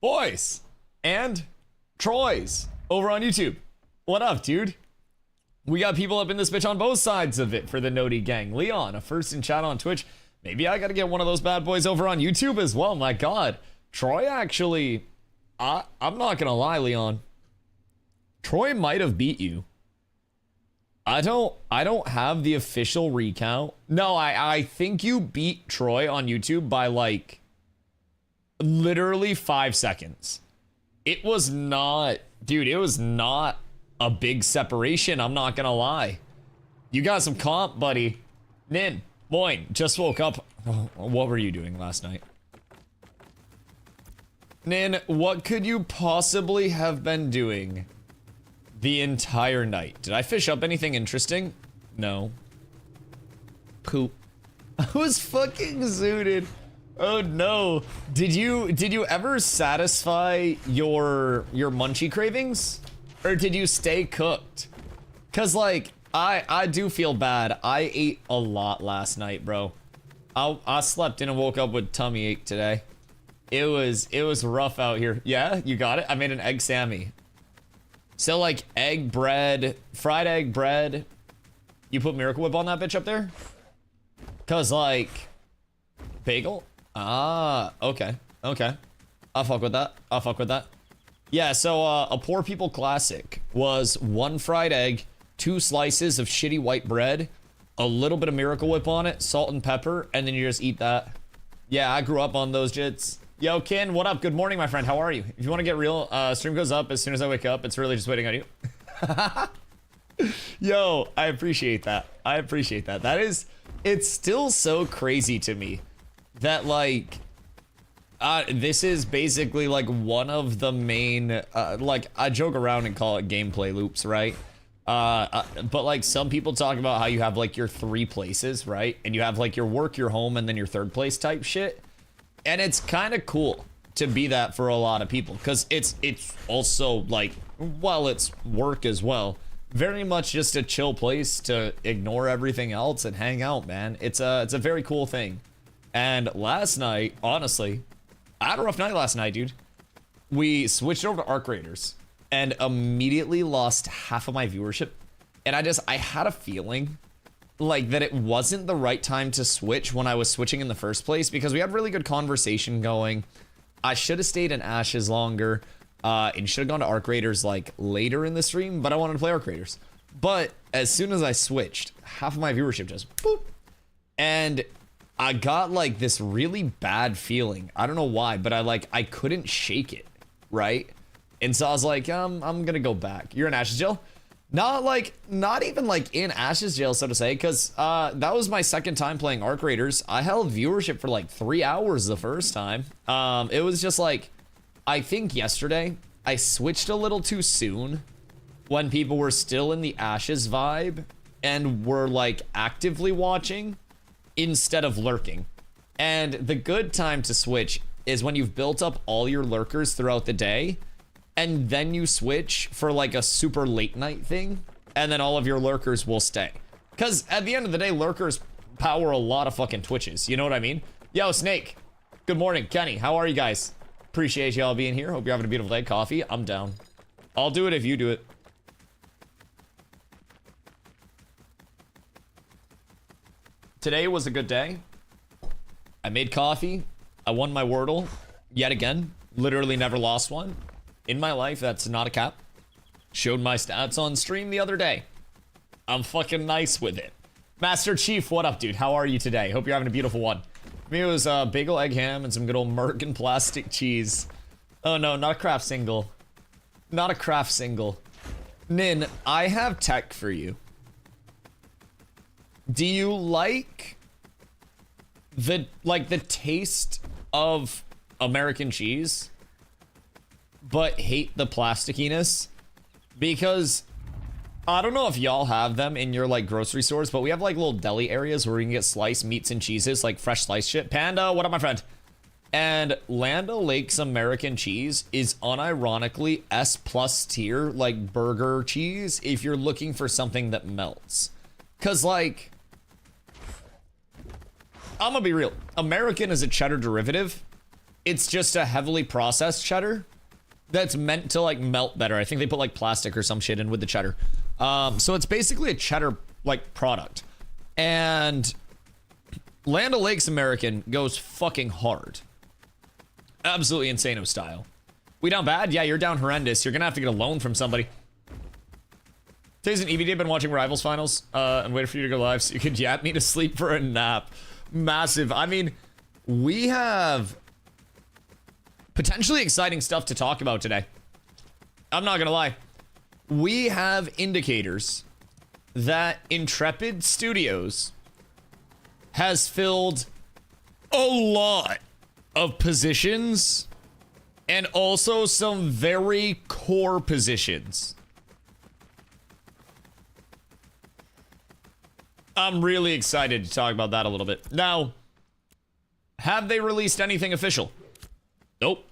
Boys and Troy's over on YouTube. What up, dude? We got people up in this bitch on both sides of it for the Noti gang. Leon, a first in chat on Twitch. Maybe I gotta get one of those bad boys over on YouTube as well. My God, Troy actually, I'm not gonna lie, Leon. Troy might have beat you. I don't have the official recount. No, I think you beat Troy on YouTube by like literally 5 seconds. It was not, dude, it was not a big separation, I'm not gonna lie. You got some comp, buddy. Nin, Moin, just woke up. Oh, what were you doing last night? Nin, what could you possibly have been doing the entire night? Did I fish up anything interesting? No. Poop. I was fucking zooted. Oh no. Did you ever satisfy your munchie cravings? Or did you stay cooked? Cause like I do feel bad. I ate a lot last night, bro. I slept in and woke up with tummy ache today. It was rough out here. Yeah, you got it. I made an egg Sammy. So like egg bread, fried egg bread. You put Miracle Whip on that bitch up there? Cause like bagel? Ah, okay. Okay. I'll fuck with that. I'll fuck with that. Yeah, so a poor people classic was 1 fried egg, 2 slices of shitty white bread, a little bit of Miracle Whip on it, salt and pepper, and then you just eat that. Yeah, I grew up on those jits. Yo, Ken, what up? Good morning, my friend. How are you? If you want to get real, stream goes up as soon as I wake up. It's really just waiting on you. Yo, I appreciate that. I appreciate that. It's still so crazy to me that like, this is basically like one of the main, like I joke around and call it gameplay loops, right? But like some people talk about how you have like your 3 places, right? And you have like your work, your home, and then your 3rd place type shit. And it's kind of cool to be that for a lot of people, because it's also like, well, it's work as well. Very much just a chill place to ignore everything else and hang out, man. It's a very cool thing. And last night, honestly, I had a rough night last night, dude. We switched over to Arc Raiders and immediately lost half of my viewership. And I had a feeling like that it wasn't the right time to switch when I was switching in the first place, because we had really good conversation going. I should have stayed in Ashes longer and should have gone to Arc Raiders like later in the stream, but I wanted to play Arc Raiders. But as soon as I switched, half of my viewership just boop. And I got like this really bad feeling. I don't know why, but I couldn't shake it, right? And so I was like, I'm gonna go back. You're in Ashes jail? Not even like in Ashes jail, so to say, because that was my 2nd time playing Arc Raiders. I held viewership for like 3 hours the first time. It was just like, I think yesterday I switched a little too soon when people were still in the Ashes vibe and were like actively watching instead of lurking. And the good time to switch is when you've built up all your lurkers throughout the day, and then you switch for like a super late night thing, and then all of your lurkers will stay. Because at the end of the day, lurkers power a lot of fucking Twitches. You know what I mean? Yo, Snake. Good morning. Kenny, how are you guys? Appreciate y'all being here. Hope you're having a beautiful day. Coffee? I'm down. I'll do it if you do it. Today was a good day. I made coffee. I won my Wordle yet again. Literally never lost one in my life. That's not a cap. Showed my stats on stream the other day. I'm fucking nice with it. Master Chief, what up, dude? How are you today? Hope you're having a beautiful one. For me, it was bagel, egg, ham, and some good old Merkin plastic cheese. Oh no, not a craft single. Not a craft single. Nin, I have tech for you. Do you like the taste of American cheese, but hate the plasticiness? Because I don't know if y'all have them in your like grocery stores, but we have like little deli areas where you can get sliced meats and cheeses, like fresh sliced shit. Panda, what up, my friend? And Land O'Lakes American cheese is unironically S+ tier, like burger cheese, if you're looking for something that melts. Cause like, I'm gonna be real. American is a cheddar derivative, It's just a heavily processed cheddar that's meant to like melt better. I think they put like plastic or some shit in with the cheddar. So it's basically a cheddar like product. And Land O'Lakes American goes fucking hard. Absolutely insano style. We down bad? Yeah, you're down horrendous. You're gonna have to get a loan from somebody. Today's an EVD. Been watching Rivals finals and waited for you to go live so you could yap me to sleep for a nap. Massive. I mean, we have potentially exciting stuff to talk about today. I'm not gonna lie. We have indicators that Intrepid Studios has filled a lot of positions and also some very core positions. I'm really excited to talk about that a little bit. Now, have they released anything official? Nope.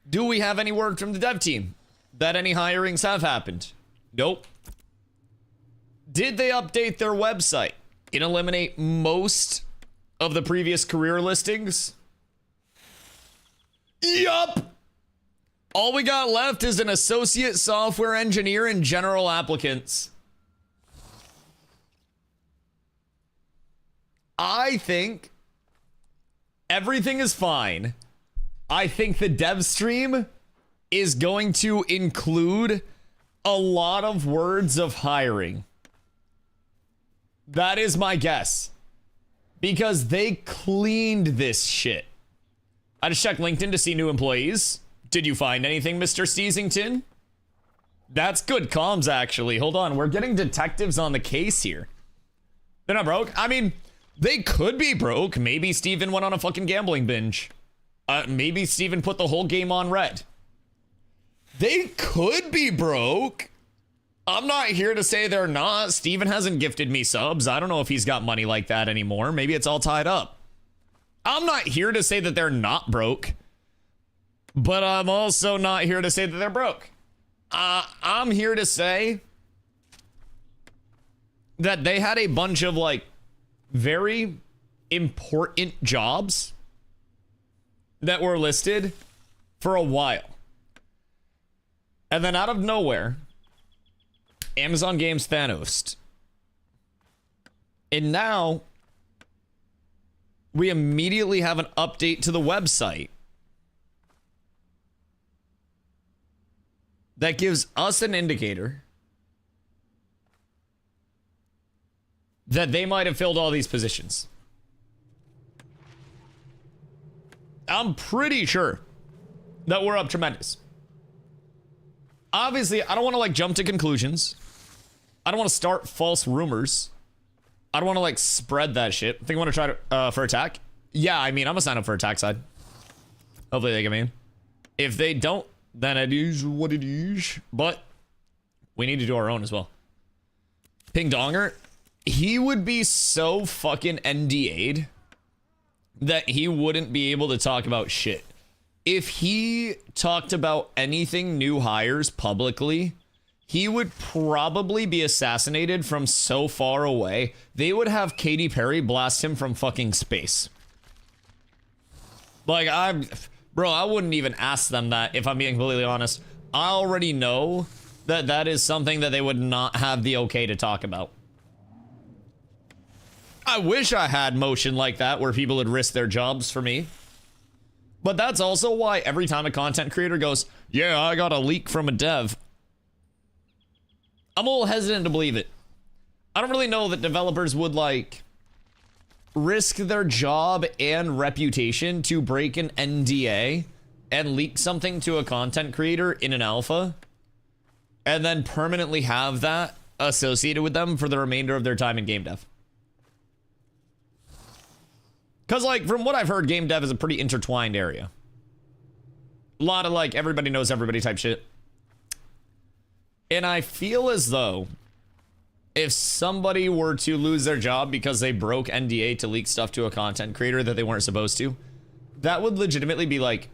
Do we have any word from the dev team that any hirings have happened? Nope. Did they update their website and eliminate most of the previous career listings? Yup. All we got left is an associate software engineer and general applicants. I think everything is fine. I think the dev stream is going to include a lot of words of hiring. That is my guess. Because they cleaned this shit. I just checked LinkedIn to see new employees. Did you find anything, Mr. Steasington? That's good comms, actually. Hold on, we're getting detectives on the case here. They're not broke. I mean, they could be broke. Maybe Steven went on a fucking gambling binge. Maybe Steven put the whole game on red. They could be broke. I'm not here to say they're not. Steven hasn't gifted me subs. I don't know if he's got money like that anymore. Maybe it's all tied up. I'm not here to say that they're not broke. But I'm also not here to say that they're broke. I'm here to say that they had a bunch of like very important jobs that were listed for a while. And then out of nowhere, Amazon Games Thanos. And now we immediately have an update to the website that gives us an indicator that they might have filled all these positions. I'm pretty sure that we're up tremendous. Obviously, I don't want to like jump to conclusions. I don't want to start false rumors. I don't want to like spread that shit. I think I want to try to for attack. Yeah, I mean, I'm gonna sign up for attack side. Hopefully they get me in. If they don't, then it is what it is. But we need to do our own as well. Ping Donger, he would be so fucking NDA'd that he wouldn't be able to talk about shit. If he talked about anything new hires publicly, he would probably be assassinated from so far away. They would have Katy Perry blast him from fucking space. Like, bro, I wouldn't even ask them that if I'm being completely honest. I already know that that is something that they would not have the okay to talk about. I wish I had motion like that where people would risk their jobs for me. But that's also why every time a content creator goes, yeah, I got a leak from a dev, I'm a little hesitant to believe it. I don't really know that developers would like risk their job and reputation to break an NDA and leak something to a content creator in an alpha and then permanently have that associated with them for the remainder of their time in game dev. Because, like, from what I've heard, game dev is a pretty intertwined area. A lot of, like, everybody knows everybody type shit. And I feel as though if somebody were to lose their job because they broke NDA to leak stuff to a content creator that they weren't supposed to, that would legitimately be, like,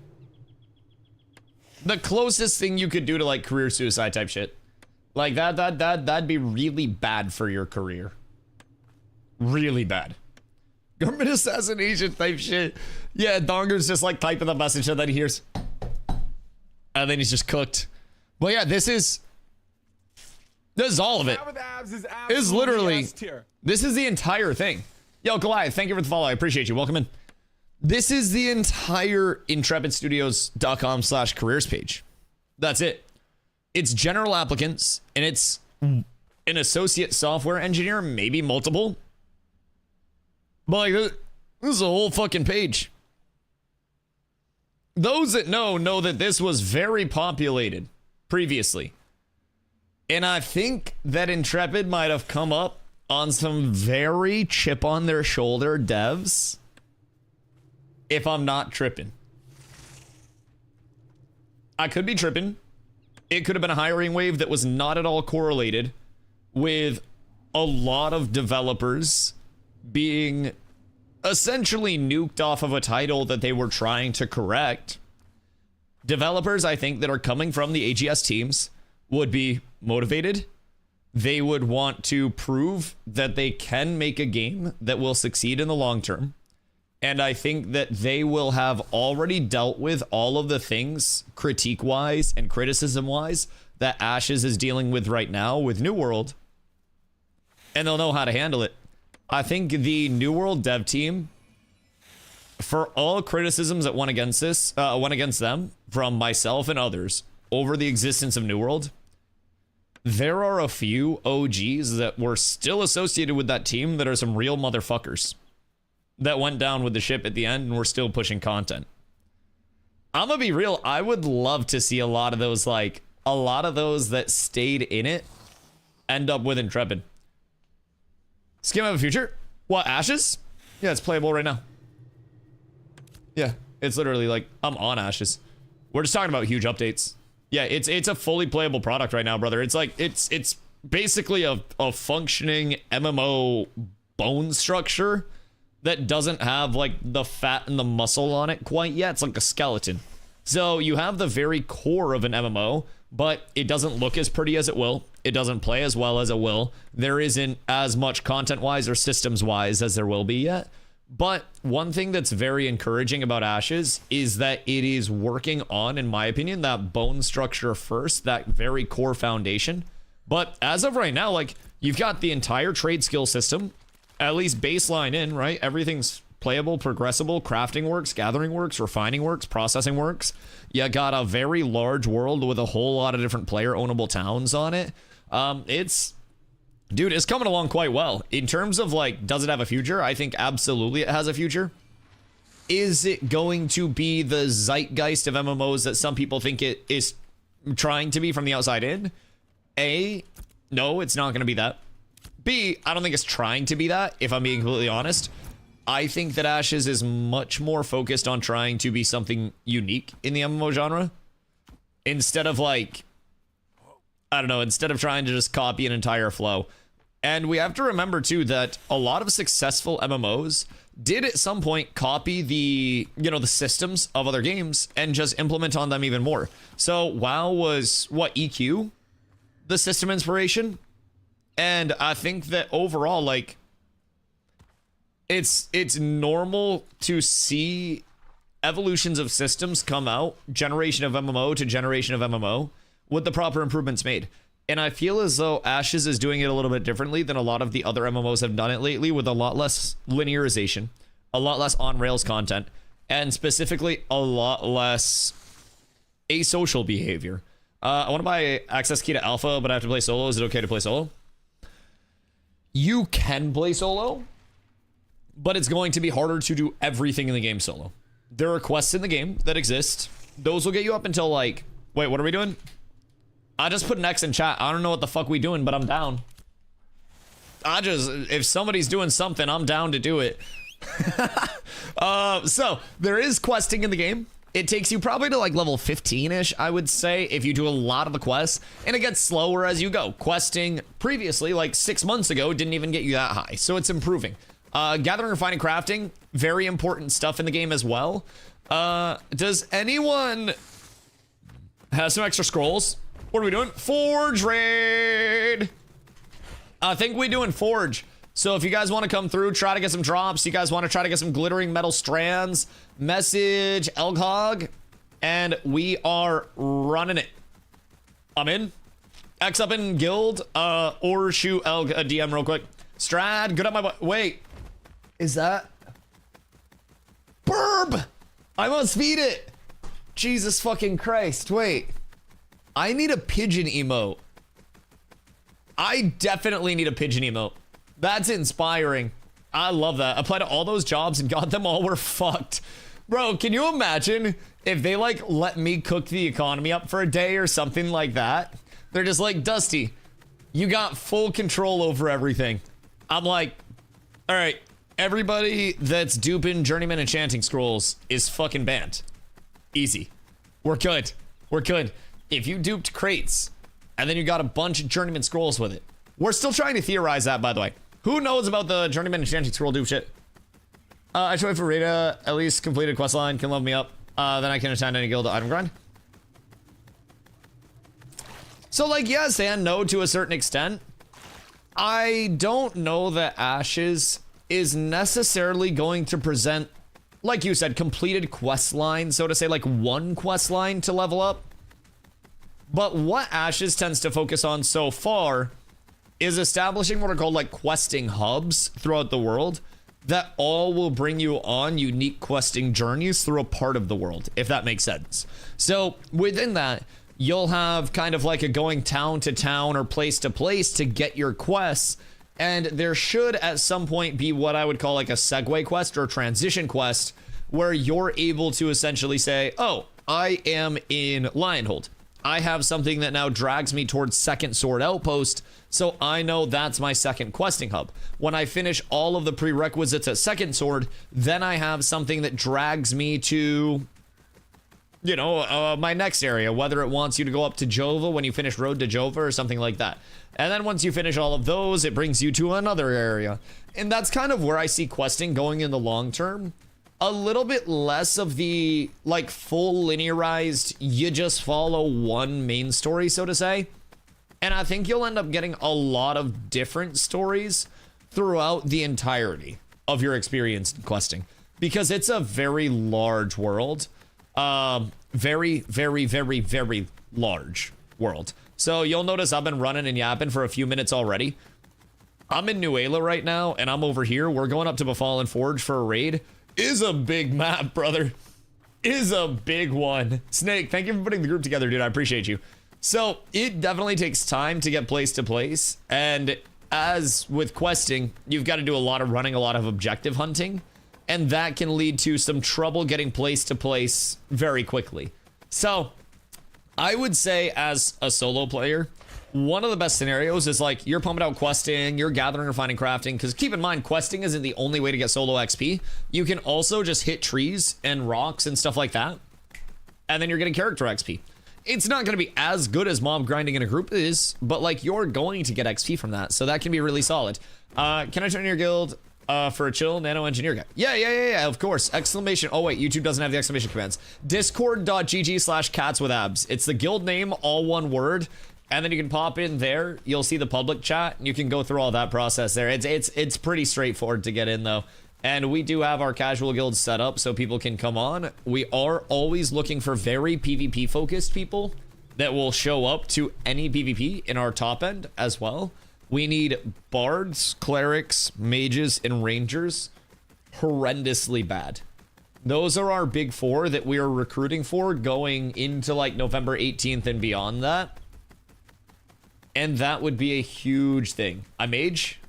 the closest thing you could do to, like, career suicide type shit. Like, that'd be really bad for your career. Really bad. Government assassination type shit. Yeah, Donger's just like typing the message that he hears. And then he's just cooked. But yeah, this is all of it. It's literally, this is the entire thing. Yo, Goliath, thank you for the follow. I appreciate you. Welcome in. This is the entire intrepidstudios.com/careers page. That's it. It's general applicants, and it's an associate software engineer, maybe multiple. But like, this is a whole fucking page. Those that know that this was very populated previously. And I think that Intrepid might have come up on some very chip on their shoulder devs. If I'm not tripping. I could be tripping. It could have been a hiring wave that was not at all correlated with a lot of developers being essentially nuked off of a title that they were trying to correct. Developers, I think, that are coming from the AGS teams would be motivated. They would want to prove that they can make a game that will succeed in the long term. And I think that they will have already dealt with all of the things critique-wise and criticism-wise that Ashes is dealing with right now with New World. And they'll know how to handle it. I think the New World dev team, for all criticisms that went against them from myself and others over the existence of New World, there are a few OGs that were still associated with that team that are some real motherfuckers that went down with the ship at the end and we're still pushing content. I'm gonna be real. I would love to see a lot of those that stayed in it end up with Intrepid. Skim have a future? What, Ashes? Yeah, it's playable right now. Yeah, it's literally like, I'm on Ashes. We're just talking about huge updates. Yeah, it's a fully playable product right now, brother. It's like, it's basically a functioning MMO bone structure that doesn't have like the fat and the muscle on it quite yet. It's like a skeleton. So you have the very core of an MMO, but it doesn't look as pretty as it will. It doesn't play as well as it will. There isn't as much content-wise or systems-wise as there will be yet. But one thing that's very encouraging about Ashes is that it is working on, in my opinion, that bone structure first, that very core foundation. But as of right now, like, you've got the entire trade skill system, at least baseline in, right? Everything's playable, progressible, crafting works, gathering works, refining works, processing works. You got a very large world with a whole lot of different player ownable towns on it. Dude, it's coming along quite well. In terms of like, does it have a future? I think absolutely it has a future. Is it going to be the zeitgeist of MMOs that some people think it is trying to be from the outside in? A, no, it's not going to be that. B, I don't think it's trying to be that, if I'm being completely honest. I think that Ashes is much more focused on trying to be something unique in the MMO genre. Instead of like, I don't know, instead of trying to just copy an entire flow. And we have to remember too that a lot of successful MMOs did at some point copy the systems of other games and just implement on them even more. So WoW was, what, EQ? The system inspiration? And I think that overall, like, it's normal to see evolutions of systems come out, generation of MMO to generation of MMO, with the proper improvements made. And I feel as though Ashes is doing it a little bit differently than a lot of the other MMOs have done it lately, with a lot less linearization, a lot less on-rails content, and specifically a lot less asocial behavior. I want to buy access key to alpha, but I have to play solo. Is it okay to play solo? You can play solo, but it's going to be harder to do everything in the game solo. There are quests in the game that exist. Those will get you up until like, wait, what are we doing? I just put an X in chat. I don't know what the fuck we doing, but I'm down. If somebody's doing something, I'm down to do it. So there is questing in the game. It takes you probably to like level 15-ish, I would say, if you do a lot of the quests, and it gets slower as you go. Questing previously, like 6 months ago, didn't even get you that high, so it's improving. Gathering, refining, crafting, very important stuff in the game as well. Does anyone have some extra scrolls? What are we doing? Forge raid! I think we're doing Forge. So if you guys want to come through, try to get some drops, you guys want to try to get some glittering metal strands, message Elghog, and we are running it. I'm in. X up in guild, or shoot Elg a DM real quick. Strad, good up my butt. Wait, is that? Burb! I must feed it. Jesus fucking Christ, wait. I need a pigeon emote. I definitely need a pigeon emote. That's inspiring. I love that. Applied to all those jobs and got them all were fucked. Bro, can you imagine if they like let me cook the economy up for a day or something like that? They're just like, Dusty, you got full control over everything. I'm like, all right, everybody that's duping Journeyman Enchanting Scrolls is fucking banned. Easy. We're good. We're good. If you duped crates and then you got a bunch of Journeyman Scrolls with it. We're still trying to theorize that, by the way. Who knows about the Journeyman Enchanting Scroll dupe shit? I should wait for Rita, at least completed quest line, can level me up. Then I can attend any guild item grind. So like, yes and no to a certain extent. I don't know that Ashes is necessarily going to present, like you said, completed quest line, so to say, like one quest line to level up. But what Ashes tends to focus on so far is establishing what are called like questing hubs throughout the world that all will bring you on unique questing journeys through a part of the world, if that makes sense. So within that, you'll have kind of like a going town to town or place to place to get your quests. And there should at some point be what I would call like a segue quest or transition quest where you're able to essentially say, oh, I am in Lionhold. I have something that now drags me towards Second Sword Outpost, so I know that's my second questing hub. When I finish all of the prerequisites at Second Sword, then I have something that drags me to, you know, my next area, whether it wants you to go up to Jova when you finish Road to Jova or something like that. And then once you finish all of those, it brings you to another area. And that's kind of where I see questing going in the long term. A little bit less of the, like, full linearized, you just follow one main story, so to say. And I think you'll end up getting a lot of different stories throughout the entirety of your experience in questing. Because it's a very large world. Very, very, very, very large world. So you'll notice I've been running and yapping for a few minutes already. I'm in Nuela right now, and I'm over here. We're going up to Befallen Forge for a raid. Is a big map, brother. Is a big one. Snake, thank you for putting the group together, dude. I appreciate you. So it definitely takes time to get place to place. And as with questing, you've got to do a lot of running, a lot of objective hunting. And that can lead to some trouble getting place to place very quickly. So I would say as a solo player, one of the best scenarios is like you're pumping out questing, you're gathering, refining, crafting, because keep in mind, questing isn't the only way to get solo XP. You can also just hit trees and rocks and stuff like that, and then you're getting character XP. It's not going to be as good as mob grinding in a group is, but like you're going to get XP from that, so that can be really solid. Can I join your guild for a chill nano engineer guy? Yeah, of course. Exclamation. Oh wait, YouTube doesn't have the exclamation commands. Discord.gg/catswithabs. It's the guild name, all one word. And then you can pop in there. You'll see the public chat. And you can go through all that process there. It's pretty straightforward to get in though. And we do have our casual guild set up so people can come on. We are always looking for very PvP focused people that will show up to any PvP in our top end as well. We need bards, clerics, mages, and rangers horrendously bad. Those are our big four that we are recruiting for going into like November 18th and beyond that. And that would be a huge thing. A mage?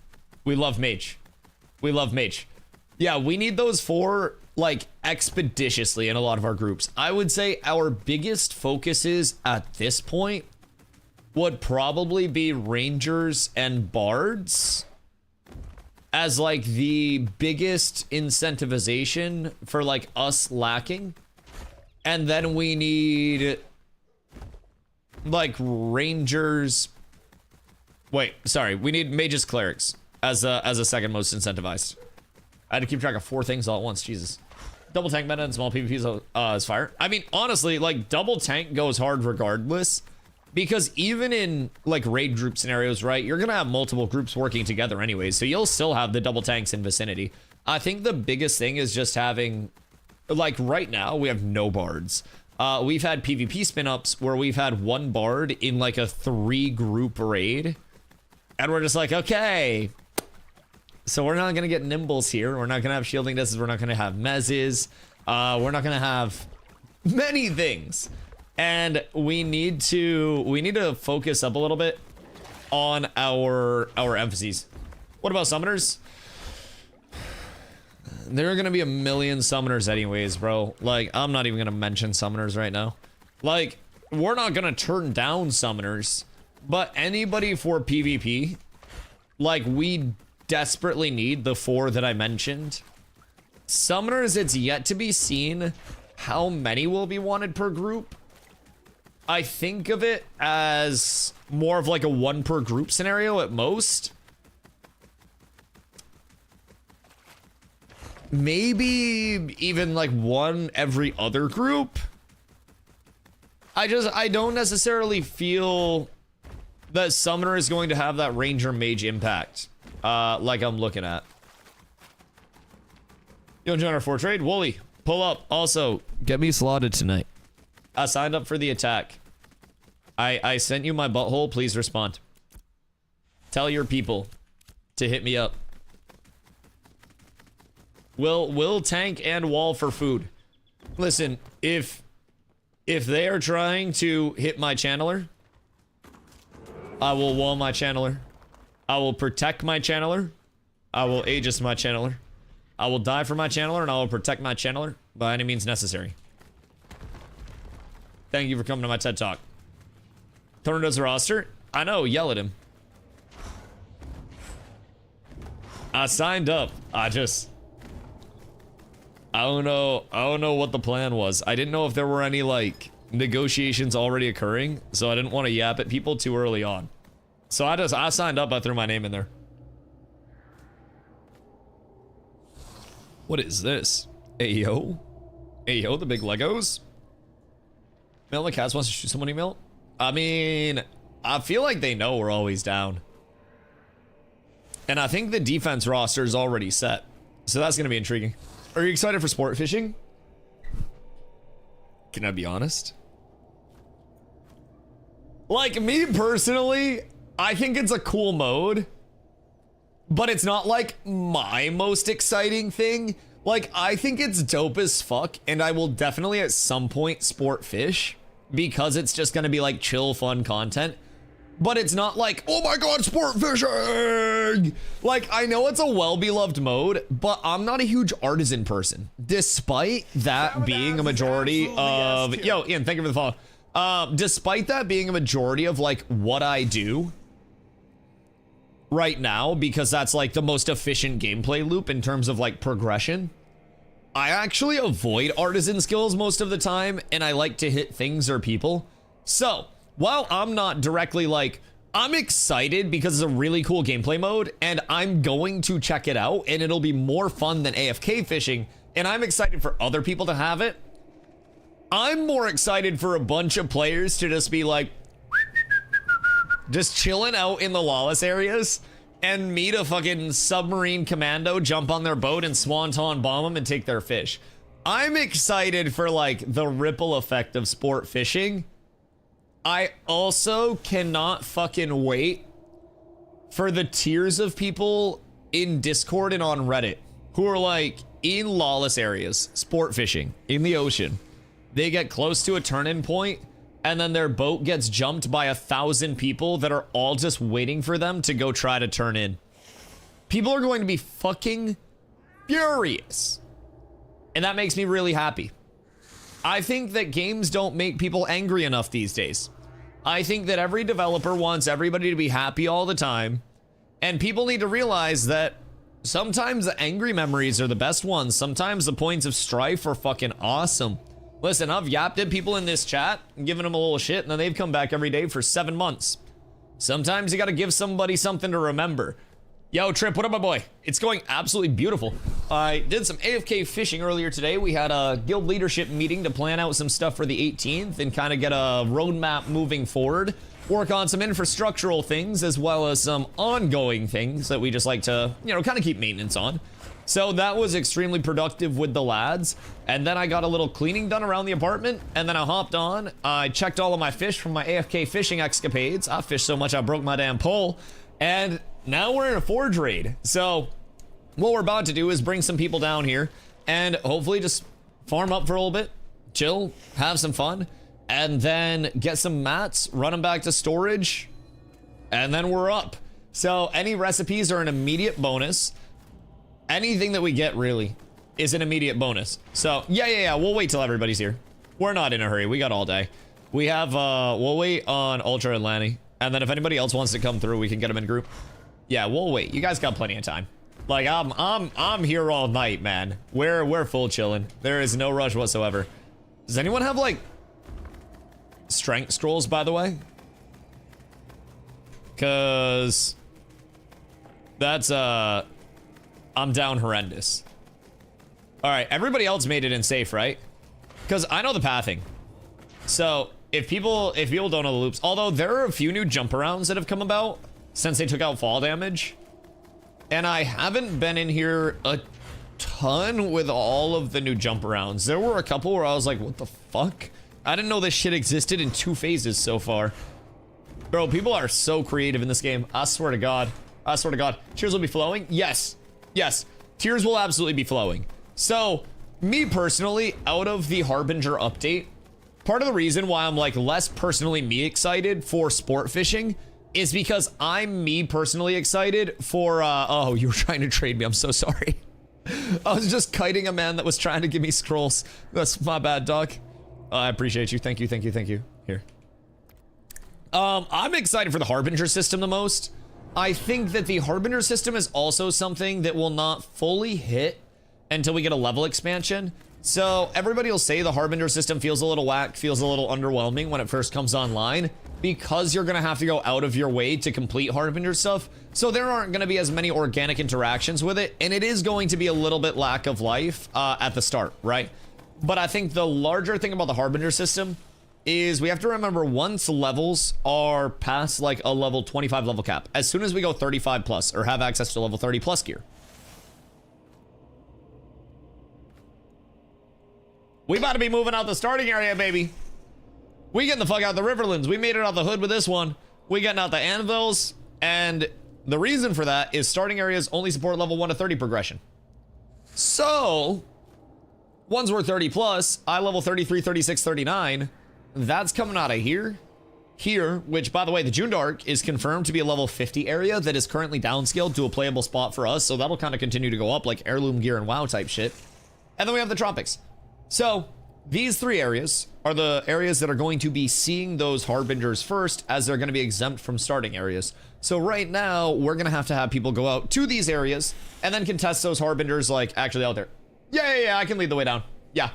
We love mage. We love mage. Yeah, we need those four, like, expeditiously in a lot of our groups. I would say our biggest focuses at this point would probably be rangers and bards as, like, the biggest incentivization for, like, us lacking. And then we need, like, rangers... Wait, sorry. We need mages, clerics as a second most incentivized. I had to keep track of 4 things all at once. Jesus. Double tank meta and small PvPs is fire. I mean, honestly, like double tank goes hard regardless. Because even in like raid group scenarios, right, you're gonna have multiple groups working together anyways, so you'll still have the double tanks in vicinity. I think the biggest thing is just having, like right now, we have no bards. We've had PvP spin-ups where we've had one bard in like a 3-group raid. And we're just like, okay. So we're not gonna get nimbles here. We're not gonna have shielding discs. We're not gonna have mezzes. We're not gonna have many things. And we need to focus up a little bit on our emphases. What about summoners? There are gonna be a million summoners anyways, bro. Like, I'm not even gonna mention summoners right now. Like, we're not gonna turn down summoners, but anybody for PvP, like, we desperately need the 4 that I mentioned. Summoners, it's yet to be seen how many will be wanted per group. I think of it as more of like a 1 per group scenario at most. Maybe even like 1 every other group. I don't necessarily feel that summoner is going to have that ranger mage impact like I'm looking at. You want to join our 4 trade? Wooly, pull up. Also, get me slotted tonight. I signed up for the attack. I sent you my butthole. Please respond. Tell your people to hit me up. Will tank and wall for food. Listen, if they are trying to hit my channeler, I will wall my channeler. I will protect my channeler. I will Aegis my channeler. I will die for my channeler, and I will protect my channeler by any means necessary. Thank you for coming to my TED Talk. Tony does the roster. I know, yell at him. I signed up. I don't know what the plan was. I didn't know if there were any, like, negotiations already occurring, so I didn't want to yap at people too early on. So I signed up, I threw my name in there. What is this? Ayo? Ayo, the big Legos? Mail the Cats wants to shoot someone email? I mean, I feel like they know we're always down. And I think the defense roster is already set. So that's gonna be intriguing. Are you excited for sport fishing? Can I be honest? Like, me personally, I think it's a cool mode, but it's not like my most exciting thing. Like, I think it's dope as fuck, and I will definitely at some point sport fish because it's just gonna be like chill, fun content. But it's not like, oh my god, sport fishing! Like, I know it's a well-beloved mode, but I'm not a huge artisan person. Despite that being a majority of... Yo, Ian, thank you for the follow. Despite that being a majority of, like, what I do right now, because that's, like, the most efficient gameplay loop in terms of, like, progression, I actually avoid artisan skills most of the time, and I like to hit things or people. So... while I'm not directly like, I'm excited because it's a really cool gameplay mode and I'm going to check it out and it'll be more fun than AFK fishing and I'm excited for other people to have it, I'm more excited for a bunch of players to just be like, just chilling out in the lawless areas and meet a fucking submarine commando, jump on their boat and swanton bomb them and take their fish. I'm excited for like the ripple effect of sport fishing. I also cannot fucking wait for the tiers of people in Discord and on Reddit who are like in lawless areas, sport fishing in the ocean. They get close to a turn-in point and then their boat gets jumped by 1,000 people that are all just waiting for them to go try to turn in. People are going to be fucking furious. And that makes me really happy. I think that games don't make people angry enough these days. I think that every developer wants everybody to be happy all the time, and people need to realize that sometimes the angry memories are the best ones. Sometimes the points of strife are fucking awesome. Listen, I've yapped at people in this chat and given them a little shit, and then they've come back every day for 7 months. Sometimes you gotta give somebody something to remember. Yo, Trip, what up, my boy? It's going absolutely beautiful. I did some AFK fishing earlier today. We had a guild leadership meeting to plan out some stuff for the 18th and kind of get a roadmap moving forward. Work on some infrastructural things as well as some ongoing things that we just like to, you know, kind of keep maintenance on. So that was extremely productive with the lads. And then I got a little cleaning done around the apartment. And then I hopped on. I checked all of my fish from my AFK fishing escapades. I fished so much I broke my damn pole. And now we're in a forge raid. So what we're about to do is bring some people down here and hopefully just farm up for a little bit, chill, have some fun, and then get some mats, run them back to storage, and then we're up. So any recipes are an immediate bonus. Anything that we get really is an immediate bonus. So yeah, we'll wait till everybody's here. We're not in a hurry. We got all day. We have, we'll wait on Ultra and Lanny. And then if anybody else wants to come through, we can get them in group. Yeah, we'll wait. You guys got plenty of time. Like I'm here all night, man. We're full chilling. There is no rush whatsoever. Does anyone have like strength scrolls, by the way? Cause that's I'm down horrendous. All right, everybody else made it in safe, right? Cause I know the pathing. So if people don't know the loops, although there are a few new jump arounds that have come about since they took out fall damage, and I haven't been in here a ton with all of the new jump arounds. There were a couple where I was like, what the fuck? I didn't know this shit existed in 2 phases so far. Bro, people are so creative in this game. I swear to God. I swear to God. Tears will be flowing? Yes. Yes. Tears will absolutely be flowing. So, me personally, out of the Harbinger update, part of the reason why I'm like less personally me excited for sport fishing is because I'm me personally excited for, oh, you were trying to trade me. I'm so sorry. I was just kiting a man that was trying to give me scrolls. That's my bad, dog. I appreciate you. Thank you, thank you, thank you. Here. I'm excited for the Harbinger system the most. I think that the Harbinger system is also something that will not fully hit until we get a level expansion. So everybody will say the Harbinger system feels a little whack, feels a little underwhelming when it first comes online, because you're gonna have to go out of your way to complete Harbinger stuff. So there aren't gonna be as many organic interactions with it, and it is going to be a little bit lack of life at the start, right? But I think the larger thing about the Harbinger system is we have to remember once levels are past like a level 25 level cap, as soon as we go 35 plus or have access to level 30 plus gear, we about to be moving out the starting area, baby. We getting the fuck out the Riverlands. We made it out the hood with this one. We getting out the anvils, and the reason for that is starting areas only support level 1 to 30 progression. So once we're 30 plus, I level 33, 36, 39. That's coming out of here, which, by the way, the June Dark is confirmed to be a level 50 area that is currently downscaled to a playable spot for us, so that'll kind of continue to go up like heirloom gear and WoW type shit. And then we have the Tropics. So these 3 areas are the areas that are going to be seeing those Harbingers first, as they're going to be exempt from starting areas. So right now, we're going to have people go out to these areas and then contest those Harbingers, like, actually out there. Yeah, I can lead the way down. Yeah,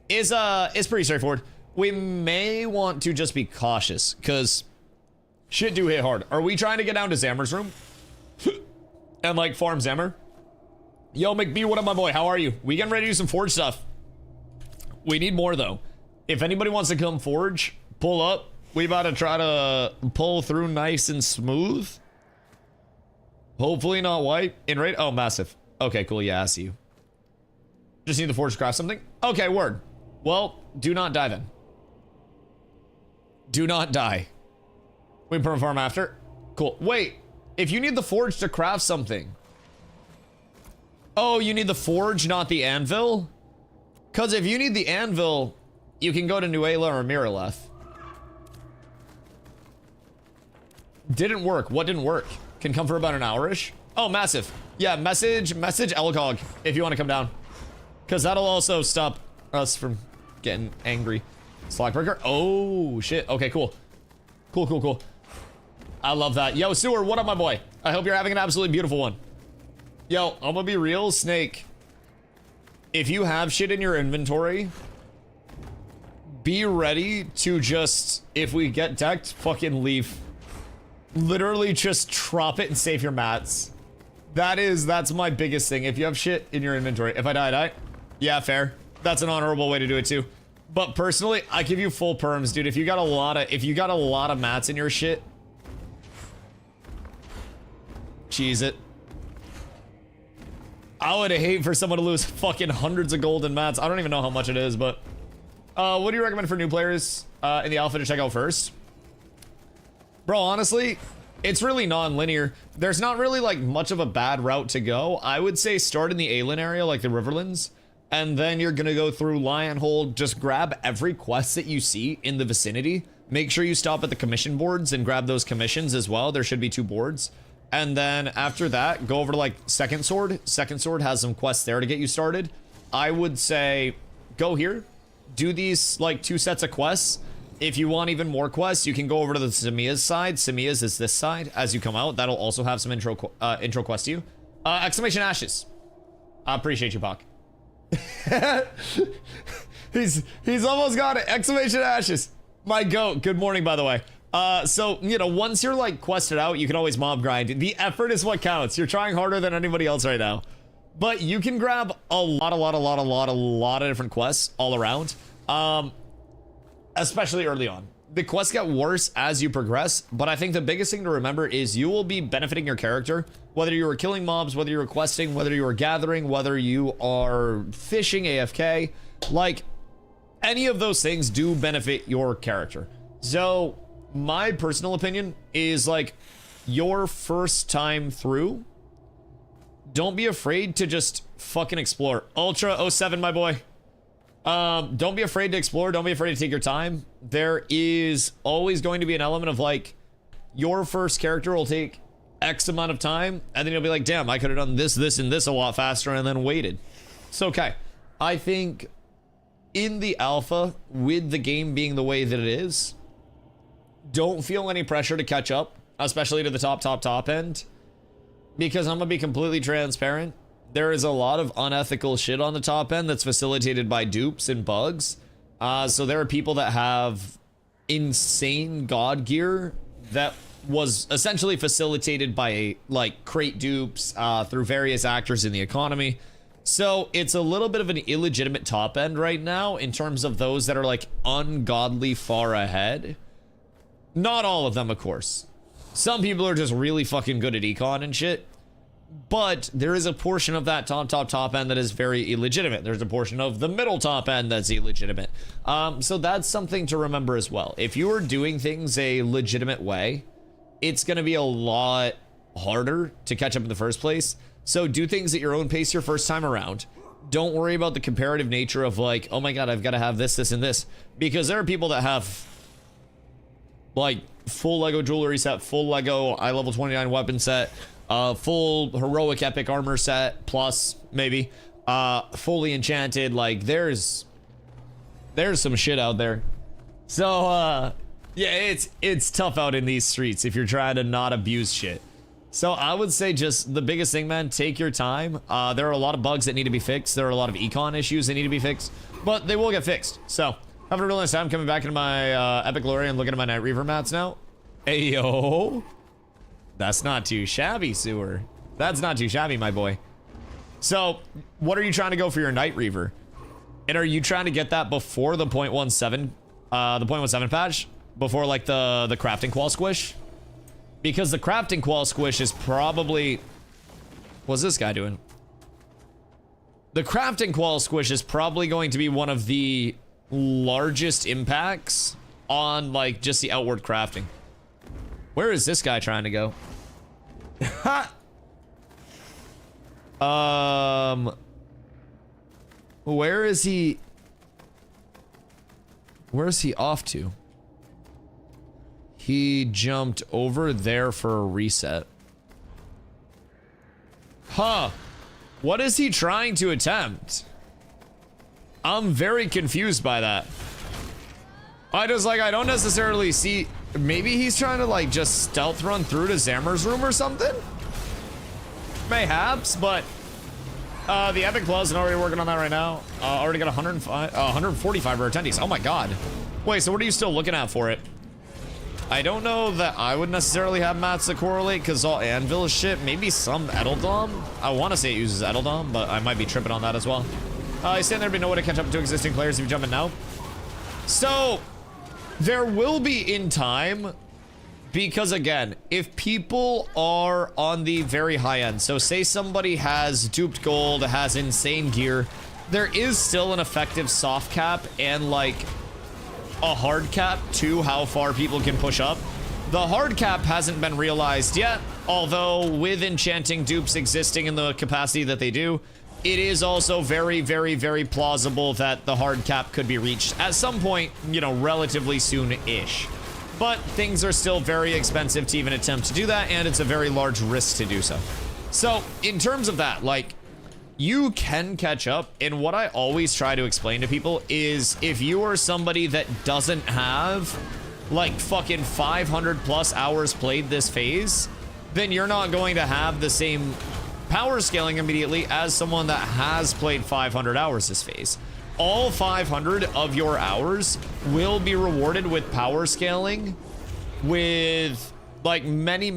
it's pretty straightforward. We may want to just be cautious, because shit do hit hard. Are we trying to get down to Zammer's room? And, like, farm Zammer? Yo, McB, what up, my boy? How are you? We getting ready to do some forge stuff. We need more, though. If anybody wants to come forge, pull up. We about to try to pull through nice and smooth. Hopefully not white. In rate? Oh, massive. Okay, cool. Yeah, I see you. Just need the forge to craft something? Okay, word. Well, do not die then. Do not die. We can perform after. Cool. Wait, if you need the forge to craft something. Oh, you need the forge, not the anvil? Because if you need the anvil, you can go to Nuela or Miraleth. Didn't work. What didn't work? Can come for about an hour-ish. Oh, massive. Yeah, message Elcog if you want to come down. Because that'll also stop us from getting angry. Slackbreaker. Oh, shit. Okay, cool. Cool. I love that. Yo, Sewer, what up, my boy? I hope you're having an absolutely beautiful one. Yo, I'm gonna be real, Snake. If you have shit in your inventory, be ready to just, if we get decked, fucking leave. Literally just drop it and save your mats. That's my biggest thing. If you have shit in your inventory, if I die. Yeah, fair. That's an honorable way to do it too. But personally, I give you full perms, dude. If you got a lot of mats in your shit, cheese it. I would hate for someone to lose fucking hundreds of golden mats. I don't even know how much it is, but what do you recommend for new players in the alpha to check out first? Bro, honestly, it's really non-linear. There's not really like much of a bad route to go. I would say start in the Aelin area, like the Riverlands, and then you're gonna go through Lionhold. Just grab every quest that you see in the vicinity. Make sure you stop at the commission boards and grab those commissions as well. There should be 2 boards. And then after that, go over to like Second Sword. Second Sword has some quests there to get you started. I would say go here, do these like 2 sets of quests. If you want even more quests, you can go over to the Samia's side. Samia's is this side. As you come out, that'll also have some intro quests to you. Exclamation Ashes. I appreciate you, Puck. he's almost got it. Exclamation Ashes. My goat. Good morning, by the way. So, you know, once you're like quested out, you can always mob grind. The effort is what counts. You're trying harder than anybody else right now. But you can grab a lot of different quests all around. Especially early on. The quests get worse as you progress, but I think the biggest thing to remember is you will be benefiting your character, whether you were killing mobs, whether you were questing, whether you were gathering, whether you are fishing AFK, like any of those things do benefit your character. So my personal opinion is like your first time through, don't be afraid to just fucking explore. Ultra 07, my boy. Don't be afraid to explore. Don't be afraid to take your time. There is always going to be an element of like your first character will take X amount of time and then you'll be like, damn, I could have done this, this, and this a lot faster and then waited. It's okay. I think in the alpha, with the game being the way that it is, don't feel any pressure to catch up, especially to the top end, because I'm gonna be completely transparent. There is a lot of unethical shit on the top end that's facilitated by dupes and bugs. So there are people that have insane god gear that was essentially facilitated by like crate dupes through various actors in the economy. So it's a little bit of an illegitimate top end right now in terms of those that are like ungodly far ahead. Not all of them, of course. Some people are just really fucking good at econ and shit. But there is a portion of that top end that is very illegitimate. There's a portion of the middle top end that's illegitimate. So that's something to remember as well. If you are doing things a legitimate way, it's going to be a lot harder to catch up in the first place. So do things at your own pace your first time around. Don't worry about the comparative nature of like, oh my god, I've got to have this, this, and this. Because there are people that have like full Lego jewelry set, full Lego level 29 weapon set, full heroic epic armor set, plus maybe fully enchanted. Like there's some shit out there. So yeah, it's tough out in these streets if you're trying to not abuse shit. So I would say just the biggest thing, man, take your time. There are a lot of bugs that need to be fixed. There are a lot of econ issues that need to be fixed, but they will get fixed. So having a real nice time coming back into my epic glory and looking at my Night Reaver mats now. Hey yo, that's not too shabby, Sewer. That's not too shabby, my boy. So what are you trying to go for your Night Reaver? And are you trying to get that before the 0.17 patch, before like the crafting qual squish? Because the crafting qual squish is probably, what's this guy doing? The crafting qual squish is probably going to be one of the largest impacts on like just the outward crafting. Where is this guy trying to go? Where is he? Where is he off to? He jumped over there for a reset. Huh. What is he trying to attempt? I'm very confused by that. I don't necessarily see. Maybe he's trying to like just stealth run through to Zammer's room or something? Mayhaps, but the Epic Plus is already working on that right now. Already got 145 rare attendees. Oh my god. Wait, so what are you still looking at for it? I don't know that I would necessarily have mats that correlate because all anvil is shit. Maybe some Edeldom. I want to say it uses Edeldom, but I might be tripping on that as well. He's saying there'd be no way to catch up to existing players if you jump in now. So, there will be in time, because again, if people are on the very high end, so say somebody has duped gold, has insane gear, there is still an effective soft cap and like a hard cap to how far people can push up. The hard cap hasn't been realized yet, although with enchanting dupes existing in the capacity that they do, it is also very, very, very plausible that the hard cap could be reached at some point, you know, relatively soon-ish. But things are still very expensive to even attempt to do that, and it's a very large risk to do so. So, in terms of that, like, you can catch up, and what I always try to explain to people is if you are somebody that doesn't have, like, fucking 500 plus hours played this phase, then you're not going to have the same power scaling immediately as someone that has played 500 hours this phase. All 500 of your hours will be rewarded with power scaling with like many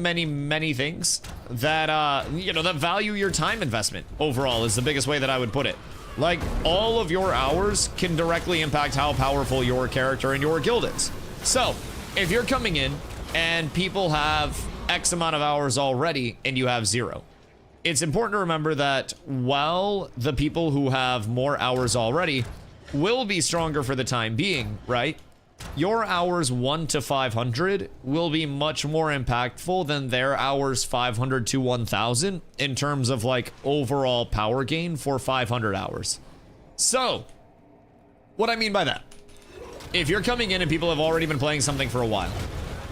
things that you know, that value your time investment overall is the biggest way that I would put it. Like, all of your hours can directly impact how powerful your character and your guild is. So if you're coming in and people have X amount of hours already and you have 0, it's important to remember that while the people who have more hours already will be stronger for the time being, right? Your hours 1 to 500 will be much more impactful than their hours 500 to 1000 in terms of like overall power gain for 500 hours. So, what I mean by that, if you're coming in and people have already been playing something for a while,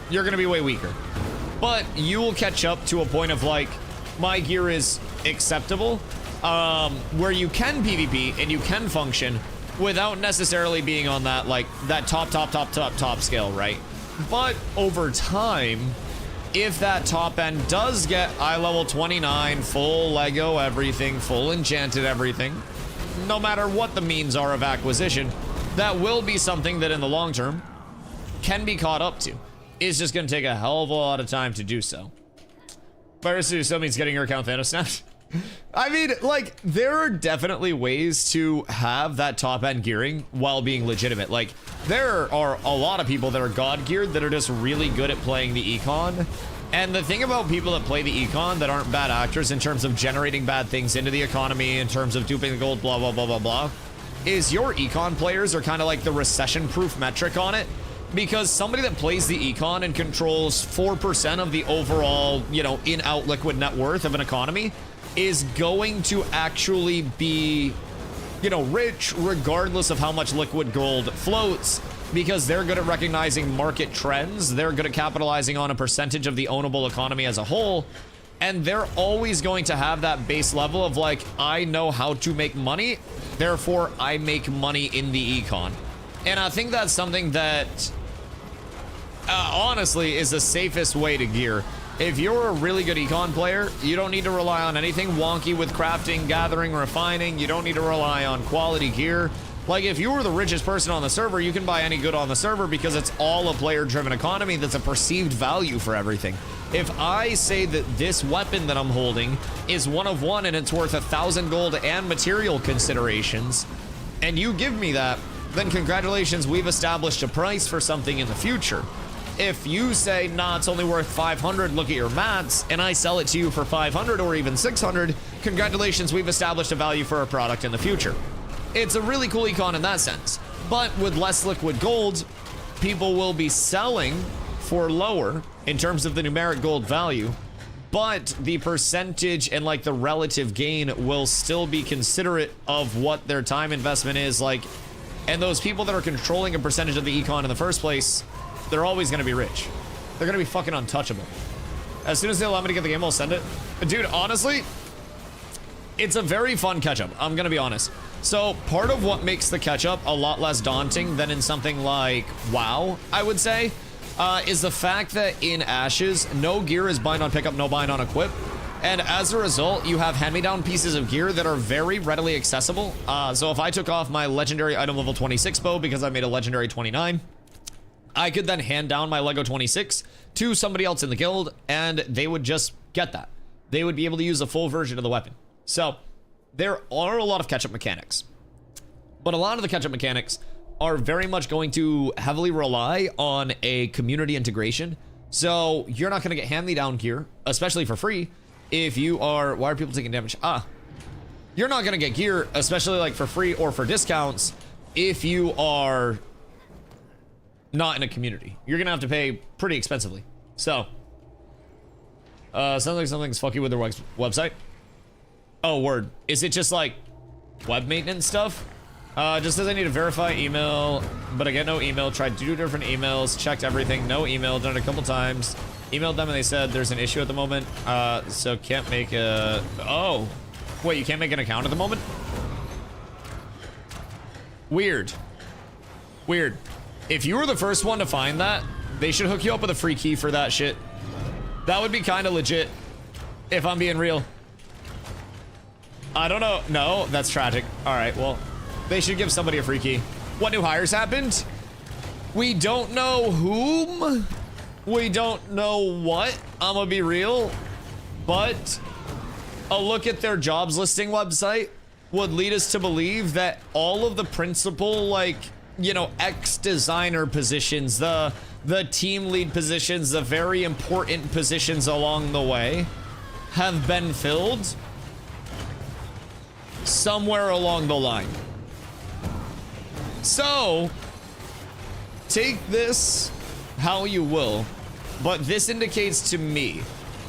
you're gonna be way weaker. But you will catch up to a point of like, my gear is acceptable, where you can PvP and you can function without necessarily being on that, like, that top scale, right? But over time, if that top end does get eye level 29, full Lego everything, full enchanted everything, no matter what the means are of acquisition, that will be something that in the long term can be caught up to. It's just gonna take a hell of a lot of time to do so. Virus still means getting your account Thanos snapped. I mean, like, there are definitely ways to have that top end gearing while being legitimate. Like, there are a lot of people that are god geared that are just really good at playing the econ. And the thing about people that play the econ that aren't bad actors in terms of generating bad things into the economy, in terms of duping the gold, blah, blah, blah, blah, blah, is your econ players are kind of like the recession proof metric on it. Because somebody that plays the econ and controls 4% of the overall, you know, in-out liquid net worth of an economy is going to actually be, you know, rich regardless of how much liquid gold floats, because they're good at recognizing market trends, they're good at capitalizing on a percentage of the ownable economy as a whole, and they're always going to have that base level of like, I know how to make money, therefore I make money in the econ. And I think that's something that honestly is the safest way to gear. If you're a really good econ player, you don't need to rely on anything wonky with crafting, gathering, refining. You don't need to rely on quality gear. Like, if you were the richest person on the server, you can buy any good on the server because it's all a player-driven economy that's a perceived value for everything. If I say that this weapon that I'm holding is one of one and it's worth 1,000 gold and material considerations, and you give me that, then congratulations, we've established a price for something in the future. If you say, nah, it's only worth 500, look at your mats, and I sell it to you for 500 or even 600, congratulations, we've established a value for a product in the future. It's a really cool econ in that sense. But with less liquid gold, people will be selling for lower in terms of the numeric gold value, but the percentage and like the relative gain will still be considerate of what their time investment is like. And those people that are controlling a percentage of the econ in the first place, they're always going to be rich. They're going to be fucking untouchable. As soon as they allow me to get the game, I'll send it. Dude, honestly, it's a very fun catch-up. I'm going to be honest. So part of what makes the catch-up a lot less daunting than in something like WoW, I would say, is the fact that in Ashes, no gear is bind on pickup, no bind on equip. And as a result, you have hand-me-down pieces of gear that are very readily accessible. So if I took off my legendary item level 26 bow because I made a legendary 29, I could then hand down my Lego 26 to somebody else in the guild, and they would just get that. They would be able to use a full version of the weapon. So there are a lot of catch-up mechanics, but a lot of the catch-up mechanics are very much going to heavily rely on a community integration. So you're not going to get hand-me-down gear, especially for free, if you are... Why are people taking damage? You're not going to get gear, especially like for free or for discounts, if you are not in a community. You're going to have to pay pretty expensively. So, sounds like something's fucky with their website. Oh, word. Is it just like web maintenance stuff? Just says I need to verify email, but I get no email. Tried 2 different emails, checked everything, no email, done it a couple times. Emailed them and they said there's an issue at the moment, so can't make a... Oh, wait, you can't make an account at the moment? Weird. Weird. If you were the first one to find that, they should hook you up with a free key for that shit. That would be kind of legit, if I'm being real. I don't know. No, that's tragic. All right, well, they should give somebody a free key. What new hires happened? We don't know whom. We don't know what. I'm gonna be real. But a look at their jobs listing website would lead us to believe that all of the principal, like, you know, ex-designer positions, the team lead positions, the very important positions along the way have been filled somewhere along the line. So, take this how you will, but this indicates to me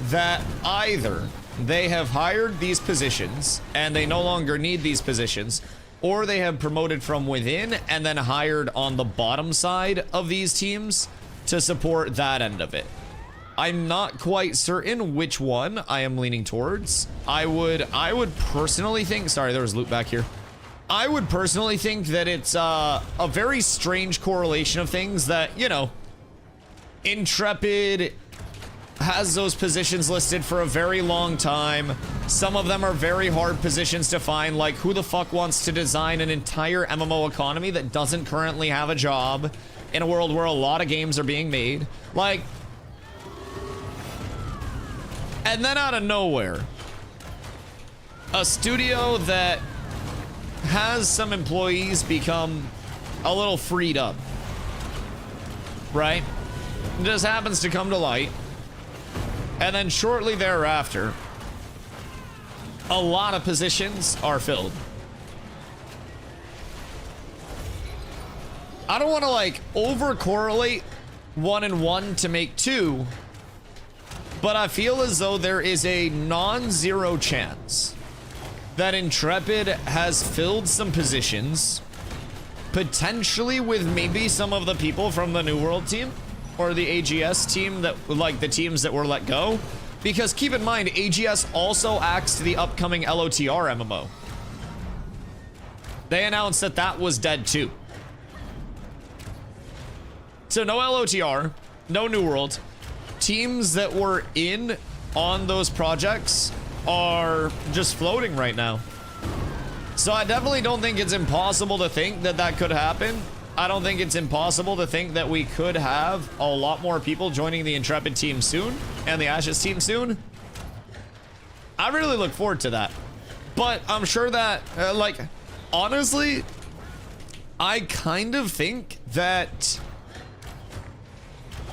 that either they have hired these positions and they no longer need these positions, or they have promoted from within and then hired on the bottom side of these teams to support that end of it. I'm not quite certain which one I am leaning towards. I would personally think, sorry, there was loot back here. I would personally think that it's a very strange correlation of things that, you know, Intrepid has those positions listed for a very long time. Some of them are very hard positions to find, like who the fuck wants to design an entire MMO economy that doesn't currently have a job in a world where a lot of games are being made? Like, and then out of nowhere, a studio that has some employees become a little freed up, right? It just happens to come to light. And then shortly thereafter, a lot of positions are filled. I don't want to like over-correlate 1 and 1 to make 2, but I feel as though there is a non-zero chance that Intrepid has filled some positions, potentially with maybe some of the people from the New World team or the AGS team, that like the teams that were let go. Because keep in mind, AGS also acts to the upcoming LOTR MMO. They announced that that was dead too. So no LOTR, no New World. Teams that were in on those projects are just floating right now. So I definitely don't think it's impossible to think that that could happen. I don't think it's impossible to think that we could have a lot more people joining the Intrepid team soon and the Ashes team soon. I really look forward to that. But I'm sure that, like, honestly, I kind of think that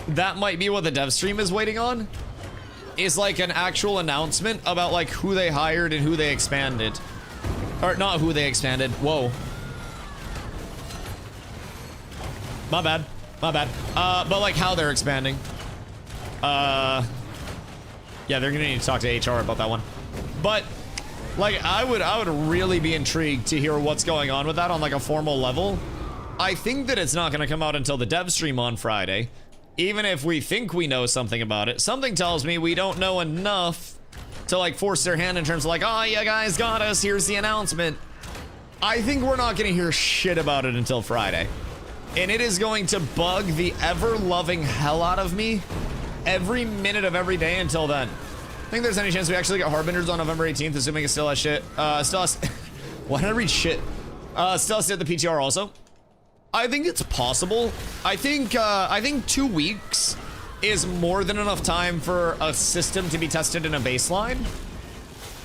that might be what the dev stream is waiting on, is like an actual announcement about like who they hired and who they expanded. Or not who they expanded. Whoa. My bad. My bad. But like how they're expanding. Yeah, they're gonna need to talk to HR about that one. But like I would really be intrigued to hear what's going on with that on like a formal level. I think that it's not gonna come out until the dev stream on Friday. Even if we think we know something about it, something tells me we don't know enough to like force their hand in terms of like, oh, you guys got us, here's the announcement. I think we're not gonna hear shit about it until Friday. And it is going to bug the ever-loving hell out of me every minute of every day until then. I think there's any chance we actually get Harbingers on November 18th, assuming it's still has shit. Still has... Why did I read shit? Still has to hit the PTR also. I think it's possible. I think 2 weeks is more than enough time for a system to be tested in a baseline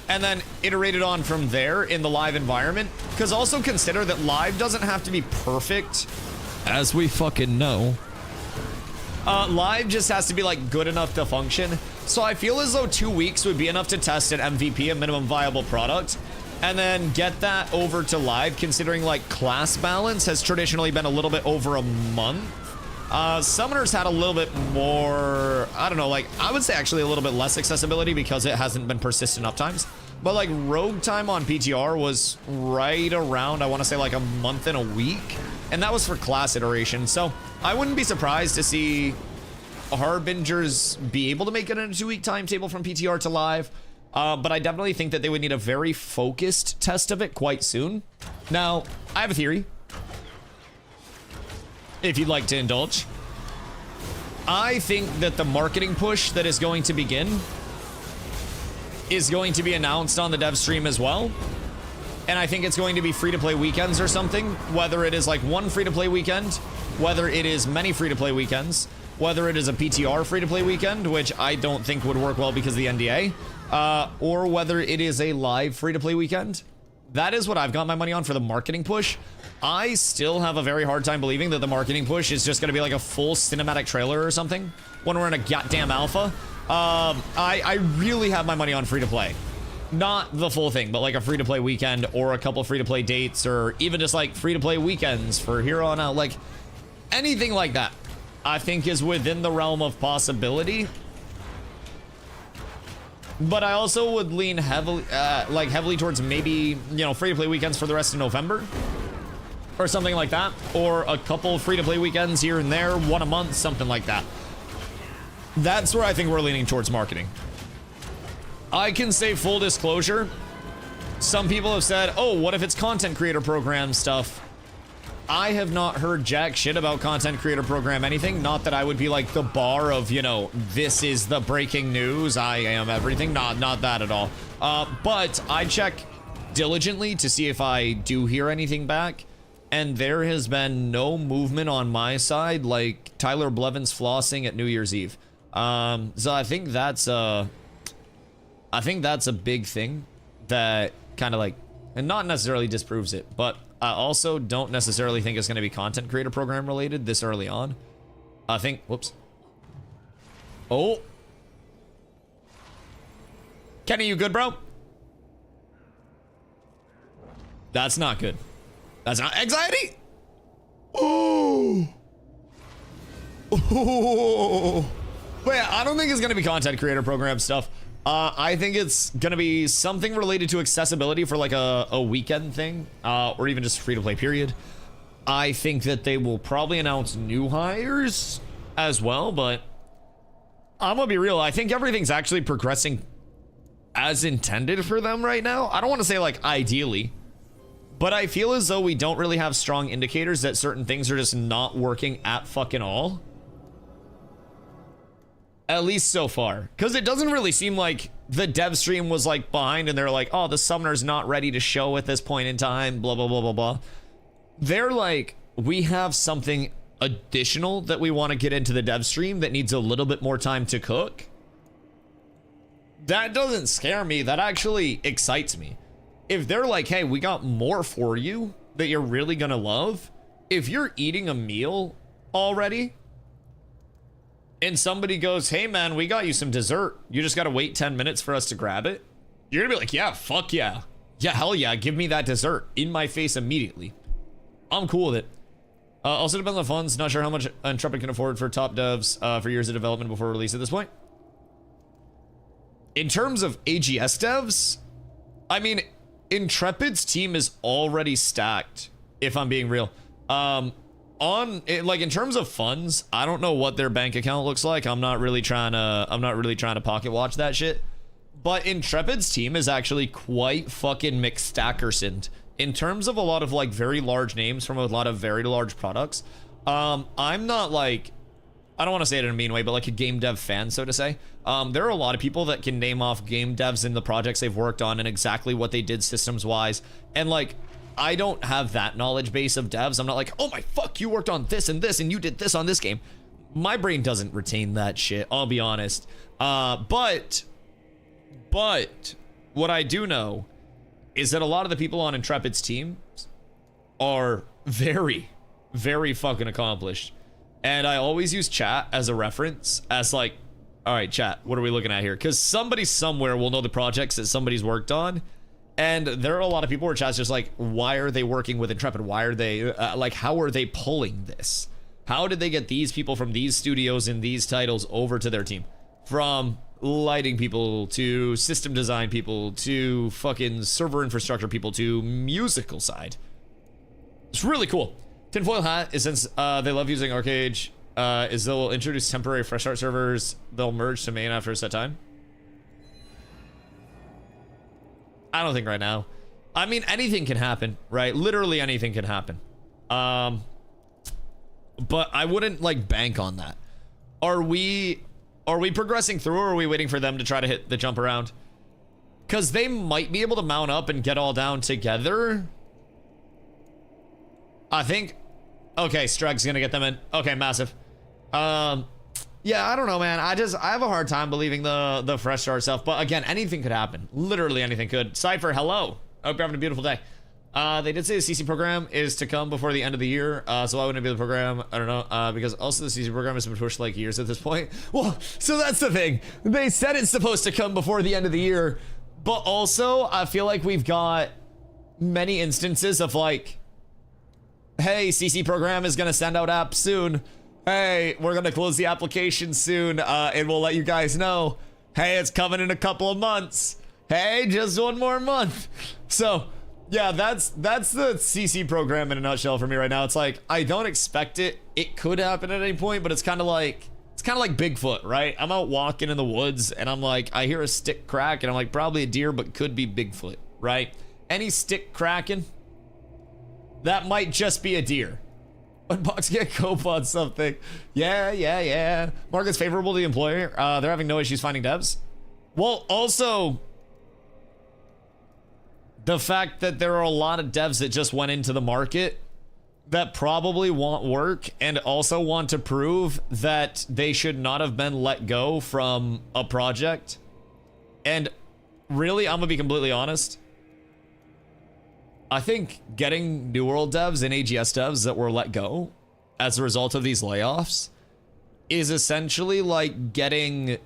and then iterated on from there in the live environment. Because also consider that live doesn't have to be perfect, as we fucking know. Live just has to be like good enough to function. So I feel as though 2 weeks would be enough to test an MVP, a minimum viable product, and then get that over to live, considering like class balance has traditionally been a little bit over a month. Summoners had a little bit more, I don't know, like I would say actually a little bit less accessibility because it hasn't been persistent uptimes. But like rogue time on PTR was right around, I want to say like a month and a week. And that was for class iteration. So I wouldn't be surprised to see Harbingers be able to make it in a 2-week timetable from PTR to live. But I definitely think that they would need a very focused test of it quite soon. Now, I have a theory, if you'd like to indulge. I think that the marketing push that is going to begin is going to be announced on the dev stream as well. And I think it's going to be free-to-play weekends or something, whether it is like one free-to-play weekend, whether it is many free-to-play weekends, whether it is a PTR free-to-play weekend, which I don't think would work well because of the NDA, or whether it is a live free-to-play weekend. That is what I've got my money on for the marketing push. I still have a very hard time believing that the marketing push is just going to be like a full cinematic trailer or something when we're in a goddamn alpha. I really have my money on free-to-play. Not the full thing, but like a free-to-play weekend or a couple free-to-play dates or even just like free-to-play weekends for here on out. Like anything like that, I think is within the realm of possibility. But I also would lean heavily, heavily towards maybe, you know, free-to-play weekends for the rest of November or something like that. Or a couple free-to-play weekends here and there, one a month, something like that. That's where I think we're leaning towards marketing. I can say full disclosure. Some people have said, oh, what if it's content creator program stuff? I have not heard jack shit about content creator program anything. Not that I would be like the bar of, you know, this is the breaking news, I am everything. Not that at all. But I check diligently to see if I do hear anything back. And there has been no movement on my side, like Tyler Blevins flossing at New Year's Eve. So I think that's a big thing that kind of like, and not necessarily disproves it, but I also don't necessarily think it's going to be content creator program related this early on. I think, whoops. Oh. Kenny, you good, bro? That's not good. That's not anxiety. Oh. Oh. But yeah, I don't think it's going to be content creator program stuff. I think it's going to be something related to accessibility for like a weekend thing, or even just free-to-play period. I think that they will probably announce new hires as well, but I'm going to be real. I think everything's actually progressing as intended for them right now. I don't want to say like ideally, but I feel as though we don't really have strong indicators that certain things are just not working at fucking all. At least so far. Because it doesn't really seem like the dev stream was like behind and they're like, oh, the summoner's not ready to show at this point in time, blah, blah, blah, blah, blah. They're like, we have something additional that we want to get into the dev stream that needs a little bit more time to cook. That doesn't scare me. That actually excites me. If they're like, hey, we got more for you that you're really going to love. If you're eating a meal already, and somebody goes, hey man, we got you some dessert, you just gotta wait 10 minutes for us to grab it, you're gonna be like, yeah, fuck yeah. Yeah, hell yeah, give me that dessert in my face immediately. I'm cool with it. Also depends on funds. Not sure how much Intrepid can afford for top devs for years of development before release at this point. In terms of AGS devs, I mean, Intrepid's team is already stacked, if I'm being real. Like in terms of funds, I don't know what their bank account looks like. I'm not really trying to pocket watch that shit. But Intrepid's team is actually quite fucking McStackersoned in terms of a lot of like very large names from a lot of very large products. I'm not like, I don't want to say it in a mean way, but like a game dev fan, so to say. There are a lot of people that can name off game devs in the projects they've worked on and exactly what they did systems wise. And like, I don't have that knowledge base of devs. I'm not like, oh my fuck, you worked on this and this and you did this on this game. My brain doesn't retain that shit, I'll be honest. But what I do know is that a lot of the people on Intrepid's team are very, very fucking accomplished. And I always use chat as a reference, as like, all right, chat, what are we looking at here? Because somebody somewhere will know the projects that somebody's worked on. And there are a lot of people where chat's just like, why are they working with Intrepid? Why are they, like, how are they pulling this? How did they get these people from these studios and these titles over to their team? From lighting people to system design people to fucking server infrastructure people to musical side. It's really cool. Tinfoil hat is since they love using Arcade, is they'll introduce temporary fresh start servers. They'll merge to main after a set time. I don't think right now. I mean, anything can happen, right? Literally anything can happen. But I wouldn't like bank on that. Are we progressing through, or are we waiting for them to try to hit the jump around? Because they might be able to mount up and get all down together. I think. Okay, Strug's gonna get them in. Okay, massive. Yeah, I don't know, man. I have a hard time believing the fresh start stuff. But again, anything could happen. Literally anything could. Cypher, hello. I hope you're having a beautiful day. They did say the CC program is to come before the end of the year, so why wouldn't it be the program? I don't know, because also the CC program has been pushed like years at this point. Well, so that's the thing. They said it's supposed to come before the end of the year, but also I feel like we've got many instances of like, hey, CC program is gonna send out apps soon. Hey, we're gonna close the application soon, and we'll let you guys know. Hey, it's coming in a couple of months. Hey, just one more month. So, yeah, that's the CC program in a nutshell for me right now. It's like, I don't expect it. It could happen at any point, but it's kind of like Bigfoot, right? I'm out walking in the woods and I'm like, I hear a stick crack and I'm like, probably a deer, but could be Bigfoot, right? Any stick cracking, that might just be a deer. Unbox, get cope on something. Yeah. Market's favorable to the employer. They're having no issues finding devs. Well, also, the fact that there are a lot of devs that just went into the market that probably want work and also want to prove that they should not have been let go from a project. And really, I'm gonna be completely honest. I think getting New World devs and AGS devs that were let go as a result of these layoffs is essentially like getting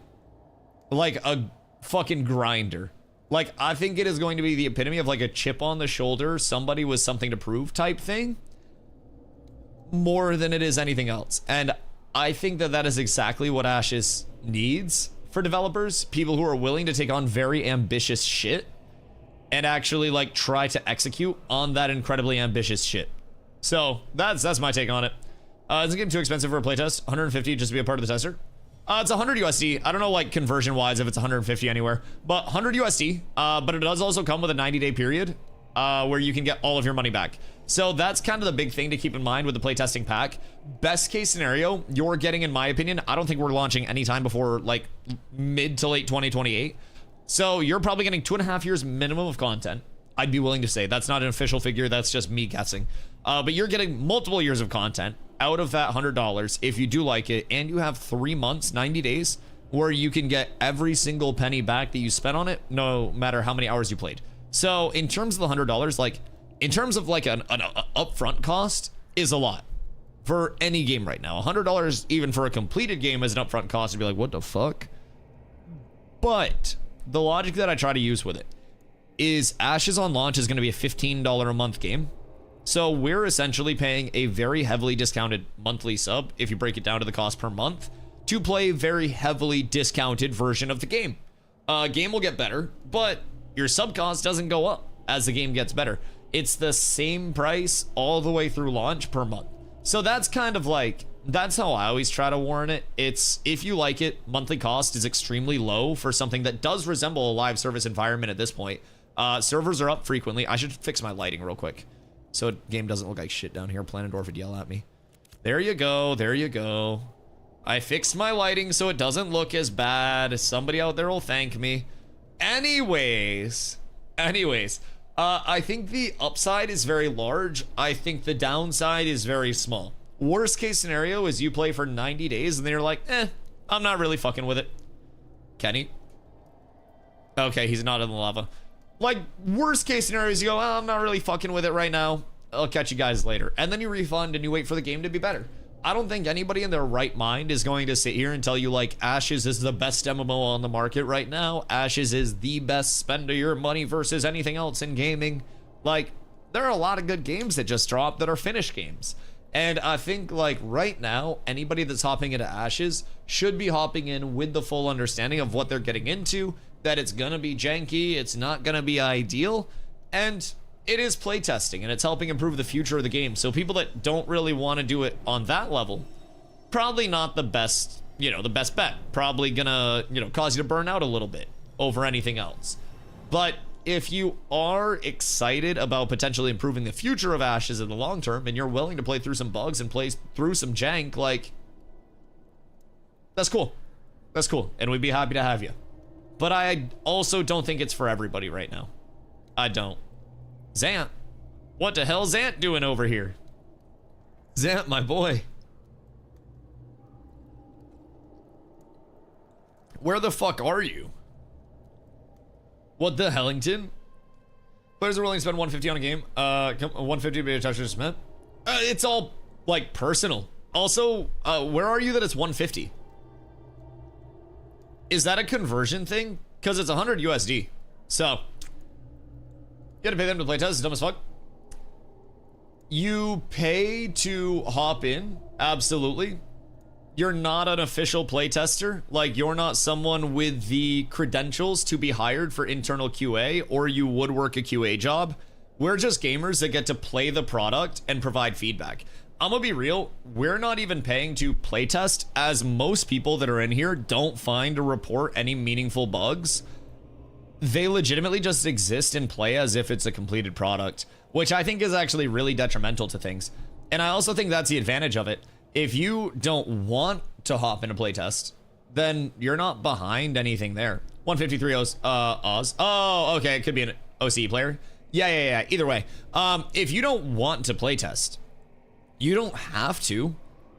like a fucking grinder. Like, I think it is going to be the epitome of like a chip on the shoulder, somebody with something to prove type thing, more than it is anything else. And I think that that is exactly what Ashes needs for developers, people who are willing to take on very ambitious shit and actually like try to execute on that incredibly ambitious shit. So that's my take on it. Is it getting too expensive for a playtest? 150 just to be a part of the tester? It's 100 USD. I don't know like conversion wise if it's 150 anywhere, but 100 USD. But it does also come with a 90-day period where you can get all of your money back. So that's kind of the big thing to keep in mind with the playtesting pack. Best case scenario, you're getting, in my opinion, I don't think we're launching anytime before like mid to late 2028. So you're probably getting 2.5 years minimum of content. I'd be willing to say that's not an official figure. That's just me guessing. But you're getting multiple years of content out of that $100 if you do like it, and you have 3 months, 90 days, where you can get every single penny back that you spent on it, no matter how many hours you played. So in terms of the $100, like in terms of like an upfront cost is a lot for any game right now. $100 even for a completed game as an upfront cost would be like, what the fuck? But the logic that I try to use with it is Ashes on launch is going to be a $15 a month game. So we're essentially paying a very heavily discounted monthly sub, if you break it down to the cost per month, to play a very heavily discounted version of the game. Game will get better, but your sub cost doesn't go up as the game gets better. It's the same price all the way through launch per month. So that's kind of like, that's how I always try to warn it. It's, if you like it, monthly cost is extremely low for something that does resemble a live service environment at this point. Servers are up frequently. I should fix my lighting real quick so game doesn't look like shit down here. Planendorf would yell at me. There you go. There you go. I fixed my lighting so it doesn't look as bad. Somebody out there will thank me. Anyways, I think the upside is very large. I think the downside is very small. Worst case scenario is you play for 90 days and then you're like, I'm not really fucking with it. Kenny? Okay, he's not in the lava. Like, worst case scenario is you go, I'm not really fucking with it right now. I'll catch you guys later. And then you refund and you wait for the game to be better. I don't think anybody in their right mind is going to sit here and tell you, like, Ashes is the best MMO on the market right now. Ashes is the best spend of your money versus anything else in gaming. Like, there are a lot of good games that just dropped that are finished games. And I think, like, right now, anybody that's hopping into Ashes should be hopping in with the full understanding of what they're getting into, that it's gonna be janky, it's not gonna be ideal, and it is playtesting, and it's helping improve the future of the game. So people that don't really want to do it on that level, probably not the best, the best bet. Probably gonna, cause you to burn out a little bit over anything else. But if you are excited about potentially improving the future of Ashes in the long term, and you're willing to play through some bugs and play through some jank, like, that's cool. That's cool, and we'd be happy to have you. But I also don't think it's for everybody right now. I don't. Zant, what the hell's Zant doing over here? Zant, my boy. Where the fuck are you? What the Hellington? Players are willing to spend 150 on a game. 150 to be a toucher Smith. It's all, like, personal. Also, where are you that it's 150? Is that a conversion thing? Because it's 100 USD. So, you gotta pay them to play test. It's dumb as fuck. You pay to hop in, absolutely. You're not an official playtester. Like, you're not someone with the credentials to be hired for internal QA, or you would work a QA job. We're just gamers that get to play the product and provide feedback. I'm gonna be real, we're not even paying to playtest, as most people that are in here don't find or report any meaningful bugs. They legitimately just exist and play as if it's a completed product, which I think is actually really detrimental to things. And I also think that's the advantage of it. If you don't want to hop in a playtest, then you're not behind anything there. 153 Oz. Oh, okay, it could be an OCE player. Yeah. Either way, if you don't want to playtest, you don't have to.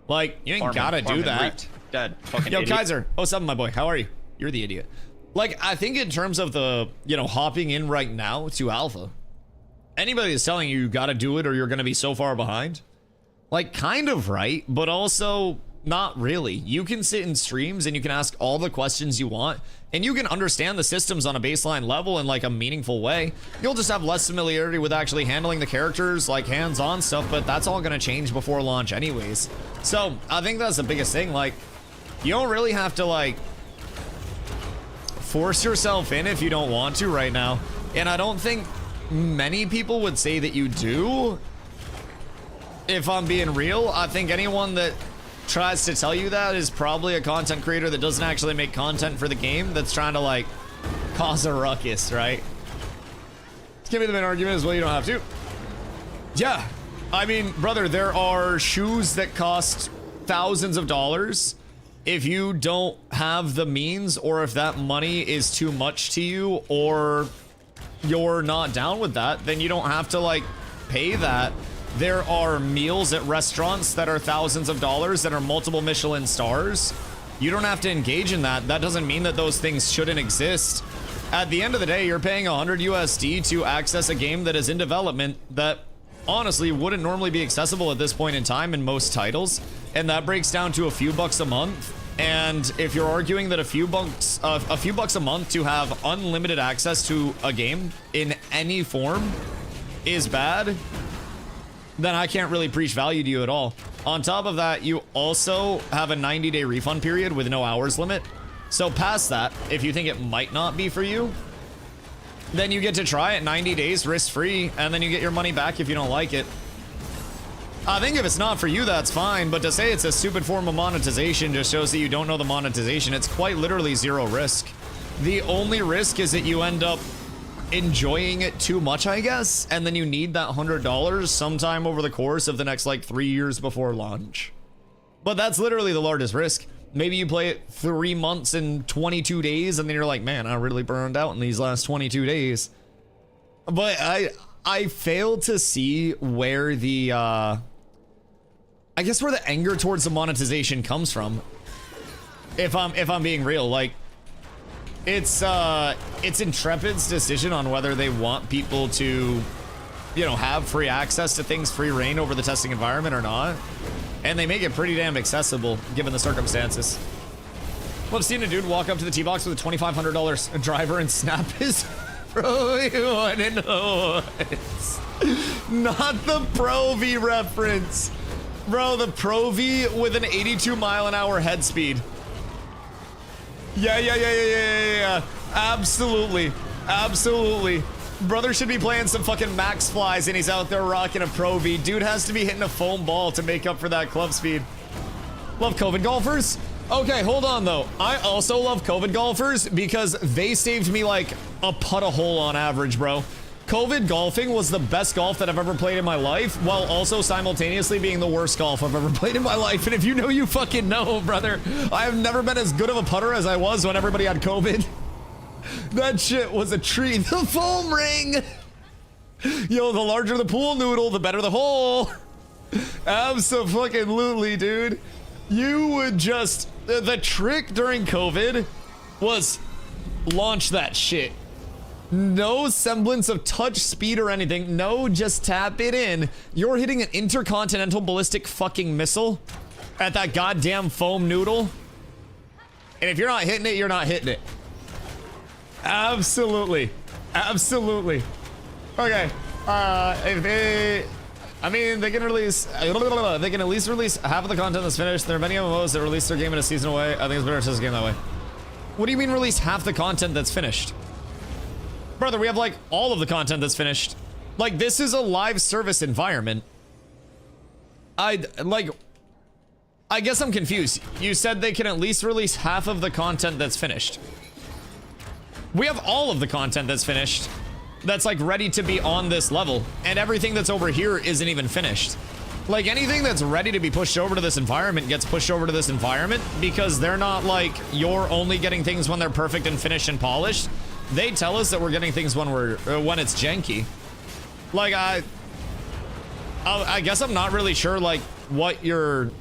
Like, you ain't gotta do that. Dead. Fucking Yo, idiot. Kaiser. Oh, something, my boy. How are you? You're the idiot. Like, I think in terms of the, hopping in right now to alpha, anybody is telling you gotta do it or you're gonna be so far behind, like, kind of right, but also not really. You can sit in streams and you can ask all the questions you want, and you can understand the systems on a baseline level in, like, a meaningful way. You'll just have less familiarity with actually handling the characters, like hands-on stuff, but that's all gonna change before launch anyways. So, I think that's the biggest thing. Like, you don't really have to, like, force yourself in if you don't want to right now. And I don't think many people would say that you do. If I'm being real, I think anyone that tries to tell you that is probably a content creator that doesn't actually make content for the game, that's trying to, like, cause a ruckus, right? Give me the main argument as well, you don't have to. Yeah, I mean, brother, there are shoes that cost thousands of dollars. If you don't have the means, or if that money is too much to you, or you're not down with that, then you don't have to, like, pay that. There are meals at restaurants that are thousands of dollars that are multiple Michelin stars. You don't have to engage in that. That doesn't mean that those things shouldn't exist. At the end of the day, you're paying 100 USD to access a game that is in development that honestly wouldn't normally be accessible at this point in time in most titles, and that breaks down to a few bucks a month. And if you're arguing that a few bucks a month to have unlimited access to a game in any form is bad, then I can't really preach value to you at all. On top of that, you also have a 90-day refund period with no hours limit. So past that, if you think it might not be for you, then you get to try it 90 days risk-free, and then you get your money back if you don't like it. I think if it's not for you, that's fine, but to say it's a stupid form of monetization just shows that you don't know the monetization. It's quite literally zero risk. The only risk is that you end up enjoying it too much, I guess, and then you need that $100 sometime over the course of the next, like, 3 years before launch. But that's literally the largest risk. Maybe you play it 3 months and 22 days, and then you're like, man, I really burned out in these last 22 days. But I fail to see where the I guess where the anger towards the monetization comes from. If I'm being real, like it's Intrepid's decision on whether they want people to, you know, have free access to things, free reign over the testing environment or not. And they make it pretty damn accessible given the circumstances. Well, I've seen a dude walk up to the T-Box with a $2,500 driver and snap his Pro V1 in the woods. Not the Pro V reference. Bro, the Pro V with an 82 mile an hour head speed. Yeah. Absolutely. Brother should be playing some fucking max flies and he's out there rocking a Pro V. Dude has to be hitting a foam ball to make up for that club speed. Love COVID golfers. Okay, hold on though. I also love COVID golfers because they saved me like a putt a hole on average, bro. COVID golfing was the best golf that I've ever played in my life, while also simultaneously being the worst golf I've ever played in my life. And if you know, you fucking know, brother. I have never been as good of a putter as I was when everybody had COVID. That shit was a treat. The foam ring. Yo, the larger the pool noodle, the better the hole. Abso-fucking-lutely, dude. You would just... The trick during COVID was launch that shit. No semblance of touch speed or anything. No, just tap it in. You're hitting an intercontinental ballistic fucking missile at that goddamn foam noodle. And if you're not hitting it, you're not hitting it. Absolutely. Okay. If they... I mean, they can at least release half of the content that's finished. There are many MMOs that release their game in a season away. I think it's better to test the game that way. What do you mean release half the content that's finished? Brother, we have like all of the content that's finished. Like, this is a live service environment. I guess I'm confused. You said they can at least release half of the content that's finished. We have all of the content that's finished. That's like ready to be on this level, and everything that's over here isn't even finished. Like, anything that's ready to be pushed over to this environment gets pushed over to this environment because they're not like, you're only getting things when they're perfect and finished and polished. They tell us that we're getting things when when it's janky. Like, I guess I'm not really sure like what your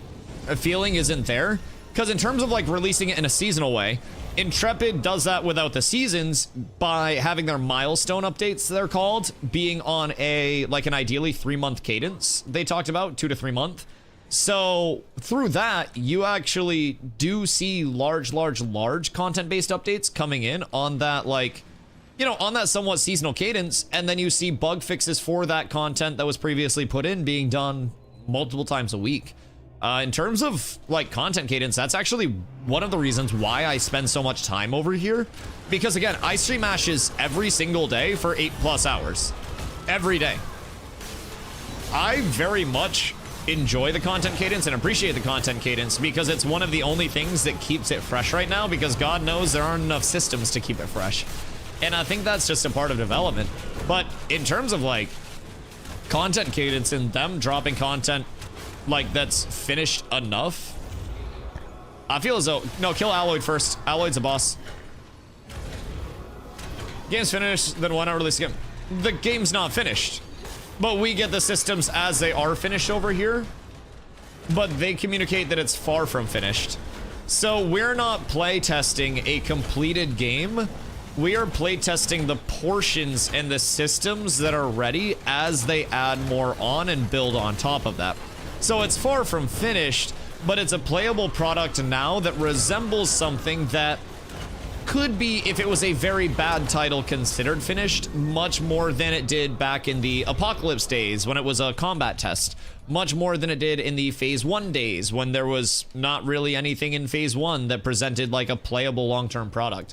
feeling isn't there, because in terms of like releasing it in a seasonal way, Intrepid does that without the seasons by having their milestone updates, they're called, being on a, like an ideally 3-month cadence. They talked about 2 to 3 month. So through that, you actually do see large content-based updates coming in on that, like, you know, on that somewhat seasonal cadence. And then you see bug fixes for that content that was previously put in being done multiple times a week. In terms of like content cadence, that's actually one of the reasons why I spend so much time over here. Because again, I stream Ashes every single day for 8+ hours. Every day. I very much enjoy the content cadence and appreciate the content cadence because it's one of the only things that keeps it fresh right now, because God knows there aren't enough systems to keep it fresh. And I think that's just a part of development. But in terms of like content cadence and them dropping content like that's finished enough, I feel as though, no, kill Alloyd first. Alloyd's a boss. Game's finished, then why not release the game? The game's not finished, but we get the systems as they are finished over here, but they communicate that it's far from finished. So we're not play testing a completed game. We are play testing the portions and the systems that are ready as they add more on and build on top of that. So it's far from finished, but it's a playable product now that resembles something that could be, if it was a very bad title, considered finished, much more than it did back in the Apocalypse days when it was a combat test, much more than it did in the Phase 1 days when there was not really anything in Phase 1 that presented like a playable long-term product.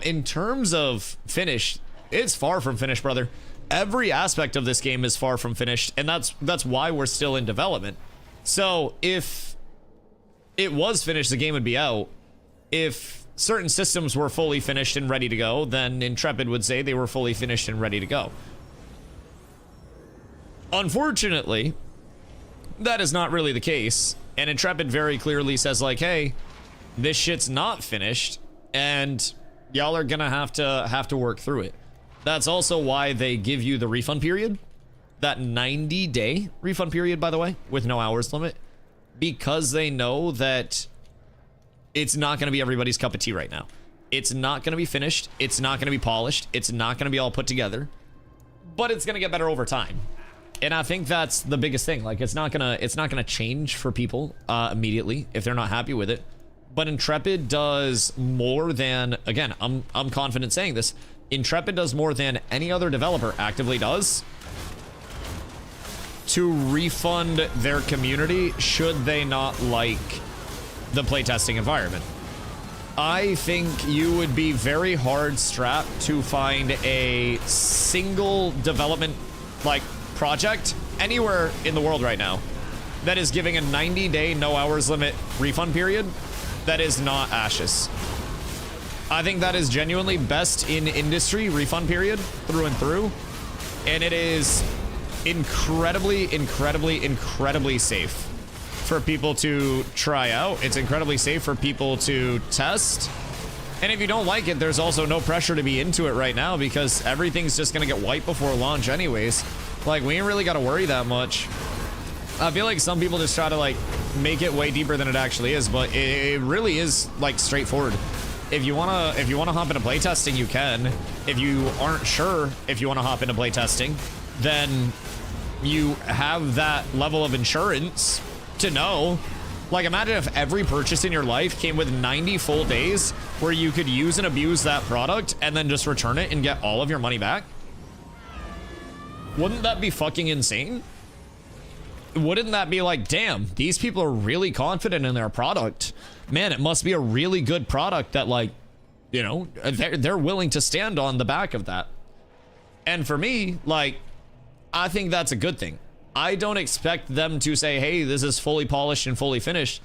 In terms of finished, it's far from finished, brother. Every aspect of this game is far from finished, and that's why we're still in development. So if it was finished, the game would be out. If certain systems were fully finished and ready to go, then Intrepid would say they were fully finished and ready to go. Unfortunately, that is not really the case, and Intrepid very clearly says like, hey, this shit's not finished, and y'all are gonna have to work through it. That's also why they give you the refund period. That 90-day refund period, by the way, with no hours limit. Because they know that it's not going to be everybody's cup of tea right now. It's not going to be finished. It's not going to be polished. It's not going to be all put together. But it's going to get better over time. And I think that's the biggest thing. Like, it's not gonna change for people immediately if they're not happy with it. But Intrepid does more than, again, I'm confident saying this, Intrepid does more than any other developer actively does to refund their community should they not like the playtesting environment. I think you would be very hard strapped to find a single development like project anywhere in the world right now that is giving a 90-day no hours limit refund period that is not Ashes. I think that is genuinely best in industry refund period through and through, and it is incredibly safe for people to try out. It's incredibly safe for people to test. And if you don't like it, there's also no pressure to be into it right now because everything's just gonna get wiped before launch anyways. Like, we ain't really gotta worry that much. I feel like some people just try to like make it way deeper than it actually is, but it really is like straightforward. If you wanna hop into playtesting, you can. If you aren't sure if you wanna hop into playtesting, then you have that level of insurance to know. Like, imagine if every purchase in your life came with 90 full days where you could use and abuse that product and then just return it and get all of your money back. Wouldn't that be fucking insane? Wouldn't that be like, damn, these people are really confident in their product. Man, it must be a really good product that, like, you know, they're willing to stand on the back of that. And for me, like, I think that's a good thing. I don't expect them to say, hey, this is fully polished and fully finished,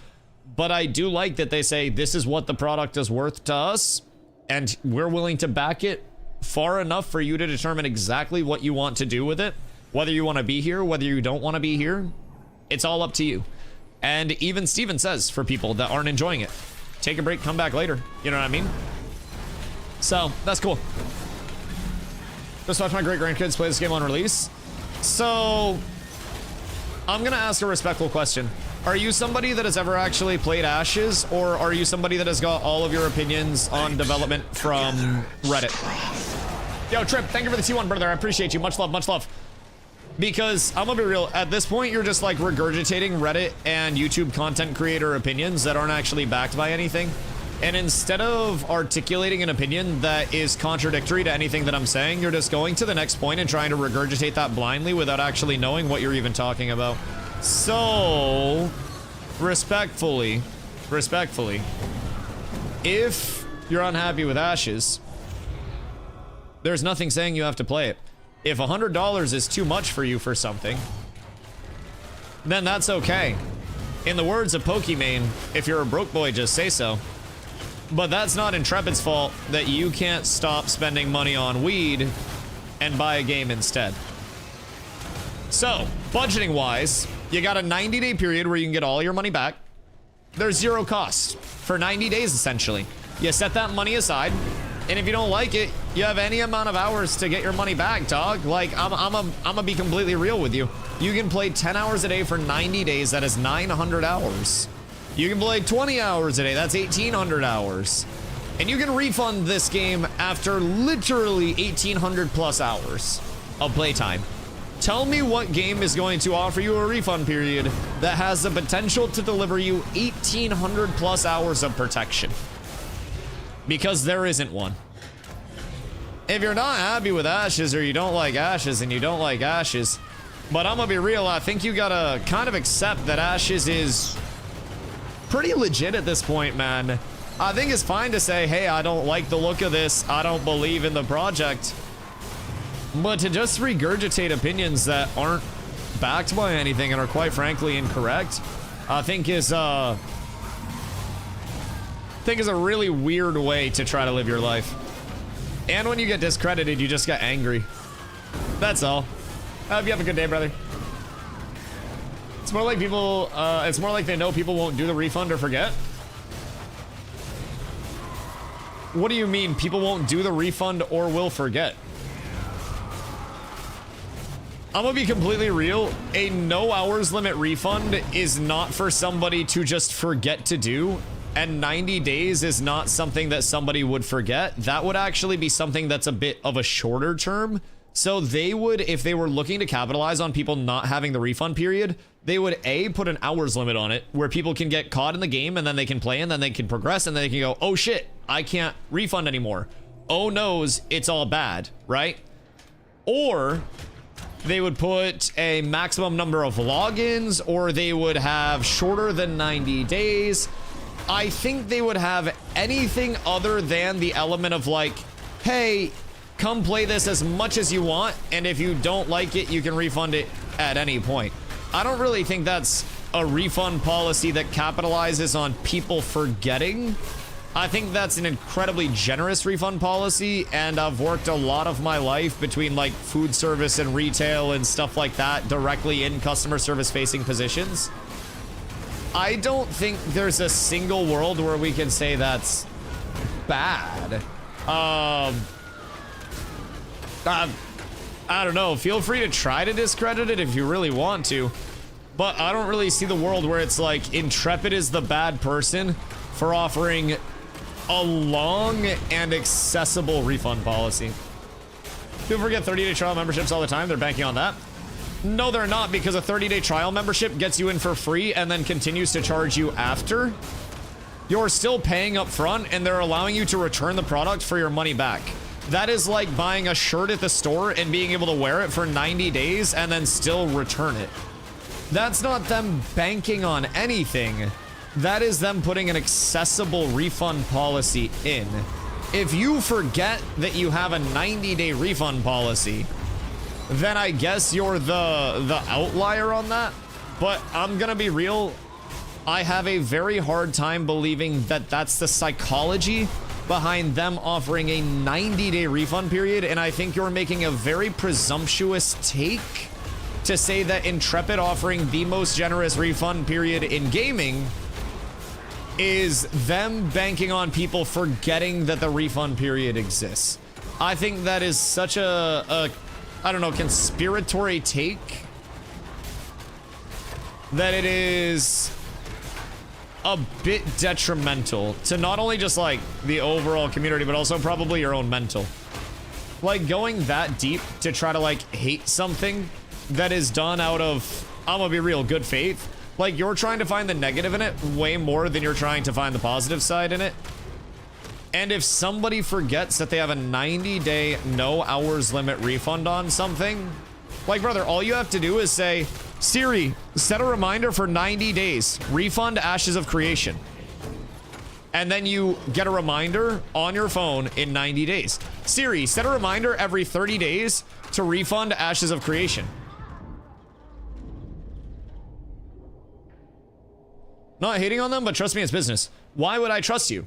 but I do like that they say this is what the product is worth to us, and we're willing to back it far enough for you to determine exactly what you want to do with it. Whether you want to be here, whether you don't want to be here, it's all up to you. And even Steven says, for people that aren't enjoying it, take a break, come back later. You know what I mean? So, that's cool. Just watch my great-grandkids play this game on release. So, I'm gonna ask a respectful question. Are you somebody that has ever actually played Ashes, or are you somebody that has got all of your opinions on development from Reddit? Yo, Trip, thank you for the T1, brother. I appreciate you. Much love, much love. Because, I'm gonna be real, at this point, you're just like regurgitating Reddit and YouTube content creator opinions that aren't actually backed by anything. And instead of articulating an opinion that is contradictory to anything that I'm saying, you're just going to the next point and trying to regurgitate that blindly without actually knowing what you're even talking about. So, respectfully, if you're unhappy with Ashes, there's nothing saying you have to play it. If $100 is too much for you for something, then that's okay. In the words of Pokimane, if you're a broke boy, just say so. But that's not Intrepid's fault that you can't stop spending money on weed and buy a game instead. So, budgeting wise, you got a 90-day period where you can get all your money back. There's zero cost for 90 days, essentially. You set that money aside, and if you don't like it, you have any amount of hours to get your money back, dog. Like, I'm gonna be completely real with you. You can play 10 hours a day for 90 days, that is 900 hours. You can play 20 hours a day, that's 1,800 hours. And you can refund this game after literally 1,800 plus hours of playtime. Tell me what game is going to offer you a refund period that has the potential to deliver you 1,800 plus hours of protection. Because there isn't one. If you're not happy with Ashes, or you don't like Ashes, and you don't like Ashes, but I'm gonna be real, I think you gotta kind of accept that Ashes is pretty legit at this point, man. I think it's fine to say, hey, I don't like the look of this, I don't believe in the project. But to just regurgitate opinions that aren't backed by anything and are quite frankly incorrect, I think is a really weird way to try to live your life. And when you get discredited, you just get angry. That's all. I hope you have a good day, brother. It's more like people, it's more like they know people won't do the refund or forget. What do you mean people won't do the refund or will forget? I'm gonna be completely real. A no hours limit refund is not for somebody to just forget to do. And 90 days is not something that somebody would forget. That would actually be something that's a bit of a shorter term. So they would, if they were looking to capitalize on people not having the refund period, they would A, put an hours limit on it where people can get caught in the game and then they can play and then they can progress and then they can go, oh shit, I can't refund anymore. Oh noes, it's all bad, right? Or they would put a maximum number of logins, or they would have shorter than 90 days. I think they would have anything other than the element of like, hey, come play this as much as you want, and if you don't like it, you can refund it at any point. I don't really think that's a refund policy that capitalizes on people forgetting. I think that's an incredibly generous refund policy, and I've worked a lot of my life between like food service and retail and stuff like that directly in customer service facing positions. I don't think there's a single world where we can say that's bad. I don't know. Feel free to try to discredit it if you really want to. But I don't really see the world where it's like Intrepid is the bad person for offering a long and accessible refund policy. People forget 30-day trial memberships all the time. They're banking on that. No, they're not, because a 30-day trial membership gets you in for free and then continues to charge you after. You're still paying up front and they're allowing you to return the product for your money back. That is like buying a shirt at the store and being able to wear it for 90 days and then still return it. That's not them banking on anything. That is them putting an accessible refund policy in. If you forget that you have a 90-day refund policy, then I guess you're the outlier on that. But I'm gonna be real, I have a very hard time believing that that's the psychology behind them offering a 90-day refund period, and I think you're making a very presumptuous take to say that Intrepid offering the most generous refund period in gaming is them banking on people forgetting that the refund period exists. I think that is such a I don't know, conspiratory take that it is a bit detrimental to not only just like the overall community, but also probably your own mental. Like going that deep to try to like hate something that is done out of, I'm gonna be real, good faith. Like you're trying to find the negative in it way more than you're trying to find the positive side in it. And if somebody forgets that they have a 90-day, no hours limit refund on something, like, brother, all you have to do is say, Siri, set a reminder for 90 days, refund Ashes of Creation. And then you get a reminder on your phone in 90 days. Siri, set a reminder every 30 days to refund Ashes of Creation. Not hating on them, but trust me, it's business. Why would I trust you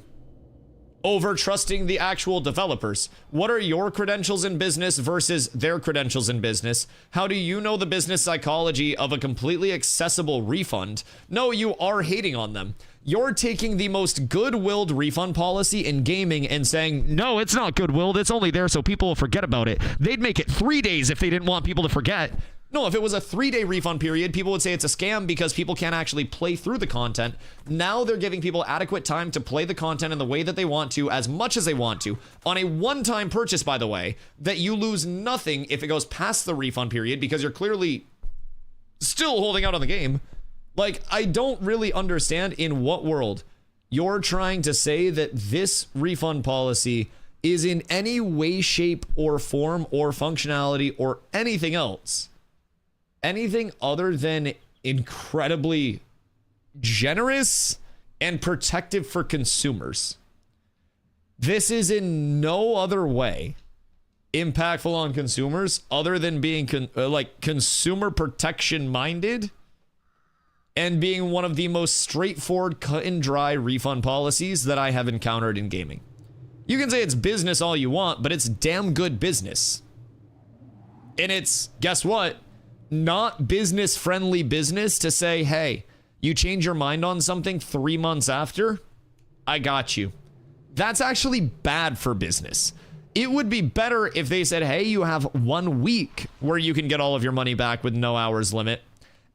over trusting the actual developers? What are your credentials in business versus their credentials in business? How do you know the business psychology of a completely accessible refund? No, you are hating on them. You're taking the most good-willed refund policy in gaming and saying, no, it's not good-willed, it's only there so people will forget about it. They'd make it 3 days if they didn't want people to forget. No, if it was a 3-day refund period, people would say it's a scam because people can't actually play through the content. Now they're giving people adequate time to play the content in the way that they want to, as much as they want to, on a one-time purchase, by the way, that you lose nothing if it goes past the refund period because you're clearly still holding out on the game. Like, I don't really understand in what world you're trying to say that this refund policy is in any way, shape, or form, or functionality, or anything else, anything other than incredibly generous and protective for consumers. This is in no other way impactful on consumers other than being consumer protection minded and being one of the most straightforward, cut and dry refund policies that I have encountered in gaming. You can say it's business all you want, but it's damn good business. And it's, guess what? Not business-friendly business to say, hey, you change your mind on something 3 months after, I got you. That's actually bad for business. It would be better if they said, hey, you have 1 week where you can get all of your money back with no hours limit.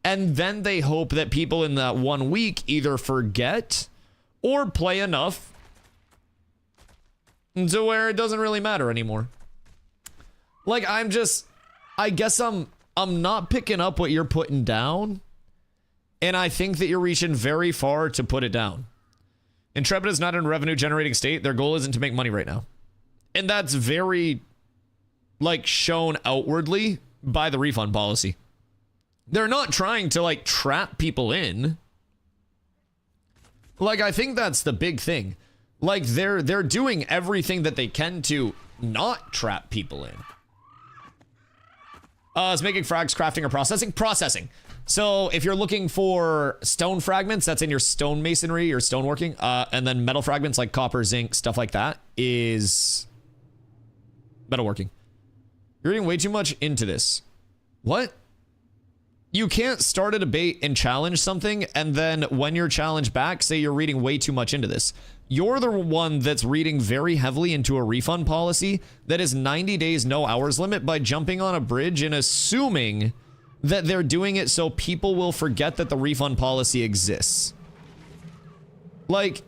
And then they hope that people in that 1 week either forget or play enough to where it doesn't really matter anymore. Like, I guess I'm not picking up what you're putting down. And I think that you're reaching very far to put it down. Intrepid is not in a revenue generating state. Their goal isn't to make money right now. And that's very, like, shown outwardly by the refund policy. They're not trying to, like, trap people in. Like, I think that's the big thing. Like, they're doing everything that they can to not trap people in. It's making frags, crafting, or processing? Processing. So if you're looking for stone fragments, that's in your stonemasonry or stoneworking. And then metal fragments like copper, zinc, stuff like that is metalworking. You're reading way too much into this. What? You can't start a debate and challenge something, and then when you're challenged back, say you're reading way too much into this. You're the one that's reading very heavily into a refund policy that is 90 days, no hours limit by jumping on a bridge and assuming that they're doing it so people will forget that the refund policy exists. Like,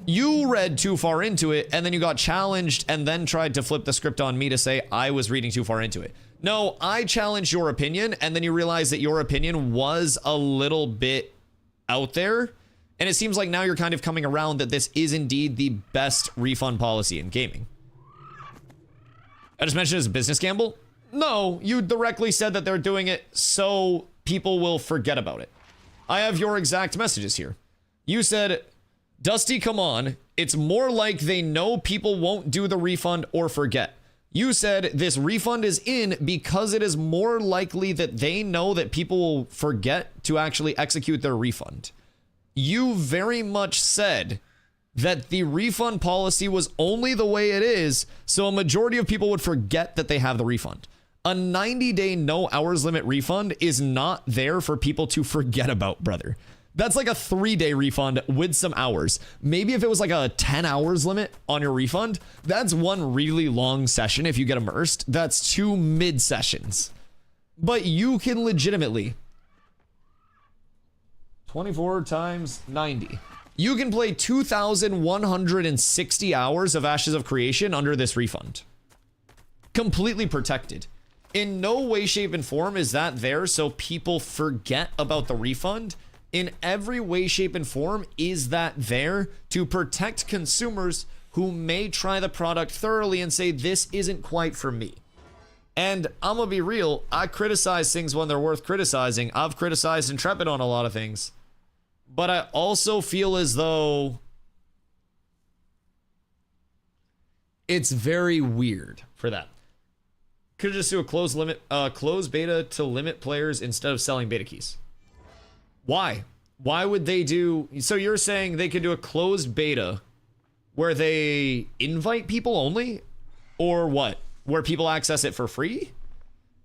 you read too far into it, and then you got challenged and then tried to flip the script on me to say I was reading too far into it. No, I challenged your opinion, and then you realize that your opinion was a little bit out there. And it seems like now you're kind of coming around that this is indeed the best refund policy in gaming. I just mentioned it as a business gamble. No, you directly said that they're doing it so people will forget about it. I have your exact messages here. You said, Dusty, come on. It's more like they know people won't do the refund or forget. You said this refund is in because it is more likely that they know that people will forget to actually execute their refund. You very much said that the refund policy was only the way it is, so a majority of people would forget that they have the refund. A 90-day no hours limit refund is not there for people to forget about, brother. That's like a 3-day refund with some hours. Maybe if it was like a 10 hours limit on your refund, that's one really long session if you get immersed. That's 2 mid sessions. But you can legitimately 24 times 90. You can play 2,160 hours of Ashes of Creation under this refund. Completely protected. In no way, shape, and form is that there so people forget about the refund. In every way, shape, and form is that there to protect consumers who may try the product thoroughly and say, this isn't quite for me. And I'm gonna be real, I criticize things when they're worth criticizing. I've criticized Intrepid on a lot of things. But I also feel as though it's very weird for that. Could just do a closed beta to limit players instead of selling beta keys. Why? Why would they do? So you're saying they could do a closed beta where they invite people only, or what? Where people access it for free?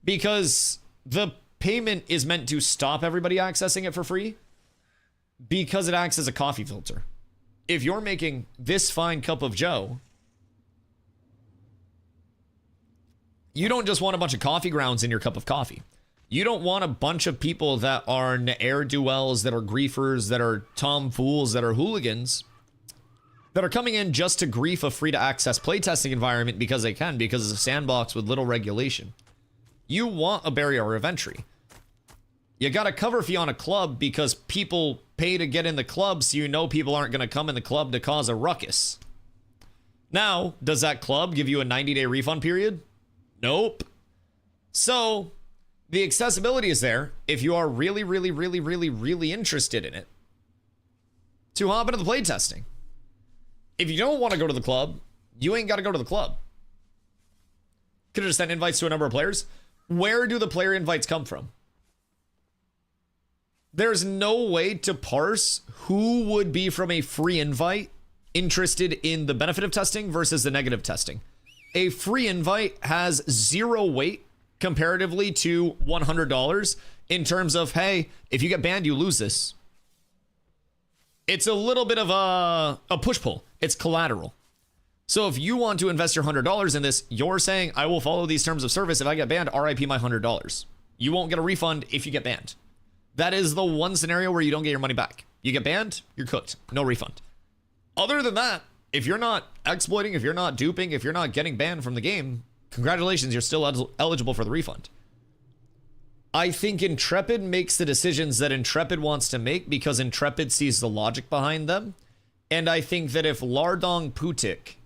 Because the payment is meant to stop everybody accessing it for free. Because it acts as a coffee filter. If you're making this fine cup of joe, you don't just want a bunch of coffee grounds in your cup of coffee. You don't want a bunch of people that are ne'er-do-wells, that are griefers, that are tomfools, that are hooligans, that are coming in just to grief a free-to-access playtesting environment because they can, because it's a sandbox with little regulation. You want a barrier of entry. You got a cover fee on a club because people pay to get in the club, so you know people aren't going to come in the club to cause a ruckus. Now, does that club give you a 90-day refund period? Nope. So, the accessibility is there if you are really, really, really, really, really interested in it to hop into the playtesting. If you don't want to go to the club, you ain't got to go to the club. Could have just sent invites to a number of players. Where do the player invites come from? There's no way to parse who would be from a free invite interested in the benefit of testing versus the negative testing. A free invite has 0 weight comparatively to $100 in terms of, hey, if you get banned, you lose this. It's a little bit of a push-pull. It's collateral. So if you want to invest your $100 in this, you're saying, I will follow these terms of service. If I get banned, RIP my $100. You won't get a refund if you get banned. That is the one scenario where you don't get your money back. You get banned, you're cooked. No refund. Other than that, if you're not exploiting, if you're not duping, if you're not getting banned from the game, congratulations, you're still eligible for the refund. I think Intrepid makes the decisions that Intrepid wants to make because Intrepid sees the logic behind them. And I think that if Lardong Putik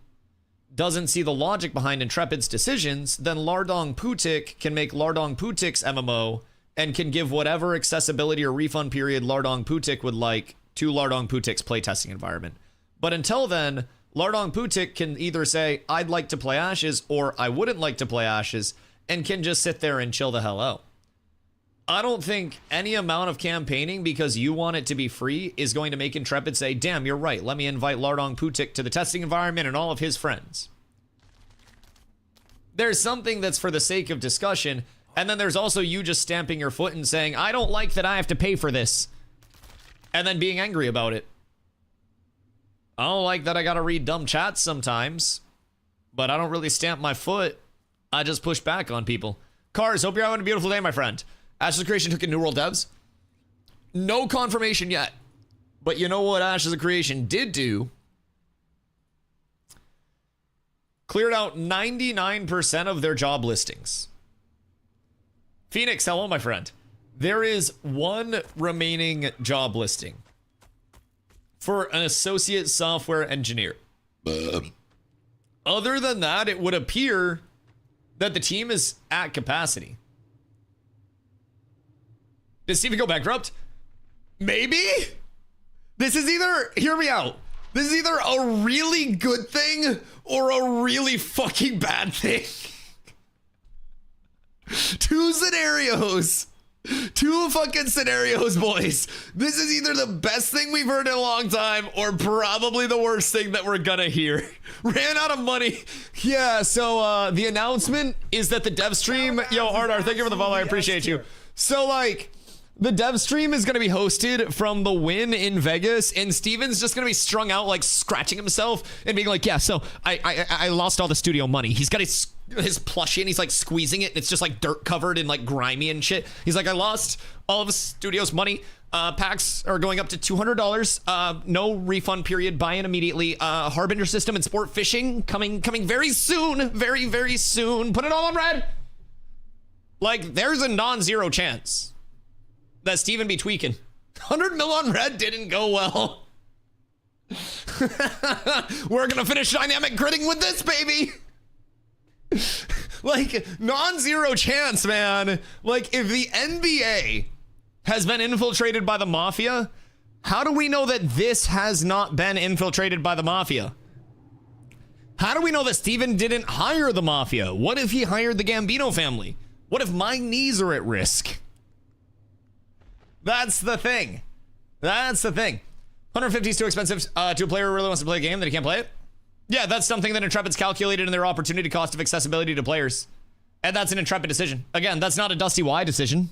doesn't see the logic behind Intrepid's decisions, then Lardong Putik can make Lardong Putik's MMO and can give whatever accessibility or refund period Lardong Putik would like to Lardong Putik's playtesting environment. But until then, Lardong Putik can either say, I'd like to play Ashes, or I wouldn't like to play Ashes, and can just sit there and chill the hell out. I don't think any amount of campaigning because you want it to be free is going to make Intrepid say, damn, you're right, let me invite Lardong Putik to the testing environment and all of his friends. There's something that's for the sake of discussion, and then there's also you just stamping your foot and saying, I don't like that I have to pay for this, and then being angry about it. I don't like that I gotta read dumb chats sometimes, but I don't really stamp my foot. I just push back on people. Cars, hope you're having a beautiful day, my friend. Ashes of Creation took in New World devs. No confirmation yet. But you know what Ashes of Creation did do? Cleared out 99% of their job listings. Phoenix, hello, my friend. There is one remaining job listing for an associate software engineer. Other than that, it would appear that the team is at capacity. Did Steven go bankrupt? Maybe? This is either, hear me out. This is either a really good thing or a really fucking bad thing. Two scenarios. Two fucking scenarios, boys. This is either the best thing we've heard in a long time or probably the worst thing that we're gonna hear. Ran out of money. Yeah, so the announcement is that the dev stream, yo, Ardar, thank you for the follow, I appreciate you. So like, the dev stream is going to be hosted from the Win in Vegas, and Steven's just going to be strung out, like scratching himself and being like, yeah, so I lost all the studio money. He's got his plushie and he's like squeezing it and it's just like dirt covered and like grimy and shit. He's like, I lost all of the studio's money. Packs are going up to $200. No refund period. Buy in immediately. Harbinger system and sport fishing coming very soon. Very, very soon. Put it all on red. Like, there's a non-zero chance that Steven be tweaking. 100 mil on red didn't go well. We're gonna finish dynamic gritting with this, baby. Like, non-zero chance, man. Like, if the NBA has been infiltrated by the mafia, how do we know that this has not been infiltrated by the mafia? How do we know that Steven didn't hire the mafia? What if he hired the Gambino family? What if my knees are at risk? That's the thing. That's the thing. 150 is too expensive to a player who really wants to play a game that he can't play it. Yeah, that's something that Intrepid's calculated in their opportunity cost of accessibility to players. And that's an Intrepid decision. Again, that's not a DustyWhy decision.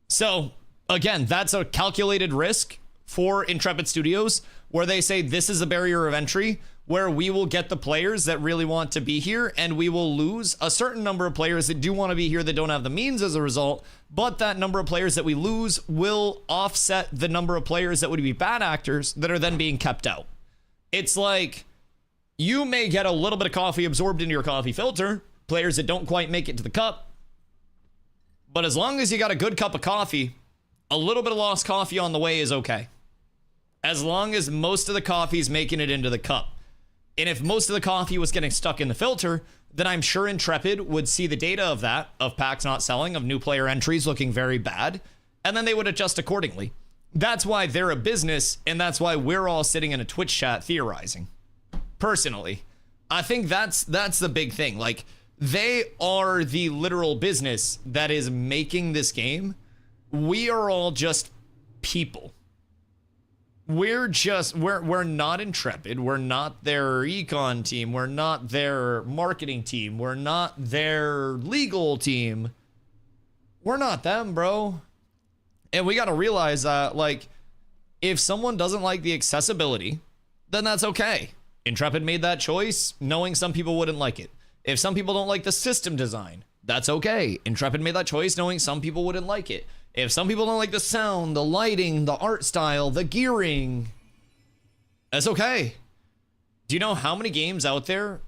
So, again, that's a calculated risk for Intrepid Studios where they say this is a barrier of entry where we will get the players that really want to be here and we will lose a certain number of players that do want to be here that don't have the means as a result, but that number of players that we lose will offset the number of players that would be bad actors that are then being kept out. It's like you may get a little bit of coffee absorbed into your coffee filter, players that don't quite make it to the cup, but as long as you got a good cup of coffee, a little bit of lost coffee on the way is okay. As long as most of the coffee is making it into the cup. And if most of the coffee was getting stuck in the filter, then I'm sure Intrepid would see the data of that, of packs not selling, of new player entries looking very bad, and then they would adjust accordingly. That's why they're a business, and that's why we're all sitting in a Twitch chat theorizing. Personally, I think that's the big thing. Like, they are the literal business that is making this game. We are all just people. We're not Intrepid. We're not their econ team. We're not their marketing team. We're not their legal team. We're not them, bro. And we got to realize that, like, if someone doesn't like the accessibility, then that's okay. Intrepid made that choice knowing some people wouldn't like it. If some people don't like the system design, that's okay. Intrepid made that choice knowing some people wouldn't like it. If some people don't like the sound, the lighting, the art style, the gearing, that's okay. Do you know how many games out there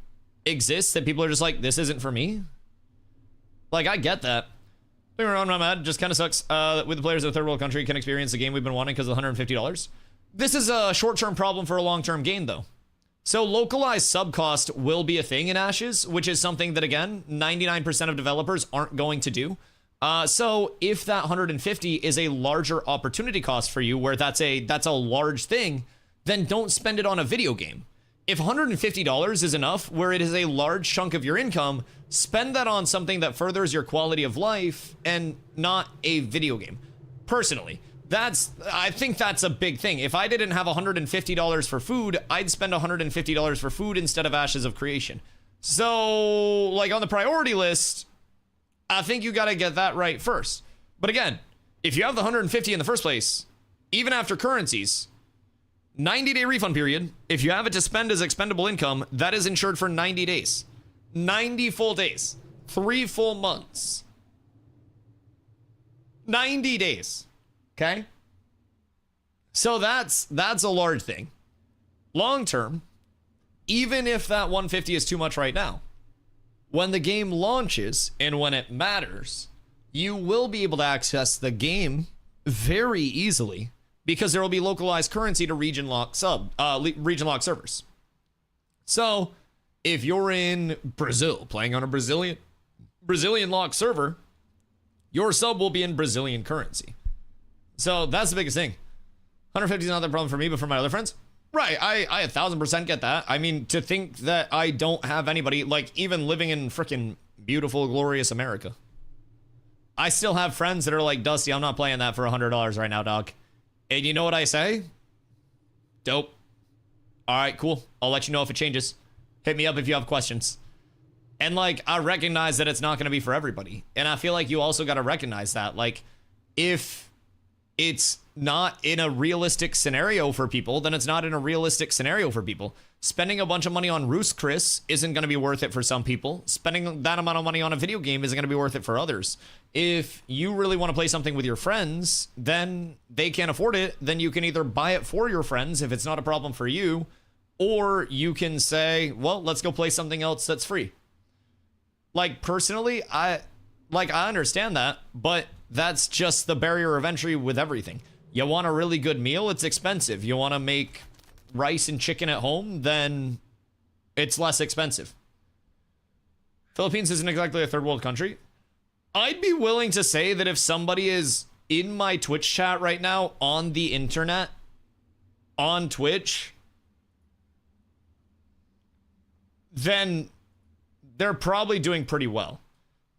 exist that people are just like, this isn't for me? Like, I get that. Being around Ramad just kind of sucks. With the players of a third world country can experience the game we've been wanting because of $150. This is a short-term problem for a long-term gain, though. So localized sub cost will be a thing in Ashes, which is something that, again, 99% of developers aren't going to do. So if that 150 is a larger opportunity cost for you, where that's a large thing, then don't spend it on a video game. If $150 is enough, where it is a large chunk of your income, spend that on something that furthers your quality of life and not a video game. Personally, I think that's a big thing. If I didn't have $150 for food, I'd spend $150 for food instead of Ashes of Creation. So, like, on the priority list, I think you gotta get that right first. But again, if you have the 150 in the first place, even after currencies, 90-day refund period, if you have it to spend as expendable income, that is insured for 90 days. 90 full days. 3 full months. 90 days. Okay? So that's a large thing. Long term, even if that 150 is too much right now, when the game launches and when it matters, you will be able to access the game very easily because there will be localized currency to region lock servers. So if you're in Brazil playing on a Brazilian locked server, your sub will be in Brazilian currency. So that's the biggest thing. 150 is not that problem for me, but for my other friends, right? I 1000% get that. I mean, to think that I don't have anybody, like, even living in freaking beautiful, glorious America, I still have friends that are like, Dusty, I'm not playing that for $100 right now, dog. And you know what I say? Dope. All right, cool. I'll let you know if it changes. Hit me up if you have questions. And, like, I recognize that it's not going to be for everybody. And I feel like you also got to recognize that, like, if it's not in a realistic scenario for people, then it's not in a realistic scenario for people. Spending a bunch of money on Roost Chris isn't going to be worth it for some people. Spending that amount of money on a video game isn't going to be worth it for others. If you really want to play something with your friends, then they can't afford it. Then you can either buy it for your friends if it's not a problem for you, or you can say, well, let's go play something else that's free. Like, personally, I understand that, but that's just the barrier of entry with everything. You want a really good meal, it's expensive. You want to make rice and chicken at home, then it's less expensive. Philippines isn't exactly a third world country. I'd be willing to say that if somebody is in my Twitch chat right now on the internet, on Twitch, then they're probably doing pretty well.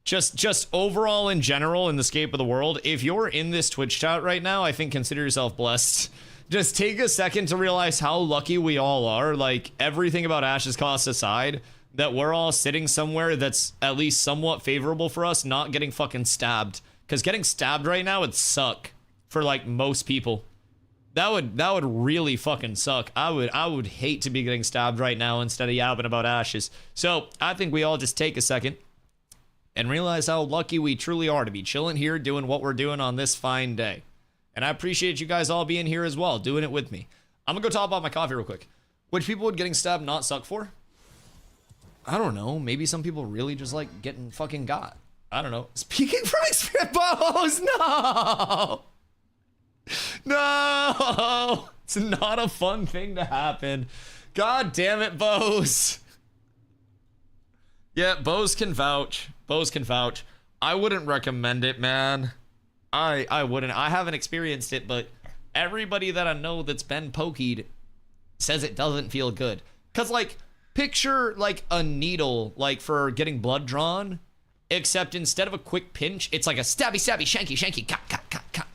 Just overall in general in the scape of the world, if you're in this Twitch chat right now, I think consider yourself blessed. Just take a second to realize how lucky we all are, like, everything about Ashes cost aside, that we're all sitting somewhere that's at least somewhat favorable for us, not getting fucking stabbed. Because getting stabbed right now would suck for, like, most people. That would really fucking suck. I would hate to be getting stabbed right now instead of yapping about Ashes. So I think we all just take a second and realize how lucky we truly are to be chilling here doing what we're doing on this fine day. And I appreciate you guys all being here as well, doing it with me. I'm gonna go top off my coffee real quick. Which people would getting stabbed not suck for? I don't know. Maybe some people really just like getting fucking got. I don't know. Speaking from experience, Bose, no! No! It's not a fun thing to happen. God damn it, Bose. Yeah, Bose can vouch. Bose can vouch. I wouldn't recommend it, man. I wouldn't. I haven't experienced it, but everybody that I know that's been pokeyed says it doesn't feel good. Cause, like, picture like a needle, like, for getting blood drawn, except instead of a quick pinch, it's like a stabby, stabby, shanky, shanky, cut, cut, cut, cut.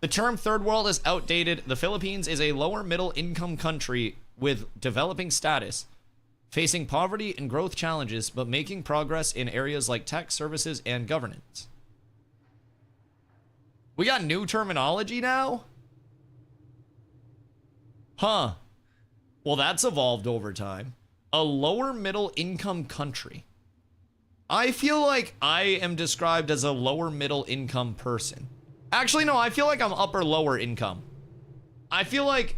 The term third world is outdated. The Philippines is a lower middle income country with developing status, facing poverty and growth challenges, but making progress in areas like tech, services, and governance. We got new terminology now? Huh. Well, that's evolved over time. A lower middle income country. I feel like I am described as a lower middle income person. Actually, no, I feel like I'm upper lower income. I feel like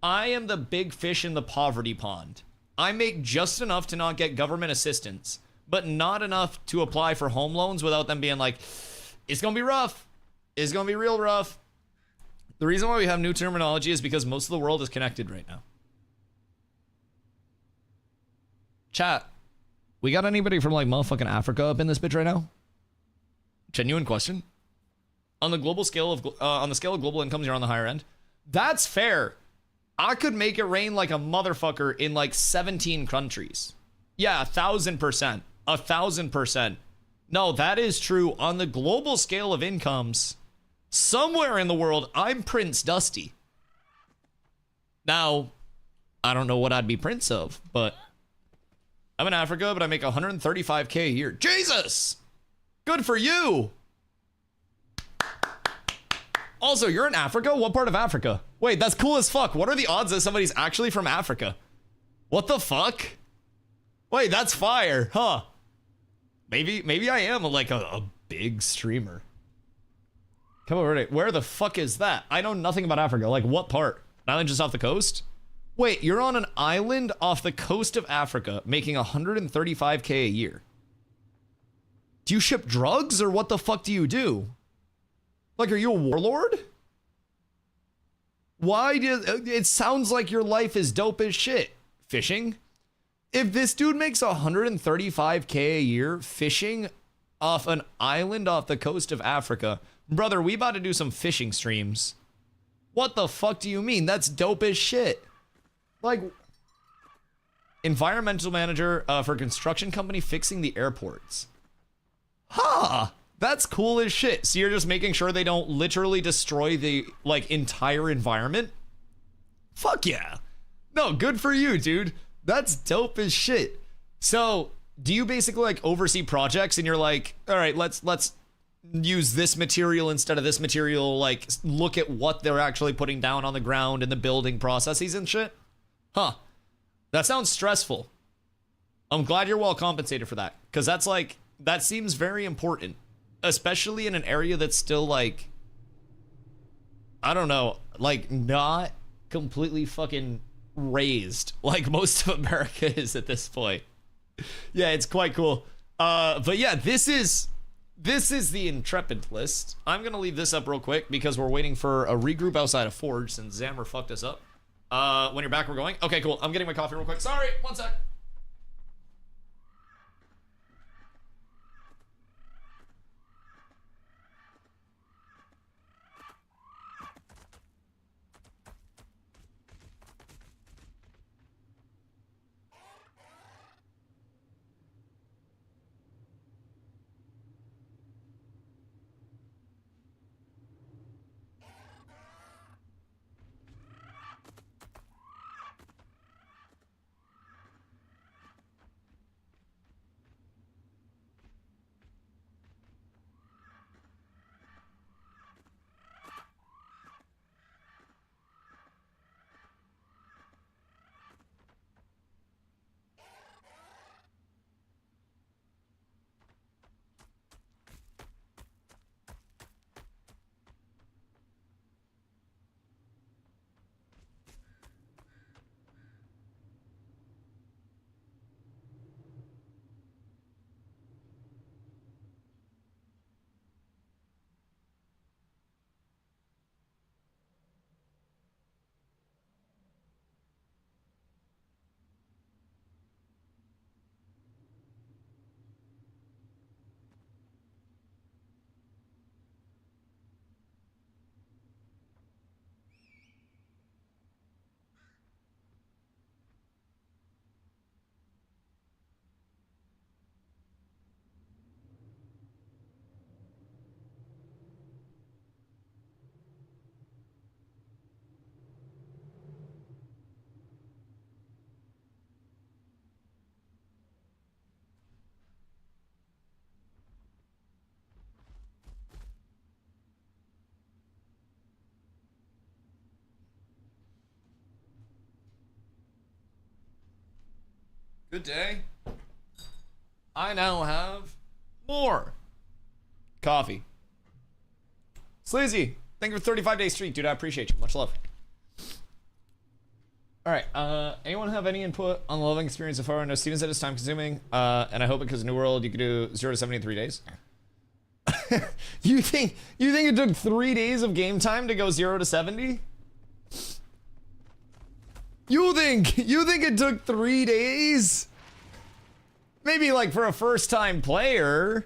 I am the big fish in the poverty pond. I make just enough to not get government assistance, but not enough to apply for home loans without them being like, it's gonna be rough. It's gonna be real rough. The reason why we have new terminology is because most of the world is connected right now. Chat, we got anybody from like motherfucking Africa up in this bitch right now? Genuine question. On the global scale of on the scale of global incomes, you're on the higher end. That's fair. I could make it rain like a motherfucker in like 17 countries. Yeah, 1,000%. 1,000%. No, that is true. On the global scale of incomes, somewhere in the world, I'm Prince Dusty. Now, I don't know what I'd be Prince of, but I'm in Africa, but I make 135K a year. Jesus! Good for you! Also, you're in Africa? What part of Africa? Wait, that's cool as fuck. What are the odds that somebody's actually from Africa? What the fuck? Wait, that's fire, huh? Maybe I am like a big streamer. Come over, where the fuck is that? I know nothing about Africa. Like, what part? An island just off the coast? Wait, you're on an island off the coast of Africa making 135K a year. Do you ship drugs or what the fuck do you do? Like, are you a warlord? Why do it sounds like your life is dope as shit? Fishing? If this dude makes 135K a year fishing off an island off the coast of Africa, brother, we about to do some fishing streams. What the fuck do you mean? That's dope as shit. Like, environmental manager for construction company fixing the airports. Huh. That's cool as shit. So you're just making sure they don't literally destroy the, like, entire environment? Fuck yeah. No, good for you, dude. That's dope as shit. So, do you basically, like, oversee projects and you're like, all right, let's use this material instead of this material, like, look at what they're actually putting down on the ground and the building processes and shit? Huh. That sounds stressful. I'm glad you're well compensated for that, because that's, like, that seems very important. Especially in an area that's still, like, I don't know, like, not completely fucking raised like most of America is at this point. Yeah, it's quite cool. But yeah, this is the Intrepid list. I'm gonna leave this up real quick because we're waiting for a regroup outside of Forge since Xammer fucked us up. When you're back, we're going. Okay, cool. I'm getting my coffee real quick. Sorry, one sec. Good day. I now have more coffee. Sleazy, thank you for 35 days streak, dude. I appreciate you. Much love. All right. Anyone have any input on the leveling experience so far? I know Steven said it's time consuming, and I hope because New World you could do 0 to 70 in 3 days. You think it took 3 days of game time to go 0 to 70? You think it took 3 days? Maybe like for a first-time player.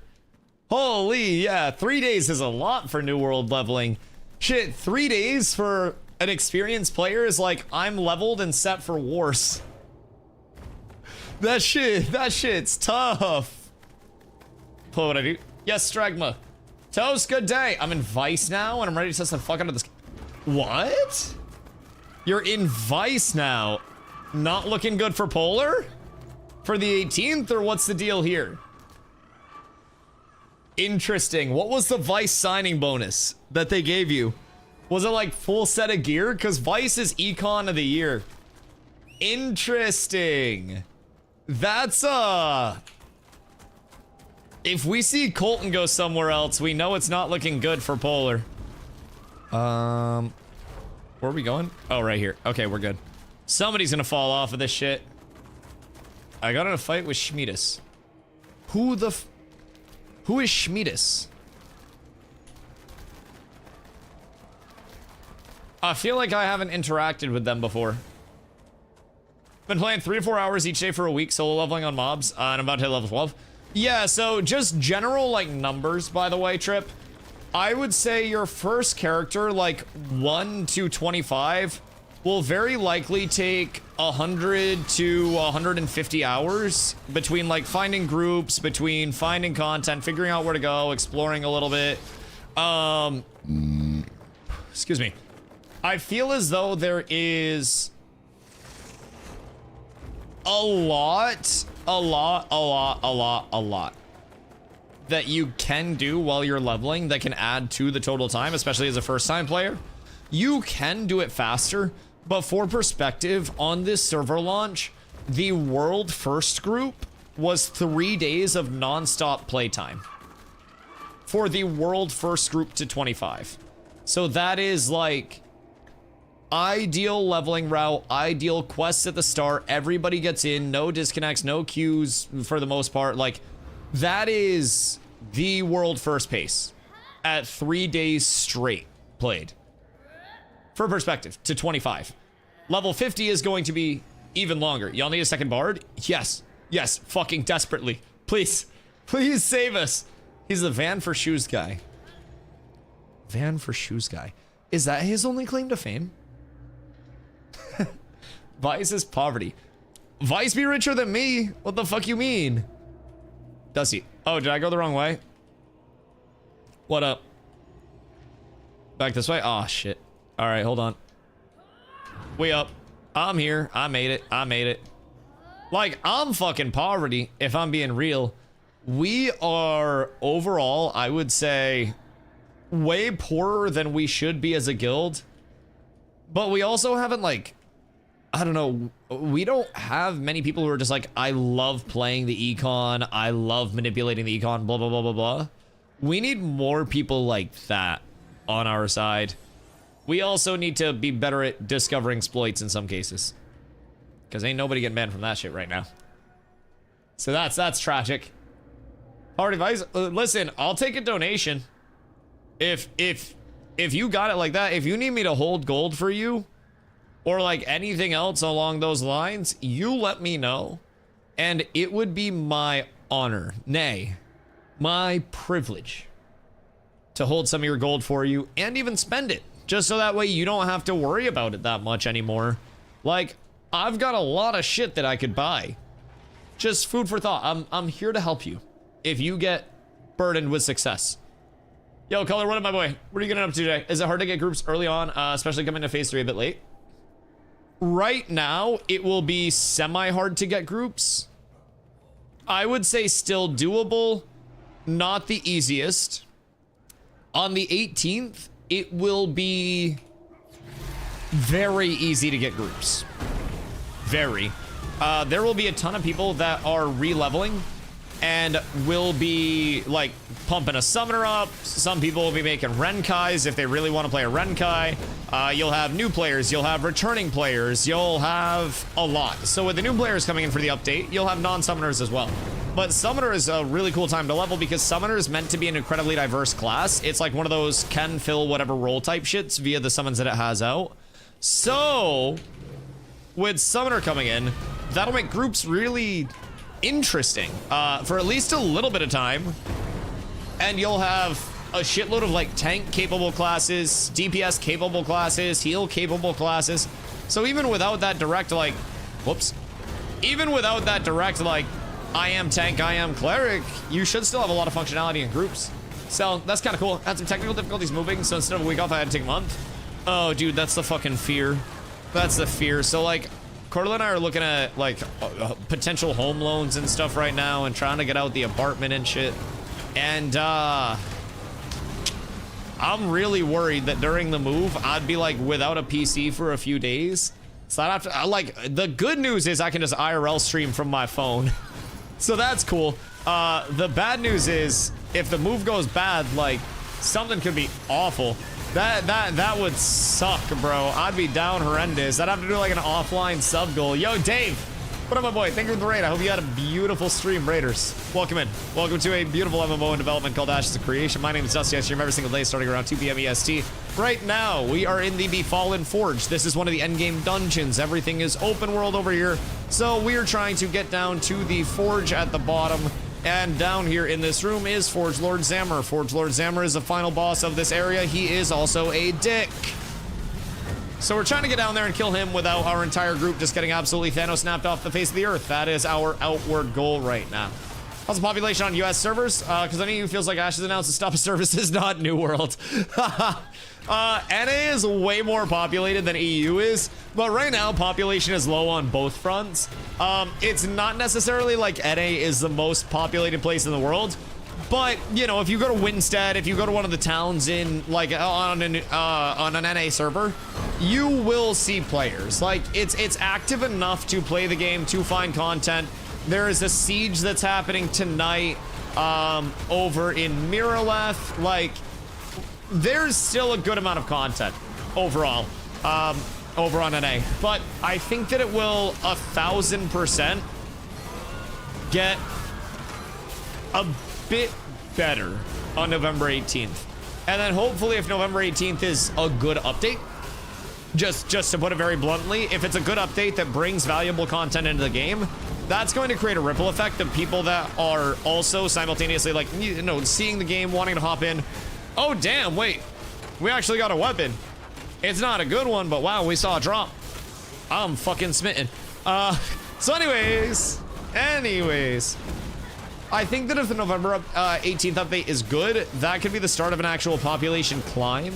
Holy, yeah, 3 days is a lot for New World leveling. Shit, 3 days for an experienced player is like I'm leveled and set for wars. That shit's tough. What would I do? Yes, Stragma. Toast, good day. I'm in Vice now and I'm ready to test the fuck out of this. What? You're in Vice now. Not looking good for Polar? For the 18th, or what's the deal here? Interesting. What was the Vice signing bonus that they gave you? Was it like full set of gear? Because Vice is Econ of the Year. Interesting. That's if we see Colton go somewhere else, we know it's not looking good for Polar. Where are we going? Oh, right here. Okay, we're good. Somebody's gonna fall off of this shit. I got in a fight with Schmidus. Who is Schmidus? I feel like I haven't interacted with them before. Been playing 3 to 4 hours each day for a week, solo leveling on mobs, and I'm about to hit level 12. Yeah, so just general, like, numbers, by the way, Trip. I would say your first character, like, 1 to 25, will very likely take 100 to 150 hours between, like, finding groups, between finding content, figuring out where to go, exploring a little bit. Excuse me. I feel as though there is a lot that you can do while you're leveling that can add to the total time, especially as a first-time player. You can do it faster, but for perspective, on this server launch, the world first group was 3 days of non-stop playtime for the world first group to 25. So that is like ideal leveling route, ideal quests at the start, everybody gets in, no disconnects, no queues for the most part. Like, that is the world first pace at 3 days straight played. For perspective, to 25. Level 50 is going to be even longer. Y'all need a second bard? Yes. Yes, fucking desperately. Please. Please save us. He's the Van for Shoes guy. Van for Shoes guy. Is that his only claim to fame? Vice is poverty. Vice be richer than me? What the fuck you mean? Dusty. Oh, did I go the wrong way? What up? Back this way? Oh, shit. All right, hold on. We up. I'm here. I made it. I made it. Like, I'm fucking poverty, if I'm being real. We are, overall, I would say, way poorer than we should be as a guild. But we also haven't, like, I don't know, we don't have many people who are just like, I love playing the econ, I love manipulating the econ, blah, blah, blah, blah, blah. We need more people like that on our side. We also need to be better at discovering exploits in some cases. Because ain't nobody getting banned from that shit right now. So that's tragic. Hard advice. Listen, I'll take a donation. If you got it like that, if you need me to hold gold for you, or like anything else along those lines, you let me know. And it would be my honor, nay, my privilege, to hold some of your gold for you and even spend it. Just so that way you don't have to worry about it that much anymore. Like, I've got a lot of shit that I could buy. Just food for thought. I'm here to help you if you get burdened with success. Yo, Color, what up, my boy? What are you getting up to today? Is it hard to get groups early on, especially coming to phase 3 a bit late? Right now, it will be semi-hard to get groups. I would say still doable, not the easiest. On the 18th, it will be very easy to get groups. Very. there will be a ton of people that are re-leveling and will be like pumping a summoner up. Some people will be making Renkais if they really want to play a Renkai. You'll have new players, you'll have returning players, you'll have a lot. So with the new players coming in for the update, you'll have non-summoners as well. But Summoner is a really cool time to level because Summoner is meant to be an incredibly diverse class. It's like one of those can fill whatever role type shits via the summons that it has out. So with Summoner coming in, that'll make groups really interesting for at least a little bit of time. And you'll have a shitload of like tank capable classes, DPS capable classes, heal capable classes. So even without that direct like, whoops, even without that direct like, I am tank, I am cleric, you should still have a lot of functionality in groups. So that's kind of cool. Had some technical difficulties moving, so instead of a week off, I had to take a month. Oh, dude, that's the fucking fear. That's the fear. So like, Cordell and I are looking at like potential home loans and stuff right now and trying to get out the apartment and shit. And I'm really worried that during the move, I'd be like without a PC for a few days. So I'd have to, like, the good news is I can just IRL stream from my phone. So that's cool. The bad news is if the move goes bad, like something could be awful. That would suck, bro. I'd be down horrendous. I'd have to do like an offline sub goal. Yo, Dave, what up, my boy? Thank you for the raid. I hope you had a beautiful stream, Raiders. Welcome in. Welcome to a beautiful MMO in development called Ashes of Creation. My name is DustyWhy. I stream every single day starting around 2 p.m. EST. Right now, we are in the Befallen Forge. This is one of the endgame dungeons. Everything is open world over here. So we are trying to get down to the Forge at the bottom. And down here in this room is Forge Lord Zammer. Forge Lord Zammer is the final boss of this area. He is also a dick. So we're trying to get down there and kill him without our entire group just getting absolutely Thanos snapped off the face of the earth. That is our outward goal right now. How's the population on US servers? Because any of you feels like Ashes announced to stop a service is not New World. NA is way more populated than EU is, but right now population is low on both fronts. It's not necessarily like NA is the most populated place in the world, but you know, if you go to Winstead, if you go to one of the towns in like on an NA server, you will see players. Like it's active enough to play the game, to find content. There is a siege that's happening tonight over in Miraleth. Like, there's still a good amount of content overall over on NA. But I think that it will 1000% get a bit better on November 18th. And then hopefully if November 18th is a good update, just to put it very bluntly, if it's a good update that brings valuable content into the game, that's going to create a ripple effect of people that are also simultaneously like, you know, seeing the game, wanting to hop in. Oh, damn, wait. We actually got a weapon. It's not a good one, but wow, we saw a drop. I'm fucking smitten. So anyways, I think that if the November 18th update is good, that could be the start of an actual population climb.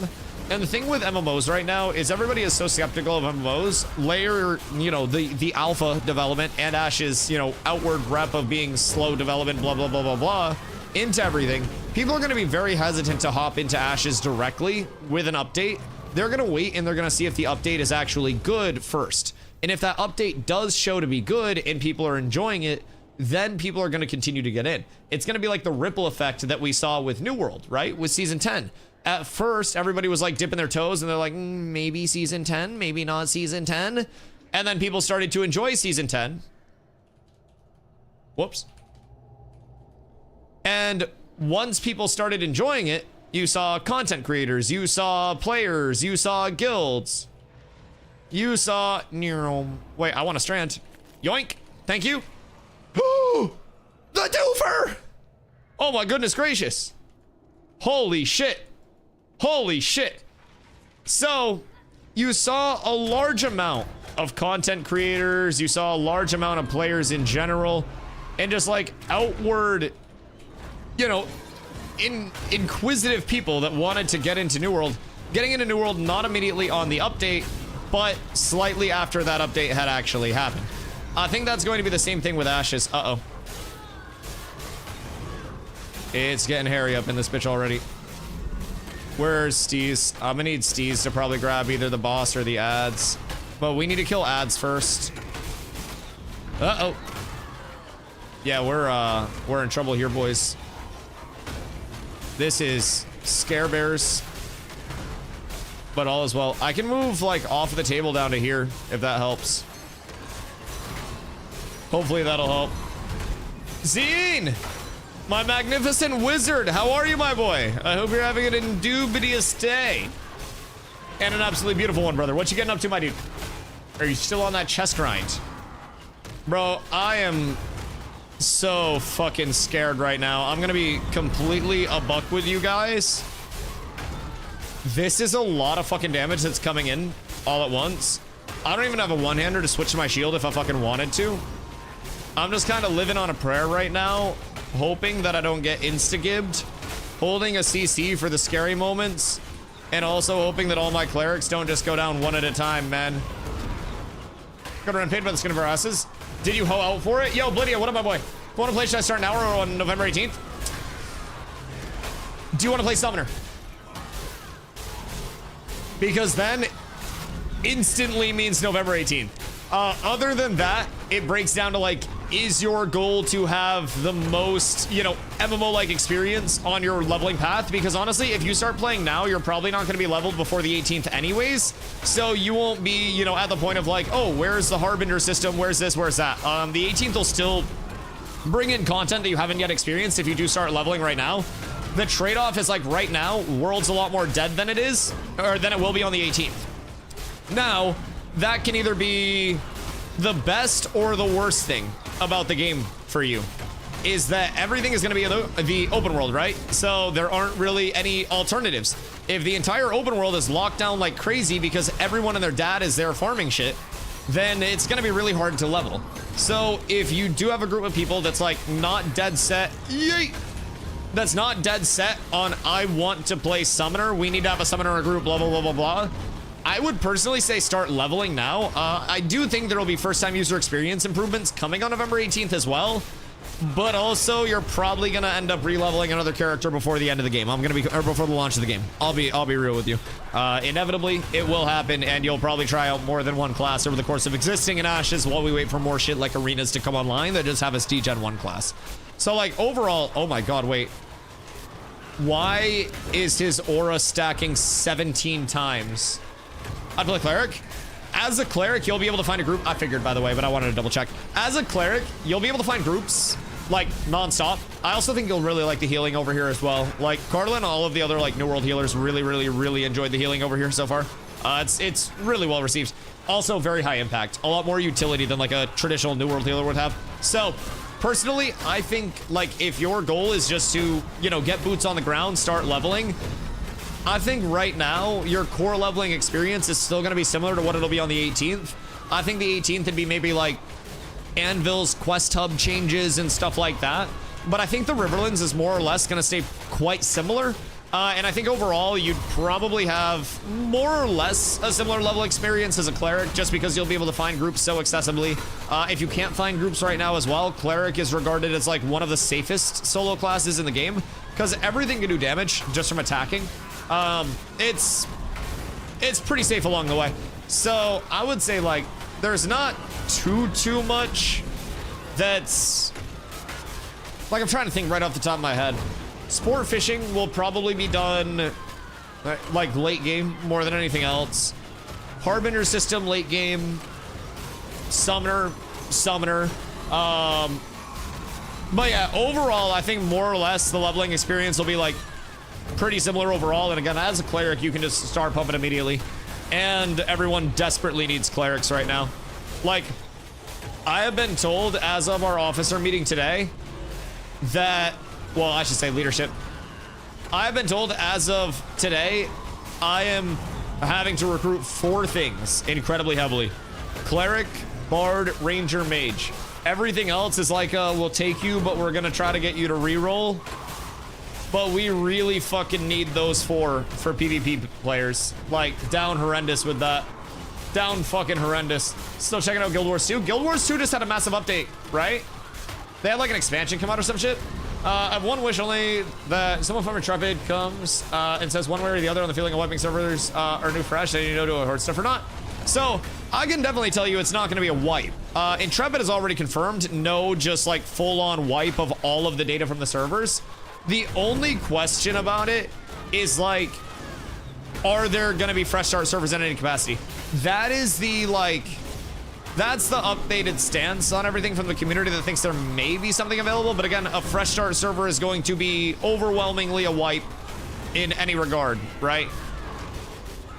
And the thing with MMOs right now is everybody is so skeptical of MMOs. Layer, you know, the alpha development and Ash's, you know, outward rep of being slow development, blah, blah, blah, blah, blah, into everything. People are going to be very hesitant to hop into Ashes directly with an update. They're going to wait and they're going to see if the update is actually good first. And if that update does show to be good and people are enjoying it, then people are going to continue to get in. It's going to be like the ripple effect that we saw with New World, right? With Season 10. At first, everybody was like dipping their toes and they're like, maybe Season 10, maybe not Season 10. And then people started to enjoy Season 10. Whoops. And once people started enjoying it, you saw content creators, you saw players, you saw guilds. You saw... Wait, I want a strand. Yoink. Thank you. The doofer! Oh my goodness gracious. Holy shit. Holy shit. So, you saw a large amount of content creators, you saw a large amount of players in general, and just like outward, you know, inquisitive people that wanted to get into New World, getting into New World not immediately on the update, but slightly after that update had actually happened. I think that's going to be the same thing with Ashes. Uh-oh. It's getting hairy up in this bitch already. Where's Steez? I'm gonna need Steez to probably grab either the boss or the ads. But we need to kill ads first. Uh-oh. Yeah, we're in trouble here, boys. This is Scare Bears. But all is well. I can move, like, off the table down to here, if that helps. Hopefully that'll help. Zine! My magnificent wizard! How are you, my boy? I hope you're having an indubious day. And an absolutely beautiful one, brother. What you getting up to, my dude? Are you still on that chest grind? Bro, I am so fucking scared right now. I'm gonna be completely a buck with you guys. This is a lot of fucking damage that's coming in all at once. I don't even have a one-hander to switch to my shield if I fucking wanted to. I'm just kind of living on a prayer right now, hoping that I don't get insta-gibbed, holding a CC for the scary moments, and also hoping that all my clerics don't just go down one at a time, man. Gonna run paid by the skin of our asses. Did you hoe out for it? Yo, Blidia, what up, my boy? Want to play? Should I start now or on November 18th? Do you want to play Summoner? Because then instantly means November 18th. Other than that, it breaks down to like, is your goal to have the most, you know, MMO-like experience on your leveling path? Because honestly, if you start playing now, you're probably not going to be leveled before the 18th anyways. So you won't be, you know, at the point of like, oh, where's the Harbinger system? Where's this? Where's that? The 18th will still bring in content that you haven't yet experienced if you do start leveling right now. The trade-off is like right now, World's a lot more dead than it is, or than it will be on the 18th. Now, that can either be the best or the worst thing about the game for you, is that everything is going to be in the open world, right? So there aren't really any alternatives. If the entire open world is locked down like crazy because everyone and their dad is there farming shit, then it's going to be really hard to level. So if you do have a group of people that's like not dead set, that's not dead set on, I want to play Summoner, we need to have a Summoner in a group, blah, blah, blah, blah, blah. I would personally say start leveling now. I do think there will be first-time user experience improvements coming on November 18th as well. But also, you're probably gonna end up re-leveling another character before the end of the game. Or before the launch of the game. I'll be real with you. Inevitably, it will happen, and you'll probably try out more than one class over the course of existing in Ashes while we wait for more shit like arenas to come online that just have a Gen 1 class. So, like, overall, oh my god, wait. Why is his aura stacking 17 times? I'd play Cleric. As a Cleric, you'll be able to find a group. I figured, by the way, but I wanted to double check. As a Cleric, you'll be able to find groups, like, non-stop. I also think you'll really like the healing over here as well. Like, Carlin and all of the other, like, New World healers really enjoyed the healing over here so far. It's really well received. Also, very high impact. A lot more utility than, like, a traditional New World healer would have. So, personally, I think, like, if your goal is just to, you know, get boots on the ground, start leveling, I think right now, your core leveling experience is still going to be similar to what it'll be on the 18th. I think the 18th would be maybe like Anvil's quest hub changes and stuff like that. But I think the Riverlands is more or less going to stay quite similar. And I think overall, you'd probably have more or less a similar level experience as a Cleric, just because you'll be able to find groups so accessibly. If you can't find groups right now as well, Cleric is regarded as like one of the safest solo classes in the game, because everything can do damage just from attacking. It's pretty safe along the way. So I would say like there's not too much that's like, I'm trying to think right off the top of my head. Sport fishing will probably be done like late game more than anything else. Harbinger system late game. Summoner. But yeah, overall I think more or less the leveling experience will be like pretty similar overall. And again, as a Cleric, you can just start pumping immediately. And everyone desperately needs Clerics right now. Like, I have been told as of our officer meeting today that, well, I should say leadership. I have been told as of today, I am having to recruit 4 things incredibly heavily. Cleric, Bard, Ranger, Mage. Everything else is like, we'll take you, but we're gonna try to get you to reroll. But we really fucking need those 4 for PvP players. Like, down horrendous with that. Down fucking horrendous. Still checking out Guild Wars 2. Guild Wars 2 just had a massive update, right? They had like an expansion come out or some shit. I have one wish only, that someone from Intrepid comes and says one way or the other on the feeling of wiping servers are new fresh, and you know, do a horde stuff or not. So I can definitely tell you it's not going to be a wipe. Intrepid has already confirmed no just like full-on wipe of all of the data from the servers. The only question about it is like, are there going to be fresh start servers at any capacity? That is the like, that's the updated stance on everything from the community that thinks there may be something available. But again, a fresh start server is going to be overwhelmingly a wipe in any regard, right?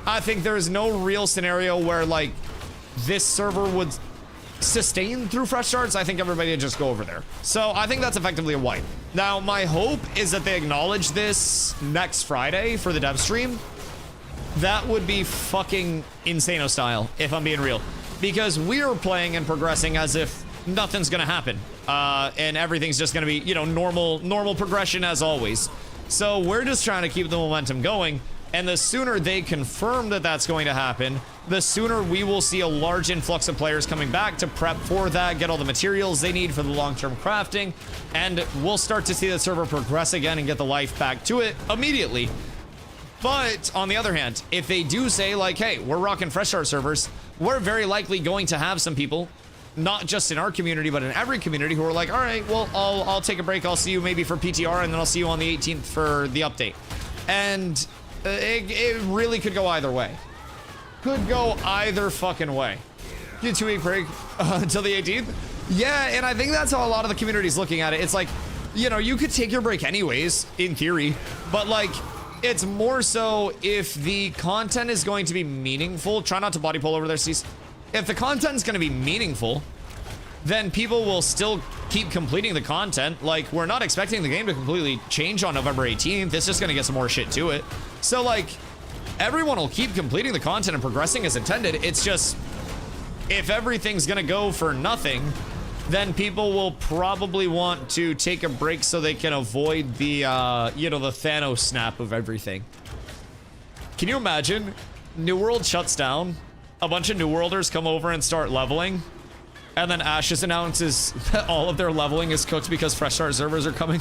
I think there is no real scenario where like this server would sustain through fresh starts. I think everybody would just go over there. So I think that's effectively a wipe. Now, my hope is that they acknowledge this next Friday for the dev stream. That would be fucking Insano style, if I'm being real. Because we're playing and progressing as if nothing's gonna happen. And everything's just gonna be, you know, normal progression as always. So we're just trying to keep the momentum going. And the sooner they confirm that that's going to happen, the sooner we will see a large influx of players coming back to prep for that, get all the materials they need for the long-term crafting, and we'll start to see the server progress again and get the life back to it immediately. But on the other hand, if they do say like, hey, we're rocking fresh start servers, we're very likely going to have some people, not just in our community, but in every community, who are like, all right, well, I'll take a break. I'll see you maybe for PTR, and then I'll see you on the 18th for the update. And it really could go either way. Could go either fucking way. Get a 2-week break until the 18th. Yeah, and I think that's how a lot of the community is looking at it. It's like, you know, you could take your break anyways, in theory, but like, it's more so if the content is going to be meaningful. Try not to body pull over there, Cease. If the content is going to be meaningful, then people will still keep completing the content. Like, we're not expecting the game to completely change on November 18th. It's just going to get some more shit to it. So, like, everyone will keep completing the content and progressing as intended. It's just, if everything's going to go for nothing, then people will probably want to take a break so they can avoid the, you know, the Thanos snap of everything. Can you imagine? New World shuts down. A bunch of New Worlders come over and start leveling. And then Ashes announces that all of their leveling is cooked because fresh start servers are coming.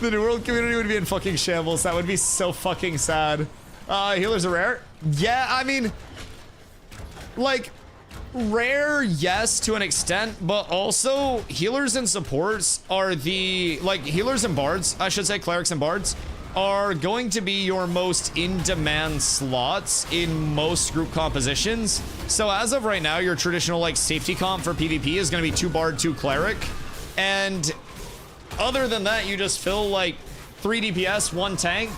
The New World community would be in fucking shambles. That would be so fucking sad. Healers are rare? Yeah, I mean, like, rare, yes, to an extent, but also healers and supports are the, like, healers and bards, I should say, clerics and bards, are going to be your most in-demand slots in most group compositions. So as of right now, your traditional, like, safety comp for PvP is going to be 2 bard, 2 cleric. And other than that, you just fill, like, 3 DPS, 1 tank.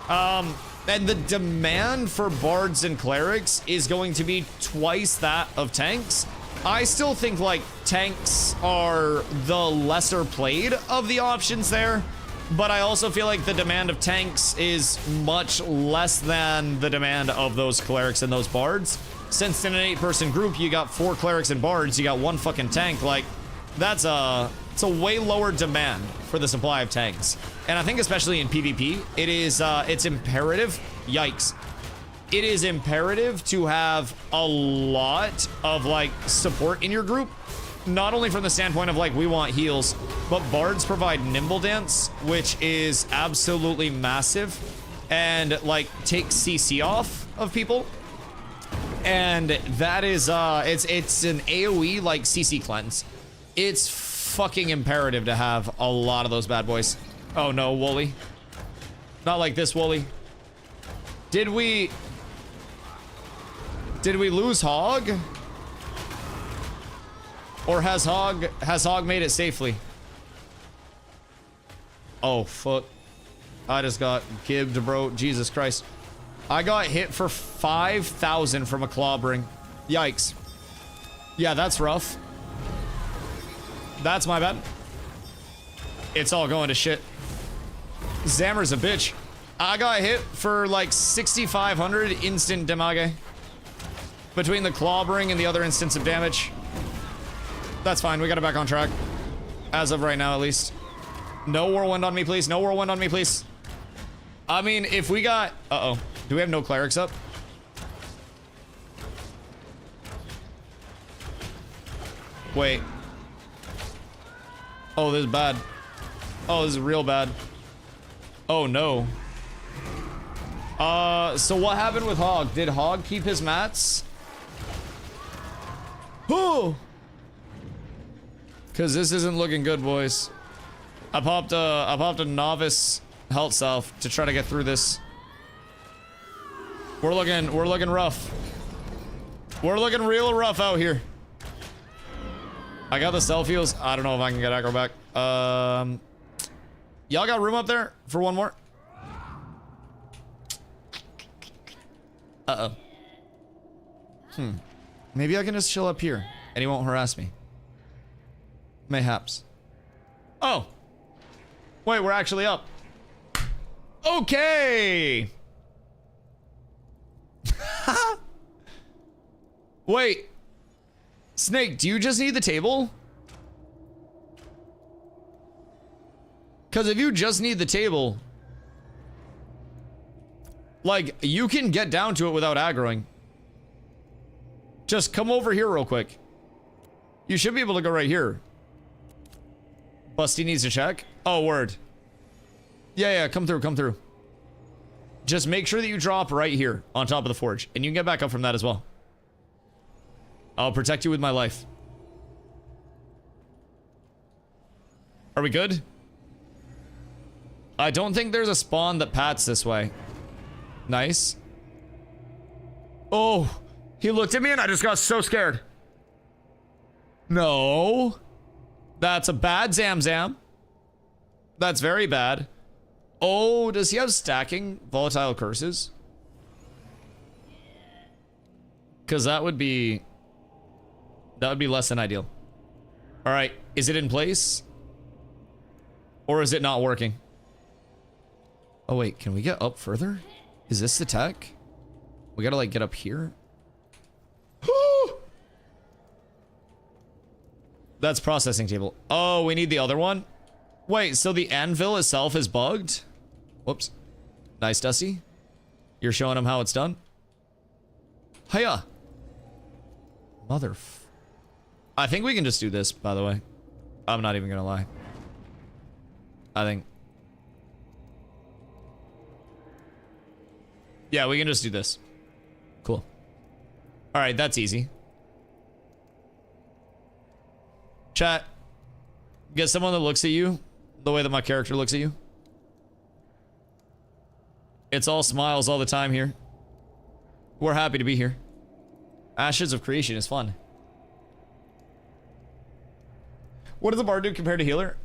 And the demand for bards and clerics is going to be twice that of tanks. I still think, like, tanks are the lesser played of the options there. But I also feel like the demand of tanks is much less than the demand of those clerics and those bards. Since in an 8-person group, you got 4 clerics and bards, you got 1 fucking tank, like, it's a way lower demand for the supply of tanks. And I think especially in PvP, it is, it's imperative, yikes. It is imperative to have a lot of, like, support in your group. Not only from the standpoint of, like, we want heals, but bards provide nimble dance, which is absolutely massive, and, like, takes CC off of people. And that is, it's an AoE, like, CC cleanse. It's fucking imperative to have a lot of those bad boys. Oh no, Wooly. Not like this, Wooly. Did we lose Hog? Or has Hog made it safely? Oh, fuck. I just got gibbed, bro. Jesus Christ. I got hit for 5,000 from a clobbering. Yikes. Yeah, that's rough. That's my bad. It's all going to shit. Zammer's a bitch. I got hit for like 6,500 instant damage. Between the clobbering and the other instance of damage. That's fine, we got it back on track. As of right now, at least. No whirlwind on me, please. No whirlwind on me, please. I mean, if we got... Uh-oh. Do we have no clerics up? Wait. Oh, this is bad. Oh, this is real bad. Oh, no. So what happened with Hog? Did Hog keep his mats? Oh! Cause this isn't looking good, boys. I popped a novice health self to try to get through this. We're looking rough. We're looking real rough out here. I got the self heals. I don't know if I can get aggro back. Y'all got room up there for one more? Uh-oh. Maybe I can just chill up here and he won't harass me. Mayhaps. Oh. Wait, we're actually up. Okay. Wait. Snake, do you just need the table? Because if you just need the table, like, you can get down to it without aggroing. Just come over here real quick. You should be able to go right here. Busty needs to check. Oh, word. Yeah, come through, come through. Just make sure that you drop right here on top of the forge. And you can get back up from that as well. I'll protect you with my life. Are we good? I don't think there's a spawn that pats this way. Nice. Oh, he looked at me and I just got so scared. No. That's a bad Zamzam. That's very bad. Oh, does he have stacking volatile curses? Because that would be less than ideal. All right, is it in place? Or is it not working? Oh wait, can we get up further? Is this the tech? We gotta like get up here. That's processing table. Oh, we need the other one? Wait, so the anvil itself is bugged? Whoops. Nice, Dusty. You're showing him how it's done? Hiya! I think we can just do this, by the way. I'm not even gonna lie. I think. Yeah, we can just do this. Cool. Alright, that's easy. Chat. Get someone that looks at you the way that my character looks at you. It's all smiles all the time here. We're happy to be here. Ashes of Creation is fun. What does a bard do compared to healer?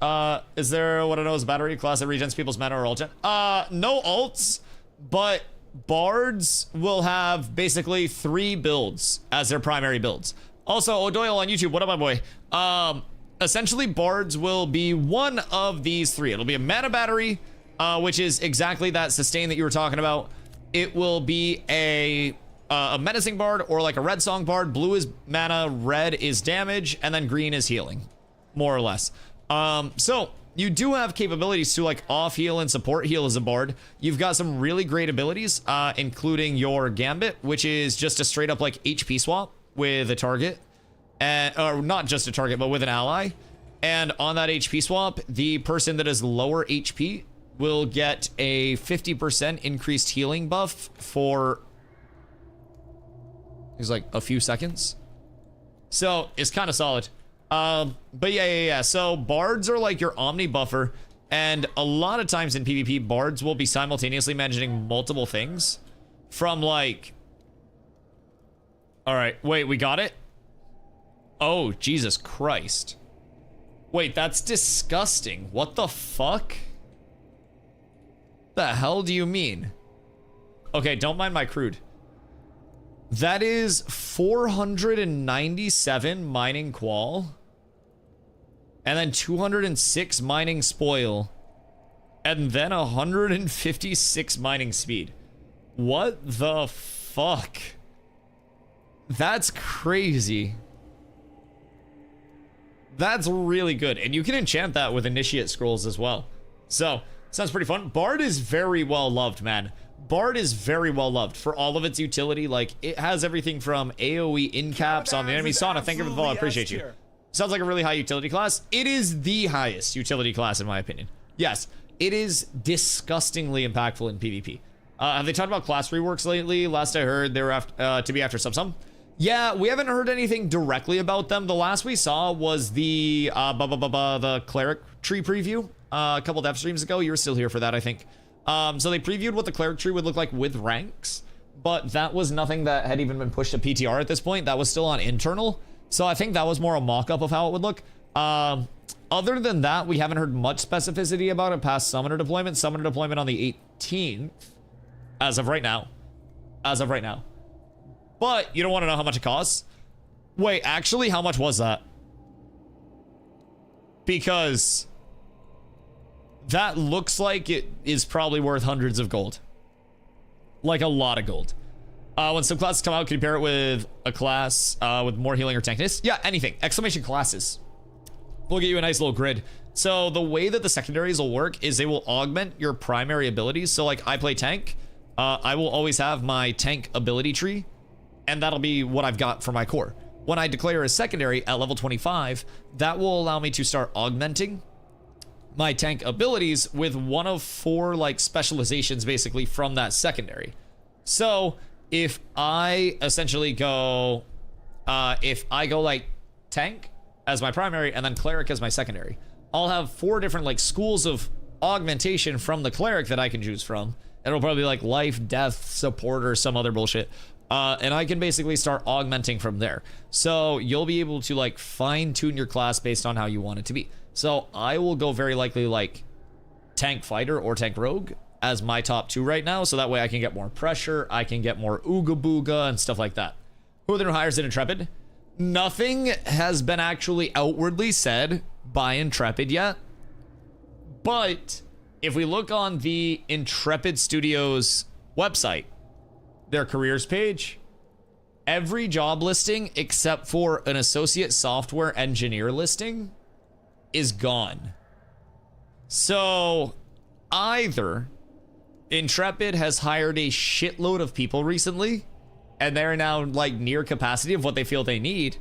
Is there what I know is a battery class that regens people's mana or alt gen? No alts, but bards will have basically 3 builds as their primary builds. Also, O'Doyle on YouTube, what up, my boy? Essentially, bards will be one of these 3. It'll be a mana battery, which is exactly that sustain that you were talking about. It will be a menacing bard or like a red song bard. Blue is mana, red is damage, and then green is healing, more or less. So you do have capabilities to like off heal and support heal as a bard. You've got some really great abilities, including your Gambit, which is just a straight up like HP swap with a target, or not just a target, but with an ally. And on that HP swap, the person that is lower HP will get a 50% increased healing buff for it's like a few seconds. So it's kind of solid. But yeah. So bards are like your omni buffer, and a lot of times in PvP, bards will be simultaneously managing multiple things from like. All right, wait, we got it? Oh, Jesus Christ. Wait, that's disgusting. What the fuck? The hell do you mean? Okay, don't mind my crude. That is 497 mining qual. And then 206 mining spoil. And then 156 mining speed. What the fuck? That's crazy. That's really good. And you can enchant that with initiate scrolls as well. So, sounds pretty fun. Bard is very well loved, man. Bard is very well loved for all of its utility. Like, it has everything from AoE in caps on the enemy. Sauna, thank you for the follow. I appreciate you. Sounds like a really high utility class. It is the highest utility class in my opinion. Yes, it is disgustingly impactful in PvP. Have they talked about class reworks lately? Last I heard, they were to be after Sum. Yeah, we haven't heard anything directly about them. The last we saw was the cleric tree preview a couple dev streams ago. You were still here for that, I think. So they previewed what the cleric tree would look like with ranks, but that was nothing that had even been pushed to PTR at this point. That was still on internal. So I think that was more a mock-up of how it would look. Other than that, we haven't heard much specificity about it past Summoner deployment. Summoner deployment on the 18th, as of right now. But you don't want to know how much it costs? Wait, actually, how much was that? Because that looks like it is probably worth hundreds of gold. Like a lot of gold. When some classes come out, can you pair it with a class with more healing or tankiness? Yeah, anything. Exclamation classes. We'll get you a nice little grid. So the way that the secondaries will work is they will augment your primary abilities. So like I play tank. I will always have my tank ability tree, and that'll be what I've got for my core. When I declare a secondary at level 25, that will allow me to start augmenting my tank abilities with one of 4 like specializations basically from that secondary. So if I essentially go, like tank as my primary and then cleric as my secondary, I'll have 4 different like schools of augmentation from the cleric that I can choose from. It'll probably be like life, death, support, or some other bullshit. And I can basically start augmenting from there. So you'll be able to like fine tune your class based on how you want it to be. So I will go very likely like tank fighter or tank rogue as my top 2 right now. So that way I can get more pressure. I can get more ooga booga and stuff like that. Who are the new hires in Intrepid? Nothing has been actually outwardly said by Intrepid yet. But if we look on the Intrepid Studios website, their careers page, every job listing except for an associate software engineer listing is gone. So either Intrepid has hired a shitload of people recently and they're now like near capacity of what they feel they need,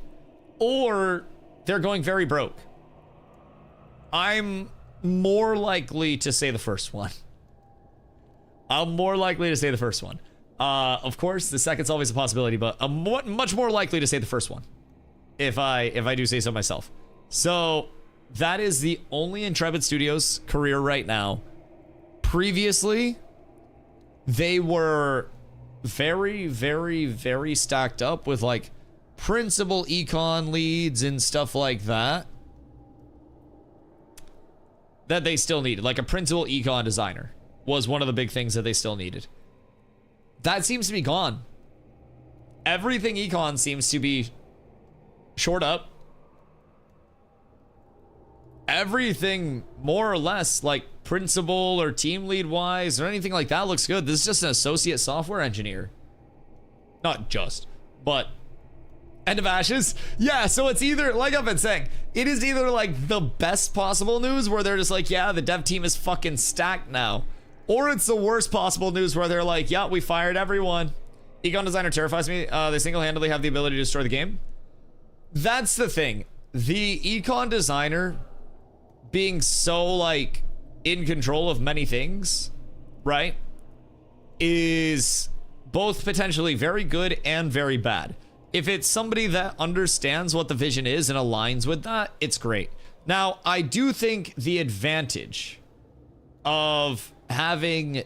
or they're going very broke. I'm more likely to say the first one. Of course, the second's always a possibility, but I'm much more likely to say the first one if I do say so myself. So that is the only Intrepid Studios career right now. Previously, they were very, very, very stacked up with like principal econ leads and stuff like that they still needed. Like a principal econ designer was one of the big things that they still needed. That seems to be gone. Everything econ seems to be shored up. Everything more or less like principal or team lead wise or anything like that looks good. This is just an associate software engineer. Not just, but End of Ashes. Yeah, so it's either, like I've been saying, it is either like the best possible news where they're just like, yeah, the dev team is fucking stacked now. Or it's the worst possible news where they're like, yeah, we fired everyone. Econ designer terrifies me. They single-handedly have the ability to destroy the game. That's the thing. The econ designer being so like in control of many things, right, is both potentially very good and very bad. If it's somebody that understands what the vision is and aligns with that, it's great. Now, I do think the advantage of having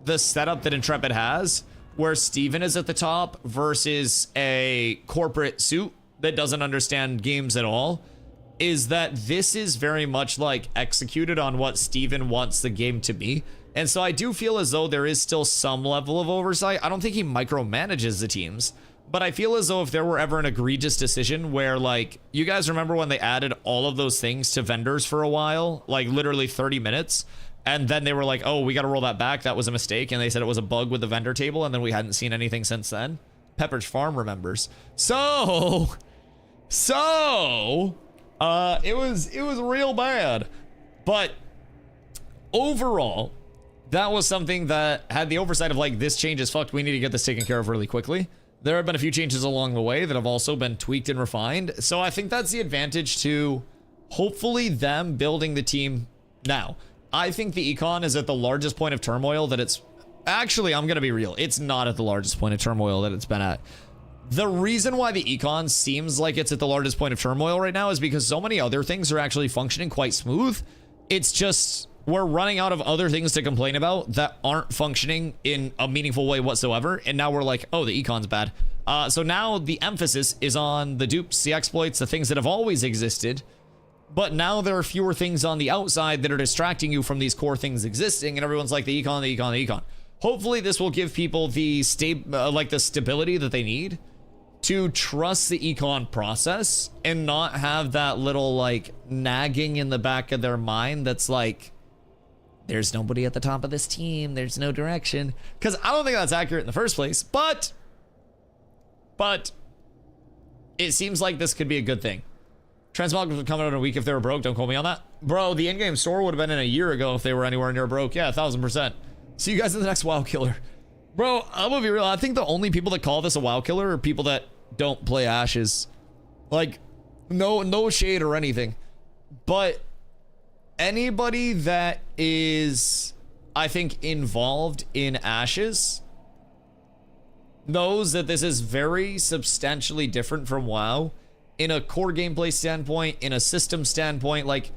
the setup that Intrepid has, where Steven is at the top versus a corporate suit that doesn't understand games at all, is that this is very much like executed on what Steven wants the game to be. And so I do feel as though there is still some level of oversight. I don't think he micromanages the teams, but I feel as though if there were ever an egregious decision where, like, you guys remember when they added all of those things to vendors for a while, like literally 30 minutes, and then they were like, oh, we got to roll that back, that was a mistake, and they said it was a bug with the vendor table, and then we hadn't seen anything since then. Pepperidge Farm remembers. So it was real bad. But overall, that was something that had the oversight of like, this change is fucked, we need to get this taken care of really quickly. There have been a few changes along the way that have also been tweaked and refined. So I think that's the advantage to hopefully them building the team now. I think the econ is at the largest point of turmoil that it's Actually, I'm gonna be real. It's not at the largest point of turmoil that it's been at. The reason why the econ seems like it's at the largest point of turmoil right now is because so many other things are actually functioning quite smooth. It's just we're running out of other things to complain about that aren't functioning in a meaningful way whatsoever. And now we're like, oh, the econ's bad. So now the emphasis is on the dupes, the exploits, the things that have always existed. But now there are fewer things on the outside that are distracting you from these core things existing. And everyone's like, the econ, the econ, the econ. Hopefully this will give people the the stability that they need to trust the econ process and not have that little like nagging in the back of their mind that's like, there's nobody at the top of this team, there's no direction. Because I don't think that's accurate in the first place, but it seems like this could be a good thing. Transmog would come out in a week if they were broke. Don't quote me on that. Bro, the in-game store would have been in a year ago if they were anywhere near broke. Yeah, 1000%. See you guys in the next WoW killer. Bro, I'm gonna be real. I think the only people that call this a WoW killer are people that don't play Ashes. Like, no shade or anything. But anybody that is, I think, involved in Ashes knows that this is very substantially different from WoW in a core gameplay standpoint, in a system standpoint. Like,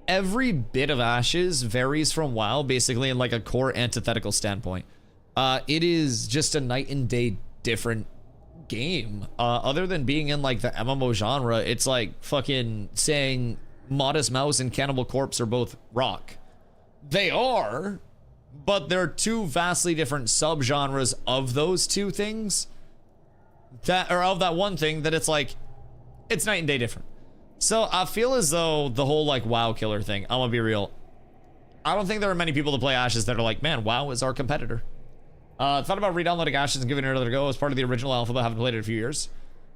every bit of Ashes varies from WoW, basically, in like a core antithetical standpoint. It is just a night and day different game. Other than being in like the MMO genre, it's like fucking saying Modest Mouse and Cannibal Corpse are both rock. They are, but they're two vastly different subgenres of those two things that are of that one thing that it's like, it's night and day different. So I feel as though the whole like WoW killer thing, I'm gonna be real, I don't think there are many people that play Ashes that are like, man, WoW is our competitor. Thought about re-downloading Ashes and giving it another go as part of the original alpha, but haven't played it in a few years.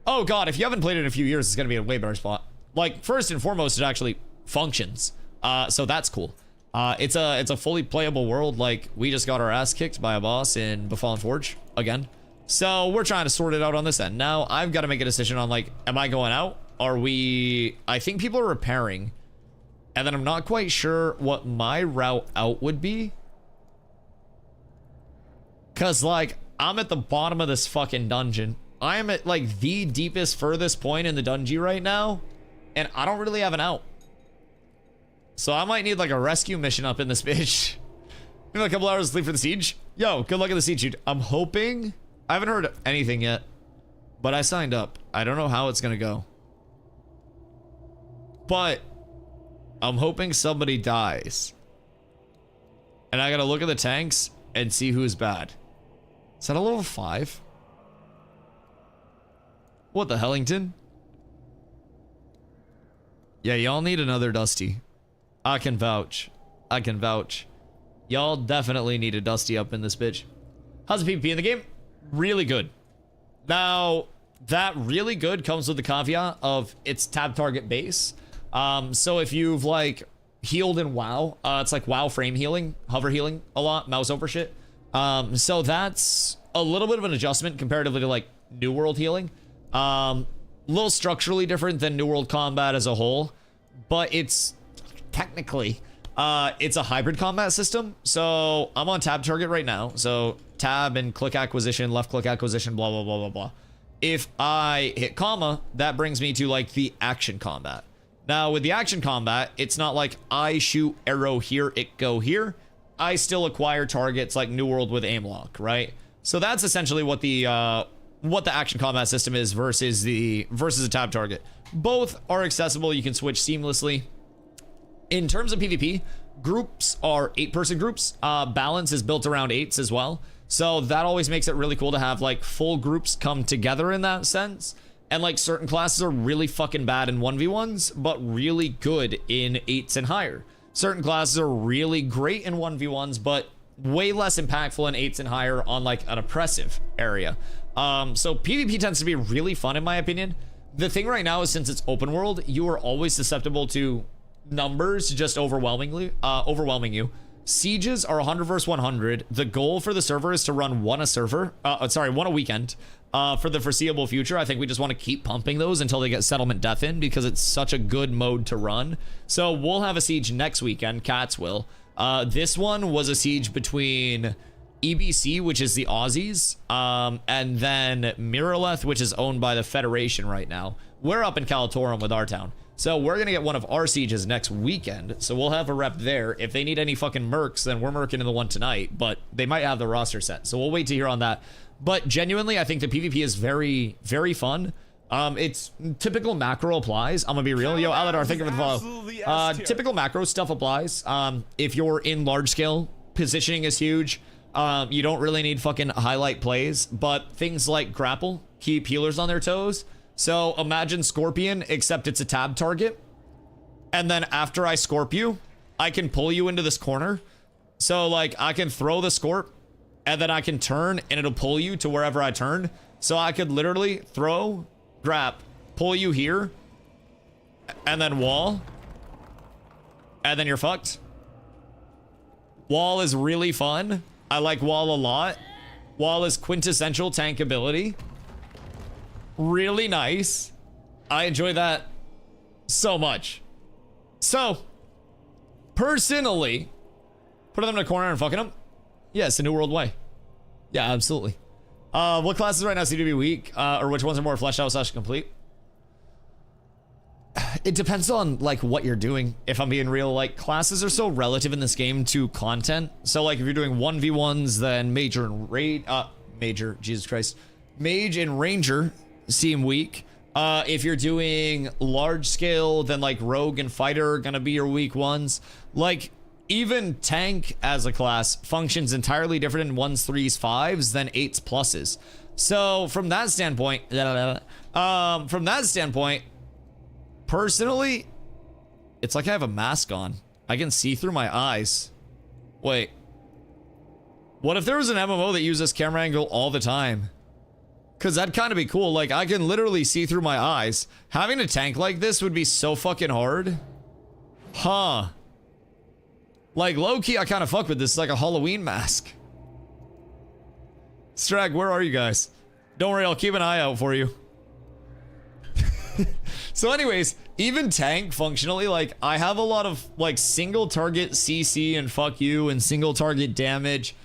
Oh god, if you haven't played it in a few years, it's gonna be a way better spot. Like, first and foremost, it actually functions. So that's cool. It's a fully playable world. Like, we just got our ass kicked by a boss in Befallen Forge again. So we're trying to sort it out on this end. Now I've got to make a decision on like, am I going out? Are we, I think people are repairing, and then I'm not quite sure what my route out would be. Cause like, I'm at the bottom of this fucking dungeon. I am at like the deepest, furthest point in the dungeon right now, and I don't really have an out. So I might need like a rescue mission up in this bitch. Maybe a couple hours of sleep for the siege. Yo, good luck at the siege, dude. I'm hoping, I haven't heard anything yet, but I signed up. I don't know how it's gonna go, but I'm hoping somebody dies. And I gotta look at the tanks and see who's bad. Is that a level 5? What the Hellington? Yeah, y'all need another Dusty. I can vouch. I can vouch. Y'all definitely need a Dusty up in this bitch. How's the PvP in the game? Really good. Now, that really good comes with the caveat of it's tab target base. So if you've like healed in WoW, it's like WoW frame healing, hover healing a lot, mouse over shit. So that's a little bit of an adjustment comparatively to like New World healing. A little structurally different than New World combat as a whole, but it's technically, it's a hybrid combat system. So I'm on tab target right now. So tab and click acquisition, left click acquisition, blah, blah, blah, blah, blah. If I hit comma, that brings me to like the action combat. Now with the action combat, it's not like I shoot arrow here, it go here. I still acquire targets like New World with aim lock, right? So that's essentially what the action combat system is versus a tab target. Both are accessible. You can switch seamlessly. In terms of PvP, groups are 8-person groups. Balance is built around 8s as well. So that always makes it really cool to have like full groups come together in that sense. And like certain classes are really fucking bad in 1v1s, but really good in 8s and higher. Certain classes are really great in 1v1s, but way less impactful in 8s and higher on like an oppressive area. So PvP tends to be really fun in my opinion. The thing right now is since it's open world, you are always susceptible to numbers just overwhelming you. Sieges are 100 versus 100. The goal for the server is to run one a weekend for the foreseeable future. I think we just want to keep pumping those until they get settlement death in because it's such a good mode to run. So we'll have a siege next weekend. Cats will. This one was a siege between EBC, which is the Aussies, and then Miraleth, which is owned by the Federation right now. We're up in Kalatorum with our town. So we're going to get one of our sieges next weekend. So we'll have a rep there. If they need any fucking mercs, then we're merking in the one tonight. But they might have the roster set. So we'll wait to hear on that. But genuinely, I think the PvP is very, very fun. It's typical macro applies. I'm going to be real. Yo, Aladar, thank you for the follow. Typical macro stuff applies. If you're in large scale, positioning is huge. You don't really need fucking highlight plays. But things like grapple keep healers on their toes. So imagine Scorpion, except it's a tab target. And then after I Scorp you, I can pull you into this corner. So like I can throw the Scorp and then I can turn and it'll pull you to wherever I turn. So I could literally throw, grab, pull you here and then wall. And then you're fucked. Wall is really fun. I like wall a lot. Wall is quintessential tank ability. Really nice. I enjoy that so much. So, personally, putting them in a corner and fucking them? Yes, a new world way. Yeah, absolutely. What classes right now seem to be weak? Or which ones are more fleshed out / complete? It depends on, like, what you're doing, if I'm being real. Like, classes are so relative in this game to content. So, like, if you're doing 1v1s, then Major and Major, Jesus Christ. Mage and Ranger seem weak. If you're doing large scale, then like Rogue and Fighter are gonna be your weak ones. Like even Tank as a class functions entirely different in 1s, 3s, 5s than 8s, pluses. So from that standpoint, personally, it's like I have a mask on. I can see through my eyes. Wait, what if there was an MMO that used this camera angle all the time? Because that'd kind of be cool. Like, I can literally see through my eyes. Having a tank like this would be so fucking hard. Huh. Like, low-key, I kind of fuck with this. It's like a Halloween mask. Strag, where are you guys? Don't worry, I'll keep an eye out for you. So anyways, even tank, functionally, like, I have a lot of, like, single target CC and fuck you and single target damage.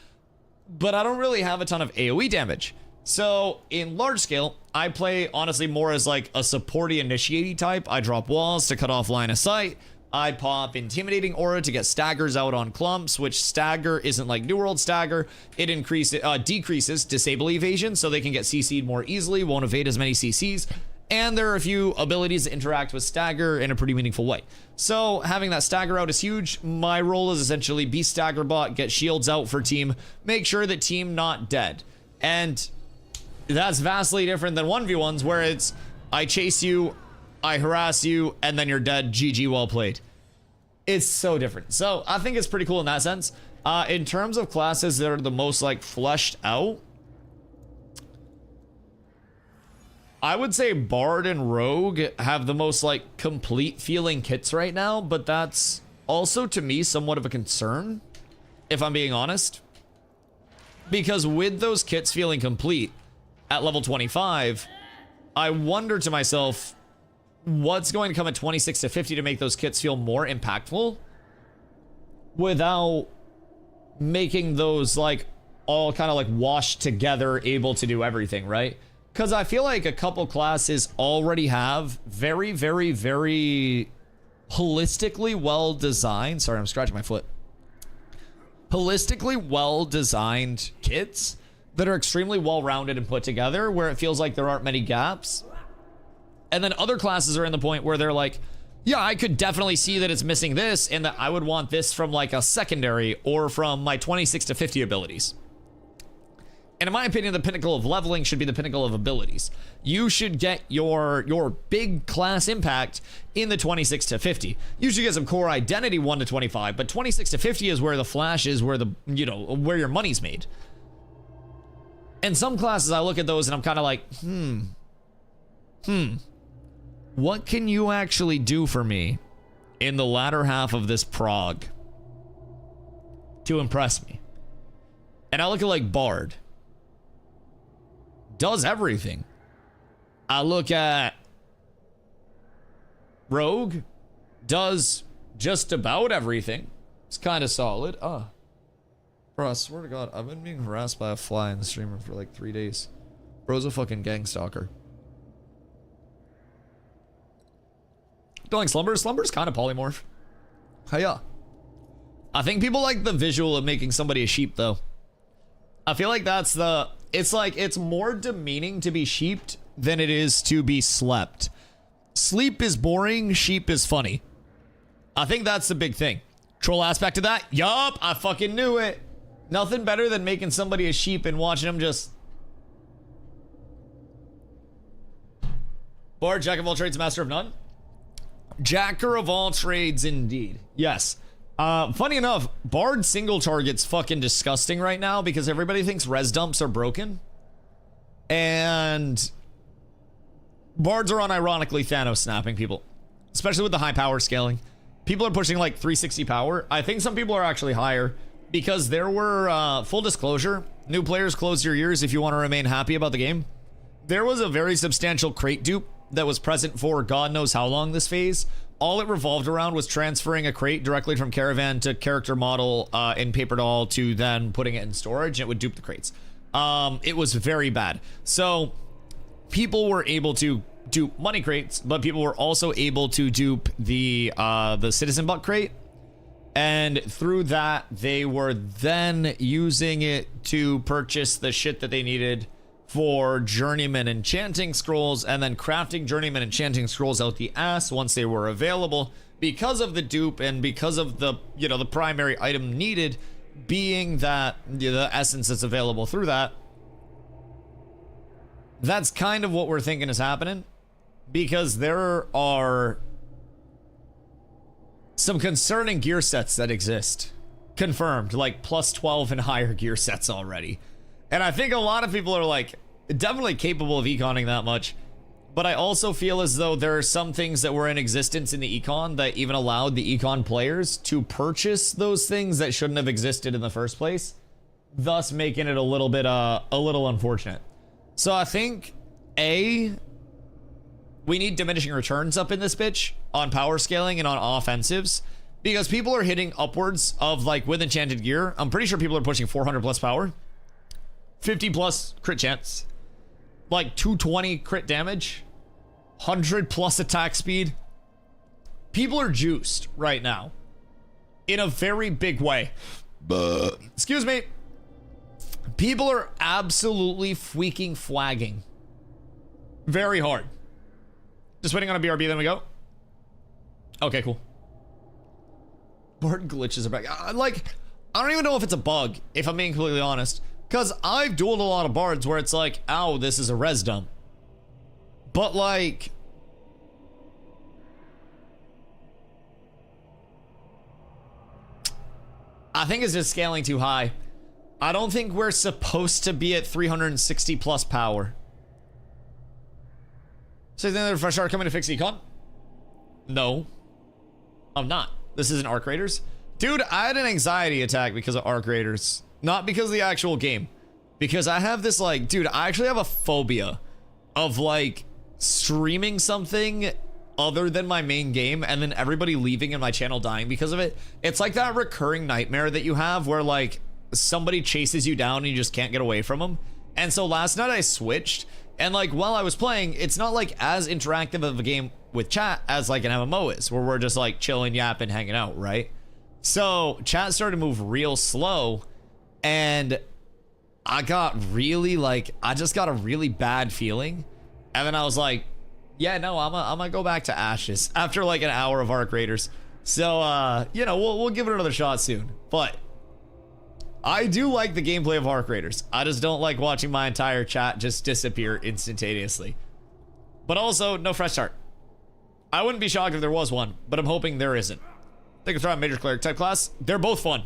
But I don't really have a ton of AoE damage. So, in large scale, I play, honestly, more as like a supporty initiating type. I drop walls to cut off line of sight. I pop Intimidating Aura to get staggers out on clumps, which stagger isn't like New World stagger. It decreases disable evasion, so they can get CC'd more easily, won't evade as many CCs. And there are a few abilities that interact with stagger in a pretty meaningful way. So having that stagger out is huge. My role is essentially be stagger bot, get shields out for team, make sure that team not dead. And that's vastly different than 1v1s where it's I chase you, I harass you, and then you're dead. GG, well played. It's so different. So I think it's pretty cool in that sense. In terms of classes that are the most like fleshed out, I would say Bard and Rogue have the most like complete feeling kits right now, but that's also to me somewhat of a concern, if I'm being honest. Because with those kits feeling complete at level 25, I wonder to myself, what's going to come at 26 to 50 to make those kits feel more impactful without making those like all kind of like washed together, able to do everything, right? Because I feel like a couple classes already have very, very, very holistically well designed. Sorry, I'm scratching my foot. Holistically well designed kits that are extremely well rounded and put together, where it feels like there aren't many gaps. And then other classes are in the point where they're like, yeah, I could definitely see that it's missing this, and that I would want this from like a secondary or from my 26 to 50 abilities. And in my opinion, the pinnacle of leveling should be the pinnacle of abilities. You should get your big class impact in the 26 to 50. You should get some core identity 1 to 25, but 26 to 50 is where the flash is, where the, you know, where your money's made. And some classes I look at those and I'm kind of like, what can you actually do for me in the latter half of this prog to impress me? And I look at like Bard. Does everything. I look at Rogue. Does just about everything. It's kind of solid. Bro, I swear to God, I've been being harassed by a fly in the streamer for like 3 days. Bro's a fucking gang stalker. Don't like Slumber? Slumber's kind of polymorph. Hiya. I think people like the visual of making somebody a sheep, though. I feel like that's the... It's like, it's more demeaning to be sheeped than it is to be slept. Sleep is boring, sheep is funny. I think that's the big thing. Troll aspect of that? Yup, I fucking knew it. Nothing better than making somebody a sheep and watching them just... Bard, jack of all trades, master of none? Jacker of all trades, indeed. Yes. Funny enough, Bard single target's fucking disgusting right now because everybody thinks res dumps are broken. And... Bards are unironically Thanos snapping people. Especially with the high power scaling. People are pushing like 360 power. I think some people are actually higher. Because there were, full disclosure, new players close your ears if you want to remain happy about the game. There was a very substantial crate dupe that was present for God knows how long this phase. All it revolved around was transferring a crate directly from Caravan to character model in Paper Doll to then putting it in storage, and it would dupe the crates. It was very bad. So people were able to dupe money crates, but people were also able to dupe the Citizen Buck crate. And through that, they were then using it to purchase the shit that they needed for Journeyman Enchanting Scrolls, and then crafting Journeyman Enchanting Scrolls out the ass once they were available because of the dupe and because of the, you know, the primary item needed being that, the essence that's available through that. That's kind of what we're thinking is happening, because there are some concerning gear sets that exist. Confirmed, like plus 12 and higher gear sets already. And I think a lot of people are like definitely capable of econing that much. But I also feel as though there are some things that were in existence in the econ that even allowed the econ players to purchase those things that shouldn't have existed in the first place, thus making it a little bit a little unfortunate. So I think we need diminishing returns up in this bitch on power scaling and on offensives, because people are hitting upwards of, like, with enchanted gear, I'm pretty sure people are pushing 400 plus power, 50 plus crit chance, like 220 crit damage, 100 plus attack speed. People are juiced right now in a very big way. Excuse me. People are absolutely freaking flagging very hard. Just waiting on a BRB, then we go. Okay, cool. Bard glitches are back. I don't even know if it's a bug, if I'm being completely honest. Because I've dueled a lot of bards where it's like, ow, this is a res dump. But like... I think it's just scaling too high. I don't think we're supposed to be at 360 plus power. So you think they're fresh art coming to fix econ? No. I'm not. This isn't Arc Raiders. Dude, I had an anxiety attack because of Arc Raiders. Not because of the actual game. Because I have this, like, dude, I actually have a phobia of, like, streaming something other than my main game and then everybody leaving and my channel dying because of it. It's like that recurring nightmare that you have where, like, somebody chases you down and you just can't get away from them. And so last night I switched, and, like, while I was playing, it's not, like, as interactive of a game with chat as, like, an MMO is, where we're just, like, chilling, yapping, hanging out, right? So chat started to move real slow, and I got really, like, I just got a really bad feeling. And then I was like, yeah, no, I'm gonna go back to Ashes after, like, an hour of Arc Raiders. So, you know, we'll give it another shot soon. But I do like the gameplay of Arc Raiders. I just don't like watching my entire chat just disappear instantaneously. But also, no fresh start. I wouldn't be shocked if there was one, but I'm hoping there isn't. Think of trying Major Cleric type class. They're both fun.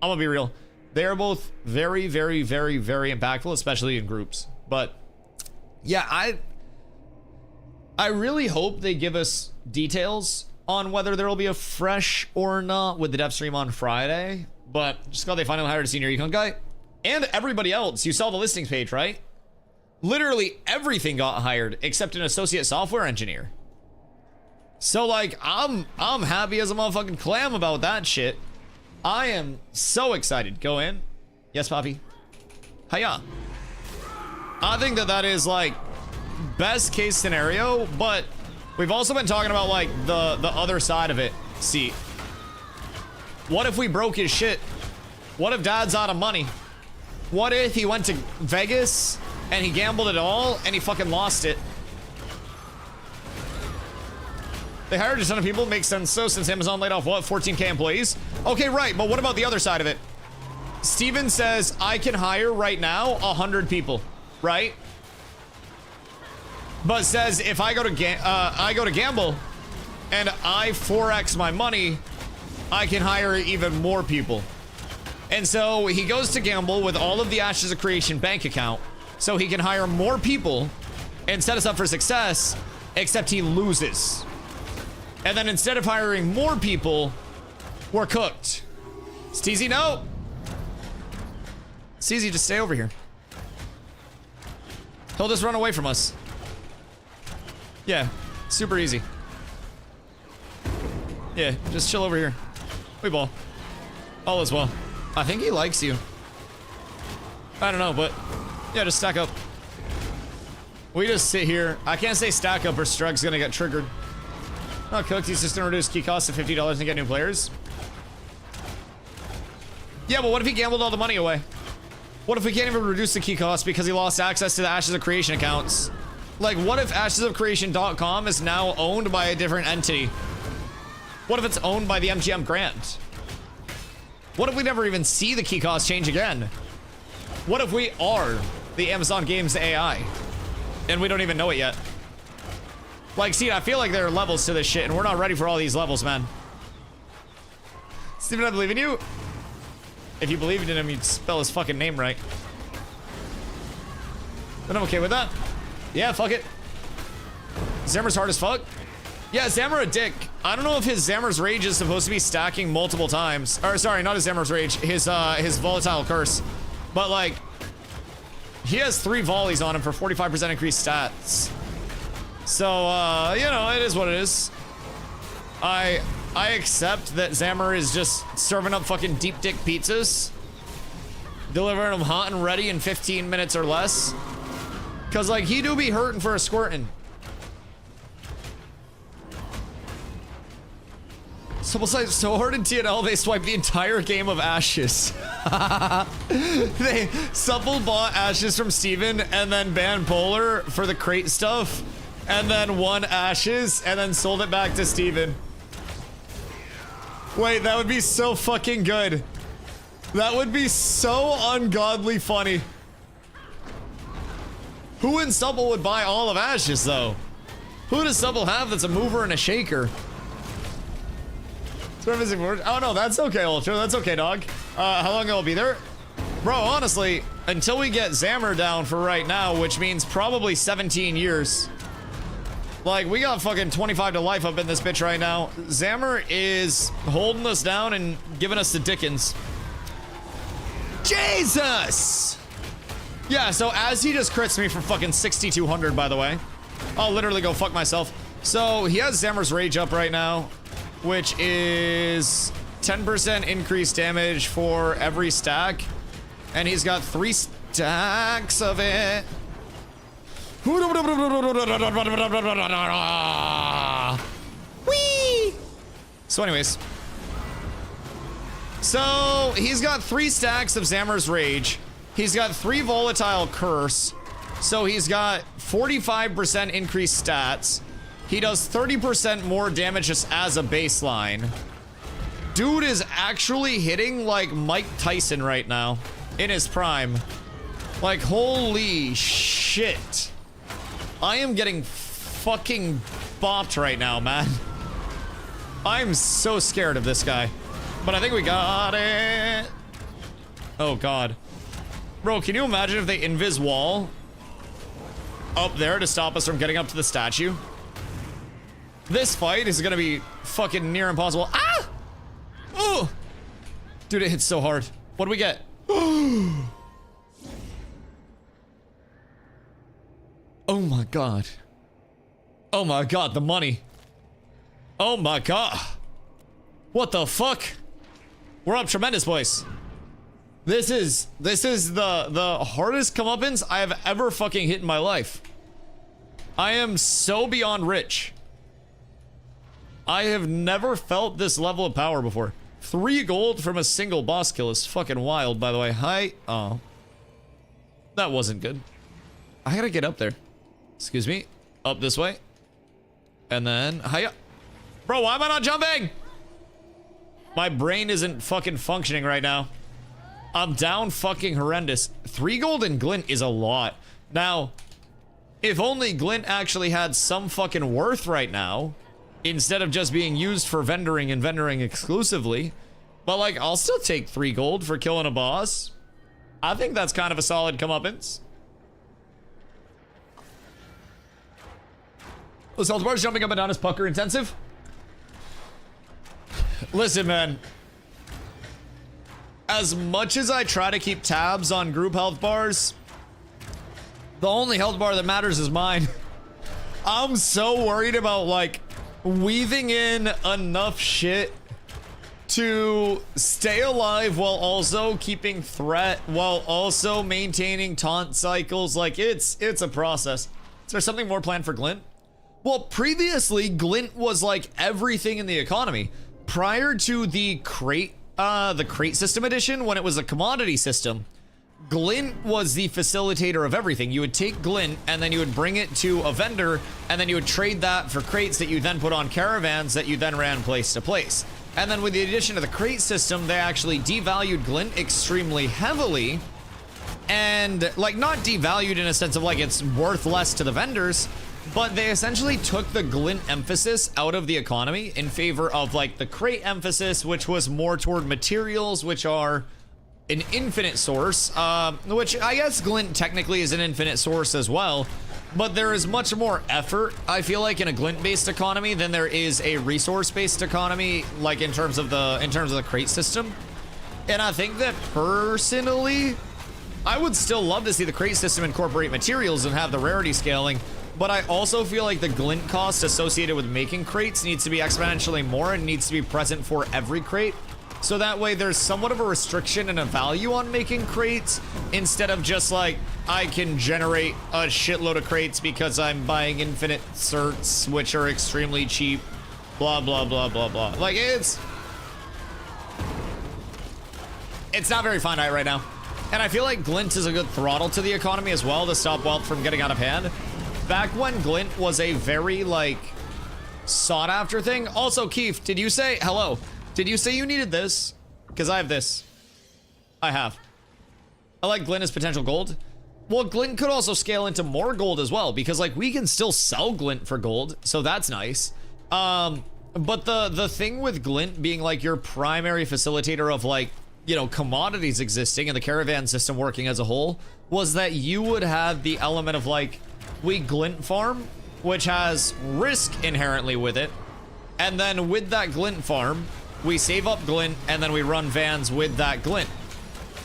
I'm gonna be real. They are both very, very, very, very impactful, especially in groups. But yeah, I really hope they give us details on whether there will be a fresh or not with the dev stream on Friday. But just got they finally hired a senior econ guy. And everybody else. You saw the listings page, right? Literally everything got hired except an associate software engineer. So, like, I'm happy as a motherfucking clam about that shit. I am so excited. Go in. Yes, Poppy. Hiya. I think that that is like best case scenario, but we've also been talking about like the other side of it. See, what if we broke his shit? What if Dad's out of money? What if he went to Vegas and he gambled it all and he fucking lost it? They hired a ton of people. Makes sense so, since Amazon laid off what, 14K employees? Okay, right, but what about the other side of it? Steven says I can hire right now 100 people, right? But says if I go to gamble and I 4x my money, I can hire even more people. And so he goes to gamble with all of the Ashes of Creation bank account so he can hire more people and set us up for success, except he loses. And then instead of hiring more people, we're cooked. Steezy, no. Steezy, just stay over here. He'll just run away from us. Yeah, super easy. Yeah, just chill over here. We ball. All is well. I think he likes you. I don't know, but yeah, just stack up. We just sit here. I can't say stack up or Strug's gonna get triggered. Not cooked. He's just gonna reduce key costs to $50 and get new players. Yeah, but what if he gambled all the money away? What if we can't even reduce the key cost because he lost access to the Ashes of Creation accounts? Like, what if ashesofcreation.com is now owned by a different entity? What if it's owned by the MGM Grant? What if we never even see the key cost change again? What if we are the Amazon Games AI and we don't even know it yet? Like, see, I feel like there are levels to this shit and we're not ready for all these levels, man. Steven, I believe in you. If you believed in him, you'd spell his fucking name right. But I'm okay with that. Yeah, fuck it. Zammer's hard as fuck. Yeah, Zammer a dick. I don't know if his Zammer's Rage is supposed to be stacking multiple times. Or, sorry, not his Zammer's Rage. His Volatile Curse. But, like, he has 3 volleys on him for 45% increased stats. So, you know, it is what it is. I accept that Zammer is just serving up fucking deep dick pizzas. Delivering them hot and ready in 15 minutes or less. Cause like he do be hurting for a squirtin'. Someone's like, so hard in TNL they swiped the entire game of Ashes. They supple bought Ashes from Steven and then banned Polar for the crate stuff. And then won Ashes and then sold it back to Steven. Wait, that would be so fucking good. That would be so ungodly funny. Who in Stubble would buy all of Ashes, though? Who does Stubble have that's a mover and a shaker? Oh, no, that's okay, Ultra. That's okay, dog. How long I'll be there? Bro, honestly, until we get Zammer down for right now, which means probably 17 years. Like, we got fucking 25 to life up in this bitch right now. Zammer is holding us down and giving us the Dickens. Jesus! Yeah, so as he just crits me for fucking 6,200, by the way. I'll literally go fuck myself. So, he has Zammer's Rage up right now, which is 10% increased damage for every stack. And he's got 3 stacks of it. Whee! So anyways. So, he's got 3 stacks of Zammer's Rage. He's got 3 Volatile Curse. So he's got 45% increased stats. He does 30% more damage just as a baseline. Dude is actually hitting like Mike Tyson right now. In his prime. Like, holy shit. I am getting fucking bopped right now, man. I'm so scared of this guy. But I think we got it. Oh, God. Bro, can you imagine if they invis wall up there to stop us from getting up to the statue? This fight is gonna be fucking near impossible. Ah! Oh! Dude, it hits so hard. What do we get? Oh my God. Oh my God, the money. Oh my God. What the fuck? We're up tremendous, boys. This is the hardest comeuppance I have ever fucking hit in my life. I am so beyond rich. I have never felt this level of power before. 3 gold from a single boss kill is fucking wild, by the way. Hi. Oh. That wasn't good. I gotta get up there. Excuse me. Up this way. And then, hiya. Bro, why am I not jumping? My brain isn't fucking functioning right now. I'm down fucking horrendous. 3 gold in glint is a lot. Now, if only glint actually had some fucking worth right now, instead of just being used for vendoring and vendoring exclusively. But like, I'll still take 3 gold for killing a boss. I think that's kind of a solid comeuppance. Those health bars jumping up and down is pucker intensive. Listen, man. As much as I try to keep tabs on group health bars, the only health bar that matters is mine. I'm so worried about like weaving in enough shit to stay alive while also keeping threat, while also maintaining taunt cycles. Like it's a process. Is there something more planned for glint? Well, previously glint was like everything in the economy. Prior to the crate system edition, when it was a commodity system, glint was the facilitator of everything. You would take glint and then you would bring it to a vendor and then you would trade that for crates that you then put on caravans that you then ran place to place. And then with the addition of the crate system, they actually devalued glint extremely heavily. And like not devalued in a sense of like it's worth less to the vendors, but they essentially took the glint emphasis out of the economy in favor of like the crate emphasis, which was more toward materials, which are an infinite source, which I guess glint technically is an infinite source as well, but there is much more effort, I feel like, in a glint-based economy than there is a resource-based economy, like in terms of the crate system. And I think that personally, I would still love to see the crate system incorporate materials and have the rarity scaling. But I also feel like the glint cost associated with making crates needs to be exponentially more and needs to be present for every crate. So that way there's somewhat of a restriction and a value on making crates instead of just like, I can generate a shitload of crates because I'm buying infinite certs, which are extremely cheap, blah, blah, blah, blah, blah. Like it's not very finite right now. And I feel like glint is a good throttle to the economy as well to stop wealth from getting out of hand. Back when glint was a very like sought after thing. Also, Keith, did you say hello? Did you say you needed this? Because I have this. I have. I like glint as potential gold. Well, glint could also scale into more gold as well, because like we can still sell glint for gold, so that's nice. But the thing with glint being like your primary facilitator of like, you know, commodities existing and the caravan system working as a whole was that you would have the element of like, we glint farm, which has risk inherently with it, and then with that glint farm we save up glint and then we run vans with that glint,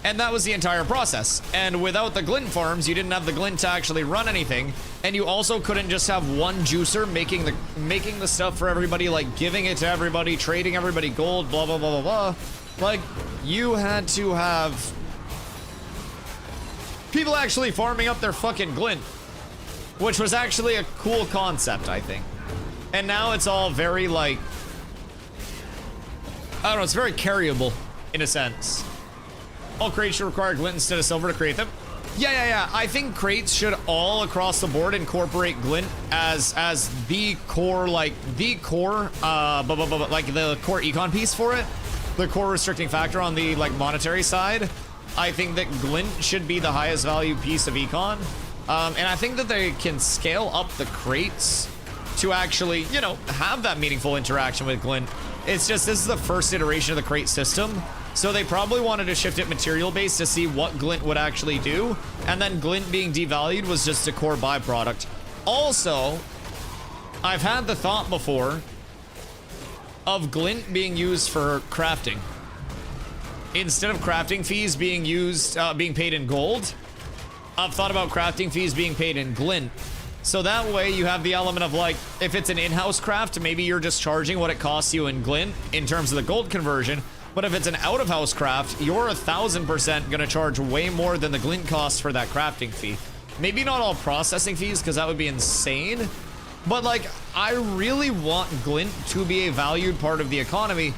and that was the entire process. And without the glint farms, you didn't have the glint to actually run anything, and you also couldn't just have one juicer making the stuff for everybody, like giving it to everybody, trading everybody gold, blah blah blah blah blah. Like you had to have people actually farming up their fucking glint, which was actually a cool concept, I think. And now it's all very like, I don't know, it's very carryable in a sense. All crates should require glint instead of silver to create them. Yeah. I think crates should all across the board incorporate glint as the core, like the core, like the core econ piece for it, the core restricting factor on the like monetary side. I think that glint should be the highest value piece of econ. And I think that they can scale up the crates to actually, you know, have that meaningful interaction with glint. It's just, this is the first iteration of the crate system, so they probably wanted to shift it material based to see what glint would actually do, and then glint being devalued was just a core byproduct. Also, I've had the thought before of glint being used for crafting. Instead of crafting fees being used, being paid in gold, I've thought about crafting fees being paid in glint. So that way you have the element of like, if it's an in-house craft, maybe you're just charging what it costs you in glint in terms of the gold conversion. But if it's an out-of-house craft, you're 1,000% gonna charge way more than the glint cost for that crafting fee. Maybe not all processing fees, because that would be insane. But like, I really want glint to be a valued part of the economy,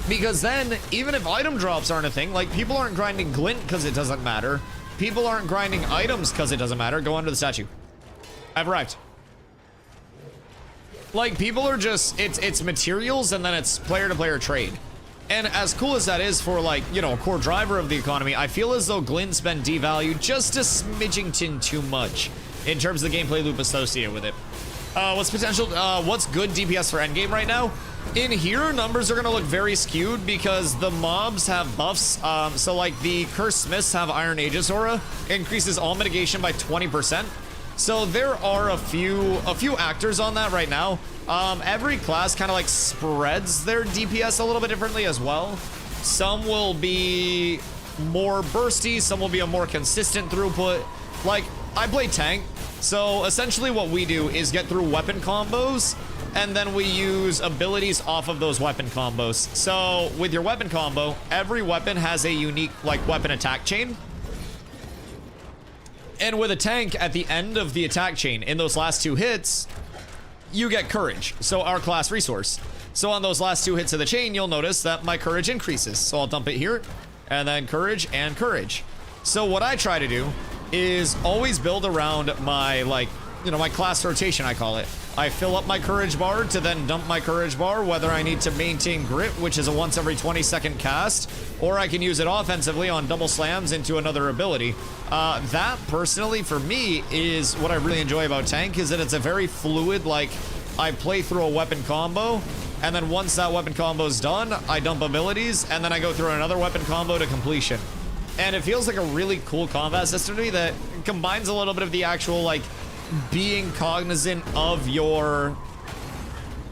because then, even if item drops aren't a thing, like people aren't grinding glint because it doesn't matter. People aren't grinding items because it doesn't matter. Go under the statue. I've arrived. Like, people are just, it's materials and then it's player-to-player trade. And as cool as that is for, like, you know, a core driver of the economy, I feel as though glint's been devalued just a smidgington too much in terms of the gameplay loop associated with it. What's good DPS for endgame right now? In here, numbers are gonna look very skewed because the mobs have buffs. So like the Cursed Smiths have Iron Aegis aura, increases all mitigation by 20%. So there are a few actors on that right now. Every class kind of like spreads their DPS a little bit differently as well. Some will be more bursty, some will be a more consistent throughput. Like, I play tank, so essentially what we do is get through weapon combos, and then we use abilities off of those weapon combos. So with your weapon combo, every weapon has a unique like weapon attack chain. And with a tank, at the end of the attack chain, in those last 2 hits, you get courage, so our class resource. So on those last 2 hits of the chain, you'll notice that my courage increases. So I'll dump it here, and then courage and courage. So what I try to do is always build around my, like, you know, my class rotation, I call it. I fill up my courage bar to then dump my courage bar, whether I need to maintain grit, which is a once every 20-second cast, or I can use it offensively on double slams into another ability. That, personally, for me, is what I really enjoy about tank, is that it's a very fluid, like, I play through a weapon combo, and then once that weapon combo is done, I dump abilities, and then I go through another weapon combo to completion. And it feels like a really cool combat system to me that combines a little bit of the actual, like, being cognizant of your,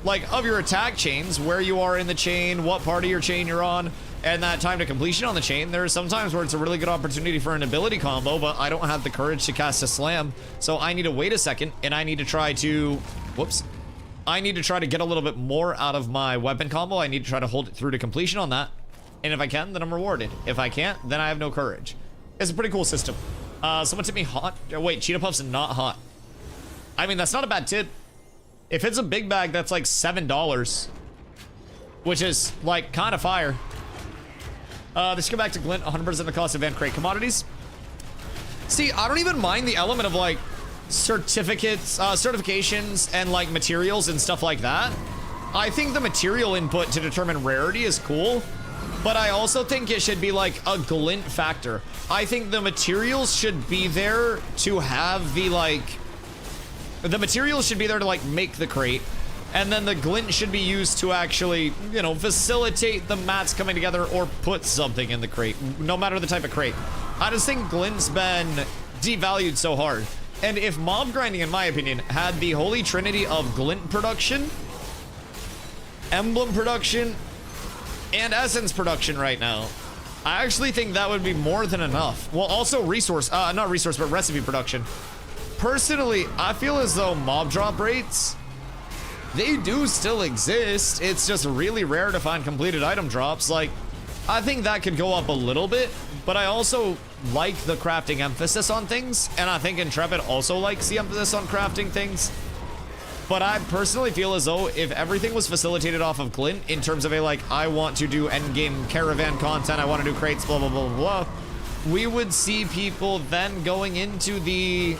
like, of your attack chains, where you are in the chain, what part of your chain you're on, and that time to completion on the chain. There are some times where it's a really good opportunity for an ability combo, but I don't have the courage to cast a slam, so I need to wait a second, and I need to try to, I need to try to get a little bit more out of my weapon combo. I need to try to hold it through to completion on that, and if I can, then I'm rewarded. If I can't, then I have no courage. It's a pretty cool system. Someone tip me hot. Wait, Cheetah Puff's not hot. I mean, that's not a bad tip. If it's a big bag, that's like $7, which is like kind of fire. Let's go back to glint. 100% the cost of Van Crate commodities. See, I don't even mind the element of like certificates, certifications, and like materials and stuff like that. I think the material input to determine rarity is cool, but I also think it should be like a glint factor. I think the materials should be there to have the like. The materials should be there to like make the crate, and then the glint should be used to actually, you know, facilitate the mats coming together or put something in the crate, no matter the type of crate. I just think glint's been devalued so hard. And if mob grinding, in my opinion, had the holy trinity of glint production, emblem production, and essence production right now, I actually think that would be more than enough. Well, also resource, not resource, but recipe production. Personally, I feel as though mob drop rates, they do still exist. It's just really rare to find completed item drops. Like, I think that could go up a little bit, but I also like the crafting emphasis on things, and I think Intrepid also likes the emphasis on crafting things. But I personally feel as though if everything was facilitated off of glint in terms of a, like, I want to do endgame caravan content, I want to do crates, blah, blah, blah, blah, we would see people then going into the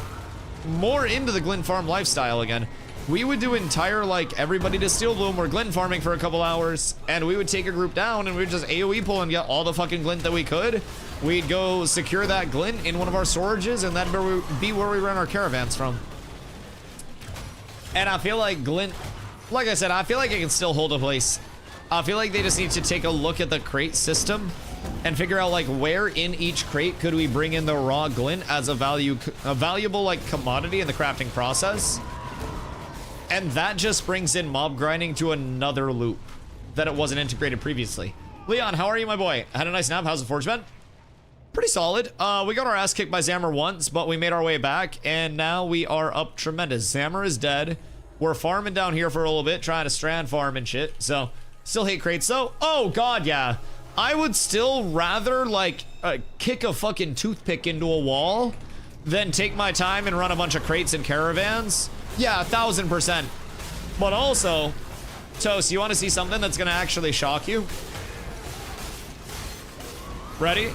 more into the glint farm lifestyle again. We would do entire, like, everybody to Steel Bloom or glint farming for a couple hours, and we would take a group down and we would just AoE pull and get all the fucking glint that we could. We'd go secure that glint in one of our storages, and that'd be where we run our caravans from. And I feel like glint, like I said, I feel like it can still hold a place. I feel like they just need to take a look at the crate system and figure out like where in each crate could we bring in the raw glint as a valuable like commodity in the crafting process. And that just brings in mob grinding to another loop that it wasn't integrated previously. Leon, how are you, my boy? Had a nice nap. How's the forge been? Pretty solid. We got our ass kicked by Zammer once, but we made our way back, and now we are up tremendous. Zammer is dead. We're farming down here for a little bit, trying to strand farm and shit. So, still hate crates though. Oh god, yeah. I would still rather, like, kick a fucking toothpick into a wall than take my time and run a bunch of crates and caravans. Yeah, 1000%. But also, Toast, you want to see something that's gonna actually shock you? Ready?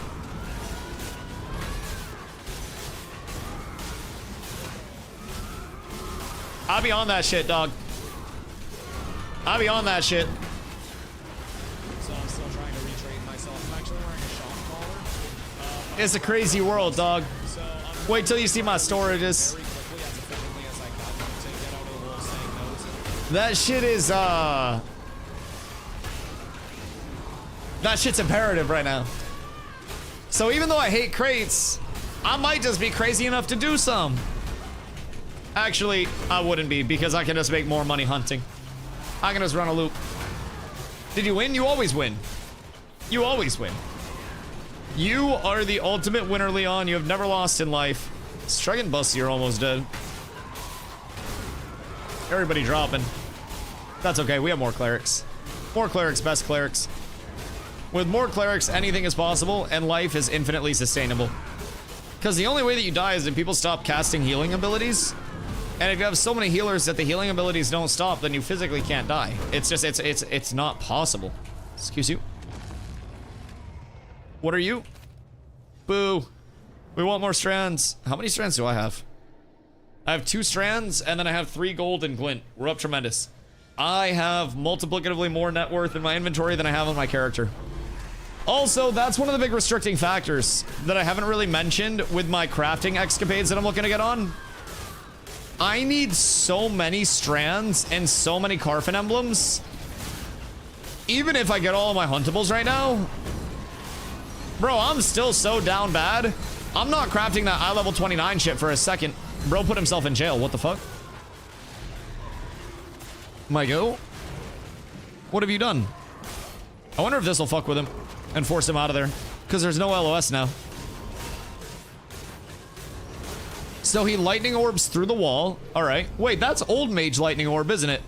I'll be on that shit, dog. I'll be on that shit. So I'm still trying to retrain myself. I'm actually wearing a shock collar. It's a crazy world, dog. So I'm Wait till you see my storages. very quickly, as efficiently as I can, to get out of the wall saying no. That shit is, that shit's imperative right now. So even though I hate crates, I might just be crazy enough to do some. Actually, I wouldn't be, because I can just make more money hunting. I can just run a loop. Did you win? You always win. You always win. You are the ultimate winner, Leon. You have never lost in life. Strike and bust, you're almost dead. Everybody dropping. That's okay, we have more clerics. More clerics, best clerics. With more clerics, anything is possible, and life is infinitely sustainable. Because the only way that you die is if people stop casting healing abilities. And if you have so many healers that the healing abilities don't stop, then you physically can't die. It's just, it's not possible. Excuse you. What are you? Boo. We want more strands. How many strands do I have? I have 2 strands, and then I have 3 gold and glint. We're up tremendous. I have multiplicatively more net worth in my inventory than I have on my character. Also, that's one of the big restricting factors that I haven't really mentioned with my crafting escapades that I'm looking to get on. I need so many strands and so many Carfin emblems. Even if I get all of my huntables right now. Bro, I'm still so down bad. I'm not crafting that eye level 29 shit for a second. Bro put himself in jail. What the fuck? My go? What have you done? I wonder if this will fuck with him and force him out of there. Because there's no LOS now. So he lightning orbs through the wall. Alright. Wait, that's old mage lightning orb, isn't it?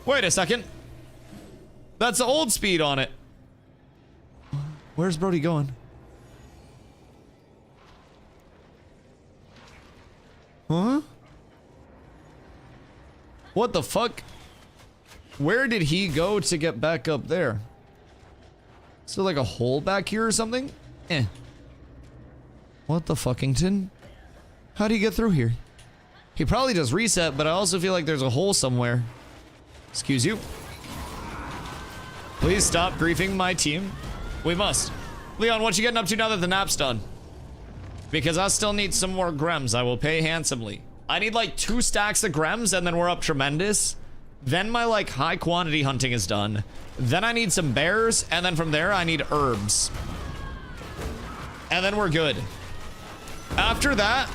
Wait a second. That's old speed on it. Where's Brody going? Huh? What the fuck? Where did he go to get back up there? Is there like a hole back here or something? Eh. What the fuckington? How do you get through here? He probably just reset, but I also feel like there's a hole somewhere. Excuse you. Please stop griefing my team. We must. Leon, what you getting up to now that the nap's done? Because I still need some more grems. I will pay handsomely. I need like 2 stacks of grems and then we're up tremendous. Then my like high quantity hunting is done. Then I need some bears, and then from there I need herbs. And then we're good. After that,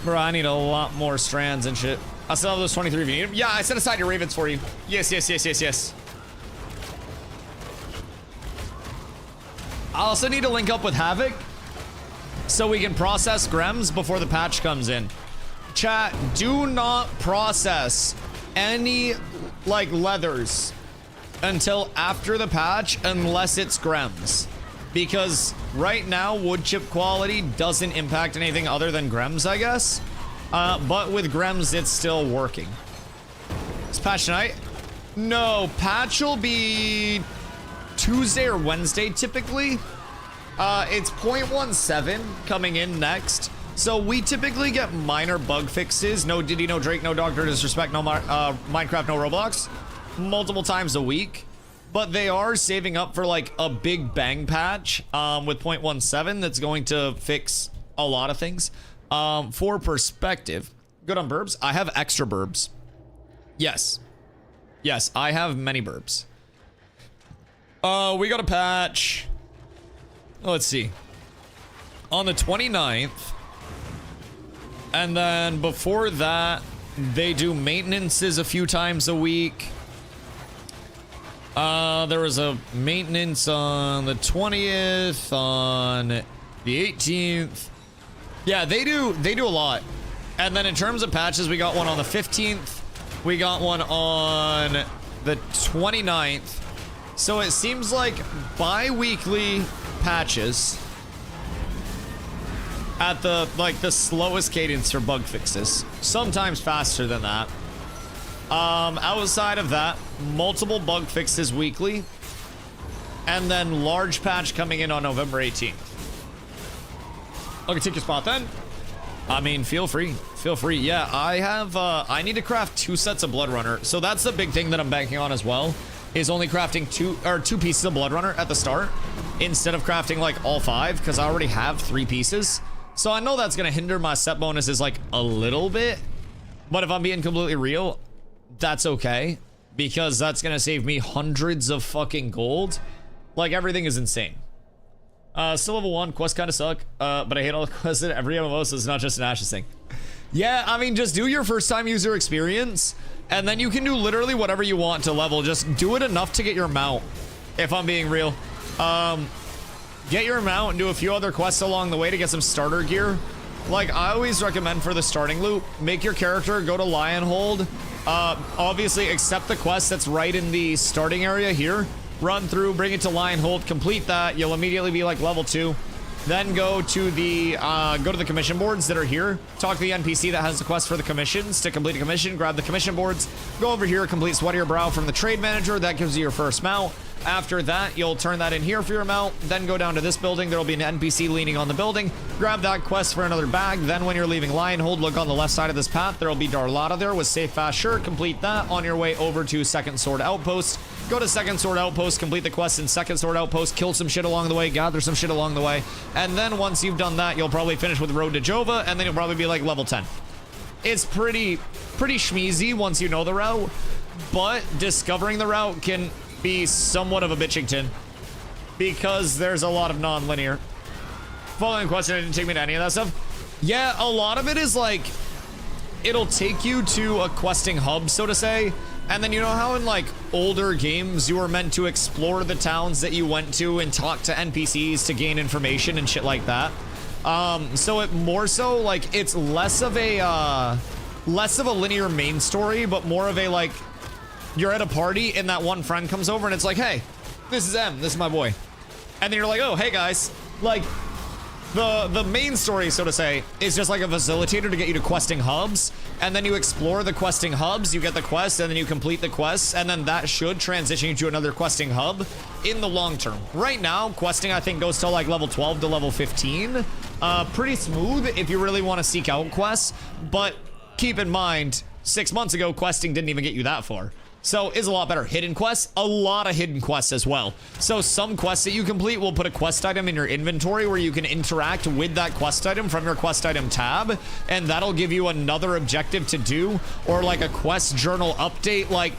bro, I need a lot more strands and shit. I still have those 23 if you need them. Yeah, I set aside your ravens for you. Yes, yes, yes, yes, yes. I also need to link up with Havoc so we can process grems before the patch comes in. Chat, do not process any like leathers until after the patch unless it's grems, because right now wood chip quality doesn't impact anything other than grems, I guess, but with grems it's still working. Is patch tonight? No, patch will be Tuesday or Wednesday typically. It's 0.17 coming in next. So we typically get minor bug fixes. No Diddy, no Drake, no Dr. Disrespect, no Minecraft, no Roblox. Multiple times a week. But they are saving up for like a big bang patch with 0.17 that's going to fix a lot of things. For perspective, good on burbs. I have extra burbs. Yes. Yes, I have many burbs. We got a patch. Let's see. On the 29th. And then before that, they do maintenances a few times a week. There was a maintenance on the 20th, on the 18th. Yeah, they do a lot. And then in terms of patches, we got one on the 15th. We got one on the 29th. So it seems like bi-weekly patches at the slowest cadence for bug fixes. Sometimes faster than that. Outside of that, multiple bug fixes weekly, and then large patch coming in on November 18th. Okay, take your spot then. I mean, feel free. Feel free. Yeah, I have, I need to craft 2 sets of Blood Runner. So that's the big thing that I'm banking on as well, is only crafting two pieces of Blood Runner at the start, instead of crafting like all 5, because I already have 3 pieces. So I know that's gonna hinder my set bonuses like a little bit, but if I'm being completely real, that's okay, because that's gonna save me hundreds of fucking gold. Like, everything is insane. Still level 1, quests kinda suck, but I hate all the quests in every MMO, so it's not just an Ashes thing. Yeah, I mean, just do your first time user experience, and then you can do literally whatever you want to level. Just do it enough to get your mount, if I'm being real. Get your mount and do a few other quests along the way to get some starter gear. Like, I always recommend for the starting loop, make your character go to Lionhold. Obviously, accept the quest that's right in the starting area here. Run through, bring it to Lionhold, complete that. You'll immediately be like level 2. Then go to the commission boards that are here. Talk to the NPC that has the quest for the commissions. To complete a commission, grab the commission boards. Go over here, complete Sweat of Your Brow from the trade manager. That gives you your first mount. After that, you'll turn that in here for your mount. Then go down to this building. There'll be an NPC leaning on the building. Grab that quest for another bag. Then when you're leaving Lionhold, look on the left side of this path. There'll be Darlata there with Safe Fast Sure. Complete that on your way over to Second Sword Outpost. Go to Second Sword Outpost, complete the quest in Second Sword Outpost, kill some shit along the way, gather some shit along the way. And then once you've done that, you'll probably finish with Road to Jova, and then you'll probably be like level 10. It's pretty schmeezy once you know the route, but discovering the route can be somewhat of a bitchington, because there's a lot of non-linear. Following question, it didn't take me to any of that stuff. Yeah, a lot of it is like, it'll take you to a questing hub, so to say, and then you know how in like older games you were meant to explore the towns that you went to and talk to NPCs to gain information and shit like that. So it more so like, it's less of a linear main story, but more of a like, you're at a party and that one friend comes over and it's like, hey, this is M, this is my boy. And then you're like, oh, hey guys. Like, the main story, so to say, is just like a facilitator to get you to questing hubs, and then you explore the questing hubs, you get the quest, and then you complete the quests, and then that should transition you to another questing hub in the long term. Right now, questing I think goes to like level 12 to level 15. Pretty smooth if you really want to seek out quests, but keep in mind, 6 months ago, questing didn't even get you that far. So it's a lot better. Hidden quests, a lot of hidden quests as well. So some quests that you complete will put a quest item in your inventory where you can interact with that quest item from your quest item tab, and that'll give you another objective to do, or like a quest journal update. Like,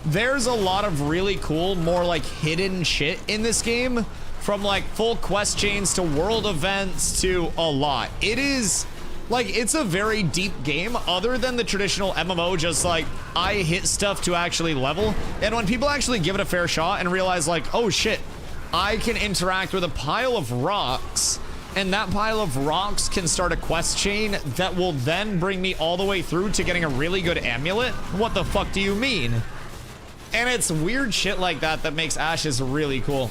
there's a lot of really cool, more like hidden shit in this game, from like full quest chains to world events to a lot. It is like, it's a very deep game, other than the traditional MMO, just like, I hit stuff to actually level. And when people actually give it a fair shot and realize like, oh shit, I can interact with a pile of rocks, and that pile of rocks can start a quest chain that will then bring me all the way through to getting a really good amulet. What the fuck do you mean? And it's weird shit like that that makes Ashes really cool.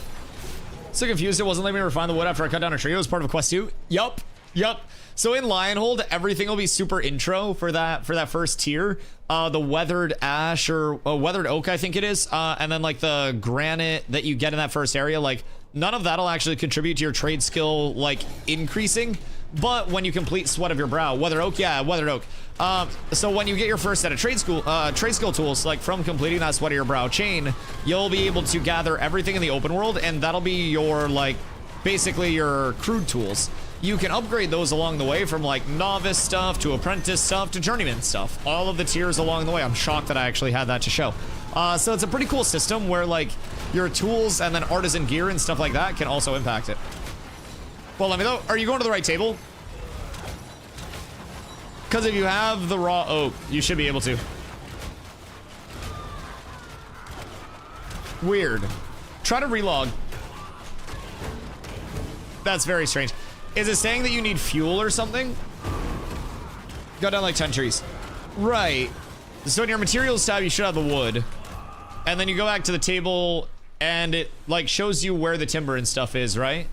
So confused it wasn't letting me refine the wood after I cut down a tree. It was part of a quest too. Yup. So in Lionhold, everything will be super intro for that first tier. The weathered ash or weathered oak, I think it is, and then like the granite that you get in that first area, like none of that'll actually contribute to your trade skill like increasing. But when you complete Sweat of Your Brow, weathered oak, yeah, weathered oak. So when you get your first set of trade skill tools, like from completing that Sweat of Your Brow chain, you'll be able to gather everything in the open world, and that'll be your like basically your crude tools. You can upgrade those along the way, from like novice stuff to apprentice stuff to journeyman stuff. All of the tiers along the way. I'm shocked that I actually had that to show. So it's a pretty cool system where like your tools and then artisan gear and stuff like that can also impact it. Well, let me know. Are you going to the right table? Because if you have the raw oak, you should be able to. Weird. Try to relog. That's very strange. Is it saying that you need fuel or something? Go down like 10 trees. Right. So in your materials tab, you should have the wood. And then you go back to the table and it like shows you where the timber and stuff is, right?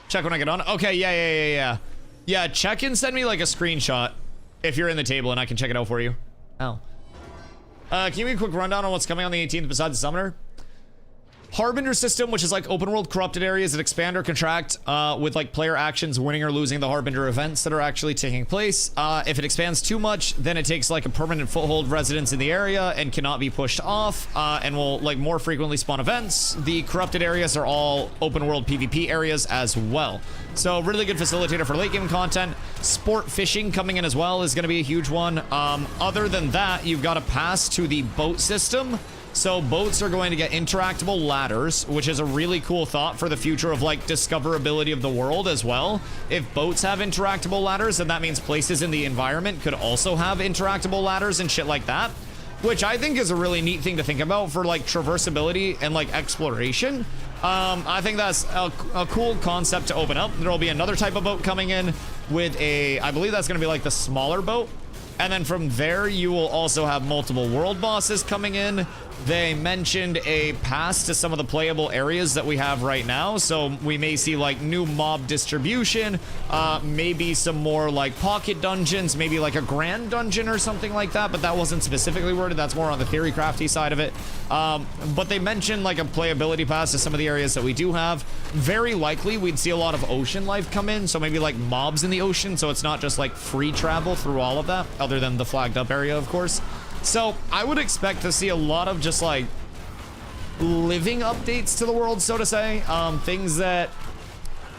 Check when I get on. Okay, yeah. Yeah, check and send me like a screenshot if you're in the table and I can check it out for you. Oh. Can you give me a quick rundown on what's coming on the 18th besides the Summoner? Harbinger system, which is like open world corrupted areas that expand or contract with like player actions winning or losing the Harbinger events that are actually taking place. If it expands too much, then it takes like a permanent foothold residence in the area and cannot be pushed off and will like more frequently spawn events. The corrupted areas are all open world PvP areas as well. So really good facilitator for late game content. Sport fishing coming in as well is going to be a huge one. Other than that, you've got to pass to the boat system. So boats are going to get interactable ladders, which is a really cool thought for the future of like discoverability of the world as well. If boats have interactable ladders, then that means places in the environment could also have interactable ladders and shit like that, which I think is a really neat thing to think about for like traversability and like exploration. I think that's a cool concept to open up. There'll be another type of boat coming in with a, I believe that's going to be like the smaller boat. And then from there, you will also have multiple world bosses coming in. They mentioned a pass to some of the playable areas that we have right now. So we may see like new mob distribution, maybe some more like pocket dungeons, maybe like a grand dungeon or something like that. But that wasn't specifically worded. That's more on the theory crafty side of it. But they mentioned like a playability pass to some of the areas that we do have. Very likely we'd see a lot of ocean life come in. So maybe like mobs in the ocean. So it's not just like free travel through all of that, other than the flagged up area, of course. So I would expect to see a lot of just like living updates to the world, so to say. Things that,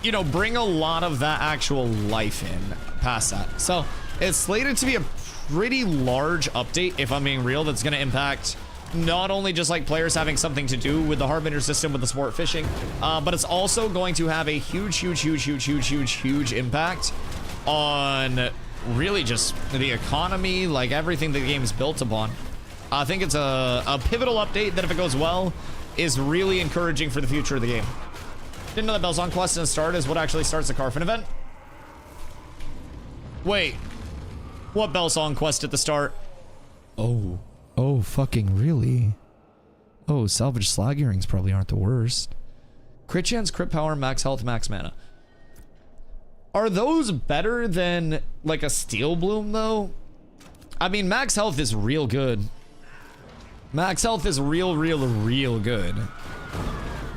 you know, bring a lot of that actual life in past that. So it's slated to be a pretty large update, if I'm being real, that's going to impact not only just like players having something to do with the Harbinger system with the sport fishing, but it's also going to have a huge impact on really just the economy, like everything the game is built upon. I think it's a pivotal update that, if it goes well, is really encouraging for the future of the game. Didn't know that Belzon Quest in the start is what actually starts the Carfin event. Wait, what Belzon Quest at the start? Oh fucking really? Oh, salvage slag earrings probably aren't the worst. Crit chance, crit power, max health, max mana. Are those better than like a steel bloom though? I mean, max health is real good. Max health is real good.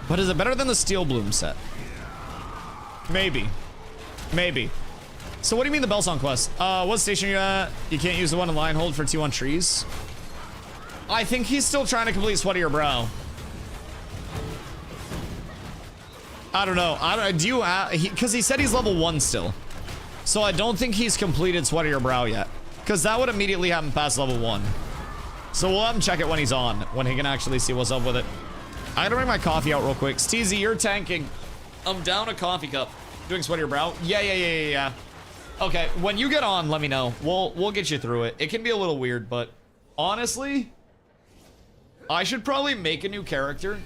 But is it better than the steel bloom set? Maybe. So what do you mean the Belzon quest? What station are you at? You can't use the one in line hold for T1 trees. I think he's still trying to complete Sweat of Your Brow. I don't know. Do you, because he said he's level 1 still. So I don't think he's completed Sweat of Your Brow yet. Because that would immediately happen past level 1. So we'll have him check it when he's on, when he can actually see what's up with it. I gotta bring my coffee out real quick. Steezy, you're tanking. I'm down a coffee cup. Doing Sweat of Your Brow? Yeah. Okay, when you get on, let me know. We'll get you through it. It can be a little weird, but honestly, I should probably make a new character.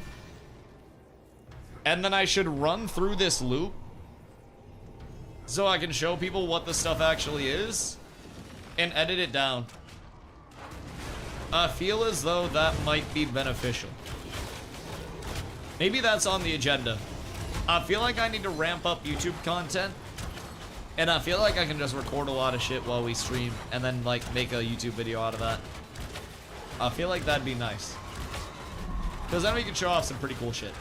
And then I should run through this loop so I can show people what the stuff actually is and edit it down. I feel as though that might be beneficial. Maybe that's on the agenda. I feel like I need to ramp up YouTube content, and I feel like I can just record a lot of shit while we stream and then like make a YouTube video out of that. I feel like that'd be nice, because then we can show off some pretty cool shit.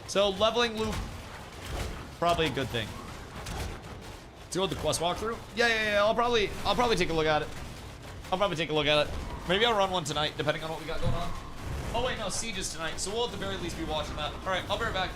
So leveling loop, probably a good thing. Let's go with the quest walkthrough. Yeah. I'll probably take a look at it. Maybe I'll run one tonight, depending on what we got going on. Oh wait, no, Siege is tonight, so we'll at the very least be watching that. All right, I'll be right back.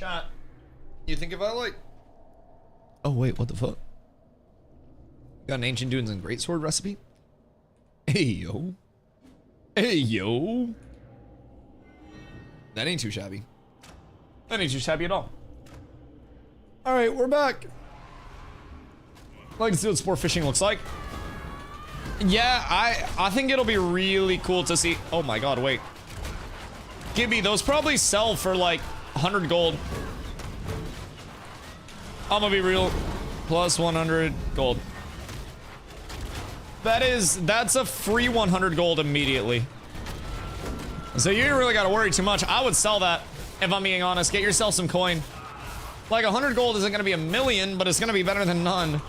Chat. You think if I like... Oh wait, what the fuck? Got an ancient dunes and greatsword recipe? Hey yo. Hey yo. That ain't too shabby. That ain't too shabby at all. Alright, we're back. I'd like to see what sport fishing looks like. Yeah, I think it'll be really cool to see. Oh my god, wait. Gibby, those probably sell for like 100 gold. I'm gonna be real. Plus 100 gold. That's a free 100 gold immediately. So you ain't really gotta worry too much. I would sell that, if I'm being honest. Get yourself some coin. Like 100 gold isn't gonna be a million, but it's gonna be better than none.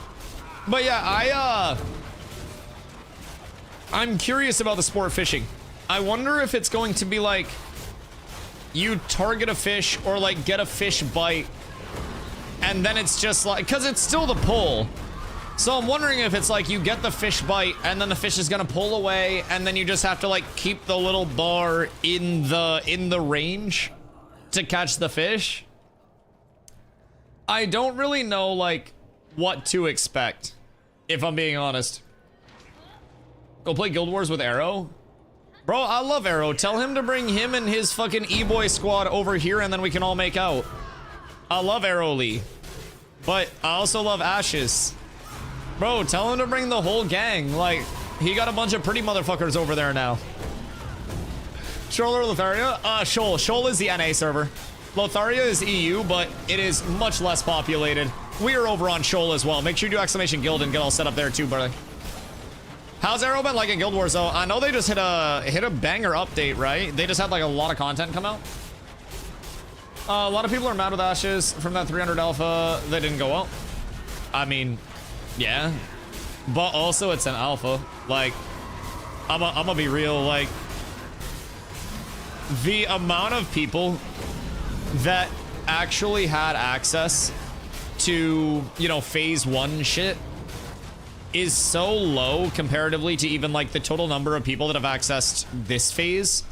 But yeah, I'm curious about the sport fishing. I wonder if it's going to be like, you target a fish or like get a fish bite, and then it's just like, cause it's still the pull. So I'm wondering if it's like you get the fish bite and then the fish is gonna pull away and then you just have to like keep the little bar in the range to catch the fish. I don't really know like what to expect, if I'm being honest. Go play Guild Wars with Arrow? Bro, I love Arrow. Tell him to bring him and his fucking E-boy squad over here and then we can all make out. I love Arrow Lee. But I also love Ashes. Bro, tell him to bring the whole gang. Like, he got a bunch of pretty motherfuckers over there now. Shoal or Lotharia? Shoal. Shoal is the NA server. Lotharia is EU, but it is much less populated. We are over on Shoal as well. Make sure you do exclamation guild and get all set up there too, brother. How's Arrow been like in Guild Wars though? I know they just hit a banger update, right? They just had like a lot of content come out. A lot of people are mad with Ashes from that 300 alpha that didn't go out. I mean, yeah, but also it's an alpha. Like, I'm gonna be real. Like, the amount of people that actually had access to, you know, phase 1 shit is so low comparatively to even like the total number of people that have accessed this phase,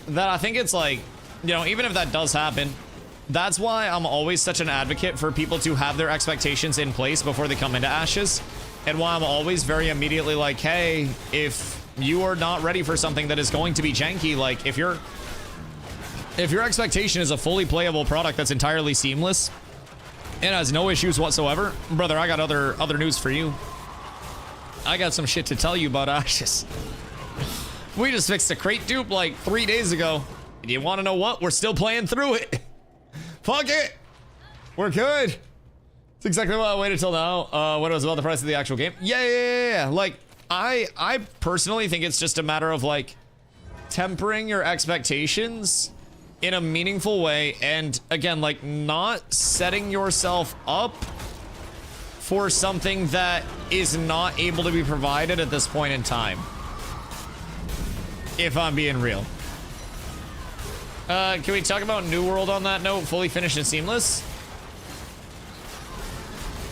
that I think it's like, you know, even if that does happen, that's why I'm always such an advocate for people to have their expectations in place before they come into Ashes, and why I'm always very immediately like, hey, if you are not ready for something that is going to be janky, like if your expectation is a fully playable product that's entirely seamless and has no issues whatsoever, brother, I got other news for you. I got some shit to tell you about Ashes. We just fixed a crate dupe like 3 days ago. And you want to know what? We're still playing through it. Fuck it. We're good. It's exactly what I waited till now. When it was about the price of the actual game. Yeah. Like, I personally think it's just a matter of like tempering your expectations in a meaningful way. And again, like not setting yourself up for something that is not able to be provided at this point in time. If I'm being real. Can we talk about New World on that note? Fully finished and seamless?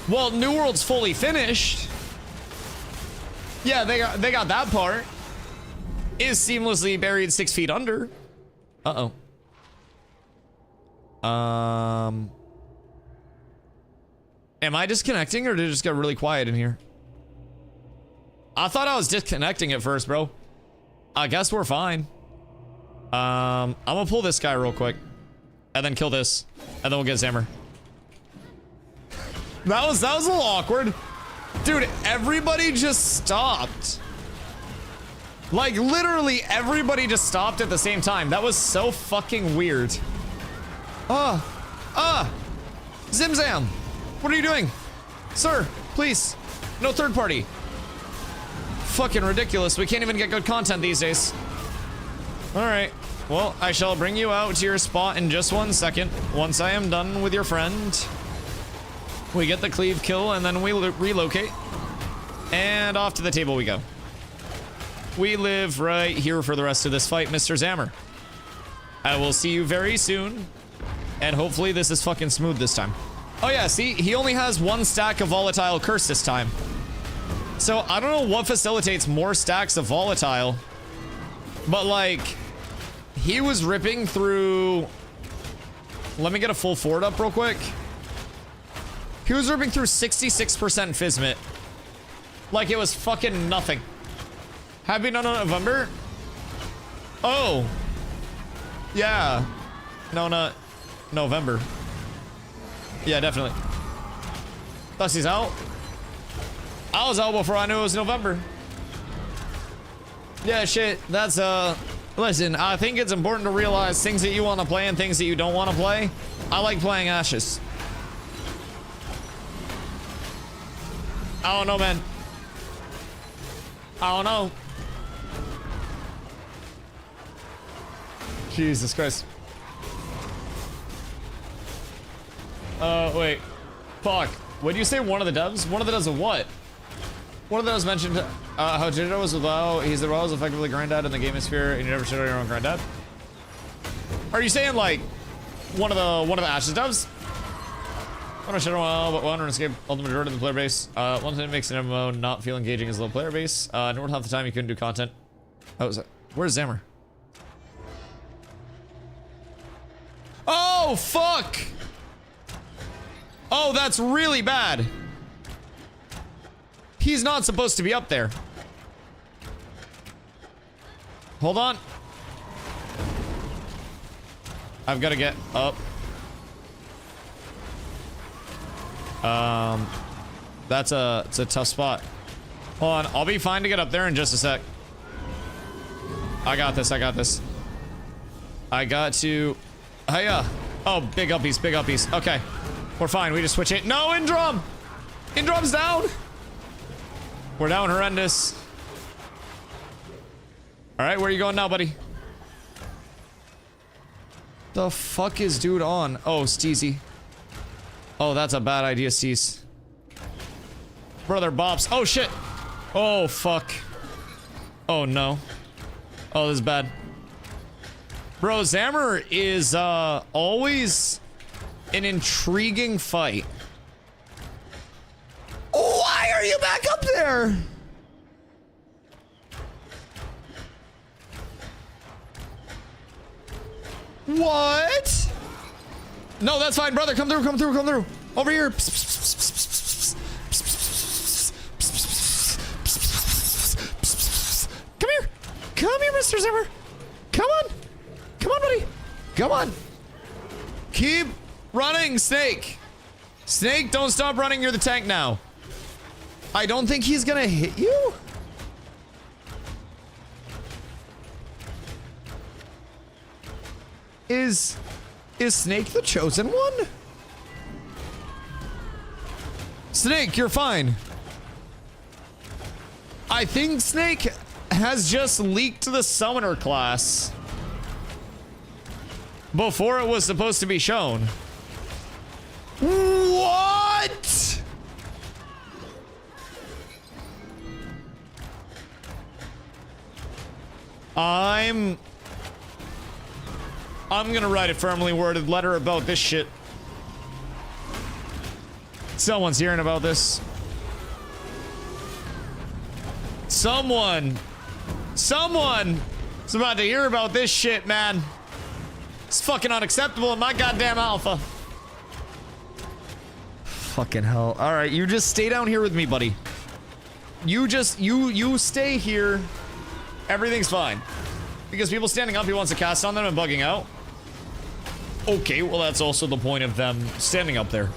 Well, New World's fully finished. Yeah, they got that part. Is seamlessly buried 6 feet under. Uh-oh. Am I disconnecting or did it just get really quiet in here? I thought I was disconnecting at first, bro. I guess we're fine. I'm gonna pull this guy real quick and then kill this and then we'll get Zammer. That was a little awkward. Dude, everybody just stopped. Like literally everybody just stopped at the same time. That was so fucking weird. Zimzam. What are you doing? Sir, please. No third party. Fucking ridiculous. We can't even get good content these days. Alright. Well, I shall bring you out to your spot in just 1 second. Once I am done with your friend. We get the cleave kill and then we relocate. And off to the table we go. We live right here for the rest of this fight, Mr. Zammer. I will see you very soon. And hopefully this is fucking smooth this time. Oh yeah, see? He only has 1 stack of volatile curse this time. So I don't know what facilitates more stacks of volatile. But like, he was ripping through Let me get a full forward up real quick. He was ripping through 66% Fizmit. Like it was fucking nothing. Happy November? Oh. Yeah. No, not November. Yeah, definitely. Dusty's out. I was out before I knew it was November. Yeah, shit. That's, listen, I think it's important to realize things that you want to play and things that you don't want to play. I like playing Ashes. I don't know, man. I don't know. Jesus Christ. Wait. Fuck. What do you say, one of the devs? One of the devs of what? One of those mentioned how Jitter was low. He's the role is effectively granddad in the gaming sphere, and you never shit on your own granddad. Are you saying like one of the Ashes devs? One shit on well, but one escape ultimate majority of the player base. One thing that makes an MMO not feel engaging is low player base. Nor half the time you couldn't do content. Oh, where's Zammer? Oh fuck! Oh, that's really bad. He's not supposed to be up there. Hold on. I've got to get up. It's a tough spot. Hold on, I'll be fine to get up there in just a sec. I got this, I got this. I got to... Hiya. Oh, big uppies, big uppies. Okay. We're fine, we just switch it. No, Indrum! Indrum's down! We're down horrendous. Alright, where are you going now, buddy? The fuck is dude on? Oh, Steezy. Oh, that's a bad idea, Steez. Brother Bops. Oh, shit. Oh, fuck. Oh, no. Oh, this is bad. Bro, Zammer is, always an intriguing fight. Why are you back up there? What? No, that's fine, brother. Come through, come through, come through. Over here. Come here. Come here, Mr. Zimmer. Come on. Come on, buddy. Come on. Keep running, Snake. Snake, don't stop running. You're the tank now. I don't think he's gonna hit you. Is Snake the chosen one? Snake, you're fine. I think Snake has just leaked the summoner class before it was supposed to be shown. What? I'm gonna write a firmly worded letter about this shit. Someone's hearing about this. Someone is about to hear about this shit, man. It's fucking unacceptable in my goddamn alpha. Fucking hell. All right, you just stay down here with me, buddy. You stay here. Everything's fine. Because people standing up, he wants to cast on them and bugging out. Okay, well that's also the point of them standing up there.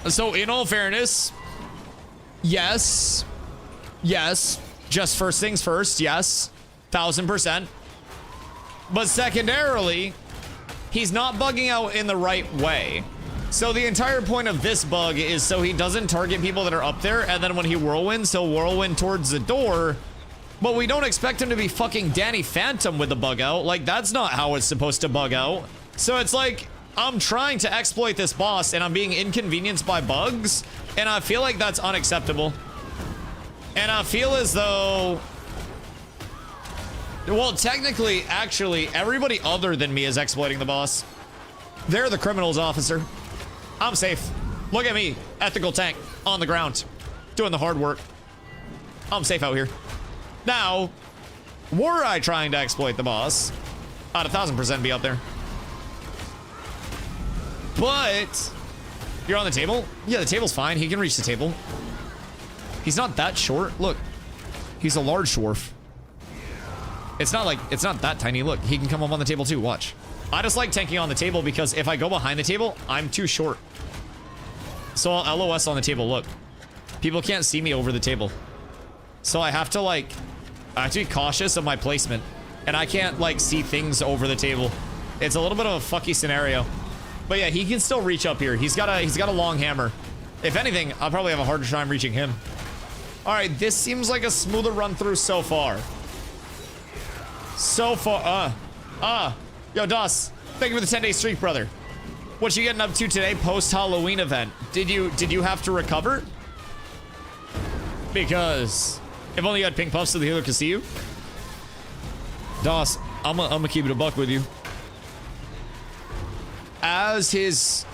So in all fairness, yes, just first things first, yes, 1000%. But secondarily, he's not bugging out in the right way. So the entire point of this bug is so he doesn't target people that are up there, and then when he whirlwinds, he'll whirlwind towards the door. But we don't expect him to be fucking Danny Phantom with the bug out. Like, that's not how it's supposed to bug out. So it's like, I'm trying to exploit this boss and I'm being inconvenienced by bugs, and I feel like that's unacceptable. And I feel as though... Well, technically, actually, everybody other than me is exploiting the boss. They're the criminals, officer. I'm safe. Look at me, ethical tank, on the ground, doing the hard work. I'm safe out here. Now, were I trying to exploit the boss, I'd 1000% be up there. But you're on the table? Yeah, the table's fine. He can reach the table. He's not that short. Look, he's a large dwarf. It's not that tiny. Look, he can come up on the table too. Watch. I just like tanking on the table because if I go behind the table, I'm too short. So I'll LOS on the table. Look, people can't see me over the table. So I have to be cautious of my placement. And I can't see things over the table. It's a little bit of a fucky scenario. But yeah, he can still reach up here. He's got a long hammer. If anything, I'll probably have a harder time reaching him. All right, this seems like a smoother run through so far. Yo, Dust, thank you for the 10-day streak, brother. What you getting up to today, post-Halloween event? Did you have to recover? Because if only you had pink puffs so the healer could see you. Dust, I'm gonna keep it a buck with you. As his,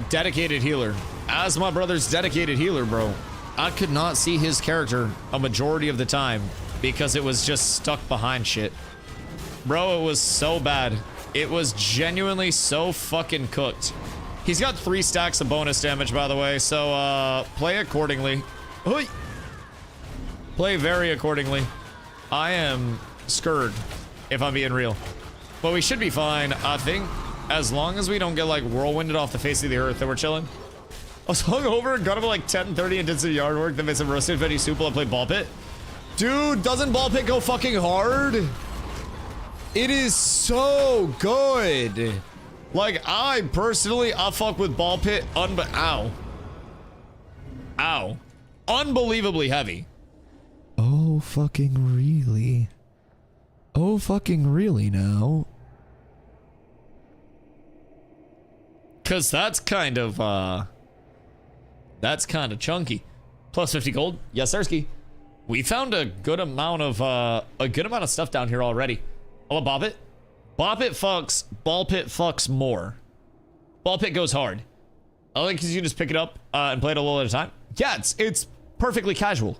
dedicated healer, as my brother's dedicated healer, bro, I could not see his character a majority of the time because it was just stuck behind shit. Bro, it was so bad. It was genuinely so fucking cooked. He's got 3 stacks of bonus damage, by the way, so, play accordingly. Hoi! Play very accordingly. I am scared, if I'm being real. But we should be fine, I think. As long as we don't get, whirlwinded off the face of the earth, then we're chilling. I was hungover and got up at, 10:30 and did some yard work, then made some roasted veggie soup while I played ball pit. Dude, doesn't ball pit go fucking hard? It is so good. I fuck with ball pit ow. Ow. Unbelievably heavy. Oh, fucking really? Oh, fucking really now? Cause that's kind of chunky. Plus 50 gold. Yes, Sirski. We found a good amount of stuff down here already. Oh, Bop It. Bop It fucks. Ball Pit fucks more. Ball Pit goes hard. I like because you just pick it up and play it a little at a time. Yeah, it's perfectly casual.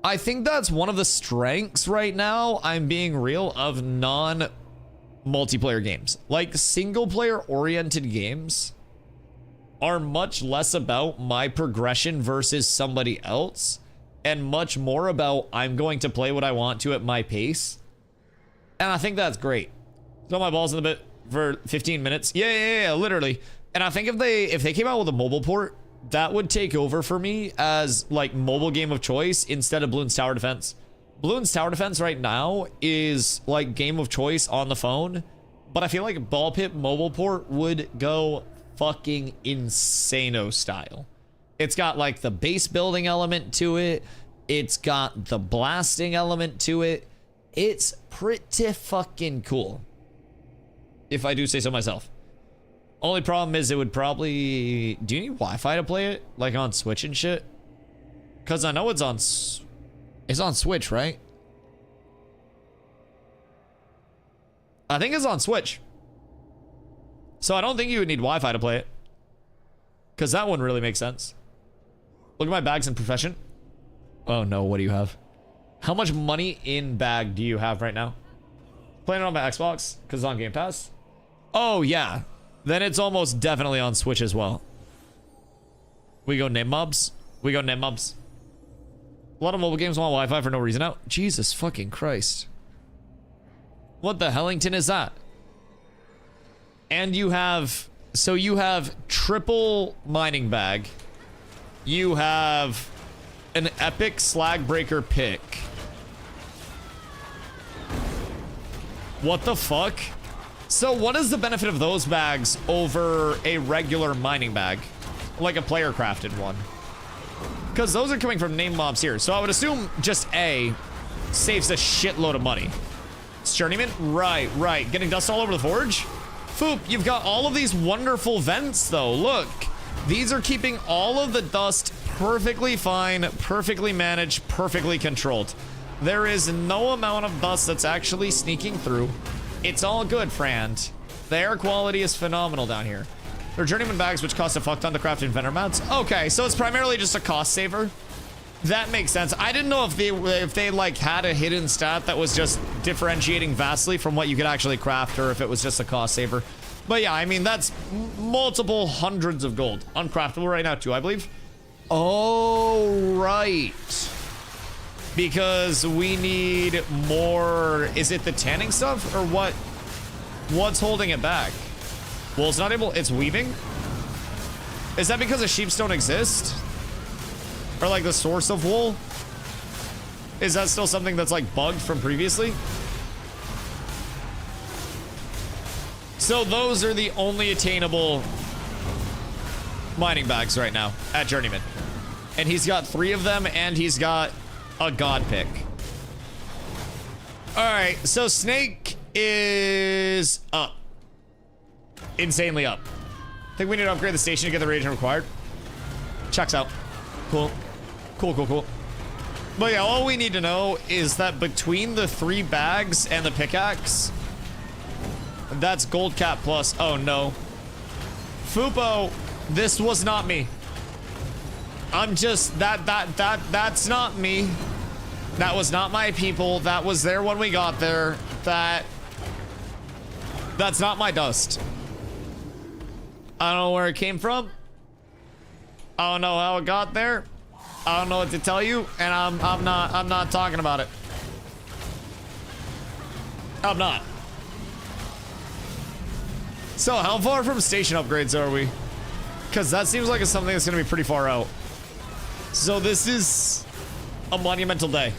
I think that's one of the strengths right now, I'm being real, of non-multiplayer games. Single-player oriented games are much less about my progression versus somebody else and much more about I'm going to play what I want to at my pace. And I think that's great. Throw my balls in the bit for 15 minutes. Yeah, literally. And I think if they came out with a mobile port, that would take over for me as mobile game of choice instead of Bloons Tower Defense. Bloons Tower Defense right now is game of choice on the phone, but I feel like Ball Pit mobile port would go fucking insano style. It's got the base building element to it. It's got the blasting element to it. It's pretty fucking cool, if I do say so myself. Only problem is it would probably... Do you need Wi-Fi to play it? On Switch and shit? Because I know it's on Switch, right? I think it's on Switch. So I don't think you would need Wi-Fi to play it. Because that wouldn't really make sense. Look at my bags in profession. Oh no, what do you have? How much money in bag do you have right now? Playing it on my Xbox? Because it's on Game Pass? Oh yeah. Then it's almost definitely on Switch as well. We go name mobs. A lot of mobile games want Wi-Fi for no reason now. Jesus fucking Christ. What the hellington is that? And you have... So you have triple mining bag. You have an epic slag breaker pick. What the fuck? So what is the benefit of those bags over a regular mining bag? A player crafted one. Because those are coming from name mobs here. So I would assume just A saves a shitload of money. It's Journeyman? Right. Getting dust all over the forge? Foop, you've got all of these wonderful vents though. Look, these are keeping all of the dust perfectly fine, perfectly managed, perfectly controlled. There is no amount of dust that's actually sneaking through. It's all good, friend. The air quality is phenomenal down here. There are journeyman bags which cost a fuck ton to craft inventor mounts. Okay, so it's primarily just a cost saver. That makes sense. I didn't know if they like had a hidden stat that was just differentiating vastly from what you could actually craft, or if it was just a cost saver. But yeah, I mean, that's multiple hundreds of gold. Uncraftable right now too, I believe. Oh, right. Because we need more. Is it the tanning stuff or what? What's holding it back? Well, it's not able. It's weaving. Is that because the sheeps don't exist? Or like the source of wool? Is that still something that's like bugged from previously? So those are the only attainable mining bags right now at Journeyman. And he's got 3 of them, and he's got a god pick. Alright, so Snake is up. Insanely up. Think we need to upgrade the station to get the region required. Checks out. Cool. Cool. But yeah, all we need to know is that between the 3 bags and the pickaxe, that's gold cap plus. Oh no. Fupo, this was not me. I'm just, that's not me. That was not my people. That was there when we got there. That's not my dust. I don't know where it came from. I don't know how it got there. I don't know what to tell you, and I'm not talking about it. I'm not. So how far from station upgrades are we? Because that seems like it's something that's going to be pretty far out. So this is a monumental day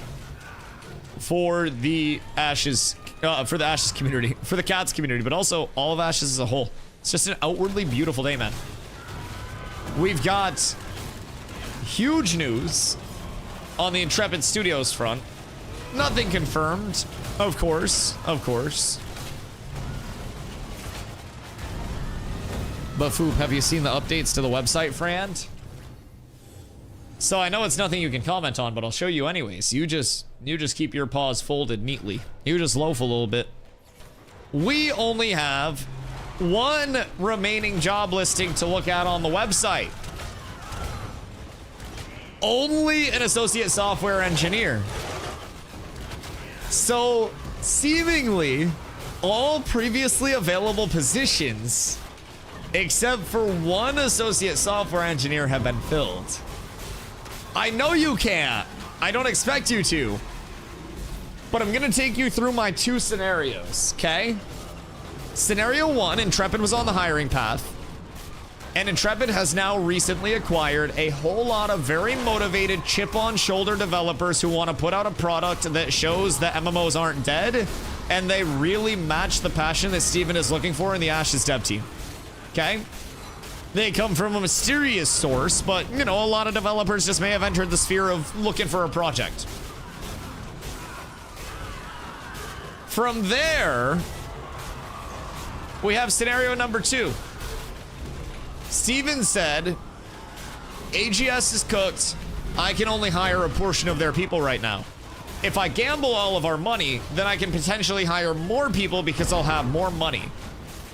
for the Ashes, community, for the Cats community, but also all of Ashes as a whole. It's just an outwardly beautiful day, man. We've got huge news on the Intrepid Studios front. Nothing confirmed, of course. But Foop, have you seen the updates to the website, Frand? So I know it's nothing you can comment on, but I'll show you anyways. You just keep your paws folded neatly. You just loaf a little bit. We only have 1 remaining job listing to look at on the website. Only an associate software engineer. So seemingly all previously available positions except for 1 associate software engineer have been filled. I know you can't. I don't expect you to. But I'm gonna take you through my 2 scenarios, okay? Scenario 1, Intrepid was on the hiring path. And Intrepid has now recently acquired a whole lot of very motivated chip-on-shoulder developers who want to put out a product that shows that MMOs aren't dead, and they really match the passion that Steven is looking for in the Ashes dev team. Okay? They come from a mysterious source, but, you know, a lot of developers just may have entered the sphere of looking for a project. From there, we have scenario number 2. Steven said, AGS is cooked. I can only hire a portion of their people right now. If I gamble all of our money, then I can potentially hire more people because I'll have more money.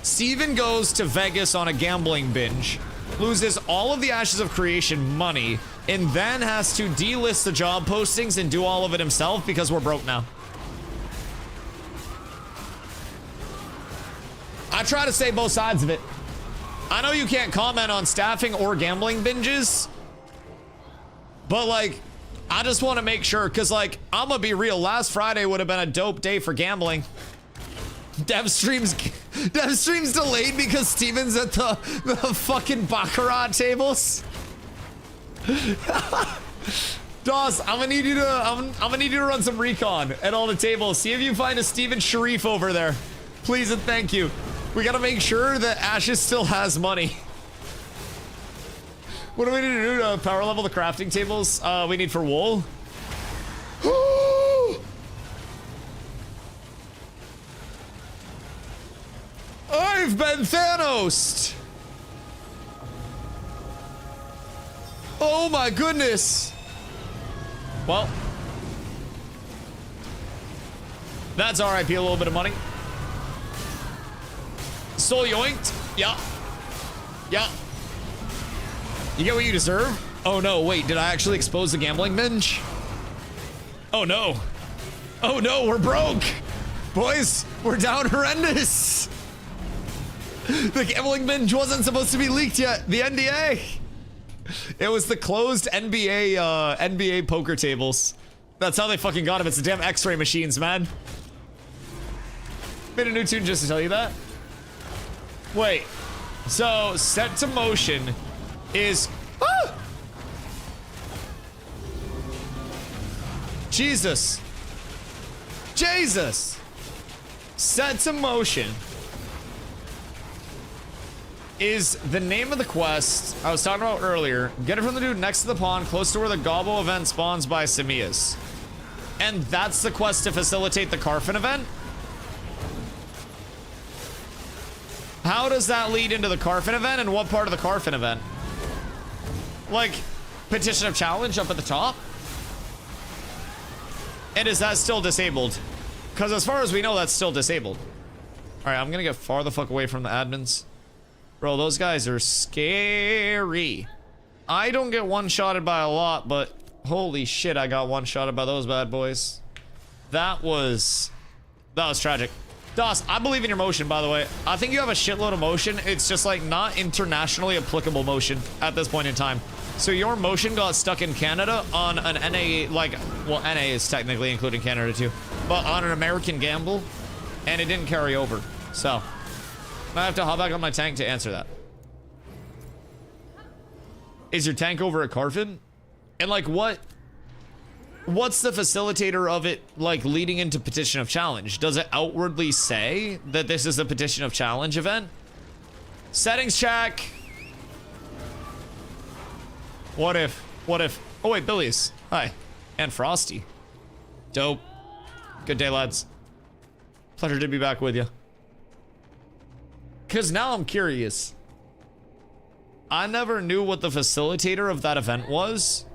Steven goes to Vegas on a gambling binge, loses all of the Ashes of Creation money, and then has to delist the job postings and do all of it himself because we're broke now. I try to say both sides of it. I know you can't comment on staffing or gambling binges, but like, I just want to make sure, because like, I'm gonna be real, last Friday would have been a dope day for gambling. Dev streams delayed because Steven's at the fucking Baccarat tables. Doss, I'm gonna need you to run some recon at all the tables. See if you find a Steven Sharif over there. Please and thank you. We gotta make sure that Ashes still has money. What do we need to do to power level the crafting tables? We need for wool. I've been Thanos. Oh my goodness. Well, that's RIP a little bit of money. Soul yoinked. Yeah. Yeah. You get what you deserve. Oh no, wait, did I actually expose the gambling binge? Oh no. Oh no, we're broke. Boys, we're down horrendous. The gambling binge wasn't supposed to be leaked yet. The NDA. It was the closed NBA poker tables. That's how they fucking got him. It's the damn X-ray machines, man. Made a new tune just to tell you that. Wait. So, set to motion is... Ah! Jesus. Jesus. Set to motion is the name of the quest I was talking about earlier. Get it from the dude next to the pond, close to where the Gobbo event spawns by Samia's. And that's the quest to facilitate the Carfin event? How does that lead into the Carfin event, and what part of the Carfin event? Like, petition of challenge up at the top? And is that still disabled? Because as far as we know, that's still disabled. Alright, I'm gonna get far the fuck away from the admins. Bro, those guys are scary. I don't get one-shotted by a lot, but holy shit, I got one-shotted by those bad boys. That was tragic. Doss, I believe in your motion, by the way. I think you have a shitload of motion. It's just like not internationally applicable motion at this point in time. So your motion got stuck in Canada on an NA, like, well, NA is technically including Canada too, but on an American gamble, and it didn't carry over. So I have to hop back on my tank to answer that. Is your tank over at Carfin? And like what's the facilitator of it, like, leading into petition of challenge? Does it outwardly say that this is a petition of challenge event? Settings check. What if, oh wait, Billy's. Hi. And Frosty. Dope. Good day, lads. Pleasure to be back with you. Cause now I'm curious. I never knew what the facilitator of that event was.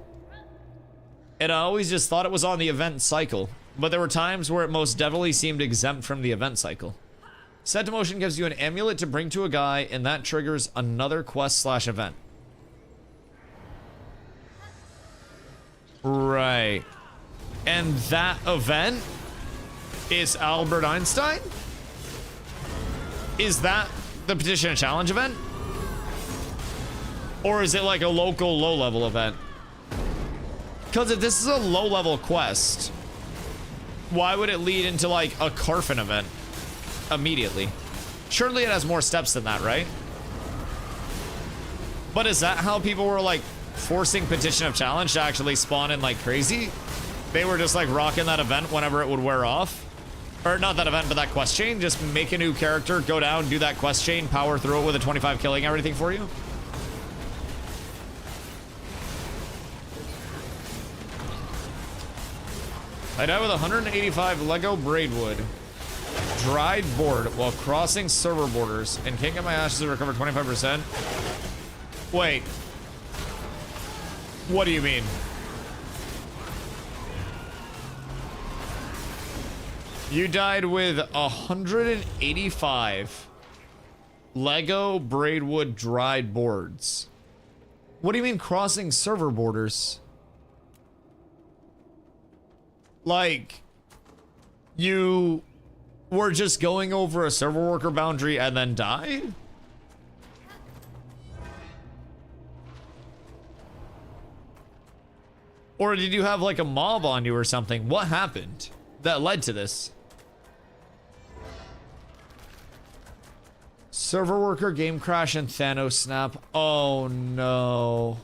And I always just thought it was on the event cycle. But there were times where it most definitely seemed exempt from the event cycle. Set to motion gives you an amulet to bring to a guy, and that triggers another quest/event. Right. And that event is Albert Einstein? Is that the petition and challenge event? Or is it like a local low-level event? Because if this is a low-level quest, why would it lead into like a Carfin event immediately? Surely it has more steps than that, right? But is that how people were like forcing petition of challenge to actually spawn in like crazy? They were just like rocking that event whenever it would wear off? Or not that event, but that quest chain? Just make a new character, go down, do that quest chain, power through it with a 25 killing everything for you? I died with 185 Lego Braidwood dried board while crossing server borders and can't get my ashes to recover 25%. Wait. What do you mean? You died with 185 Lego Braidwood dried boards. What do you mean crossing server borders? Like, you were just going over a server worker boundary and then died? Or did you have like a mob on you or something? What happened that led to this? Server worker, game crash, and Thanos snap. Oh no.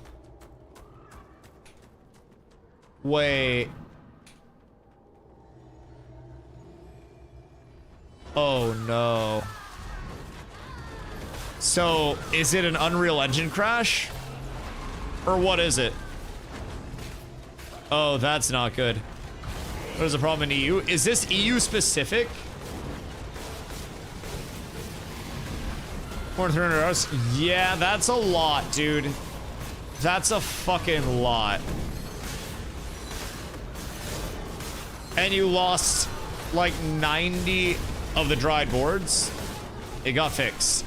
Wait. Oh no. So, is it an Unreal Engine crash? Or what is it? Oh, that's not good. There's a problem in EU. Is this EU specific? More than 300 hours? Yeah, that's a lot, dude. That's a fucking lot. And you lost like 90 of the dried boards. It got fixed.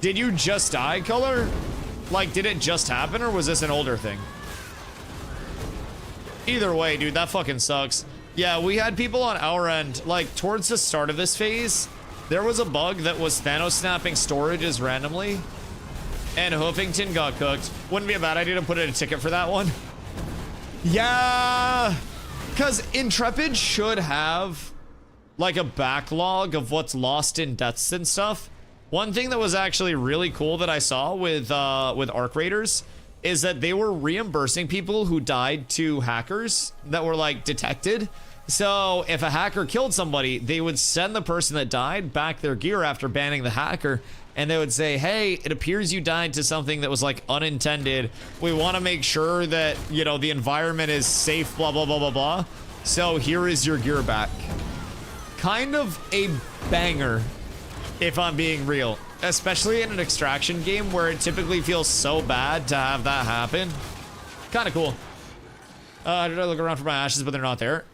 Did you just die, Color? Like, did it just happen, or was this an older thing? Either way, dude, that fucking sucks. Yeah, we had people on our end, like, towards the start of this phase, there was a bug that was Thanos snapping storages randomly, and Hoofington got cooked. Wouldn't be a bad idea to put in a ticket for that one. Yeah, because Intrepid should have, like, a backlog of what's lost in deaths and stuff. One thing that was actually really cool that I saw with Arc Raiders is that they were reimbursing people who died to hackers that were, like, detected. So if a hacker killed somebody, they would send the person that died back their gear after banning the hacker, and they would say, hey, it appears you died to something that was, like, unintended. We want to make sure that, you know, the environment is safe, blah, blah, blah, blah, blah. So here is your gear back. Kind of a banger, if I'm being real. Especially in an extraction game where it typically feels so bad to have that happen. Kind of cool. Did I look around for my ashes, but they're not there?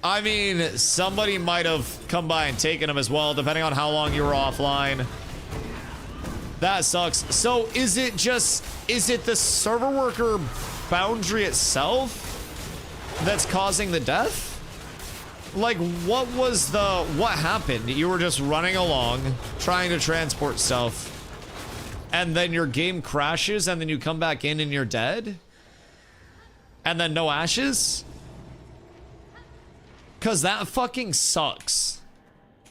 I mean, somebody might have come by and taken them as well, depending on how long you were offline. That sucks. So is it the server worker boundary itself that's causing the death? Like, what happened? You were just running along, trying to transport stuff, and then your game crashes, and then you come back in and you're dead? And then no ashes? Cause that fucking sucks.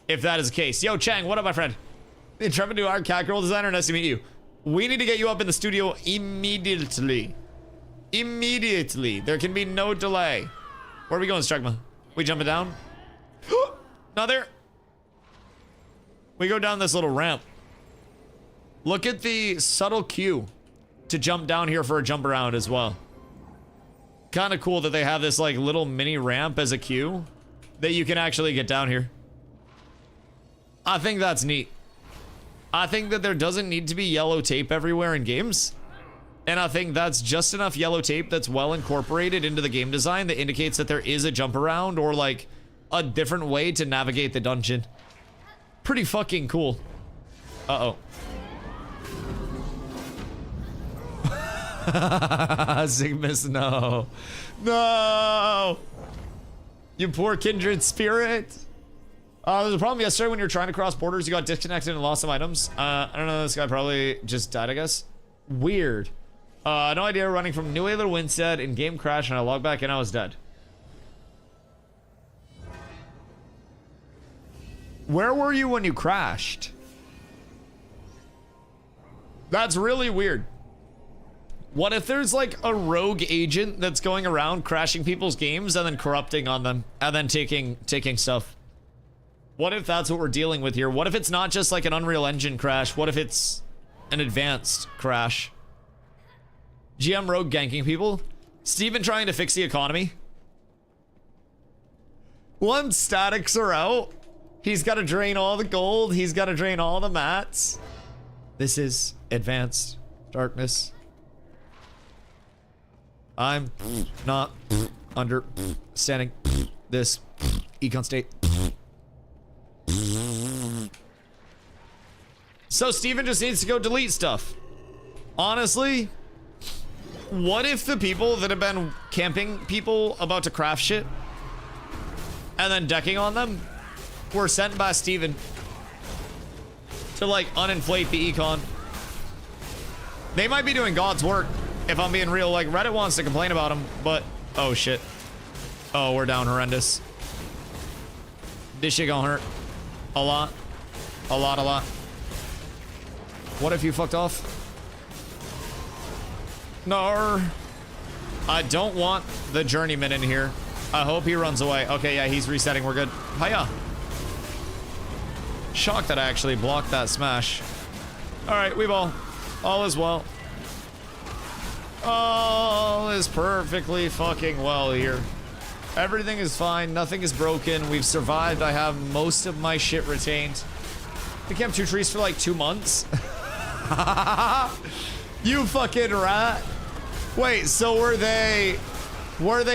If that is the case. Yo, Chang, what up, my friend? Intrepid new art cat girl designer, nice to meet you. We need to get you up in the studio immediately. Immediately. There can be no delay. Where are we going, Strugma? We jumping down? Not there. We go down this little ramp. Look at the subtle cue to jump down here for a jump around as well. Kind of cool that they have this, like, little mini ramp as a cue that you can actually get down here. I think that's neat. I think that there doesn't need to be yellow tape everywhere in games. And I think that's just enough yellow tape that's well incorporated into the game design that indicates that there is a jump around or, like, a different way to navigate the dungeon. Pretty fucking cool. Uh-oh. Sigmus, no. No! You poor kindred spirit. There was a problem yesterday when you were trying to cross borders. You got disconnected and lost some items. I don't know. This guy probably just died, I guess. Weird. No idea. Running from New Ayler Winstead in game crash, and I logged back and I was dead. Where were you when you crashed? That's really weird. What if there's, like, a rogue agent that's going around crashing people's games and then corrupting on them and then taking stuff? What if that's what we're dealing with here? What if it's not just like an Unreal Engine crash? What if it's an advanced crash? GM rogue ganking people? Steven trying to fix the economy? Once statics are out, he's got to drain all the gold. He's got to drain all the mats. This is advanced darkness. I'm not understanding this econ state. So Steven just needs to go delete stuff. Honestly, what if the people that have been camping people about to craft shit and then decking on them were sent by Steven to, like, uninflate the econ? They might be doing God's work, if I'm being real. Like, Reddit wants to complain about them, but oh shit. Oh, we're down horrendous. This shit gonna hurt. A lot. A lot, a lot. What if you fucked off? No. I don't want the journeyman in here. I hope he runs away. Okay, yeah, he's resetting. We're good. Hiya. Shocked that I actually blocked that smash. Alright, we've all is well. All is perfectly fucking well here. Everything is fine. Nothing is broken. We've survived. I have most of my shit retained. We camped 2 trees for like 2 months. You fucking rat. Wait, so were they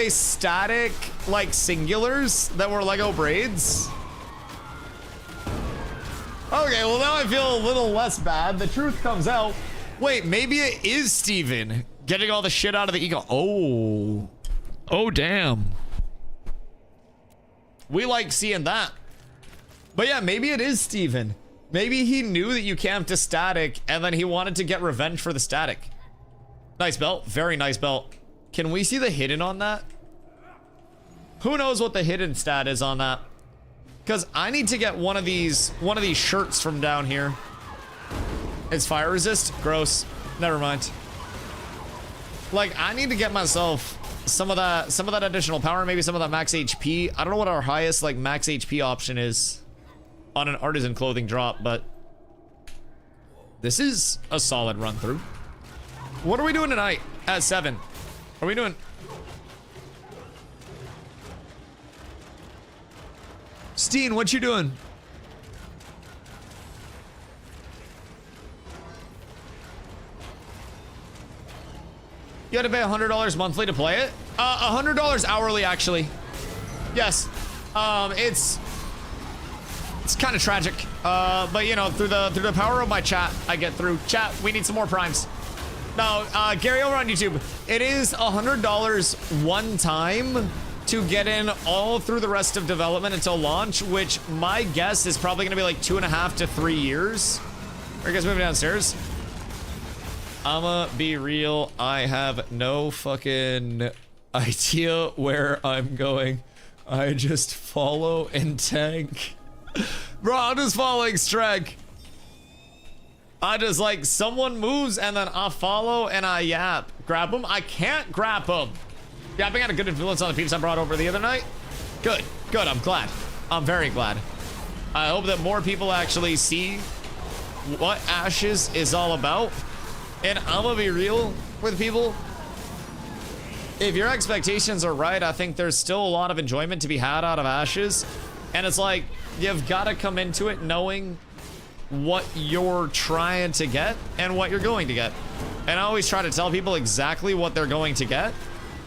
static, like, singulars that were Lego braids? Oh Okay, well now I feel a little less bad. The truth comes out. Wait, maybe it is Steven getting all the shit out of the eagle. Oh. Oh, damn. We like seeing that. But yeah, maybe it is Steven. Maybe he knew that you camped a static and then he wanted to get revenge for the static. Nice belt. Very nice belt. Can we see the hidden on that? Who knows what the hidden stat is on that? Because I need to get one of these shirts from down here. It's fire resist? Gross. Never mind. Like, I need to get myself some of that additional power, maybe some of that max HP. I don't know what our highest, like, max HP option is on an artisan clothing drop, but this is a solid run through. What are we doing tonight at 7? Are we doing... Steen, what you doing? You had to pay $100 monthly to play it? $100 hourly, actually. Yes. It's kind of tragic. But you know, through the power of my chat, I get through. Chat, we need some more primes. No, Gary over on YouTube. It is $100 one time to get in all through the rest of development until launch, which my guess is probably gonna be like 2.5 to 3 years. Are you guys moving downstairs? I'ma be real, I have no fucking idea where I'm going. I just follow and tank. Bro, I'm just following Streg. I just like, someone moves and then I follow and I yap. Grab him? I can't grab him. Yapping had a good influence on the peeps I brought over the other night. Good, good, I'm glad. I'm very glad. I hope that more people actually see what Ashes is all about. And I'm gonna be real with people. If your expectations are right, I think there's still a lot of enjoyment to be had out of Ashes. And it's like, you've gotta come into it knowing what you're trying to get and what you're going to get. And I always try to tell people exactly what they're going to get.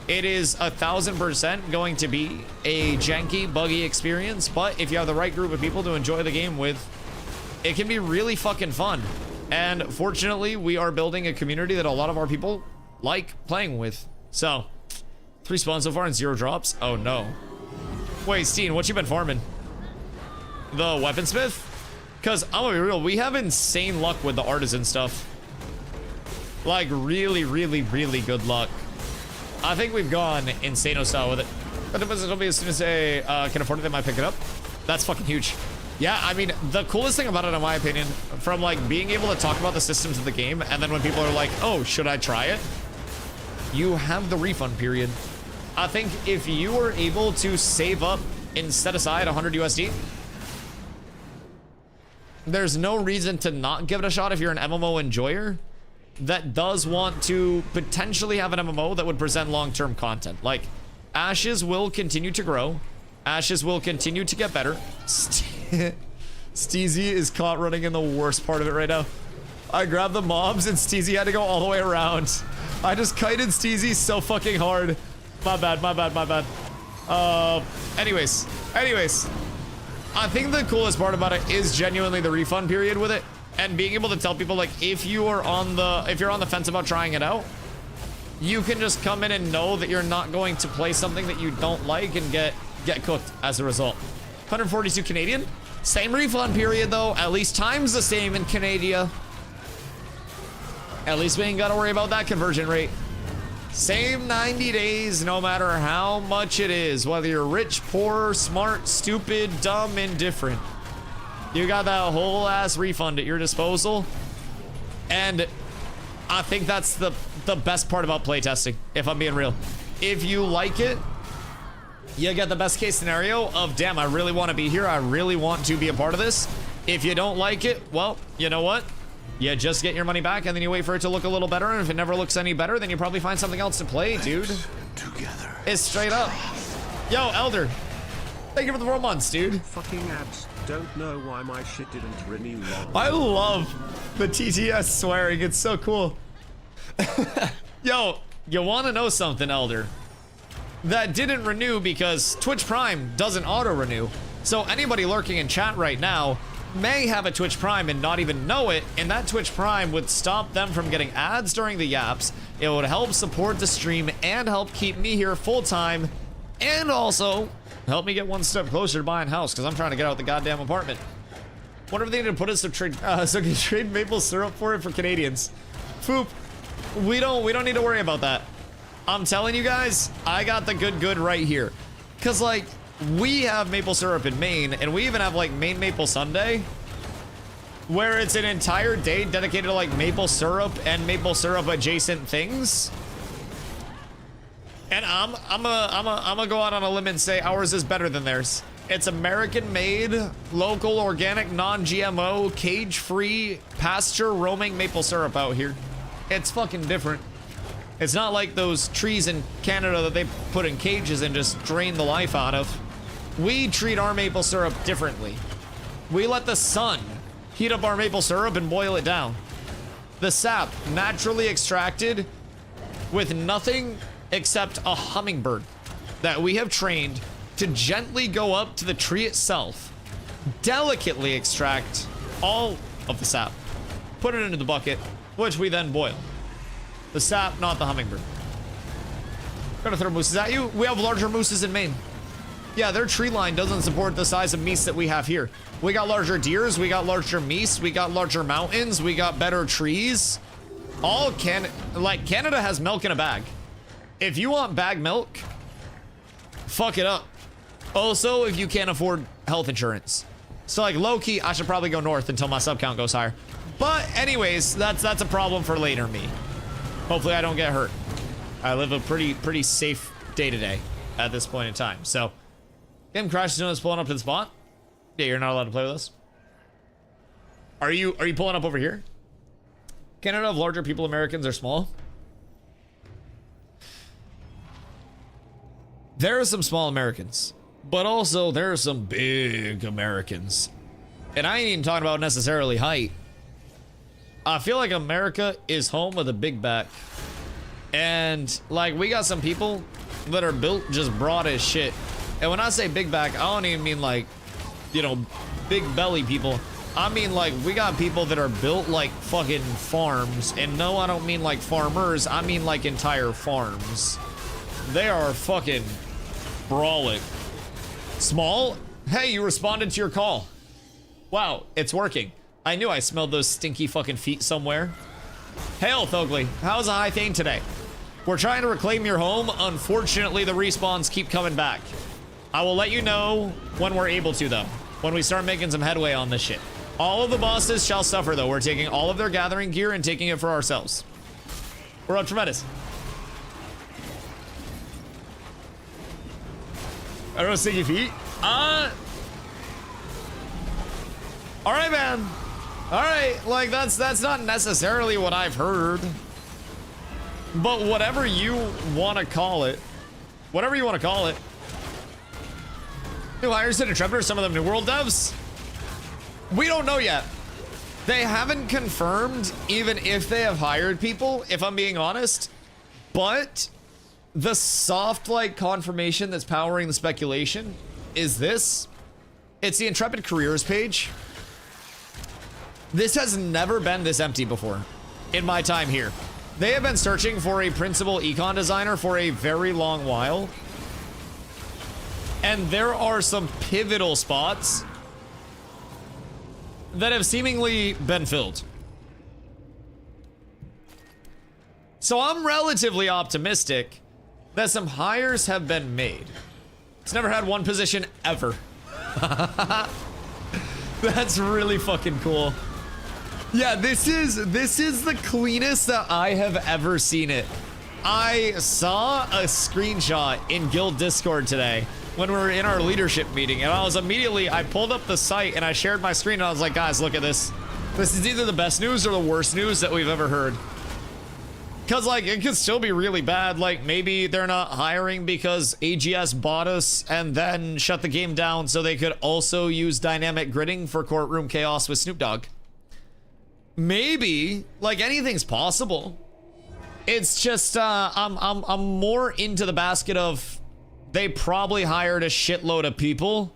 It is 1000% going to be a janky, buggy experience, but if you have the right group of people to enjoy the game with, it can be really fucking fun. And fortunately, we are building a community that a lot of our people like playing with. So, 3 spawns so far and 0 drops. Oh no. Wait, Steen, what you been farming? The weaponsmith? Because I'm gonna be real, we have insane luck with the artisan stuff. Like really, really, really good luck. I think we've gone insano style with it. But as soon as I can afford it, they might pick it up. That's fucking huge. Yeah, I mean, the coolest thing about it, in my opinion, from like being able to talk about the systems of the game, and then when people are like, oh, should I try it? You have the refund period. I think if you were able to save up and set aside 100 USD, there's no reason to not give it a shot if you're an MMO enjoyer that does want to potentially have an MMO that would present long-term content. Like, Ashes will continue to grow. Ashes will continue to get better. Steezy is caught running in the worst part of it right now. I grabbed the mobs and Steezy had to go all the way around. I just kited Steezy so fucking hard. My bad, my bad, my bad. Anyways. I think the coolest part about it is genuinely the refund period with it. And being able to tell people, like, if you're on the fence about trying it out, you can just come in and know that you're not going to play something that you don't like and get cooked as a result. 142 Canadian. Same refund period though. At least time's the same in Canada. At least we ain't gotta worry about that conversion rate. Same 90 days, no matter how much it is. Whether you're rich, poor, smart, stupid, dumb, indifferent. You got that whole ass refund at your disposal. And I think that's the best part about playtesting, if I'm being real. If you like it, you get the best case scenario of, damn, I really want to be here. I really want to be a part of this. If you don't like it, well, you know what? You just get your money back and then you wait for it to look a little better. And if it never looks any better, then you probably find something else to play, dude. Together. It's straight up. Yo, Elder. Thank you for the 4 months, dude. Fucking ads. Don't know why my shit didn't renew long. I love the TTS swearing. It's so cool. Yo, you want to know something, Elder? That didn't renew because Twitch Prime doesn't auto-renew. So anybody lurking in chat right now, may have a Twitch Prime and not even know it, and that Twitch Prime would stop them from getting ads during the yaps. It would help support the stream and help keep me here full time, and also help me get one step closer to buying a house, because I'm trying to get out the goddamn apartment. Wonder if they need to put us to trade, so we can trade maple syrup for it for Canadians. Foop. We don't need to worry about that. I'm telling you guys, I got the good right here. Cause like, we have maple syrup in Maine, and we even have like Maine Maple Sunday, where it's an entire day dedicated to like maple syrup and maple syrup adjacent things. And I'm gonna go out on a limb and say ours is better than theirs. It's American made, local, organic, non-GMO, cage-free, pasture roaming maple syrup out here. It's fucking different. It's not like those trees in Canada that they put in cages and just drain the life out of. We treat our maple syrup differently. We let the sun heat up our maple syrup and boil it down. The sap naturally extracted with nothing except a hummingbird that we have trained to gently go up to the tree itself, delicately extract all of the sap, put it into the bucket, which we then boil. The sap, not the hummingbird. Gonna throw mooses at you. We have larger mooses in Maine. Yeah, their tree line doesn't support the size of meese that we have here. We got larger deers, we got larger meese, we got larger mountains, we got better trees. All Canada has milk in a bag. If you want bag milk, fuck it up. Also, if you can't afford health insurance. So like low-key, I should probably go north until my sub count goes higher. But anyways, that's a problem for later me. Hopefully I don't get hurt. I live a pretty safe day-to-day at this point in time. So, game crashes when it's pulling up to the spot. Yeah, you're not allowed to play with us. Are you pulling up over here? Canada have larger people, Americans are small. There are some small Americans, but also there are some big Americans. And I ain't even talking about necessarily height. I feel like America is home with a big back. And like we got some people that are built just broad as shit. And when I say big back, I don't even mean like, you know, big belly people. I mean like we got people that are built like fucking farms. And no, I don't mean like farmers. I mean like entire farms. They are fucking brawling. Small? Hey, you responded to your call. Wow, it's working. I knew I smelled those stinky fucking feet somewhere. Hail, Thogly. How's a high thing today? We're trying to reclaim your home. Unfortunately, the respawns keep coming back. I will let you know when we're able to, though. When we start making some headway on this shit. All of the bosses shall suffer, though. We're taking all of their gathering gear and taking it for ourselves. We're up tremendous. I don't know, stinky feet. All right, man. All right, like that's not necessarily what I've heard, but whatever you want to call it, whatever you want to call it. New hires at INTREPID, some of them New World devs. We don't know yet. They haven't confirmed even if they have hired people, if I'm being honest. But the soft like confirmation that's powering the speculation is this. It's the INTREPID careers page. This has never been this empty before in my time here. They have been searching for a principal econ designer for a very long while. And there are some pivotal spots that have seemingly been filled. So I'm relatively optimistic that some hires have been made. It's never had one position ever. That's really fucking cool. Yeah, this is the cleanest that I have ever seen it. I saw a screenshot in Guild Discord today when we were in our leadership meeting, and I pulled up the site and I shared my screen and I was like, guys, look at this. This is either the best news or the worst news that we've ever heard. Cause like, it could still be really bad. Like maybe they're not hiring because AGS bought us and then shut the game down so they could also use dynamic gridding for courtroom chaos with Snoop Dogg. Maybe, like anything's possible. It's just, I'm more into the basket of they probably hired a shitload of people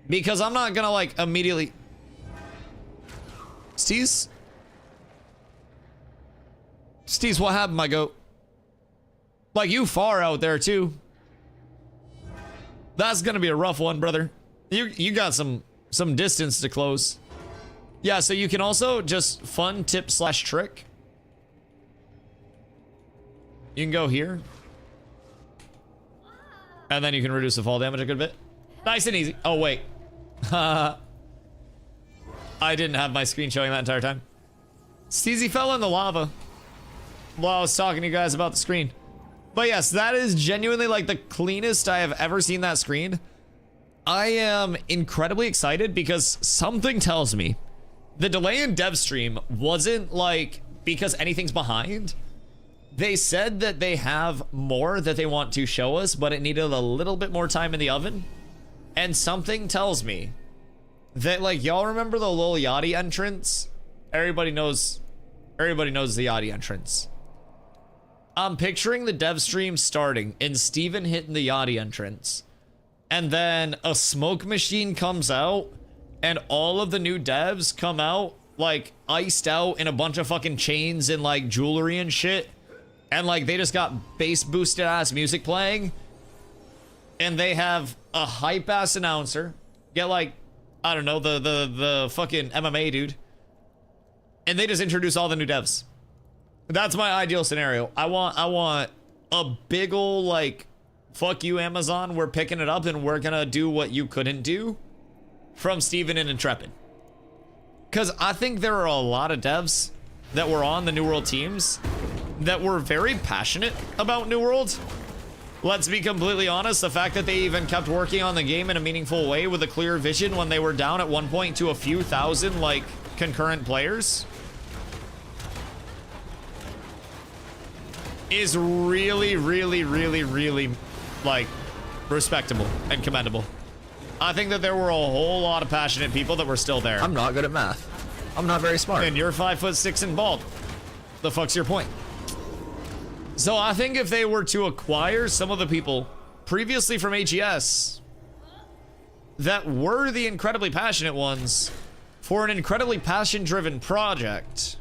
because I'm not gonna like immediately, Steez? Steez, what happened, my goat? Like, you far out there, too. That's gonna be a rough one, brother. You got some distance to close. Yeah, so you can also just fun tip slash trick. You can go here. And then you can reduce the fall damage a good bit. Nice and easy. Oh, wait. I didn't have my screen showing that entire time. Steezy fell in the lava while I was talking to you guys about the screen. But yes, that is genuinely like the cleanest I have ever seen that screen. I am incredibly excited because something tells me the delay in dev stream wasn't like because anything's behind. They said that they have more that they want to show us, but it needed a little bit more time in the oven. And something tells me that, like, y'all remember the Lil Yachty entrance? Everybody knows the Yachty entrance. I'm picturing the dev stream starting and Steven hitting the Yachty entrance. And then a smoke machine comes out and all of the new devs come out, like, iced out in a bunch of fucking chains and, like, jewelry and shit. And, like, they just got bass boosted ass music playing. And they have a hype ass announcer. Get, like, I don't know, the fucking MMA dude. And they just introduce all the new devs. That's my ideal scenario. I want a big ol' like, fuck you Amazon, we're picking it up and we're gonna do what you couldn't do from Steven and Intrepid. Cause I think there are a lot of devs that were on the New World teams that were very passionate about New World. Let's be completely honest, the fact that they even kept working on the game in a meaningful way with a clear vision when they were down at one point to a few thousand, like, concurrent players is really, like, respectable and commendable. I think that there were a whole lot of passionate people that were still there. I'm not good at math. I'm not very smart. And you're 5'6" and bald. The fuck's your point? So I think if they were to acquire some of the people previously from HES that were the incredibly passionate ones for an incredibly passion-driven project,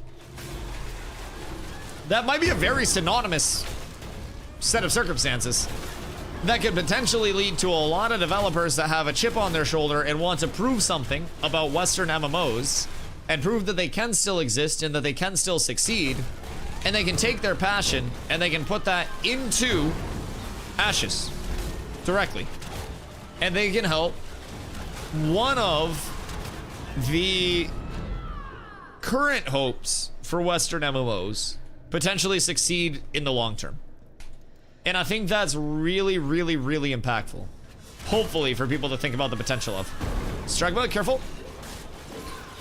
that might be a very synonymous set of circumstances that could potentially lead to a lot of developers that have a chip on their shoulder and want to prove something about Western MMOs and prove that they can still exist and that they can still succeed. And they can take their passion and they can put that into Ashes directly. And they can help one of the current hopes for Western MMOs potentially succeed in the long term. And I think that's really impactful. Hopefully for people to think about the potential of. Strike mode, careful.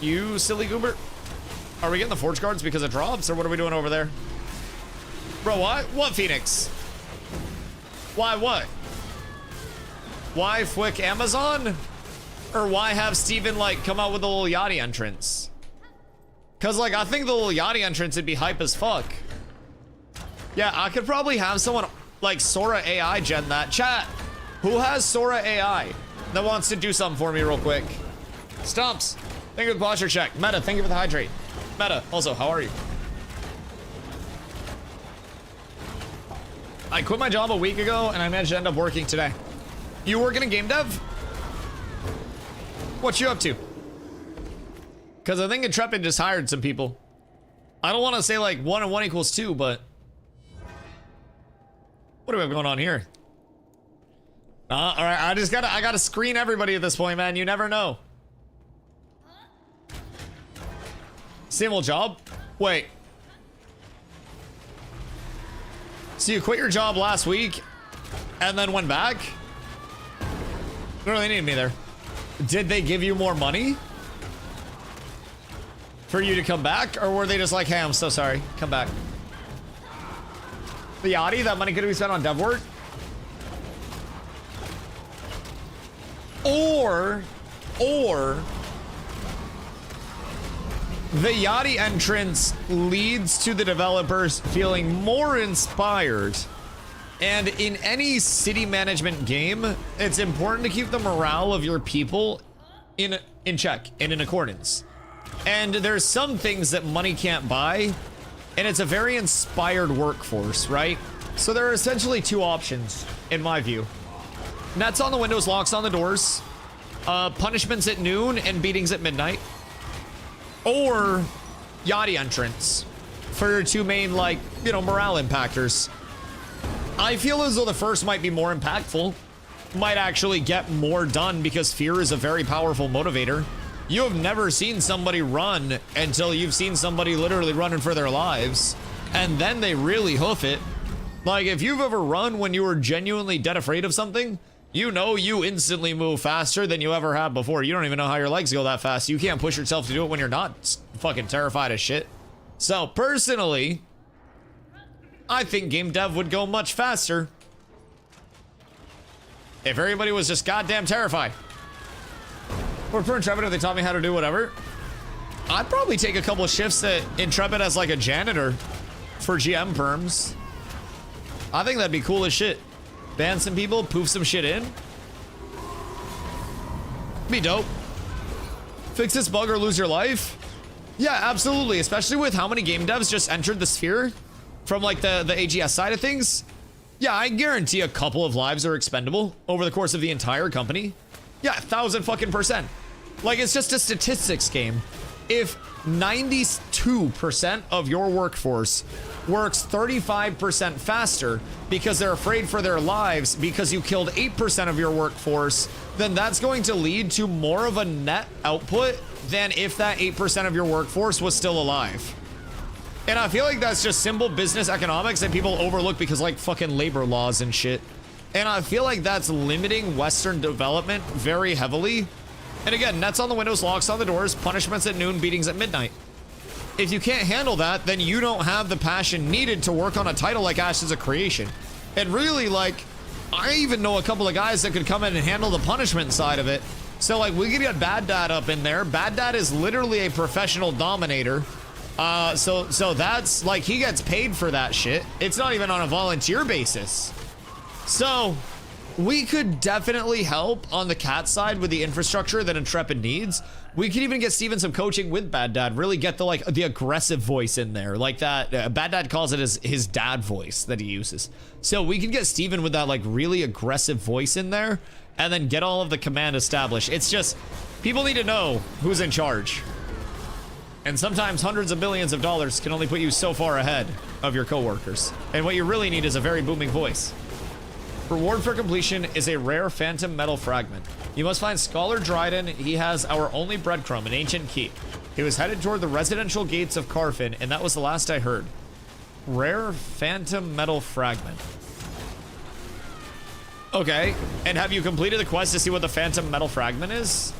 You silly goober. Are we getting the forge guards because of drops, or what are we doing over there? Bro, what? What, Phoenix? Why what? Why flick Amazon? Or why have Steven, like, come out with the little Yachty entrance? Cause, like, I think the little Yachty entrance would be hype as fuck. Yeah, I could probably have someone, like, Sora AI gen that. Chat, who has Sora AI that wants to do something for me real quick? Stumps, thank you for the posture check. Meta, thank you for the hydrate. Meta, also, how are you? I quit my job a week ago and I managed to end up working today. You working in game dev? What you up to? Because I think Intrepid just hired some people. I don't want to say like 1 and 1 equals 2, but what do we have going on here? All right, I gotta screen everybody at this point, man. You never know. Same old job? Wait. So you quit your job last week and then went back? No, they needed me there. Did they give you more money for you to come back? Or were they just like, hey, I'm so sorry, come back? The Yachty, that money could be spent on dev work? Or the Yachty entrance leads to the developers feeling more inspired. And in any city management game, it's important to keep the morale of your people in check and in accordance. And there's some things that money can't buy, and it's a very inspired workforce, right? So there are essentially two options, in my view. Nets on the windows, locks on the doors, punishments at noon, and beatings at midnight. Or Yachty entrance for your two main, like, you know, morale impactors. I feel as though the first might be more impactful, might actually get more done because fear is a very powerful motivator. You have never seen somebody run until you've seen somebody literally running for their lives, and then they really hoof it. Like, if you've ever run when you were genuinely dead afraid of something, you know you instantly move faster than you ever have before. You don't even know how your legs go that fast. You can't push yourself to do it when you're not fucking terrified as shit. So, personally, I think game dev would go much faster if everybody was just goddamn terrified. Or for Intrepid, if they taught me how to do whatever, I'd probably take a couple of shifts at Intrepid as like a janitor for GM perms. I think that'd be cool as shit. Ban some people, poof some shit in. Be dope. Fix this bug or lose your life? Yeah, absolutely. Especially with how many game devs just entered the sphere from like the AGS side of things. Yeah, I guarantee a couple of lives are expendable over the course of the entire company. Yeah, 1,000% Like, it's just a statistics game. If 92% of your workforce works 35% faster because they're afraid for their lives because you killed 8% of your workforce, then that's going to lead to more of a net output than if that 8% of your workforce was still alive. And I feel like that's just simple business economics that people overlook because, like, fucking labor laws and shit. And I feel like that's limiting Western development very heavily. And again, nets on the windows, locks on the doors, punishments at noon, beatings at midnight. If you can't handle that, then you don't have the passion needed to work on a title like Ashes of Creation. And really, like, I even know a couple of guys that could come in and handle the punishment side of it. So, like, we could get Bad Dad up in there. Bad Dad is literally a professional dominator. So that's, like, he gets paid for that shit. It's not even on a volunteer basis. So, we could definitely help on the cat side with the infrastructure that Intrepid needs. We could even get Steven some coaching with Bad Dad, really get the, like, the aggressive voice in there, like that. Bad Dad calls it his dad voice that he uses. So we could get Steven with that, like, really aggressive voice in there, and then get all of the command established. It's just, people need to know who's in charge. And sometimes hundreds of billions of dollars can only put you so far ahead of your coworkers. And what you really need is a very booming voice. Reward for completion is a rare phantom metal fragment. You must find Scholar Dryden. He has our only breadcrumb, an ancient keep. He was headed toward the residential gates of Carfin, and that was the last I heard. Rare phantom metal fragment. Okay, and have you completed the quest to see what the phantom metal fragment is?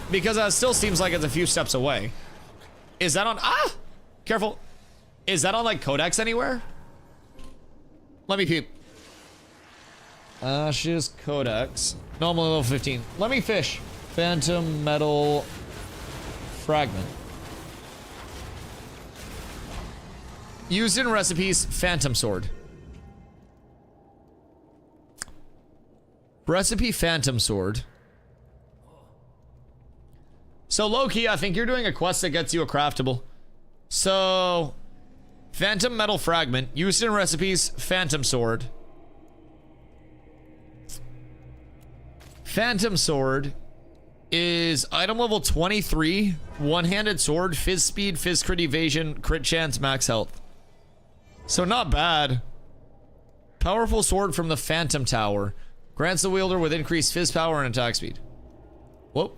Because that still seems like it's a few steps away. Is that on... Ah! Careful. Is that on, like, Codex anywhere? Let me peep. Ashes Codex. No, I'm only level 15. Let me fish. Phantom metal fragment. Used in recipes, phantom sword. Recipe phantom sword. So, low-key, I think you're doing a quest that gets you a craftable. So, phantom metal fragment, used in recipes, phantom sword. Phantom sword is item level 23, one-handed sword, fizz speed, fizz crit evasion, crit chance, max health. So, not bad. Powerful sword from the Phantom Tower. Grants the wielder with increased fizz power and attack speed. Whoa.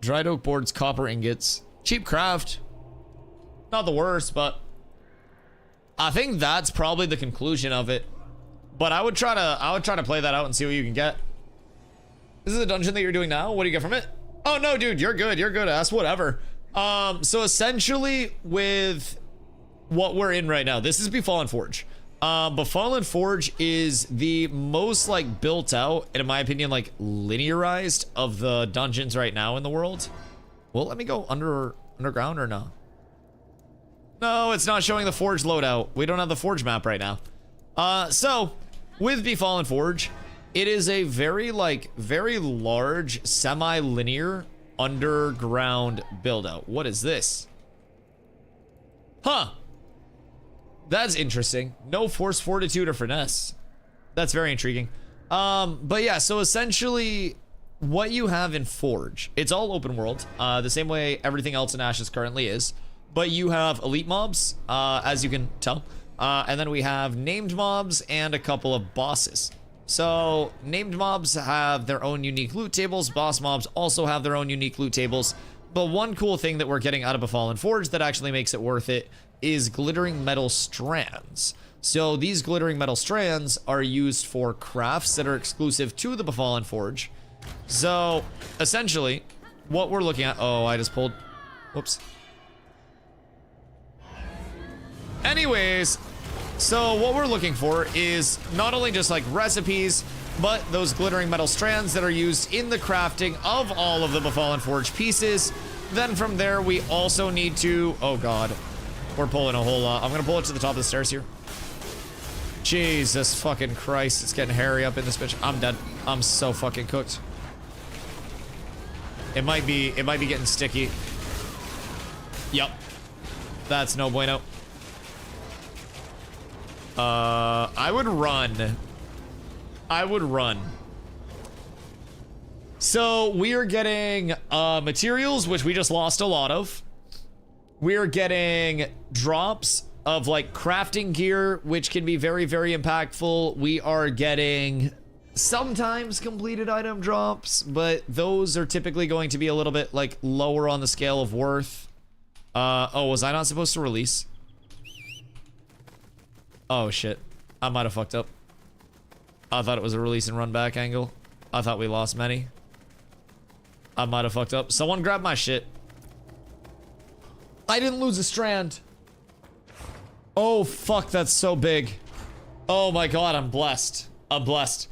Dried oak boards, copper ingots. Cheap craft. Not the worst, but I think that's probably the conclusion of it. But I would try to play that out and see what you can get. This is the dungeon that you're doing now. What do you get from it? Oh no, dude, you're good. You're good. Ask whatever. So essentially with what we're in right now, this is Befallen Forge. Befallen Forge is the most, like, built out, and in my opinion, like, linearized of the dungeons right now in the world. Well, let me go underground or no? No, it's not showing the Forge loadout. We don't have the Forge map right now. So, with Befallen Forge, It is a very large, semi-linear underground build-out. What is this? Huh. That's interesting. No force, fortitude, or finesse. That's very intriguing. But yeah, so essentially what you have in Forge, it's all open world, the same way everything else in Ashes currently is, but you have elite mobs, as you can tell, and then we have named mobs and a couple of bosses. So named mobs have their own unique loot tables, boss mobs also have their own unique loot tables, but one cool thing that we're getting out of Befallen Forge that actually makes it worth it is glittering metal strands. So these glittering metal strands are used for crafts that are exclusive to the Befallen Forge. So essentially what we're looking at, oh, I just pulled, whoops. Anyways, so what we're looking for is not only just like recipes, but those glittering metal strands that are used in the crafting of all of the Befallen Forge pieces. Then from there, we also need to, oh God, we're pulling a whole lot. I'm gonna pull it to the top of the stairs here. Jesus fucking Christ, it's getting hairy up in this bitch. I'm dead. I'm so fucking cooked. It might be getting sticky. Yup. That's no bueno. I would run. I would run. So we are getting materials, which we just lost a lot of. We are getting drops of like crafting gear, which can be very, very impactful. We are getting sometimes completed item drops, but those are typically going to be a little bit like lower on the scale of worth. Oh, was I not supposed to release? Oh shit, I might have fucked up. I thought it was a release and run back angle. I thought we lost many. I might have fucked up. Someone grab my shit. I didn't lose a strand. Oh fuck, that's so big. Oh my God, I'm blessed. I'm blessed.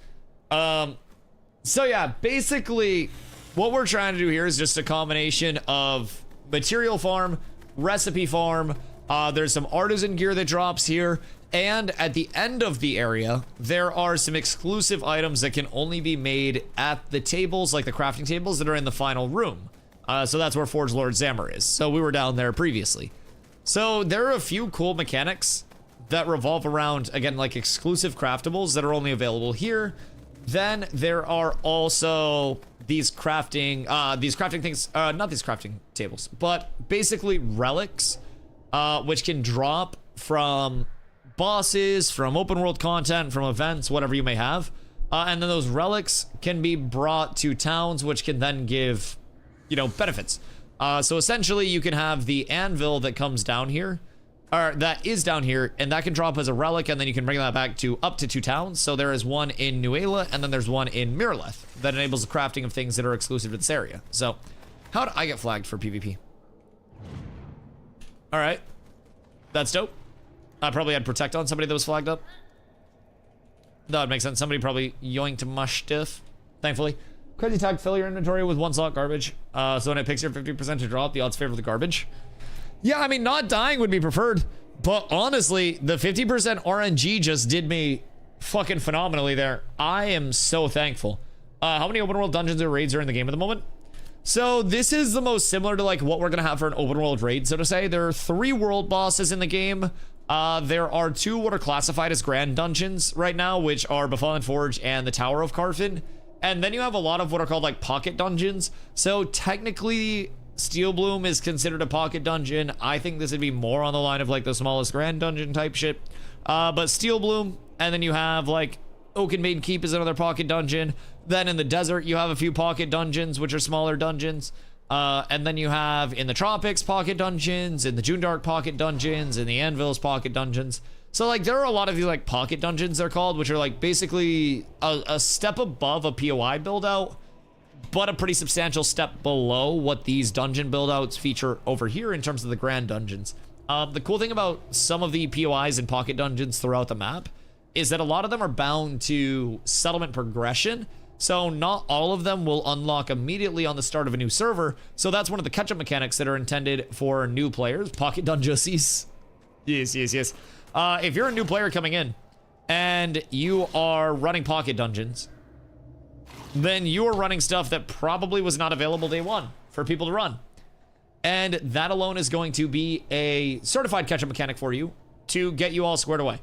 So yeah, basically what we're trying to do here is just a combination of material farm, recipe farm, there's some artisan gear that drops here, and at the end of the area, there are some exclusive items that can only be made at the tables, like the crafting tables that are in the final room. So that's where Forge Lord Zammer is. So we were down there previously. So there are a few cool mechanics that revolve around, again, like exclusive craftables that are only available here. Then there are also these crafting things, not these crafting tables, but basically relics, which can drop from bosses, from open world content, from events, whatever you may have. And then those relics can be brought to towns, which can then give, you know, benefits. So essentially you can have the anvil that comes down here, or that is down here, and that can drop as a relic, and then you can bring that back to up to 2 towns. So there is one in Nuela, and then there's one in Miraleth that enables the crafting of things that are exclusive to this area. So how did I get flagged for PvP? All right, that's dope. I probably had protect on somebody that was flagged up. That would make sense. Somebody probably yoinked my stuff, thankfully. Crazy tag, fill your inventory with 1 slot garbage. So when it picks your 50% to drop, the odds favor the garbage. Yeah, I mean, not dying would be preferred, but honestly, the 50% RNG just did me fucking phenomenally there. I am so thankful. How many open world dungeons or raids are in the game at the moment? So this is the most similar to like what we're gonna have for an open world raid, so to say. There are 3 world bosses in the game. There are 2 what are classified as grand dungeons right now, which are Befallen Forge and the Tower of Carfin. And then you have a lot of what are called like pocket dungeons. So technically, Steel Bloom is considered a pocket dungeon. I think this would be more on the line of like the smallest grand dungeon type shit. But Steel Bloom, and then you have like Oaken Maiden Keep is another pocket dungeon. Then in the desert, you have a few pocket dungeons, which are smaller dungeons. And then you have in the tropics pocket dungeons, in the June Dark pocket dungeons, in the Anvils pocket dungeons. So like there are a lot of these like pocket dungeons they're called, which are like basically a step above a POI build out, but a pretty substantial step below what these dungeon build outs feature over here in terms of the grand dungeons. The cool thing about some of the POIs and pocket dungeons throughout the map is that a lot of them are bound to settlement progression. So not all of them will unlock immediately on the start of a new server. So that's one of the catch-up mechanics that are intended for new players. Pocket dungeons. Yes, yes, yes. If you're a new player coming in and you are running pocket dungeons, then you are running stuff that probably was not available day one for people to run. And that alone is going to be a certified catch-up mechanic for you to get you all squared away.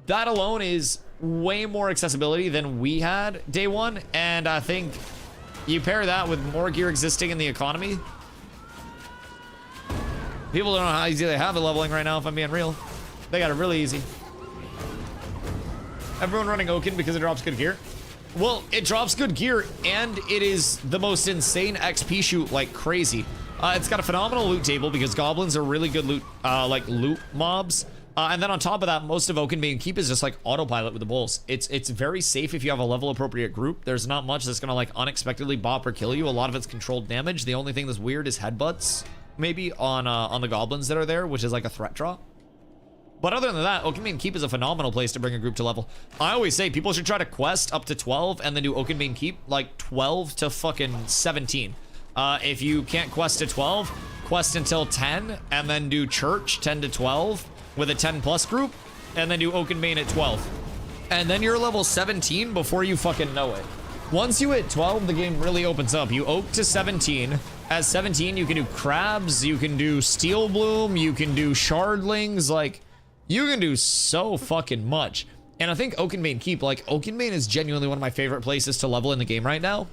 That alone is way more accessibility than we had day one, and I think you pair that with more gear existing in the economy. People don't know how easy they have it leveling right now, if I'm being real. They got it really easy. Everyone running Oaken because it drops good gear. Well, it drops good gear, and it is the most insane XP shoot like crazy. It's got a phenomenal loot table because goblins are really good loot, loot mobs. And then on top of that, most of Oakenbane Keep is just like autopilot with the bulls. It's very safe if you have a level appropriate group. There's not much that's gonna like unexpectedly bop or kill you. A lot of it's controlled damage. The only thing that's weird is headbutts, maybe on the goblins that are there, which is like a threat draw. But other than that, Oakenbane Keep is a phenomenal place to bring a group to level. I always say people should try to quest up to 12 and then do Oakenbane Keep like 12 to fucking 17. If you can't quest to 12, quest until 10 and then do Church 10 to 12 with a 10 plus group and then do Oakenbane at 12. And then you're level 17 before you fucking know it. Once you hit 12, the game really opens up. You oak to 17. As 17, you can do crabs, you can do steel bloom, you can do shardlings, like you can do so fucking much. And I think Oakenbane Keep, like Oakenbane is genuinely one of my favorite places to level in the game right now.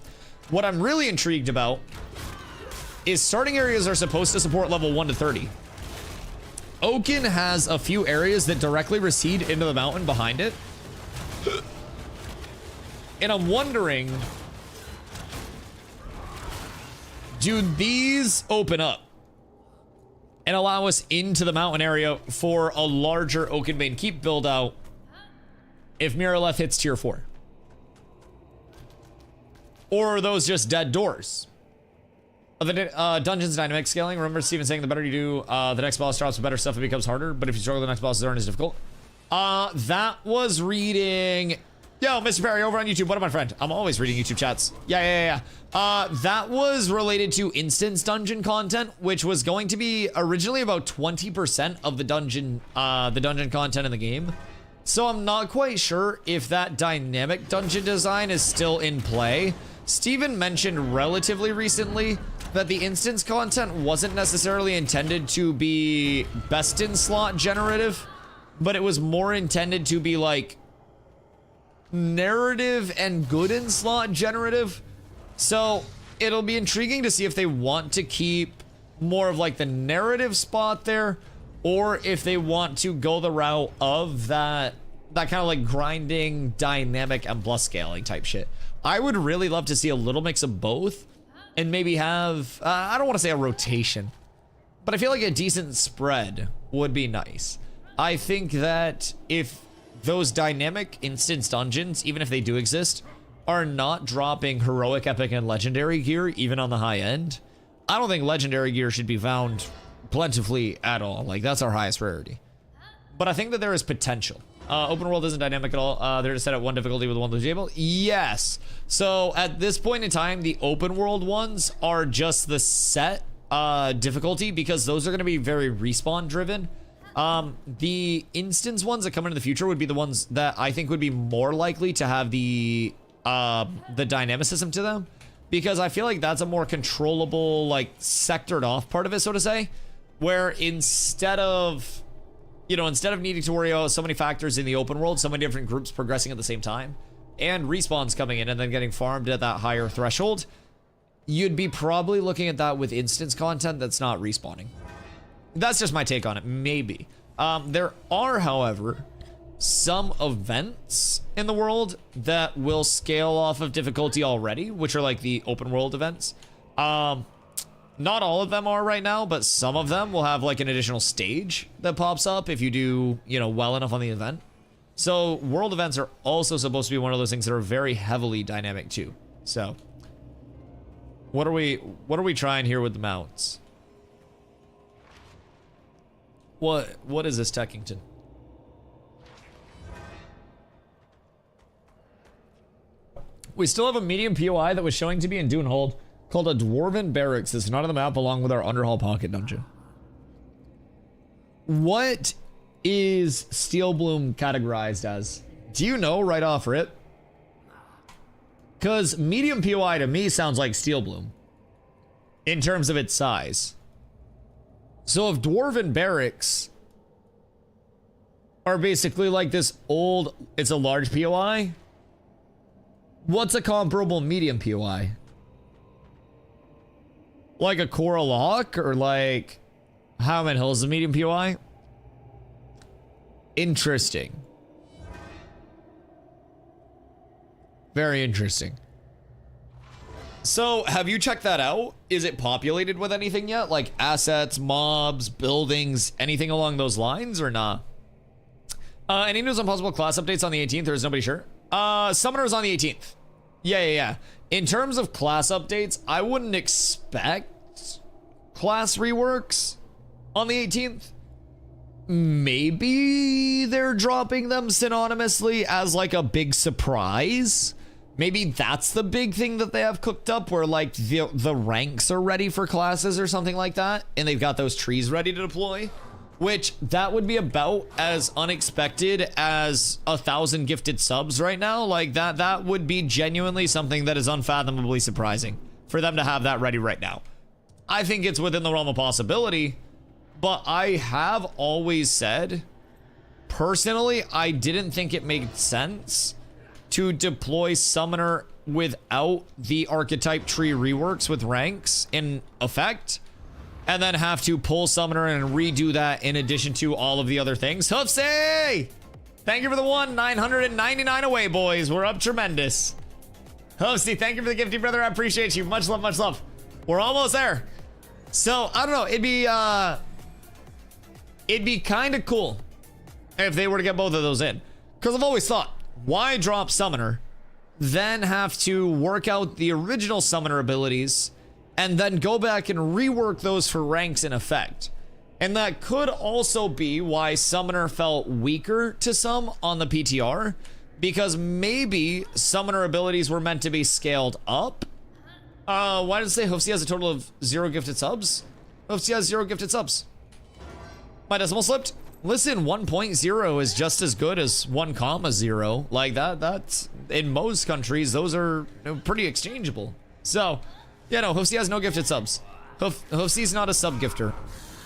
What I'm really intrigued about is starting areas are supposed to support level 1 to 30. Oaken has a few areas that directly recede into the mountain behind it. And I'm wondering, do these open up and allow us into the mountain area for a larger Oakenbane Keep build out if Miraleth hits tier 4? Or are those just dead doors? The dungeon's dynamic scaling. Remember Steven saying the better you do, the next boss drops, the better stuff it becomes harder. But if you struggle, the next boss aren't as difficult. That was reading. Yo, Mr. Perry over on YouTube. What up, my friend? I'm always reading YouTube chats. Yeah. That was related to instance dungeon content, which was going to be originally about 20% of the dungeon content in the game. So I'm not quite sure if that dynamic dungeon design is still in play. Steven mentioned relatively recently that the instance content wasn't necessarily intended to be best in slot generative, but it was more intended to be like narrative and good in slot generative. So it'll be intriguing to see if they want to keep more of like the narrative spot there, or if they want to go the route of that kind of like grinding, dynamic, and plus scaling type shit. I would really love to see a little mix of both and maybe have, I don't want to say a rotation, but I feel like a decent spread would be nice. I think that if those dynamic instance dungeons, even if they do exist, are not dropping heroic, epic, and legendary gear, even on the high end, I don't think legendary gear should be found plentifully at all. Like, that's our highest rarity. But I think that there is potential. Open world isn't dynamic at all. They're just set at one difficulty with one loot table. Yes. So at this point in time, the open world ones are just the set difficulty because those are going to be very respawn driven. The instance ones that come into the future would be the ones that I think would be more likely to have the dynamicism to them, because I feel like that's a more controllable, like sectored off part of it, so to say, where instead of needing to worry about so many factors in the open world, so many different groups progressing at the same time, and respawns coming in and then getting farmed at that higher threshold, you'd be probably looking at that with instance content that's not respawning. That's just my take on it, maybe. There are, however, some events in the world that will scale off of difficulty already, which are like the open world events. Not all of them are right now, but some of them will have like an additional stage that pops up if you do, well enough on the event. So world events are also supposed to be one of those things that are very heavily dynamic too. So what are we trying here with the mounts? What is this Techington? We still have a medium POI that was showing to be in Dunehold called a Dwarven Barracks. It's not on the map along with our Underhall Pocket Dungeon. What is Steel Bloom categorized as? Do you know right off rip? Because medium POI to me sounds like Steel Bloom in terms of its size. So if Dwarven Barracks are basically like this old, it's a large POI, what's a comparable medium POI? Like a Coral Hawk or like Howman Hills, a medium POI? Interesting. Very interesting. So, have you checked that out? Is it populated with anything yet? Like assets, mobs, buildings, anything along those lines or not? Any news on possible class updates on the 18th, or is nobody sure? Summoner's on the 18th. Yeah. In terms of class updates, I wouldn't expect class reworks on the 18th. Maybe they're dropping them synonymously as like a big surprise. Maybe that's the big thing that they have cooked up, where like the ranks are ready for classes or something like that, and they've got those trees ready to deploy, which that would be about as unexpected as 1,000 gifted subs right now. Like that would be genuinely something that is unfathomably surprising for them to have that ready right now. I think it's within the realm of possibility, but I have always said, personally, I didn't think it made sense to deploy Summoner without the archetype tree reworks with ranks in effect, and then have to pull Summoner and redo that in addition to all of the other things. Hoofsy! Thank you for the 999 away, boys. We're up tremendous. Hoofsy, thank you for the gifty, brother. I appreciate you. Much love, much love. We're almost there. So, I don't know. It'd be kind of cool if they were to get both of those in. Because I've always thought, why drop Summoner, then have to work out the original Summoner abilities, and then go back and rework those for ranks in effect? And that could also be why Summoner felt weaker to some on the PTR, because maybe Summoner abilities were meant to be scaled up. Why does it say Hoofsy has a total of 0 gifted subs? Hoofsy has 0 gifted subs. My decimal slipped. Listen, 1.0 is just as good as 1,0. Like that's in most countries, those are pretty exchangeable. So, yeah, no, Hoofsy has no gifted subs. Hoofsy's not a sub gifter.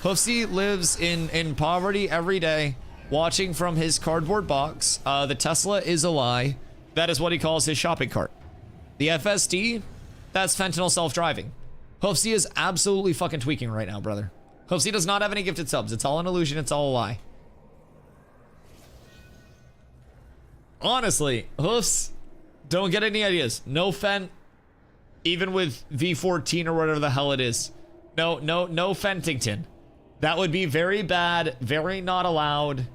Hoofsy lives in poverty every day, watching from his cardboard box. The Tesla is a lie. That is what he calls his shopping cart. The FSD, that's fentanyl self-driving. Hoofsy is absolutely fucking tweaking right now, brother. Hoofsy does not have any gifted subs. It's all an illusion. It's all a lie. Honestly, Hoofs, don't get any ideas. No Fent, even with V14 or whatever the hell it is. No Fentington. That would be very bad, very not allowed.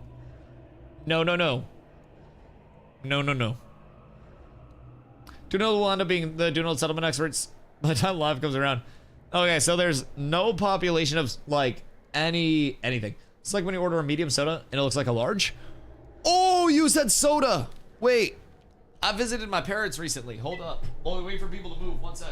No. Do you know we'll end up being the Dunold settlement experts by the time live comes around? Okay, so there's no population of like anything. It's like when you order a medium soda and it looks like a large. Oh, you said soda. Wait, I visited my parents recently. Hold up. While we wait for people to move, 1 sec.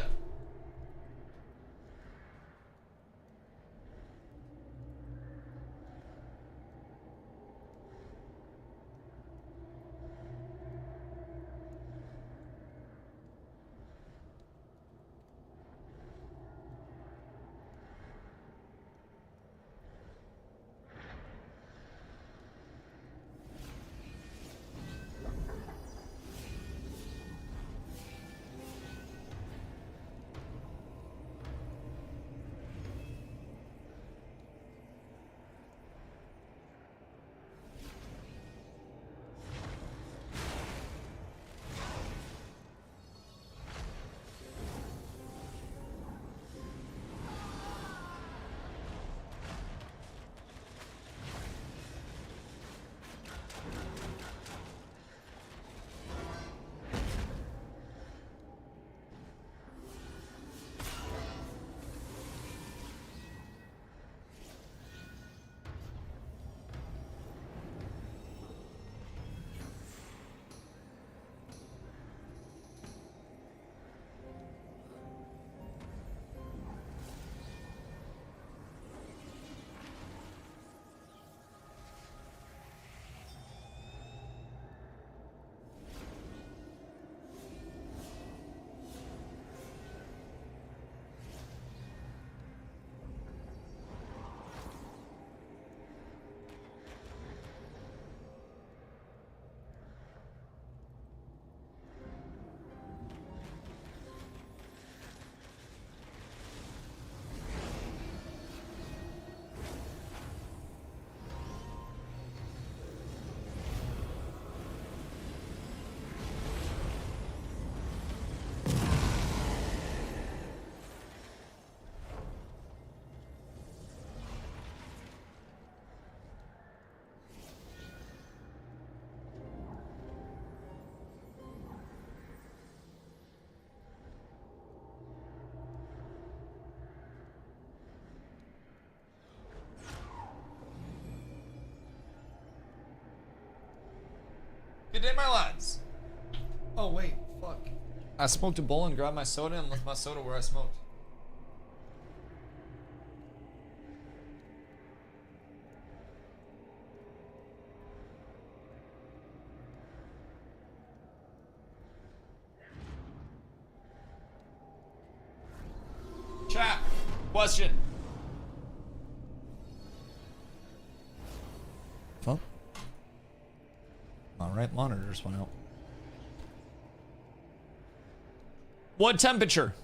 Good day, my lads. Oh, wait, fuck. I smoked a bowl and grabbed my soda and left my soda where I smoked. Chat. Question. Well, all right, monitors went out. What temperature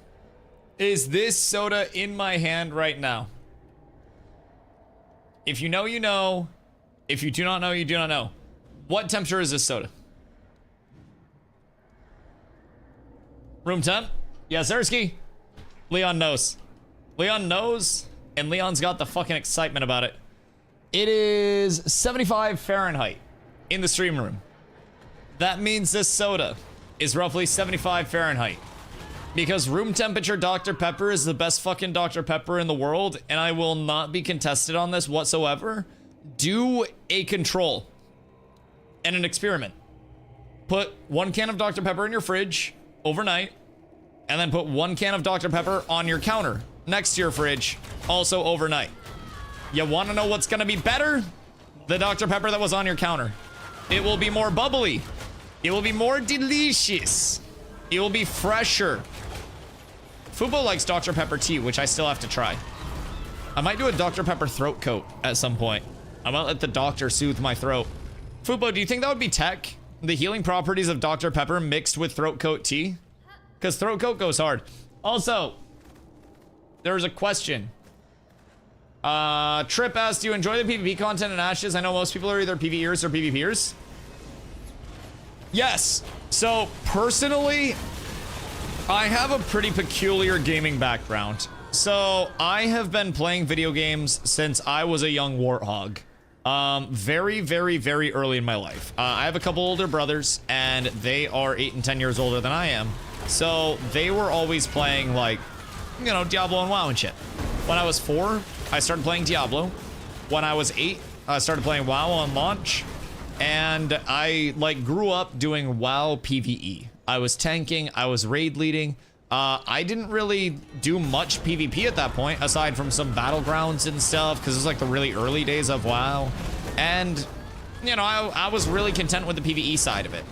is this soda in my hand right now? If you know, you know. If you do not know, you do not know. What temperature is this soda? Room temp? Yes, Ersky. Leon knows. Leon knows, and Leon's got the fucking excitement about it. It is 75 Fahrenheit in the stream room. That means this soda is roughly 75 Fahrenheit. Because room temperature Dr. Pepper is the best fucking Dr. Pepper in the world, and I will not be contested on this whatsoever. Do a control and an experiment. Put 1 can of Dr. Pepper in your fridge overnight, and then put 1 can of Dr. Pepper on your counter next to your fridge, also overnight. You want to know what's going to be better? The Dr. Pepper that was on your counter. It will be more bubbly. It will be more delicious. It will be fresher. Fubo likes Dr. Pepper tea, which I still have to try. I might do a Dr. Pepper throat coat at some point. I might let the doctor soothe my throat. Fubo, do you think that would be tech? The healing properties of Dr. Pepper mixed with throat coat tea? Because throat coat goes hard. Also, there's a question. Trip asked, do you enjoy the PvP content in Ashes? I know most people are either PvEers or PvPers. Yes. So, personally, I have a pretty peculiar gaming background. So, I have been playing video games since I was a young warthog. Very, very, very early in my life. I have a couple older brothers, and they are 8 and 10 years older than I am. So, they were always playing, like, you know, Diablo and WoW and shit. When I was 4, I started playing Diablo. When I was 8, I started playing WoW on launch. And I, like, grew up doing WoW PvE. I was tanking, I was raid leading. I didn't really do much PvP at that point, aside from some battlegrounds and stuff, because it was like the really early days of WoW. And, you know, I was really content with the PvE side of it.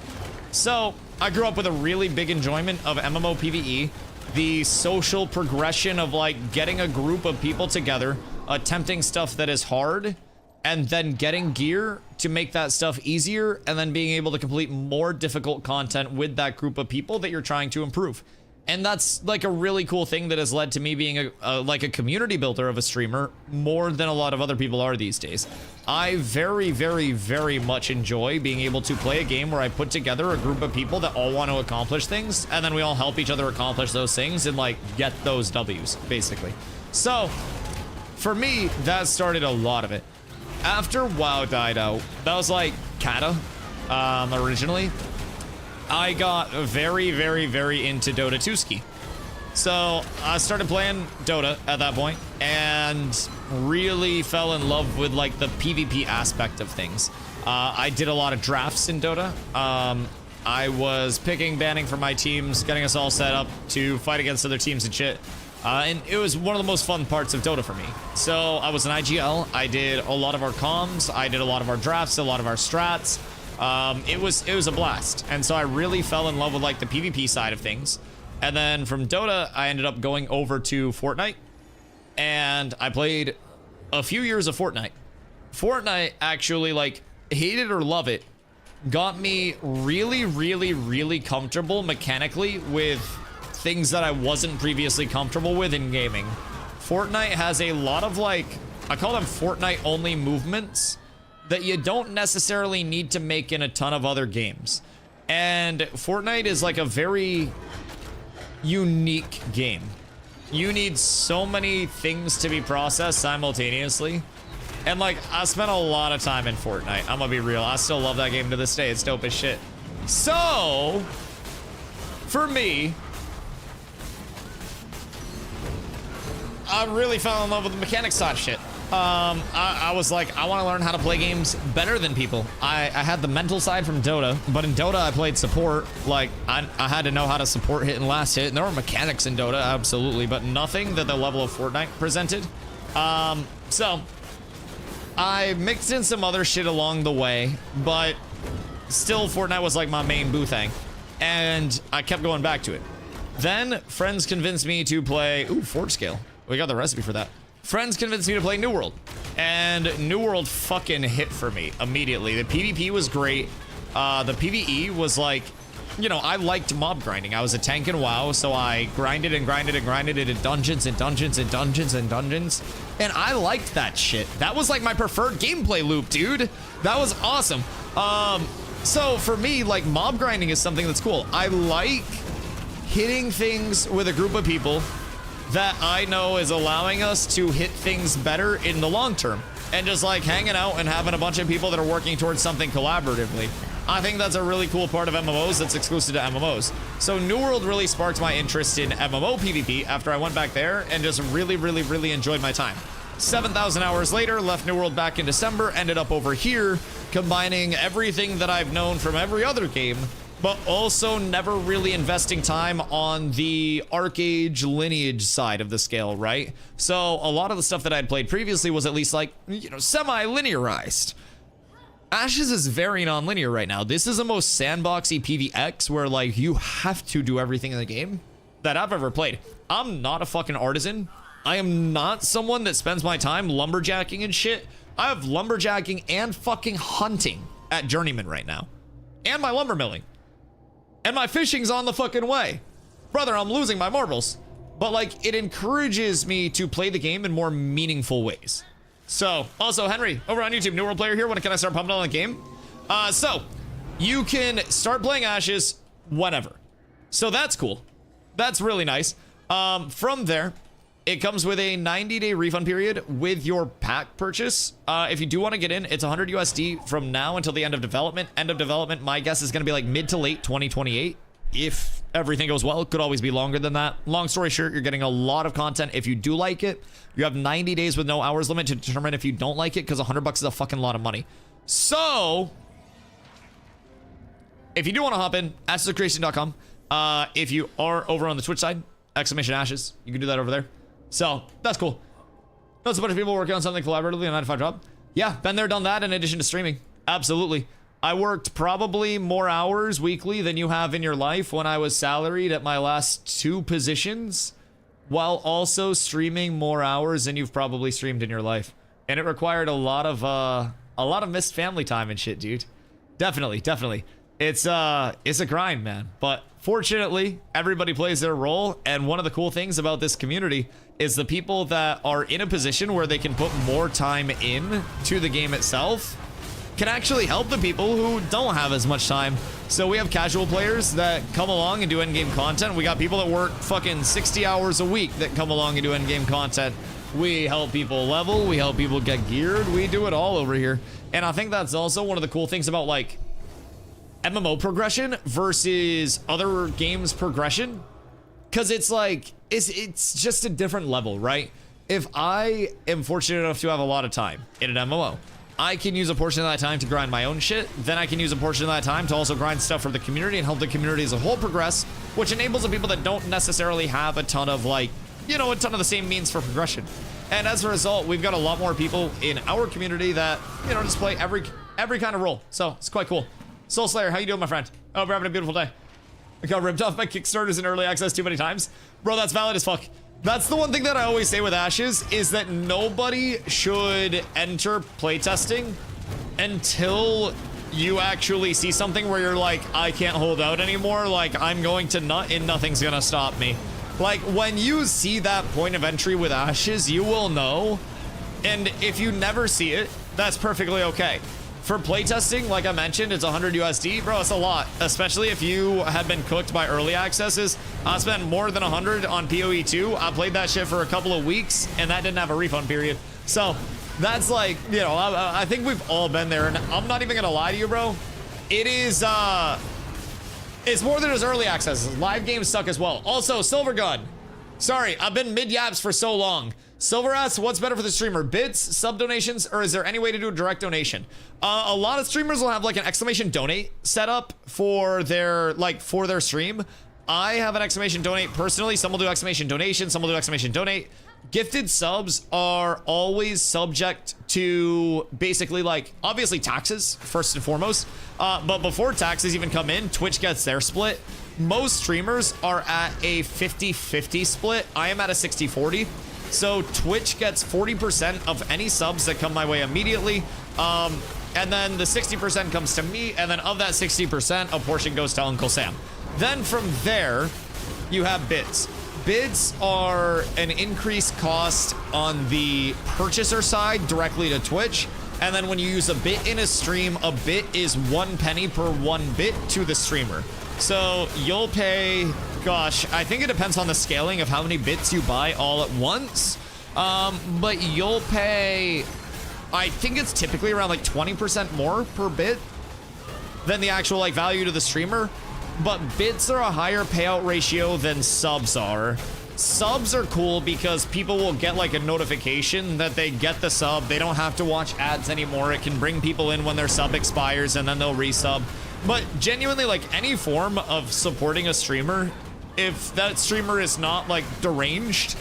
So, I grew up with a really big enjoyment of MMO PvE. The social progression of, like, getting a group of people together, attempting stuff that is hard, and then getting gear to make that stuff easier, and then being able to complete more difficult content with that group of people that you're trying to improve. And that's like a really cool thing that has led to me being like a community builder of a streamer more than a lot of other people are these days. I very, very, very much enjoy being able to play a game where I put together a group of people that all want to accomplish things, and then we all help each other accomplish those things and like get those W's, basically. So, for me, that started a lot of it. After WoW died out, that was like Kata, originally. I got very, very, very into Dota 2ski. So I started playing Dota at that point and really fell in love with like the PvP aspect of things. I did a lot of drafts in Dota. I was picking, banning for my teams, getting us all set up to fight against other teams and shit. And it was one of the most fun parts of Dota for me. So I was an IGL. I did a lot of our comms. I did a lot of our drafts, a lot of our strats. It was a blast. And so I really fell in love with like the PvP side of things. And then from Dota, I ended up going over to Fortnite. And I played a few years of Fortnite. Fortnite actually, like, hate it or love it, got me really, really, really comfortable mechanically with things that I wasn't previously comfortable with in gaming. Fortnite has a lot of, like, I call them Fortnite only movements that you don't necessarily need to make in a ton of other games. And Fortnite is like a very unique game. You need so many things to be processed simultaneously. And like, I spent a lot of time in Fortnite. I'm gonna be real. I still love that game to this day. It's dope as shit. So, for me, I really fell in love with the mechanics side of shit. I was like, I want to learn how to play games better than people. I had the mental side from Dota, but in Dota I played support. Like, I had to know how to support hit and last hit, and there were mechanics in Dota, absolutely, but nothing that the level of Fortnite presented. So I mixed in some other shit along the way, but still Fortnite was like my main boo thing, and I kept going back to it. Then friends convinced me to play, ooh, Forge Scale. We got the recipe for that. Friends convinced me to play New World, and New World fucking hit for me immediately. The PvP was great. The PvE was like, you know, I liked mob grinding. I was a tank in WoW, so I grinded and grinded and grinded it in dungeons and dungeons and dungeons and dungeons, and I liked that shit. That was like my preferred gameplay loop, dude. That was awesome. So for me, like, mob grinding is something that's cool. I like hitting things with a group of people that I know is allowing us to hit things better in the long term, and just like hanging out and having a bunch of people that are working towards something collaboratively. I think that's a really cool part of MMOs that's exclusive to MMOs. So New World really sparked my interest in MMO PvP after I went back there and just really enjoyed my time. 7,000 hours later, left New World back in December, ended up over here, combining everything that I've known from every other game, but also never really investing time on the Arc-Age lineage side of the scale, right? So a lot of the stuff that I'd played previously was at least like, you know, semi-linearized. Ashes is very non-linear right now. This is the most sandboxy PvX where like you have to do everything in the game that I've ever played. I'm not a fucking artisan. I am not someone that spends my time lumberjacking and shit. I have lumberjacking and fucking hunting at Journeyman right now. And my lumber milling. And my fishing's on the fucking way. Brother, I'm losing my marbles. But like, it encourages me to play the game in more meaningful ways. So, also, Henry, over on YouTube, New World Player here. When can I start pumping on the game? So, you can start playing Ashes whenever. So that's cool. That's really nice. From there, it comes with a 90-day refund period with your pack purchase. If you do want to get in, it's 100 USD from now until the end of development. End of development, my guess is going to be like mid to late 2028. If everything goes well, it could always be longer than that. Long story short, you're getting a lot of content. If you do like it, you have 90 days with no hours limit to determine if you don't like it, because $100 is a fucking lot of money. So, if you do want to hop in, ashesofcreation.com. If you are over on the Twitch side, !ashes, you can do that over there. So, that's cool. Knows a bunch of people working on something collaboratively, a 9-to-5 job. Yeah, been there, done that in addition to streaming. Absolutely. I worked probably more hours weekly than you have in your life when I was salaried at my last 2 positions, while also streaming more hours than you've probably streamed in your life. And it required a lot of missed family time and shit, dude. Definitely. It's a grind, man. But fortunately, everybody plays their role, and one of the cool things about this community is the people that are in a position where they can put more time in to the game itself can actually help the people who don't have as much time. So we have casual players that come along and do endgame content. We got people that work fucking 60 hours a week that come along and do endgame content. We help people level, we help people get geared, we do it all over here. And I think that's also one of the cool things about like MMO progression versus other games progression, because it's like it's just a different level, right? If I am fortunate enough to have a lot of time in an MMO, I can use a portion of that time to grind my own shit. Then I can use a portion of that time to also grind stuff for the community and help the community as a whole progress, which enables the people that don't necessarily have a ton of like, you know, a ton of the same means for progression. And as a result, we've got a lot more people in our community that, you know, just play every kind of role. So it's quite cool. Soul Slayer, how you doing, my friend? Oh, we're having a beautiful day. I got ripped off by Kickstarters in early access too many times. Bro, that's valid as fuck. That's the one thing that I always say with Ashes, is that nobody should enter playtesting until you actually see something where you're like, I can't hold out anymore. Like, I'm going to nut and nothing's gonna stop me. Like, when you see that point of entry with Ashes, you will know. And if you never see it, that's perfectly okay. For playtesting, like I mentioned, it's 100 USD. Bro, it's a lot, especially if you have been cooked by early accesses. I spent more than 100 on PoE 2. I played that shit for a couple of weeks, and that didn't have a refund period. So that's like, you know, I think we've all been there, and I'm not even gonna lie to you, bro. It is, it's more than just early access. Live games suck as well. Also, Silver Gun, Sorry, I've been mid-yaps for so long. Silver asks, what's better for the streamer? Bits, sub donations, or is there any way to do a direct donation? A lot of streamers will have like an exclamation donate set up for their stream. I have an exclamation donate personally. Some will do exclamation donation, some will do exclamation donate. Gifted subs are always subject to basically like obviously taxes first and foremost. But before taxes even come in, Twitch gets their split. Most streamers are at a 50-50 split. I am at a 60-40. So Twitch gets 40% of any subs that come my way immediately. And then the 60% comes to me. And then of that 60%, a portion goes to Uncle Sam. Then from there, you have bits. Bids are an increased cost on the purchaser side directly to Twitch. And then when you use a bit in a stream, a bit is 1 penny per 1 bit to the streamer. So you'll pay, gosh, I think it depends on the scaling of how many bits you buy all at once. But you'll pay, I think it's typically around like 20% more per bit than the actual like value to the streamer. But bits are a higher payout ratio than subs are. Subs are cool because people will get like a notification that they get the sub. They don't have to watch ads anymore. It can bring people in when their sub expires and then they'll resub. But genuinely, like any form of supporting a streamer, if that streamer is not like deranged,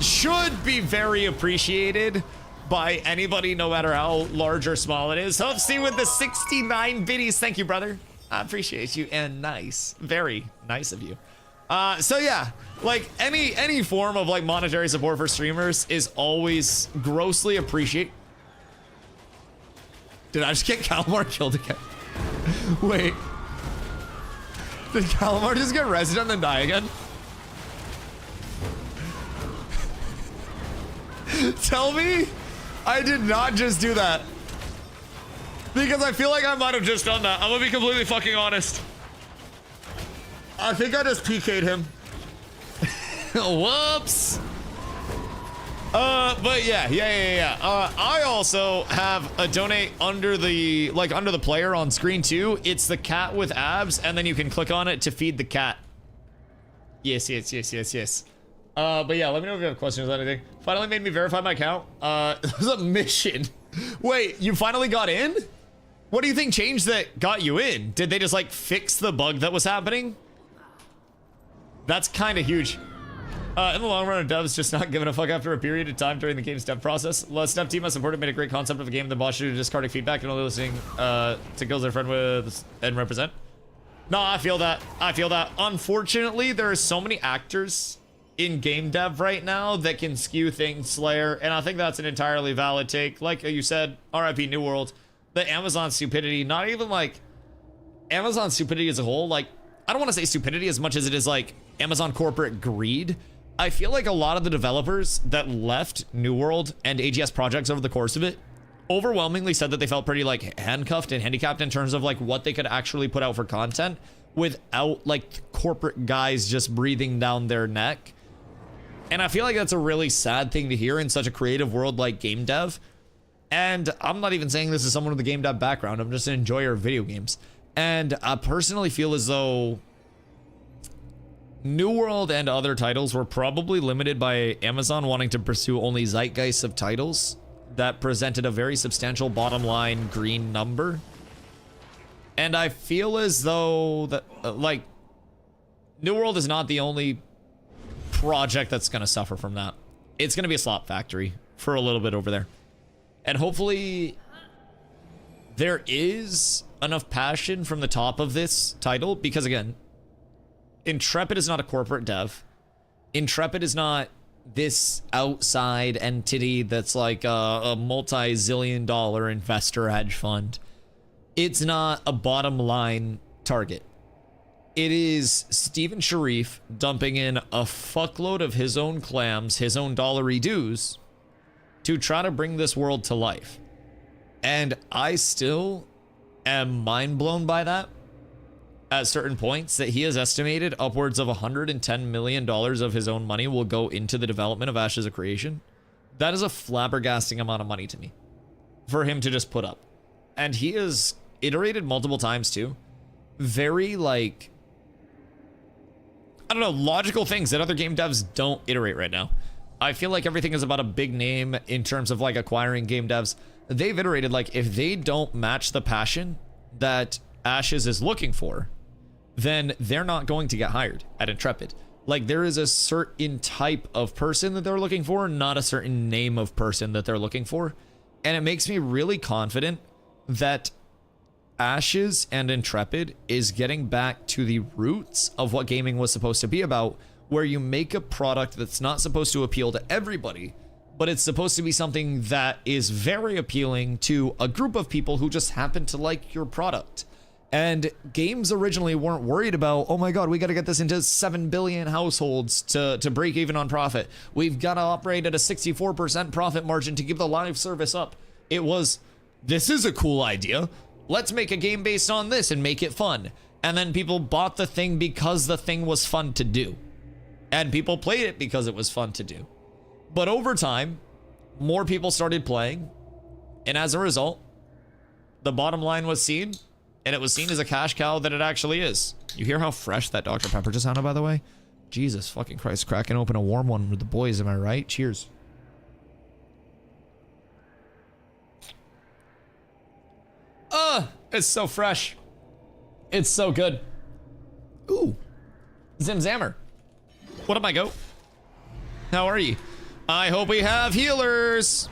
should be very appreciated by anybody, no matter how large or small it is. Hope see with the 69 biddies. Thank you, brother. I appreciate you and nice, very nice of you. So yeah, like any form of like monetary support for streamers is always grossly appreciated. Did I just get Calamar killed again? Wait. Did Calamar just get resident and die again? Tell me I did not just do that. Because I feel like I might have just done that. I'm gonna be completely fucking honest. I think I just PK'd him. Whoops. But yeah. I also have a donate under the player on screen too. It's the cat with abs, and then you can click on it to feed the cat. Yes. But yeah, let me know if you have questions on anything. Finally made me verify my account. It was a mission. Wait, you finally got in? What do you think changed that got you in? Did they just like fix the bug that was happening? That's kind of huge. In the long run, a dev's just not giving a fuck after a period of time during the game's dev process. The dev team I supported made a great concept of a game. The boss should discarding feedback and only listening to kills their friend with and represent. No, I feel that. Unfortunately, there are so many actors in game dev right now that can skew things, Slayer, and I think that's an entirely valid take. Like you said, RIP New World, the Amazon stupidity, not even like Amazon stupidity as a whole. Like, I don't want to say stupidity as much as it is like Amazon corporate greed. I feel like a lot of the developers that left New World and AGS projects over the course of it overwhelmingly said that they felt pretty like handcuffed and handicapped in terms of like what they could actually put out for content without like corporate guys just breathing down their neck. And I feel like that's a really sad thing to hear in such a creative world like game dev. And I'm not even saying this as someone with a game dev background. I'm just an enjoyer of video games. And I personally feel as though New World and other titles were probably limited by Amazon wanting to pursue only zeitgeists of titles that presented a very substantial bottom line green number. And I feel as though that like New World is not the only project that's going to suffer from that. It's going to be a slop factory for a little bit over there. And hopefully there is enough passion from the top of this title, because again, Intrepid is not a corporate dev. Intrepid is not this outside entity that's like a multi-zillion dollar investor hedge fund. It's not a bottom line target. It is Steven Sharif dumping in a fuckload of his own clams, his own dollary dues, to try to bring this world to life. And I still am mind blown by that. At certain points that he has estimated upwards of $110 million of his own money will go into the development of Ashes of Creation. That is a flabbergasting amount of money to me for him to just put up. And he has iterated multiple times too. Very like I don't know, logical things that other game devs don't iterate right now. I feel like everything is about a big name in terms of like acquiring game devs. They've iterated like if they don't match the passion that Ashes is looking for, then they're not going to get hired at Intrepid. Like there is a certain type of person that they're looking for, not a certain name of person that they're looking for. And it makes me really confident that Ashes and Intrepid is getting back to the roots of what gaming was supposed to be about, where you make a product that's not supposed to appeal to everybody, but it's supposed to be something that is very appealing to a group of people who just happen to like your product. And games originally weren't worried about, oh my god, we got to get this into 7 billion households to break even on profit. We've got to operate at a 64% profit margin to give the live service up. It was, this is a cool idea. Let's make a game based on this and make it fun. And then people bought the thing because the thing was fun to do. And people played it because it was fun to do. But over time, more people started playing. And as a result, the bottom line was seen. And it was seen as a cash cow that it actually is. You hear how fresh that Dr. Pepper just sounded, by the way? Jesus fucking Christ, cracking open a warm one with the boys, am I right? Cheers. It's so fresh. It's so good. Ooh. Zimzammer. What up, my goat? How are you? I hope we have healers.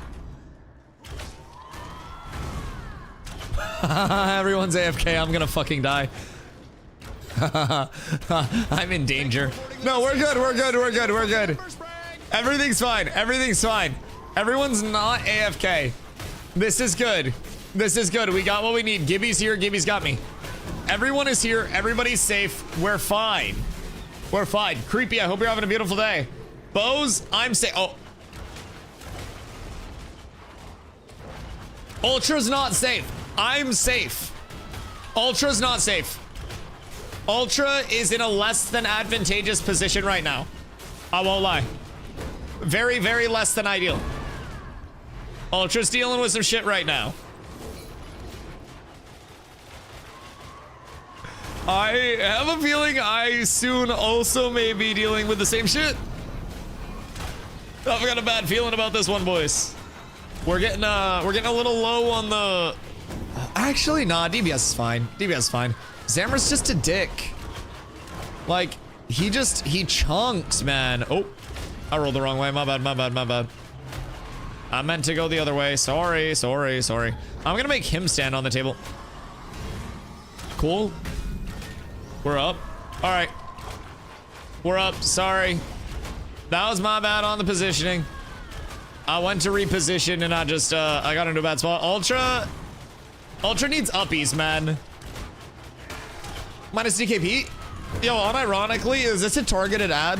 Everyone's AFK. I'm gonna fucking die. I'm in danger. No, we're good. We're good. We're good. We're good. Everything's fine. Everything's fine. Everyone's not AFK. This is good. This is good. We got what we need. Gibby's here. Gibby's got me. Everyone is here. Everybody's safe. We're fine. We're fine. Creepy, I hope you're having a beautiful day. Bose, I'm safe. Oh. Ultra's not safe. I'm safe. Ultra's not safe. Ultra is in a less than advantageous position right now. I won't lie. Very, very less than ideal. Ultra's dealing with some shit right now. I have a feeling I soon also may be dealing with the same shit. I've got a bad feeling about this one, boys. We're getting a little low on the... Actually, nah, DBS is fine. DBS is fine. Zammer's just a dick. Like, he chunks, man. Oh, I rolled the wrong way. My bad, my bad, my bad. I meant to go the other way. Sorry, sorry, sorry. I'm gonna make him stand on the table. Cool. We're up. All right. We're up. Sorry. That was my bad on the positioning. I went to reposition and I just, I got into a bad spot. Ultra needs uppies, man. Minus DKP? Yo, unironically, is this a targeted ad?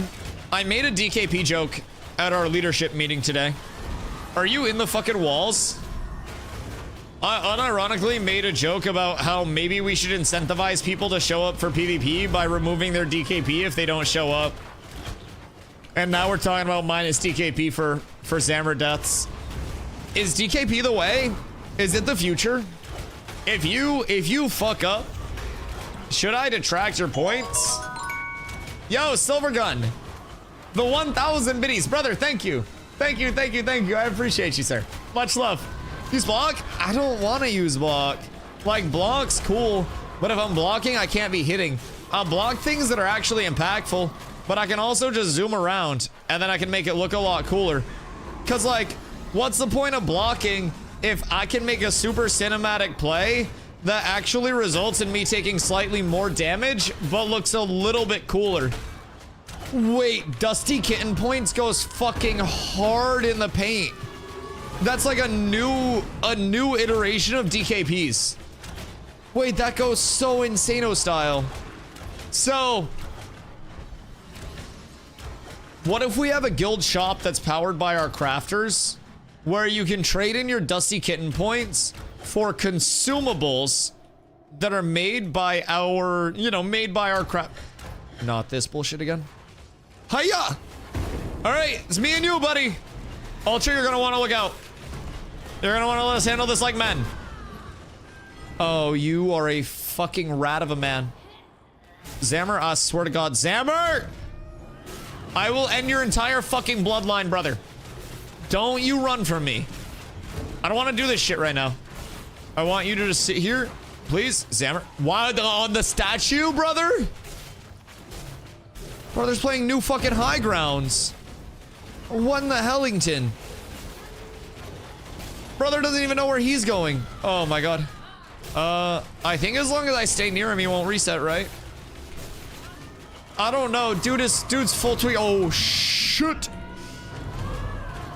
I made a DKP joke at our leadership meeting today. Are you in the fucking walls? I unironically made a joke about how maybe we should incentivize people to show up for PvP by removing their DKP if they don't show up. And now we're talking about minus DKP for Zammer deaths. Is DKP the way? Is it the future? If you fuck up, should I detract your points? Yo, Silver Gun. The 1,000 biddies. Brother, thank you. Thank you, thank you, thank you. I appreciate you, sir. Much love. Use block? I don't want to use block. Like, block's cool, but if I'm blocking, I can't be hitting. I'll block things that are actually impactful, but I can also just zoom around, and then I can make it look a lot cooler. Because, like, what's the point of blocking if I can make a super cinematic play that actually results in me taking slightly more damage, but looks a little bit cooler? Wait, Dusty Kitten Points goes fucking hard in the paint. That's like a new iteration of DKPs. Wait, that goes so Insano style. So, what if we have a guild shop that's powered by our crafters, where you can trade in your Dusty Kitten Points for consumables that are made by our, made by our craft. Not this bullshit again. Hiya! All right, it's me and you, buddy. Ultra, you're gonna want to look out. You're gonna want to let us handle this like men. Oh, you are a fucking rat of a man. Zammer, I swear to God. Zammer! I will end your entire fucking bloodline, brother. Don't you run from me. I don't want to do this shit right now. I want you to just sit here. Please, Zammer. Why on the statue, brother? Brother's playing new fucking high grounds. What in the Hellington? Brother doesn't even know where he's going. Oh my god. I think as long as I stay near him, he won't reset, right? I don't know. Dude's full tweet. Oh, shit.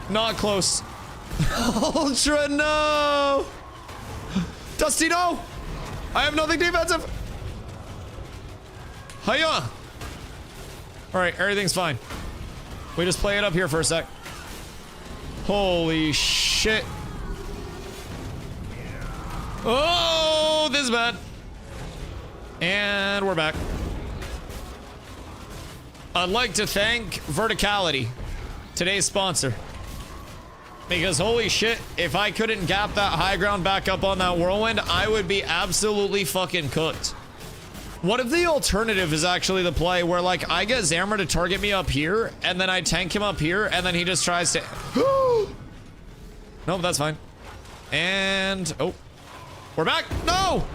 Not close. Ultra, no. Dusty, no. I have nothing defensive. Hiya. All right, everything's fine. We just play it up here for a sec. Holy shit. Oh, this is bad. And we're back. I'd like to thank Verticality, today's sponsor. Because holy shit, if I couldn't gap that high ground back up on that whirlwind, I would be absolutely fucking cooked. What if the alternative is actually the play where, like, I get Zammer to target me up here, and then I tank him up here, and then he just tries to... Nope, that's fine. And... oh. We're back! No!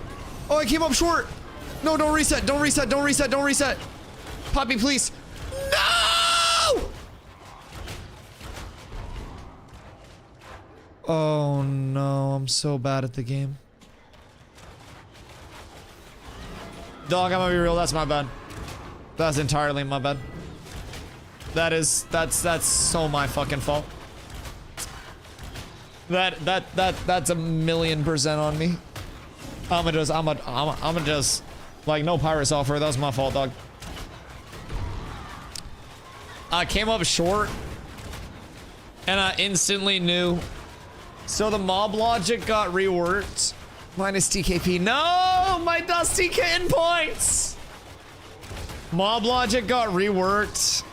Oh, I came up short! No, don't reset, don't reset, don't reset, don't reset! Poppy, please! No! Oh no, I'm so bad at the game. Dog, I'm gonna be real, that's my bad. That's entirely my bad. That's so my fucking fault. That's 1,000,000% on me. I'ma just, like, no pirates offer, that was my fault, dog. I came up short, and I instantly knew. So the mob logic got reworked. Minus TKP. No! My Dusty Kitten points! Mob logic got reworked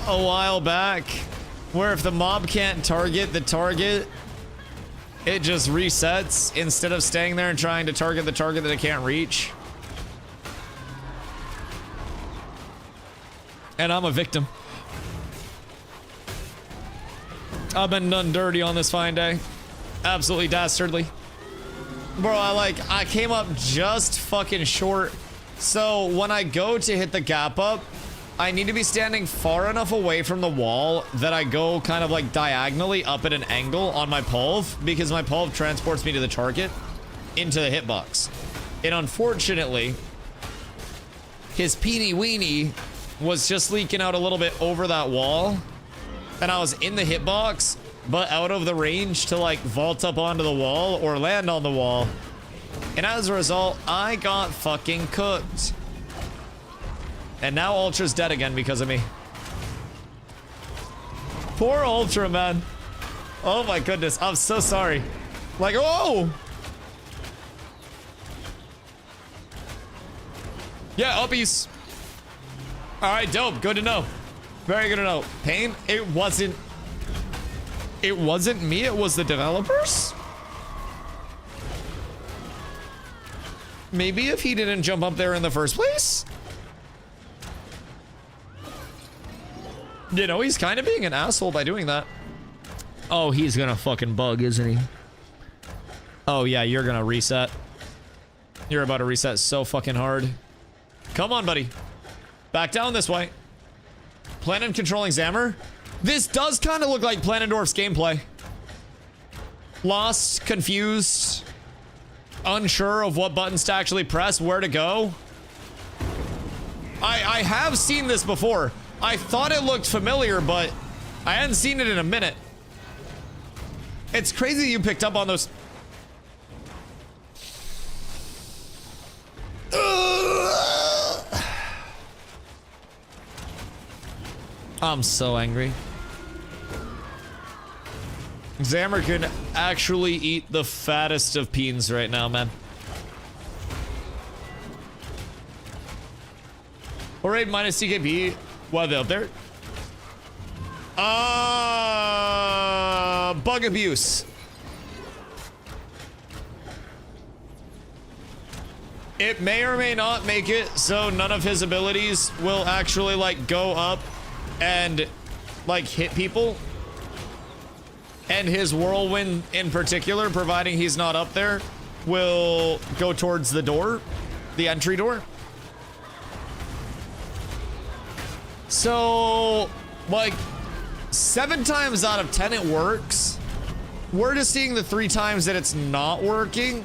a while back, where if the mob can't target the target, it just resets instead of staying there and trying to target the target that it can't reach. And I'm a victim. I've been done dirty on this fine day. Absolutely dastardly. Bro, I came up just fucking short. So when I go to hit the gap up, I need to be standing far enough away from the wall that I go kind of like diagonally up at an angle on my pulve, because my pulve transports me to the target into the hitbox. And unfortunately, his peeny weenie was just leaking out a little bit over that wall, and I was in the hitbox but out of the range to like vault up onto the wall or land on the wall, and as a result I got fucking cooked. And now Ultra's dead again because of me. Poor Ultra, man. Oh my goodness, I'm so sorry. Like, oh! Yeah, uppies. Alright, dope, good to know. Very good to know. Pain, it wasn't me, it was the developers? Maybe if he didn't jump up there in the first place? You know, he's kind of being an asshole by doing that. Oh, he's gonna fucking bug, isn't he? Oh yeah, you're gonna reset. You're about to reset so fucking hard. Come on, buddy. Back down this way. Planet controlling Zammer. This does kind of look like Planendorf's gameplay. Lost, confused, unsure of what buttons to actually press, where to go. I have seen this before. I thought it looked familiar, but I hadn't seen it in a minute. It's crazy you picked up on those. I'm so angry. Zammer can actually eat the fattest of peens right now, man. Alright, minus TKP. Why are they up there? Bug abuse. It may or may not make it so none of his abilities will actually like go up and like hit people. And his whirlwind in particular, providing he's not up there, will go towards the door, the entry door. So, like, 7 times out of 10 it works. We're just seeing the 3 times that it's not working,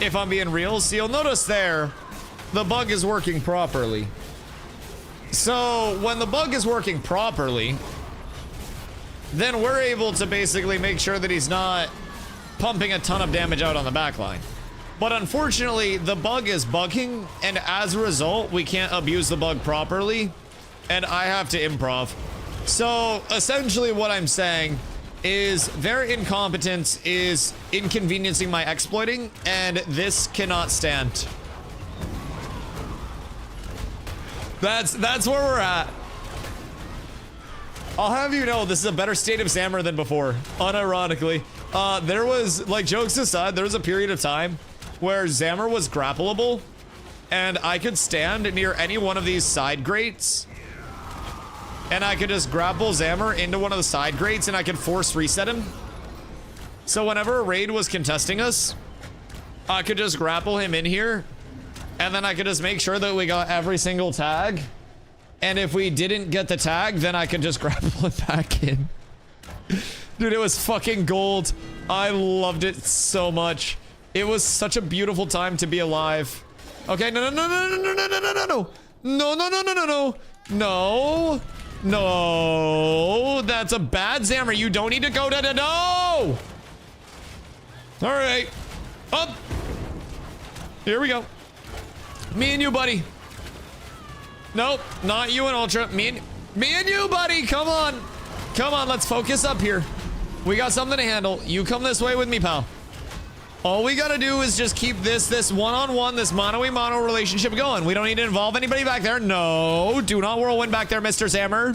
if I'm being real. So you'll notice there, the bug is working properly. So when the bug is working properly, then we're able to basically make sure that he's not pumping a ton of damage out on the back line. But unfortunately, the bug is bugging, and as a result, we can't abuse the bug properly, and I have to improv. So essentially what I'm saying is their incompetence is inconveniencing my exploiting, and this cannot stand. That's where we're at. I'll have you know, this is a better state of Zammer than before, unironically. There was, like, jokes aside, there was a period of time where Zammer was grappleable, and I could stand near any one of these side grates, and I could just grapple Zammer into one of the side grates, and I could force reset him. So whenever a raid was contesting us, I could just grapple him in here, and then I could just make sure that we got every single tag. And if we didn't get the tag, then I could just grapple it back in. Dude, it was fucking gold. I loved it so much. It was such a beautiful time to be alive. Okay, no, that's a bad Zammer. You don't need to go to the no. All right, up. Here we go. Me and you, buddy. Nope, not you and Ultra. Me and you, buddy. Come on. Come on, let's focus up here. We got something to handle. You come this way with me, pal. All we gotta do is just keep this one-on-one, this mono-a-mono relationship going. We don't need to involve anybody back there. No, do not whirlwind back there, Mr. Zammer.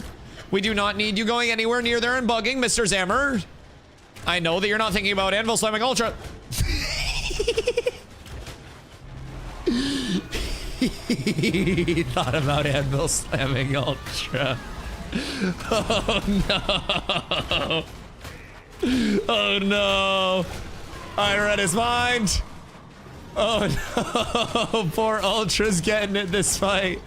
We do not need you going anywhere near there and bugging, Mr. Zammer. I know that you're not thinking about Anvil slamming Ultra. He thought about Anvil slamming Ultra. Oh no. Oh no. I read his mind. Oh no. Poor Ultra's getting it this fight.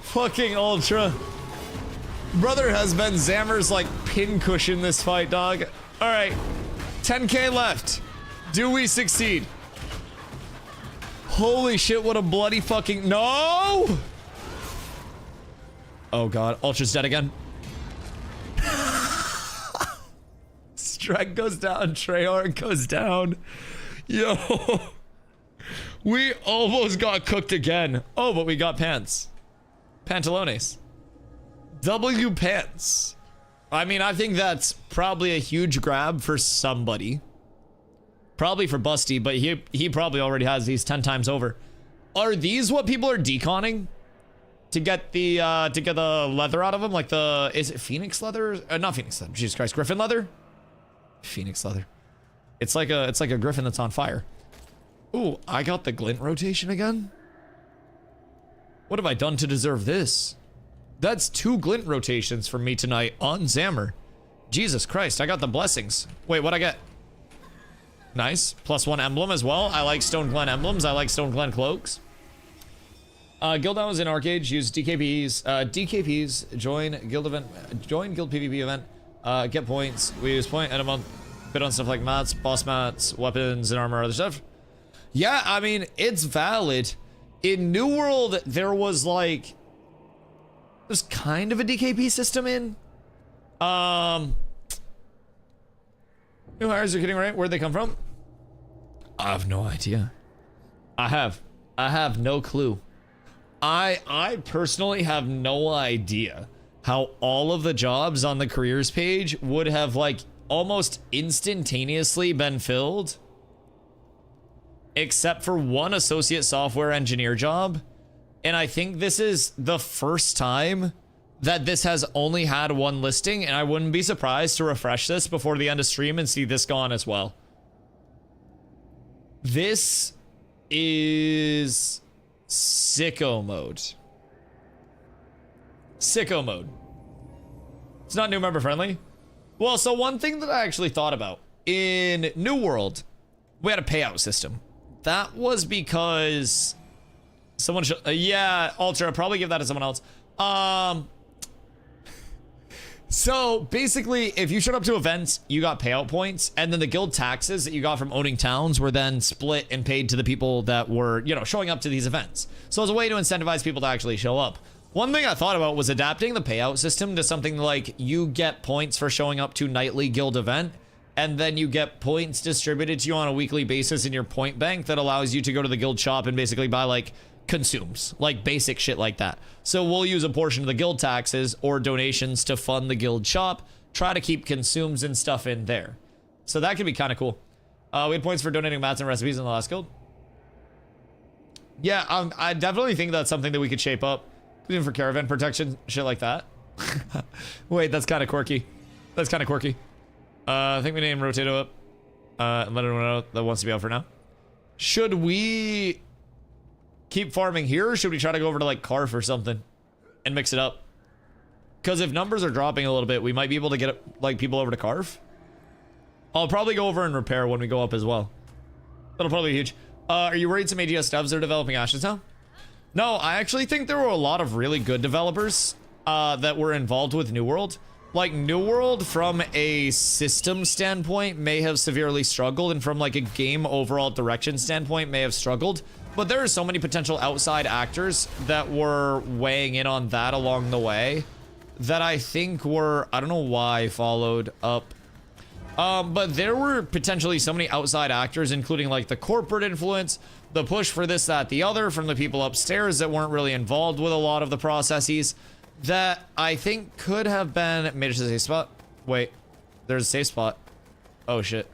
Fucking Ultra. Brother has been Zammer's like pincushion this fight, dog. Alright. 10k left. Do we succeed? Holy shit, what a bloody fucking... No! Oh god, Ultra's dead again. Strike goes down, Treyarch goes down. Yo. We almost got cooked again. Oh, but we got pants. Pantalones. W pants. I mean, I think that's probably a huge grab for somebody. Probably for Busty, but he probably already has these 10 times over. Are these what people are deconning to get the leather out of them? Like the, is it Phoenix leather? Not Phoenix leather. Jesus Christ, Griffin leather? Phoenix leather. It's like a Griffin that's on fire. Ooh, I got the glint rotation again. What have I done to deserve this? That's 2 glint rotations for me tonight on Zammer. Jesus Christ, I got the blessings. Wait, what'd I get? Nice. +1 emblem as well. I like Stone Glen emblems. I like Stone Glen cloaks. Guild Hours in Arcade. Use DKPs. DKPs. Join guild event. Join guild PvP event. Get points. We use point and a month. Bid on stuff like mats, boss mats, weapons, and armor, other stuff. Yeah, I mean, it's valid. In New World, there was like... There's kind of a DKP system in. New hires are getting right. Where'd they come from? I have no idea. I have no clue. I personally have no idea how all of the jobs on the careers page would have like almost instantaneously been filled, except for one associate software engineer job. And I think this is the first time that this has only had 1 listing, and I wouldn't be surprised to refresh this before the end of stream and see this gone as well. This is sicko mode. Sicko mode. It's not new member friendly. Well, so one thing that I actually thought about in New World, we had a payout system. That was because someone should, yeah, Ultra, probably give that to someone else. So basically, if you showed up to events, you got payout points, and then the guild taxes that you got from owning towns were then split and paid to the people that were, you know, showing up to these events. So as a way to incentivize people to actually show up. One thing I thought about was adapting the payout system to something like you get points for showing up to nightly guild event, and then you get points distributed to you on a weekly basis in your point bank that allows you to go to the guild shop and basically buy like consumes, like basic shit like that. So we'll use a portion of the guild taxes or donations to fund the guild shop, try to keep consumes and stuff in there. So that could be kind of cool. We had points for donating mats and recipes in the last guild. Yeah, I definitely think that's something that we could shape up, even for caravan protection, shit like that. Wait, that's kind of quirky. That's kind of quirky. I think we name Rotato up and let everyone know that wants to be out for now. Should we keep farming here, or should we try to go over to like Carf or something and mix it up? Because if numbers are dropping a little bit, we might be able to get like people over to Carf. I'll probably go over and repair when we go up as well. That'll probably be huge. Are you worried some AGS devs are developing Ashes now? No, I actually think there were a lot of really good developers that were involved with New World. Like New World from a system standpoint may have severely struggled, and from like a game overall direction standpoint may have struggled. But there are so many potential outside actors that were weighing in on that along the way that I think were, I don't know why I followed up. But there were potentially so many outside actors, including like the corporate influence, the push for this, that, the other from the people upstairs that weren't really involved with a lot of the processes, that I think could have been made it a safe spot. Wait, there's a safe spot. Oh shit.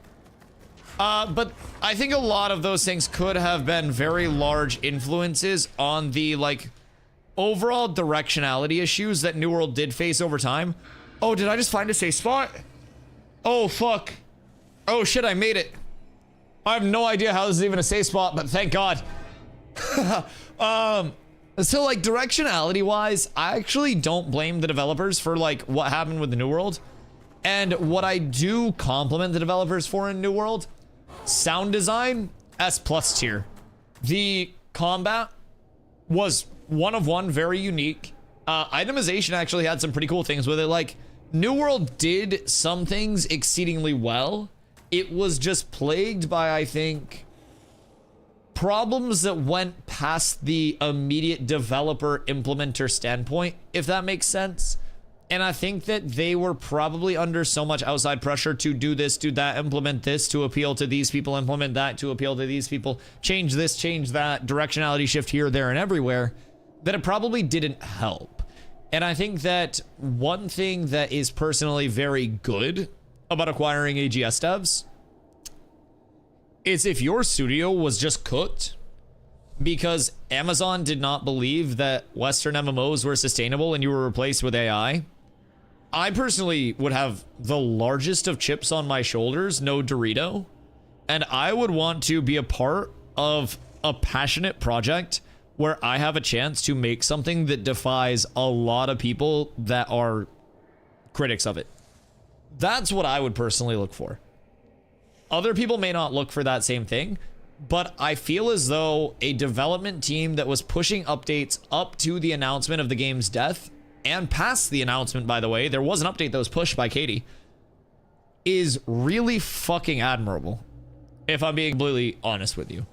But I think a lot of those things could have been very large influences on the, like, overall directionality issues that New World did face over time. Oh, did I just find a safe spot? Oh, fuck. Oh, shit, I made it. I have no idea how this is even a safe spot, but thank God. So, like, directionality-wise, I actually don't blame the developers for, like, what happened with the New World. And what I do compliment the developers for in New World, sound design, S+ tier. The combat was one of one, very unique. Itemization actually had some pretty cool things with it. Like, New World did some things exceedingly well. It was just plagued by, I think, problems that went past the immediate developer implementer standpoint, if that makes sense. And I think that they were probably under so much outside pressure to do this, do that, implement this to appeal to these people, implement that to appeal to these people, change this, change that, directionality shift here, there, and everywhere, that it probably didn't help. And I think that one thing that is personally very good about acquiring AGS devs is if your studio was just cooked because Amazon did not believe that Western MMOs were sustainable and you were replaced with AI, I personally would have the largest of chips on my shoulders, no Dorito, and I would want to be a part of a passionate project where I have a chance to make something that defies a lot of people that are critics of it. That's what I would personally look for. Other people may not look for that same thing, but I feel as though a development team that was pushing updates up to the announcement of the game's death, and past the announcement, by the way, there was an update that was pushed by Katie, is really fucking admirable, if I'm being completely honest with you.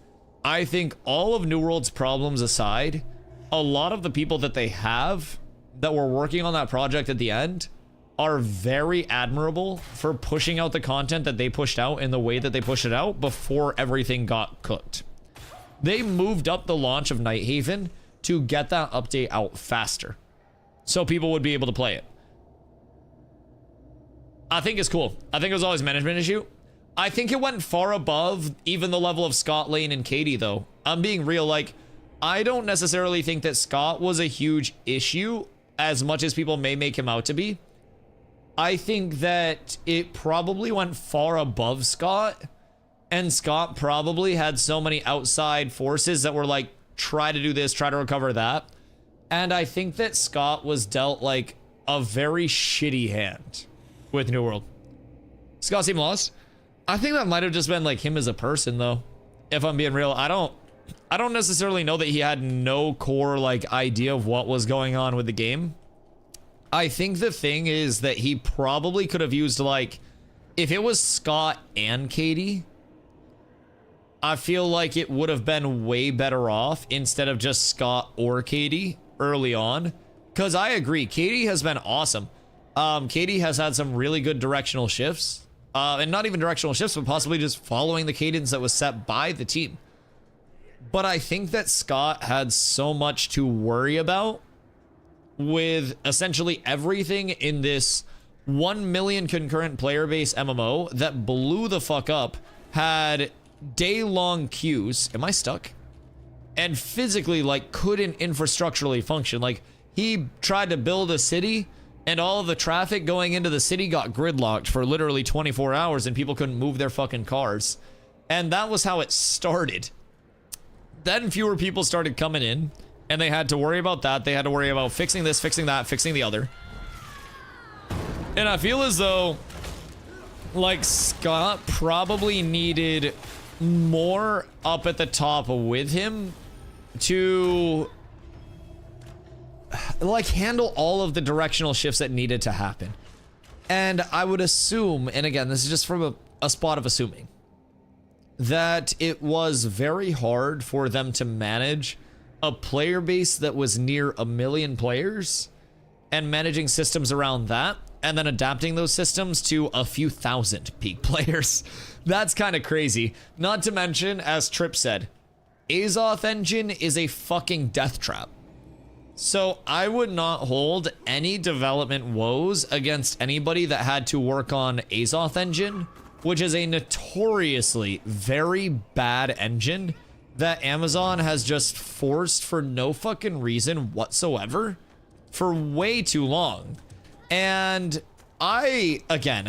I think all of New World's problems aside, a lot of the people that they have that were working on that project at the end are very admirable for pushing out the content that they pushed out in the way that they pushed it out before everything got cooked. They moved up the launch of Nighthaven to get that update out faster so people would be able to play it. I think it's cool. I think it was always a management issue. I think it went far above even the level of Scott, Lane, and Katie, though. I'm being real. Like, I don't necessarily think that Scott was a huge issue as much as people may make him out to be. I think that it probably went far above Scott, and Scott probably had so many outside forces that were like, try to do this, try to recover that. And I think that Scott was dealt like a very shitty hand with New World. Scott seemed lost. I think that might have just been like him as a person though. If I'm being real, I don't necessarily know that he had no core like idea of what was going on with the game. I think the thing is that he probably could have used like, if it was Scott and Katie, I feel like it would have been way better off instead of just Scott or Katie early on. Because I agree, Katie has been awesome. Katie has had some really good directional shifts. And not even directional shifts, but possibly just following the cadence that was set by the team. But I think that Scott had so much to worry about with essentially everything in this 1 million concurrent player base MMO that blew the fuck up, had day-long queues. Am I stuck? And physically, like, couldn't infrastructurally function. Like, he tried to build a city, and all of the traffic going into the city got gridlocked for literally 24 hours, and people couldn't move their fucking cars. And that was how it started. Then fewer people started coming in, and they had to worry about that. They had to worry about fixing this, fixing that, fixing the other. And I feel as though, like, Scott probably needed more up at the top with him to, like, handle all of the directional shifts that needed to happen. And I would assume, and again, this is just from a spot of assuming, that it was very hard for them to manage a player base that was near 1 million players and managing systems around that, and then adapting those systems to a few thousand peak players. That's kind of crazy. Not to mention, as Trip said, Azoth engine is a fucking death trap. So I would not hold any development woes against anybody that had to work on Azoth engine, which is a notoriously very bad engine that Amazon has just forced for no fucking reason whatsoever for way too long. And I'm giving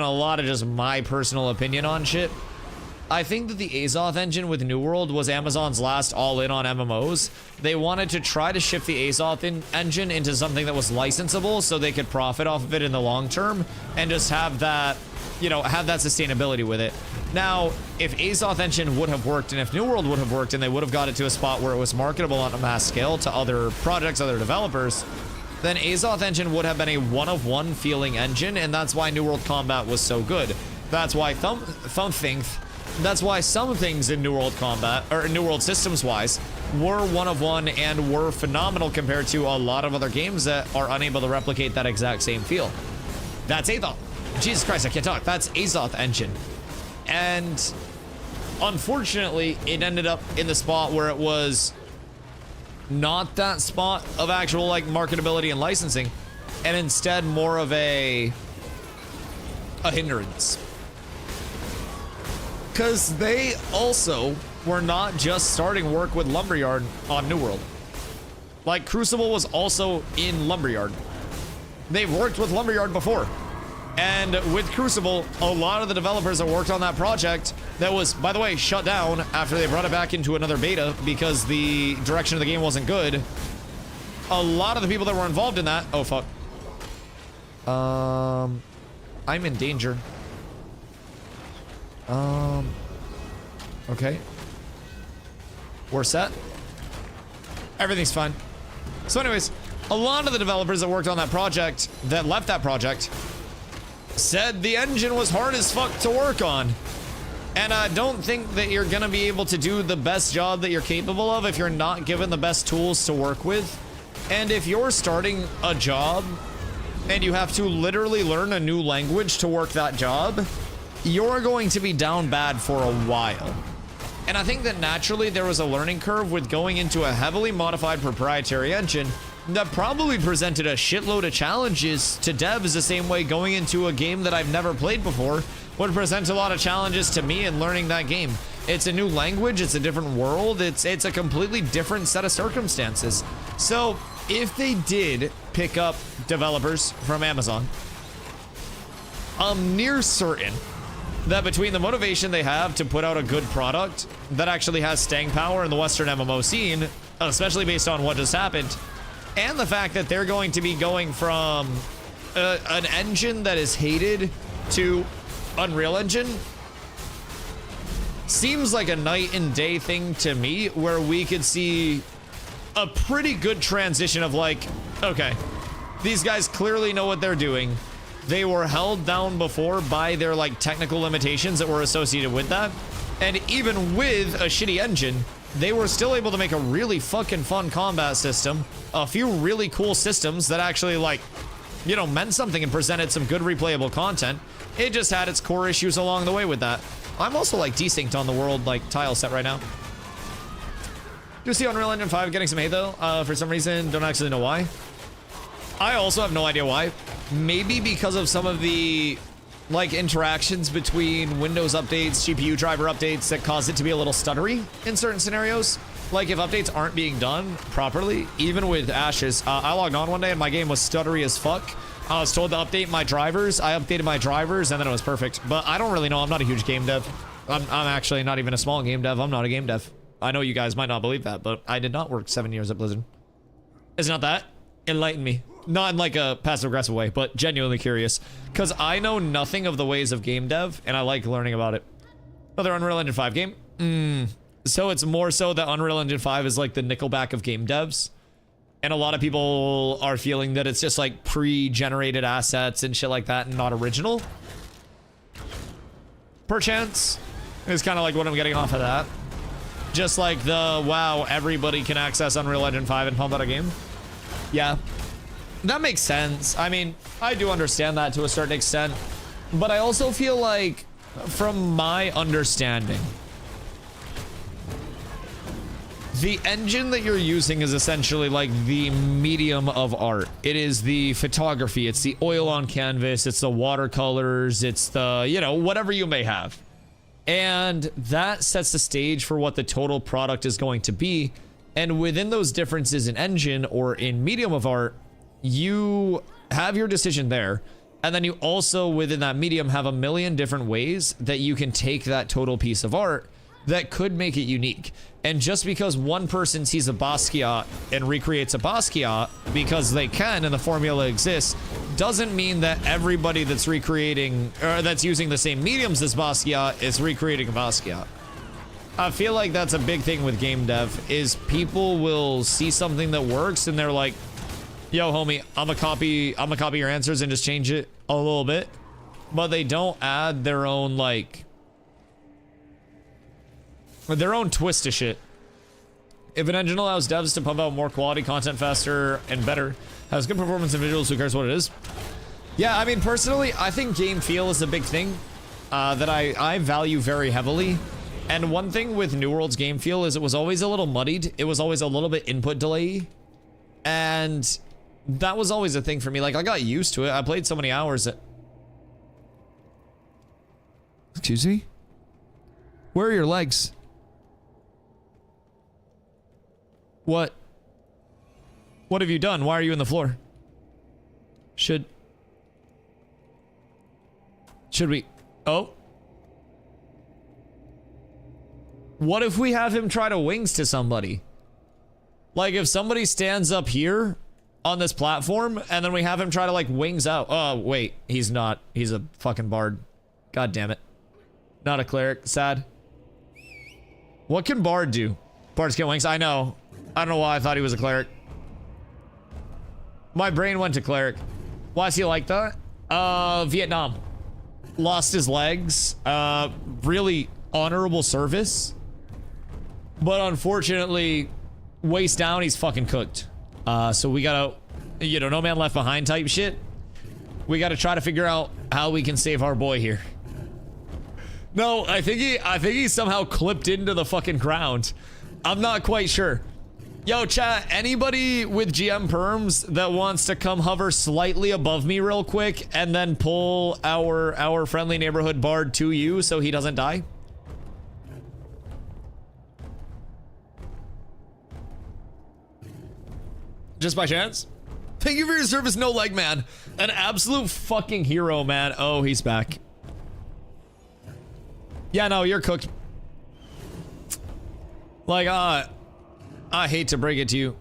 a lot of just my personal opinion on shit. I think that the Azoth engine with New World was Amazon's last all-in on MMOs. They wanted to try to shift the Azoth engine into something that was licensable so they could profit off of it in the long term and just have that, you know, have that sustainability with it. Now, if Azoth engine would have worked and if New World would have worked and they would have got it to a spot where it was marketable on a mass scale to other projects, other developers, then Azoth engine would have been a one-of-one feeling engine, and that's why New World Combat was so good. That's why that's why some things in New World Combat, or New World systems-wise, were one-of-one and were phenomenal compared to a lot of other games that are unable to replicate that exact same feel. That's Azoth. Jesus Christ, I can't talk. That's Azoth engine. And unfortunately, it ended up in the spot where it was not that spot of actual like marketability and licensing, and instead more of a hindrance. Because they also were not just starting work with Lumberyard on New World. Like, Crucible was also in Lumberyard. They've worked with Lumberyard before. And with Crucible, a lot of the developers that worked on that project that was, by the way, shut down after they brought it back into another beta because the direction of the game wasn't good. A lot of the people that were involved in that... Oh, fuck. I'm in danger. Okay. We're set. Everything's fine. So anyways, a lot of the developers that worked on that project, that left that project, said the engine was hard as fuck to work on. And I don't think that you're gonna be able to do the best job that you're capable of if you're not given the best tools to work with. And if you're starting a job and you have to literally learn a new language to work that job, you're going to be down bad for a while. And I think that naturally there was a learning curve with going into a heavily modified proprietary engine that probably presented a shitload of challenges to devs the same way going into a game that I've never played before would present a lot of challenges to me in learning that game. It's a new language, it's a different world, it's a completely different set of circumstances. So if they did pick up developers from Amazon, I'm near certain that between the motivation they have to put out a good product that actually has staying power in the Western MMO scene, especially based on what just happened, and the fact that they're going to be going from an engine that is hated to Unreal Engine seems like a night and day thing to me, where we could see a pretty good transition of like, okay, these guys clearly know what they're doing. They were held down before by their like technical limitations that were associated with that. And even with a shitty engine, they were still able to make a really fucking fun combat system, a few really cool systems that actually like, you know, meant something and presented some good replayable content. It just had its core issues along the way with that. I'm also like desynced on the world like tile set right now. Do see Unreal Engine 5 getting some hate though, for some reason. Don't actually know why. I also have no idea why. Maybe because of some of the like interactions between Windows updates, GPU driver updates that cause it to be a little stuttery in certain scenarios. Like if updates aren't being done properly, even with Ashes, I logged on one day and my game was stuttery as fuck. I was told to update my drivers. I updated my drivers and then it was perfect. But I don't really know. I'm not a huge game dev. I'm actually not even a small game dev. I'm not a game dev. I know you guys might not believe that, but I did not work 7 years at Blizzard. It's not that. Enlighten me. Not in like a passive-aggressive way, but genuinely curious. Because I know nothing of the ways of game dev, and I like learning about it. Another Unreal Engine 5 game? So it's more so that Unreal Engine 5 is like the Nickelback of game devs. And a lot of people are feeling that it's just like pre-generated assets and shit like that and not original. Perchance is kind of like what I'm getting off of that. Just like the, wow, everybody can access Unreal Engine 5 and pump out a game. Yeah. That makes sense. I mean, I do understand that to a certain extent, but I also feel like, from my understanding, the engine that you're using is essentially like the medium of art. It is the photography, it's the oil on canvas, it's the watercolors, it's the, you know, whatever you may have. And that sets the stage for what the total product is going to be. And within those differences in engine or in medium of art, you have your decision there, and then you also within that medium have a million different ways that you can take that total piece of art that could make it unique. And just because one person sees a Basquiat and recreates a Basquiat because they can and the formula exists, doesn't mean that everybody that's recreating or that's using the same mediums as Basquiat is recreating a Basquiat. I feel like that's a big thing with game dev, is people will see something that works and they're like, yo, homie, I'm gonna copy your answers and just change it a little bit. But they don't add their own, like, their own twist to shit. If an engine allows devs to pump out more quality content faster and better, has good performance and visuals, who cares what it is? Yeah, I mean, personally, I think game feel is a big thing that I value very heavily. And one thing with New World's game feel is it was always a little muddied. It was always a little bit input delay. And that was always a thing for me. Like, I got used to it. I played so many hours. Excuse me? Where are your legs? What? What have you done? Why are you in the floor? Should we? Oh. What if we have him try to wings to somebody? Like, if somebody stands up here on this platform and then we have him try to like wings out. Oh, wait, he's not. He's a fucking bard. God damn it. Not a cleric. Sad. What can bard do? Bards get wings. I know. I don't know why I thought he was a cleric. My brain went to cleric. Why is he like that? Vietnam. Lost his legs. Really honorable service. But unfortunately, waist down, he's fucking cooked. So we gotta, you know, no man left behind type shit. We gotta try to figure out how we can save our boy here. No, I think he somehow clipped into the fucking ground. I'm not quite sure. Yo, chat, anybody with GM perms that wants to come hover slightly above me real quick and then pull our friendly neighborhood bard to you so he doesn't die? Just by chance? Thank you for your service, No Leg Man. An absolute fucking hero, man. Oh, he's back. Yeah, no, you're cooked. Like, I hate to break it to you.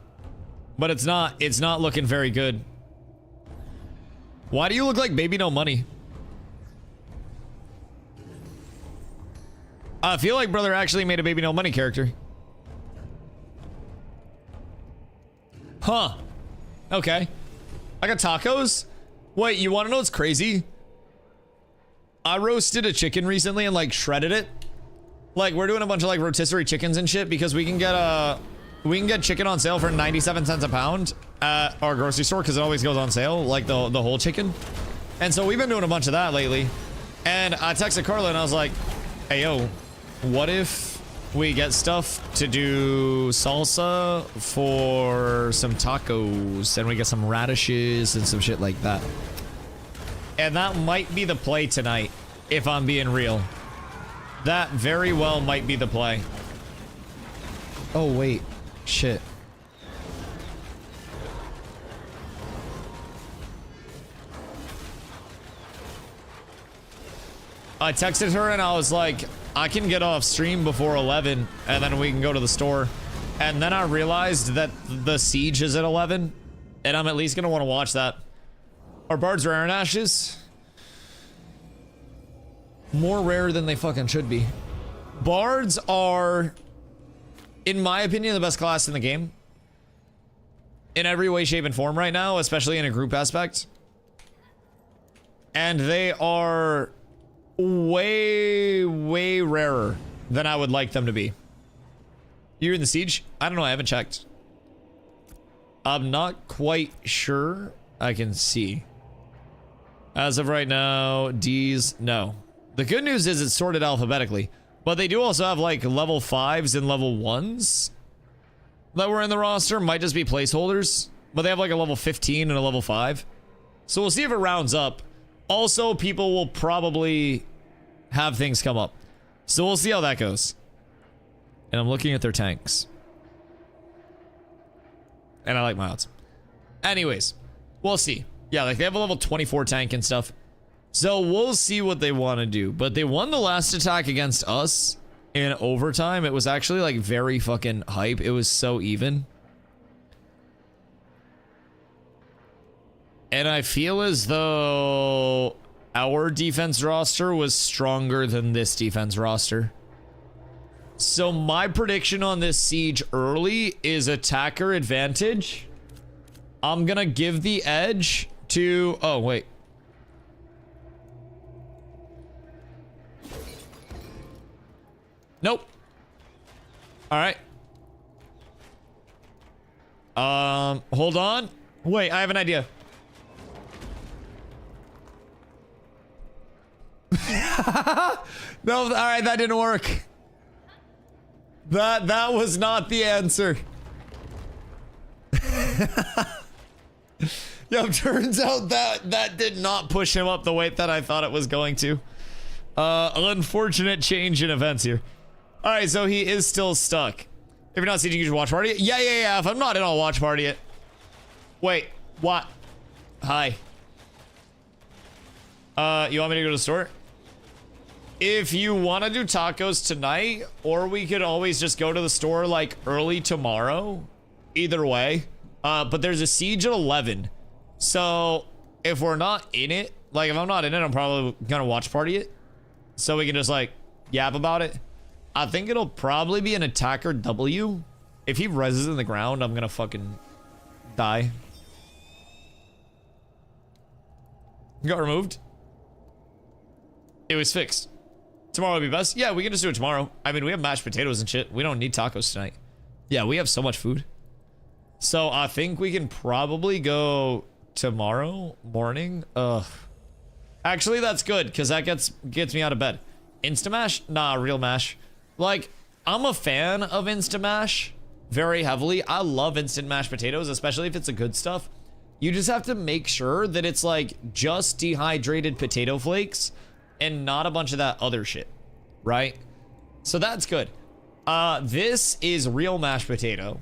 But it's not looking very good. Why do you look like Baby No Money? I feel like brother actually made a Baby No Money character. Huh. Okay. I got tacos? Wait, you want to know what's crazy? I roasted a chicken recently and like shredded it. Like we're doing a bunch of like rotisserie chickens and shit because we can get chicken on sale for 97 cents a pound at our grocery store because it always goes on sale, like the whole chicken. And so we've been doing a bunch of that lately. And I texted Carla and I was like, hey yo, what if we get stuff to do salsa for some tacos and we get some radishes and some shit like that? And that might be the play tonight, if I'm being real. That very well might be the play. Oh, wait. Shit. I texted her and I was like, I can get off stream before 11 and then we can go to the store. And then I realized that the siege is at 11 and I'm at least gonna want to watch that. Are bards rare in Ashes? More rare than they fucking should be. Bards are, in my opinion, the best class in the game. In every way, shape, and form right now, especially in a group aspect. And they are way, way rarer than I would like them to be. You're in the siege? I don't know, I haven't checked. I'm not quite sure. I can see. As of right now, D's, no. The good news is it's sorted alphabetically, but they do also have like level 5s and level 1s that were in the roster. Might just be placeholders, but they have like a level 15 and a level 5. So we'll see if it rounds up. Also, people will probably have things come up. So we'll see how that goes. And I'm looking at their tanks. And I like my odds. Anyways, we'll see. Yeah, like they have a level 24 tank and stuff. So we'll see what they want to do. But they won the last attack against us in overtime. It was actually like very fucking hype. It was so even. And I feel as though our defense roster was stronger than this defense roster. So my prediction on this siege early is attacker advantage. I'm gonna give the edge to... Oh, wait. Nope. Alright. Hold on. Wait, I have an idea. No, alright, that didn't work. That was not the answer. Yo, turns out that did not push him up the weight that I thought it was going to. Unfortunate change in events here. Alright, so he is still stuck. If you're not seeing, you can watch party it. Yeah. If I'm not in, I'll watch party it. Wait, what? Hi. You want me to go to the store? If you want to do tacos tonight, or we could always just go to the store like early tomorrow. Either way. But there's a siege at 11. So if we're not in it, like if I'm not in it, I'm probably gonna watch party it. So we can just like yap about it. I think it'll probably be an attacker W. If he reses in the ground, I'm gonna fucking die. Got removed. It was fixed. Tomorrow will be best. Yeah, we can just do it tomorrow. I mean, we have mashed potatoes and shit. We don't need tacos tonight. Yeah, we have so much food. So I think we can probably go tomorrow morning. Ugh. Actually, that's good, because that gets me out of bed. Instamash? Nah, real mash. Like, I'm a fan of Instamash very heavily. I love instant mashed potatoes, especially if it's the good stuff. You just have to make sure that it's like just dehydrated potato flakes and not a bunch of that other shit, right? So that's good. This is real mashed potato.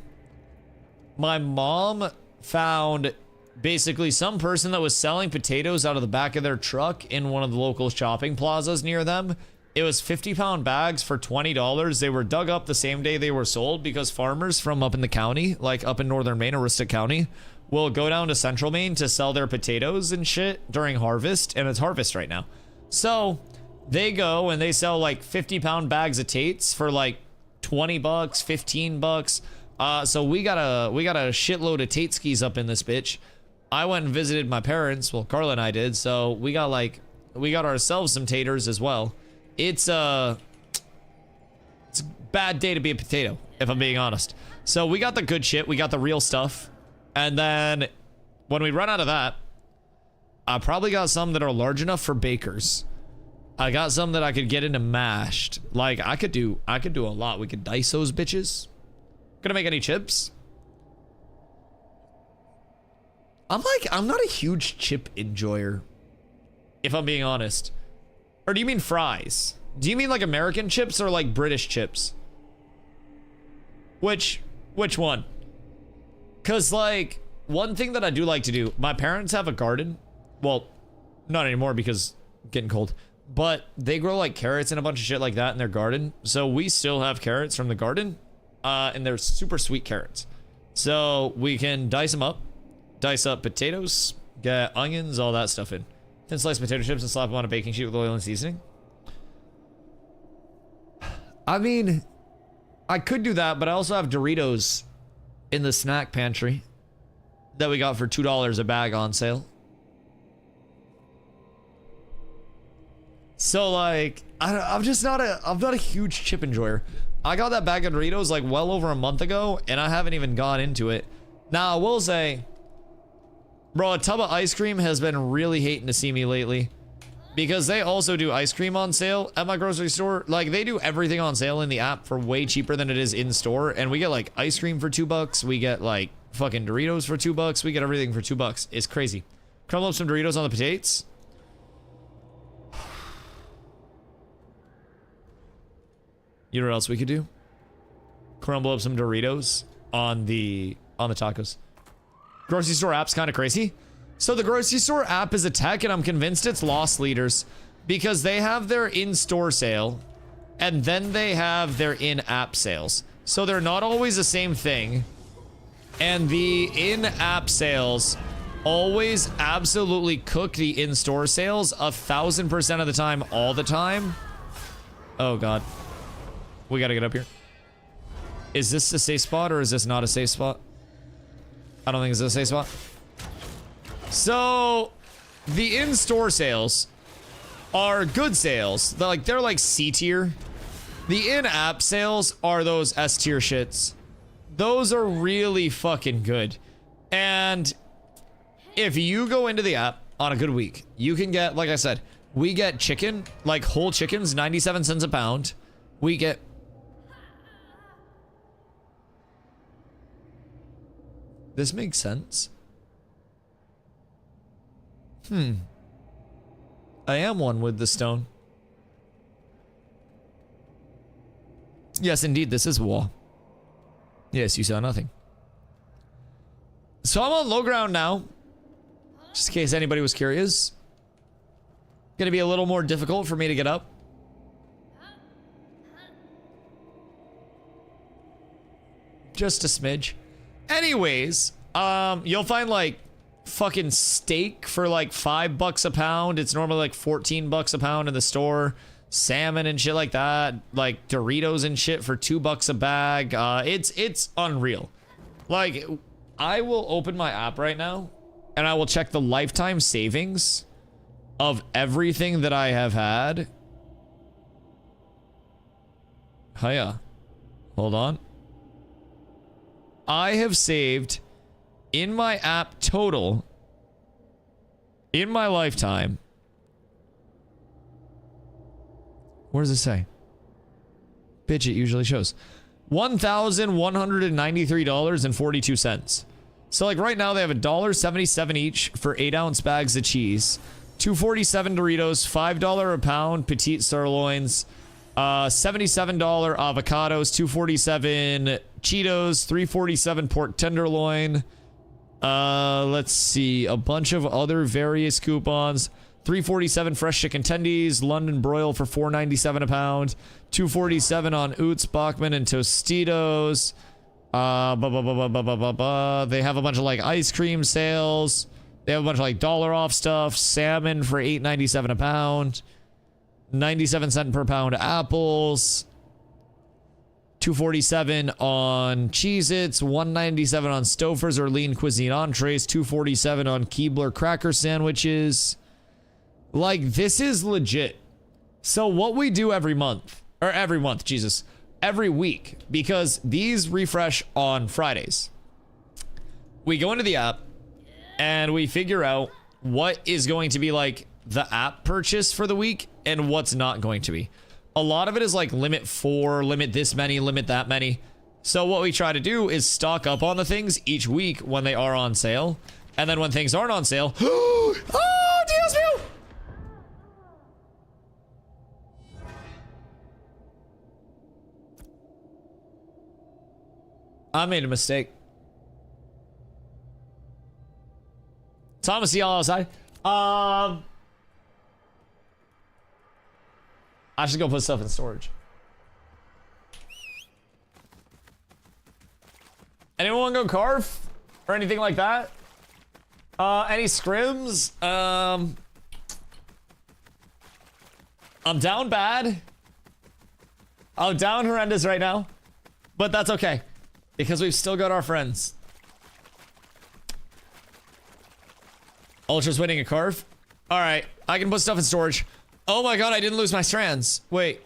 My mom found basically some person that was selling potatoes out of the back of their truck in one of the local shopping plazas near them. It was 50-pound bags for $20. They were dug up the same day they were sold because farmers from up in the county, like up in northern Maine, Aroostook County, will go down to central Maine to sell their potatoes and shit during harvest, and it's harvest right now. So they go and they sell like 50-pound bags of Tates for like 20 bucks, 15 bucks. So we got a shitload of Tate skis up in this bitch. I went and visited my parents. Well, Carla and I did. So we got ourselves some taters as well. It's a bad day to be a potato, if I'm being honest. So we got the good shit. We got the real stuff. And then when we run out of that, I probably got some that are large enough for bakers. I got some that I could get into mashed. Like I could do a lot. We could dice those bitches. Gonna make any chips? I'm not a huge chip enjoyer, if I'm being honest. Or do you mean fries? Do you mean like American chips or like British chips? Which one? Cause like one thing that I do like to do, my parents have a garden. Well, not anymore because it's getting cold. But they grow like carrots and a bunch of shit like that in their garden. So we still have carrots from the garden. And they're super sweet carrots. So we can dice them up. Dice up potatoes. Get onions, all that stuff in. Thin sliced potato chips and slap them on a baking sheet with oil and seasoning. I mean, I could do that, but I also have Doritos in the snack pantry that we got for $2 a bag on sale. So like, I'm not a huge chip enjoyer. I got that bag of Doritos like well over a month ago, and I haven't even got into it. Now I will say, bro, a tub of ice cream has been really hating to see me lately, because they also do ice cream on sale at my grocery store. Like they do everything on sale in the app for way cheaper than it is in store, and we get like ice cream for $2. We get like fucking Doritos for $2. We get everything for $2. It's crazy. Crumble up some Doritos on the potatoes. You know what else we could do? Crumble up some Doritos on the tacos. Grocery store app's kind of crazy. So the grocery store app is a tech, and I'm convinced it's loss leaders because they have their in-store sale and then they have their in-app sales. So they're not always the same thing. And the in-app sales always absolutely cook the in-store sales 1000% of the time, all the time. Oh God. We gotta get up here. Is this a safe spot or is this not a safe spot? I don't think it's a safe spot. So, the in-store sales are good sales. They're like C tier. The in-app sales are those S tier shits. Those are really fucking good. And if you go into the app on a good week, you can get, like I said, we get chicken, like whole chickens, 97 cents a pound. We get... This makes sense. I am one with the stone. Yes, indeed, this is a wall. Yes, you saw nothing. So I'm on low ground now. Just in case anybody was curious. Gonna be a little more difficult for me to get up. Just a smidge. Anyways, you'll find like fucking steak for like $5 a pound. It's normally like 14 bucks a pound in the store. Salmon and shit like that. Like Doritos and shit for $2 a bag. It's unreal. Like, I will open my app right now and I will check the lifetime savings of everything that I have had. Hiya. Hold on. I have saved in my app total in my lifetime. Where does it say? Bitch, it usually shows. $1,193.42. So like right now they have $1.77 each for 8-ounce bags of cheese. $2.47 Doritos, $5 a pound petite sirloins, $77 avocados, $2.47 Cheetos, $3.47 pork tenderloin. Let's see, a bunch of other various coupons. 347 fresh chicken tendies, London broil for $4.97 a pound, 247 on Oots, Bachman, and Tostitos. They have a bunch of like ice cream sales. They have a bunch of like dollar off stuff. Salmon for $8.97 a pound, 97 cents per pound apples. 247 on Cheez-Its, 197 on Stouffer's or lean cuisine entrees, 247 on Keebler cracker sandwiches. Like, this is legit. So what we do every week, because these refresh on Fridays, we go into the app and we figure out what is going to be like the app purchase for the week and what's not going to be. A lot of it is like limit 4, limit this many, limit that many. So what we try to do is stock up on the things each week when they are on sale. And then when things aren't on sale, oh, Dios mío! I made a mistake. Thomas, see y'all outside. I should go put stuff in storage. Anyone want to go carve? Or anything like that? Any scrims? I'm down bad. I'm down horrendous right now. But that's okay. Because we've still got our friends. Ultra's winning a carve. Alright, I can put stuff in storage. Oh my god, I didn't lose my strands. Wait.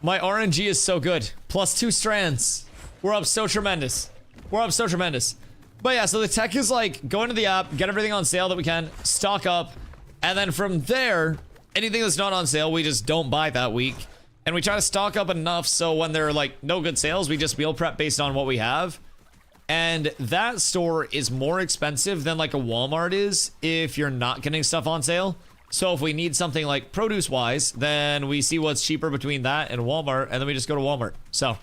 My RNG is so good. +2 strands. We're up so tremendous. We're up so tremendous. But yeah, so the tech is like, go into the app, get everything on sale that we can, stock up, and then from there, anything that's not on sale, we just don't buy that week. And we try to stock up enough so when there are like no good sales, we just meal prep based on what we have. And that store is more expensive than like a Walmart is if you're not getting stuff on sale. So if we need something like produce-wise, then we see what's cheaper between that and Walmart, and then we just go to Walmart. So,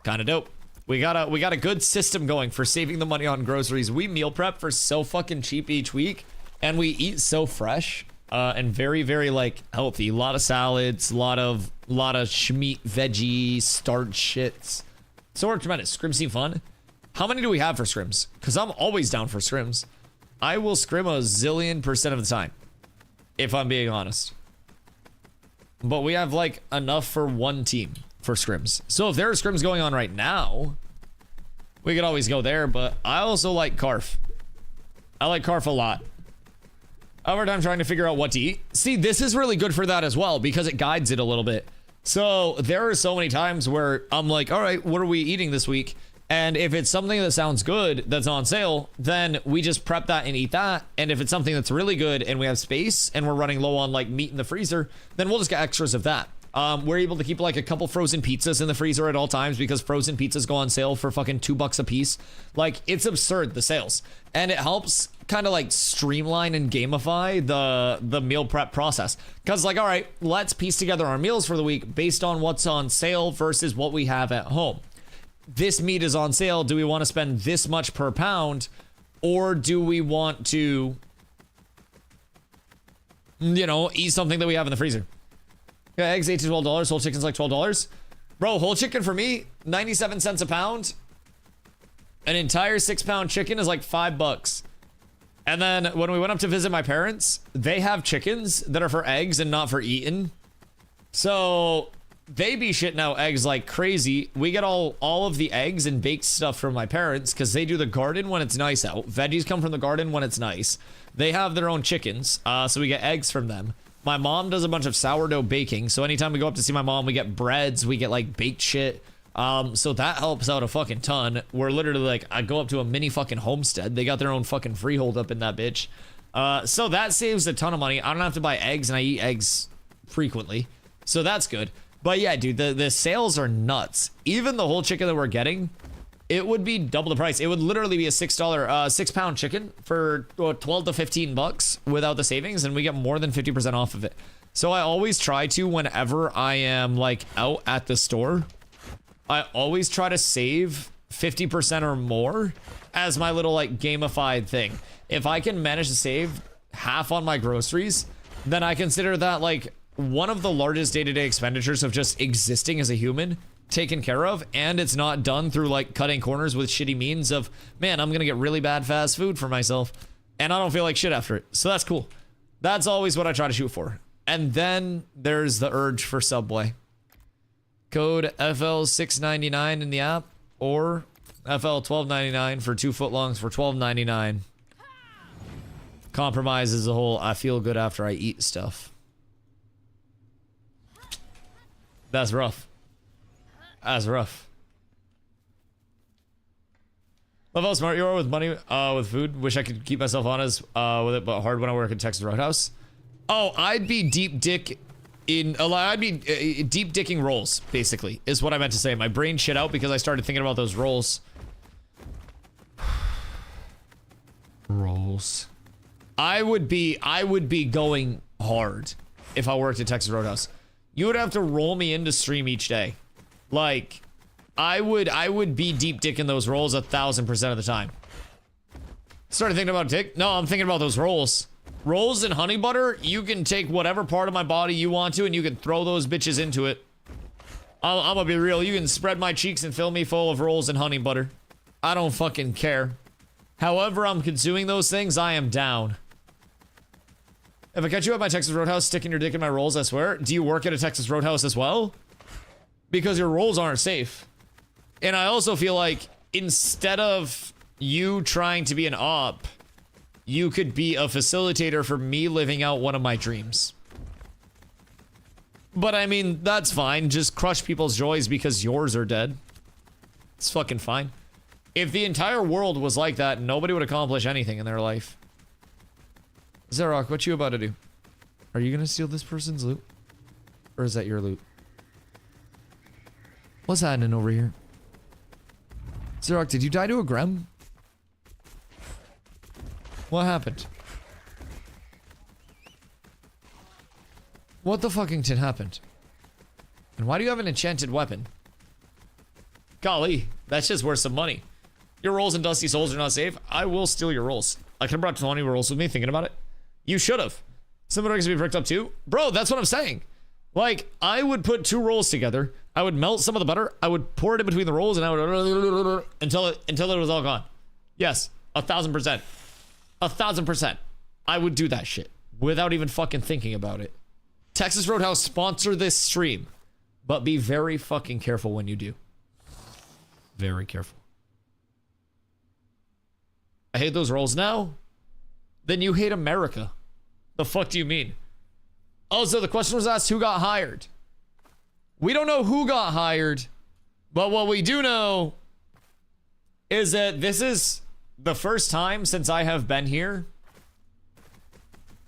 kind of dope. We got a good system going for saving the money on groceries. We meal prep for so fucking cheap each week, and we eat so fresh and very, very like healthy. A lot of salads, a lot of schmeat, veggie, starch shits. So we're tremendous. Scrims seem fun. How many do we have for scrims? Because I'm always down for scrims. I will scrim a zillion% of the time. If I'm being honest. But we have like enough for one team for scrims. So if there are scrims going on right now, we could always go there. But I also like Carf. I like Carf a lot. Over time trying to figure out what to eat. See, this is really good for that as well because it guides it a little bit. So there are so many times where I'm like, all right, what are we eating this week? And if it's something that sounds good that's on sale, then we just prep that and eat that. And if it's something that's really good and we have space and we're running low on like meat in the freezer, then we'll just get extras of that. We're able to keep like a couple frozen pizzas in the freezer at all times because frozen pizzas go on sale for fucking $2 a piece. Like, it's absurd, the sales. And it helps kind of like streamline and gamify the meal prep process. Because like, all right, let's piece together our meals for the week based on what's on sale versus what we have at home. This meat is on sale. Do we want to spend this much per pound? Or do we want to, you know, eat something that we have in the freezer? Yeah, eggs $8 to $12. Whole chicken's like $12. Bro, whole chicken for me, 97 cents a pound. An entire 6-pound chicken is like $5. And then when we went up to visit my parents, they have chickens that are for eggs and not for eating. So they be shitting out eggs like crazy. We get all of the eggs and baked stuff from my parents because they do the garden when it's nice out. Veggies come from the garden when it's nice. They have their own chickens, so we get eggs from them. My mom does a bunch of sourdough baking, so anytime we go up to see my mom, we get breads, we get like baked shit. So that helps out a fucking ton. We're literally like, I go up to a mini fucking homestead. They got their own fucking freehold up in that bitch. So that saves a ton of money. I don't have to buy eggs, and I eat eggs frequently. So that's good. But yeah, dude, the sales are nuts. Even the whole chicken that we're getting, it would be double the price. It would literally be a $6 chicken for 12 to 15 bucks without the savings, and we get more than 50% off of it. So I always try to, whenever I am like out at the store, I always try to save 50% or more as my little like gamified thing. If I can manage to save half on my groceries, then I consider that like one of the largest day-to-day expenditures of just existing as a human taken care of, and it's not done through like cutting corners with shitty means of, man, I'm gonna get really bad fast food for myself and I don't feel like shit after it. So that's cool. That's always what I try to shoot for. And then there's the urge for Subway. Code FL699 in the app or FL1299 for 2 footlongs for $12.99. Compromises the whole I feel good after I eat stuff. That's rough. That's rough. Love how smart you are with money, with food. Wish I could keep myself honest with it, but hard when I work at Texas Roadhouse. Oh, I'd be deep dick in, I'd be deep dicking rolls, basically, is what I meant to say. My brain shit out because I started thinking about those rolls. Rolls. I would be going hard if I worked at Texas Roadhouse. You would have to roll me into stream each day. Like, I would be deep dicking those rolls 1000% of the time. Started thinking about a dick? No, I'm thinking about those rolls. Rolls and honey butter, you can take whatever part of my body you want to and you can throw those bitches into it. I'm gonna be real, you can spread my cheeks and fill me full of rolls and honey butter. I don't fucking care. However I'm consuming those things, I am down. If I catch you at my Texas Roadhouse sticking your dick in my rolls, I swear, do you work at a Texas Roadhouse as well? Because your rolls aren't safe. And I also feel like instead of you trying to be an op, you could be a facilitator for me living out one of my dreams. But I mean, that's fine. Just crush people's joys because yours are dead. It's fucking fine. If the entire world was like that, nobody would accomplish anything in their life. Zerok, what you about to do? Are you gonna steal this person's loot? Or is that your loot? What's happening over here? Zerok, did you die to a Grem? What happened? What the fuckington happened? And why do you have an enchanted weapon? Golly, that's just worth some money. Your rolls and Dusty Souls are not safe. I will steal your rolls. I could have brought 20 rolls with me thinking about it. You should have. Some are gonna be pricked up too. Bro, that's what I'm saying. Like, I would put 2 rolls together. I would melt some of the butter. I would pour it in between the rolls and I would until it was all gone. Yes, 1000%. 1000%. I would do that shit without even fucking thinking about it. Texas Roadhouse, sponsor this stream, but be very fucking careful when you do. Very careful. I hate those rolls now. Then you hate America. The fuck do you mean? Also, the question was asked, who got hired? We don't know who got hired, but what we do know is that this is the first time since I have been here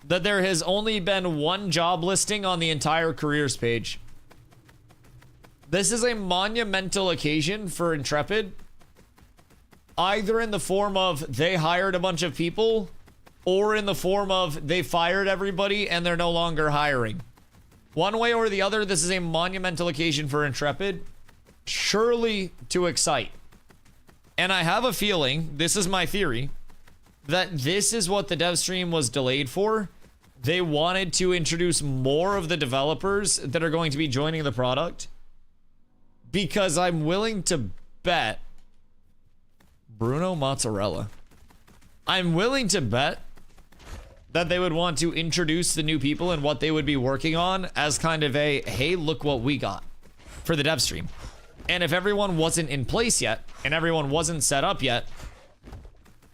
that there has only been 1 job listing on the entire careers page. This is a monumental occasion for Intrepid, either in the form of they hired a bunch of people or in the form of they fired everybody and they're no longer hiring. One way or the other, this is a monumental occasion for Intrepid, surely to excite. And I have a feeling, this is my theory, that this is what the dev stream was delayed for. They wanted to introduce more of the developers that are going to be joining the product. Because I'm willing to bet Bruno Mozzarella. I'm willing to bet that they would want to introduce the new people and what they would be working on as kind of a, hey, look what we got for the dev stream. And if everyone wasn't in place yet and everyone wasn't set up yet,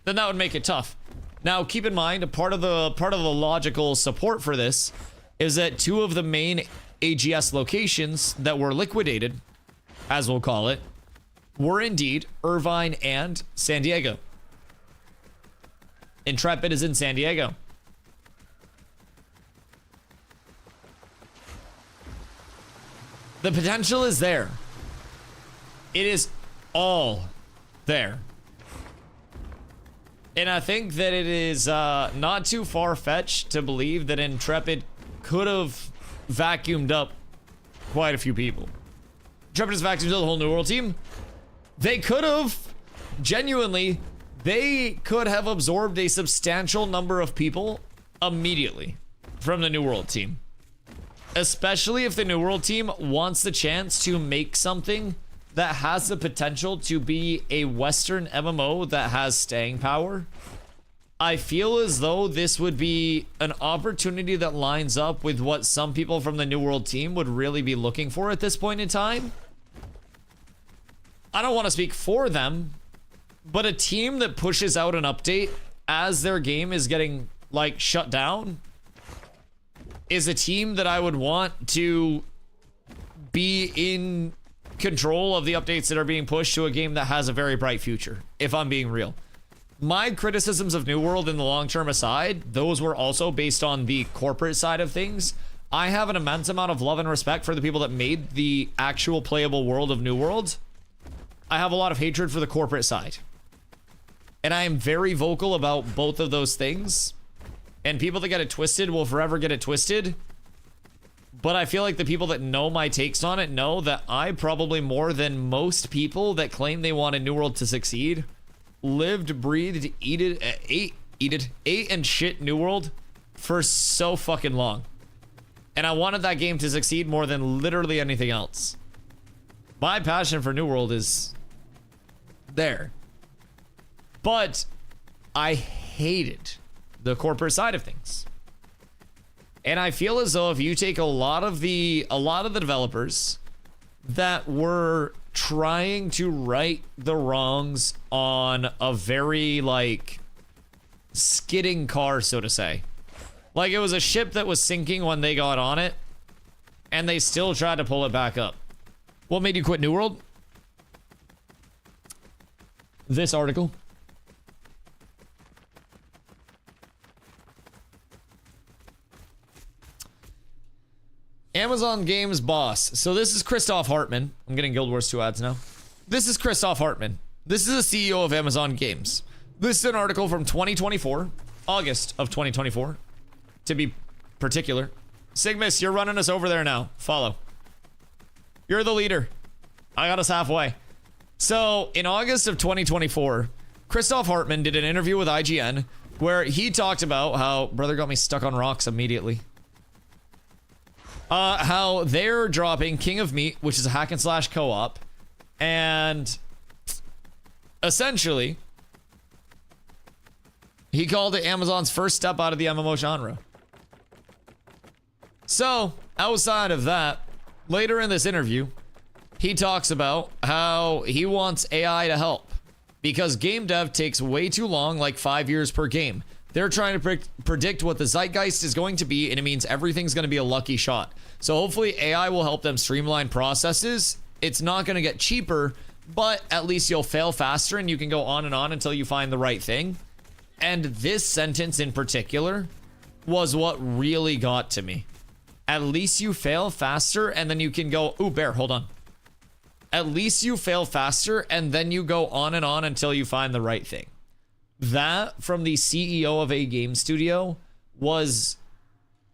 then that would make it tough. Now, keep in mind, part of the logical support for this is that 2 of the main AGS locations that were liquidated, as we'll call it, were indeed Irvine and San Diego. Intrepid is in San Diego. The potential is there. It is all there. And I think that it is not too far-fetched to believe that Intrepid could have vacuumed up quite a few people. Intrepid has vacuumed up the whole New World team. They could have, genuinely, they could have absorbed a substantial number of people immediately from the New World team. Especially if the New World team wants the chance to make something that has the potential to be a Western MMO that has staying power. I feel as though this would be an opportunity that lines up with what some people from the New World team would really be looking for at this point in time. I don't want to speak for them, but a team that pushes out an update as their game is getting, like, shut down is a team that I would want to be in control of the updates that are being pushed to a game that has a very bright future, if I'm being real. My criticisms of New World in the long term aside, those were also based on the corporate side of things. I have an immense amount of love and respect for the people that made the actual playable world of New World. I have a lot of hatred for the corporate side. And I am very vocal about both of those things. And people that get it twisted will forever get it twisted. But I feel like the people that know my takes on it know that I probably more than most people that claim they wanted New World to succeed lived, breathed, ate and shit New World for so fucking long. And I wanted that game to succeed more than literally anything else. My passion for New World is there. But I hated the corporate side of things. And I feel as though if you take a lot of the developers that were trying to right the wrongs on a very, like, skidding car, so to say. Like, it was a ship that was sinking when they got on it, and they still tried to pull it back up. What made you quit New World? This article. Amazon Games boss. So this is Christoph Hartmann. I'm getting Guild Wars 2 ads now. This is Christoph Hartmann. This is the CEO of Amazon Games. This is an article from 2024, August of 2024, to be particular. Sigmus, you're running us over there now. Follow. You're the leader. I got us halfway. So in August of 2024, Christoph Hartmann did an interview with IGN where he talked about how brother got me stuck on rocks immediately. How they're dropping King of Meat, which is a hack and slash co-op, and essentially he called it Amazon's first step out of the MMO genre. So outside of that, later in this interview, he talks about how he wants AI to help because game dev takes way too long, like 5 years per game. They're trying to predict what the zeitgeist is going to be, and it means everything's going to be a lucky shot. So hopefully AI will help them streamline processes. It's not going to get cheaper, but at least you'll fail faster and you can go on and on until you find the right thing. And this sentence in particular was what really got to me. At least you fail faster and then you can go, ooh, bear, hold on. At least you fail faster and then you go on and on until you find the right thing. That from the CEO of a game studio was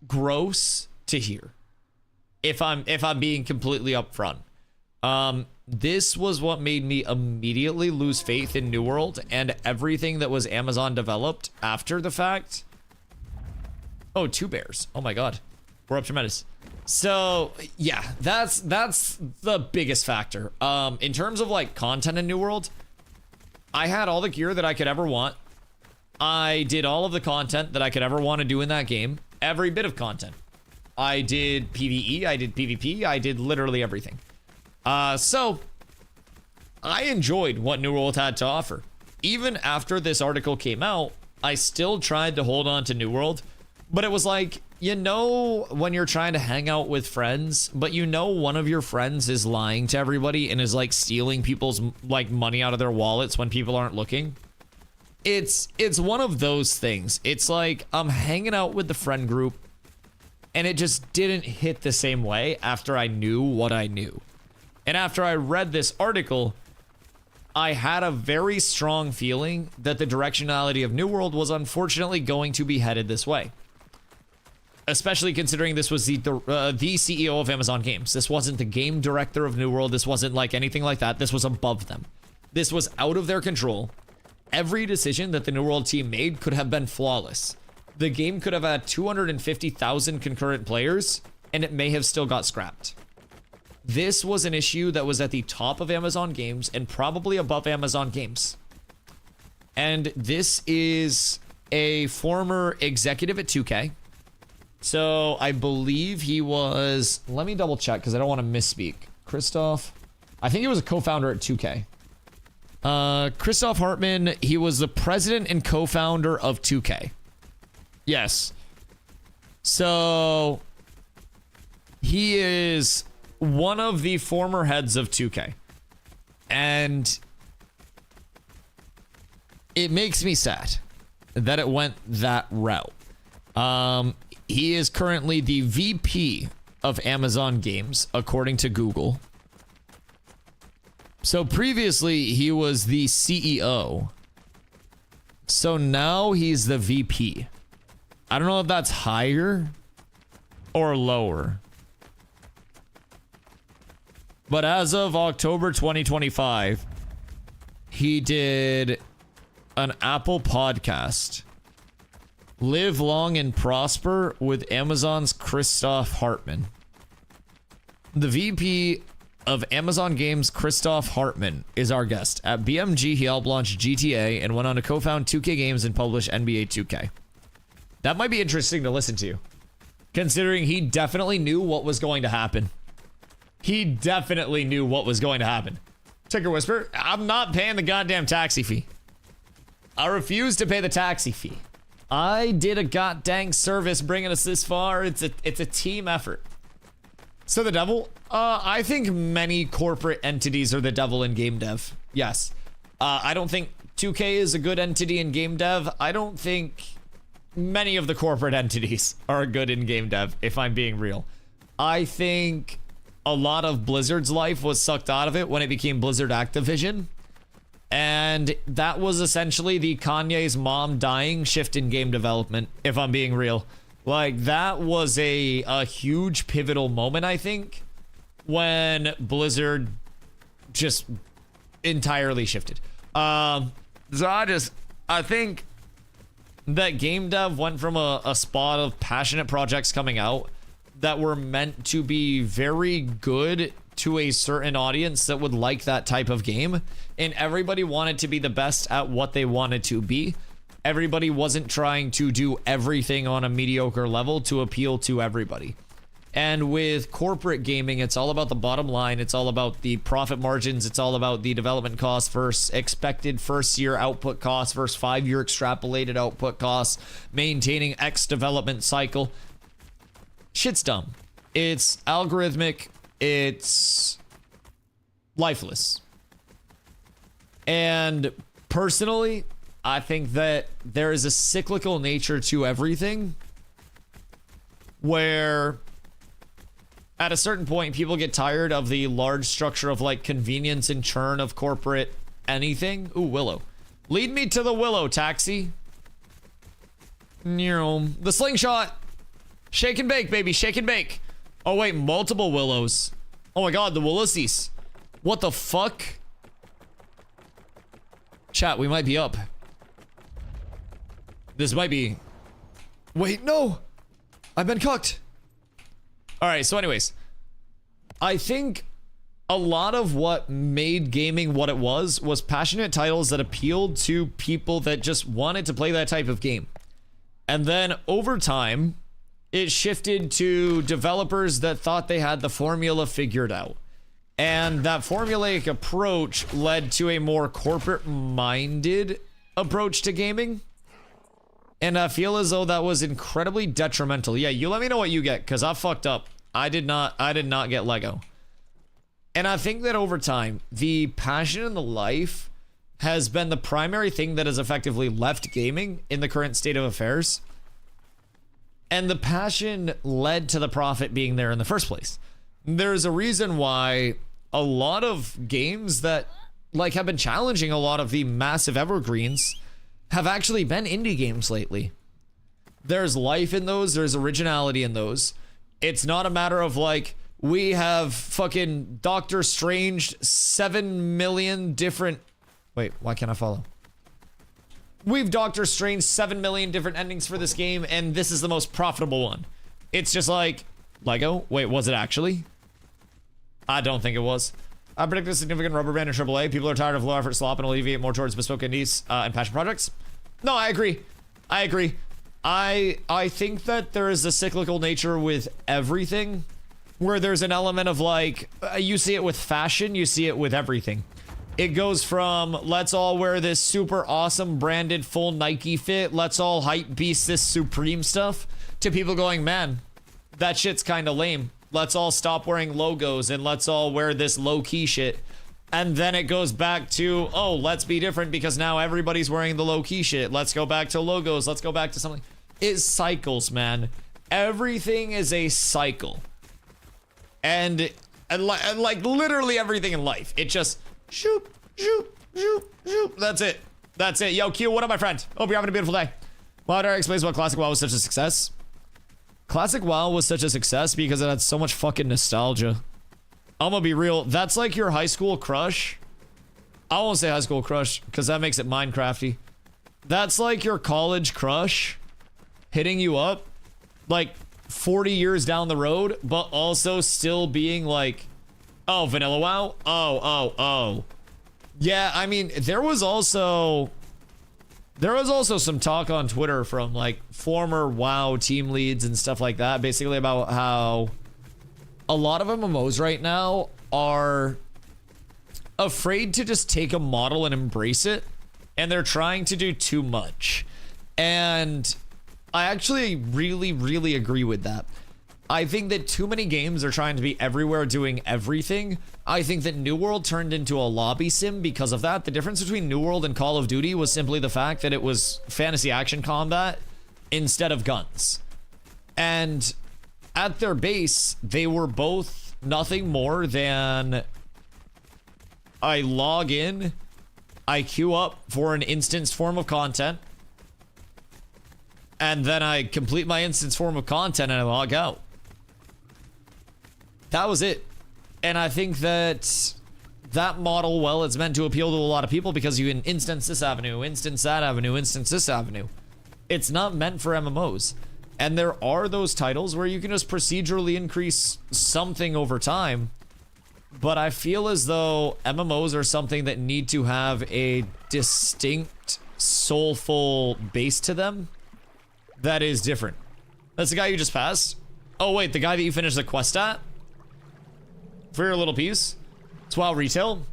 gross to hear. If I'm being completely upfront. This was what made me immediately lose faith in New World and everything that was Amazon developed after the fact. Oh, 2 bears. Oh my god. We're up tremendous. So, yeah, that's the biggest factor. In terms of like content in New World, I had all the gear that I could ever want. I did all of the content that I could ever want to do in that game. Every bit of content. I did PvE, I did PvP, I did literally everything. So, I enjoyed what New World had to offer. Even after this article came out, I still tried to hold on to New World. But it was like, you know when you're trying to hang out with friends, but you know one of your friends is lying to everybody and is like stealing people's like money out of their wallets when people aren't looking? It's one of those things. It's like I'm hanging out with the friend group and it just didn't hit the same way after I knew what I knew. And after I read this article, I had a very strong feeling that the directionality of New World was unfortunately going to be headed this way. Especially considering this was the CEO of Amazon Games. This wasn't the game director of New World. This wasn't like anything like that. This was above them. This was out of their control. Every decision that the New World team made could have been flawless. the game could have had 250,000 concurrent players, and it may have still got scrapped. This was an issue that was at the top of Amazon Games and probably above Amazon Games. And this is a former executive at 2K. So I believe he was, let me double check because I don't want to misspeak. Christoph, I think he was a co-founder at 2K. Christoph Hartmann, he was the president and co-founder of 2K. Yes. So he is one of the former heads of 2K. And it makes me sad that it went that route. He is currently the VP of Amazon Games, according to Google. So previously, he was the CEO. So now he's the VP. I don't know if that's higher or lower. But as of October 2025, he did an Apple podcast, Live Long and Prosper, with Amazon's Christoph Hartmann. The VP of Amazon Games, Christoph Hartmann, is our guest. At BMG, he helped launch GTA and went on to co-found 2K Games and publish NBA 2K. That might be interesting to listen to, considering he definitely knew what was going to happen. He definitely knew what was going to happen. Ticker Whisper, I'm not paying the goddamn taxi fee. I refuse to pay the taxi fee. I did a goddamn service bringing us this far. It's a team effort. So the devil? I think many corporate entities are the devil in game dev. Yes. I don't think 2K is a good entity in game dev. I don't think many of the corporate entities are good in game dev, if I'm being real. I think a lot of Blizzard's life was sucked out of it when it became Blizzard Activision. And that was essentially the Kanye's mom dying shift in game development, if I'm being real. Like, that was a huge pivotal moment, I think, when Blizzard just entirely shifted. So I think that game dev went from a spot of passionate projects coming out that were meant to be very good to a certain audience that would like that type of game, and everybody wanted to be the best at what they wanted to be. Everybody wasn't trying to do everything on a mediocre level to appeal to everybody. And with corporate gaming, it's all about the bottom line. It's all about the profit margins. It's all about the development costs versus expected first-year output costs versus 5-year extrapolated output costs, maintaining X development cycle. Shit's dumb. It's algorithmic. It's lifeless. And personally, I think that there is a cyclical nature to everything where at a certain point people get tired of the large structure of like convenience and churn of corporate anything. Ooh, Willow. Lead me to the Willow, taxi. The slingshot. Shake and bake, baby. Shake and bake. Oh, wait. Multiple Willows. Oh, my God. The Willowsies. What the fuck? Chat, we might be up. This might be... Wait, no! I've been cooked. Alright, so anyways. I think a lot of what made gaming what it was passionate titles that appealed to people that just wanted to play that type of game. And then over time, it shifted to developers that thought they had the formula figured out. And that formulaic approach led to a more corporate-minded approach to gaming. And I feel as though that was incredibly detrimental. Yeah, you let me know what you get, because I fucked up. I did not get Lego. And I think that over time, the passion and the life has been the primary thing that has effectively left gaming in the current state of affairs. And the passion led to the profit being there in the first place. There's a reason why a lot of games that like have been challenging a lot of the massive evergreens have actually been indie games lately. There's life in those, there's originality in those. It's not a matter of like, we have fucking Doctor Strange 7 million different... Wait, why can't I follow? We've Doctor Strange 7 million different endings for this game, and this is the most profitable one. It's just like, Lego? Wait, was it actually? I don't think it was. I predict a significant rubber band in AAA. People are tired of low effort slop and alleviate more towards bespoke indies and passion projects. No, I agree. I agree. I think that there is a cyclical nature with everything, where there's an element of like, you see it with fashion, you see it with everything. It goes from, let's all wear this super awesome branded full Nike fit, let's all hype beast this Supreme stuff, to people going, man, that shit's kind of lame. Let's all stop wearing logos and let's all wear this low-key shit. And then it goes back to, oh, let's be different because now everybody's wearing the low-key shit. Let's go back to logos. Let's go back to something. It cycles, man. Everything is a cycle. And like literally everything in life. It just shoop, shoop, shoop, shoop. That's it. That's it. Yo, Q, what up, my friend? Hope you're having a beautiful day. Wilder explains why Classic WoW was such a success. Classic WoW was such a success because it had so much fucking nostalgia. I'm gonna be real. That's like your high school crush. I won't say high school crush because that makes it Minecrafty. That's like your college crush hitting you up like 40 years down the road, but also still being like, oh, vanilla WoW? Oh. Yeah, I mean, there was also some talk on Twitter from like former WoW team leads and stuff like that, basically about how a lot of MMOs right now are afraid to just take a model and embrace it, and they're trying to do too much. And I actually really agree with that. I think that too many games are trying to be everywhere doing everything. I think that New World turned into a lobby sim because of that. The difference between New World and Call of Duty was simply the fact that it was fantasy action combat instead of guns. And at their base, they were both nothing more than I log in, I queue up for an instanced form of content, and then I complete my instance form of content and I log out. That was it. And I think that that model, well, it's meant to appeal to a lot of people because you can instance this avenue, instance that avenue, instance this avenue. It's not meant for MMOs. And there are those titles where you can just procedurally increase something over time. But I feel as though MMOs are something that need to have a distinct, soulful base to them that is different. That's the guy you just passed? Oh wait, the guy that you finished the quest at? For your little piece? It's WoW Retail?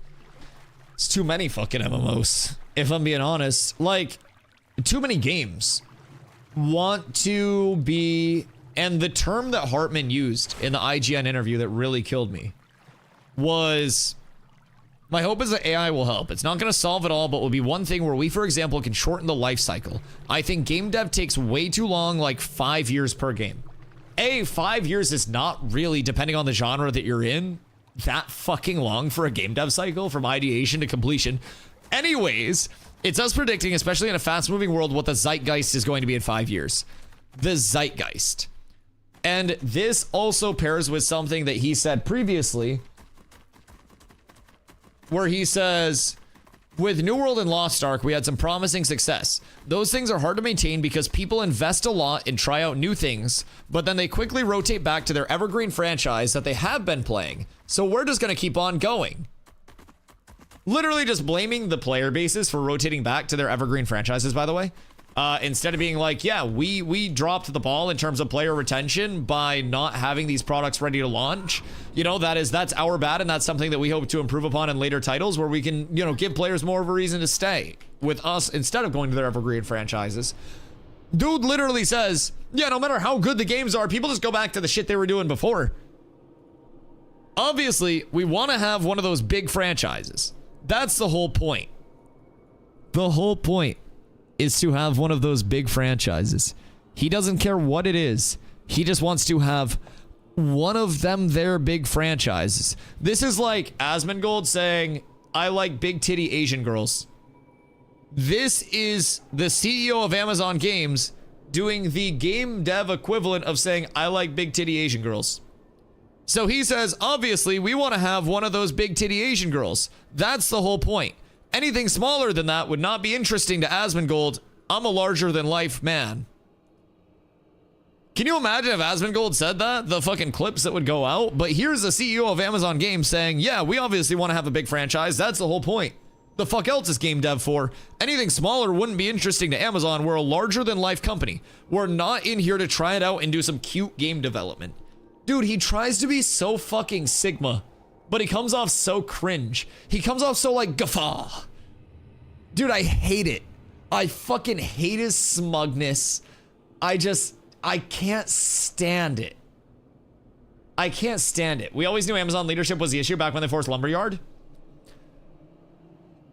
It's too many fucking MMOs, if I'm being honest. Like, too many games want to be... And the term that Hartman used in the IGN interview that really killed me was, my hope is that AI will help. It's not going to solve it all, but will be one thing where we, for example, can shorten the life cycle. I think game dev takes way too long, like 5 years per game. 5 years is not really, depending on the genre that you're in, that fucking long for a game dev cycle from ideation to completion. Anyways, it's us predicting, especially in a fast-moving world, what the zeitgeist is going to be in 5 years. The zeitgeist. And this also pairs with something that he said previously, where he says, with New World and Lost Ark, we had some promising success. Those things are hard to maintain because people invest a lot and try out new things, but then they quickly rotate back to their evergreen franchise that they have been playing. So we're just going to keep on going. Literally just blaming the player bases for rotating back to their evergreen franchises, by the way. Instead of being like, yeah, we dropped the ball in terms of player retention by not having these products ready to launch. You know, that's our bad, and that's something that we hope to improve upon in later titles where we can, you know, give players more of a reason to stay with us instead of going to their evergreen franchises. Dude literally says, yeah, no matter how good the games are, people just go back to the shit they were doing before. Obviously, we want to have one of those big franchises. That's the whole point. The whole point is to have one of those big franchises. He doesn't care what it is. He just wants to have one of them their big franchises. This is like Asmongold saying, I like big titty Asian girls. This is the CEO of Amazon Games doing the game dev equivalent of saying, I like big titty Asian girls. So he says, obviously, we want to have one of those big titty Asian girls. That's the whole point. Anything smaller than that would not be interesting to Asmongold. I'm a larger than life man. Can you imagine if Asmongold said that? The fucking clips that would go out? But here's the CEO of Amazon Games saying, yeah, we obviously want to have a big franchise. That's the whole point. The fuck else is game dev for? Anything smaller wouldn't be interesting to Amazon. We're a larger than life company. We're not in here to try it out and do some cute game development. Dude, he tries to be so fucking Sigma, but he comes off so cringe. He comes off so like guffaw. Dude, I hate it. I fucking hate his smugness. I can't stand it. I can't stand it. We always knew Amazon leadership was the issue back when they forced Lumberyard.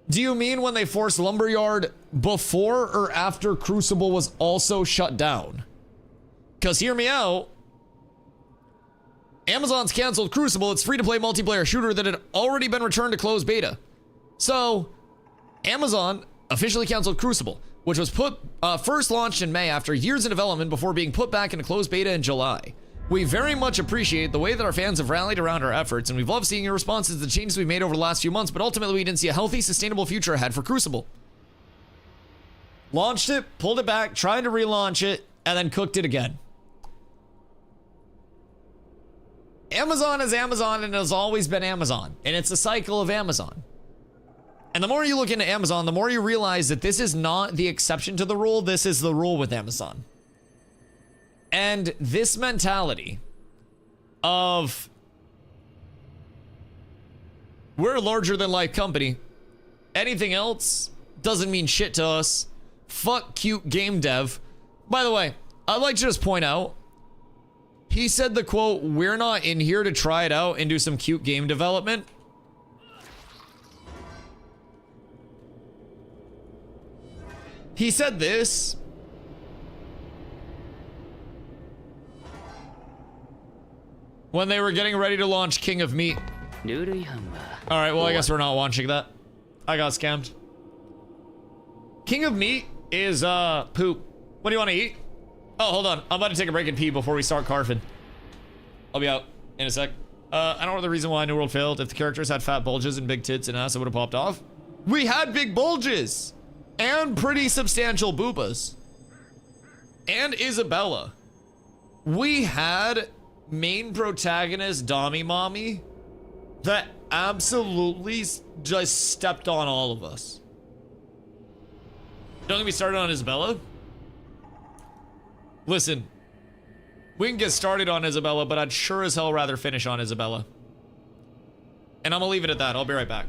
Do you mean when they forced Lumberyard before or after Crucible was also shut down? Because hear me out. Amazon's canceled Crucible, its free-to-play multiplayer shooter that had already been returned to closed beta. So, Amazon officially canceled Crucible, which was first launched in May after years of development before being put back into closed beta in July. We very much appreciate the way that our fans have rallied around our efforts, and we've loved seeing your responses to the changes we've made over the last few months, but ultimately we didn't see a healthy, sustainable future ahead for Crucible. Launched it, pulled it back, tried to relaunch it, and then cooked it again. Amazon is Amazon and has always been Amazon, and it's a cycle of Amazon. And the more you look into Amazon, the more you realize that this is not the exception to the rule, this is the rule with Amazon. And this mentality of we're a larger than life company, anything else doesn't mean shit to us, fuck cute game dev. By the way, I'd like to just point out, he said the quote, we're not in here to try it out and do some cute game development. He said this when they were getting ready to launch King of Meat. Alright, well I guess we're not launching that. I got scammed. King of Meat is poop. What do you want to eat? Oh, hold on. I'm about to take a break and pee before we start carving. I'll be out in a sec. I don't know the reason why New World failed. If the characters had fat bulges and big tits and ass, it would have popped off. We had big bulges! And pretty substantial boobas. And Isabella. We had main protagonist Dommy Mommy that absolutely just stepped on all of us. Don't get me started on Isabella. Listen, we can get started on Isabella, but I'd sure as hell rather finish on Isabella. And I'm gonna leave it at that. I'll be right back.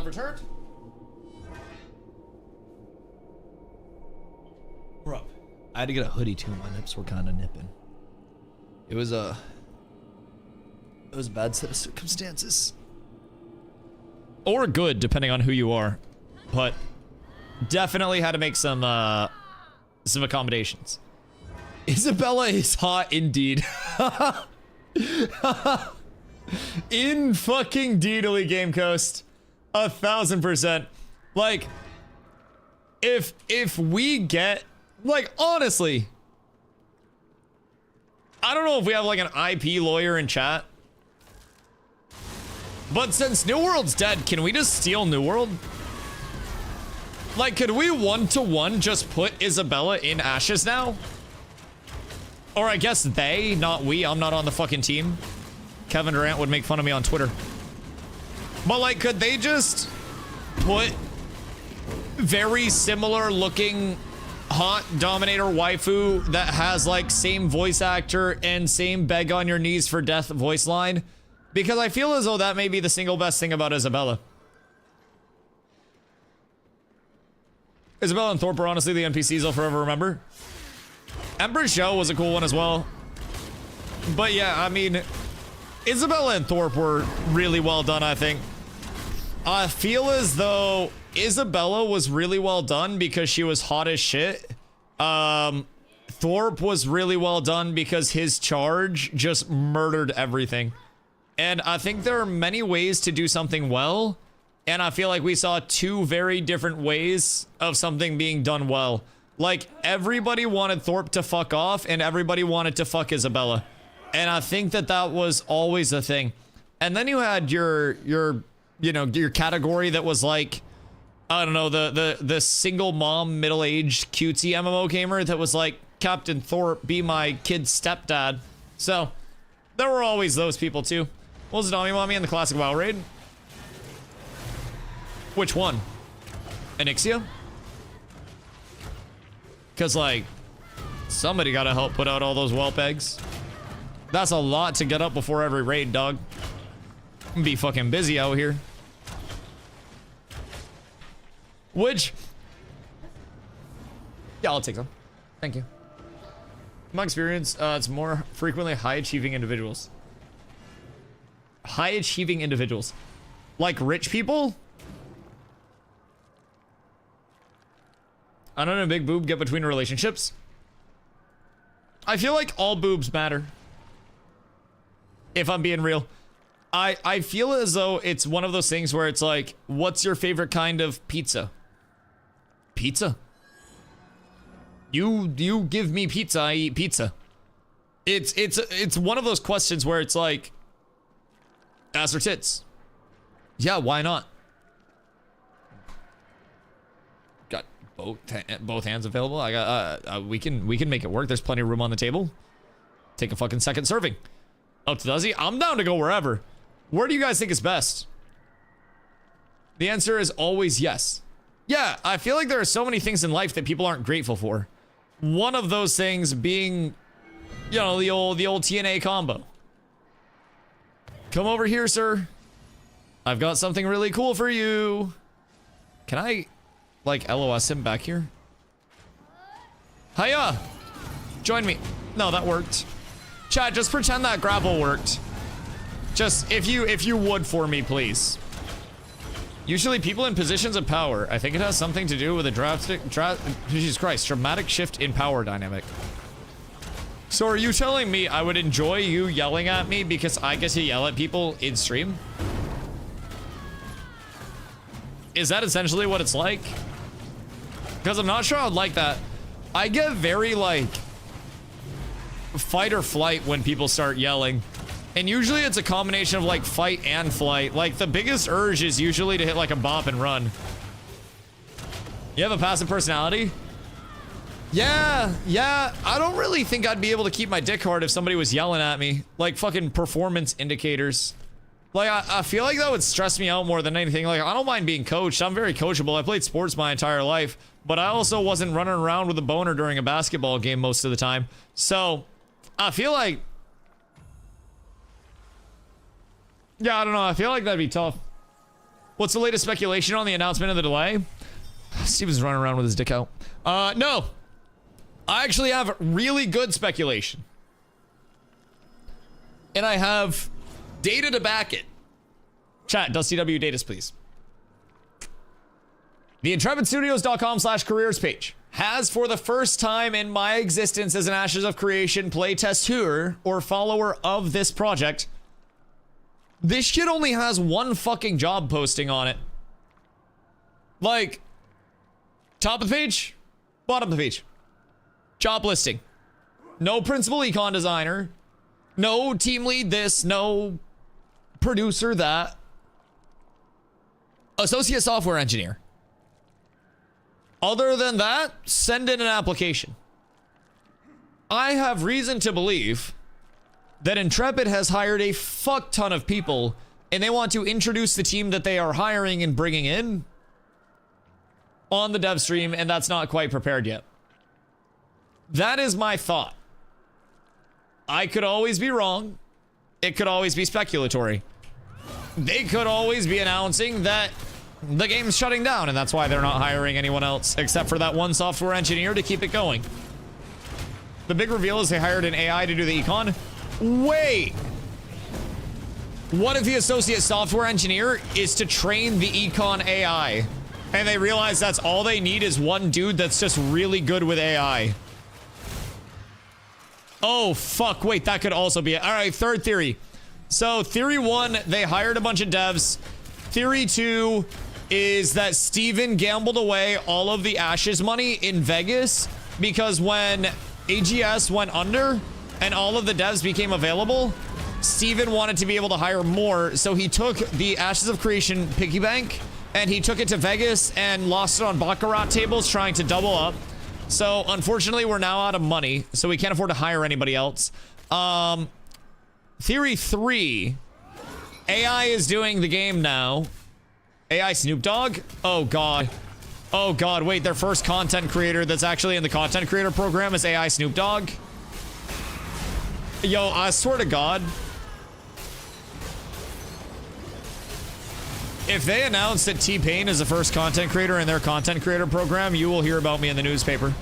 have returned. We're up. I had to get a hoodie too. My nips were kind of nipping. It was a bad set of circumstances. Or good, depending on who you are. But definitely had to make some accommodations. Isabella is hot indeed. In fucking deedly Game Coast. 1000%. Like, if we get, like, honestly, I don't know if we have like an IP lawyer in chat, but since New World's dead, can we just steal New World? Like, could we one-to-one just put Isabella in Ashes now? Or I guess they, not we. I'm not on the fucking team. Kevin Durant would make fun of me on Twitter. But like, could they just put very similar looking hot Dominator waifu that has like same voice actor and same beg on your knees for death voice line? Because I feel as though that may be the single best thing about Isabella. Isabella and Thorpe are honestly the NPCs I'll forever remember. Emperor's Show was a cool one as well. But yeah, I mean, Isabella and Thorpe were really well done, I think. I feel as though Isabella was really well done because she was hot as shit. Thorpe was really well done because his charge just murdered everything. And I think there are many ways to do something well. And I feel like we saw two very different ways of something being done well. Like, everybody wanted Thorpe to fuck off and everybody wanted to fuck Isabella. And I think that that was always a thing. And then you had your category that was like, I don't know, the single mom, middle-aged, cutesy MMO gamer that was like, Captain Thorpe, be my kid's stepdad. So, there were always those people too. What was Nami Mommy in the classic WoW raid? Which one? Anixia? Because, like, somebody gotta help put out all those whelp eggs. That's a lot to get up before every raid, dog. I'm gonna be fucking busy out here. Which... yeah, I'll take them. Thank you. In my experience, it's more frequently high-achieving individuals. High-achieving individuals. Like rich people? I don't know, big boob get between relationships. I feel like all boobs matter. If I'm being real. I feel as though it's one of those things where it's like, what's your favorite kind of pizza? Pizza? You give me pizza, I eat pizza. It's one of those questions where it's like, ass or tits? Yeah, why not? Got both hands available. I got we can make it work. There's plenty of room on the table. Take a fucking second serving. Up to Duzzy. I'm down to go wherever. Where do you guys think is best? The answer is always yes. Yeah, I feel like there are so many things in life that people aren't grateful for. One of those things being, you know, the old TNA combo. Come over here, sir. I've got something really cool for you. Can I, like, LOS him back here? Hiya! Join me. No, that worked. Chat, just pretend that grapple worked. Just, if you would for me, please. Usually people in positions of power. I think it has something to do with a Jesus Christ, dramatic shift in power dynamic. So are you telling me I would enjoy you yelling at me because I get to yell at people in stream? Is that essentially what it's like? Because I'm not sure I'd like that. I get very, like, fight or flight when people start yelling. And usually it's a combination of, like, fight and flight. Like, the biggest urge is usually to hit, like, a bop and run. You have a passive personality? Yeah. I don't really think I'd be able to keep my dick hard if somebody was yelling at me. Like, fucking performance indicators. Like, I feel like that would stress me out more than anything. Like, I don't mind being coached. I'm very coachable. I played sports my entire life. But I also wasn't running around with a boner during a basketball game most of the time. So, I feel like... yeah, I don't know. I feel like that'd be tough. What's the latest speculation on the announcement of the delay? Steven's running around with his dick out. No. I actually have really good speculation. And I have data to back it. Chat, DustyW datas, please. The INTREPIDStudios.com/careers page has, for the first time in my existence as an Ashes of Creation playtester or follower of this project, this shit only has one fucking job posting on it. Like, top of the page, bottom of the page. Job listing. No principal econ designer. No team lead this. No producer that. Associate software engineer. Other than that, send in an application. I have reason to believe that Intrepid has hired a fuck ton of people and they want to introduce the team that they are hiring and bringing in on the dev stream, and that's not quite prepared yet. That is my thought. I could always be wrong. It could always be speculatory. They could always be announcing that the game's shutting down and that's why they're not hiring anyone else except for that one software engineer to keep it going. The big reveal is they hired an AI to do the econ. Wait! What if the associate software engineer is to train the econ AI and they realize that's all they need is one dude that's just really good with AI? Oh, fuck. Wait, that could also be it. All right, third theory. So, theory 1, they hired a bunch of devs. Theory 2 is that Steven gambled away all of the Ashes money in Vegas because when AGS went under and all of the devs became available, Steven wanted to be able to hire more, so he took the Ashes of Creation piggy bank and he took it to Vegas and lost it on Baccarat tables trying to double up. So, unfortunately, we're now out of money, so we can't afford to hire anybody else. Theory 3, AI is doing the game now. AI Snoop Dogg? Oh, God. Oh, God, wait, their first content creator that's actually in the content creator program is AI Snoop Dogg? Yo, I swear to God. If they announce that T-Pain is the first content creator in their content creator program, you will hear about me in the newspaper.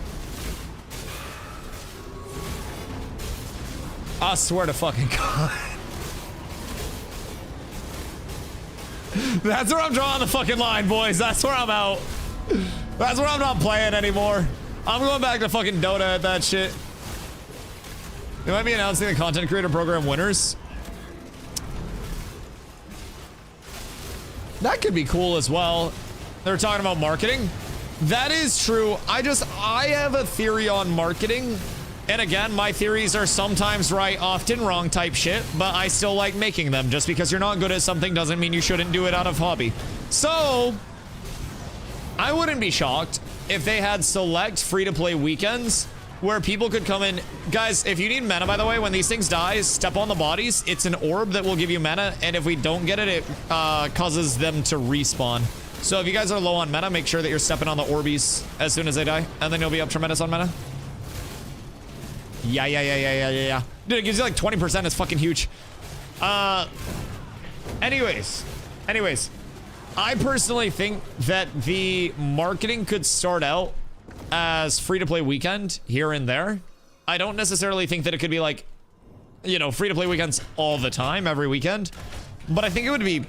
I swear to fucking God. That's where I'm drawing the fucking line, boys. That's where I'm out. That's where I'm not playing anymore. I'm going back to fucking Dota at that shit. They might be announcing the content creator program winners. That could be cool as well. They're talking about marketing. That is true. I have a theory on marketing. And again, my theories are sometimes right, often wrong type shit, but I still like making them. Just because you're not good at something doesn't mean you shouldn't do it out of hobby. So, I wouldn't be shocked if they had select free-to-play weekends where people could come in. Guys, if you need mana, by the way, when these things die, step on the bodies. It's an orb that will give you mana, and if we don't get it, it causes them to respawn. So if you guys are low on mana, make sure that you're stepping on the orbies as soon as they die, and then you'll be up tremendous on mana. Yeah. Dude, it gives you like 20%. It's fucking huge. Anyways. I personally think that the marketing could start out as free-to-play weekend here and there. I don't necessarily think that it could be like, you know, free-to-play weekends all the time, every weekend. But I think it would be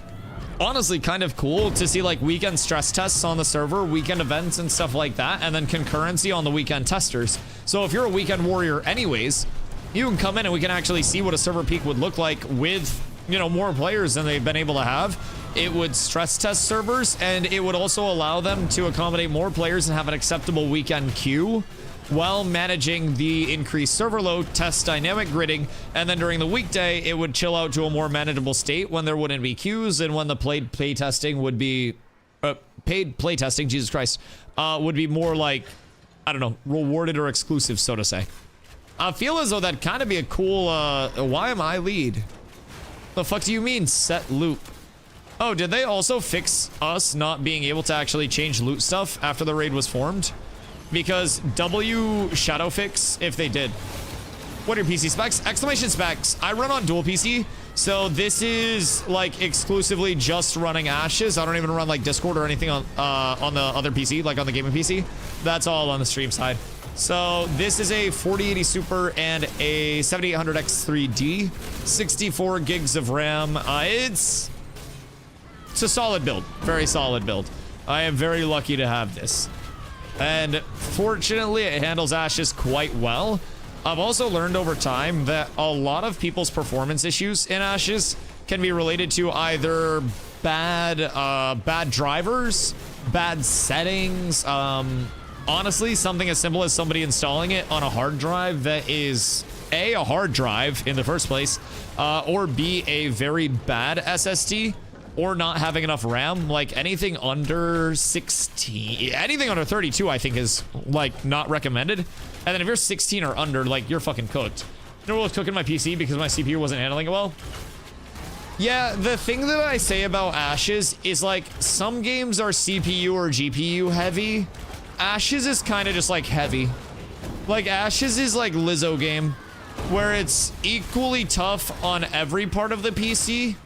honestly kind of cool to see like weekend stress tests on the server, weekend events and stuff like that, and then concurrency on the weekend testers. So if you're a weekend warrior anyways, you can come in and we can actually see what a server peak would look like with, you know, more players than they've been able to have. It would stress test servers, and it would also allow them to accommodate more players and have an acceptable weekend queue while managing the increased server load, test dynamic gridding, and then during the weekday, it would chill out to a more manageable state when there wouldn't be queues and when the paid playtesting would be... paid playtesting, Jesus Christ, would be more like, I don't know, rewarded or exclusive, so to say. I feel as though that'd kind of be a cool, why am I lead? The fuck do you mean, set loot? Oh, did they also fix us not being able to actually change loot stuff after the raid was formed? Because W shadow fix if they did. What are your PC specs? Exclamation specs. I run on dual PC, so this is like exclusively just running Ashes. I don't even run like Discord or anything on the other PC, like on the gaming PC. That's all on the stream side. So this is a 4080 Super and a 7800X3D, 64 gigs of RAM. It's a solid build, very solid build. I am very lucky to have this. And fortunately, it handles Ashes quite well. I've also learned over time that a lot of people's performance issues in Ashes can be related to either bad drivers, bad settings, honestly, something as simple as somebody installing it on a hard drive that is A, a hard drive in the first place, or B, a very bad SSD, or not having enough RAM. Like anything under 16, anything under 32, I think is like not recommended. And then if you're 16 or under, like you're fucking cooked. You know what was cooking my PC because my CPU wasn't handling it well? Yeah, the thing that I say about Ashes is like some games are CPU or GPU heavy. Ashes is kind of just like heavy. Like Ashes is like Lizzo game where it's equally tough on every part of the PC,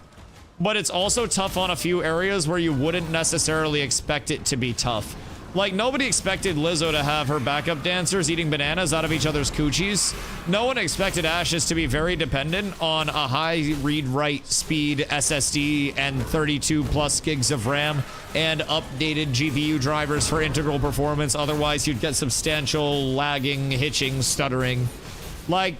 but it's also tough on a few areas where you wouldn't necessarily expect it to be tough. Like, nobody expected Lizzo to have her backup dancers eating bananas out of each other's coochies. No one expected Ashes to be very dependent on a high read-write speed SSD and 32 plus gigs of RAM and updated GPU drivers for integral performance. Otherwise, you'd get substantial lagging, hitching, stuttering. Like,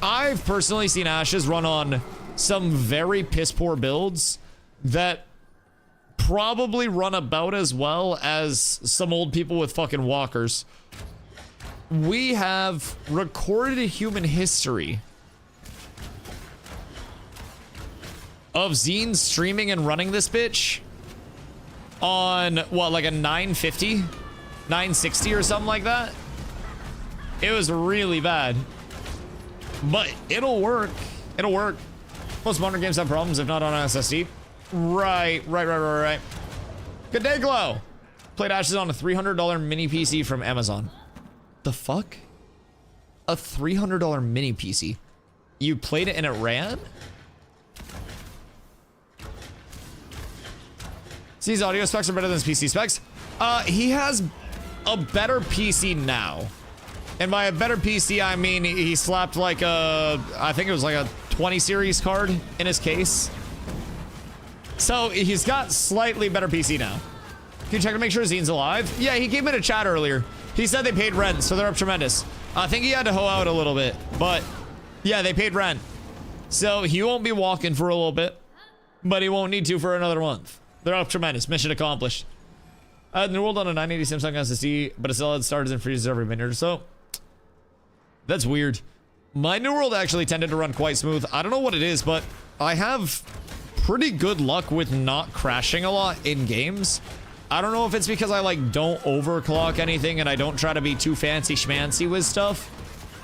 I've personally seen Ashes run on some very piss-poor builds that probably run about as well as some old people with fucking walkers. We have recorded human history of Zine streaming and running this bitch on what, like a 950, 960 or something like that. It was really bad, but it'll work. It'll work. Most modern games have problems if not on an SSD. Right. Good day, Glow. Played Ashes on a $300 mini PC from Amazon. The fuck? A $300 mini PC? You played it and it ran? His audio specs are better than his PC specs. He has a better PC now. And by a better PC, I mean he slapped like a, I think it was like a 20 series card in his case. So he's got slightly better PC now. Can you check to make sure Zine's alive? Yeah, he came in a chat earlier. He said they paid rent, so they're up tremendous. I think he had to hoe out a little bit, but yeah, they paid rent. So he won't be walking for a little bit, but he won't need to for another month. They're up tremendous. Mission accomplished. New World on a 980 Samsung SSD, but it still had starts and freezes every minute or so. That's weird. My New World actually tended to run quite smooth. I don't know what it is, but I have pretty good luck with not crashing a lot in games. I don't know if it's because I like don't overclock anything and I don't try to be too fancy schmancy with stuff,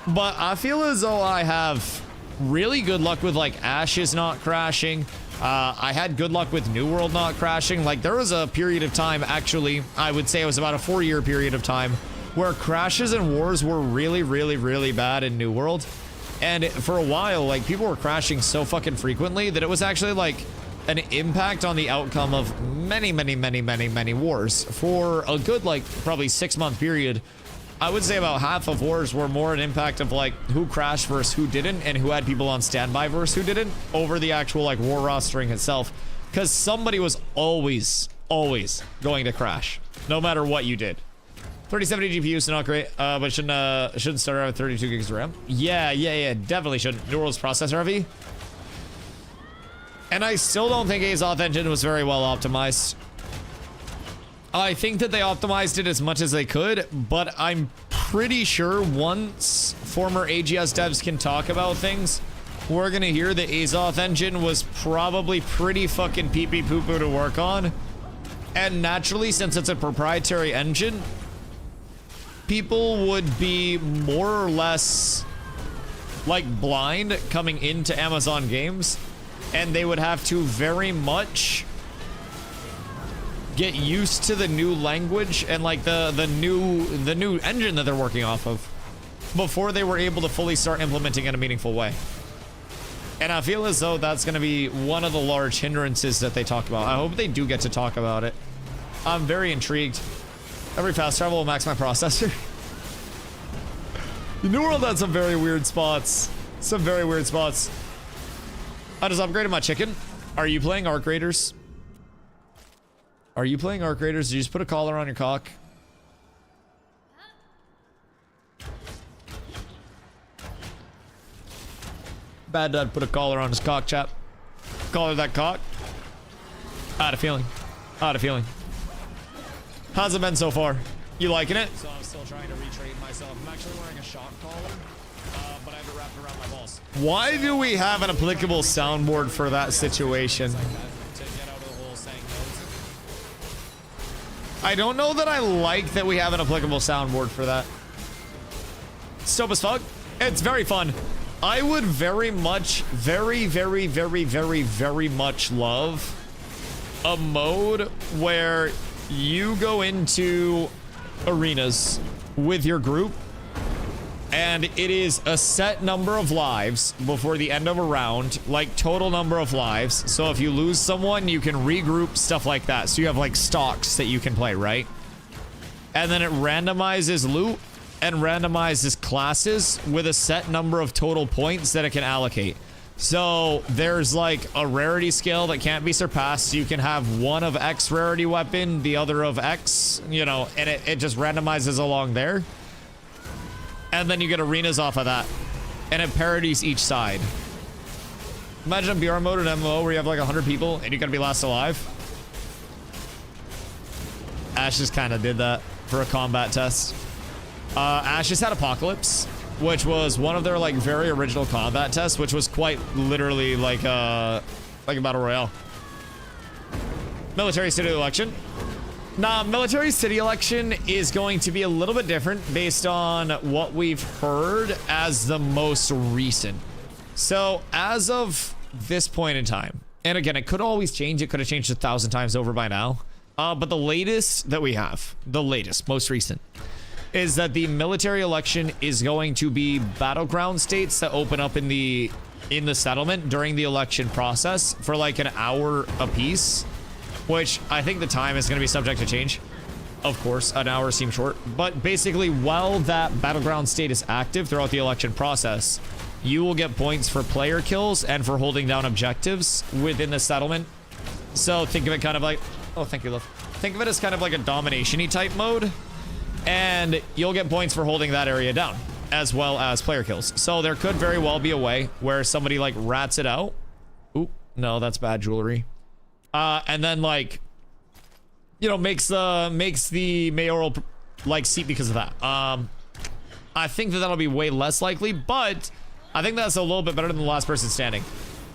but I feel as though I have really good luck with like Ashes not crashing. I had good luck with New World not crashing. Like there was a period of time, actually, I would say it was about a 4-year period of time where crashes and wars were really bad in New World. And for a while, like, people were crashing so fucking frequently that it was actually, like, an impact on the outcome of many wars. For a good, like, probably 6-month period, I would say about half of wars were more an impact of, like, who crashed versus who didn't, and who had people on standby versus who didn't, over the actual, like, war rostering itself. Because somebody was always going to crash, no matter what you did. 3070 GPU, so not great, but shouldn't start out with 32 gigs of RAM. Yeah, definitely shouldn't. New World's processor heavy. And I still don't think A's Auth engine was very well optimized. I think that they optimized it as much as they could, but I'm pretty sure once former AGS devs can talk about things, we're gonna hear the A's Auth engine was probably pretty fucking pee-pee poo-poo to work on. And naturally, since it's a proprietary engine, people would be more or less like blind coming into Amazon games, and they would have to very much get used to the new language and like the new engine that they're working off of. before they were able to fully start implementing in a meaningful way. And I feel as though that's going to be one of the large hindrances that they talk about. I hope they do get to talk about it. I'm very intrigued. Every fast travel will max my processor. The New World had some very weird spots. Some very weird spots. I just upgraded my chicken. Are you playing Arc Raiders? Are you playing Arc Raiders? Did you just put a collar on your cock? Bad Dad put a collar on his cock, chap. Collar that cock. I had a feeling. I had a feeling. How's it been so far? You liking it? So I'm still trying to retrain myself. I'm actually wearing a shock collar, but I have it wrapped around my balls. Why do we have an applicable soundboard for that situation? Like that, to get out of the whole saying no. I don't know that I like that we have an applicable soundboard for that. Dope as fuck. It's very fun. I would very much, very much love a mode where you go into arenas with your group and it is a set number of lives before the end of a round, like total number of lives. So if you lose someone, you can regroup, stuff like that. So you have like stocks that you can play, right? And then it randomizes loot and randomizes classes with a set number of total points that it can allocate. So there's like a rarity scale that can't be surpassed. You can have one of X rarity weapon, the other of X, you know, and it just randomizes along there. And then you get arenas off of that. And it parodies each side. Imagine a BR mode in MMO where you have like 100 people and you gotta be last alive. Ash just kind of did that for a combat test. Ash just had Apocalypse, which was one of their like very original combat tests, which was quite literally like a battle royale. Military city election. Nah, military city election is going to be a little bit different based on what we've heard as the most recent. So as of this point in time, and again, it could always change. It could have changed 1,000 times over by now. But the latest that we have, the latest, most recent, is that the military election is going to be battleground states that open up in the settlement during the election process for like an hour apiece, which I think the time is going to be subject to change. Of course, an hour seems short, but basically while that battleground state is active throughout the election process, you will get points for player kills and for holding down objectives within the settlement. So think of it kind of like, oh, thank you, love. Think of it as kind of like a domination-y type mode. And you'll get points for holding that area down, as well as player kills. So there could very well be a way where somebody like rats it out. Oop, no, that's bad jewelry. And then like, you know, makes the mayoral like seat because of that. I think that that'll be way less likely, but I think that's a little bit better than the last person standing.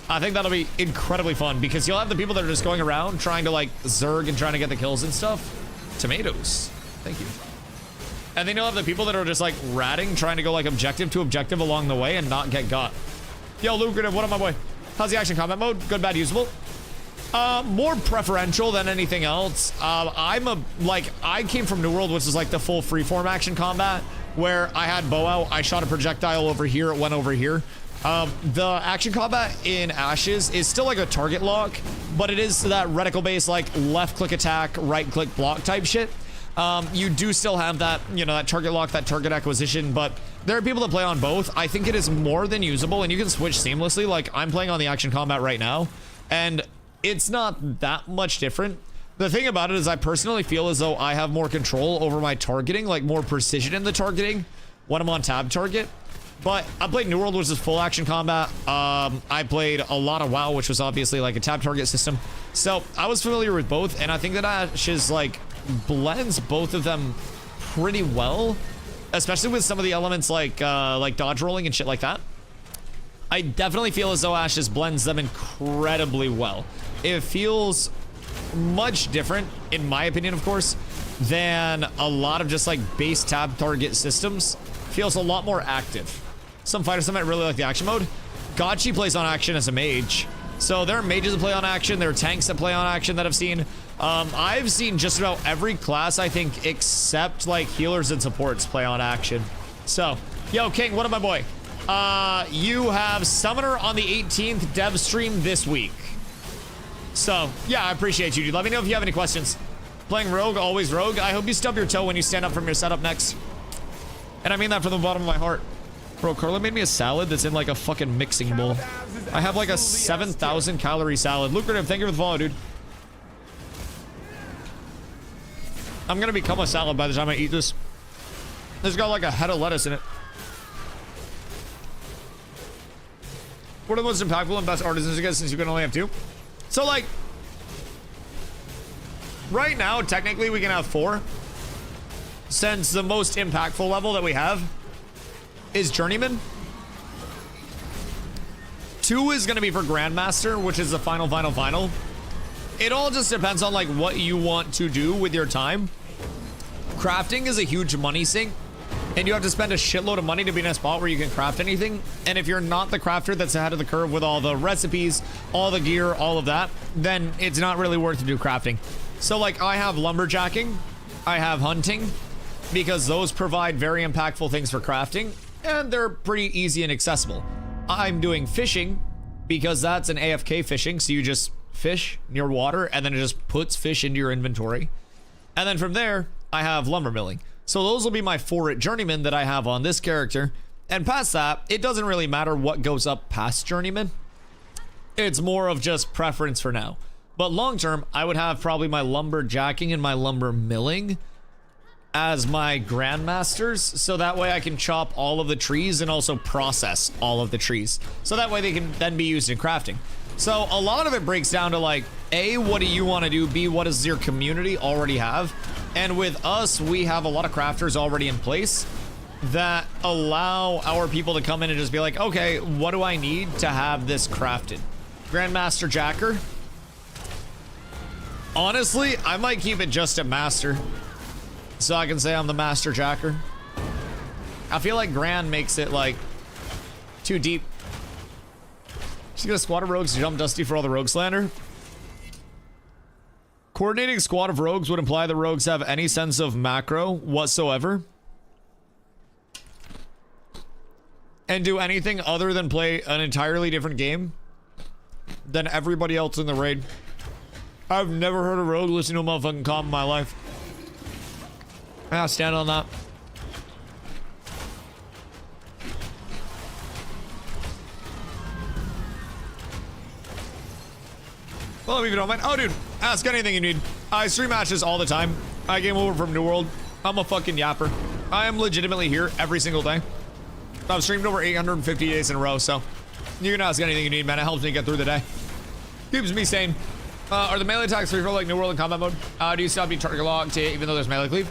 I think that'll be incredibly fun because you'll have the people that are just going around trying to like zerg and trying to get the kills and stuff. Tomatoes. Thank you. And then you'll have the people that are just like ratting, trying to go like objective to objective along the way and not get got. Yo, lucrative, what up, my boy? How's the action combat mode? Good, bad, usable? More preferential than anything else. I came from New World, which is like the full freeform action combat, where I had bow out, I shot a projectile over here, it went over here. The action combat in Ashes is still like a target lock, but it is that reticle-based like left click attack, right click block type shit. You do still have that, you know, that target lock, that target acquisition, but there are people that play on both. I think it is more than usable, and you can switch seamlessly. Like, I'm playing on the action combat right now, and it's not that much different. The thing about it is I personally feel as though I have more control over my targeting, like more precision in the targeting when I'm on tab target. But I played New World, which is full action combat. I played a lot of WoW, which was obviously like a tab target system. So I was familiar with both, and I think that Ashes like blends both of them pretty well, especially with some of the elements like dodge rolling and shit like that. I definitely feel as though Ashes blends them incredibly well. It feels much different, in my opinion, of course, than a lot of just like base tab target systems. Feels a lot more active. Some fighters that might really like the action mode. Gotchi plays on action as a mage. So there are mages that play on action. There are tanks that play on action that I've seen. I've seen just about every class, I think, except like healers and supports play on action. So Yo, King, what up, my boy? You have Summoner on the 18th dev stream this week. So, yeah, I appreciate you, dude. Let me know if you have any questions. Playing Rogue, always Rogue. I hope you stub your toe when you stand up from your setup next. And I mean that from the bottom of my heart. Bro, Carla made me a salad that's in like a fucking mixing bowl. I have like a 7,000 calorie salad. Lucrative, thank you for the follow, dude. I'm gonna become a salad by the time I eat this. It's got like a head of lettuce in it. What are the most impactful and best artisans you get since you can only have 2? So like, right now, technically we can have 4. Since the most impactful level that we have is Journeyman. 2 is gonna be for Grandmaster, which is the final. It all just depends on like what you want to do with your time. Crafting is a huge money sink, and you have to spend a shitload of money to be in a spot where you can craft anything. And if you're not the crafter that's ahead of the curve with all the recipes, all the gear, all of that, then it's not really worth to do crafting. So like I have lumberjacking, I have hunting, because those provide very impactful things for crafting, and they're pretty easy and accessible. I'm doing fishing because that's an AFK fishing, so you just fish near water and then it just puts fish into your inventory. And then from there, I have lumber milling. So those will be my 4 at Journeyman that I have on this character. And past that, it doesn't really matter what goes up past Journeyman. It's more of just preference for now. But long term, I would have probably my lumberjacking and my lumber milling as my grandmasters, so that way I can chop all of the trees and also process all of the trees, so that way they can then be used in crafting. So a lot of it breaks down to like, A, what do you want to do? B, what does your community already have? And with us, we have a lot of crafters already in place that allow our people to come in and just be like, okay, what do I need to have this crafted? Grandmaster Jacker. Honestly, I might keep it just a master, so I can say I'm the master jacker. I feel like Grand makes it like too deep. She's gonna squad of rogues to jump Dusty for all the rogue slander. Coordinating squad of rogues would imply the rogues have any sense of macro whatsoever and do anything other than play an entirely different game than everybody else in the raid. I've never heard a rogue listen to a motherfucking comp in my life. Yeah, stand on that. Well, if you don't mind. Oh, dude, ask anything you need. I stream matches all the time. I game over from New World. I'm a fucking yapper. I am legitimately here every single day. I've streamed over 850 days in a row, so you can ask anything you need, man. It helps me get through the day. Keeps me sane. Are the melee attacks free for like New World in combat mode? Do you still have to be target locked even though there's melee cleave?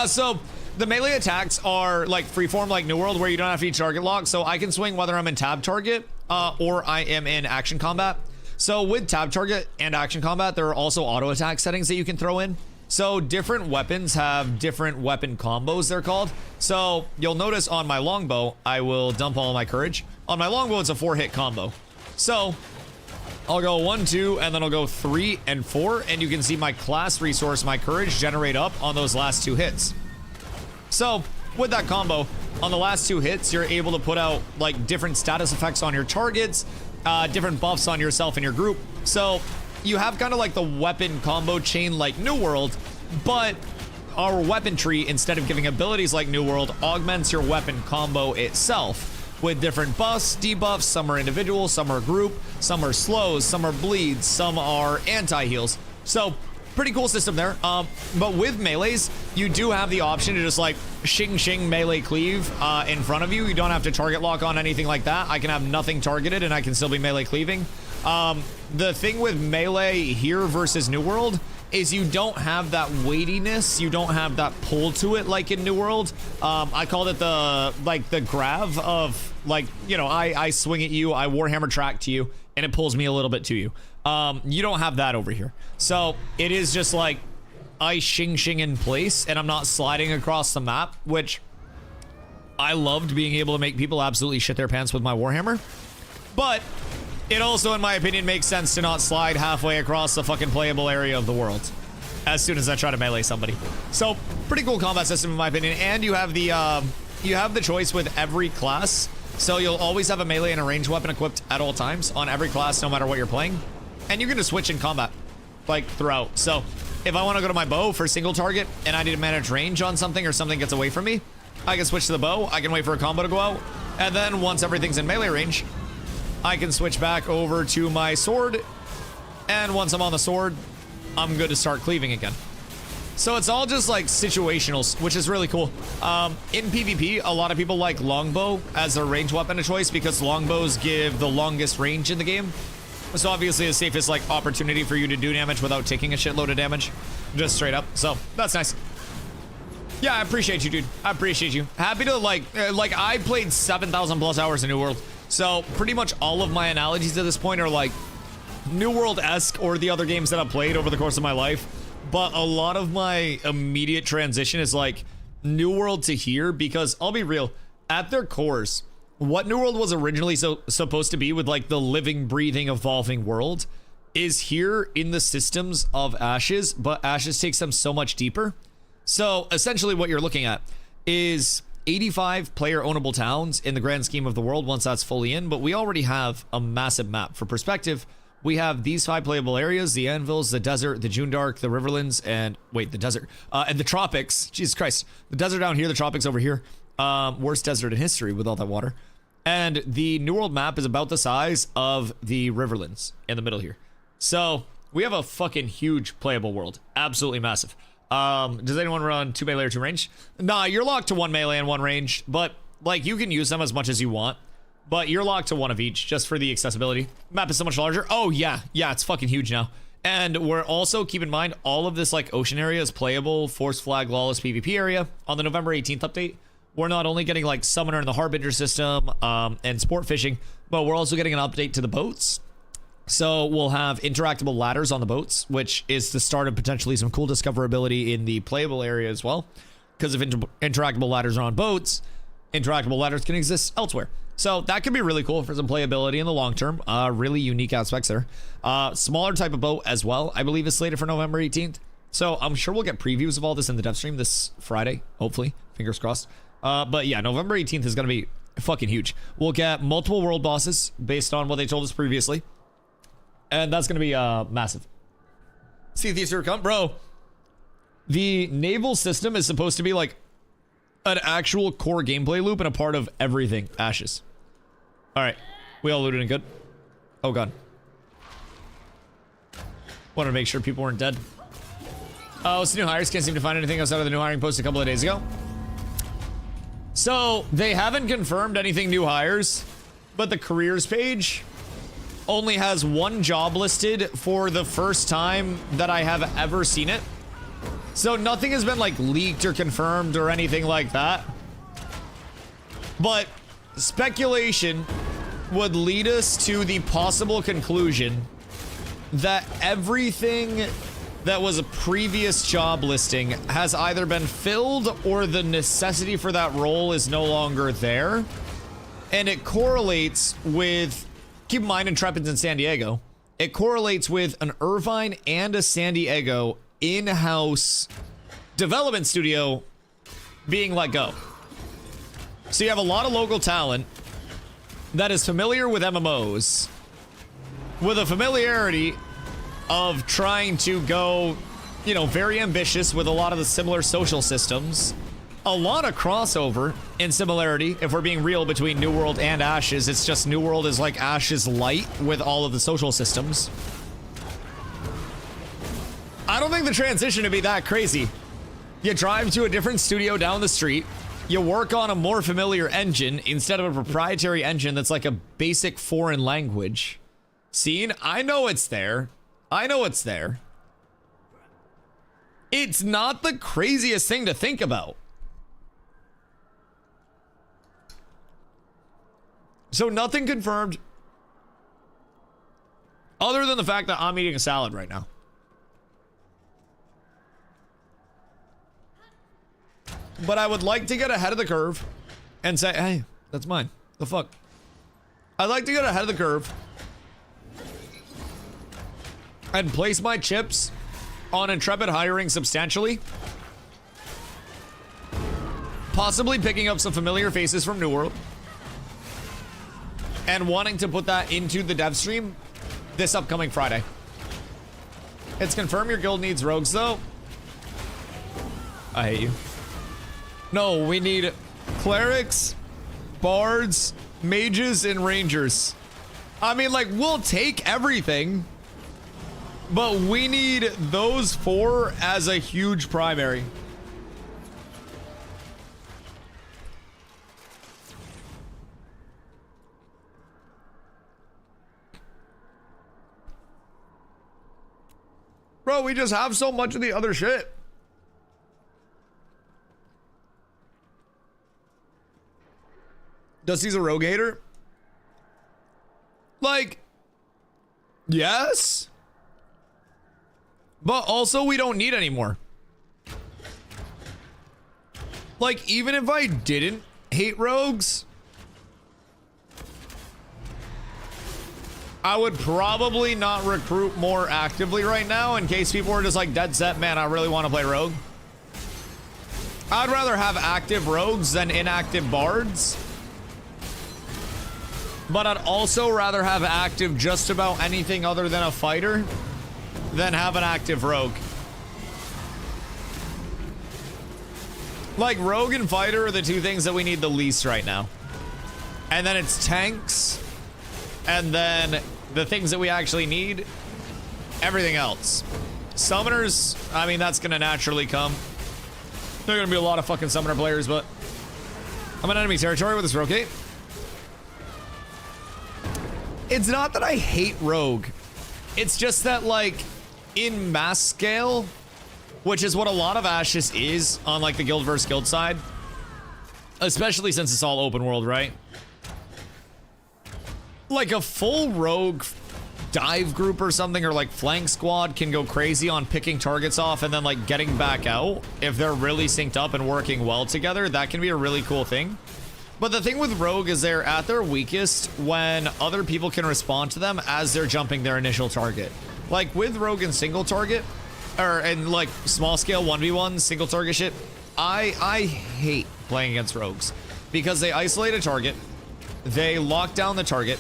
So the melee attacks are like freeform like New World, where you don't have to be target locked, so I can swing whether I'm in tab target or I am in action combat. So with tab target and action combat, there are also auto attack settings that you can throw in. So different weapons have different weapon combos, they're called. So you'll notice on my longbow, I will dump all my courage. On my longbow, it's a 4-hit combo. So I'll go 1, 2, and then I'll go 3 and 4, and you can see my class resource, my courage, generate up on those last 2 hits. So with that combo, on the last 2 hits, you're able to put out like different status effects on your targets, different buffs on yourself and your group. So you have kind of like the weapon combo chain like New World, but our weapon tree, instead of giving abilities like New World, augments your weapon combo itself with different buffs, debuffs. Some are individual, some are group, some are slows, some are bleeds, some are anti-heals. So pretty cool system there. But with melees, you do have the option to just like shing melee cleave in front of you. You don't have to target lock on anything like that. I can have nothing targeted and I can still be melee cleaving. The thing with melee here versus New World is you don't have that weightiness, you don't have that pull to it like in New World. I called it the grav of like, you know, I swing at you, I Warhammer track to you, and it pulls me a little bit to you. You don't have that over here. So it is just like I shing in place and I'm not sliding across the map, which I loved being able to make people absolutely shit their pants with my Warhammer. But it also, in my opinion, makes sense to not slide halfway across the fucking playable area of the world as soon as I try to melee somebody. So pretty cool combat system in my opinion. And you have the you have the choice with every class. So you'll always have a melee and a ranged weapon equipped at all times on every class, no matter what you're playing. And you can just switch in combat, like, throughout. So if I want to go to my bow for single target and I need to manage range on something or something gets away from me, I can switch to the bow. I can wait for a combo to go out. And then once everything's in melee range, I can switch back over to my sword. And once I'm on the sword, I'm good to start cleaving again. So it's all just like situational, which is really cool. In PvP, a lot of people like longbow as a range weapon of choice because longbows give the longest range in the game. So obviously the safest like opportunity for you to do damage without taking a shitload of damage, just straight up. So that's nice. Yeah, I appreciate you, dude. I appreciate you. Happy to like I played 7,000 plus hours in New World. So pretty much all of my analogies at this point are like New World-esque or the other games that I've played over the course of my life. But a lot of my immediate transition is like New World to here because I'll be real, at their cores, what New World was originally supposed to be with like the living, breathing, evolving world is here in the systems of Ashes, but Ashes takes them so much deeper. So essentially what you're looking at is 85 player ownable towns in the grand scheme of the world once that's fully in, but we already have a massive map. For perspective, we have these 5 playable areas: the Anvils, the desert, the Junedark, the Riverlands, and wait, the desert, and the tropics. Jesus Christ. The desert down here, the tropics over here. Worst desert in history with all that water. And the New World map is about the size of the Riverlands in the middle here. So we have a fucking huge playable world. Absolutely massive. Does anyone run 2 melee or 2 range? Nah, you're locked to 1 melee and 1 range, but like you can use them as much as you want. But you're locked to 1 of each just for the accessibility. Map is so much larger. Oh yeah, it's fucking huge now. And we're also, keep in mind, all of this like ocean area is playable Force Flag Lawless PvP area on the November 18th update. We're not only getting like Summoner and the Harbinger system and sport fishing, but we're also getting an update to the boats. So we'll have interactable ladders on the boats, which is the start of potentially some cool discoverability in the playable area as well. Because if interactable ladders are on boats, interactable ladders can exist elsewhere. So that could be really cool for some playability in the long term. Really unique aspects there. Smaller type of boat as well, I believe, is slated for November 18th. So I'm sure we'll get previews of all this in the dev stream this Friday, hopefully. Fingers crossed. But yeah, November 18th is going to be fucking huge. We'll get multiple world bosses based on what they told us previously. And that's going to be massive. See these are come, bro. The naval system is supposed to be like an actual core gameplay loop and a part of everything Ashes. All right, we all looted and good. Oh god. Wanted to make sure people weren't dead. What's the new hires? Can't seem to find anything outside of the new hiring post a couple of days ago. So they haven't confirmed anything new hires, but the careers page only has 1 job listed for the first time that I have ever seen it. So nothing has been like leaked or confirmed or anything like that. But speculation would lead us to the possible conclusion that everything that was a previous job listing has either been filled or the necessity for that role is no longer there. And it correlates with, keep in mind, Intrepid's in San Diego. It correlates with an Irvine and a San Diego in-house development studio being let go. So you have a lot of local talent that is familiar with MMOs, with a familiarity of trying to go, you know, very ambitious with a lot of the similar social systems. A lot of crossover in similarity, if we're being real, between New World and Ashes. It's just New World is like Ashes light with all of the social systems. I don't think the transition would be that crazy. You drive to a different studio down the street, you work on a more familiar engine instead of a proprietary engine that's like a basic foreign language. Scene, I know it's there. I know it's there. It's not the craziest thing to think about. So nothing confirmed other than the fact that I'm eating a salad right now. But I would like to get ahead of the curve and say, hey, that's mine. The fuck? I'd like to get ahead of the curve and place my chips on Intrepid hiring substantially. possibly picking up some familiar faces from New World and wanting to put that into the dev stream this upcoming Friday. It's confirmed your guild needs rogues, though. I hate you. No, we need clerics, bards, mages, and rangers. I mean, like, we'll take everything, but we need those 4 as a huge primary. Bro, we just have so much of the other shit. Dusty's a rogue hater? Like, yes. But also, we don't need any more. Like, even if I didn't hate rogues, I would probably not recruit more actively right now in case people are just like dead set, man, I really want to play rogue. I'd rather have active rogues than inactive bards. But I'd also rather have active just about anything other than a fighter than have an active rogue. Like, rogue and fighter are the 2 things that we need the least right now. And then it's tanks. And then the things that we actually need, everything else. Summoners, I mean, that's gonna naturally come. There are gonna be a lot of fucking summoner players, but I'm in enemy territory with this rogue. It's not that I hate rogue. It's just that, like, in mass scale, which is what a lot of Ashes is on, like, the guild versus guild side, especially since it's all open world, right? Like, a full rogue dive group or something, or like flank squad, can go crazy on picking targets off and then like getting back out. If they're really synced up and working well together, that can be a really cool thing. But the thing with rogue is they're at their weakest when other people can respond to them as they're jumping their initial target. Like with rogue and single target, or and like small scale 1v1 single target shit, I hate playing against rogues because they isolate a target, they lock down the target,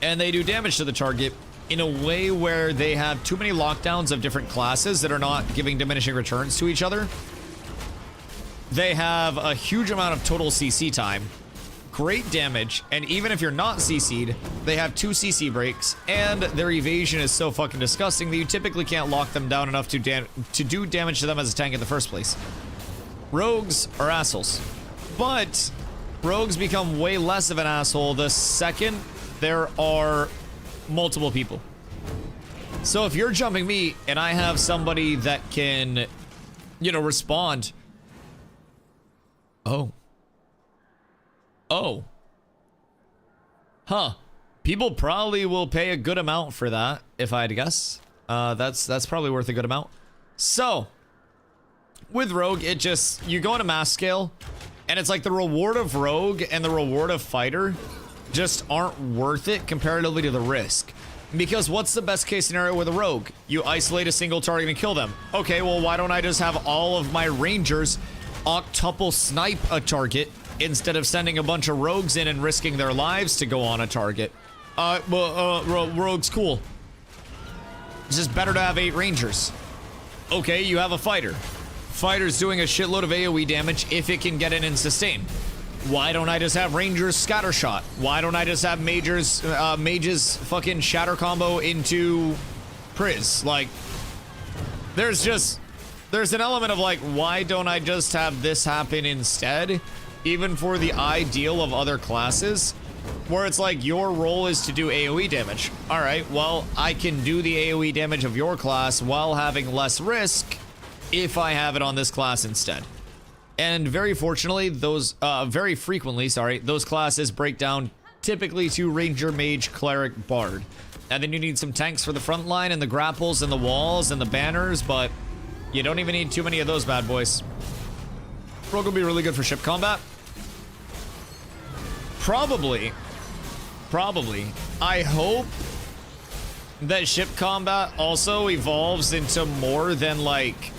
and they do damage to the target in a way where they have too many lockdowns of different classes that are not giving diminishing returns to each other. They have a huge amount of total CC time, great damage, and even if you're not CC'd, they have 2 CC breaks, and their evasion is so fucking disgusting that you typically can't lock them down enough to do damage to them as a tank in the first place. Rogues are assholes, but rogues become way less of an asshole the second there are multiple people. So if you're jumping me and I have somebody that can, you know, respond. Oh. Huh. People probably will pay a good amount for that, if I had to guess. That's probably worth a good amount. So, with Rogue, it just, you go on a mass scale, and it's like the reward of Rogue and the reward of Fighter just aren't worth it comparatively to the risk. Because what's the best case scenario with a Rogue? You isolate a single target and kill them. Okay, well, why don't I just have all of my Rangers octuple snipe a target instead of sending a bunch of Rogues in and risking their lives to go on a target? Rogue's cool. It's just better to have 8 Rangers. Okay, you have a Fighter. Fighter's doing a shitload of AoE damage if it can get in and sustain. Why don't I just have Rangers Scattershot? Why don't I just have Mages fucking Shatter combo into Priz? Like, there's an element of like, why don't I just have this happen instead? Even for the ideal of other classes, where it's like your role is to do AoE damage. All right, well, I can do the AoE damage of your class while having less risk if I have it on this class instead. And very fortunately, very frequently, those classes break down typically to Ranger, Mage, Cleric, Bard. And then you need some tanks for the front line and the grapples and the walls and the banners, but you don't even need too many of those bad boys. Rogue will be really good for ship combat. Probably. I hope that ship combat also evolves into more than like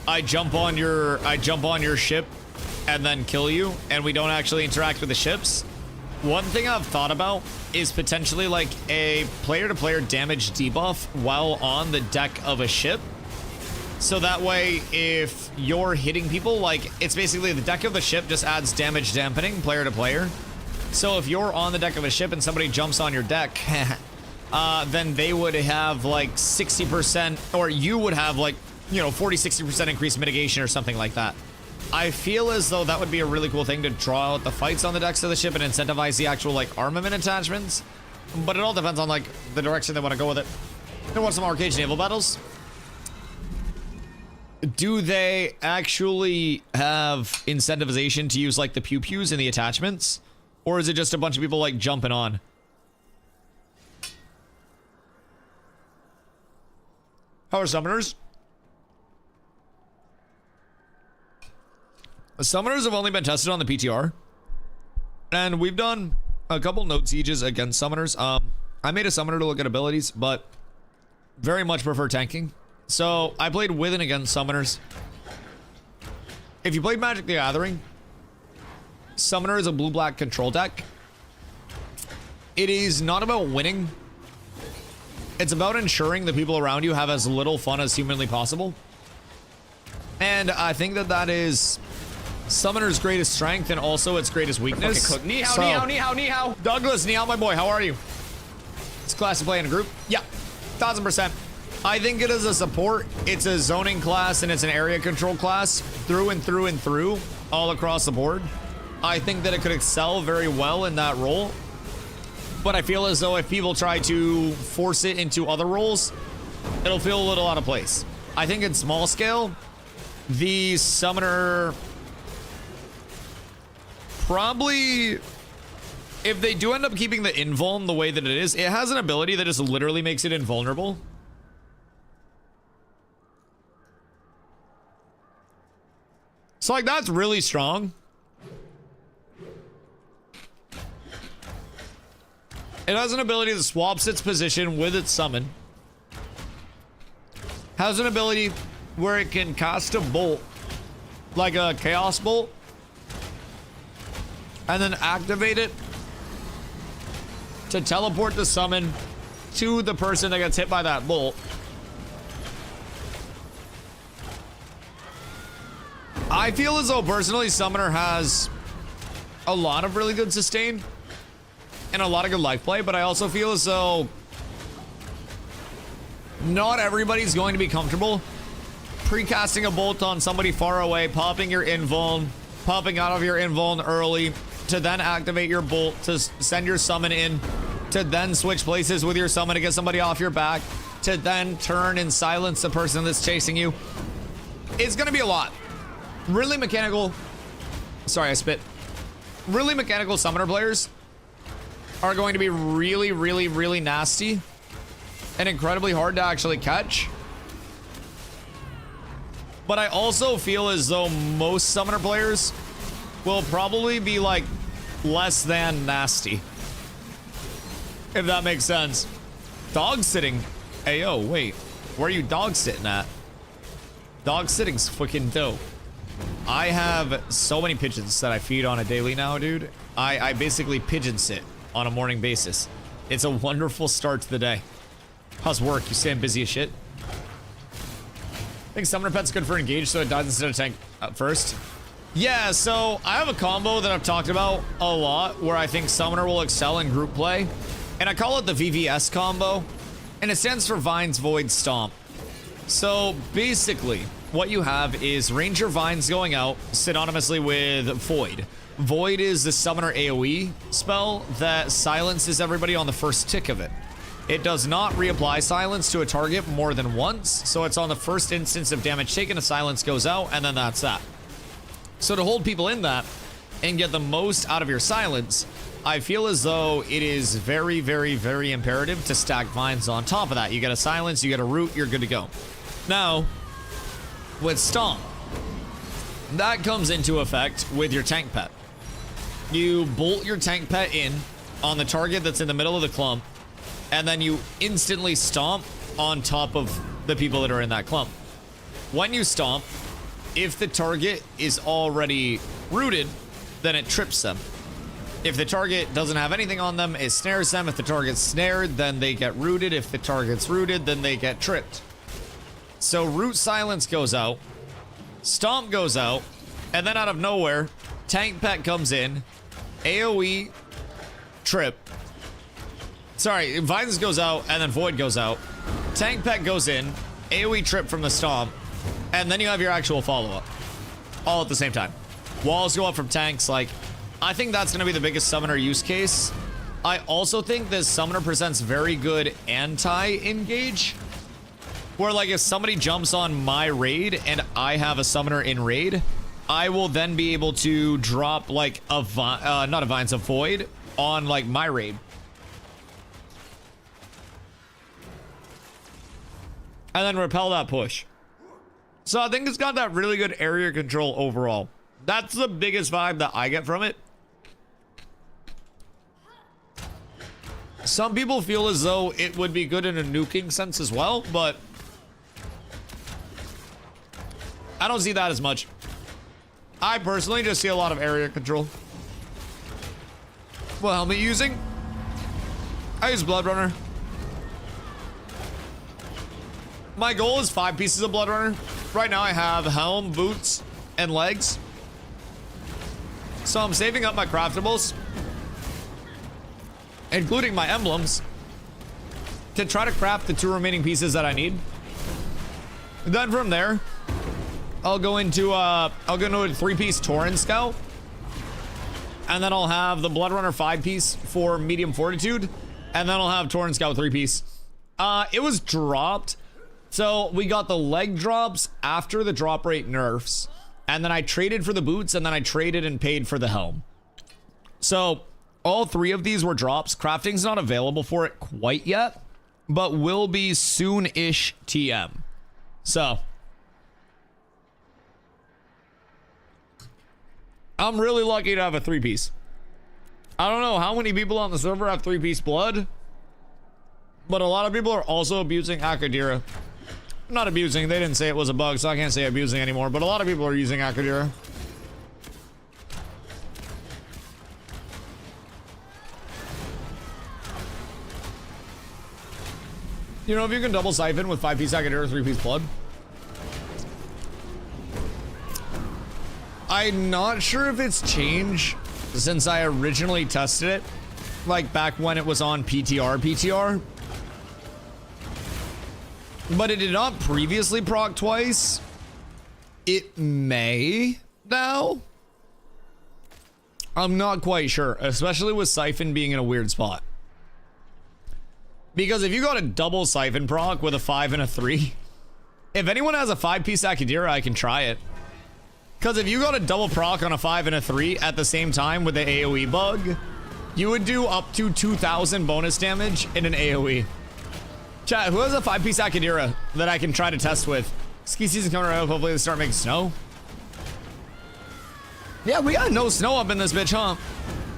I jump on your ship and then kill you, and we don't actually interact with the ships. One thing I've thought about is potentially like a player-to-player damage debuff while on the deck of a ship. So that way, if you're hitting people, like, it's basically the deck of the ship just adds damage dampening player to player. So if you're on the deck of a ship and somebody jumps on your deck, then they would have like 60%, or you would have like, you know, 40-60% increased mitigation or something like that. I feel as though that would be a really cool thing to draw out the fights on the decks of the ship and incentivize the actual like armament attachments. But it all depends on like the direction they want to go with it. They want some arcade naval battles. Do they actually have incentivization to use like the pew-pews and the attachments? Or is it just a bunch of people like jumping on? How are summoners? Summoners have only been tested on the PTR. And we've done a couple note sieges against summoners. I made a summoner to look at abilities, but very much prefer tanking. So I played with and against summoners. If you played Magic the Gathering, Summoner is a blue-black control deck. It is not about winning. It's about ensuring the people around you have as little fun as humanly possible. And I think that that is Summoner's greatest strength and also its greatest weakness. Cook. Ni hao, ni hao, ni hao, ni hao. Douglas, ni hao, my boy, how are you? It's class to play in a group. Yeah, 1000%. I think it is a support. It's a zoning class and it's an area control class through and through and through, all across the board. I think that it could excel very well in that role. But I feel as though if people try to force it into other roles, it'll feel a little out of place. I think in small scale, the Summoner probably, if they do end up keeping the invuln the way that it is, it has an ability that just literally makes it invulnerable. So like that's really strong. It has an ability that swaps its position with its summon. Has an ability where it can cast a bolt, like a chaos bolt, and then activate it to teleport the summon to the person that gets hit by that bolt. I feel as though personally Summoner has a lot of really good sustain and a lot of good life play, but I also feel as though not everybody's going to be comfortable precasting a bolt on somebody far away, popping your invuln, popping out of your invuln early, to then activate your bolt, to send your summon in, to then switch places with your summon to get somebody off your back, to then turn and silence the person that's chasing you. It's gonna be a lot. Really mechanical, sorry I spit. Really mechanical Summoner players are going to be really, really, really nasty and incredibly hard to actually catch. But I also feel as though most Summoner players will probably be like less than nasty, if that makes sense. Dog sitting. Ayo, wait, where are you dog sitting at? Dog sitting's fucking dope. I have so many pigeons that I feed on a daily now, dude. I basically pigeon sit on a morning basis. It's a wonderful start to the day. How's work? You staying busy as shit? I think Summoner Pet's good for engage, so it dies instead of tank first. Yeah, so I have a combo that I've talked about a lot where I think Summoner will excel in group play. And I call it the VVS combo. And it stands for Vines, Void, Stomp. So basically, what you have is Ranger Vines going out synonymously with Void. Void is the Summoner AoE spell that silences everybody on the first tick of it. It does not reapply silence to a target more than once, so it's on the first instance of damage taken, a silence goes out, and then that's that. So to hold people in that and get the most out of your silence, I feel as though it is very, very, very imperative to stack Vines on top of that. You get a silence, you get a root, you're good to go. Now, with Stomp, that comes into effect with your tank pet. You bolt your tank pet in on the target that's in the middle of the clump, and then you instantly stomp on top of the people that are in that clump. When you stomp, if the target is already rooted, then it trips them. If the target doesn't have anything on them, it snares them. If the target's snared, then they get rooted. If the target's rooted, then they get tripped. So root silence goes out, stomp goes out, and then out of nowhere, tank pet comes in, AoE, trip. Sorry, vines goes out, and then void goes out. Tank pet goes in, AoE trip from the stomp, and then you have your actual follow-up. All at the same time. Walls go up from tanks, like, I think that's going to be the biggest summoner use case. I also think this summoner presents very good anti-engage. Where, like, if somebody jumps on my raid and I have a summoner in raid, I will then be able to drop, like, a void on, like, my raid. And then repel that push. So I think it's got that really good area control overall. That's the biggest vibe that I get from it. Some people feel as though it would be good in a nuking sense as well, but I don't see that as much. I personally just see a lot of area control. What helmet are you using? I use Blood Runner. My goal is 5 pieces of Blood Runner. Right now I have helm, boots, and legs. So I'm saving up my craftables, including my emblems, to try to craft the 2 remaining pieces that I need. Then from there, I'll go into a 3-piece Tauren Scout, and then I'll have the Blood Runner 5-piece for medium fortitude, and then I'll have Tauren Scout 3-piece. It was dropped, so we got the leg drops after the drop rate nerfs, and then I traded for the boots, and then I traded and paid for the helm. So all 3 of these were drops. Crafting's not available for it quite yet, but will be soon-ish TM. So I'm really lucky to have a 3-piece. I don't know how many people on the server have 3-piece blood, but a lot of people are also abusing Akadira. Not abusing, they didn't say it was a bug, so I can't say abusing anymore, but a lot of people are using Akadira. You know, if you can double siphon with 5-piece Akadira, 3-piece blood. I'm not sure if it's changed since I originally tested it, like back when it was on PTR. But it did not previously proc twice. It may now. I'm not quite sure, especially with Siphon being in a weird spot. Because if you got a double Siphon proc with a 5 and a 3, if anyone has a 5-piece Akadira, I can try it. Because if you got a double proc on a 5 and a 3 at the same time with the AoE bug, you would do up to 2,000 bonus damage in an AoE. Chat, who has a 5-piece Akadira that I can try to test with? Ski season coming around, hopefully they start making snow. Yeah, we got no snow up in this bitch, huh?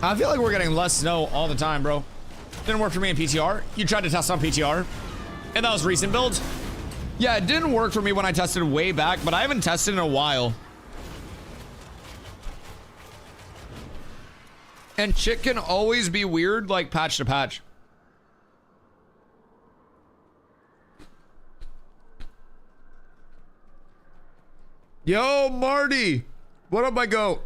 I feel like we're getting less snow all the time, bro. Didn't work for me in PTR. You tried to test on PTR, and that was recent build. Yeah, it didn't work for me when I tested way back, but I haven't tested in a while. And shit can always be weird, like patch to patch. Yo, Marty! What up, my goat?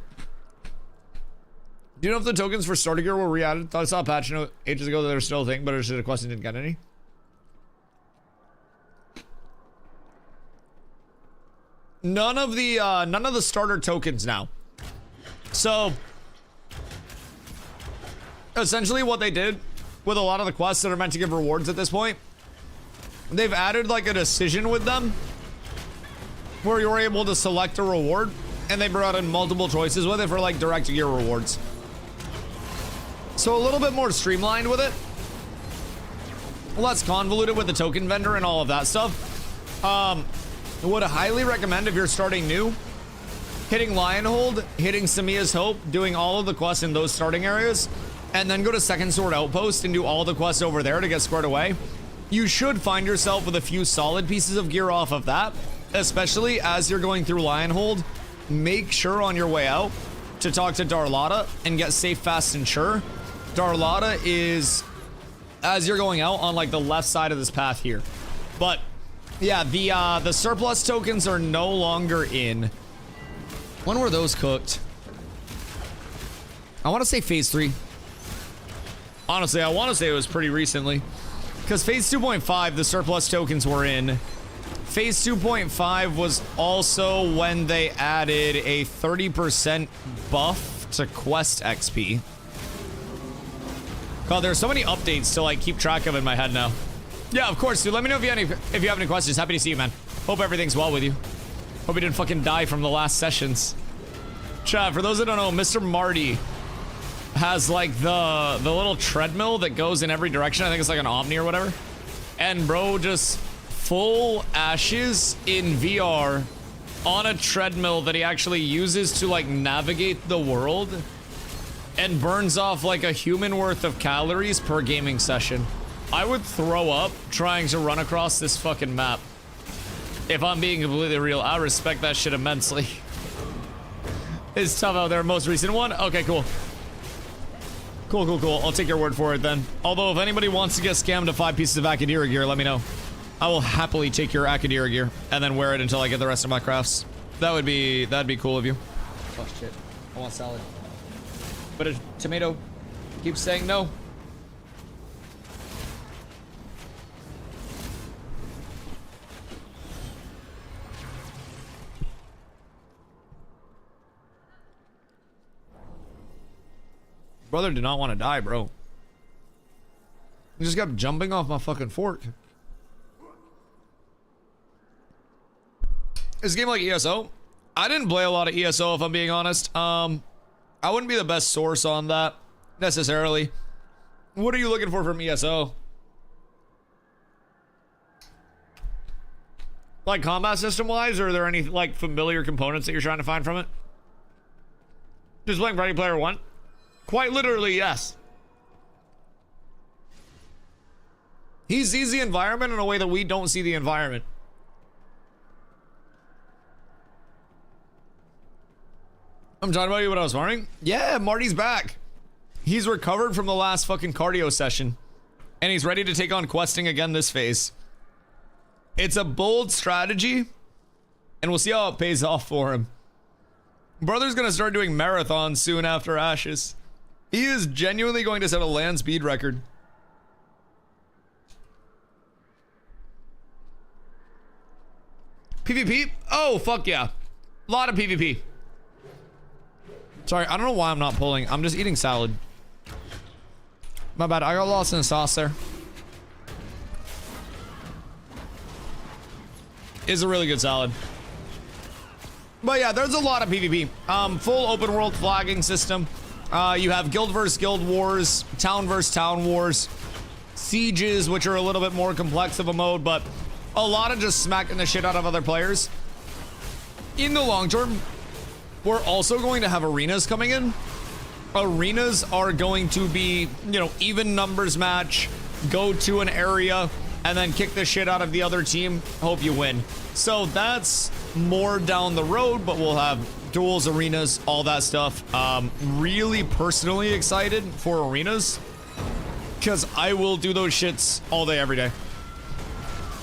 Do you know if the tokens for starter gear were re-added? Thought I saw a patch note ages ago that they were still a thing, but I just did a quest and didn't get any. None of the starter tokens now. So essentially what they did with a lot of the quests that are meant to give rewards at this point, they've added like a decision with them where you're able to select a reward, and they brought in multiple choices with it for like direct gear rewards. So a little bit more streamlined with it, less convoluted with the token vendor and all of that stuff. Would highly recommend if you're starting new, hitting Lionhold, hitting Samia's Hope, doing all of the quests in those starting areas, and then go to Second Sword Outpost and do all the quests over there to get squared away. You should find yourself with a few solid pieces of gear off of that, especially as you're going through Lionhold, make sure on your way out to talk to Darlotta and get safe, fast, and sure. Darlotta is, as you're going out, on like the left side of this path here. But yeah, the surplus tokens are no longer in. When were those cooked? I want to say phase 3. Honestly, I want to say it was pretty recently. Because phase 2.5, the surplus tokens were in. Phase 2.5 was also when they added a 30% buff to quest XP. God, there's so many updates to like keep track of in my head now. Yeah, of course, dude. Let me know if you have any questions. Happy to see you, man. Hope everything's well with you. Hope you didn't fucking die from the last sessions. Chat, for those that don't know, Mr. Marty has like the little treadmill that goes in every direction. I think it's like an Omni or whatever. And bro just full ashes in VR on a treadmill that he actually uses to like navigate the world and burns off like a human worth of calories per gaming session. I would throw up trying to run across this fucking map. If I'm being completely real, I respect that shit immensely. It's tough out there. Most recent one? Okay, cool. Cool. I'll take your word for it then. Although, if anybody wants to get scammed to 5 pieces of Akadira gear, let me know. I will happily take your Akadira gear and then wear it until I get the rest of my crafts. That'd be cool of you. Oh shit. I want salad. But a tomato keeps saying no. Brother did not want to die, bro. He just kept jumping off my fucking fork. Is a game like ESO? I didn't play a lot of ESO, if I'm being honest. I wouldn't be the best source on that, necessarily. What are you looking for from ESO? Like combat system-wise, or are there any like familiar components that you're trying to find from it? Just playing Ready Player One? Quite literally, yes. He sees the environment in a way that we don't see the environment. I'm talking about you when I was farming? Yeah, Marty's back. He's recovered from the last fucking cardio session. And he's ready to take on questing again this phase. It's a bold strategy. And we'll see how it pays off for him. Brother's gonna start doing marathons soon after Ashes. He is genuinely going to set a land speed record. PvP? Oh, fuck yeah. A lot of PvP. Sorry, I don't know why I'm not pulling. I'm just eating salad. My bad, I got lost in the sauce there. It's a really good salad. But yeah, there's a lot of PvP. Full open world flagging system. You have guild versus guild wars, town versus town wars, sieges, which are a little bit more complex of a mode, but a lot of just smacking the shit out of other players. In the long term, we're also going to have arenas coming in. Arenas are going to be, you know, even numbers match, go to an area, and then kick the shit out of the other team, hope you win. So that's more down the road, but we'll have duels, arenas, all that stuff. Really personally excited for arenas, because I will do those shits all day, every day.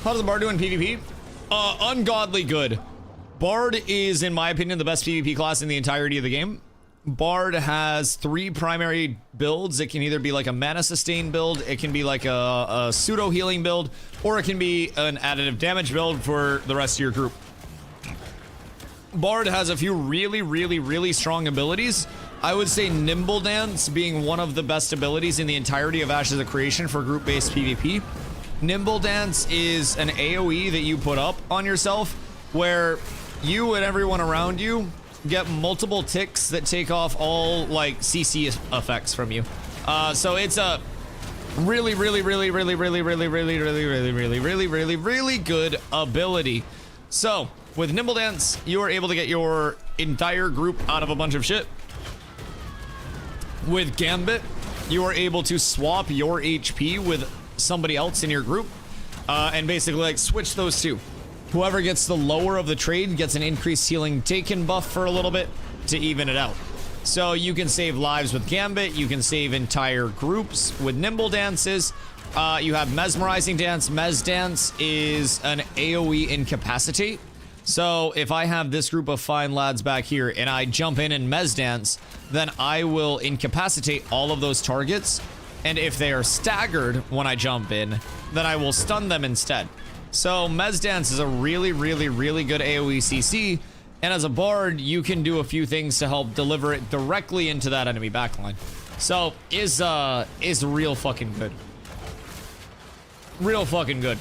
How's the Bard doing PvP? Ungodly good. Bard is, in my opinion, the best PvP class in the entirety of the game. Bard has 3 primary builds. It can either be like a mana sustain build, it can be like a pseudo healing build, or it can be an additive damage build for the rest of your group. Bard has a few really strong abilities. I would say Nimble Dance being one of the best abilities in the entirety of Ashes of Creation for group-based PvP. Nimble Dance is an AoE that you put up on yourself where you and everyone around you get multiple ticks that take off all like CC effects from you. So it's a really good ability. So with Nimble Dance, you are able to get your entire group out of a bunch of shit. With Gambit, you are able to swap your HP with somebody else in your group and basically like switch those two. Whoever gets the lower of the trade gets an increased healing taken buff for a little bit to even it out. So you can save lives with Gambit, you can save entire groups with Nimble Dances. You have Mesmerizing Dance. Mez Dance is an AoE incapacitate. So if I have this group of fine lads back here and I jump in and Mez Dance, then I will incapacitate all of those targets. And if they are staggered when I jump in, then I will stun them instead. So Mez Dance is a really, really, really good AoE CC. And as a bard, you can do a few things to help deliver it directly into that enemy backline. So is real fucking good. Real fucking good.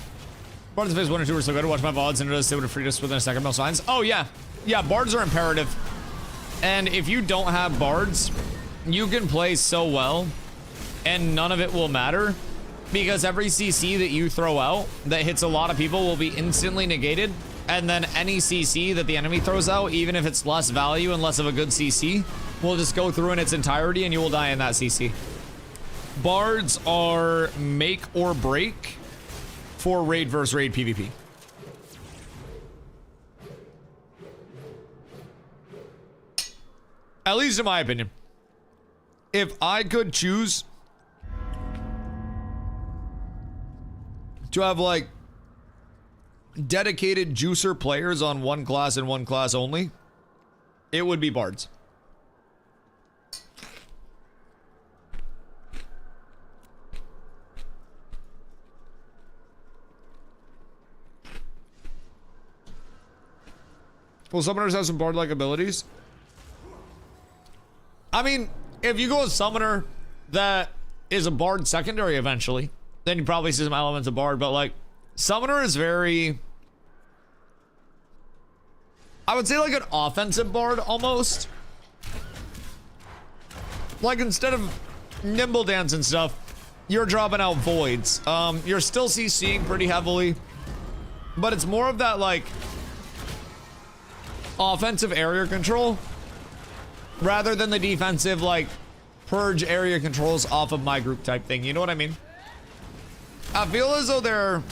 Bards of Phase 1 and 2 are so good. Watch my VODs and notice they would have freed us within a second. No signs. Oh yeah. Yeah, bards are imperative. And if you don't have bards, you can play so well and none of it will matter. Because every CC that you throw out that hits a lot of people will be instantly negated. And then any CC that the enemy throws out, even if it's less value and less of a good CC, will just go through in its entirety and you will die in that CC. Bards are make or break for raid versus raid PvP. At least in my opinion. If I could choose to have like dedicated juicer players on one class and one class only, it would be bards. Will summoners have some bard-like abilities? I mean, if you go with summoner that is a bard secondary eventually, then you probably see some elements of bard, but like, summoner is very, I would say like an offensive bard almost. Like instead of nimble dance and stuff, you're dropping out voids. You're still CCing pretty heavily, but it's more of that like offensive area control rather than the defensive like purge area controls off of my group type thing. You know what I mean? I feel as though they're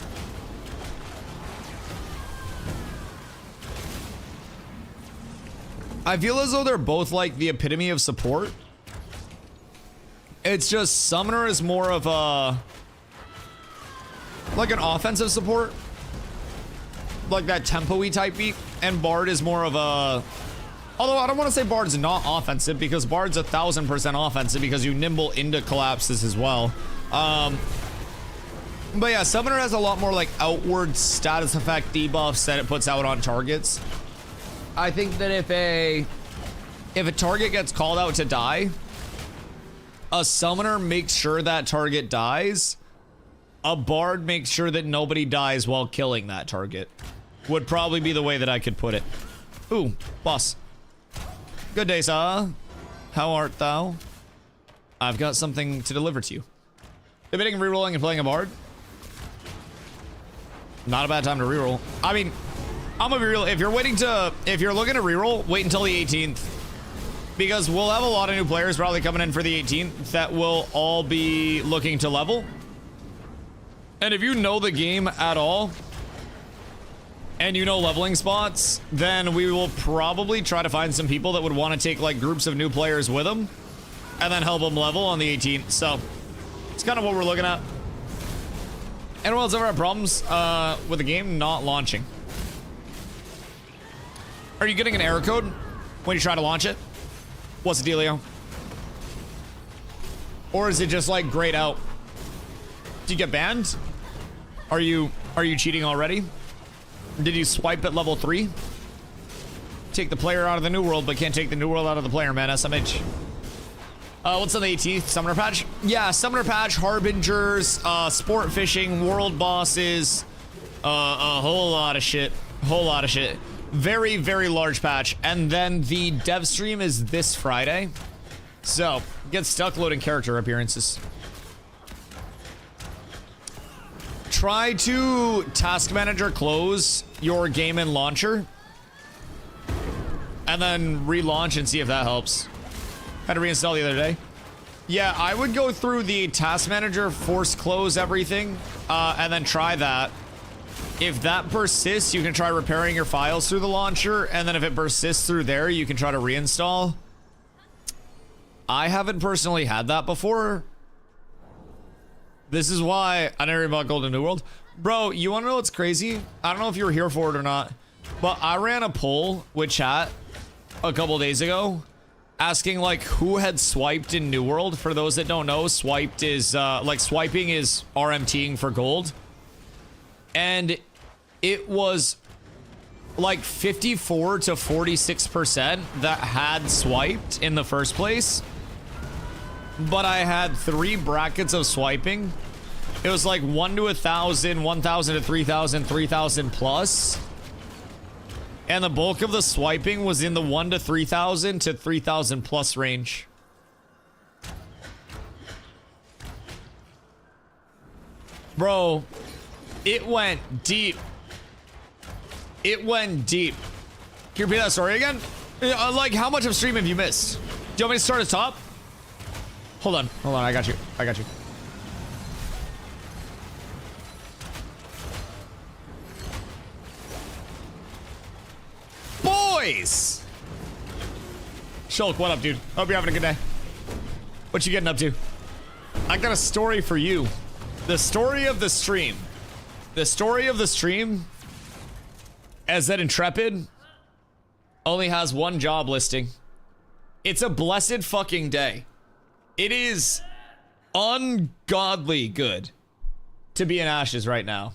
both like the epitome of support. It's just summoner is more of a like an offensive support, like that tempo-y type beat, and bard is more of a, although I don't want to say bard's not offensive because bard's 1000% offensive because you nimble into collapses as well. But yeah, summoner has a lot more like outward status effect debuffs that it puts out on targets. I think that if a target gets called out to die, a summoner makes sure that target dies. A bard makes sure that nobody dies while killing that target. Would probably be the way that I could put it. Ooh, boss. Good day, sir. How art thou? I've got something to deliver to you. Debating rerolling and playing a bard? Not a bad time to reroll. I mean, I'm gonna be real. If you're looking to reroll, wait until the 18th. Because we'll have a lot of new players probably coming in for the 18th that will all be looking to level. And if you know the game at all, and you know leveling spots, then we will probably try to find some people that would want to take like groups of new players with them and then help them level on the 18th. So it's kind of what we're looking at. Anyone else ever have problems with the game not launching? Are you getting an error code when you try to launch it? What's the dealio? Or is it just like grayed out? Did you get banned? Are you cheating already? Did you swipe at level 3? Take the player out of the new world, but can't take the new world out of the player, man. SMH. What's on the 18th? Summoner patch? Yeah, summoner patch, harbingers, sport fishing, world bosses, a whole lot of shit. Whole lot of shit. Very, very large patch. And then the dev stream is this Friday. So, get stuck loading character appearances. Try to task manager close your game in launcher and then relaunch and see if that helps. Had to reinstall the other day. Yeah, I would go through the task manager, force close everything, and then try that. if that persists, you can try repairing your files through the launcher, and then if it persists through there, you can try to reinstall. I haven't personally had that before. This is why I never bought Golden New World. Bro, you wanna know what's crazy? I don't know if you were here for it or not, but I ran a poll with chat a couple days ago asking like who had swiped in New World. For those that don't know, swiped is like swiping is RMTing for gold. And it was like 54 to 46% that had swiped in the first place. But I had 3 brackets of swiping. It was like 1 to 1,000, 1,000 to 3,000, 3,000 plus. And the bulk of the swiping was in the 1 to 3,000 to 3,000 plus range. Bro, it went deep. It went deep. Can you repeat that story again? Like, how much of stream have you missed? Do you want me to start at top? Hold on, I got you. I got you. Boys! Shulk, what up, dude? Hope you're having a good day. What you getting up to? I got a story for you. The story of the stream. The story of the stream is that Intrepid only has 1 job listing. It's a blessed fucking day. It is ungodly good to be in Ashes right now.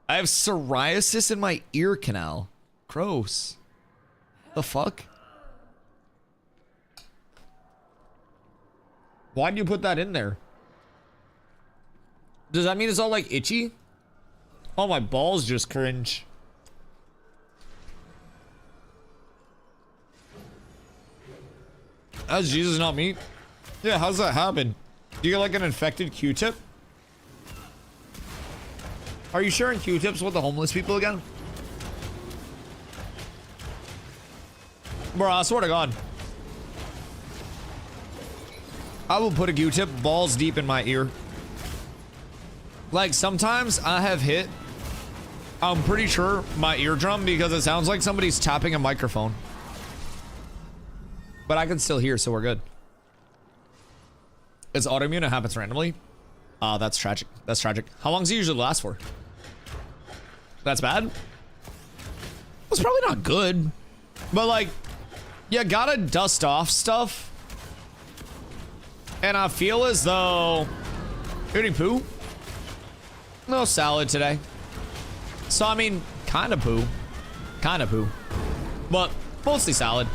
I have psoriasis in my ear canal. Gross. The fuck? Why'd you put that in there? Does that mean it's all like itchy? Oh, my balls just cringe. That's Jesus, not me. Yeah, how's that happen? Do you get like an infected Q-tip? Are you sharing Q-tips with the homeless people again? Bro, I swear to God. I will put a Q-tip balls deep in my ear. Like, sometimes I have hit, I'm pretty sure, my eardrum because it sounds like somebody's tapping a microphone. But I can still hear, so we're good. It's autoimmune, it happens randomly. That's tragic. That's tragic. How long does it usually last for? That's bad? It's probably not good. But like, you gotta dust off stuff. And I feel as though... Eating poo? No salad today. So I mean, kinda poo. Kinda poo. But mostly salad.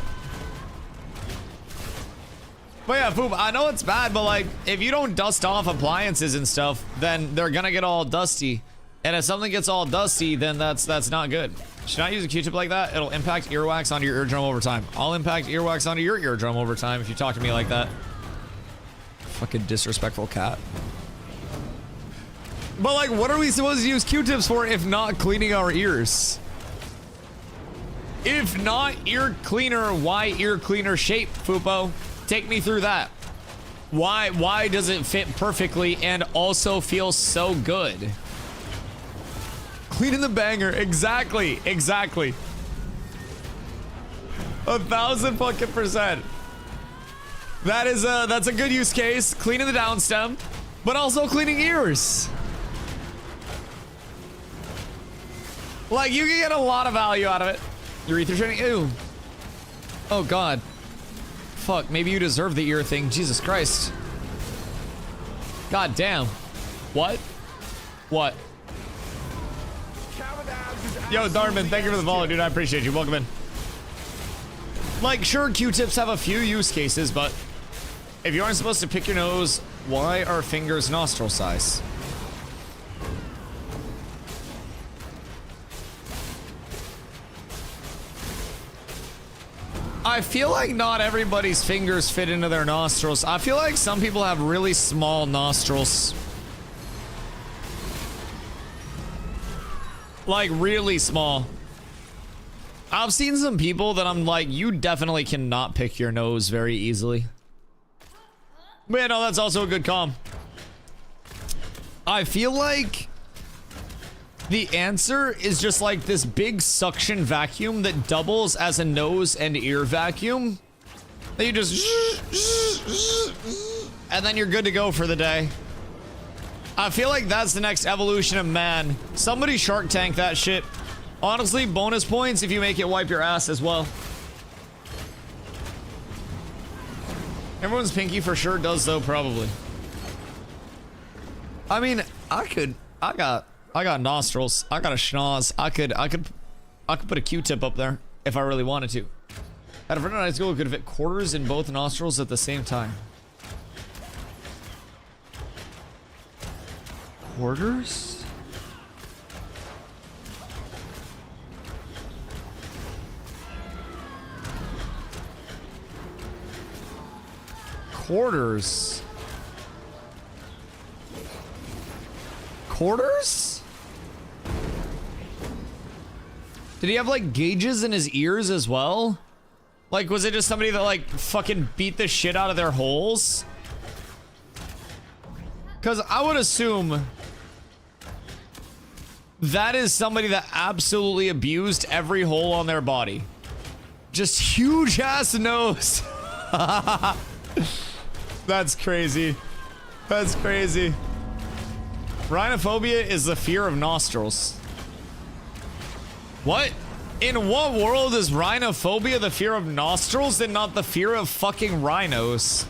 But yeah, poop, I know it's bad, but like, if you don't dust off appliances and stuff, then they're gonna get all dusty. And if something gets all dusty, then that's not good. Should not use a Q-tip like that. It'll impact earwax onto your eardrum over time. I'll impact earwax onto your eardrum over time if you talk to me like that. Fucking disrespectful cat. But like, what are we supposed to use Q-tips for if not cleaning our ears? If not ear cleaner, why ear cleaner shape, Fupo? Take me through that. Why does it fit perfectly and also feel so good? Cleaning the banger, exactly. 1,000 fucking %. That's a good use case. Cleaning the downstem, but also cleaning ears. Like, you can get a lot of value out of it. Urethra training, ew. Oh God. Fuck, maybe you deserve the ear thing. Jesus Christ. God damn. What? What? Yo, Darman, thank you for the follow, dude. I appreciate you. Welcome in. Like, sure, Q-tips have a few use cases, but if you aren't supposed to pick your nose, why are fingers nostril size? I feel like not everybody's fingers fit into their nostrils. I feel like some people have really small nostrils. Like, really small. I've seen some people that I'm like, you definitely cannot pick your nose very easily. But yeah, no, that's also a good calm. I feel like The answer is just like this big suction vacuum that doubles as a nose and ear vacuum. That you just and then you're good to go for the day. I feel like that's the next evolution of man. Somebody Shark Tank that shit. Honestly, bonus points if you make it wipe your ass as well. Everyone's pinky for sure does though, probably. I mean, I got nostrils. I got a schnoz. I could put a Q-tip up there if I really wanted to. At a friend in high school, could fit quarters in both nostrils at the same time. Quarters? Quarters? Quarters? Did he have like gauges in his ears as well? Like, was it just somebody that like fucking beat the shit out of their holes? Because I would assume that is somebody that absolutely abused every hole on their body. Just huge ass nose. That's crazy. That's crazy. Rhinophobia is the fear of nostrils. What? In what world is rhinophobia the fear of nostrils and not the fear of fucking rhinos?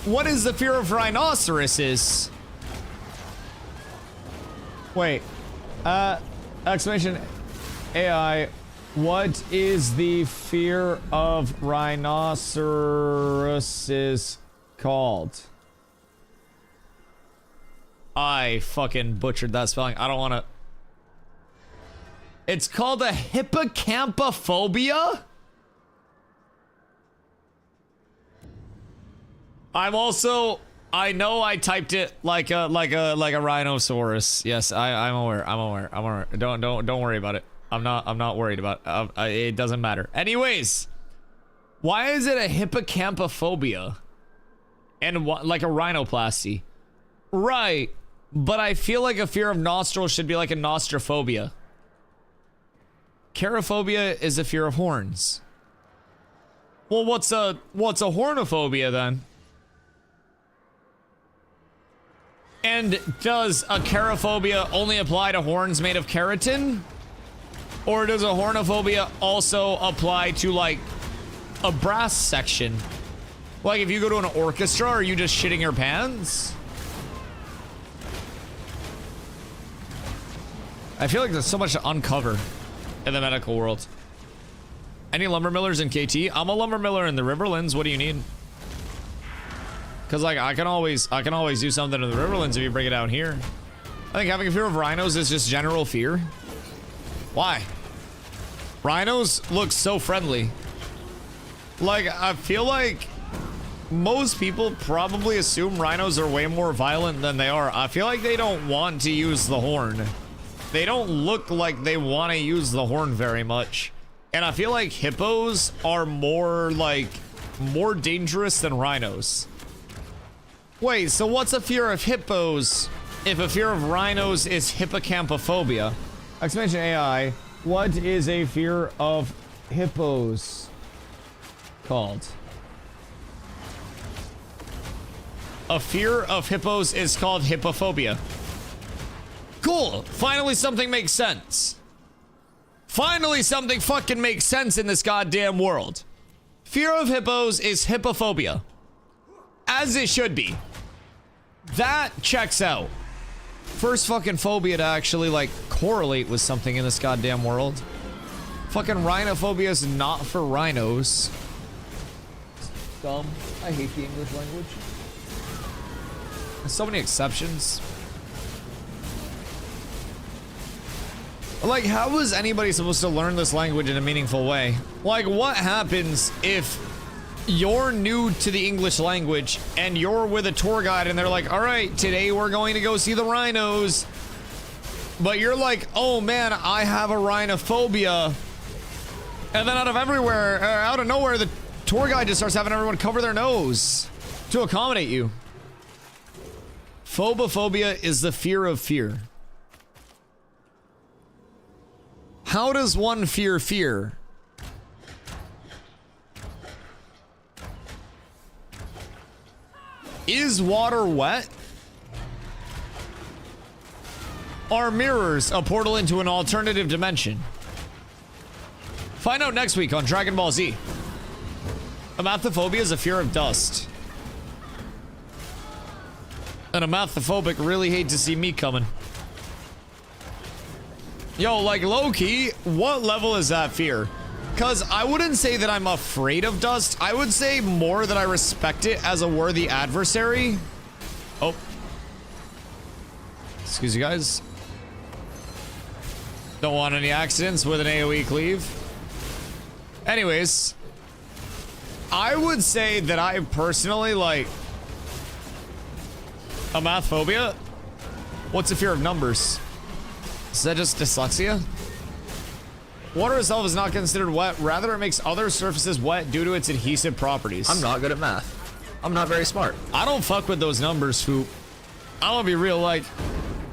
What is the fear of rhinoceroses? Wait. Exclamation AI. What is the fear of rhinoceroses called? I fucking butchered that spelling. I don't want to. It's called a hippocampaphobia? I'm also, I know I typed it like a rhinoceros. Yes, I'm aware. Don't worry about it. I'm not worried about it. It doesn't matter. Anyways, why is it a hippocampaphobia? And what, like a rhinoplasty? Right, but I feel like a fear of nostrils should be like a nostrophobia. Cherophobia is a fear of horns. Well, what's a hornophobia then? And does a cherophobia only apply to horns made of keratin? Or does a hornophobia also apply to like a brass section? Like if you go to an orchestra, are you just shitting your pants? I feel like there's so much to uncover in the medical world. Any lumber millers in KT? I'm a lumber miller in the Riverlands. What do you need? Because like I can always do something in the Riverlands if you bring it out here. I think having a fear of rhinos is just general fear. Why? Rhinos look so friendly. Like I feel like most people probably assume rhinos are way more violent than they are. I feel like they don't want to use the horn. They don't look like they want to use the horn very much. And I feel like hippos are more dangerous than rhinos. Wait, so what's a fear of hippos if a fear of rhinos is hippocampaphobia? Exclamation AI, what is a fear of hippos called? A fear of hippos is called hippophobia. Cool, finally something makes sense. Finally something fucking makes sense in this goddamn world. Fear of hippos is hippophobia. As it should be. That checks out. First fucking phobia to actually like correlate with something in this goddamn world. Fucking rhinophobia is not for rhinos. Dumb. I hate the English language. There's so many exceptions. Like, how is anybody supposed to learn this language in a meaningful way? Like, what happens if you're new to the English language and you're with a tour guide and they're like, all right, today we're going to go see the rhinos. But you're like, oh man, I have a rhinophobia. And then out of nowhere, the tour guide just starts having everyone cover their nose to accommodate you. Phobophobia is the fear of fear. How does one fear fear? Is water wet? Are mirrors a portal into an alternative dimension? Find out next week on Dragon Ball Z. Amathophobia is a fear of dust. An amathophobic really hate to see me coming. Yo, like low-key, what level is that fear? Because I wouldn't say that I'm afraid of dust. I would say more that I respect it as a worthy adversary. Oh. Excuse you guys. Don't want any accidents with an AoE cleave. Anyways. I would say that I personally like... Amathphobia? What's the fear of numbers? Is that just dyslexia? Water itself is not considered wet. Rather, it makes other surfaces wet due to its adhesive properties. I'm not good at math. I'm not very smart. I don't fuck with those numbers, Foop. I want to be real, like...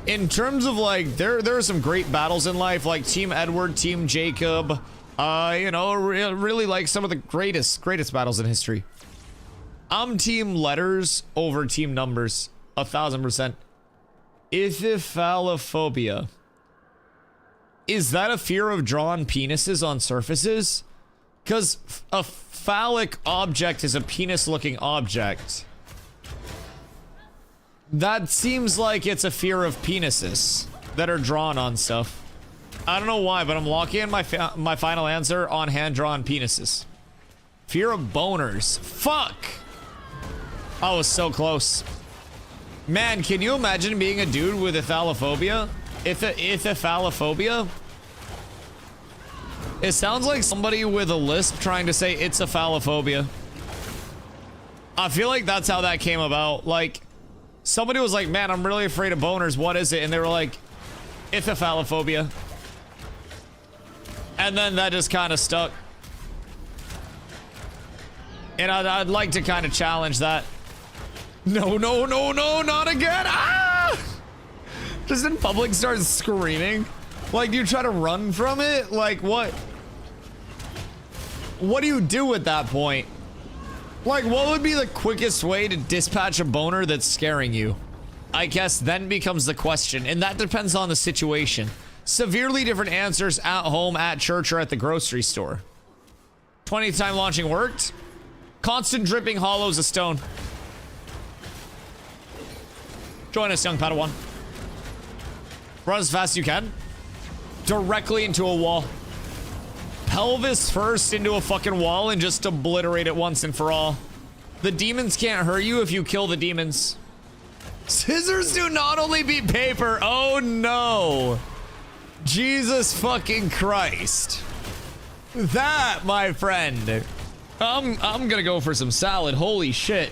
In terms of, like, there are some great battles in life, like Team Edward, Team Jacob. You know, really like some of the greatest battles in history. I'm Team Letters over Team Numbers. 1000%. Ithithalophobia. Is that a fear of drawn penises on surfaces? Because a phallic object is a penis-looking object. That seems like it's a fear of penises that are drawn on stuff. I don't know why, but I'm locking in my final answer on hand-drawn penises. Fear of boners. Fuck! I was so close. Man, can you imagine being a dude with ithalophobia? Ithithalophobia? It sounds like somebody with a lisp trying to say it's a phallophobia. I feel like that's how that came about. Like, somebody was like, man, I'm really afraid of boners. What is it? And they were like, ithithalophobia. And then that just kind of stuck. And I'd like to kind of challenge that. No, no, no, no, not again. Ah! Just in public start screaming. Like, do you try to run from it? Like, what? What do you do at that point? Like, what would be the quickest way to dispatch a boner that's scaring you? I guess then becomes the question, and that depends on the situation. Severely different answers at home, at church, or at the grocery store. 20th time launching worked. Constant dripping hollows a stone. Join us, young Padawan. Run as fast as you can. Directly into a wall. Pelvis first into a fucking wall and just obliterate it once and for all. The demons can't hurt you if you kill the demons. Scissors do not only beat paper. Oh no. Jesus fucking Christ. That, my friend. I'm gonna go for some salad. Holy shit.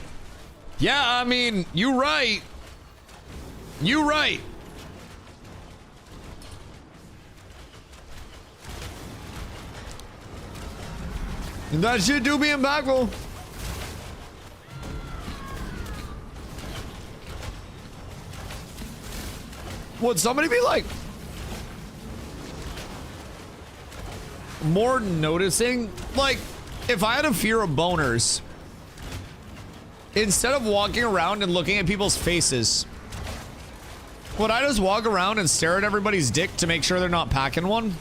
Yeah, I mean, you right. You right. That shit do be impactful. Would somebody be like more noticing? Like, if I had a fear of boners, instead of walking around and looking at people's faces, would I just walk around and stare at everybody's dick to make sure they're not packing one?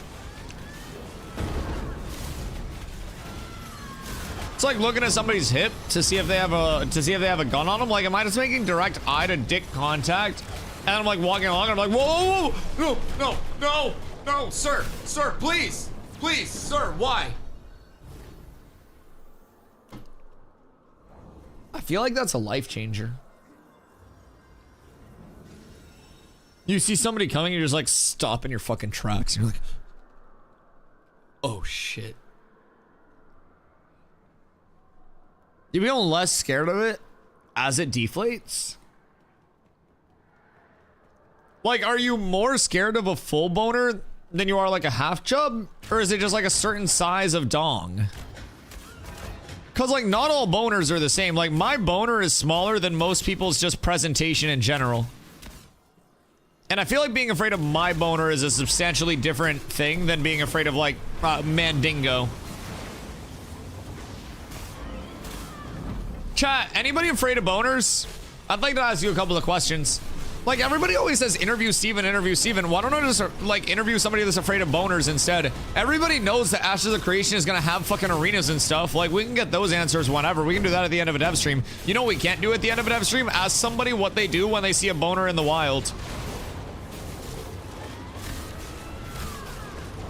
It's like looking at somebody's hip to see if they have a gun on them. Like, am I just making direct eye to dick contact? And I'm like walking along and I'm like, whoa, whoa, whoa, no, no, no, no, sir, please, sir, why? I feel like that's a life changer. You see somebody coming, you're just like stop in your fucking tracks. And you're like, oh shit. You become less scared of it as it deflates? Like, are you more scared of a full boner than you are like a half chub? Or is it just like a certain size of dong? Because like not all boners are the same. Like my boner is smaller than most people's just presentation in general. And I feel like being afraid of my boner is a substantially different thing than being afraid of, like, Mandingo. Chat, anybody afraid of boners? I'd like to ask you a couple of questions. Like, everybody always says interview Steven, interview Steven. Why don't I just, like, interview somebody that's afraid of boners instead? Everybody knows that Ashes of Creation is gonna have fucking arenas and stuff. Like, we can get those answers whenever. We can do that at the end of a dev stream. You know what we can't do at the end of a dev stream? Ask somebody what they do when they see a boner in the wild.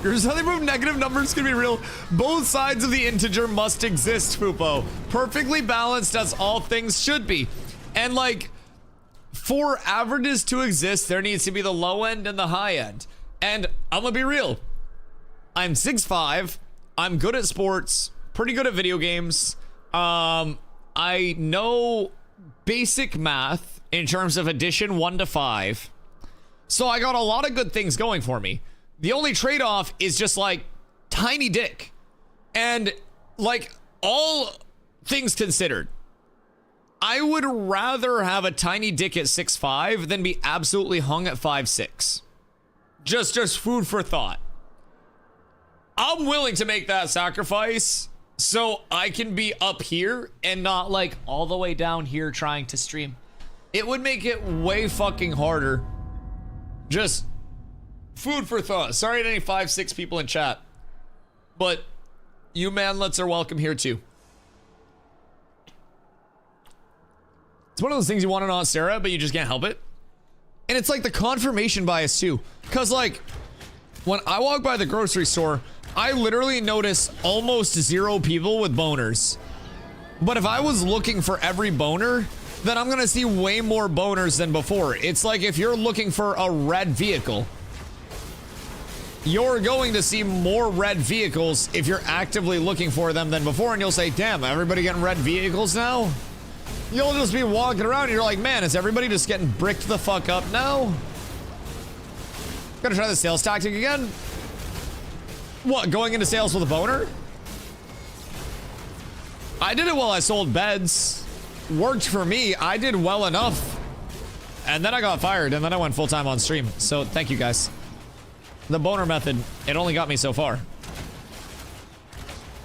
There's nothing but negative numbers can be real. Both sides of the integer must exist, Fupo. Perfectly balanced as all things should be. And like, for averages to exist, there needs to be the low end and the high end. And I'm gonna be real. I'm 6'5". I'm good at sports, pretty good at video games. I know basic math in terms of addition 1 to 5. So I got a lot of good things going for me. The only trade-off is just like tiny dick. And like, all things considered, I would rather have a tiny dick at 6'5" than be absolutely hung at 5'6". Just food for thought. I'm willing to make that sacrifice so I can be up here and not like all the way down here trying to stream. It would make it way fucking harder. Just food for thought. Sorry to any 5'6" people in chat, but you manlets are welcome here too. It's one of those things you want to not stare at, but you just can't help it. And it's like the confirmation bias too. Cause like, when I walk by the grocery store, I literally notice almost 0 people with boners. But if I was looking for every boner, then I'm gonna see way more boners than before. It's like if you're looking for a red vehicle, you're going to see more red vehicles if you're actively looking for them than before, and you'll say, damn, everybody getting red vehicles now? You'll just be walking around and you're like, man, is everybody just getting bricked the fuck up now? Gonna try the sales tactic again? What, going into sales with a boner? I did it while I sold beds. Worked for me. I did well enough. And then I got fired, and then I went full-time on stream. So thank you guys. The boner method, it only got me so far.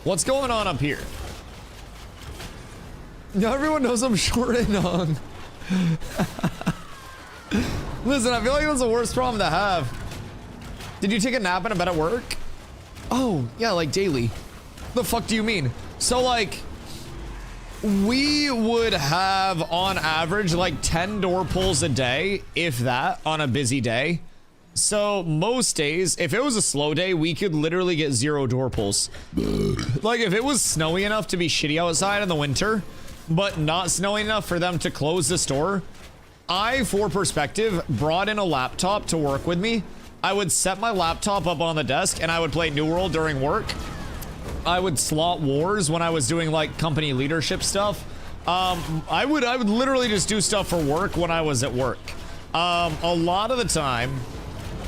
What's going on up here? Now everyone knows I'm short and long. Listen, I feel like that's the worst problem to have. Did you take a nap in a bed at work? Oh, yeah, like daily. The fuck do you mean? So like, we would have on average like 10 door pulls a day, if that, on a busy day. So most days, if it was a slow day, we could literally get 0 door pulls. Like if it was snowy enough to be shitty outside in the winter, but not snowy enough for them to close the store, I, for perspective, brought in a laptop to work with me. I would set my laptop up on the desk and I would play New World during work. I would slot wars when I was doing like company leadership stuff. I would literally just do stuff for work when I was at work. A lot of the time,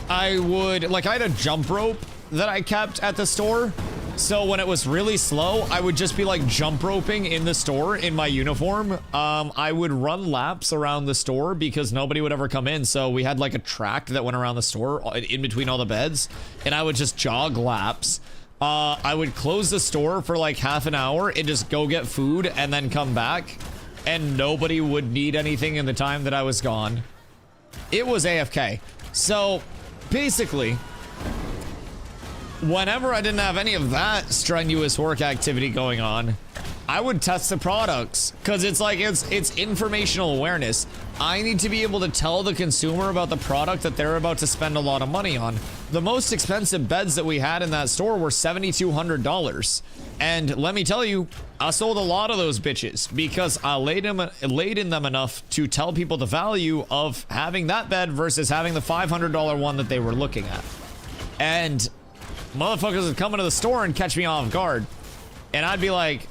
I would, like, I had a jump rope that I kept at the store. So when it was really slow, I would just be like jump roping in the store in my uniform. I would run laps around the store because nobody would ever come in. So we had like a track that went around the store in between all the beds, and I would just jog laps. I would close the store for like half an hour and just go get food and then come back, and nobody would need anything in the time that I was gone. It was AFK. So basically, whenever I didn't have any of that strenuous work activity going on, I would test the products, because it's like, it's informational awareness. I need to be able to tell the consumer about the product that they're about to spend a lot of money on. The most expensive beds that we had in that store were $7,200. And let me tell you, I sold a lot of those bitches because I laid in them enough to tell people the value of having that bed versus having the $500 one that they were looking at. And motherfuckers would come into the store and catch me off guard. And I'd be like,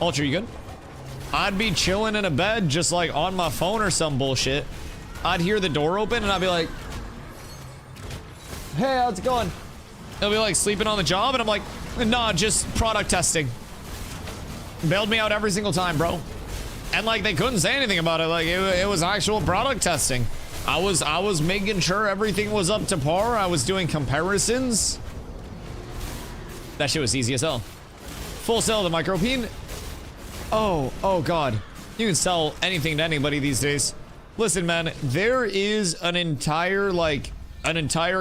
Ultra, you good? I'd be chilling in a bed just like on my phone or some bullshit. I'd hear the door open and I'd be like, hey, how's it going? They'll be like sleeping on the job and I'm like, nah, just product testing. Bailed me out every single time, bro. And like they couldn't say anything about it. Like it was actual product testing. I was making sure everything was up to par. I was doing comparisons. That shit was easy as hell. Full sell of the micropene. Oh god. You can sell anything to anybody these days. Listen, man, there is an entire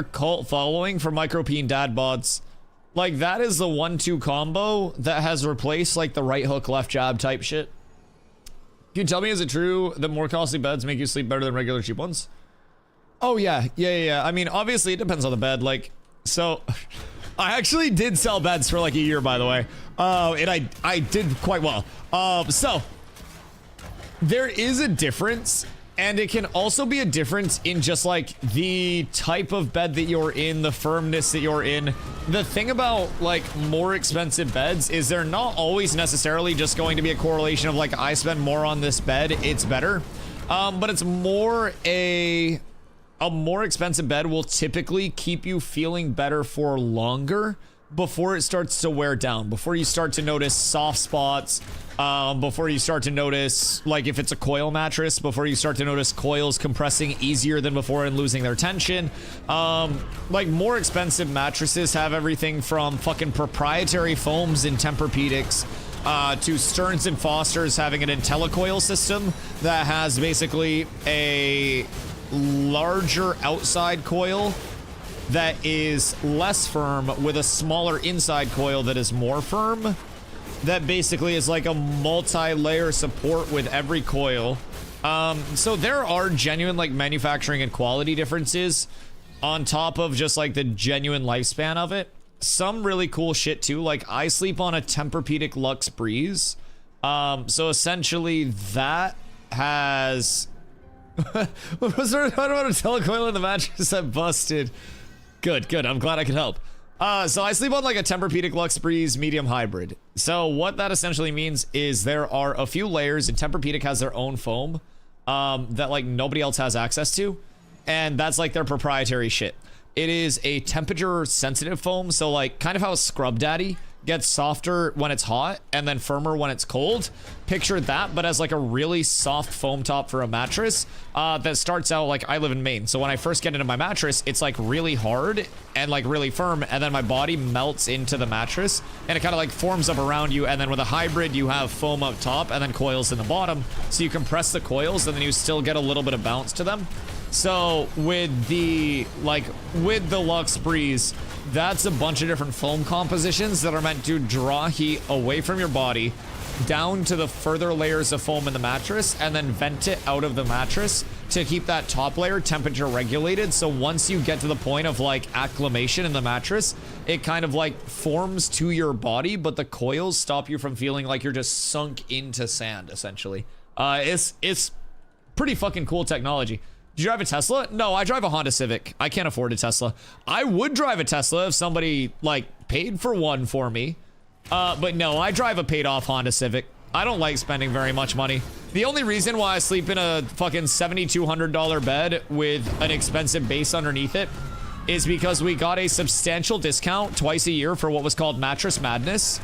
cult following for micropene dad bots. Like, that is the 1-2 combo that has replaced, like, the right hook, left jab type shit. Can you tell me, is it true that more costly beds make you sleep better than regular cheap ones? Oh, yeah. I mean, obviously, it depends on the bed. Like, so... I actually did sell beds for, like, a year, by the way. And I did quite well. So... there is a difference, and it can also be a difference in just like the type of bed that you're in, the firmness that you're in. The thing about like more expensive beds is they're not always necessarily just going to be a correlation of like, I spend more on this bed, it's better. But it's more a more expensive bed will typically keep you feeling better for longer before it starts to wear down, before you start to notice soft spots, before you start to notice, like if it's a coil mattress, before you start to notice coils compressing easier than before and losing their tension. Like more expensive mattresses have everything from fucking proprietary foams in Tempur-Pedics, to Stearns and Foster's having an IntelliCoil system that has basically a larger outside coil that is less firm with a smaller inside coil that is more firm. That basically is like a multi-layer support with every coil. So there are genuine like manufacturing and quality differences on top of just like the genuine lifespan of it. Some really cool shit too. Like I sleep on a Tempur-Pedic Luxe Breeze. So essentially that has... was there about a telecoil in the mattress that busted? Good. I'm glad I could help. So I sleep on like a Tempur-Pedic Luxe Breeze medium hybrid. So what that essentially means is there are a few layers, and Tempur-Pedic has their own foam that like nobody else has access to, and that's like their proprietary shit. It is a temperature sensitive foam, so like kind of how Scrub Daddy gets softer when it's hot and then firmer when it's cold. Picture that, but as like a really soft foam top for a mattress that starts out like, I live in Maine, so when I first get into my mattress, it's like really hard and like really firm, and then my body melts into the mattress and it kind of like forms up around you. And then with a hybrid, you have foam up top and then coils in the bottom, so you compress the coils and then you still get a little bit of bounce to them. So with the Luxe Breeze, that's a bunch of different foam compositions that are meant to draw heat away from your body down to the further layers of foam in the mattress and then vent it out of the mattress to keep that top layer temperature regulated. So once you get to the point of like acclimation in the mattress, it kind of like forms to your body, but the coils stop you from feeling like you're just sunk into sand, essentially. It's pretty fucking cool technology. Do you drive a Tesla? No, I drive a Honda Civic. I can't afford a Tesla. I would drive a Tesla if somebody like paid for one for me. But no, I drive a paid off Honda Civic. I don't like spending very much money. The only reason why I sleep in a fucking $7,200 bed with an expensive base underneath it is because we got a substantial discount twice a year for what was called Mattress Madness,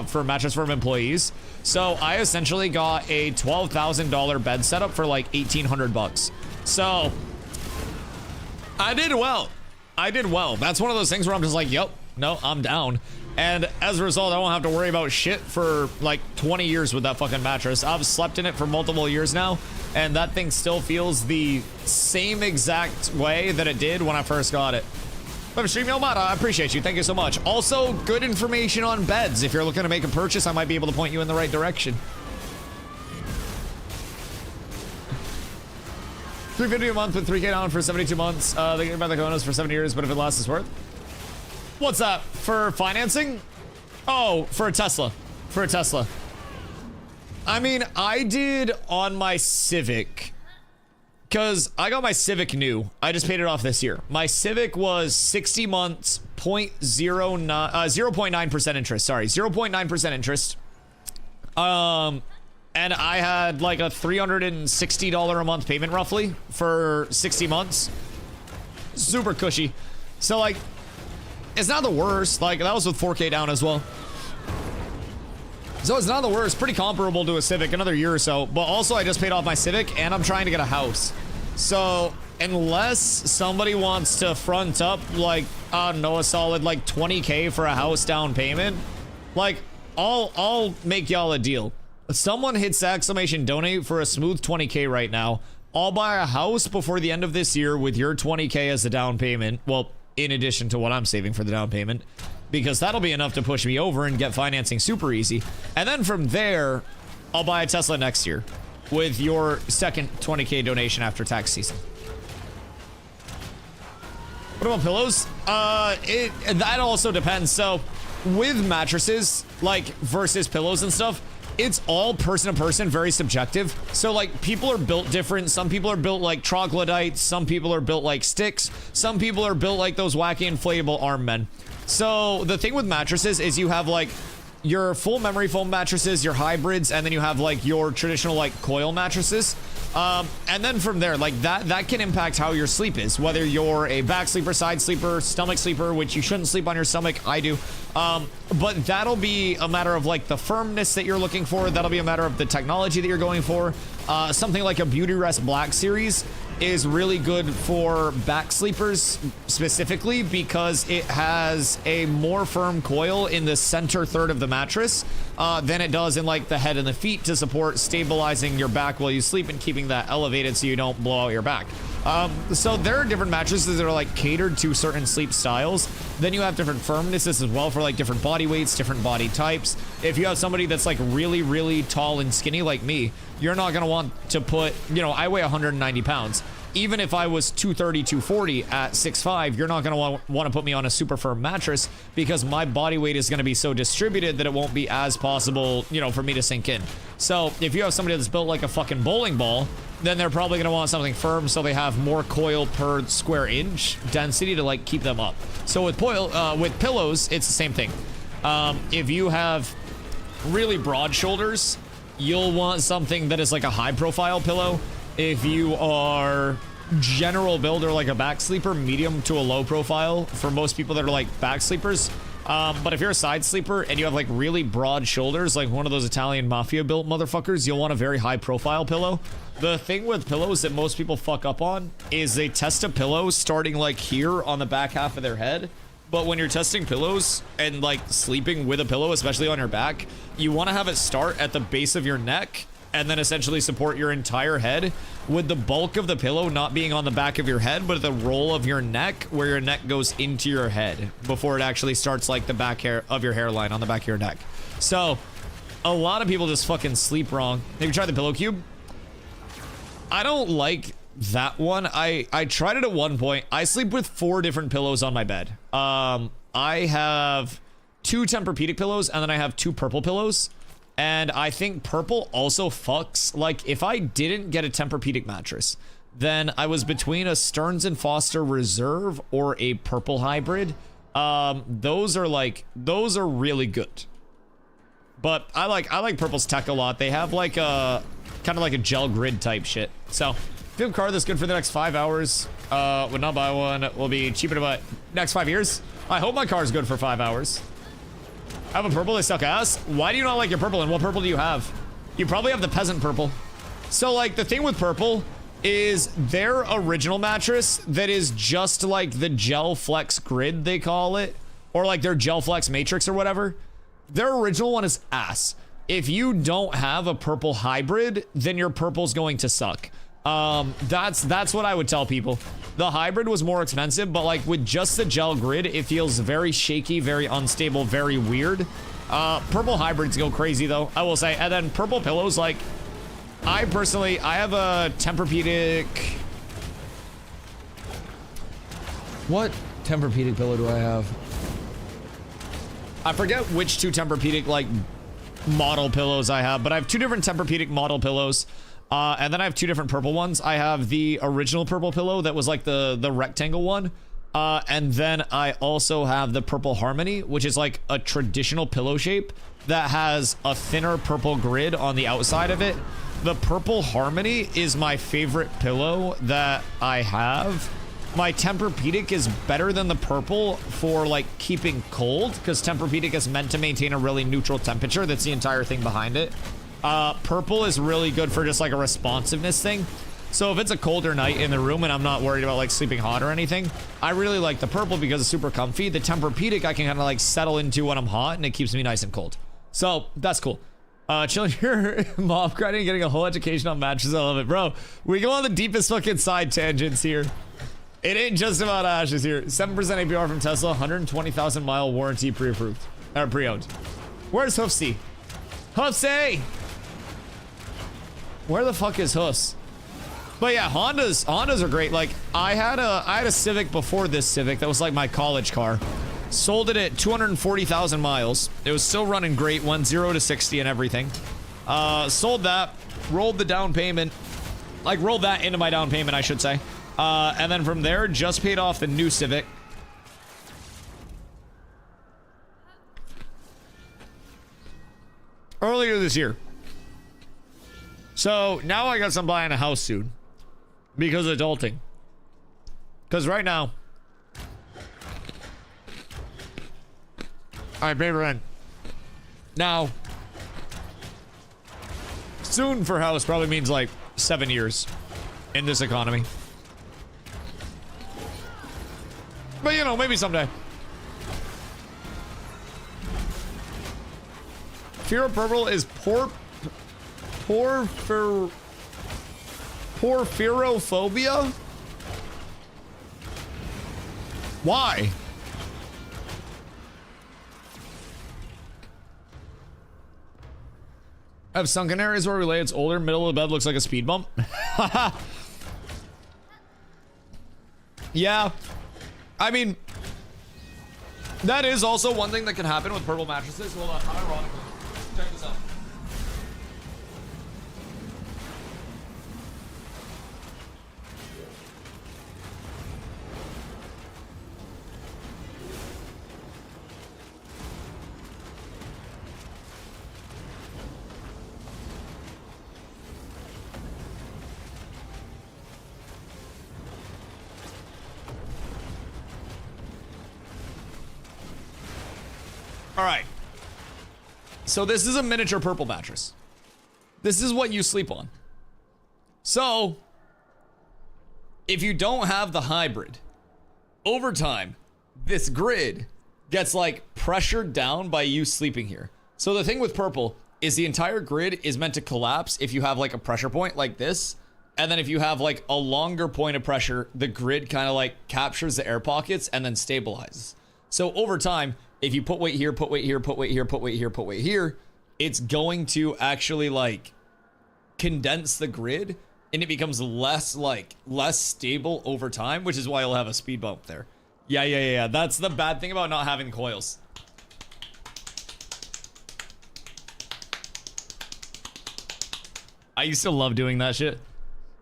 for Mattress Firm employees. So I essentially got a $12,000 bed setup for like 1,800 bucks. So I did well. That's one of those things where I'm just like, yep, no, I'm down. And as a result, I won't have to worry about shit for like 20 years with that fucking mattress. I've slept in it for multiple years now, and that thing still feels the same exact way that it did when I first got it. But Stream Yomada, I appreciate you. Thank you so much. Also, good information on beds. If you're looking to make a purchase, I might be able to point you in the right direction. $350 a month with 3K down for 72 months. They get by the Konos for 7 years, but if it lasts, it's worth. What's that? For financing? Oh, for a Tesla. For a Tesla. I mean, I did on my Civic, because I got my Civic new. I just paid it off this year. My Civic was 60 months, 0.9% interest. Sorry, 0.9% interest. And I had like a $360 a month payment roughly for 60 months. Super cushy. So like, it's not the worst. Like that was with 4K down as well. So it's not the worst. Pretty comparable to a Civic, another year or so. But also I just paid off my Civic and I'm trying to get a house. So unless somebody wants to front up like, I don't know, a solid like 20K for a house down payment, like I'll make y'all a deal. Someone hits exclamation donate for a smooth 20K right now. I'll buy a house before the end of this year with your 20K as the down payment. Well, in addition to what I'm saving for the down payment, because that'll be enough to push me over and get financing super easy. And then from there, I'll buy a Tesla next year with your second 20K donation after tax season. What about pillows? That also depends. So with mattresses, like versus pillows and stuff, it's all person to person, very subjective. So like people are built different. Some people are built like troglodytes. Some people are built like sticks. Some people are built like those wacky inflatable arm men. So the thing with mattresses is you have like your full memory foam mattresses, your hybrids, and then you have like your traditional like coil mattresses. And then from there, like that can impact how your sleep is, whether you're a back sleeper, side sleeper, stomach sleeper, which you shouldn't sleep on your stomach. I do. But that'll be a matter of like the firmness that you're looking for. That'll be a matter of the technology that you're going for. Something like a Beauty Rest Black Series is really good for back sleepers specifically because it has a more firm coil in the center third of the mattress than it does in like the head and the feet to support stabilizing your back while you sleep and keeping that elevated so you don't blow out your back. So there are different mattresses that are like catered to certain sleep styles. Then you have different firmnesses as well for like different body weights, different body types. If you have somebody that's like really, really tall and skinny like me, you're not going to want to put, you know, I weigh 190 pounds. Even if I was 230, 240 at 6'5", you're not going to want to put me on a super firm mattress because my body weight is going to be so distributed that it won't be as possible, you know, for me to sink in. So if you have somebody that's built like a fucking bowling ball, then they're probably going to want something firm so they have more coil per square inch density to like keep them up. So with pillows, it's the same thing. If you have really broad shoulders, you'll want something that is like a high profile pillow. If you are general build or like a back sleeper, medium to a low profile for most people that are like back sleepers. But if you're a side sleeper and you have like really broad shoulders, like one of those Italian mafia built motherfuckers, you'll want a very high profile pillow. The thing with pillows that most people fuck up on is they test a pillow starting like here on the back half of their head. But when you're testing pillows and like sleeping with a pillow, especially on your back, you want to have it start at the base of your neck and then essentially support your entire head, with the bulk of the pillow not being on the back of your head, but the roll of your neck where your neck goes into your head before it actually starts like the back hair of your hairline on the back of your neck. So a lot of people just fucking sleep wrong. Have you tried the pillow cube? I don't like that one. I tried it at one point. I sleep with 4 different pillows on my bed. I have 2 Tempur-Pedic pillows and then I have 2 purple pillows. And I think purple also fucks. Like if I didn't get a Tempur-Pedic mattress, then I was between a Stearns & Foster Reserve or a purple hybrid. Those are really good. But I like purple's tech a lot. They have like a kind of like a gel grid type shit. So if you have a car that's good for the next 5 hours, would not buy one. It will be cheaper to buy next 5 years. I hope my car is good for 5 hours. I have a purple, they suck ass. Why do you not like your purple, and what purple do you have? You probably have the peasant purple. So like the thing with purple is their original mattress that is just like the gel flex grid, they call it, or like their gel flex matrix or whatever. Their original one is ass. If you don't have a purple hybrid, then your purple's going to suck. That's what I would tell people. The hybrid was more expensive, but like with just the gel grid, it feels very shaky, very unstable, very weird. Purple hybrids go crazy though, I will say. And then purple pillows, like I have a Tempur-Pedic. What Tempur-Pedic pillow do I have? I forget which 2 Tempur-Pedic like model pillows I have, but I have 2 different Tempur-Pedic model pillows. And then I have 2 different purple ones. I have the original purple pillow that was like the rectangle one. And then I also have the Purple Harmony, which is like a traditional pillow shape that has a thinner purple grid on the outside of it. The Purple Harmony is my favorite pillow that I have. My Tempur-Pedic is better than the purple for like keeping cold, because Tempur-Pedic is meant to maintain a really neutral temperature. That's the entire thing behind it. Purple is really good for just like a responsiveness thing. So if it's a colder night in the room and I'm not worried about like sleeping hot or anything, I really like the purple because it's super comfy. The Tempur-Pedic I can kind of like settle into when I'm hot and it keeps me nice and cold. So that's cool. Chilling here, mom grinding, getting a whole education on mattresses. I love it, bro. We go on the deepest fucking side tangents here. It ain't just about ashes here. 7% APR from Tesla, 120,000 mile warranty pre-approved. Or pre-owned. Where's Hoofsy? Hoofsy! Where the fuck is Hoofs? But yeah, Hondas are great. Like, I had a Civic before this Civic that was like my college car. Sold it at 240,000 miles. It was still running great, went 0 to 60 and everything. Sold that, rolled the down payment. Like, rolled that into my down payment, I should say. And then from there, just paid off the new Civic. Earlier this year. So, now I guess I'm buying a house soon. Because of adulting. Because right now, I pay rent. Now, soon for house probably means like 7 years in this economy. But you know, maybe someday. Fear of purple is porphyrophobia? Why? I have sunken areas where we lay. It's older. Middle of the bed looks like a speed bump. Yeah. I mean, that is also one thing that can happen with purple mattresses. Hold on. How ironically. Check this out. All right. So this is a miniature purple mattress. This is what you sleep on. So if you don't have the hybrid, over time, this grid gets like pressured down by you sleeping here. So the thing with purple is the entire grid is meant to collapse if you have like a pressure point like this. And then if you have like a longer point of pressure, the grid kind of like captures the air pockets and then stabilizes. So over time, if you put weight here, put weight here, put weight here, put weight here, put weight here, it's going to actually like condense the grid and it becomes less stable over time, which is why you'll have a speed bump there. Yeah. That's the bad thing about not having coils. I used to love doing that shit.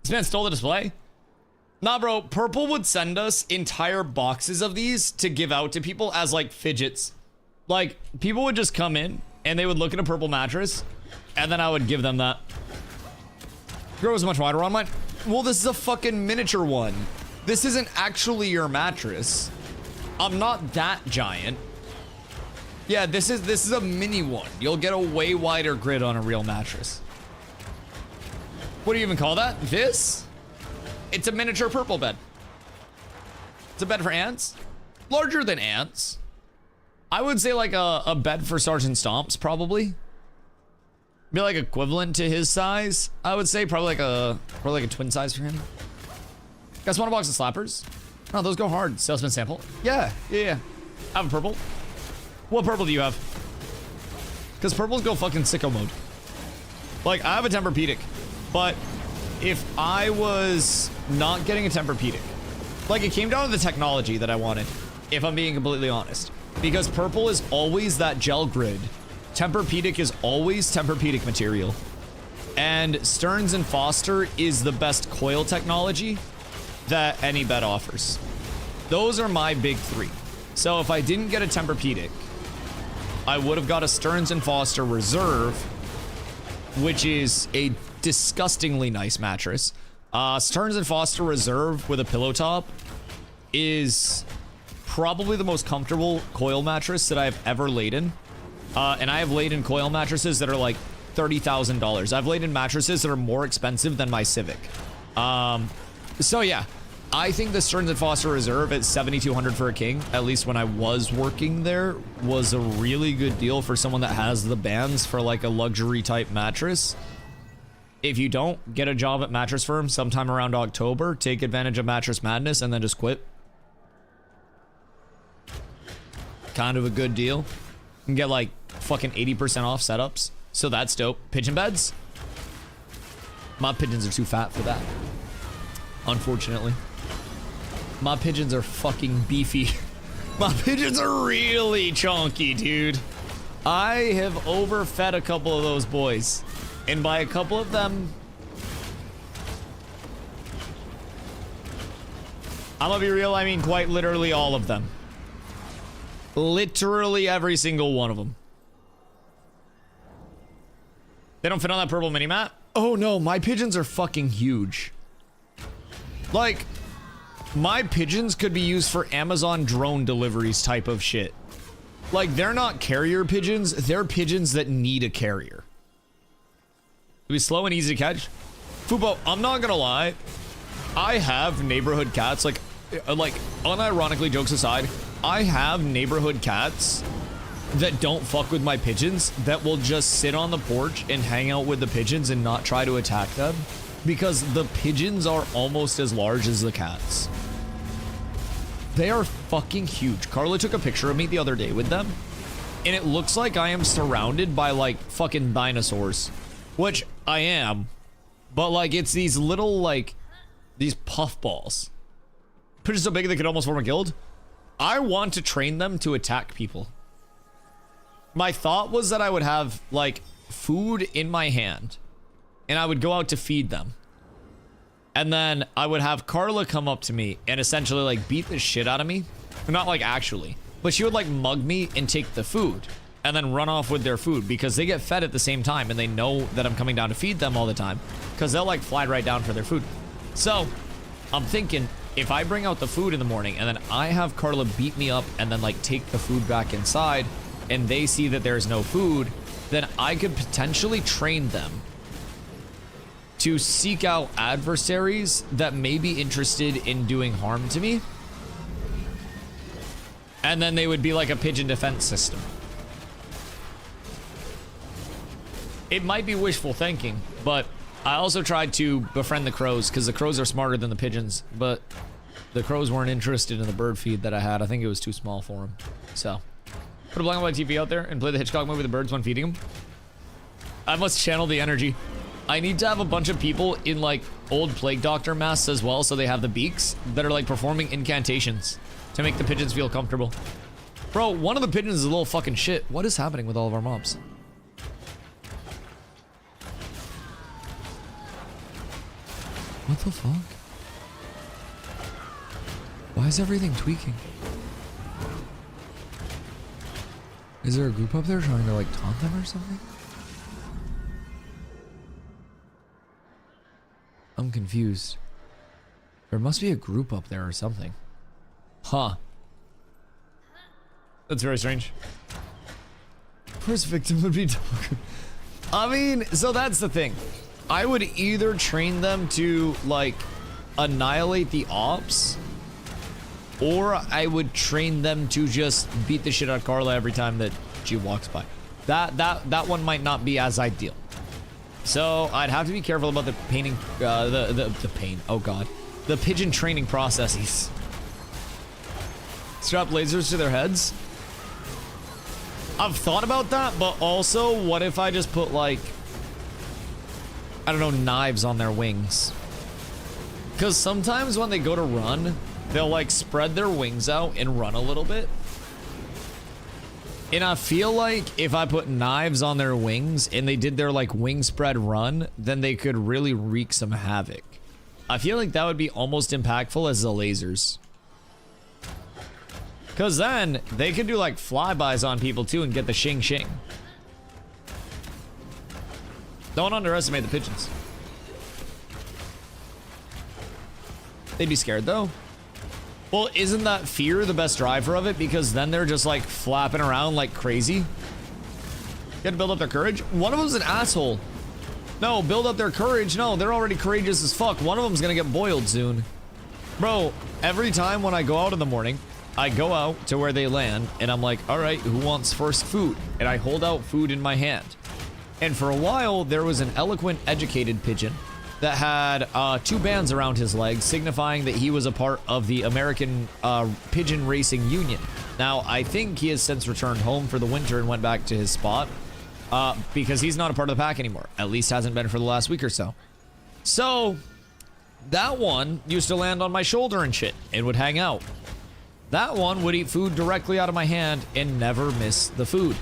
This man stole the display? Nah, bro, Purple would send us entire boxes of these to give out to people as like fidgets. Like, people would just come in and they would look at a purple mattress and then I would give them that. Grows much wider on mine. Well, this is a fucking miniature one. This isn't actually your mattress. I'm not that giant. Yeah, this is a mini one. You'll get a way wider grid on a real mattress. What do you even call that? This? It's a miniature purple bed. It's a bed for ants. Larger than ants. I would say like a bed for Sergeant Stomps, probably. Be like equivalent to his size. I would say probably like a twin size for him. Guys want a box of slappers? Oh, those go hard. Salesman sample. Yeah. I have a purple. What purple do you have? Because purples go fucking sicko mode. Like, I have a Tempur-Pedic, but if I was not getting a Tempur-Pedic, like, it came down to the technology that I wanted, if I'm being completely honest. Because purple is always that gel grid. Tempur-Pedic is always Tempur-Pedic material. And Stearns & Foster is the best coil technology that any bed offers. Those are my big three. So if I didn't get a Tempur-Pedic, I would have got a Stearns & Foster Reserve, which is a disgustingly nice mattress. Stearns & Foster Reserve with a pillow top is probably the most comfortable coil mattress that I've ever laid in. And I have laid in coil mattresses that are like $30,000. I've laid in mattresses that are more expensive than my Civic. So yeah, I think the Stearns and Foster Reserve at 7,200 for a king, at least when I was working there, was a really good deal for someone that has the bands for like a luxury type mattress. If you don't, get a job at Mattress Firm sometime around October, take advantage of Mattress Madness, and then just quit. Kind of a good deal. You can get like fucking 80% off setups. So that's dope. Pigeon beds? My pigeons are too fat for that. Unfortunately. My pigeons are fucking beefy. My pigeons are really chunky, dude. I have overfed a couple of those boys. And by a couple of them, I'm gonna be real, I mean quite literally all of them. Literally every single one of them. They don't fit on that purple mini-mat? Oh no, my pigeons are fucking huge. Like, my pigeons could be used for Amazon drone deliveries type of shit. Like, they're not carrier pigeons, they're pigeons that need a carrier. It'll be slow and easy to catch. Fubo, I'm not gonna lie. I have neighborhood cats, like unironically, jokes aside, I have neighborhood cats that don't fuck with my pigeons, that will just sit on the porch and hang out with the pigeons and not try to attack them, because the pigeons are almost as large as the cats. They are fucking huge. Carla took a picture of me the other day with them, and it looks like I am surrounded by like fucking dinosaurs, which I am, but like it's these little like these puffballs. Pigeons so big they could almost form a guild. I want to train them to attack people. My thought was that I would have like food in my hand and I would go out to feed them. And then I would have Carla come up to me and essentially like beat the shit out of me. Not like actually, but she would like mug me and take the food and then run off with their food because they get fed at the same time and they know that I'm coming down to feed them all the time because they'll like fly right down for their food. So I'm thinking if I bring out the food in the morning and then I have Carla beat me up and then like take the food back inside and they see that there's no food, then I could potentially train them to seek out adversaries that may be interested in doing harm to me. And then they would be like a pigeon defense system. It might be wishful thinking, but I also tried to befriend the crows because the crows are smarter than the pigeons, but the crows weren't interested in the bird feed that I had. I think it was too small for them. So, put a black and white TV out there and play the Hitchcock movie with the birds when feeding them. I must channel the energy. I need to have a bunch of people in like old plague doctor masks as well, so they have the beaks that are like performing incantations to make the pigeons feel comfortable. Bro, one of the pigeons is a little fucking shit. What is happening with all of our mobs? What the fuck? Why is everything tweaking? Is there a group up there trying to like taunt them or something? I'm confused. There must be a group up there or something. Huh. That's very strange. First victim would be dog. I mean, so that's the thing. I would either train them to like annihilate the ops, or I would train them to just beat the shit out of Carla every time that she walks by. That one might not be as ideal. So I'd have to be careful about the painting, the pigeon training processes. Strap lasers to their heads. I've thought about that, but also, what if I just put like, I don't know, knives on their wings? Because sometimes when they go to run, they'll like spread their wings out and run a little bit. And I feel like if I put knives on their wings and they did their like wing spread run, then they could really wreak some havoc. I feel like that would be almost impactful as the lasers. Because then they could do like flybys on people too and get the shing shing. Don't underestimate the pigeons. They'd be scared though. Well, isn't that fear the best driver of it? Because then they're just like flapping around like crazy. Got to build up their courage. One of them's an asshole. No, build up their courage. No, they're already courageous as fuck. One of them's gonna get boiled soon. Bro, every time when I go out in the morning, I go out to where they land, and I'm like, all right, who wants first food? And I hold out food in my hand. And for a while, there was an eloquent, educated pigeon that had 2 bands around his legs, signifying that he was a part of the American Pigeon Racing Union. Now, I think he has since returned home for the winter and went back to his spot, because he's not a part of the pack anymore. At least hasn't been for the last week or so. So, that one used to land on my shoulder and shit, and would hang out. That one would eat food directly out of my hand and never miss the food.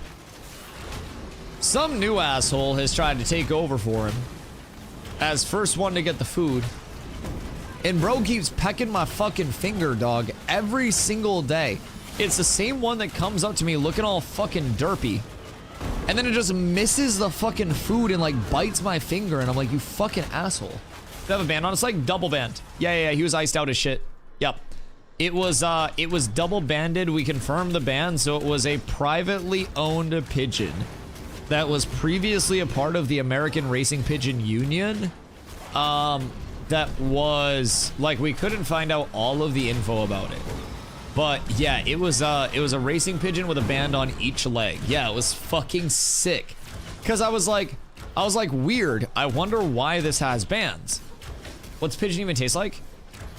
Some new asshole has tried to take over for him as first one to get the food. And bro keeps pecking my fucking finger, dog, every single day. It's the same one that comes up to me looking all fucking derpy. And then it just misses the fucking food and like bites my finger, and I'm like, you fucking asshole. Do I have a band on? It's like double band. Yeah, he was iced out as shit. Yep. It was double banded. We confirmed the ban, so it was a privately owned pigeon that was previously a part of the American Racing Pigeon Union. That was like, we couldn't find out all of the info about it. But yeah, it was a racing pigeon with a band on each leg. Yeah, it was fucking sick. Cause I was like, weird. I wonder why this has bands. What's pigeon even taste like?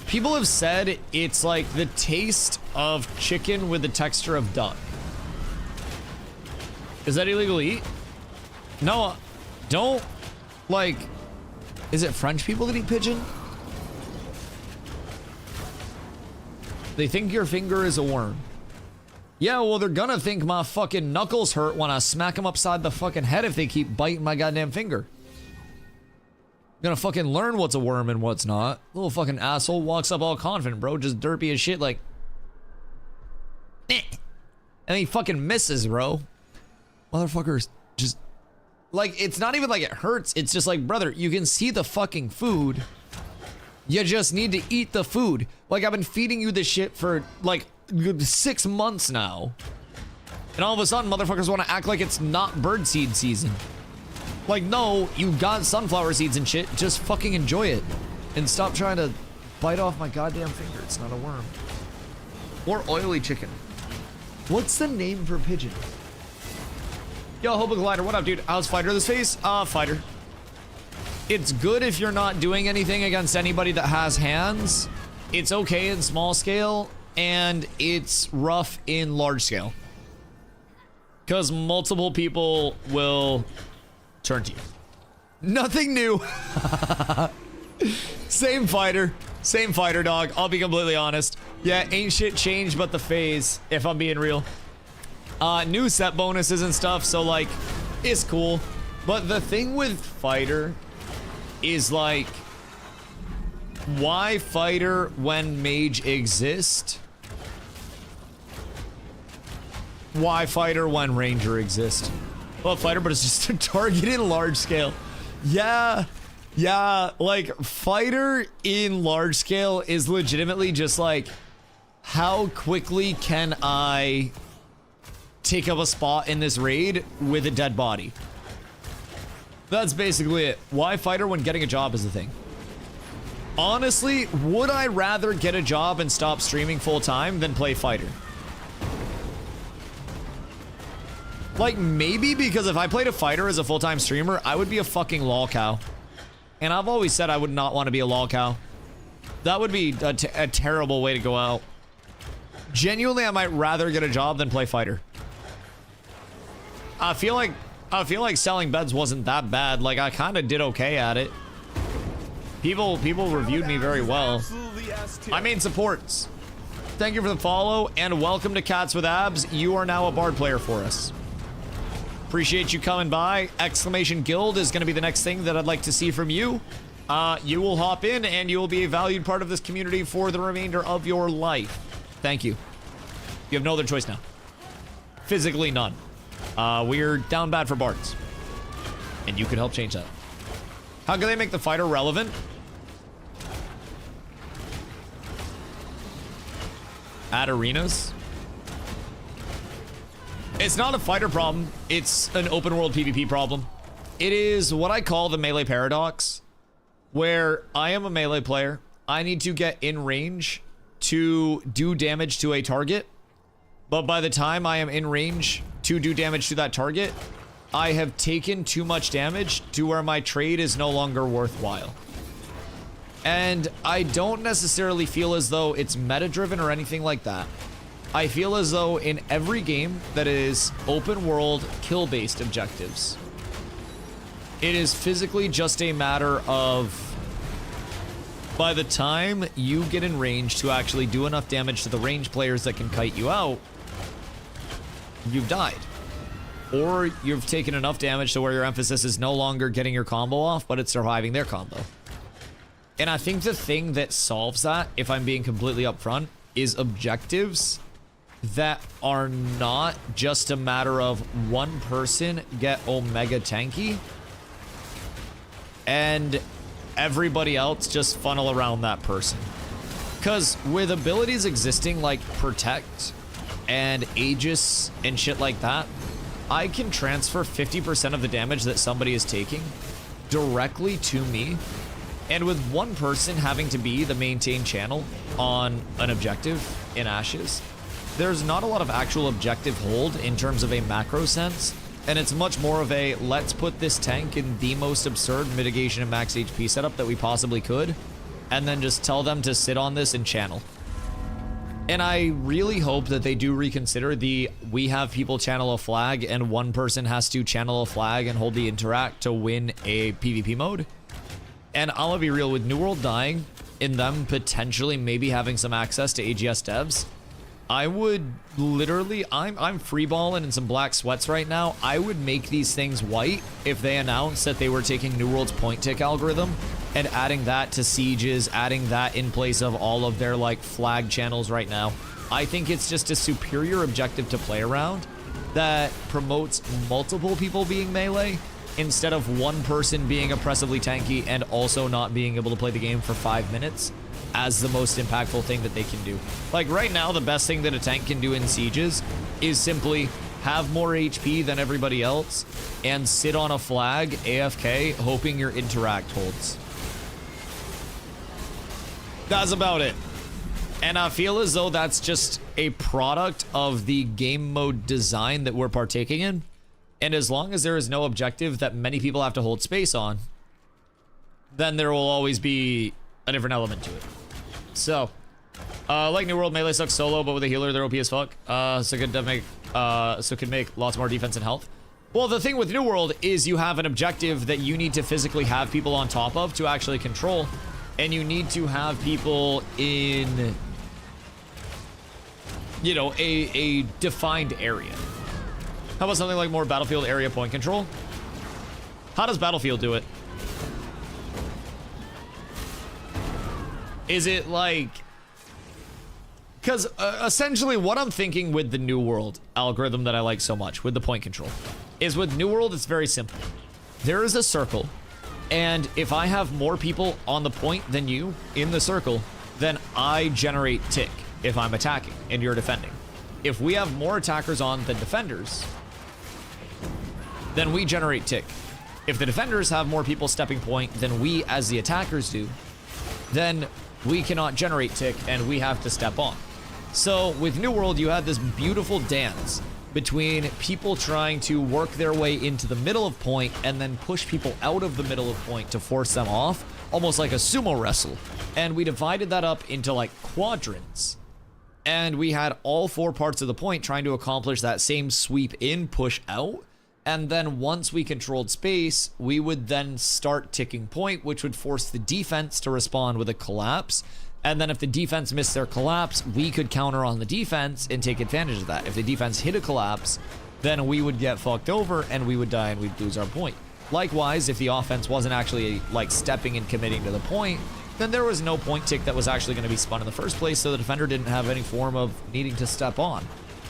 People have said it's like the taste of chicken with the texture of duck. Is that illegal to eat? No, don't, like, is it French people that eat pigeon? They think your finger is a worm. Yeah, well, they're gonna think my fucking knuckles hurt when I smack them upside the fucking head if they keep biting my goddamn finger. Gonna fucking learn what's a worm and what's not. Little fucking asshole walks up all confident, bro, just derpy as shit, like, eh. And he fucking misses, bro. Motherfuckers just, like, it's not even like it hurts. It's just like, brother, you can see the fucking food. You just need to eat the food. Like, I've been feeding you this shit for, like, 6 months now. And all of a sudden, motherfuckers want to act like it's not birdseed season. Like, no, you got sunflower seeds and shit. Just fucking enjoy it. And stop trying to bite off my goddamn finger. It's not a worm. Or oily chicken. What's the name for pigeon? Yo, Hobo Glider, what up, dude? How's Fighter this face? Fighter. It's good if you're not doing anything against anybody that has hands. It's okay in small scale, and it's rough in large scale. Because multiple people will turn to you. Nothing new. Same fighter, dog. I'll be completely honest. Yeah, ain't shit changed but the phase, if I'm being real. New set bonuses and stuff, so like, it's cool. But the thing with fighter is like, why fighter when mage exist? Why fighter when ranger exist? Well, fighter, but it's just a target in large scale. Yeah, like fighter in large scale is legitimately just like, how quickly can I take up a spot in this raid with a dead body? That's basically it. Why fighter when getting a job is the thing? Honestly, would I rather get a job and stop streaming full time than play fighter? Like, maybe, because if I played a fighter as a full-time streamer, I would be a fucking lol cow. And I've always said I would not want to be a lol cow. That would be a terrible way to go out. Genuinely, I might rather get a job than play fighter. I feel like selling beds wasn't that bad. Like, I kind of did okay at it. People reviewed me very well. I made supports. Thank you for the follow, and welcome to Cats with Abs. You are now a Bard player for us. Appreciate you coming by. Exclamation Guild is going to be the next thing that I'd like to see from you. You will hop in, and you will be a valued part of this community for the remainder of your life. Thank you. You have no other choice now. Physically none. We're down bad for bards. And you can help change that. How can they make the fighter relevant? Add arenas? It's not a fighter problem. It's an open world PvP problem. It is what I call the melee paradox, where I am a melee player. I need to get in range to do damage to a target, but by the time I am in range to do damage to that target, I have taken too much damage to where my trade is no longer worthwhile. And I don't necessarily feel as though it's meta-driven or anything like that. I feel as though in every game that is open world kill-based objectives, it is physically just a matter of, by the time you get in range to actually do enough damage to the range players that can kite you out, you've died. Or you've taken enough damage to where your emphasis is no longer getting your combo off, but it's surviving their combo. And I think the thing that solves that, if I'm being completely upfront, is objectives that are not just a matter of one person get omega tanky and everybody else just funnel around that person. Because with abilities existing like Protect and Aegis and shit like that, I can transfer 50% of the damage that somebody is taking directly to me. And with one person having to be the maintain channel on an objective in Ashes, there's not a lot of actual objective hold in terms of a macro sense. And it's much more of a, let's put this tank in the most absurd mitigation and max HP setup that we possibly could, and then just tell them to sit on this and channel. And I really hope that they do reconsider the, we have people channel a flag and one person has to channel a flag and hold the interact to win a PvP mode. And I'm gonna be real, with New World dying, in them potentially maybe having some access to AGS devs, I would literally, I'm freeballing in some black sweats right now. I would make these things white if they announced that they were taking New World's point tick algorithm and adding that to sieges, adding that in place of all of their like flag channels right now. I think it's just a superior objective to play around that promotes multiple people being melee instead of one person being oppressively tanky and also not being able to play the game for 5 minutes as the most impactful thing that they can do. Like right now, the best thing that a tank can do in sieges is simply have more HP than everybody else and sit on a flag AFK hoping your interact holds. That's about it. And I feel as though that's just a product of the game mode design that we're partaking in. And as long as there is no objective that many people have to hold space on, then there will always be a different element to it. So, like New World, melee sucks solo, but with a healer, they're OP as fuck. So could make lots more defense and health. Well, the thing with New World is you have an objective that you need to physically have people on top of to actually control, and you need to have people in, you know, a defined area. How about something like more Battlefield area point control? How does Battlefield do it? Is it like... Because essentially what I'm thinking with the New World algorithm that I like so much, with the point control, is with New World, it's very simple. There is a circle, and if I have more people on the point than you in the circle, then I generate tick if I'm attacking and you're defending. If we have more attackers on than defenders, then we generate tick. If the defenders have more people stepping point than we as the attackers do, then we cannot generate tick and we have to step on. So with New World, you had this beautiful dance between people trying to work their way into the middle of point and then push people out of the middle of point to force them off, almost like a sumo wrestle. And we divided that up into like quadrants. And we had all 4 parts of the point trying to accomplish that same sweep in, push out. And then once we controlled space, we would then start ticking point, which would force the defense to respond with a collapse. And then if the defense missed their collapse, we could counter on the defense and take advantage of that. If the defense hit a collapse, then we would get fucked over and we would die and we'd lose our point. Likewise, if the offense wasn't actually like stepping and committing to the point, then there was no point tick that was actually going to be spun in the first place, so the defender didn't have any form of needing to step on.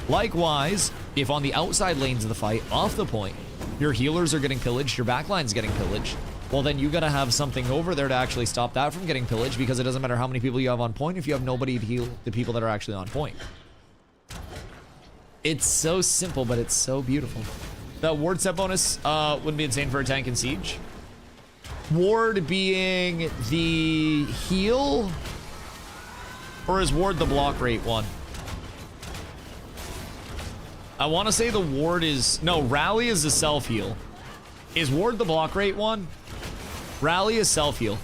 Likewise, if on the outside lanes of the fight, off the point, your healers are getting pillaged, your backline's getting pillaged, well then you gotta have something over there to actually stop that from getting pillaged, because it doesn't matter how many people you have on point if you have nobody to heal the people that are actually on point. It's so simple, but it's so beautiful. That ward set bonus would be insane for a tank in siege. Ward being the heal? Or is ward the block rate one? I want to say the ward is... No, rally is the self-heal. Is ward the block rate one? Rally is self-heal.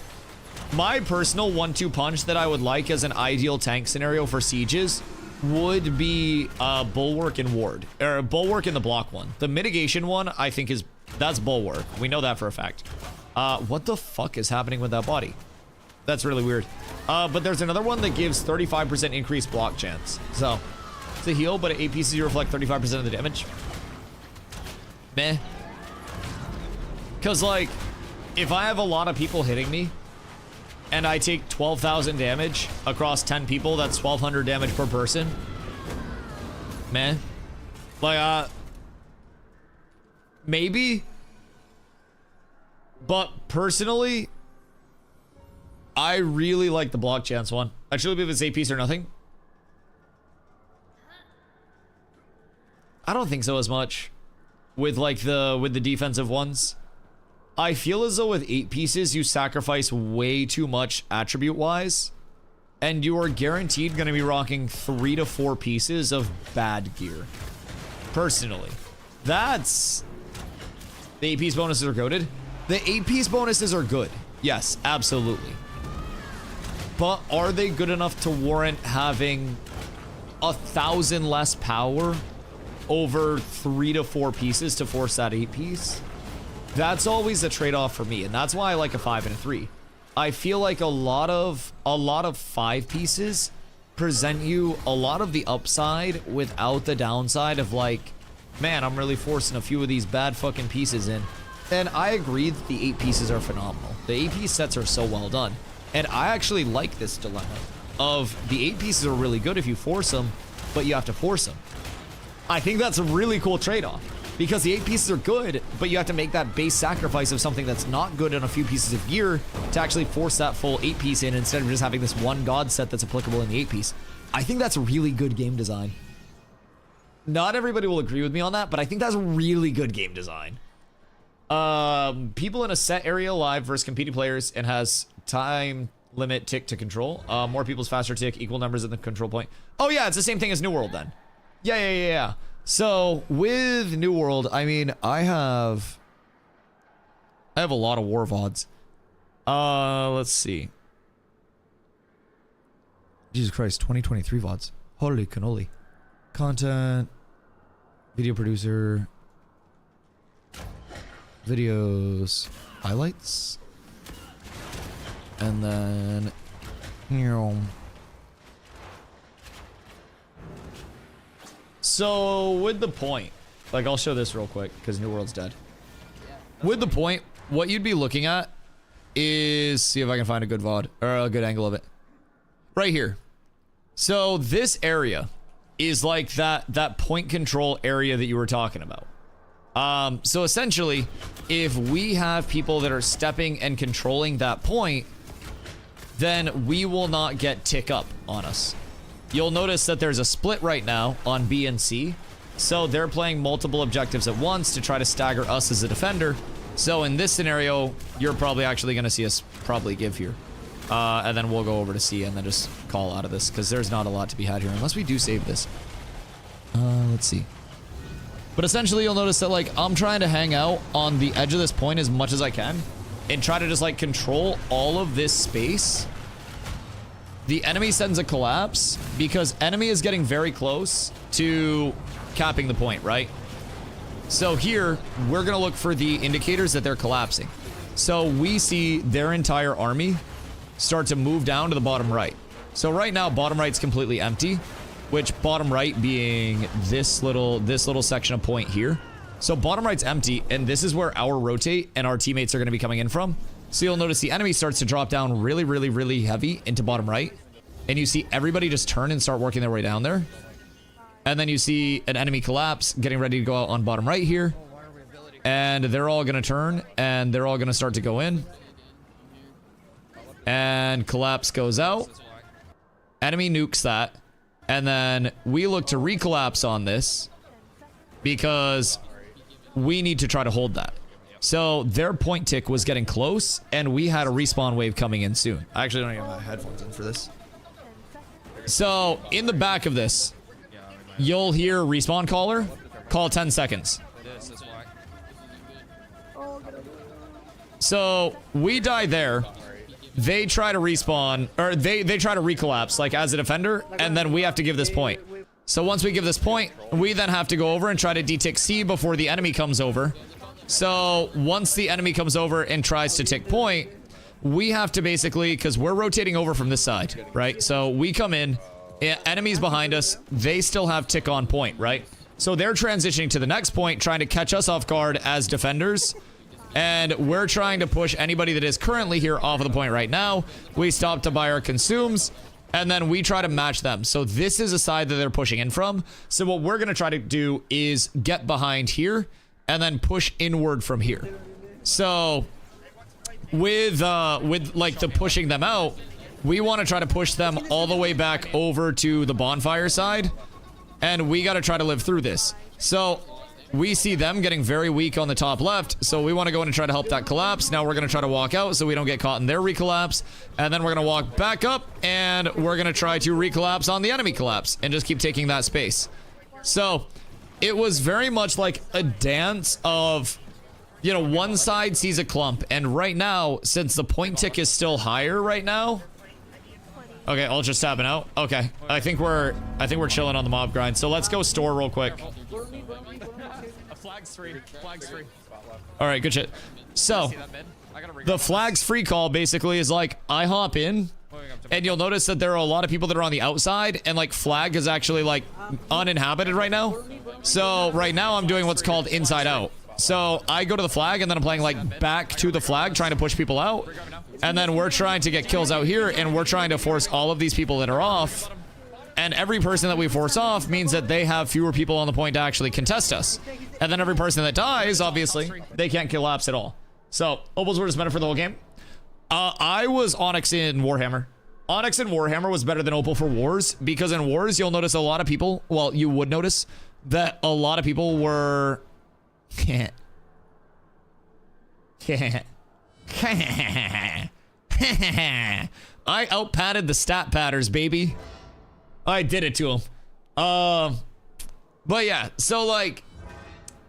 My personal 1-2 punch that I would like as an ideal tank scenario for sieges would be bulwark and ward. Or bulwark in the block one. The mitigation one, I think is... That's bulwark. We know that for a fact. What the fuck is happening with that body? That's really weird. But there's another one that gives 35% increased block chance. So... It's a heal, but at 8 pieces you reflect 35% of the damage. Meh. Because, like, if I have a lot of people hitting me, and I take 12,000 damage across 10 people, that's 1,200 damage per person. Meh. Like, maybe. But, personally, I really like the block chance one. Actually, if it's 8 piece or nothing. I don't think so as much with like the defensive ones. I feel as though with 8 pieces you sacrifice way too much attribute wise, and you are guaranteed going to be rocking 3 to 4 pieces of bad gear. Personally, that's the 8 piece bonuses are goated. The 8 piece bonuses are good. Yes, absolutely. But are they good enough to warrant having 1,000 less power over 3 to 4 pieces to force that 8 piece? That's always a trade-off for me, and that's why I like a 5 and a 3. I feel like a lot of 5 pieces present you a lot of the upside without the downside of like, man, I'm really forcing a few of these bad fucking pieces in. And I agree that the 8 pieces are phenomenal. The 8 piece sets are so well done. And I actually like this dilemma of the 8 pieces are really good if you force them, but you have to force them. I think that's a really cool trade-off because the 8 pieces are good, but you have to make that base sacrifice of something that's not good in a few pieces of gear to actually force that full 8 piece in instead of just having this one god set that's applicable in the 8 piece. I think that's really good game design. Not everybody will agree with me on that, but I think that's really good game design. People in a set area live versus competing players and has time limit tick to control. More people's faster tick, equal numbers in the control point. Oh yeah, it's the same thing as New World then. Yeah. So with New World, I mean, I have a lot of war VODs. Let's see. Jesus Christ, 2023 VODs. Holy cannoli. Content, video producer, videos, highlights, and then, so with the point, like I'll show this real quick because New World's dead. With the point, what you'd be looking at is, see if I can find a good VOD or a good angle of it. Right here. So this area is like that point control area that you were talking about. So essentially, if we have people that are stepping and controlling that point, then we will not get tick up on us. You'll notice that there's a split right now on B and C. So they're playing multiple objectives at once to try to stagger us as a defender. So in this scenario, you're probably actually going to see us probably give here. And then we'll go over to C and then just call out of this because there's not a lot to be had here unless we do save this. Let's see. But essentially, you'll notice that, like, I'm trying to hang out on the edge of this point as much as I can and try to just, like, control all of this space. The enemy sends a collapse because enemy is getting very close to capping the point, right? So here, we're going to look for the indicators that they're collapsing. So we see their entire army start to move down to the bottom right. So right now, bottom right's completely empty. Which bottom right being this little section of point here. So bottom right's empty, and this is where our rotate and our teammates are going to be coming in from. So you'll notice the enemy starts to drop down really heavy into bottom right. And you see everybody just turn and start working their way down there. And then you see an enemy collapse getting ready to go out on bottom right here. And they're all going to turn, and they're all going to start to go in. And collapse goes out. Enemy nukes that. And then we look to recollapse on this because we need to try to hold that. So their point tick was getting close, and we had a respawn wave coming in soon. I actually don't even have my headphones in for this. So in the back of this, you'll hear respawn caller call 10 seconds. So we die there. They try to respawn, or they try to recollapse, like as a defender, and then we have to give this point. So once we give this point, we then have to go over and try to de-tick C before the enemy comes over. So once the enemy comes over and tries to tick point, we have to basically, because we're rotating over from this side, right? So we come in, enemies behind us, they still have tick on point, right? So they're transitioning to the next point, trying to catch us off guard as defenders. And we're trying to push anybody that is currently here off of the point right now. We stop to buy our consumes, and then we try to match them. So this is a side that they're pushing in from. So what we're going to try to do is get behind here and then push inward from here. So with like the pushing them out, we want to try to push them all the way back over to the bonfire side, and we got to try to live through this. So we see them getting very weak on the top left, so we want to go in and try to help that collapse. Now we're going to try to walk out so we don't get caught in their recollapse, and then we're going to walk back up, and we're going to try to recollapse on the enemy collapse and just keep taking that space. So it was very much like a dance of, you know, one side sees a clump, and right now, since the point tick is still higher right now. Okay, Ultra's tapping out. Okay, I think we're chilling on the mob grind. So let's go store real quick. Flag's free. Flag's free. All right, good shit. So the flag's free call basically is like I hop in, and you'll notice that there are a lot of people that are on the outside, and like flag is actually like uninhabited right now. So right now I'm doing what's called inside out. So I go to the flag, and then I'm playing like back to the flag, trying to push people out. And then we're trying to get kills out here, and we're trying to force all of these people that are off. And every person that we force off means that they have fewer people on the point to actually contest us. And then every person that dies, obviously, they can't collapse at all. So Opals were just better for the whole game. I was Onyx in Warhammer. Onyx in Warhammer was better than Opal for Wars, because in Wars, you'll notice a lot of people, well, you would notice that a lot of people were... I out-padded the stat patters, baby. I did it to him. But yeah, so like,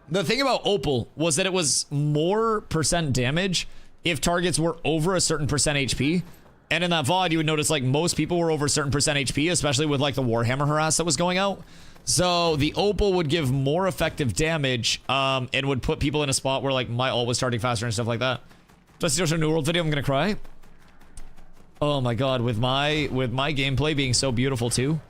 the thing about Opal was that it was more % damage if targets were over a certain % HP. And in that VOD, you would notice like most people were over a certain % HP, especially with like the Warhammer harass that was going out. So the Opal would give more effective damage, and would put people in a spot where like my ult was starting faster and stuff like that. Just to show a New World video, I'm gonna cry. Oh my god, with my gameplay being so beautiful too.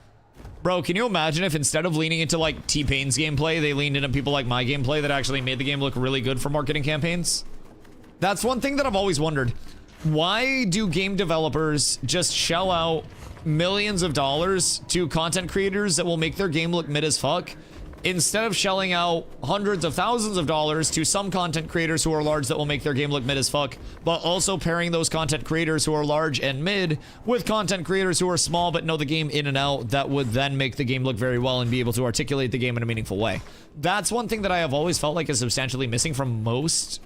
Bro, can you imagine if instead of leaning into like T-Pain's gameplay, they leaned into people like my gameplay that actually made the game look really good for marketing campaigns? That's one thing that I've always wondered. Why do game developers just shell out millions of dollars to content creators that will make their game look mid as fuck, instead of shelling out hundreds of thousands of dollars to some content creators who are large that will make their game look mid as fuck, but also pairing those content creators who are large and mid with content creators who are small but know the game in and out, that would then make the game look very well and be able to articulate the game in a meaningful way. That's one thing that I have always felt like is substantially missing from most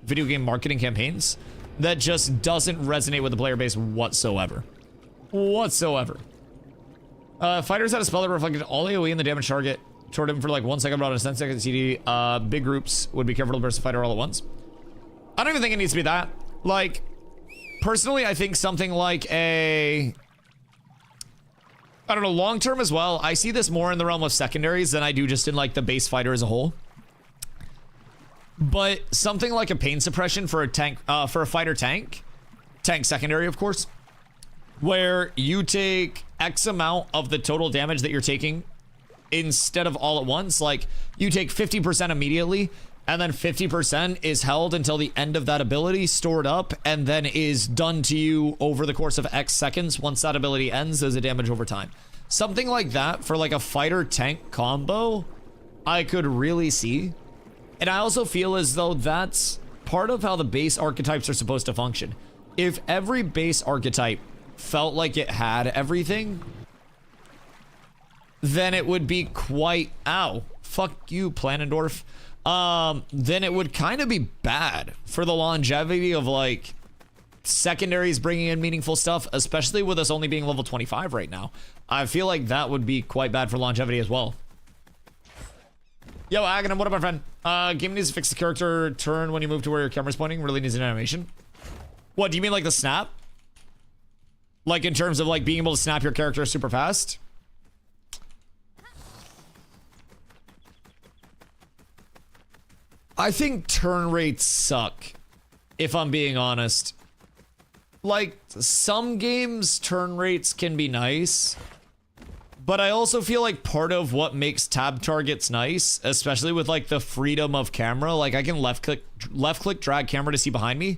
video game marketing campaigns, that just doesn't resonate with the player base whatsoever. Fighters had a spell that reflected all AoE in the damage target toward him for like 1 second, about a 10-second CD. Big groups would be careful to burst a fighter all at once. I don't even think it needs to be that. Like, personally, I think something like a... I don't know, long term as well. I see this more in the realm of secondaries than I do just in like the base fighter as a whole. But something like a pain suppression for a tank, for a fighter tank secondary, of course, where you take X amount of the total damage that you're taking instead of all at once. Like, you take 50% immediately, and then 50% is held until the end of that ability, stored up, and then is done to you over the course of X seconds. Once that ability ends, there's a damage over time. Something like that for like a fighter tank combo, I could really see. And I also feel as though that's part of how the base archetypes are supposed to function. If every base archetype felt like it had everything, then it would be quite... Ow. Fuck you, Planendorf. then it would kind of be bad for the longevity of like secondaries bringing in meaningful stuff, especially with us only being level 25 right now. I feel like that would be quite bad for longevity as well. Yo, Aghanim, what up, my friend? Game needs to fix the character turn when you move to where your camera's pointing. Really needs an animation. What, do you mean like the snap? Like in terms of like being able to snap your character super fast? I think turn rates suck, if I'm being honest. Like, some games, turn rates can be nice, but I also feel like part of what makes tab targets nice, especially with like the freedom of camera, like I can left click drag camera to see behind me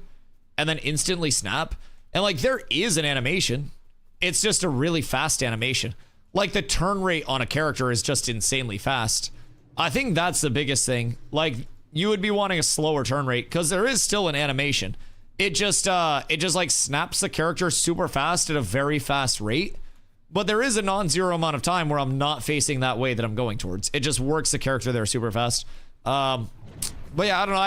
and then instantly snap. And like there is an animation. It's just a really fast animation. Like the turn rate on a character is just insanely fast. I think that's the biggest thing. Like you would be wanting a slower turn rate because there is still an animation. It just like snaps the character super fast at a very fast rate. But there is a non-zero amount of time where I'm not facing that way that I'm going towards. It just works the character there super fast. But yeah, I don't know.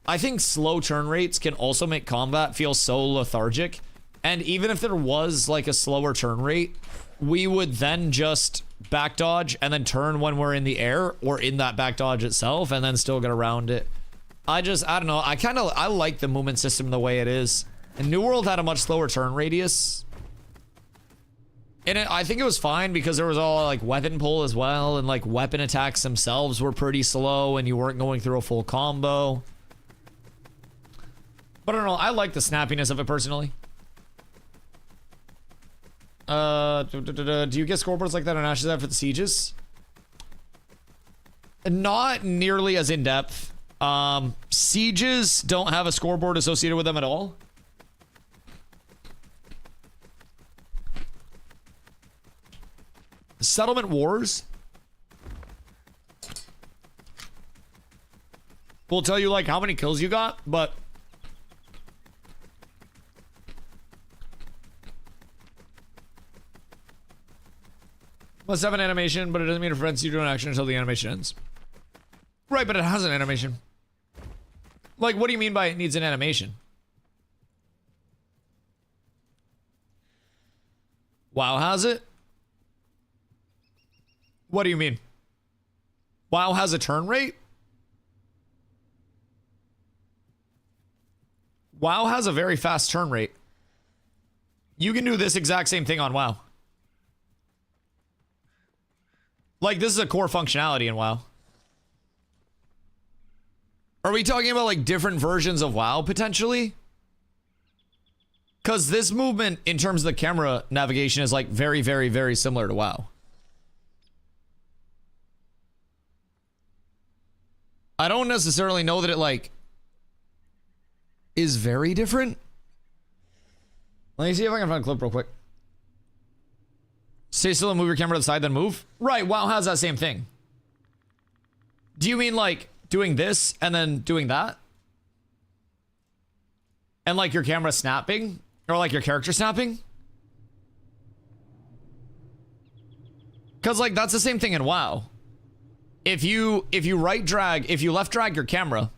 I think slow turn rates can also make combat feel so lethargic. And even if there was like a slower turn rate, we would then just back dodge and then turn when we're in the air or in that back dodge itself and then still get around it. I don't know. I like the movement system the way it is. And New World had a much slower turn radius. And I think it was fine because there was all like weapon pull as well. And like weapon attacks themselves were pretty slow and you weren't going through a full combo. But I don't know. I like the snappiness of it personally. Do you get scoreboards like that on Ashes after the sieges? Not nearly as in-depth. Sieges don't have a scoreboard associated with them at all. Settlement wars will tell you like how many kills you got, but must have an animation, but it doesn't mean it prevents you doing action until the animation ends. Right, but it has an animation. Like, what do you mean by it needs an animation? WoW has it? What do you mean? WoW has a turn rate? WoW has a very fast turn rate. You can do this exact same thing on WoW. Like, this is a core functionality in WoW. Are we talking about, like, different versions of WoW, potentially? Because this movement, in terms of the camera navigation, is, like, very, very, very similar to WoW. I don't necessarily know that it, like, is very different. Let me see if I can find a clip real quick. Stay still and move your camera to the side, then move? Right, WoW has that same thing. Do you mean, like, doing this and then doing that? And, like, your camera snapping? Or, like, your character snapping? Because, like, that's the same thing in WoW. If you left drag your camera,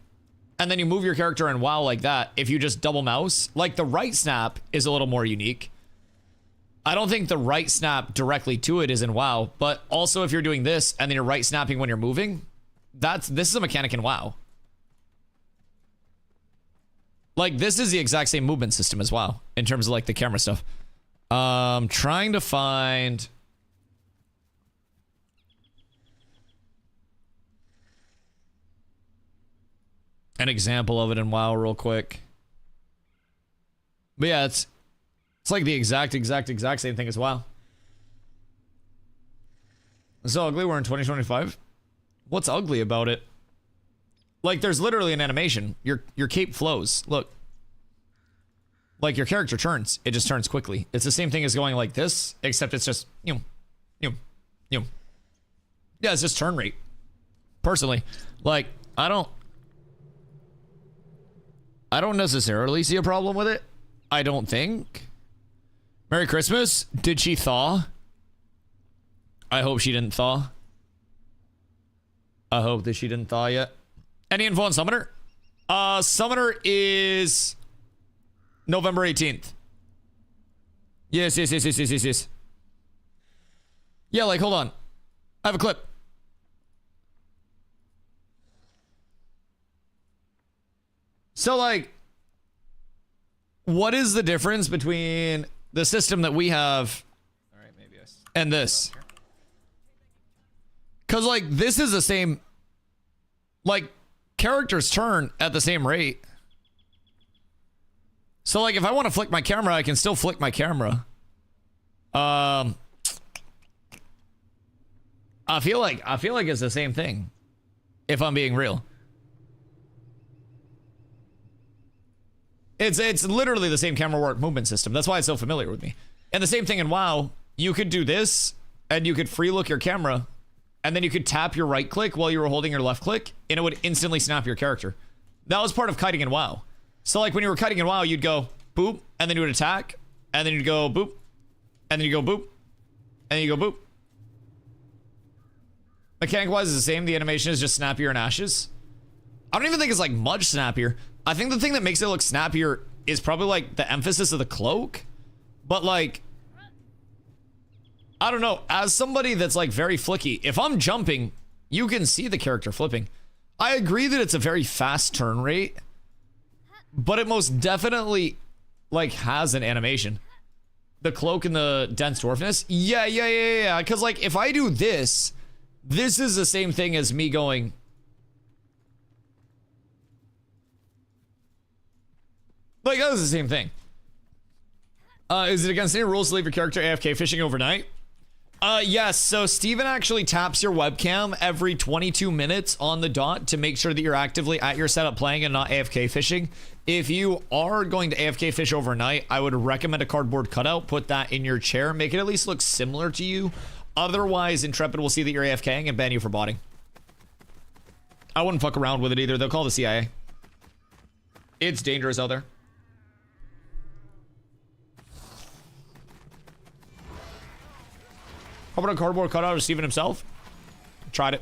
and then you move your character in WoW like that, if you just double mouse, like, the right snap is a little more unique. I don't think the right snap directly to it is in WoW, but also if you're doing this and then you're right snapping when you're moving, this is a mechanic in WoW. Like, this is the exact same movement system as WoW in terms of like the camera stuff. Trying to find an example of it in WoW real quick. But yeah, it's like the exact same thing as WoW. It's so ugly. We're in 2025. What's ugly about it? Like, there's literally an animation. Your cape flows. Look. Like, your character turns. It just turns quickly. It's the same thing as going like this, except it's just Yeah, it's just turn rate. Personally, like, I don't necessarily see a problem with it. I don't think. Merry Christmas. Did she thaw? I hope she didn't thaw. I hope that she didn't thaw yet. Any info on Summoner? Summoner is November 18th. Yes. Yeah, like, hold on. I have a clip. So, like, what is the difference between the system that we have and this? Because, like, this is the same, like, characters turn at the same rate. So, like, if I want to flick my camera, I can still flick my camera. I feel like it's the same thing, if I'm being real. It's literally the same camera work movement system. That's why it's so familiar with me. And the same thing in WoW, you could do this, and you could free look your camera, and then you could tap your right click while you were holding your left click, and it would instantly snap your character. That was part of kiting in WoW. So, like, when you were kiting in WoW, you'd go boop, and then you would attack, and then you'd go boop, and then you go boop, and then you go boop. Mechanic-wise, it's the same. The animation is just snappier and ashes. I don't even think it's, like, much snappier. I think the thing that makes it look snappier is probably, like, the emphasis of the cloak. But, like, I don't know. As somebody that's, like, very flicky, if I'm jumping, you can see the character flipping. I agree that it's a very fast turn rate, but it most definitely, like, has an animation. The cloak and the dense dwarfness. Yeah. Because, like, if I do this, this is the same thing as me going... Like, that was the same thing. Is it against any rules to leave your character AFK fishing overnight? Yes. So Steven actually taps your webcam every 22 minutes on the dot to make sure that you're actively at your setup playing and not AFK fishing. If you are going to AFK fish overnight, I would recommend a cardboard cutout. Put that in your chair. Make it at least look similar to you. Otherwise, Intrepid will see that you're AFKing and ban you for botting. I wouldn't fuck around with it either. They'll call the CIA. It's dangerous out there. How about a cardboard cutout of Steven himself? Tried it.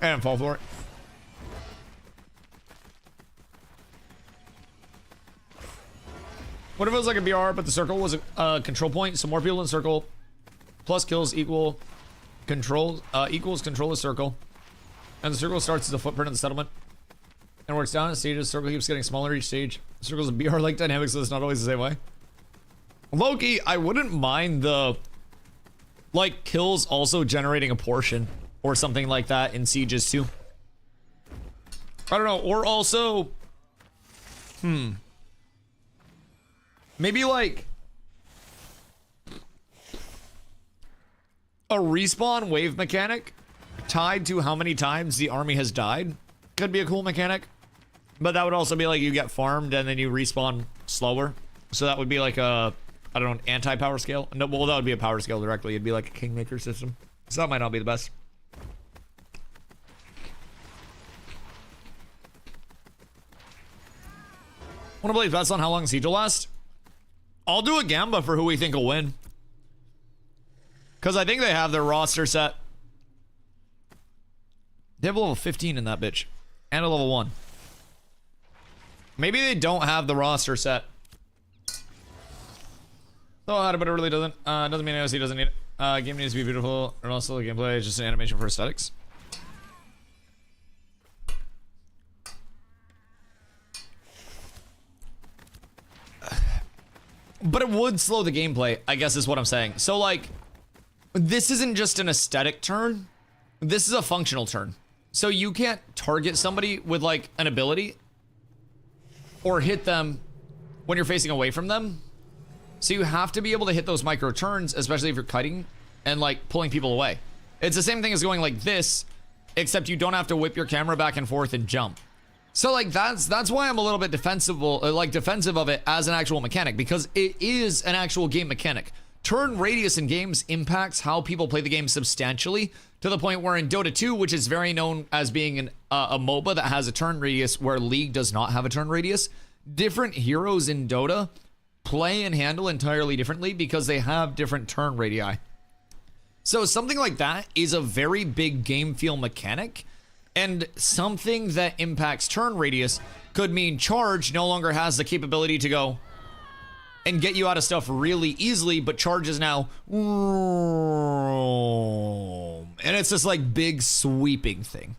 And fall for it. What if it was like a BR, but the circle was a control point? So more people in circle, plus kills equals control of circle. And the circle starts as a footprint in the settlement. And works down in stages. The circle keeps getting smaller each stage. The circle's a BR-like dynamic, so it's not always the same way. Loki, I wouldn't mind the... like, kills also generating a portion or something like that in sieges too. I don't know. Or also, maybe like a respawn wave mechanic tied to how many times the army has died. Could be a cool mechanic. But that would also be like you get farmed and then you respawn slower. So that would be like a... I don't know, an anti-power scale? No, well, that would be a power scale directly. It'd be like a Kingmaker system. So that might not be the best. Wanna place bets on how long Siege will last? I'll do a Gamba for who we think will win. Because I think they have their roster set. They have a level 15 in that bitch. And a level 1. Maybe they don't have the roster set. Oh, but it really doesn't. Doesn't mean AOC doesn't need it. Game needs to be beautiful, and also the gameplay is just an animation for aesthetics. But it would slow the gameplay, I guess is what I'm saying. So, like, this isn't just an aesthetic turn. This is a functional turn. So you can't target somebody with, like, an ability or hit them when you're facing away from them. So you have to be able to hit those micro turns, especially if you're kiting and like pulling people away. It's the same thing as going like this, except you don't have to whip your camera back and forth and jump. So like that's why I'm a little bit defensive of it as an actual mechanic, because it is an actual game mechanic. Turn radius in games impacts how people play the game substantially, to the point where in Dota 2, which is very known as being a MOBA that has a turn radius where League does not have a turn radius, different heroes in Dota play and handle entirely differently because they have different turn radii. So something like that is a very big game feel mechanic, and something that impacts turn radius could mean charge no longer has the capability to go and get you out of stuff really easily, but charge is now, and it's this like big sweeping thing.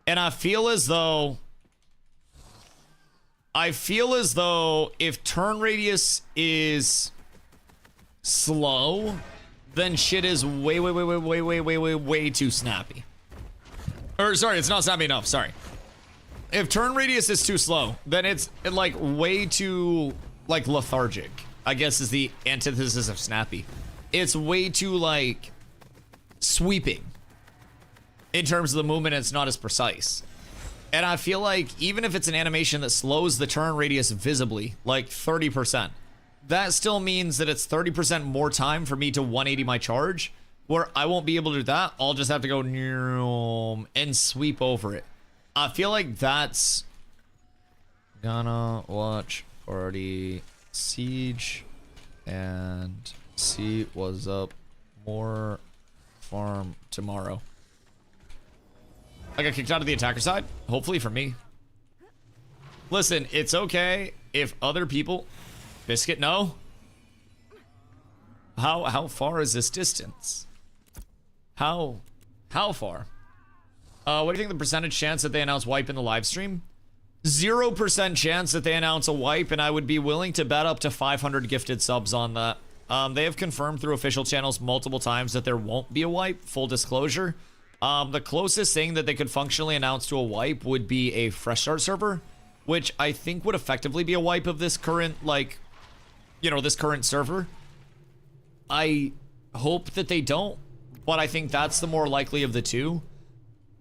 And I feel as though if turn radius is slow, then shit is way too snappy. Or sorry, it's not snappy enough, sorry. If turn radius is too slow, then it's like way too like lethargic, I guess is the antithesis of snappy. It's way too like sweeping in terms of the movement. It's not as precise. And I feel like even if it's an animation that slows the turn radius visibly, like 30%, that still means that it's 30% more time for me to 180 my charge, where I won't be able to do that. I'll just have to go and sweep over it. I feel like that's gonna watch Party Siege and see what's up more farm tomorrow. I got kicked out of the attacker side, hopefully for me. Listen, it's okay if other people... Biscuit, no? How far is this distance? How far? What do you think the percentage chance that they announce wipe in the live stream? 0% chance that they announce a wipe, and I would be willing to bet up to 500 gifted subs on that. They have confirmed through official channels multiple times that there won't be a wipe, full disclosure. The closest thing that they could functionally announce to a wipe would be a fresh start server, which I think would effectively be a wipe of this current, like, you know, this current server. I hope that they don't, but I think that's the more likely of the two.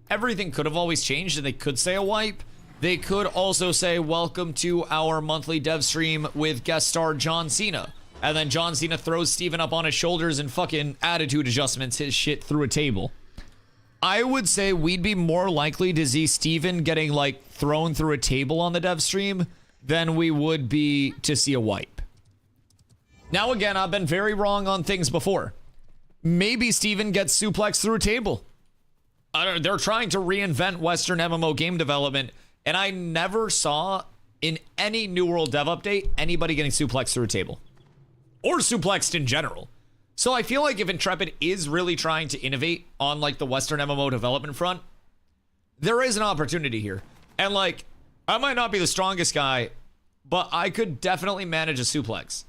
Everything could have always changed, and they could say a wipe. They could also say, welcome to our monthly dev stream with guest star John Cena. And then John Cena throws Steven up on his shoulders and fucking attitude adjustments his shit through a table. I would say we'd be more likely to see Steven getting, like, thrown through a table on the dev stream than we would be to see a wipe. Now, again, I've been very wrong on things before. Maybe Steven gets suplexed through a table. They're trying to reinvent Western MMO game development, and I never saw in any New World dev update anybody getting suplexed through a table. Or suplexed in general. So I feel like if Intrepid is really trying to innovate on, like, the Western MMO development front, there is an opportunity here. And, like, I might not be the strongest guy, but I could definitely manage a suplex.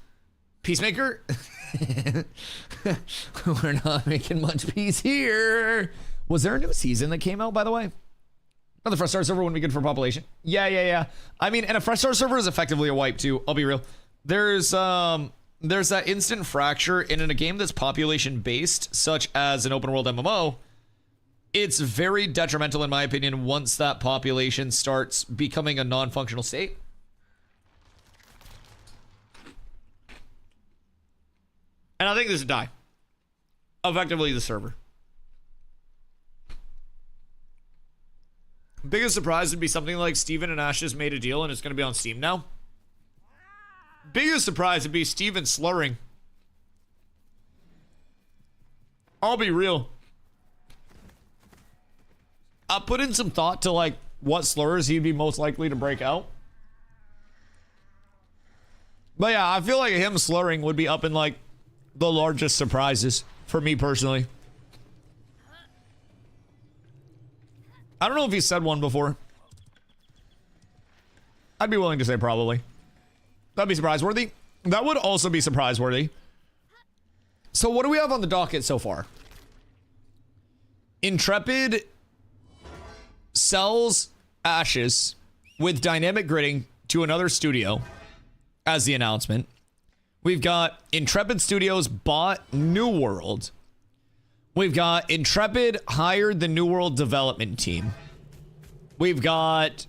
Peacemaker? We're not making much peace here. Was there a new season that came out, by the way? Oh, the fresh start server wouldn't be good for population. Yeah. I mean, and a fresh start server is effectively a wipe too. I'll be real. There's that instant fracture, and in a game that's population based, such as an open world MMO, it's very detrimental in my opinion once that population starts becoming a non-functional state. And I think this would die. Effectively the server. Biggest surprise would be something like Steven and Ashes made a deal and it's going to be on Steam now. Biggest surprise would be Steven slurring. I'll be real. I put in some thought to, like, what slurs he'd be most likely to break out. But yeah, I feel like him slurring would be up in, like, the largest surprises for me personally. I don't know if he said one before. I'd be willing to say probably. That'd be surprise worthy. That would also be surprise worthy. So what do we have on the docket so far? Intrepid sells Ashes with dynamic gridding to another studio as the announcement. We've got Intrepid Studios bought New World. We've got Intrepid hired the New World development team. We've got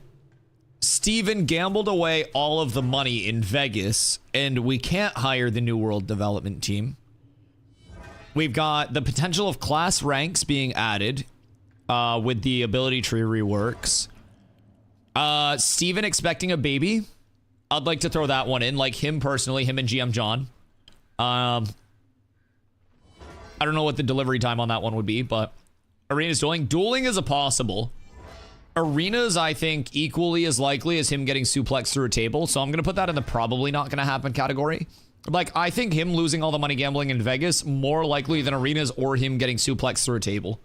Steven gambled away all of the money in Vegas, and we can't hire the New World development team. We've got the potential of class ranks being added with the ability tree reworks. Steven expecting a baby. I'd like to throw that one in, like him personally, him and GM John. I don't know what the delivery time on that one would be, but Arena's dueling. Dueling is a possible. Arena's, I think, equally as likely as him getting suplexed through a table. So I'm going to put that in the probably not going to happen category. Like, I think him losing all the money gambling in Vegas more likely than Arena's or him getting suplexed through a table.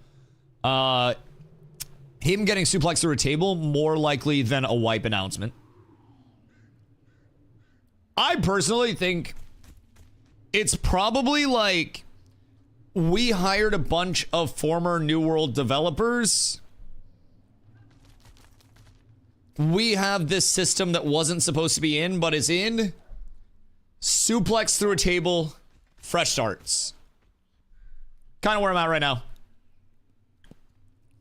Him getting suplexed through a table more likely than a wipe announcement. I personally think it's probably like we hired a bunch of former New World developers. We have this system that wasn't supposed to be in, but is in. Suplex through a table, fresh starts. Kind of where I'm at right now.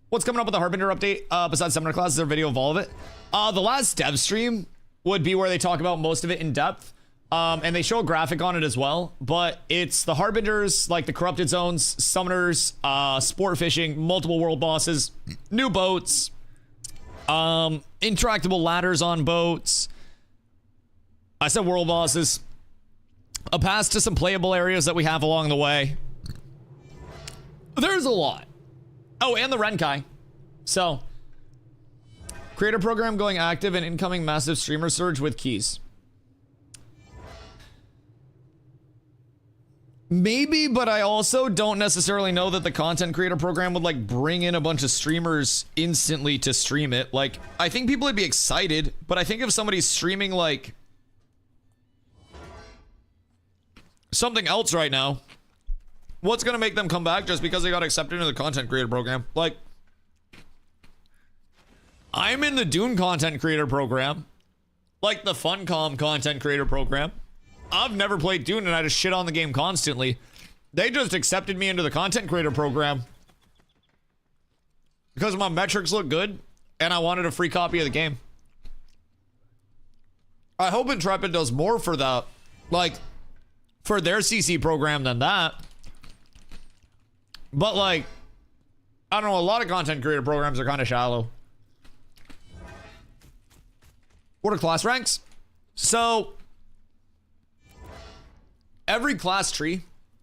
What's coming up with the Harbinger update? Besides Seminar Class, is there a video of all of it? The last dev stream would be where they talk about most of it in depth. And they show a graphic on it as well. But it's the Harbingers, like the Corrupted Zones, Summoners, Sport Fishing, multiple world bosses, new boats, interactable ladders on boats. I said world bosses. A pass to some playable areas that we have along the way. There's a lot. Oh, and the Renkai. So, creator program going active and incoming massive streamer surge with keys. Maybe, but I also don't necessarily know that the content creator program would like bring in a bunch of streamers instantly to stream it. Like, I think people would be excited, but I think if somebody's streaming like something else right now, what's gonna make them come back just because they got accepted into the content creator program? Like, I'm in the Dune content creator program, like the Funcom content creator program. I've never played Dune and I just shit on the game constantly. They just accepted me into the content creator program because my metrics look good and I wanted a free copy of the game. I hope Intrepid does more for that, like for their CC program than that. But like, I don't know, a lot of content creator programs are kind of shallow. What are class ranks? So every class tree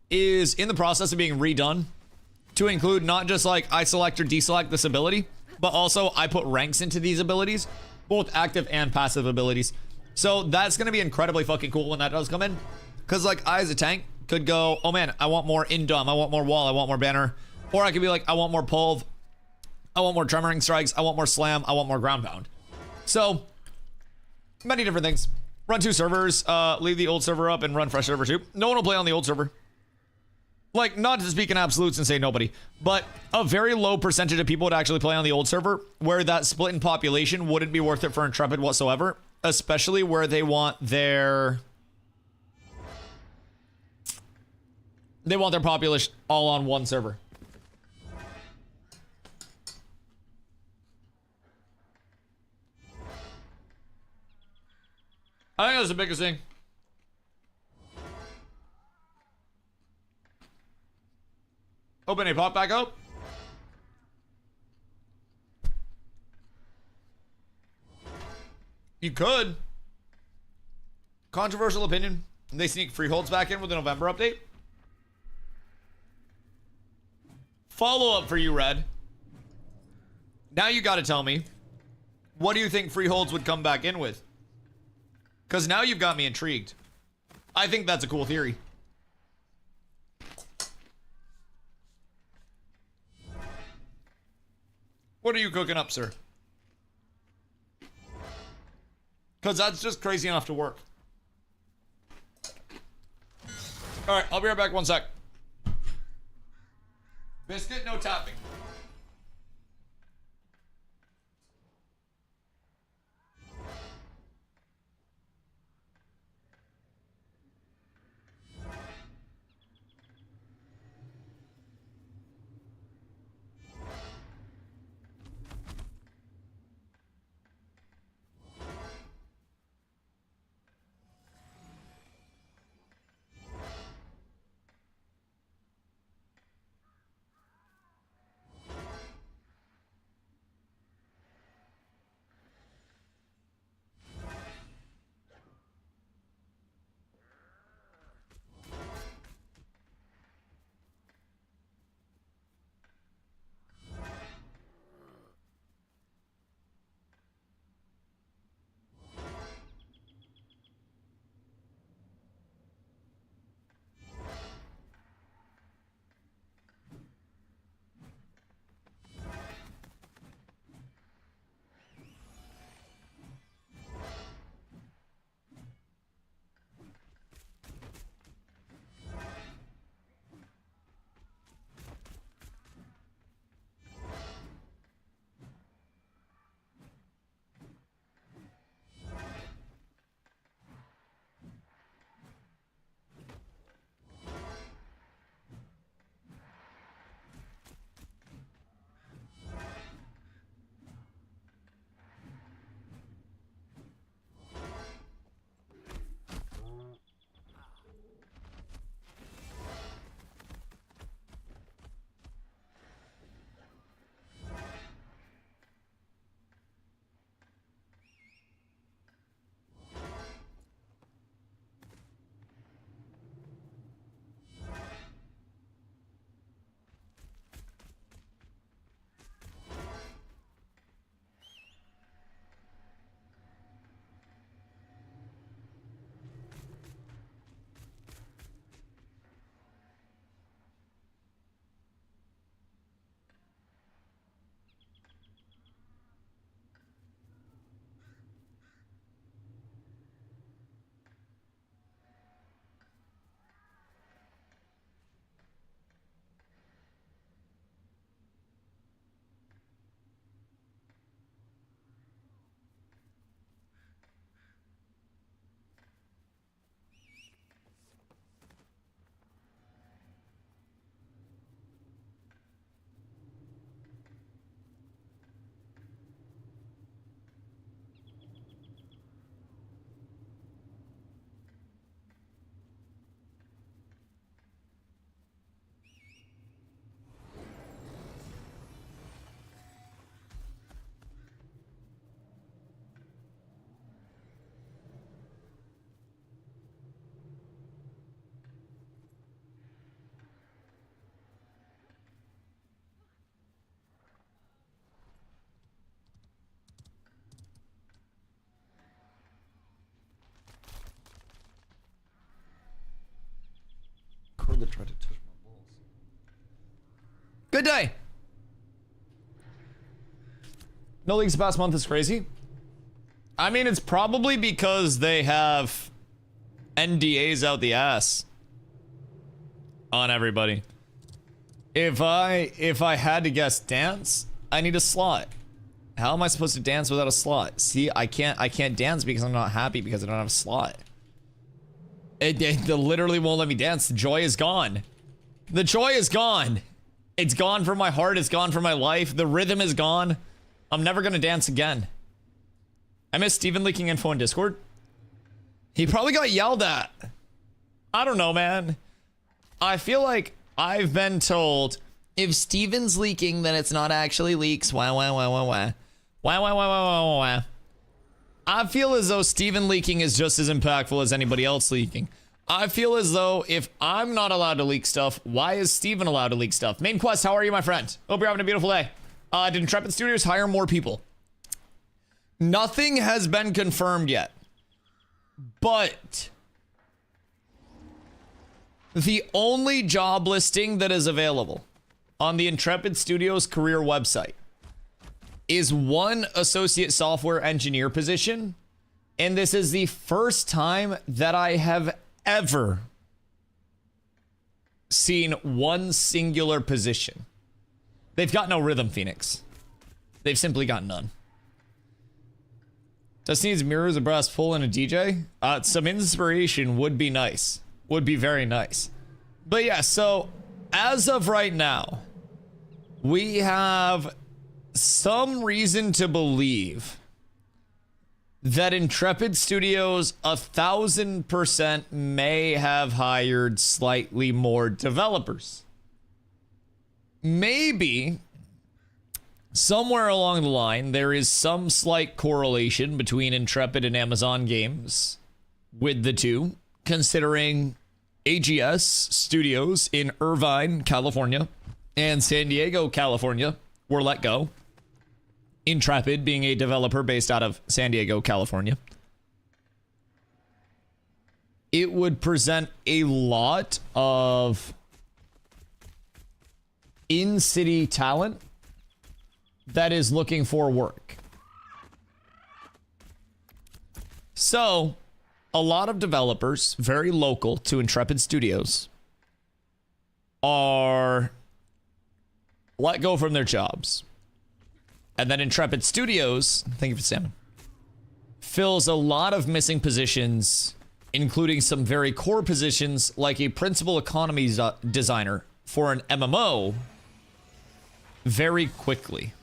is in the process of being redone to include not just like I select or deselect this ability, but also I put ranks into these abilities, both active and passive abilities. So that's going to be incredibly fucking cool when that does come in. Because like I as a tank could go, oh man, I want more indom, I want more wall, I want more banner. Or I could be like, I want more pulve, I want more tremoring strikes, I want more slam, I want more ground pound. So many different things. Run 2 servers, leave the old server up and run fresh server 2. No one will play on the old server. Like, not to speak in absolutes and say nobody, but a very low percentage of people would actually play on the old server, where that split in population wouldn't be worth it for Intrepid whatsoever, especially where they want their population all on one server. I think that's the biggest thing. Open a pop back up. You could. Controversial opinion. They sneak freeholds back in with the November update. Follow up for you, Red. Now you gotta tell me, what do you think freeholds would come back in with? Because now you've got me intrigued. I think that's a cool theory. What are you cooking up, sir? Because that's just crazy enough to work. Alright, I'll be right back 1 sec. Biscuit, no tapping. tried to touch my balls. Good day. No leaks the past month is crazy. I mean, it's probably because they have NDAs out the ass on everybody. If I had to guess dance, I need a slot. How am I supposed to dance without a slot? See, I can't dance because I'm not happy because I don't have a slot. It literally won't let me dance. The joy is gone. The joy is gone. It's gone from my heart. It's gone from my life. The rhythm is gone. I'm never gonna dance again. I miss Steven leaking info in Discord. He probably got yelled at. I don't know, man. I feel like I've been told if Steven's leaking, then it's not actually leaks. Wah, wah, wah, wah, wah. Wah, wah, wah, wah, wah, wah. I feel as though Steven leaking is just as impactful as anybody else leaking. I feel as though if I'm not allowed to leak stuff, why is Steven allowed to leak stuff? Main quest, how are you, my friend? Hope you're having a beautiful day. Did Intrepid Studios hire more people? Nothing has been confirmed yet. But the only job listing that is available on the Intrepid Studios career website is one associate software engineer position. And this is the first time that I have ever seen one singular position. They've got no rhythm, Phoenix. They've simply got none. Dusty needs mirrors, a brass pull, and a DJ. Some inspiration would be nice. Would be very nice. But yeah, so as of right now, we have some reason to believe that Intrepid Studios 1000% may have hired slightly more developers. Maybe somewhere along the line there is some slight correlation between Intrepid and Amazon Games with the two, considering AGS Studios in Irvine, California and San Diego, California were let go. Intrepid being a developer based out of San Diego, California. It would present a lot of in-city talent that is looking for work. So, a lot of developers, very local to Intrepid Studios, are let go from their jobs. And then Intrepid Studios, thank you for salmon, fills a lot of missing positions, including some very core positions like a principal economy designer for an MMO very quickly.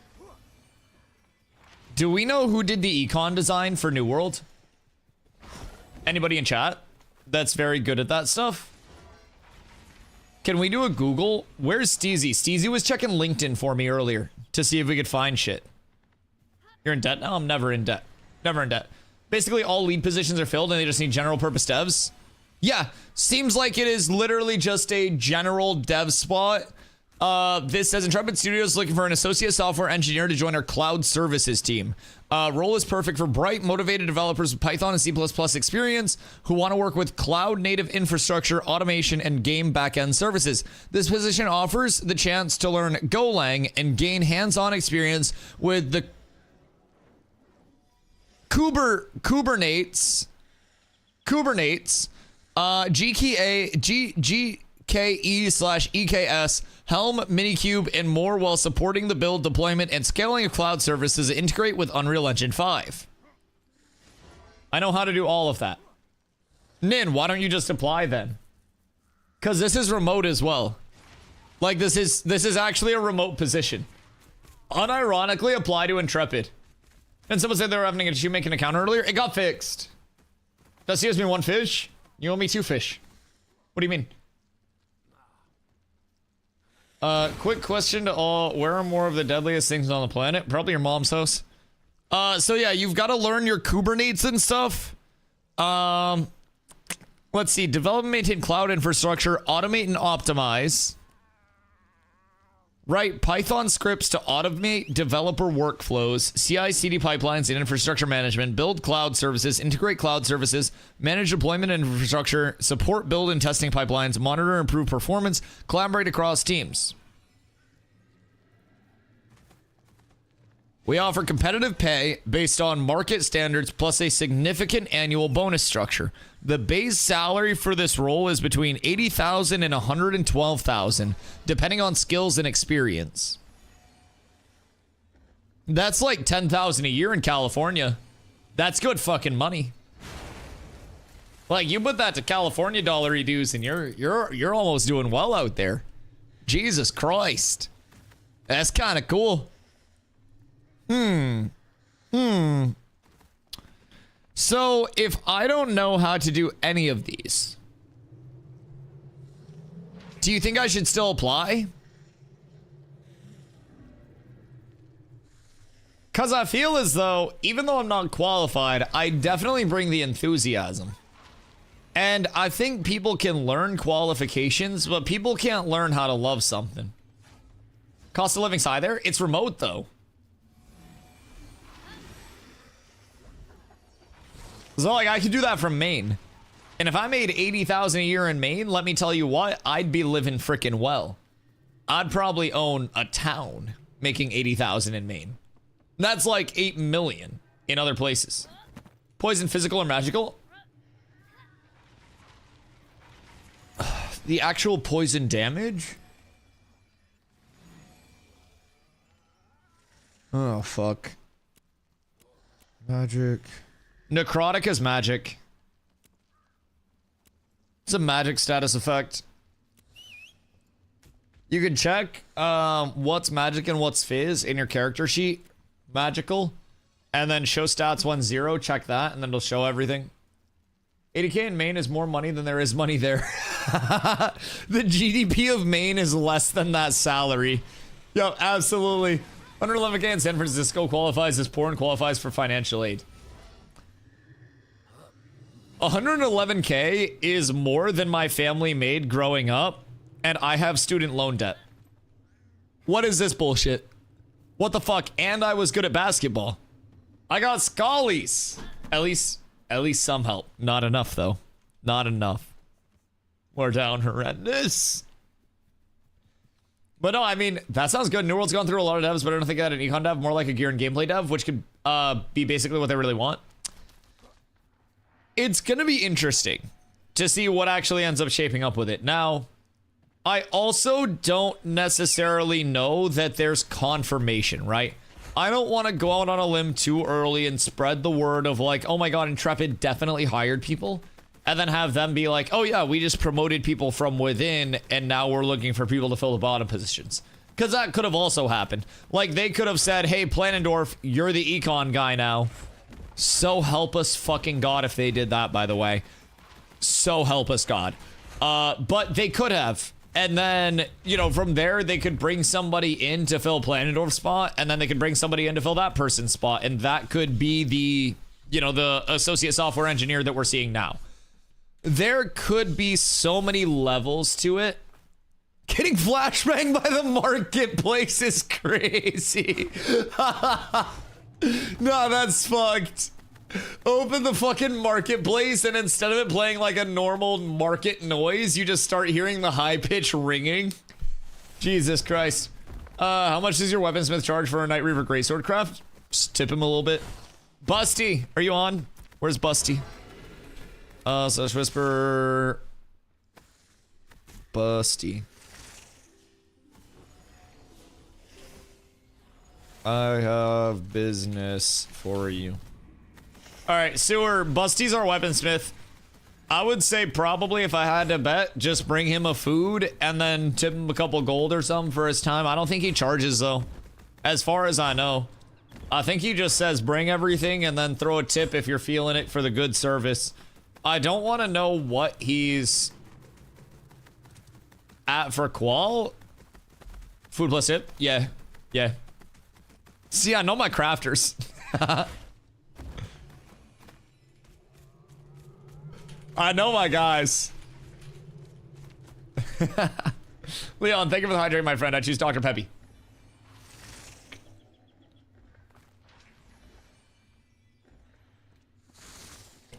Do we know who did the econ design for New World? Anybody in chat that's very good at that stuff? Can we do a Google? Where's Steezy? Steezy was checking LinkedIn for me earlier to see if we could find shit. You're in debt now? I'm never in debt. Never in debt. Basically, all lead positions are filled and they just need general purpose devs. Yeah, seems like it is literally just a general dev spot. This says Intrepid Studios looking for an associate software engineer to join our cloud services team. Role is perfect for bright, motivated developers with Python and C++ experience who want to work with cloud native infrastructure, automation, and game backend services. This position offers the chance to learn Golang and gain hands-on experience with the Kubernetes, GKE/EKS, Helm, Minikube, and more while supporting the build, deployment, and scaling of cloud services that integrate with Unreal Engine 5. I know how to do all of that. Nin, why don't you just apply then? Because this is remote as well. Like, this is actually a remote position. Unironically, apply to Intrepid. And someone said they were having an issue making an account earlier. It got fixed. Dusty owes me 1 fish. You owe me 2 fish. What do you mean? Quick question to all. Where are more of the deadliest things on the planet? Probably your mom's house. So yeah, you've got to learn your Kubernetes and stuff. Let's see. Develop and maintain cloud infrastructure. Automate and optimize. Write Python scripts to automate developer workflows, CI/CD pipelines, and infrastructure management. Build cloud services, integrate cloud services, manage deployment and infrastructure, support build and testing pipelines, monitor and improve performance, collaborate across teams. We offer competitive pay based on market standards plus a significant annual bonus structure. The base salary for this role is between $80,000 and $112,000, depending on skills and experience. That's like $10,000 a year in California. That's good fucking money. Like, you put that to California dollary dues, and you're almost doing well out there. Jesus Christ, that's kind of cool. So, if I don't know how to do any of these, do you think I should still apply? Because I feel as though, even though I'm not qualified, I definitely bring the enthusiasm. And I think people can learn qualifications, but people can't learn how to love something. Cost of living's high there. It's remote, though. So, like, I could do that from Maine. And if I made $80,000 a year in Maine, let me tell you what, I'd be living frickin' well. I'd probably own a town making $80,000 in Maine. That's like $8 million in other places. Poison, physical or magical? The actual poison damage? Oh, fuck. Magic. Necrotic is magic. It's a magic status effect. You can check what's magic and what's fizz in your character sheet. Magical. And then show stats 1-0. Check that, and then it'll show everything. 80k in Maine is more money than there is money there. The GDP of Maine is less than that salary. Yo, absolutely. 111k in San Francisco qualifies as poor and qualifies for financial aid. 111k is more than my family made growing up, and I have student loan debt. What is this bullshit? What the fuck? And I was good at basketball. I got schollies. At least some help. Not enough, though. Not enough. We're down horrendous. But no, I mean, that sounds good. New World's gone through a lot of devs, but I don't think I had an econ dev, more like a gear and gameplay dev, which could be basically what they really want. It's gonna be interesting to see what actually ends up shaping up with it. Now, I also don't necessarily know that there's confirmation, right? I don't want to go out on a limb too early and spread the word of like, oh my god, Intrepid definitely hired people, and then have them be like, oh yeah, we just promoted people from within, and now we're looking for people to fill the bottom positions. Because that could have also happened. Like, they could have said, hey, Planendorf, you're the econ guy now. So help us fucking God if they did that, by the way. So help us God. But they could have. And then, you know, from there, they could bring somebody in to fill Planendorf's spot, and then they could bring somebody in to fill that person's spot, and that could be the, you know, the associate software engineer that we're seeing now. There could be so many levels to it. Getting flashbanged by the marketplace is crazy. No, that's fucked. Open the fucking marketplace, and instead of it playing like a normal market noise, you just start hearing the high-pitched ringing. Jesus Christ. How much does your weaponsmith charge for a Night Reaver Greysword craft? Just tip him a little bit. Busty, are you on? Where's Busty? Slash Whisper. Busty. I have business for you. Alright, Sewer, Busty's our weaponsmith. I would say probably if I had to bet, just bring him a food and then tip him a couple gold or something for his time. I don't think he charges though, as far as I know. I think he just says bring everything and then throw a tip if you're feeling it for the good service. I don't want to know what he's at for qual. Food plus tip? Yeah. Yeah. See, I know my crafters. I know my guys. Leon, thank you for the hydrate, my friend. I choose Dr. Peppy.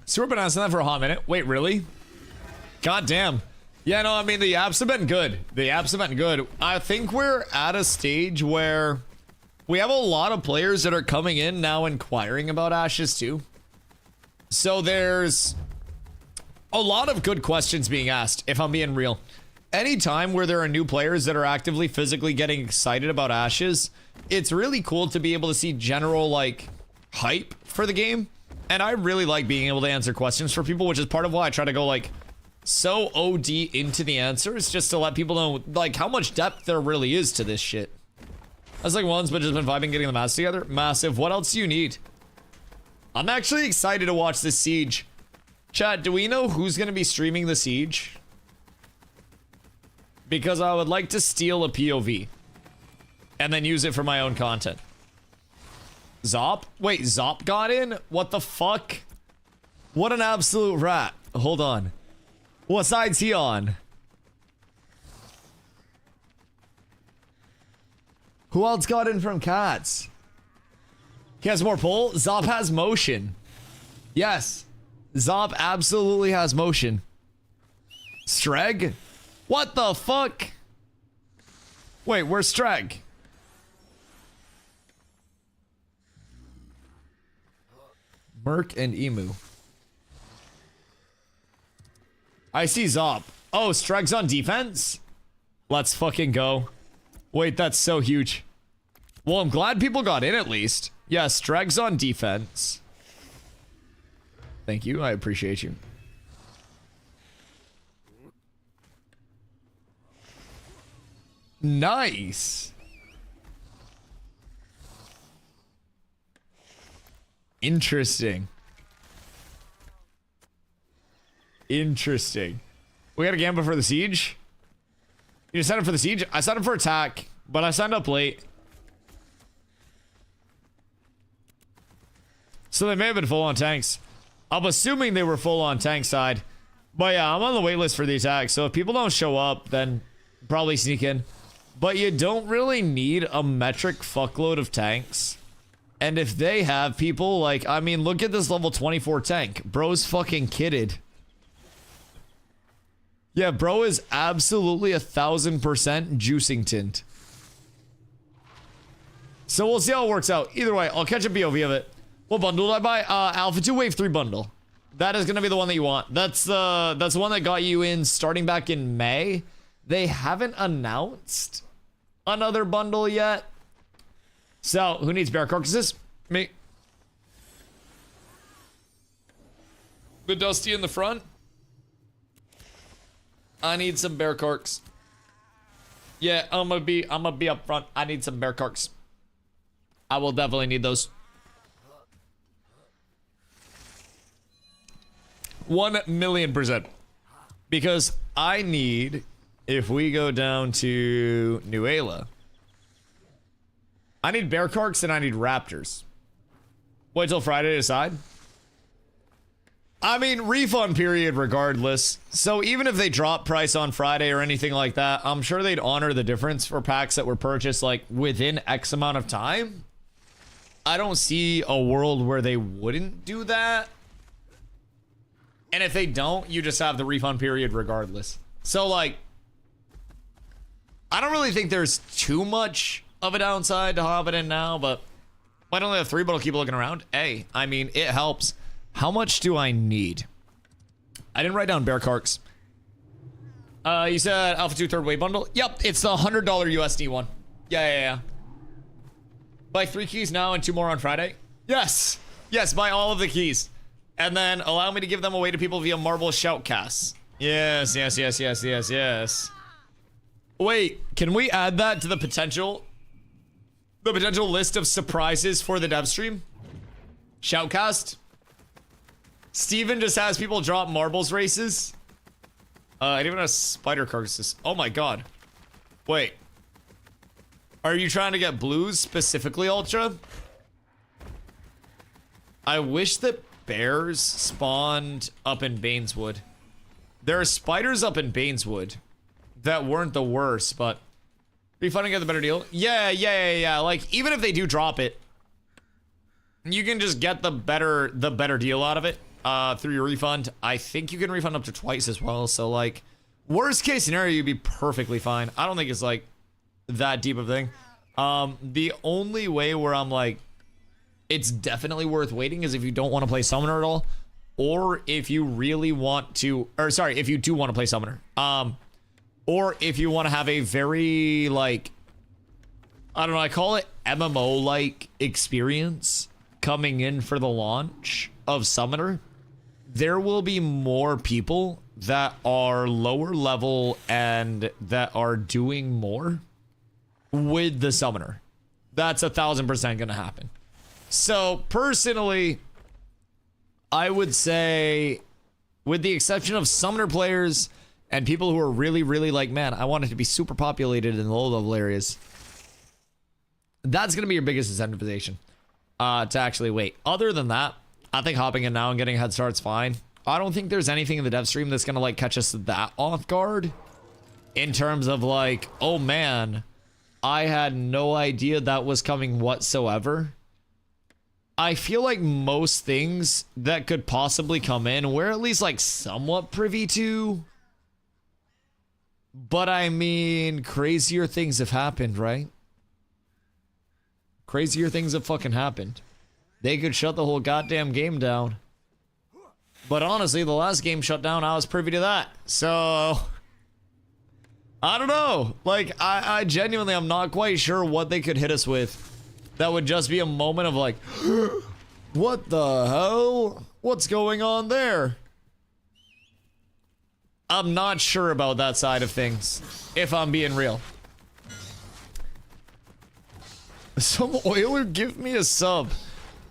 Super been asking that for a hot minute. Wait, really? God damn. Yeah, no, I mean, the apps have been good. The apps have been good. I think we're at a stage where we have a lot of players that are coming in now inquiring about Ashes too. So there's a lot of good questions being asked, if I'm being real. Anytime where there are new players that are actively physically getting excited about Ashes, it's really cool to be able to see general, like, hype for the game. And I really like being able to answer questions for people, which is part of why I try to go, like, so OD into the answers, just to let people know, like, how much depth there really is to this shit. That's like one's but just been vibing getting the mass together. Massive. What else do you need? I'm actually excited to watch this siege. Chat, do we know who's going to be streaming the siege? Because I would like to steal a POV and then use it for my own content. Zop? Wait, Zop got in? What the fuck? What an absolute rat. Hold on. What side's he on? Who else got in from Cats? He has more pull? Zop has motion. Yes. Zop absolutely has motion. Streg? What the fuck? Wait, where's Streg? Merc and Emu. I see Zop. Oh, Streg's on defense? Let's fucking go. Wait, that's so huge. Well, I'm glad people got in at least. Yeah, Streg's on defense. Thank you, I appreciate you. Nice. Interesting. Interesting. We got a gamble for the siege? You just signed up for the siege? I signed up for attack, but I signed up late. So they may have been full on tanks. I'm assuming they were full on tank side. But yeah, I'm on the wait list for the attack, so if people don't show up, then probably sneak in. But you don't really need a metric fuckload of tanks. And if they have people, like, I mean, look at this level 24 tank. Bro's fucking kitted. Yeah, bro is absolutely 1000% juicing tint. So we'll see how it works out. Either way, I'll catch a POV of it. What bundle did I buy? Alpha 2 Wave 3 bundle. That is gonna be the one that you want. That's the one that got you in starting back in May. They haven't announced another bundle yet. So, who needs bear carcasses? Me. The Dusty in the front. I need some bear carcs. Yeah, I'm gonna be up front. I need some bear carcs. I will definitely need those. 1,000,000%. Because I need, if we go down to Nuela, I need bear carcs and I need raptors. Wait till Friday to decide. I mean, refund period regardless. So even if they drop price on Friday or anything like that, I'm sure they'd honor the difference for packs that were purchased like within X amount of time. I don't see a world where they wouldn't do that. And if they don't, you just have the refund period regardless. So like, I don't really think there's too much of a downside to have it in now, but I only have 3, but I'll keep looking around. Hey, I mean, it helps. How much do I need? I didn't write down bear carcs. You said Alpha 2 third wave bundle? Yep, it's the $100 USD one. Yeah. Buy 3 keys now and 2 more on Friday? Yes, buy all of the keys. And then allow me to give them away to people via Marble Shoutcasts. Yes. Wait, can we add that to the potential list of surprises for the dev stream? Shoutcast? Steven just has people drop marbles races. It even has spider carcasses. Oh my god. Wait. Are you trying to get blues specifically, Ultra? I wish that bears spawned up in Baineswood. There are spiders up in Baineswood that weren't the worst, but be fun to get the better deal. Yeah. Like, even if they do drop it, you can just get the better deal out of it. through your refund. I think you can refund up to twice as well. So like, worst case scenario, you'd be perfectly fine. I don't think it's like that deep of a thing. The only way where I'm like, it's definitely worth waiting is if you don't want to play Summoner at all, or if you really want to, or sorry, if you do want to play Summoner. Or if you want to have a very like, I don't know, I call it MMO-like experience coming in for the launch of Summoner. There will be more people that are lower level and that are doing more with the Summoner. That's 1000% gonna happen. So personally, I would say, with the exception of Summoner players and people who are really, really like, man, I want it to be super populated in the low level areas, that's gonna be your biggest incentivization to actually wait. Other than that, I think hopping in now and getting a head start's fine. I don't think there's anything in the dev stream that's gonna like catch us that off guard in terms of like, oh man, I had no idea that was coming whatsoever. I feel like most things that could possibly come in, we're at least like somewhat privy to. But I mean, crazier things have happened, right? Crazier things have fucking happened. They could shut the whole goddamn game down. But honestly, the last game shut down, I was privy to that. So, I don't know. Like, I genuinely, I'm not quite sure what they could hit us with. That would just be a moment of like, what the hell? What's going on there? I'm not sure about that side of things, if I'm being real. Some oiler give me a sub.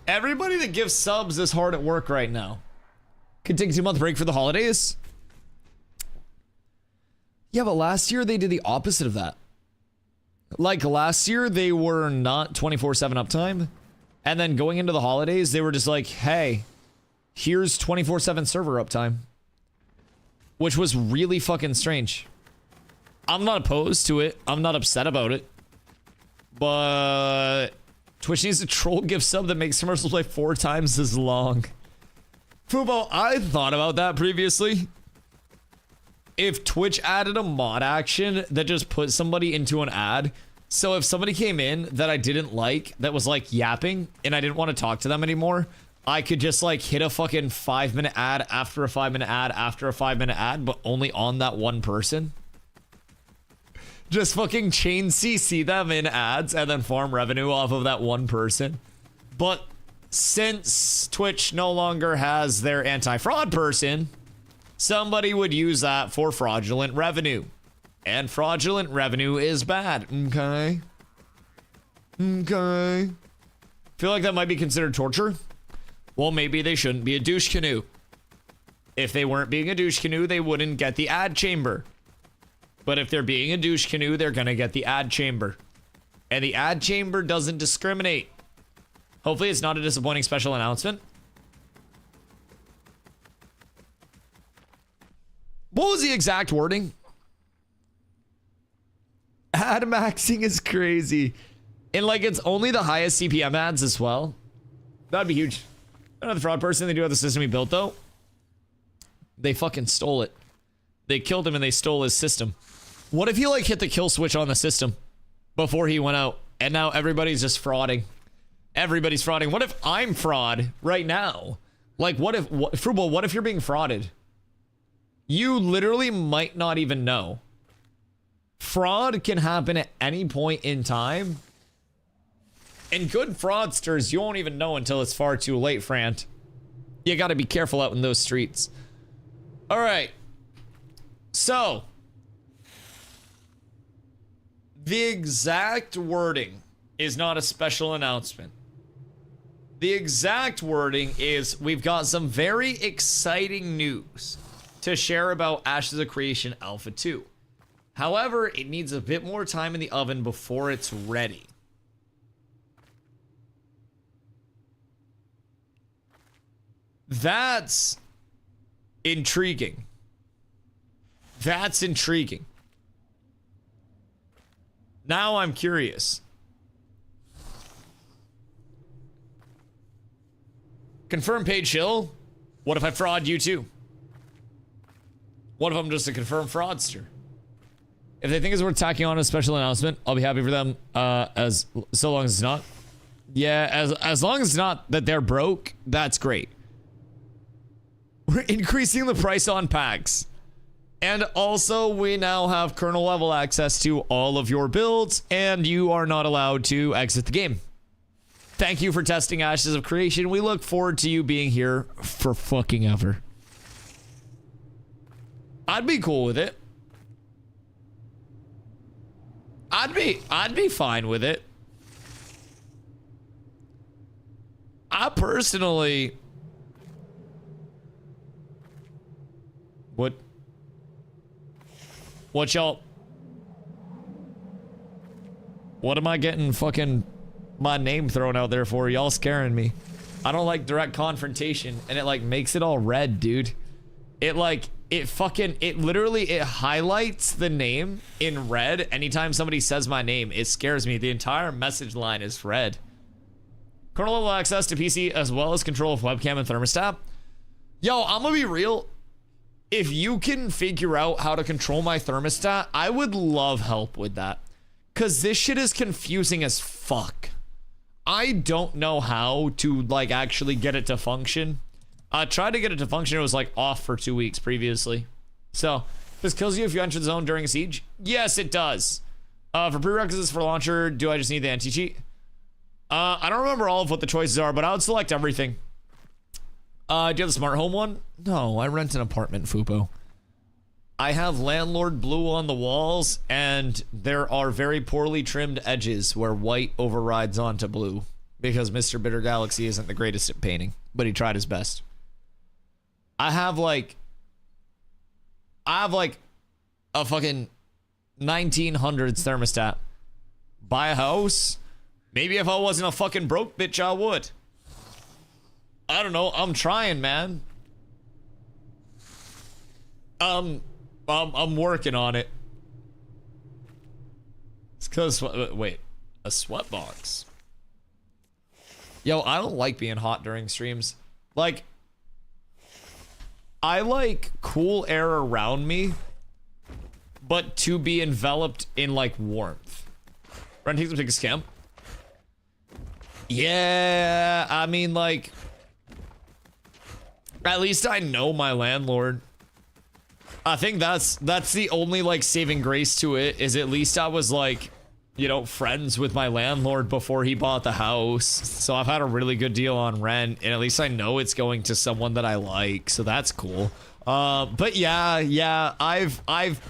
Everybody that gives subs is hard at work right now. Could take a 2-month break for the holidays. Yeah, but last year they did the opposite of that. Like last year they were not 24/7 uptime. And then going into the holidays, they were just like, hey, here's 24/7 server uptime. Which was really fucking strange. I'm not opposed to it. I'm not upset about it. But Twitch needs a troll gift sub that makes commercials play 4 times as long. Fubo, I thought about that previously. If Twitch added a mod action that just put somebody into an ad. So if somebody came in that I didn't like, that was like yapping, and I didn't want to talk to them anymore, I could just like hit a fucking 5-minute ad after a 5-minute ad after a 5-minute ad, but only on that one person. Just fucking chain CC them in ads and then farm revenue off of that one person. But since Twitch no longer has their anti-fraud person, somebody would use that for fraudulent revenue. And fraudulent revenue is bad, okay? Okay. Feel like that might be considered torture? Well, maybe they shouldn't be a douche canoe. If they weren't being a douche canoe, they wouldn't get the ad chamber. But if they're being a douche canoe, they're gonna get the ad chamber. And the ad chamber doesn't discriminate. Hopefully it's not a disappointing special announcement. What was the exact wording? Ad maxing is crazy. And like it's only the highest CPM ads as well. That'd be huge. Another fraud person, they do have the system he built though. They fucking stole it. They killed him and they stole his system. What if he like hit the kill switch on the system before he went out and now everybody's just frauding? Everybody's frauding. What if I'm fraud right now? Like what if, Frugal, what if you're being frauded? You literally might not even know. Fraud can happen at any point in time. And good fraudsters, you won't even know until it's far too late, Frant. You gotta be careful out in those streets. Alright. So. The exact wording is not a special announcement. The exact wording is we've got some very exciting news to share about Ashes of Creation Alpha 2. However, it needs a bit more time in the oven before it's ready. That's intriguing. That's intriguing. Now I'm curious. Confirm paid chill. What if I fraud you too? What if I'm just a confirmed fraudster? If they think it's worth tacking on a special announcement, I'll be happy for them, as so long as it's not. Yeah, as long as it's not that they're broke, that's great. We're increasing the price on packs. And also, we now have kernel level access to all of your builds, and you are not allowed to exit the game. Thank you for testing Ashes of Creation. We look forward to you being here for fucking ever. I'd be cool with it. I'd be fine with it. I personally... What y'all... What am I getting fucking my name thrown out there for? Y'all scaring me. I don't like direct confrontation, and it like makes it all red, dude. It like... It literally, it highlights the name in red anytime somebody says my name. It scares me. The entire message line is red. Kernel level access to PC as well as control of webcam and thermostat. Yo, I'm gonna be real. If you can figure out how to control my thermostat, I would love help with that. Cause this shit is confusing as fuck. I don't know how to like actually get it to function. I tried to get it to function. It was like off for 2 weeks previously. So, this kills you if you enter the zone during a siege? Yes, it does. For prerequisites for launcher, do I just need the anti-cheat? I don't remember all of what the choices are, but I would select everything. Do you have the smart home one? No, I rent an apartment, Fupo. I have landlord blue on the walls, and there are very poorly trimmed edges where white overrides onto blue. Because Mr. Bitter Galaxy isn't the greatest at painting, but he tried his best. I have like a fucking 1900s thermostat. Buy a house? Maybe if I wasn't a fucking broke bitch, I would. I don't know. I'm trying, man. I'm working on it. It's cause, wait, a sweatbox. Yo, I don't like being hot during streams. Like, I like cool air around me, but to be enveloped in like warmth. Renting the biggest scam? Yeah, I mean like, at least I know my landlord. I think that's the only like saving grace to it, is at least I was like, you know, friends with my landlord before he bought the house. So I've had a really good deal on rent, and at least I know it's going to someone that I like, so that's cool. But yeah, I've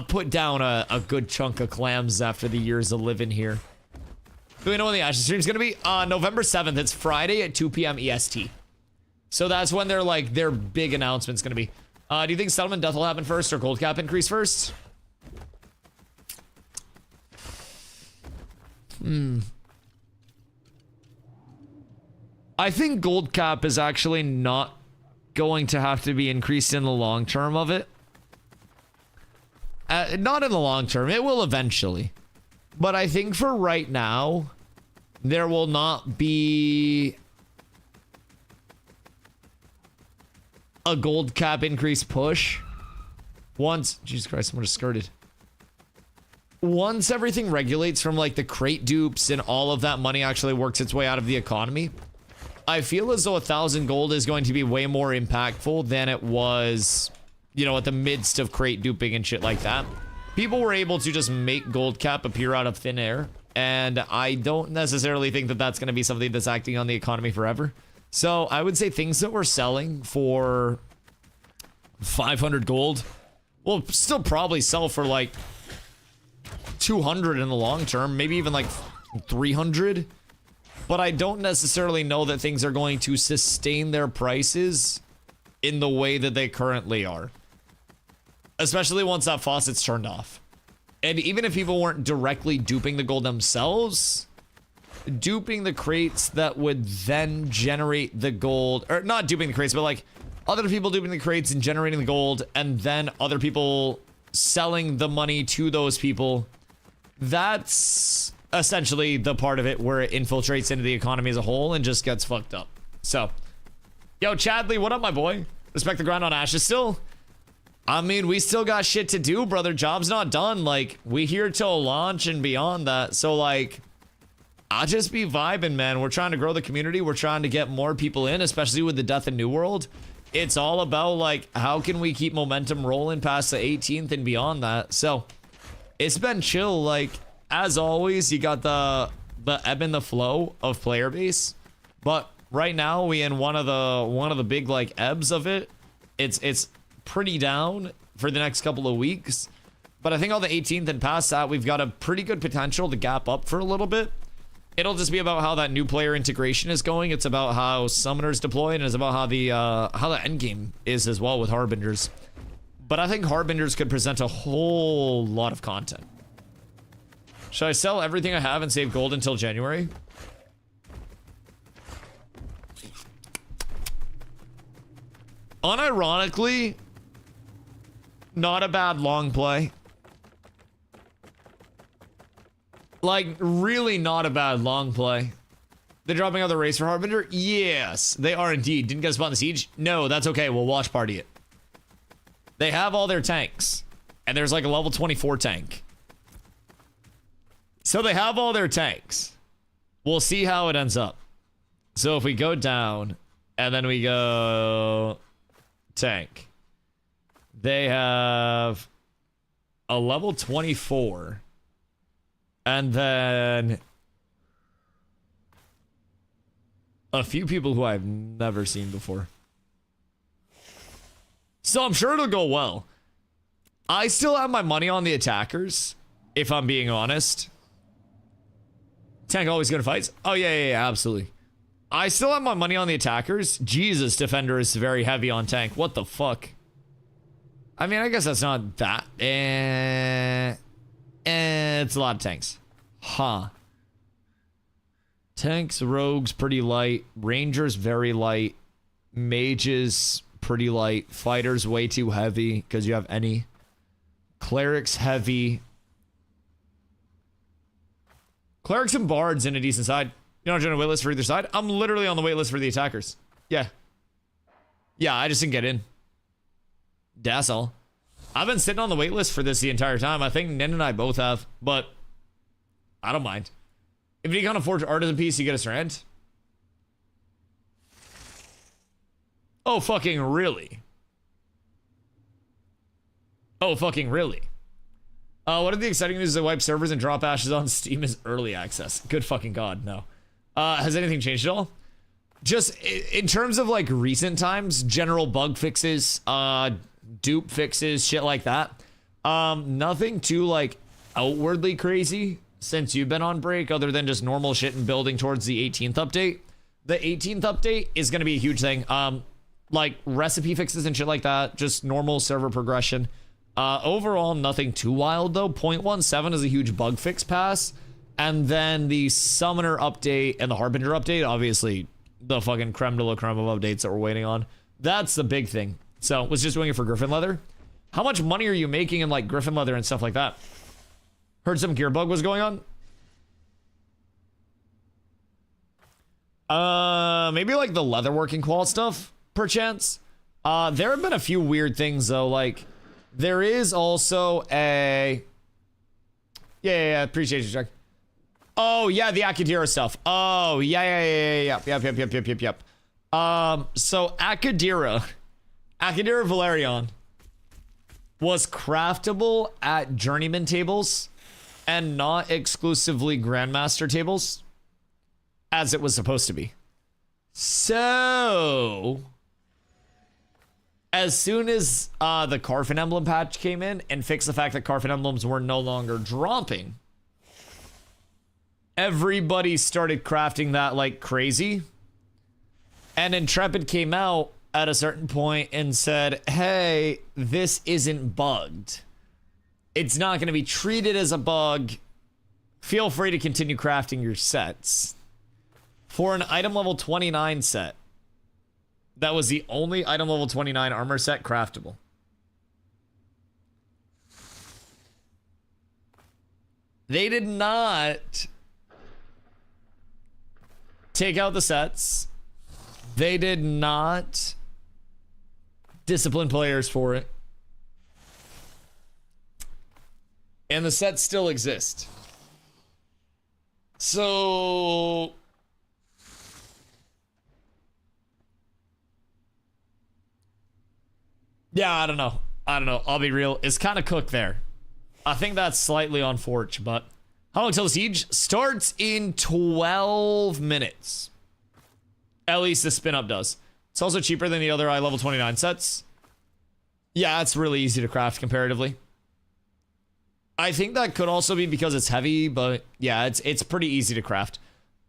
put down a good chunk of clams after the years of living here. Do we know when the Ashes stream is gonna be? November 7th. It's Friday at 2 p.m. EST. So that's when their big announcement's gonna be. Do you think settlement death will happen first or gold cap increase first? I think gold cap is actually not going to have to be increased in the long term of it. Not in the long term. It will eventually. But I think for right now, there will not be a gold cap increase push. Once, Jesus Christ, someone just skirted. Once everything regulates from like the crate dupes and all of that money actually works its way out of the economy, I feel as though 1,000 gold is going to be way more impactful than it was, you know, at the midst of crate duping and shit like that. People were able to just make gold cap appear out of thin air, and I don't necessarily think that that's going to be something that's acting on the economy forever. So I would say things that we're selling for 500 gold will still probably sell for like 200 in the long term, maybe even like 300. But I don't necessarily know that things are going to sustain their prices in the way that they currently are. Especially once that faucet's turned off. And even if people weren't directly duping the gold themselves, duping the crates that would then generate the gold, or not duping the crates, but like other people duping the crates and generating the gold, and then other people selling the money to those people, that's essentially the part of it where it infiltrates into the economy as a whole and just gets fucked up. So Yo, Chadley, what up, my boy? Respect the grind on Ashes still? I mean, we still got shit to do, brother. Job's not done. Like, we here till launch and beyond that. So, like, I'll just be vibing, man. We're trying to grow the community. We're trying to get more people in, especially with the Death in New World. It's all about, like, how can we keep momentum rolling past the 18th and beyond that. So, it's been chill. Like, as always, you got the ebb and the flow of player base. But right now, we in one of the big, like, ebbs of it. It's pretty down for the next couple of weeks, but I think on the 18th and past that, we've got a pretty good potential to gap up for a little bit. It'll just be about how that new player integration is going. It's about how summoners deploy, and it's about how the end game is as well with harbingers. But I think harbingers could present a whole lot of content. Should I sell everything I have and save gold until January? Unironically, not a bad long play. Like, really not a bad long play. They're dropping out the race for Harbinger? Yes, they are indeed. Didn't get a spot in the siege? No, that's okay. We'll watch party it. They have all their tanks. And there's like a level 24 tank. So they have all their tanks. We'll see how it ends up. So if we go down, and then we go tank. They have a level 24. And then a few people who I've never seen before. So I'm sure it'll go well. I still have my money on the attackers, if I'm being honest. Tank always gonna fight? Oh, yeah, absolutely. I still have my money on the attackers. Jesus, defender is very heavy on tank. What the fuck? I mean, I guess that's not that. It's a lot of tanks. Huh. Tanks, rogues, pretty light. Rangers, very light. Mages, pretty light. Fighters, way too heavy, because you have any. Clerics, heavy. Clerics and bards in a decent side. You're not doing a waitlist for either side? I'm literally on the waitlist for the attackers. Yeah. Yeah, I just didn't get in. That's all. I've been sitting on the waitlist for this the entire time. I think Nin and I both have, but I don't mind. If you can't afford your artisan piece, you get a strand. Oh, fucking really? Oh, fucking really? What are the exciting news that wipe servers and drop ashes on Steam is early access? Good fucking god, no. Has anything changed at all? Just in terms of like recent times, general bug fixes, dupe fixes, shit like that. Nothing too like outwardly crazy since you've been on break, other than just normal shit and building towards the 18th update. The 18th update is going to be a huge thing. Like recipe fixes and shit like that, just normal server progression. Overall, nothing too wild though. 0.17 is a huge bug fix pass. And then the summoner update and the harbinger update, obviously the fucking creme de la creme of updates that we're waiting on. That's the big thing. So was just doing it for Griffin leather. How much money are you making in like Griffin leather and stuff like that? Heard some gear bug was going on. Maybe like the leatherworking qual stuff, perchance. There have been a few weird things though. Like there is also a. Yeah. Appreciate you, Chuck. Oh yeah, the Akadira stuff. Oh yeah. Yep. So Akadira Valerion was craftable at journeyman tables and not exclusively grandmaster tables, as it was supposed to be. So as soon as the Carfin emblem patch came in and fixed the fact that Carfin emblems were no longer dropping, everybody started crafting that like crazy. And Intrepid came out at a certain point and said, hey, this isn't bugged. It's not going to be treated as a bug. Feel free to continue crafting your sets. For an item level 29 set, that was the only item level 29 armor set craftable. They did not take out the sets. They did not discipline players for it. And the sets still exist. So... yeah, I don't know. I'll be real. It's kind of cooked there. I think that's slightly on Forge, but... how long till the siege? Starts in 12 minutes. At least the spin-up does. It's also cheaper than the other level 29 sets. Yeah, it's really easy to craft comparatively. I think that could also be because it's heavy, but yeah, it's pretty easy to craft.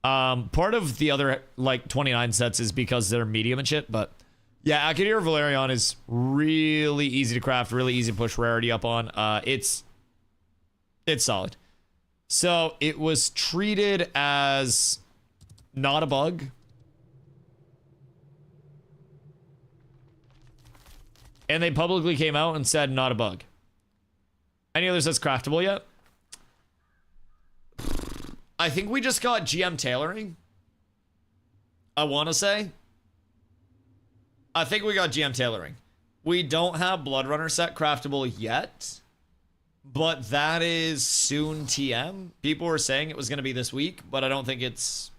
Part of the other, like, 29 sets is because they're medium and shit, but... yeah, Akadir Valerion is really easy to craft, really easy to push rarity up on. It's solid. So, it was treated as not a bug. And they publicly came out and said not a bug. Any others that's craftable yet? I think we just got GM tailoring. I want to say. I think we got GM tailoring. We don't have Blood Runner set craftable yet. But that is soon TM. People were saying it was going to be this week, but I don't think it's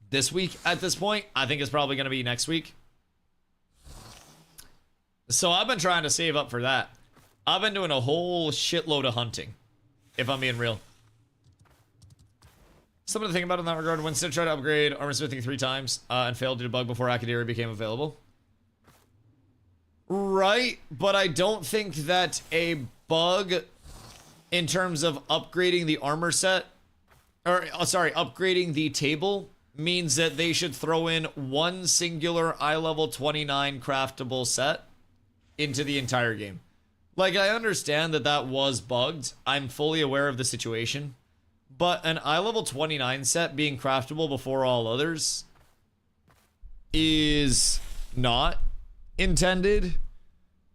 this week at this point. I think it's probably going to be next week. So I've been trying to save up for that. I've been doing a whole shitload of hunting, if I'm being real. Something to think about in that regard. Winston tried to upgrade armor smithing 3 times and failed due to bug before Akadiri became available. Right, but I don't think that a bug in terms of upgrading the armor set, or sorry, upgrading the table means that they should throw in one singular level 29 craftable set into the entire game. Like, I understand that that was bugged. I'm fully aware of the situation. But an level 29 set being craftable before all others is not intended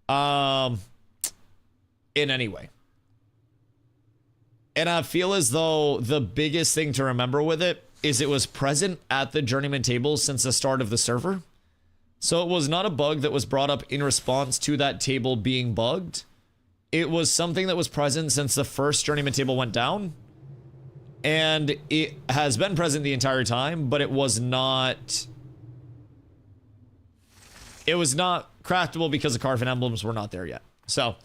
in any way. And I feel as though the biggest thing to remember with it is it was present at the journeyman table since the start of the server. So it was not a bug that was brought up in response to that table being bugged. It was something that was present since the first journeyman table went down. And it has been present the entire time, but it was not... it was not craftable because the Carven emblems were not there yet. So,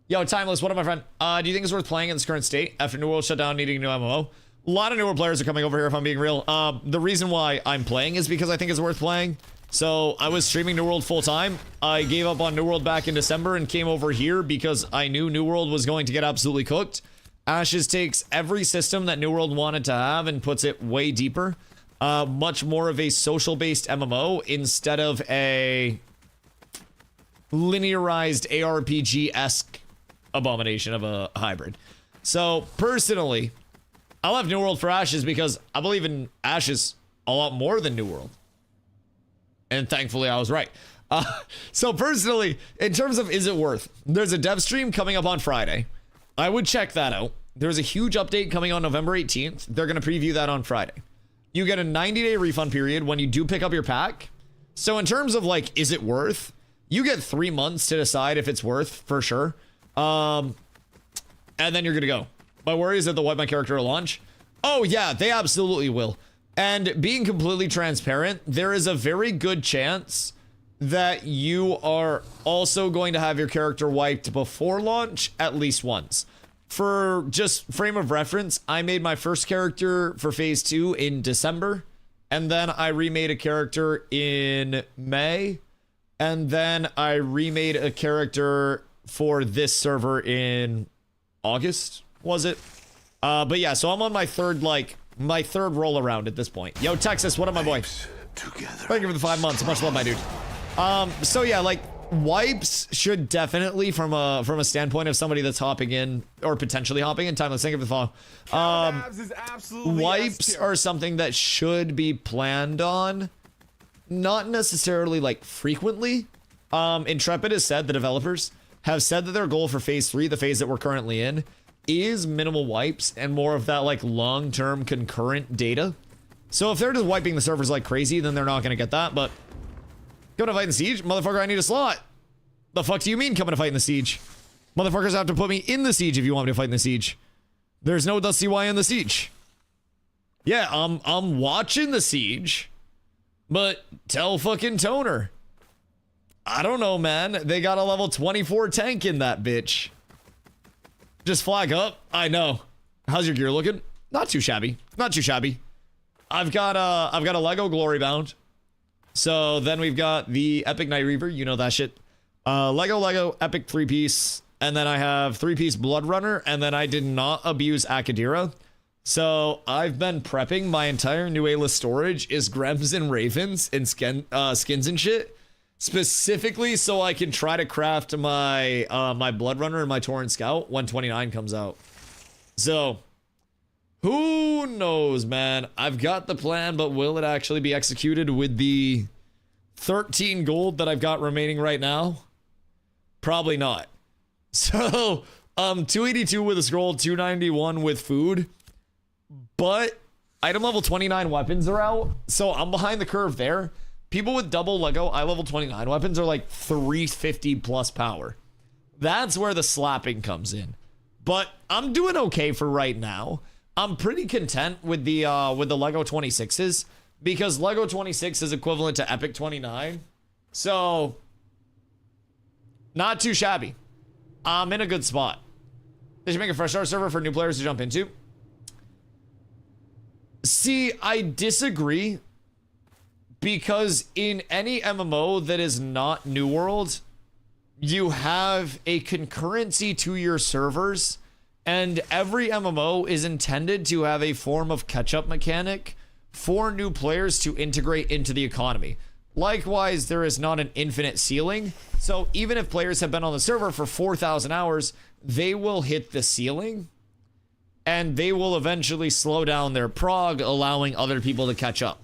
yo, Timeless, what up, my friend? Do you think it's worth playing in this current state after New World shut down, needing a new MMO? A lot of newer players are coming over here, if I'm being real. The reason why I'm playing is because I think it's worth playing. So, I was streaming New World full time. I gave up on New World back in December and came over here because I knew New World was going to get absolutely cooked. Ashes takes every system that New World wanted to have and puts it way deeper. Much more of a social-based MMO instead of a linearized ARPG-esque abomination of a hybrid. So, personally, I left New World for Ashes because I believe in Ashes a lot more than New World. And thankfully, I was right. So, personally, in terms of is it worth, there's a dev stream coming up on Friday. I would check that out. There's a huge update coming on November 18th. They're going to preview that on Friday. You get a 90-day refund period when you do pick up your pack. So in terms of, like, is it worth? You get 3 months to decide if it's worth, for sure. And then you're going to go. My worry is that they'll wipe my character at launch. Oh, yeah, they absolutely will. And being completely transparent, there is a very good chance that you are also going to have your character wiped before launch at least once. For just frame of reference, I made my first character for phase 2 in December, and then I remade a character in May, and then I remade a character for this server in August, was it? But yeah, so I'm on my third roll around at this point. Yo, Texas, what up, my boy? Together. Thank you for the 5 months. Much love, my dude. So yeah, like, wipes should definitely, from a standpoint of somebody that's hopping in, or potentially hopping in, time, let's think of the fall. Wipes are something that should be planned on. Not necessarily, like, frequently. Intrepid has said, the developers have said that their goal for phase 3, the phase that we're currently in, is minimal wipes and more of that, like, long-term concurrent data. So if they're just wiping the servers like crazy, then they're not going to get that. But coming to fight in the siege? Motherfucker, I need a slot. The fuck do you mean coming to fight in the siege? Motherfuckers have to put me in the siege if you want me to fight in the siege. There's no DustyWhy in the siege. Yeah, I'm watching the siege. But tell fucking Toner. I don't know, man. They got a level 24 tank in that bitch. Just flag up. I know. How's your gear looking? Not too shabby. Not too shabby. I've got a Lego Glory Bound. So then we've got the Epic Night Reaver. You know that shit. Lego Epic 3-piece. And then I have 3-piece Blood Runner. And then I did not abuse Akadira. So I've been prepping my entire new A-list storage is Grems and Ravens and skins and shit. Specifically so I can try to craft my my Blood Runner and my Torrent Scout when 29 comes out. So who knows, man? I've got the plan, but will it actually be executed with the 13 gold that I've got remaining right now? Probably not. So 282 with a scroll, 291 with food. But item level 29 weapons are out, so I'm behind the curve there. People with double Lego eye level 29 weapons are like 350 plus power. That's where the slapping comes in. But I'm doing okay for right now. I'm pretty content with the Lego 26s because Lego 26 is equivalent to Epic 29. So not too shabby. I'm in a good spot. They should make a fresh start server for new players to jump into. See, I disagree because in any MMO that is not New World, you have a concurrency to your servers, and every MMO is intended to have a form of catch-up mechanic for new players to integrate into the economy. Likewise, there is not an infinite ceiling, so even if players have been on the server for 4,000 hours, they will hit the ceiling. And they will eventually slow down their prog, allowing other people to catch up.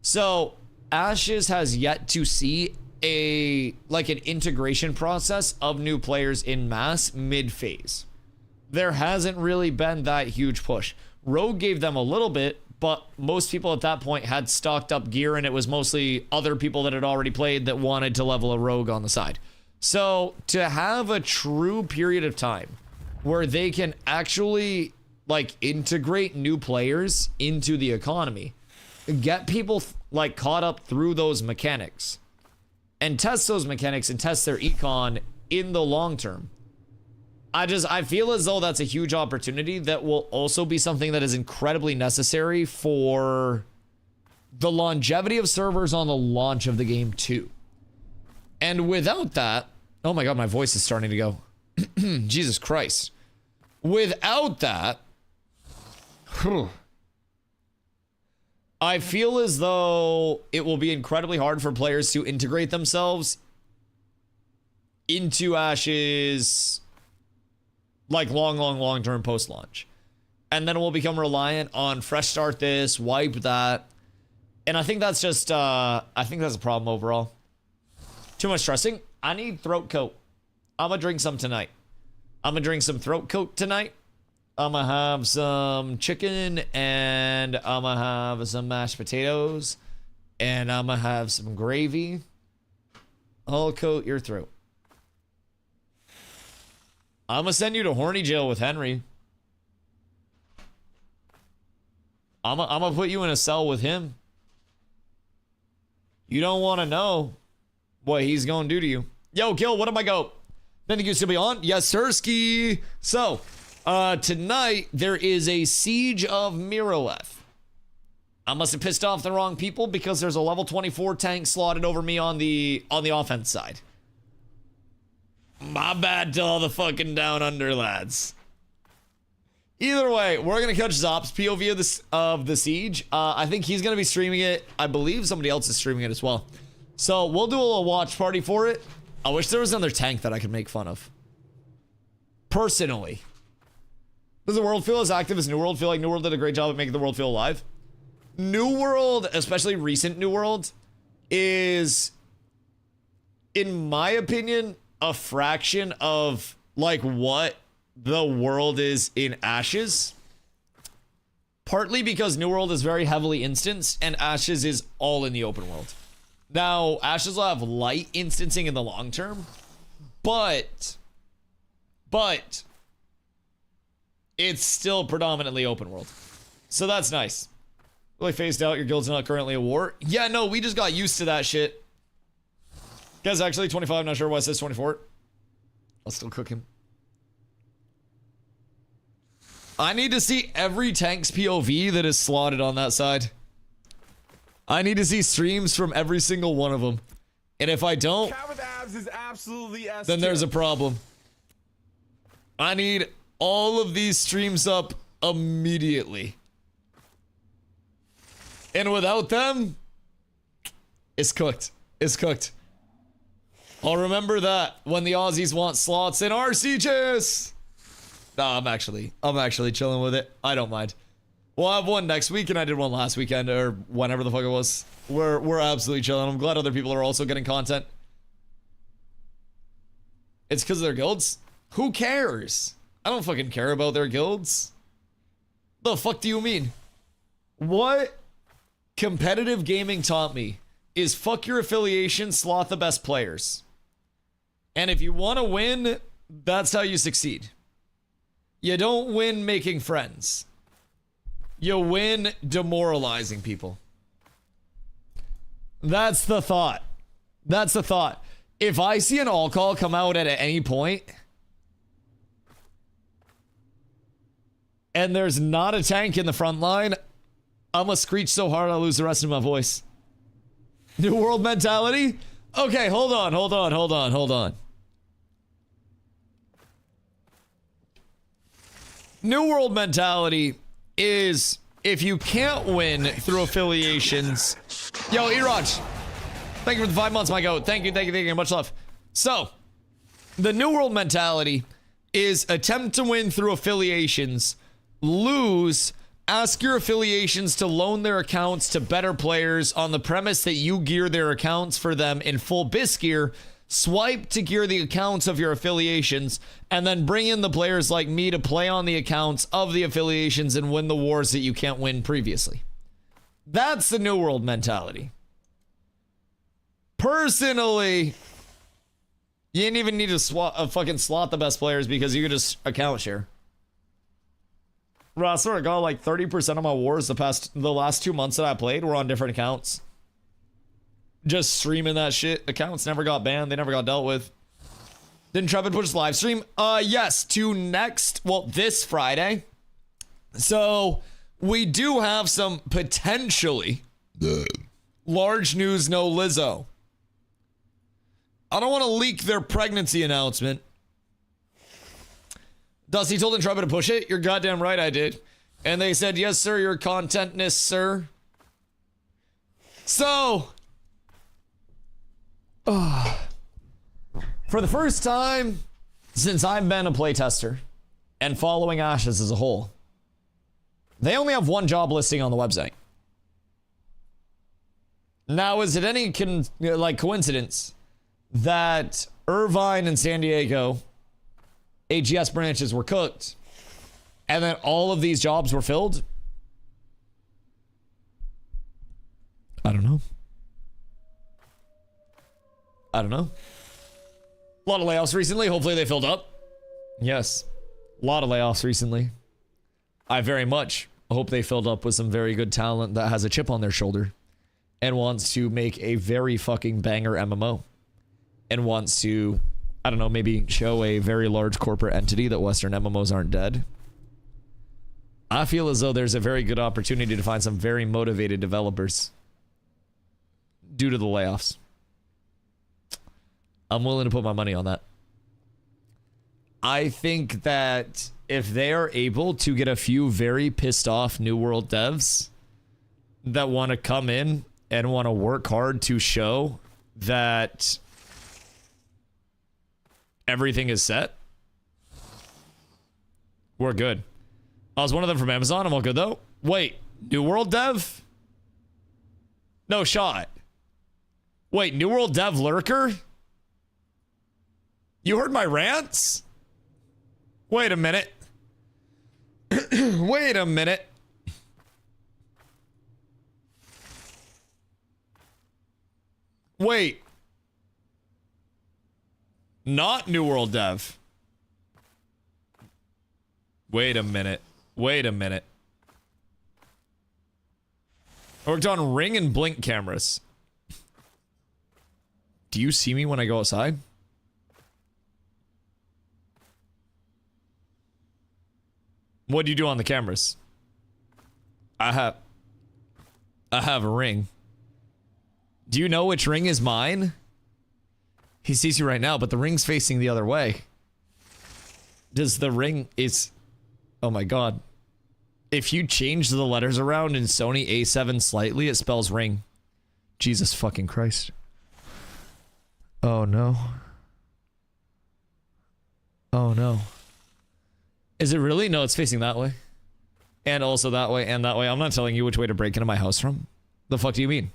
So Ashes has yet to see an integration process of new players in mass mid-phase. There hasn't really been that huge push. Rogue gave them a little bit, but most people at that point had stocked up gear, and it was mostly other people that had already played that wanted to level a Rogue on the side. So to have a true period of time where they can actually integrate new players into the economy, get people caught up through those mechanics and test those mechanics and test their econ in the long term. I feel as though that's a huge opportunity that will also be something that is incredibly necessary for the longevity of servers on the launch of the game too. And without that, oh my god, my voice is starting to go. Jesus Christ. Without that, I feel as though it will be incredibly hard for players to integrate themselves into Ashes long-term post-launch. And then it will become reliant on fresh start this, wipe that. And I think that's just, I think that's a problem overall. Too much stressing. I need throat coat. I'm gonna drink some tonight. I'm gonna drink some throat coat tonight. I'm gonna have some chicken, and I'm gonna have some mashed potatoes, and I'm gonna have some gravy. I'll coat your throat. I'm gonna send you to horny jail with Henry. I'm gonna put you in a cell with him. You don't want to know what he's gonna do to you. Yo, Gil, what am I go? Then you still be on? Yes, sirski. So, tonight there is a siege of Miroleth. I must have pissed off the wrong people because there's a level 24 tank slotted over me on the offense side. My bad to all the fucking down under lads. Either way, we're gonna catch Zop's POV of the siege. I think he's gonna be streaming it. I believe somebody else is streaming it as well. So we'll do a little watch party for it. I wish there was another tank that I could make fun of. Personally. Does the world feel as active as New World? Feel like New World did a great job at making the world feel alive? New World, especially recent New World, is, in my opinion, a fraction of like what the world is in Ashes. partly because New World is very heavily instanced and Ashes is all in the open world. Now, Ashes will have light instancing in the long term, but it's still predominantly open world. So that's nice. Really phased out, your guild's not currently at war. Yeah, no, we just got used to that shit. Guys, actually 25, not sure why it says 24. I'll still cook him. I need to see every tank's POV that is slotted on that side. I need to see streams from every single one of them. And if I don't, Cat with abs is absolutely S then there's a problem. I need all of these streams up immediately. And without them, it's cooked. It's cooked. I'll remember that when the Aussies want slots in our sieges. Nah, I'm actually chilling with it. I don't mind. We'll have one next week, and I did one last weekend, or whenever the fuck it was. We're absolutely chilling. I'm glad other people are also getting content. It's because of their guilds? Who cares? I don't fucking care about their guilds. The fuck do you mean? What competitive gaming taught me is fuck your affiliation, slot the best players. And if you want to win, that's how you succeed. You don't win making friends. You win demoralizing people. That's the thought. That's the thought. If I see an all call come out at any point, and there's not a tank in the front line, I'm gonna screech so hard I'll lose the rest of my voice. New World mentality? Okay, hold on. New World mentality is if you can't win through affiliations. Yo, Eraj, thank you for the 5 months, my goat. Thank you. Much love. So, the New World mentality is attempt to win through affiliations, lose, ask your affiliations to loan their accounts to better players on the premise that you gear their accounts for them in full BIS gear, swipe to gear the accounts of your affiliations, and then bring in the players like me to play on the accounts of the affiliations and win the wars that you can't win previously. That's the New World mentality. Personally, you didn't even need to fucking slot the best players because you could just account share. Bro, I swear to God, like 30% of my wars the last 2 months that I played were on different accounts. Just streaming that shit. Accounts never got banned. They never got dealt with. Did INTREPID push live stream? Yes, to this Friday. So, we do have some potentially large news, no Lizzo. I don't want to leak their pregnancy announcement. Dusty told INTREPID to push it. You're goddamn right I did. And they said, yes, sir, your contentness, sir. So, for the first time since I've been a playtester and following Ashes as a whole, they only have one job listing on the website. Now, is it any coincidence that Irvine and San Diego AGS branches were cooked and then all of these jobs were filled? I don't know. A lot of layoffs recently. Hopefully they filled up. Yes. A lot of layoffs recently. I very much hope they filled up with some very good talent that has a chip on their shoulder and wants to make a very fucking banger MMO and wants to, I don't know, maybe show a very large corporate entity that Western MMOs aren't dead. I feel as though there's a very good opportunity to find some very motivated developers due to the layoffs. I'm willing to put my money on that. I think that if they are able to get a few very pissed off New World devs that want to come in and want to work hard to show that everything is set, we're good. I was one of them from Amazon. I'm all good though. Wait, New World dev? No shot. Wait, New World dev lurker? You heard my rants? Wait a minute. Wait a minute. Wait. Not New World Dev. Wait a minute. Wait a minute. I worked on Ring and Blink cameras. Do you see me when I go outside? What do you do on the cameras? I have a ring. Do you know which ring is mine? He sees you right now, but the ring's facing the other way. Does the ring is... Oh my god. If you change the letters around in Sony A7 slightly, it spells ring. Jesus fucking Christ. Oh no. Oh no. Is it really? No, it's facing that way. And also that way and that way. I'm not telling you which way to break into my house from. The fuck do you mean?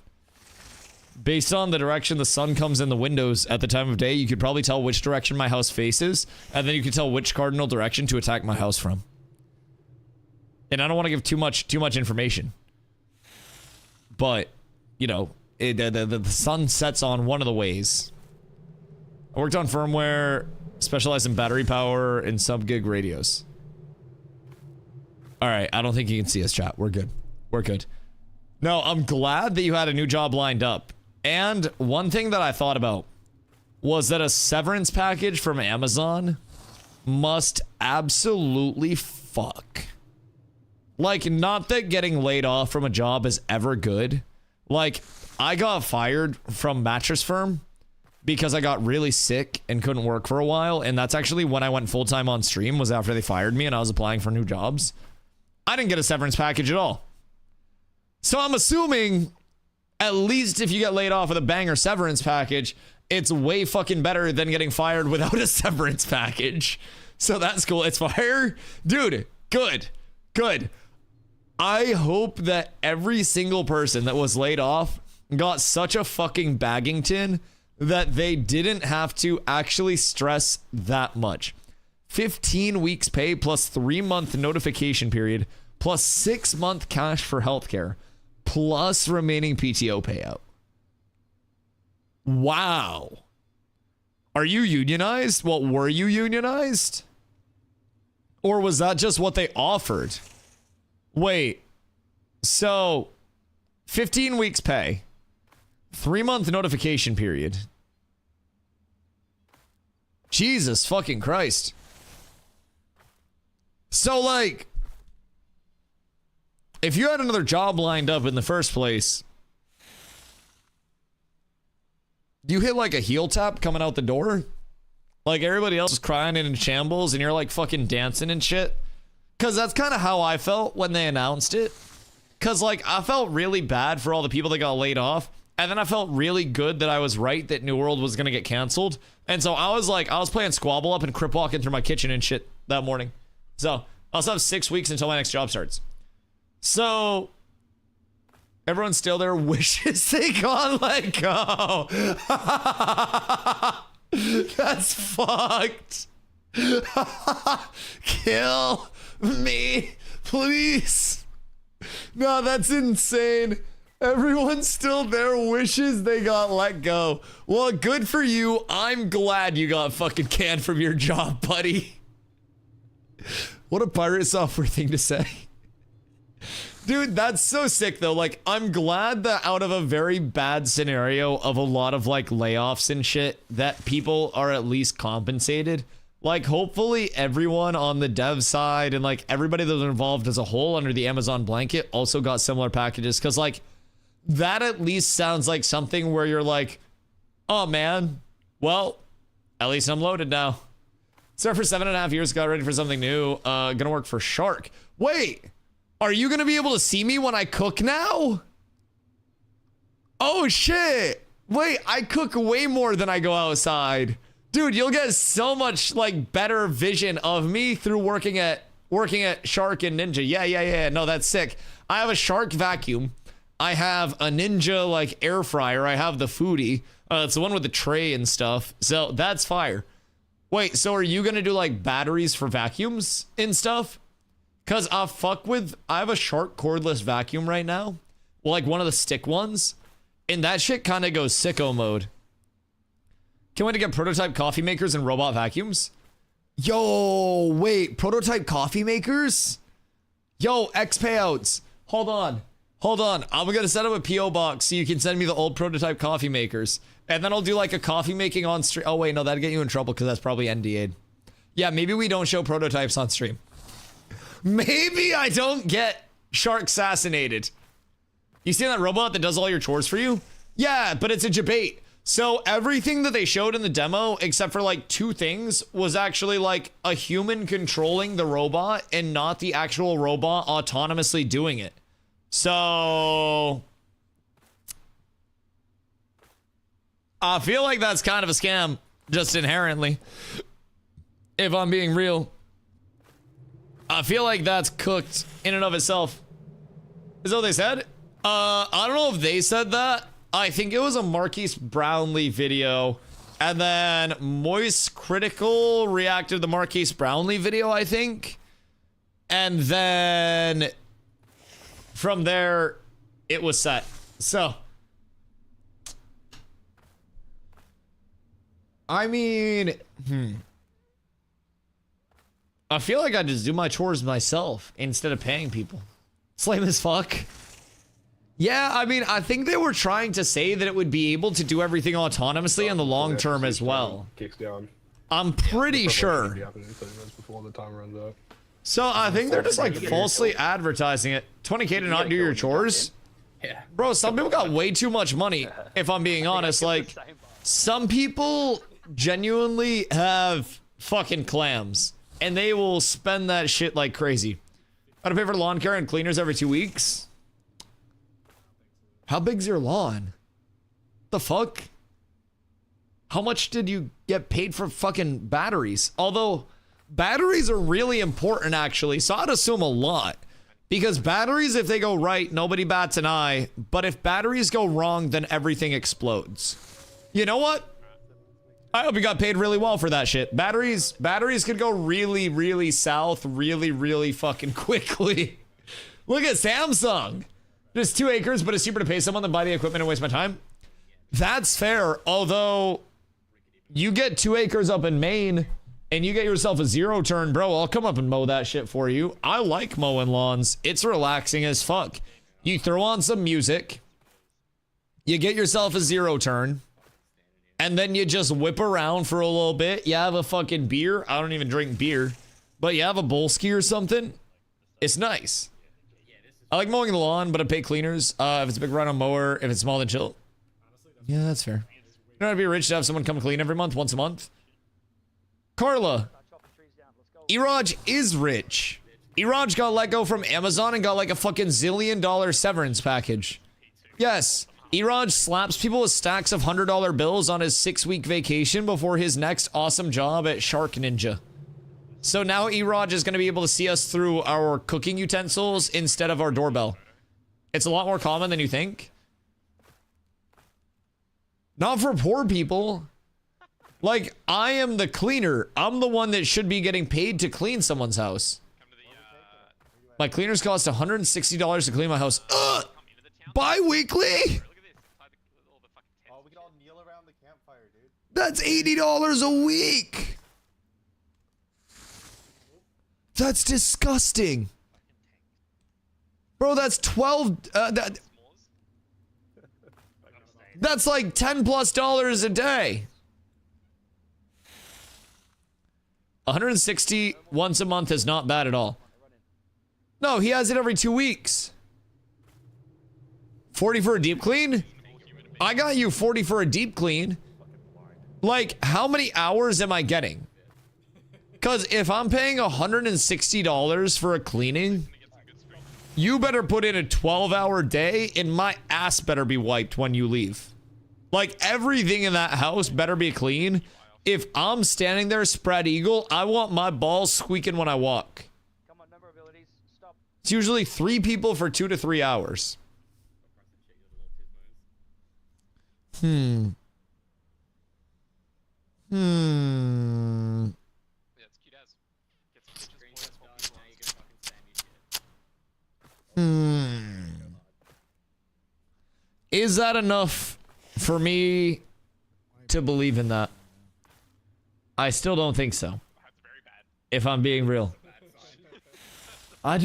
Based on the direction the sun comes in the windows at the time of day, you could probably tell which direction my house faces, and then you could tell which cardinal direction to attack my house from. And I don't want to give too much information. But, you know, the sun sets on one of the ways. I worked on firmware, specialized in battery power, and sub-gig radios. Alright, I don't think you can see us, chat. We're good. We're good. No, I'm glad that you had a new job lined up. And one thing that I thought about was that a severance package from Amazon must absolutely fuck. Like, not that getting laid off from a job is ever good. Like, I got fired from Mattress Firm because I got really sick and couldn't work for a while. And that's actually when I went full-time on stream, was after they fired me and I was applying for new jobs. I didn't get a severance package at all. So I'm assuming, at least if you get laid off with a banger severance package, it's way fucking better than getting fired without a severance package. So that's cool. It's fire. Dude, good. Good. I hope that every single person that was laid off got such a fucking bagging tin that they didn't have to actually stress that much. 15 weeks pay plus 3-month notification period plus 6-month cash for healthcare plus remaining PTO payout. Wow. Are you unionized? Well, were you unionized? Or was that just what they offered? Wait. So, 15 weeks pay. 3-month notification period. Jesus fucking Christ. So, like, if you had another job lined up in the first place, do you hit like a heel tap coming out the door? Like everybody else is crying and in shambles and you're like fucking dancing and shit? Because that's kind of how I felt when they announced it. Because like I felt really bad for all the people that got laid off. And then I felt really good that I was right that New World was going to get canceled. And so I was like, I was playing Squabble Up and crip walking through my kitchen and shit that morning. So I also have 6 weeks until my next job starts. So everyone's still there, wishes they got let go. That's fucked. Kill me, please. No, that's insane. Everyone's still there, wishes they got let go. Well, good for you. I'm glad you got fucking canned from your job, buddy. What a pirate software thing to say. Dude, that's so sick though. Like, I'm glad that out of a very bad scenario of a lot of like layoffs and shit, that people are at least compensated. Like, hopefully everyone on the dev side and like everybody that was involved as a whole under the Amazon blanket also got similar packages. Cause like, that at least sounds like something where you're like, oh man, well, at least I'm loaded now. Started for 7.5 years, got ready for something new. Gonna work for Shark. Wait. Are you gonna be able to see me when I cook now? Oh shit. Wait, I cook way more than I go outside. Dude, you'll get so much like better vision of me through working at Shark and Ninja. Yeah. No, that's sick. I have a Shark vacuum. I have a Ninja like air fryer. I have the Foodie. It's the one with the tray and stuff. So that's fire. Wait, so are you gonna do like batteries for vacuums and stuff? Cause I have a Shark cordless vacuum right now. Well, like one of the stick ones. And that shit kind of goes sicko mode. Can't wait to get prototype coffee makers and robot vacuums. Yo, wait, prototype coffee makers? Yo, X payouts. Hold on. Hold on. I'm gonna set up a P.O. box so you can send me the old prototype coffee makers. And then I'll do like a coffee making on stream. Oh, wait, no, that'd get you in trouble because that's probably NDA'd. Yeah, maybe we don't show prototypes on stream. Maybe I don't get shark assassinated. You see that robot that does all your chores for you? Yeah, but it's a debate. So everything that they showed in the demo, except for like 2 things, was actually like a human controlling the robot and not the actual robot autonomously doing it. So I feel like that's kind of a scam, just inherently. If I'm being real. I feel like that's cooked in and of itself. Is that what they said? I don't know if they said that. I think it was a Marquise Brownlee video. And then Moist Critical reacted to the Marquise Brownlee video, I think. And then from there, it was set. So, I mean, I feel like I just do my chores myself instead of paying people. It's lame as fuck. Yeah, I mean, I think they were trying to say that it would be able to do everything autonomously in the long term as well. Kicks down. I'm pretty sure. Before the time runs out. So I think they're just like falsely advertising it. 20K to not do your chores? Yeah. Bro, some people got way too much money, if I'm being honest. Like, some people genuinely have fucking clams. And they will spend that shit like crazy. Gotta pay for lawn care and cleaners every 2 weeks? How big's your lawn? The fuck? How much did you get paid for fucking batteries? Although, batteries are really important actually, so I'd assume a lot. Because batteries, if they go right, nobody bats an eye. But if batteries go wrong, then everything explodes. You know what? I hope you got paid really well for that shit. Batteries could go really, really south really, really fucking quickly. Look at Samsung. Just 2 acres, but it's cheaper to pay someone than buy the equipment and waste my time. That's fair, although you get 2 acres up in Maine and you get yourself a 0 turn, bro, I'll come up and mow that shit for you. I like mowing lawns. It's relaxing as fuck. You throw on some music, you get yourself a 0 turn, and then you just whip around for a little bit. You have a fucking beer. I don't even drink beer, but you have a Bolski or something. It's nice. I like mowing the lawn, but I pay cleaners. If it's a big run on mower, if it's small, then chill. Yeah, that's fair. You don't have to be rich to have someone come clean every month, once a month. Carla. Eraj is rich. Eraj got let go from Amazon and got like a fucking $1 zillion severance package. Yes. Eraj slaps people with stacks of $100 bills on his 6-week vacation before his next awesome job at Shark Ninja. So now Eraj is going to be able to see us through our cooking utensils instead of our doorbell. It's a lot more common than you think. Not for poor people. Like, I am the cleaner. I'm the one that should be getting paid to clean someone's house. My cleaners cost $160 to clean my house. Ugh! Bi-weekly? Oh, we can all kneel around the campfire, dude. That's $80 a week. That's disgusting. Bro, that's 12 that's like $10+ a day. 160 once a month is not bad at all. No, he has it every 2 weeks. 40 for a deep clean? I got you 40 for a deep clean. Like, how many hours am I getting? Because if I'm paying $160 for a cleaning, you better put in a 12-hour day and my ass better be wiped when you leave. Like, everything in that house better be clean. If I'm standing there spread eagle, I want my balls squeaking when I walk. It's usually 3 people for 2 to 3 hours. Is that enough for me to believe in that? I still don't think so. If I'm being real. I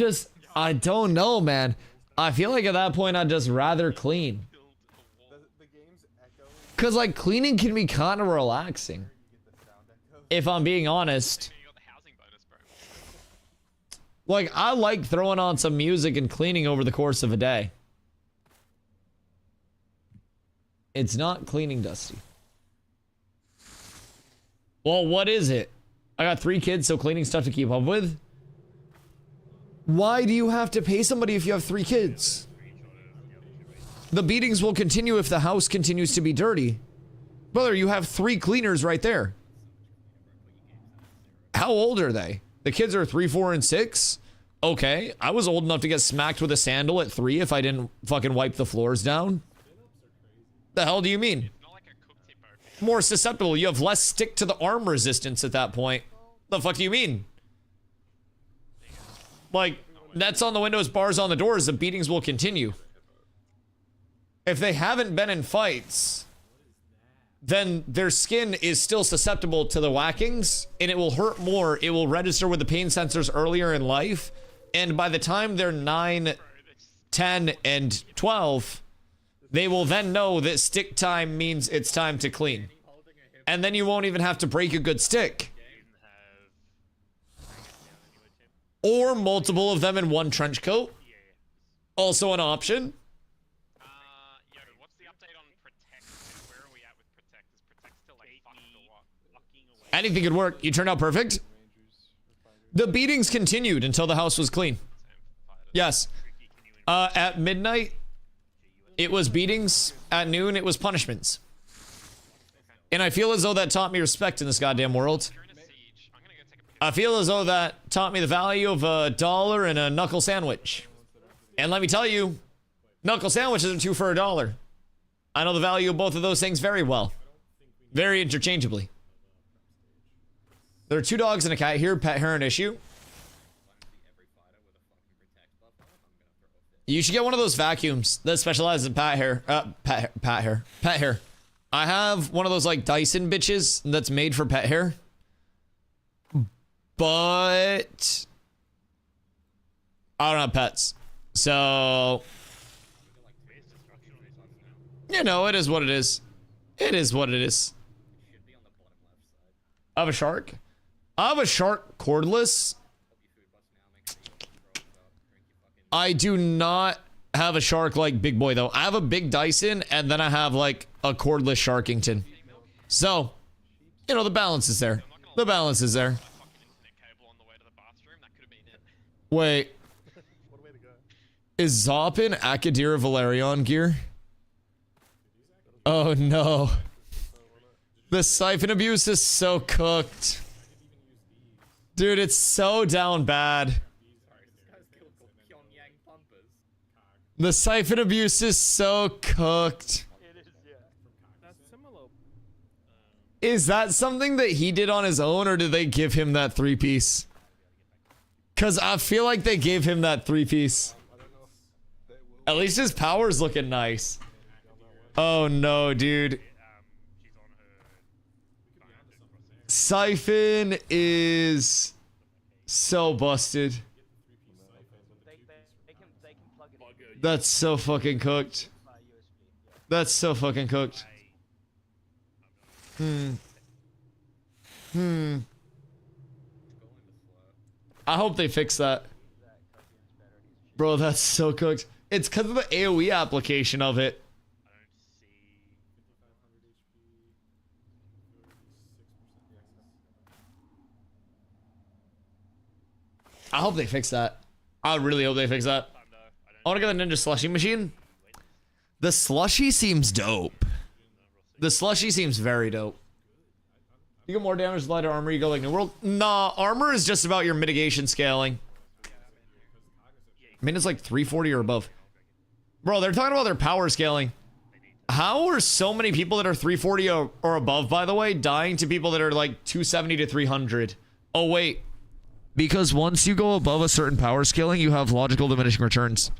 don't know, man. I feel like at that point I'd just rather clean. Cause like cleaning can be kind of relaxing. If I'm being honest. Like I like throwing on some music and cleaning over the course of a day. It's not cleaning, Dusty. Well, what is it? I got 3 kids, so cleaning stuff to keep up with. Why do you have to pay somebody if you have 3 kids? The beatings will continue if the house continues to be dirty. Brother, you have 3 cleaners right there. How old are they? The kids are 3, 4, and 6? Okay, I was old enough to get smacked with a sandal at 3 if I didn't fucking wipe the floors down. The hell do you mean? More susceptible. You have less stick to the arm resistance at that point. The fuck do you mean? Like, nets on the windows, bars on the doors, the beatings will continue. If they haven't been in fights, then their skin is still susceptible to the whackings, and it will hurt more. It will register with the pain sensors earlier in life, and by the time they're 9, 10, and 12, they will then know that stick time means it's time to clean. And then you won't even have to break a good stick. Or multiple of them in one trench coat. Also an option. Yo, what's the update on Protect? Where are we at with Protect? Is Protect still like fucked or what? Anything could work. You turned out perfect. The beatings continued until the house was clean. Yes. At midnight, it was beatings. At noon, it was punishments. And I feel as though that taught me respect in this goddamn world. I feel as though that taught me the value of $1 and a knuckle sandwich. And let me tell you, knuckle sandwiches are 2 for $1. I know the value of both of those things very well. Very interchangeably. There are 2 dogs and a cat here. Pet hair an issue. You should get one of those vacuums that specializes in pet hair. I have one of those like Dyson bitches that's made for pet hair. But I don't have pets. So, you know, it is what it is. It is what it is. I have a shark. I have a shark cordless. I do not have a shark like Big Boy though. I have a big Dyson and then I have like a cordless Sharkington. So, you know, the balance is there. The balance is there. Wait. Is Zoppin Akadira Valerion gear? Oh no. The siphon abuse is so cooked. Dude, it's so down bad. The siphon abuse is so cooked. Is that something that he did on his own, or did they give him that 3-piece? Because I feel like they gave him that 3-piece. At least his power's looking nice. Oh no, dude. Siphon is so busted. That's so fucking cooked. That's so fucking cooked. I hope they fix that. Bro, that's so cooked. It's because of the AoE application of it. I hope they fix that. I really hope they fix that. I want to get the Ninja Slushy machine. The Slushy seems dope. The Slushy seems very dope. You get more damage with lighter armor, you go like New World. Nah, armor is just about your mitigation scaling. I mean, it's like 340 or above. Bro, they're talking about their power scaling. How are so many people that are 340 or above, by the way, dying to people that are like 270 to 300? Oh, wait. Because once you go above a certain power scaling, you have logical diminishing returns.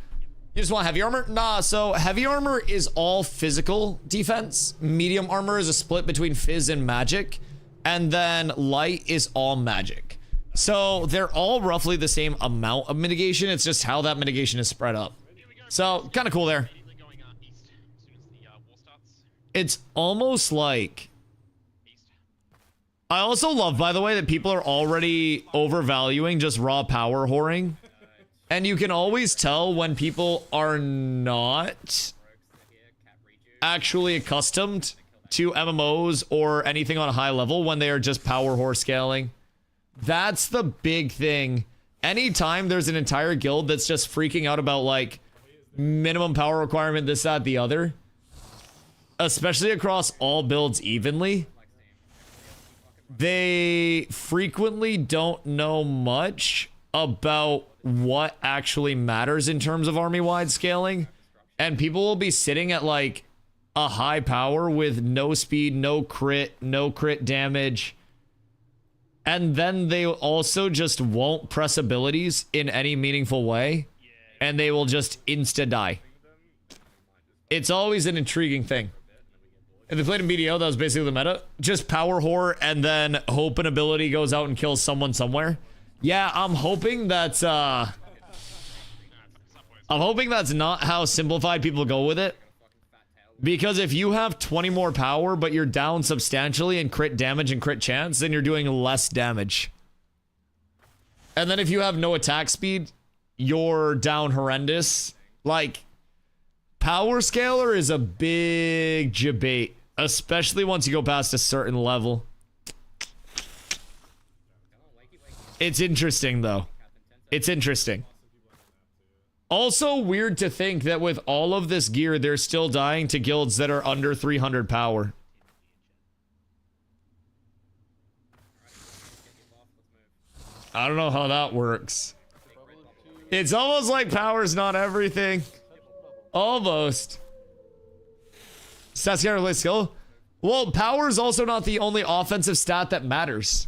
You just want heavy armor? Nah, so heavy armor is all physical defense. Medium armor is a split between phys and magic. And then light is all magic. So they're all roughly the same amount of mitigation. It's just how that mitigation is spread up. So kind of cool there. It's almost like... I also love, by the way, that people are already overvaluing just raw power whoring. And you can always tell when people are not actually accustomed to MMOs or anything on a high level when they are just power whore scaling. That's the big thing. Anytime there's an entire guild that's just freaking out about like minimum power requirement, this, that, the other, especially across all builds evenly, they frequently don't know much about what actually matters in terms of army-wide scaling. And people will be sitting at like a high power with no speed, no crit damage. And then they also just won't press abilities in any meaningful way. And they will just insta-die. It's always an intriguing thing. If they played in BDO, that was basically the meta. Just power whore and then hope an ability goes out and kills someone somewhere. Yeah, I'm hoping that's not how simplified people go with it. Because if you have 20 more power, but you're down substantially in crit damage and crit chance, then you're doing less damage. And then if you have no attack speed, you're down horrendous. Like, power scaler is a big debate, especially once you go past a certain level. It's interesting, though. It's interesting. Also weird to think that with all of this gear, they're still dying to guilds that are under 300 power. I don't know how that works. It's almost like power's not everything. Almost. Stats related skill. Well, power is also not the only offensive stat that matters.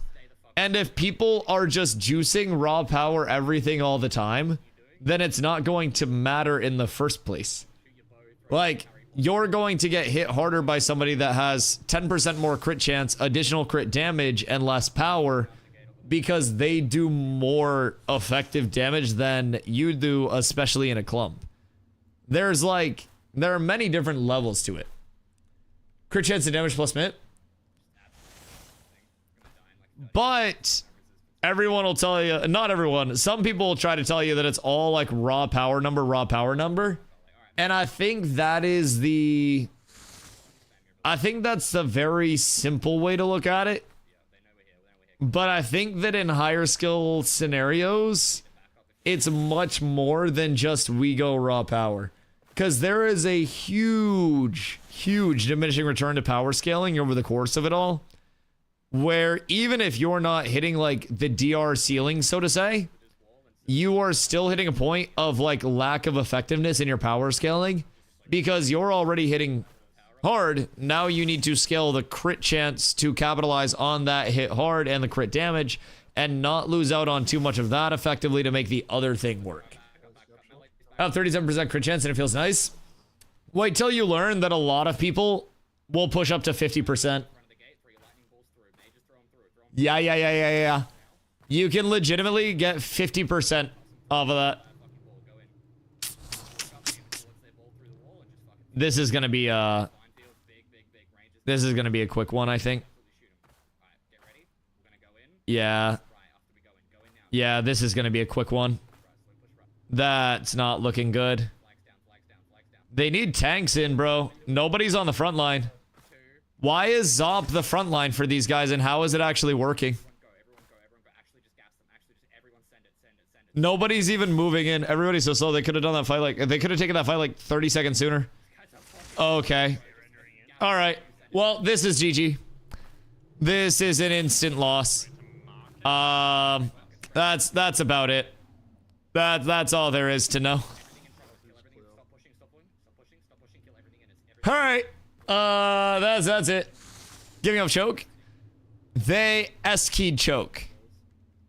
And if people are just juicing raw power everything all the time, then it's not going to matter in the first place. Like, you're going to get hit harder by somebody that has 10% more crit chance, additional crit damage, and less power because they do more effective damage than you do, especially in a clump. There are many different levels to it. Crit chance and damage plus mit. But everyone will tell you, not everyone, some people will try to tell you that it's all like raw power number. And I think that is that's the very simple way to look at it. But I think that in higher skill scenarios, it's much more than just we go raw power. Because there is a huge diminishing return to power scaling over the course of it all. Where even if you're not hitting like the DR ceiling, so to say, you are still hitting a point of like lack of effectiveness in your power scaling because you're already hitting hard. Now you need to scale the crit chance to capitalize on that hit hard and the crit damage and not lose out on too much of that effectively to make the other thing work. I have 37% crit chance and it feels nice. Wait till you learn that a lot of people will push up to 50%. Yeah. You can legitimately get 50% off of that. This is gonna be a quick one, I think. Yeah. Yeah, this is gonna be a quick one. That's not looking good. They need tanks in, bro. Nobody's on the front line. Why is Zop the front line for these guys, and how is it actually working? Nobody's even moving in. Everybody's so slow. They could have done that fight like... They could have taken that fight like 30 seconds sooner. Okay. Alright. Well, this is GG. This is an instant loss. That's about it. That's all there is to know. Alright. That's it. Giving up choke. They S-keyed choke.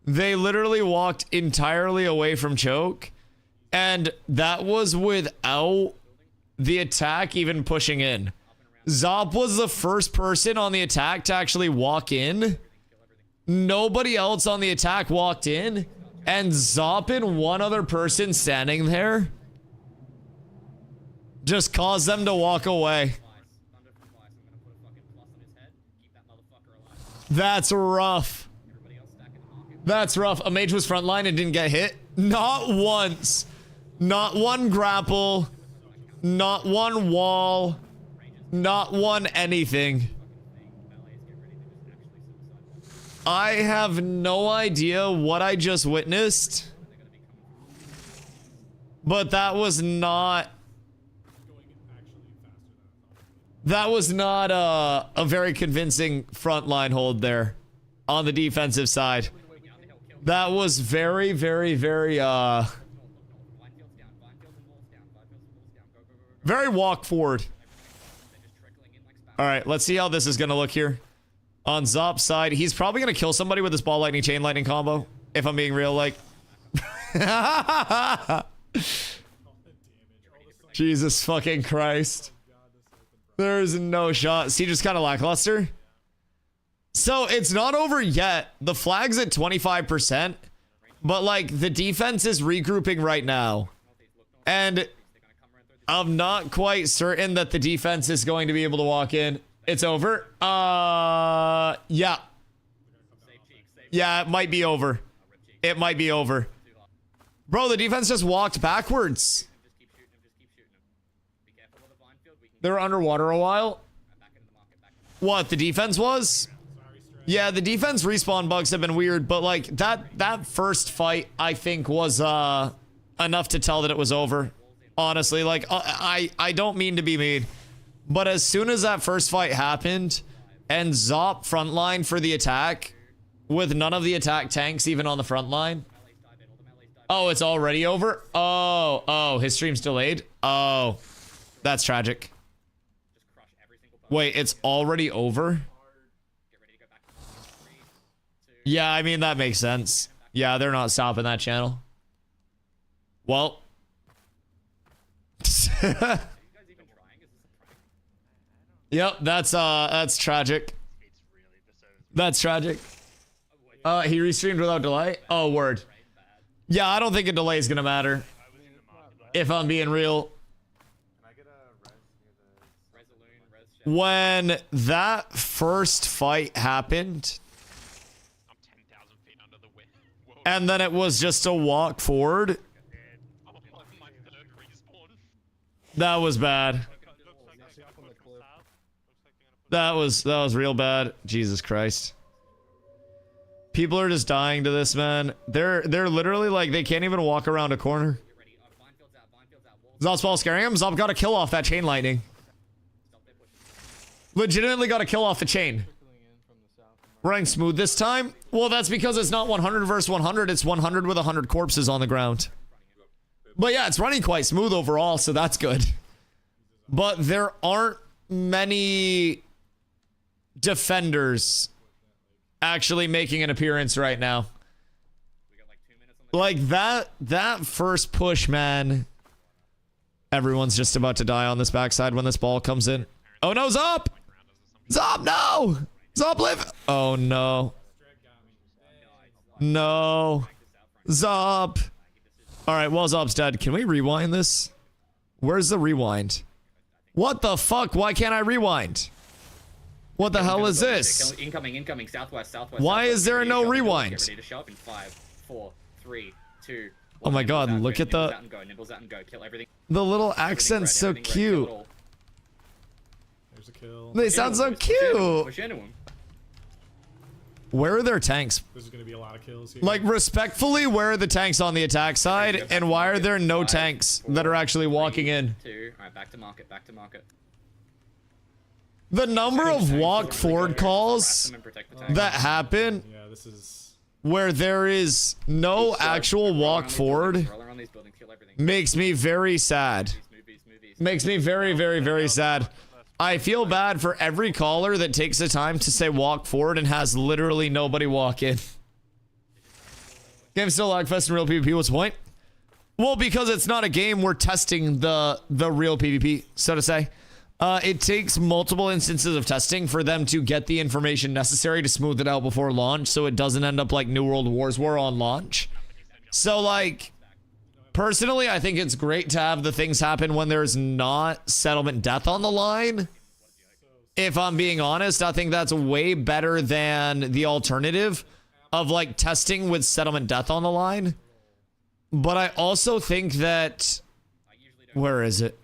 They literally walked entirely away from choke And that was without the attack even pushing in. Zop was the first person on the attack to actually walk in. Nobody else on the attack walked in. And Zop and one other person standing there just caused them to walk away. That's rough. That's rough. A mage was frontline and didn't get hit. Not once. Not one grapple. Not one wall. Not one anything. I have no idea what I just witnessed. But that was not... That was not a very convincing frontline hold there on the defensive side. That was very, very, very, very walk forward. All right, let's see how this is going to look here. On Zop's side, he's probably going to kill somebody with this ball lightning, chain lightning combo. If I'm being real, like. Jesus fucking Christ. There's no shot. Siege is kind of lackluster. So it's not over yet. The flag's at 25%. But like the defense is regrouping right now. And I'm not quite certain that the defense is going to be able to walk in. It's over. Yeah. Yeah, it might be over. It might be over. Bro, the defense just walked backwards. They were underwater a while. What, the defense was? Yeah, the defense respawn bugs have been weird, but like that first fight I think was enough to tell that it was over. Honestly, like I don't mean to be mean, but as soon as that first fight happened and Zop frontline for the attack with none of the attack tanks even on the front line. Oh, it's already over? Oh, his stream's delayed? Oh, that's tragic. Wait, it's already over? Yeah, I mean, that makes sense. Yeah, they're not stopping that channel. Well. Yep, that's tragic. That's tragic. He restreamed without delay? Oh, word. Yeah, I don't think a delay is gonna matter. If I'm being real. When that first fight happened, and then it was just a walk forward, that was bad. That was real bad. Jesus Christ. People are just dying to this, man. They're literally like, they can't even walk around a corner. Zop's ball scaring him. Zop got a kill off that chain lightning. Legitimately got a kill off the chain. Running smooth this time? Well, that's because it's not 100 versus 100. It's 100 with 100 corpses on the ground. But yeah, it's running quite smooth overall, so that's good. But there aren't many defenders actually making an appearance right now. Like that first push, man. Everyone's just about to die on this backside when this ball comes in. Oh no, Zop! Zop, no! Zop, live! Oh no. No. Zop! Alright, well, Zop's dead. Can we rewind this? Where's the rewind? What the fuck? Why can't I rewind? What the hell is this? Incoming, southwest. Why is there no rewind? Get ready to show up in 5, 4, 3, 2, 1. Oh my god, look at the... Nibbles out and go. Kill everything. The little accent's so cute. There's a kill. They sound so cute. Push into him. Where are their tanks? There's gonna be a lot of kills here. Like, respectfully, where are the tanks on the attack side? And why are there no tanks that are actually walking in? 2. Alright, back to market. The number of walk forward calls that happen where there is no actual walk forward makes me very sad. Makes me very, very, very sad. I feel bad for every caller that takes the time to say walk forward and has literally nobody walk in. Game still lagfest and real PvP, what's the point? Well, because it's not a game, we're testing the real PvP, so to say. It takes multiple instances of testing for them to get the information necessary to smooth it out before launch, so it doesn't end up like New World Wars were on launch. So, like, personally, I think it's great to have the things happen when there's not settlement death on the line. If I'm being honest, I think that's way better than the alternative of, like, testing with settlement death on the line. But I also think that... Where is it?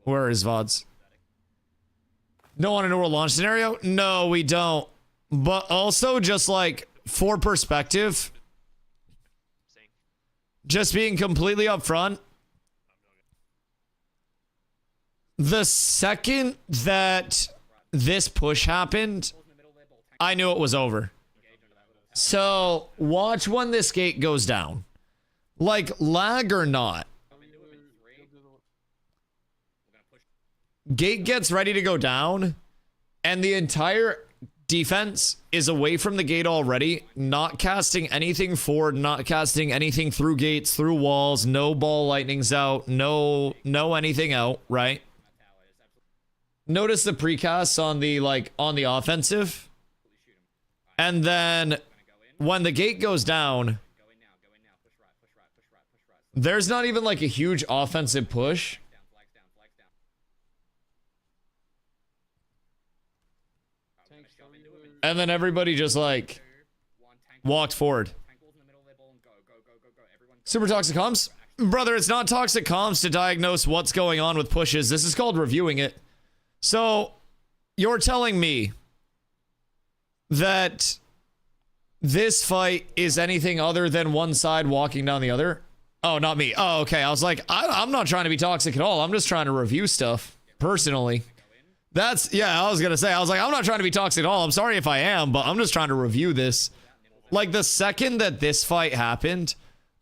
Where is VODs? Don't want to know our launch scenario? No, we don't. But also, just like, for perspective, just being completely upfront, the second that this push happened, I knew it was over. So, watch when this gate goes down. Like, lag or not. Gate gets ready to go down, and the entire defense is away from the gate already, not casting anything forward, not casting anything through gates, through walls, no ball lightnings out, no anything out, right? Notice the precasts on the, like, on the offensive. And then when the gate goes down, there's not even like a huge offensive push. And then everybody just like walked forward. Super toxic comms? Brother, it's not toxic comms to diagnose what's going on with pushes. This is called reviewing it. So, you're telling me that this fight is anything other than one side walking down the other? Oh, not me. Oh, okay. I was like, I'm not trying to be toxic at all. I'm just trying to review stuff, personally. That's, yeah, I was gonna say, I was like, I'm not trying to be toxic at all. I'm sorry if I am, but I'm just trying to review this. Like, the second that this fight happened,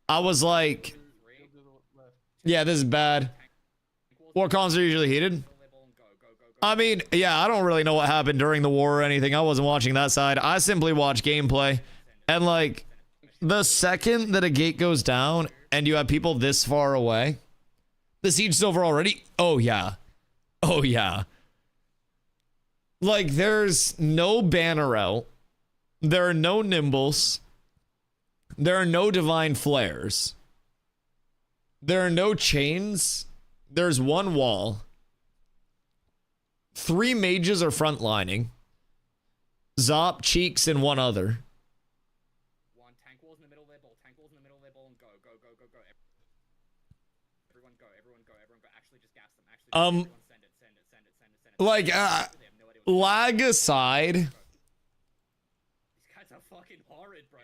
I was like, yeah, this is bad. War comms are usually heated. I mean, yeah, I don't really know what happened during the war or anything. I wasn't watching that side. I simply watch gameplay. And, like, the second that a gate goes down and you have people this far away, the siege's over already? Oh, yeah. Oh, yeah. Like, there's no banner out. There are no nimbles. There are no divine flares. There are no chains. There's one wall. 3 mages are frontlining. Zop, Cheeks, and one other. One tank walls in the middle of their ball. Tank walls in the middle of their ball and go. Everyone go. Actually, just gas them. Everyone send it. Like, lag aside, These guys are fucking horrid, bro.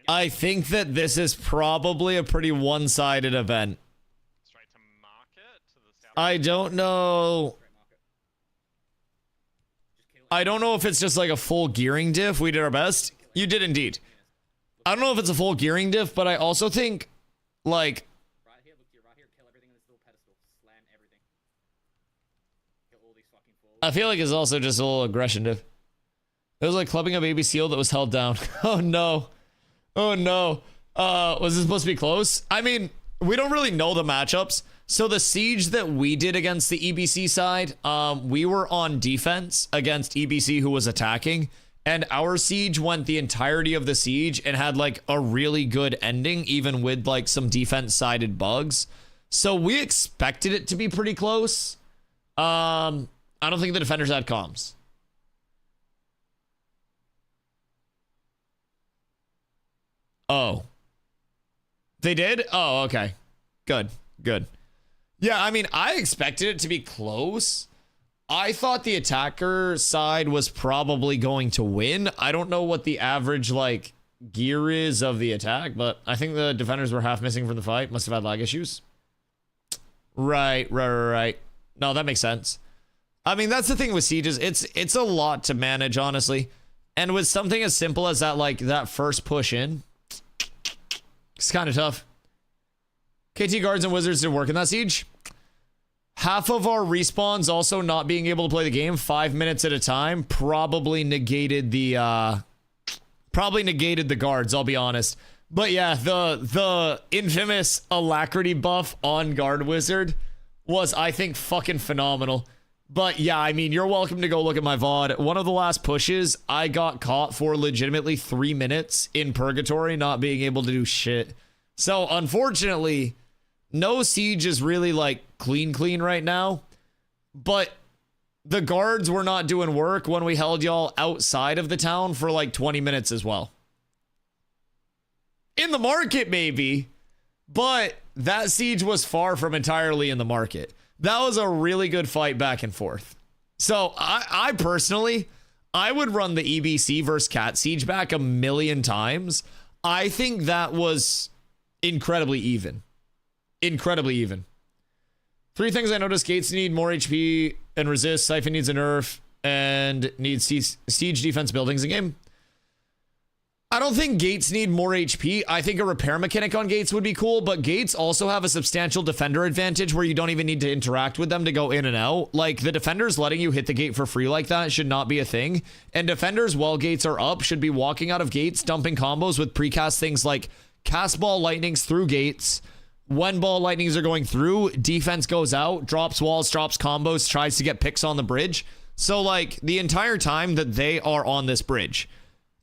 I think that this is probably a pretty one-sided event. Straight to market to the south. I don't know. I don't know if it's just like a full gearing diff. We did our best. You did indeed. I don't know if it's a full gearing diff, but I also think, like, Right here, look to your right here. Kill everything in this little pedestal. Slam everything. Kill all these fucking fools. I feel like it's also just a little aggression diff. It was like clubbing a baby seal that was held down. Oh no. Oh no. Was this supposed to be close? I mean, we don't really know the matchups. So the siege that we did against the EBC side, we were on defense against EBC who was attacking. And our siege went the entirety of the siege and had like a really good ending, even with like some defense-sided bugs. So we expected it to be pretty close. I don't think the defenders had comms. Oh. They did? Oh, okay. Good. Good. Yeah, I mean, I expected it to be close. I thought the attacker side was probably going to win. I don't know what the average, like, gear is of the attack, but I think the defenders were half missing from the fight. Must have had lag issues. Right. No, that makes sense. I mean, that's the thing with sieges. It's a lot to manage, honestly. And with something as simple as that, like, that first push in, it's kind of tough. KT guards and wizards didn't work in that siege. Half of our respawns also not being able to play the game 5 minutes at a time probably negated the guards, I'll be honest. But yeah, the infamous alacrity buff on Guard Wizard was, I think, fucking phenomenal. But yeah, I mean, you're welcome to go look at my VOD. One of the last pushes, I got caught for legitimately 3 minutes in purgatory, not being able to do shit. So unfortunately, no siege is really like clean right now. But the guards were not doing work when we held y'all outside of the town for like 20 minutes as well. In the market, maybe, but that siege was far from entirely in the market. That was a really good fight back and forth. So I personally, I would run the EBC versus Cat Siege back 1,000,000 times. I think that was incredibly even. Incredibly even. 3 things I noticed: Gates need more HP and resist. Siphon needs a nerf and needs siege defense buildings in game. I don't think Gates need more HP. I think a repair mechanic on Gates would be cool, but Gates also have a substantial defender advantage where you don't even need to interact with them to go in and out. Like, the defenders letting you hit the gate for free like that should not be a thing. And defenders, while gates are up, should be walking out of gates, dumping combos with precast things like cast ball lightnings through gates. When ball lightnings are going through, defense goes out, drops walls, drops combos, tries to get picks on the bridge. So, like, the entire time that they are on this bridge,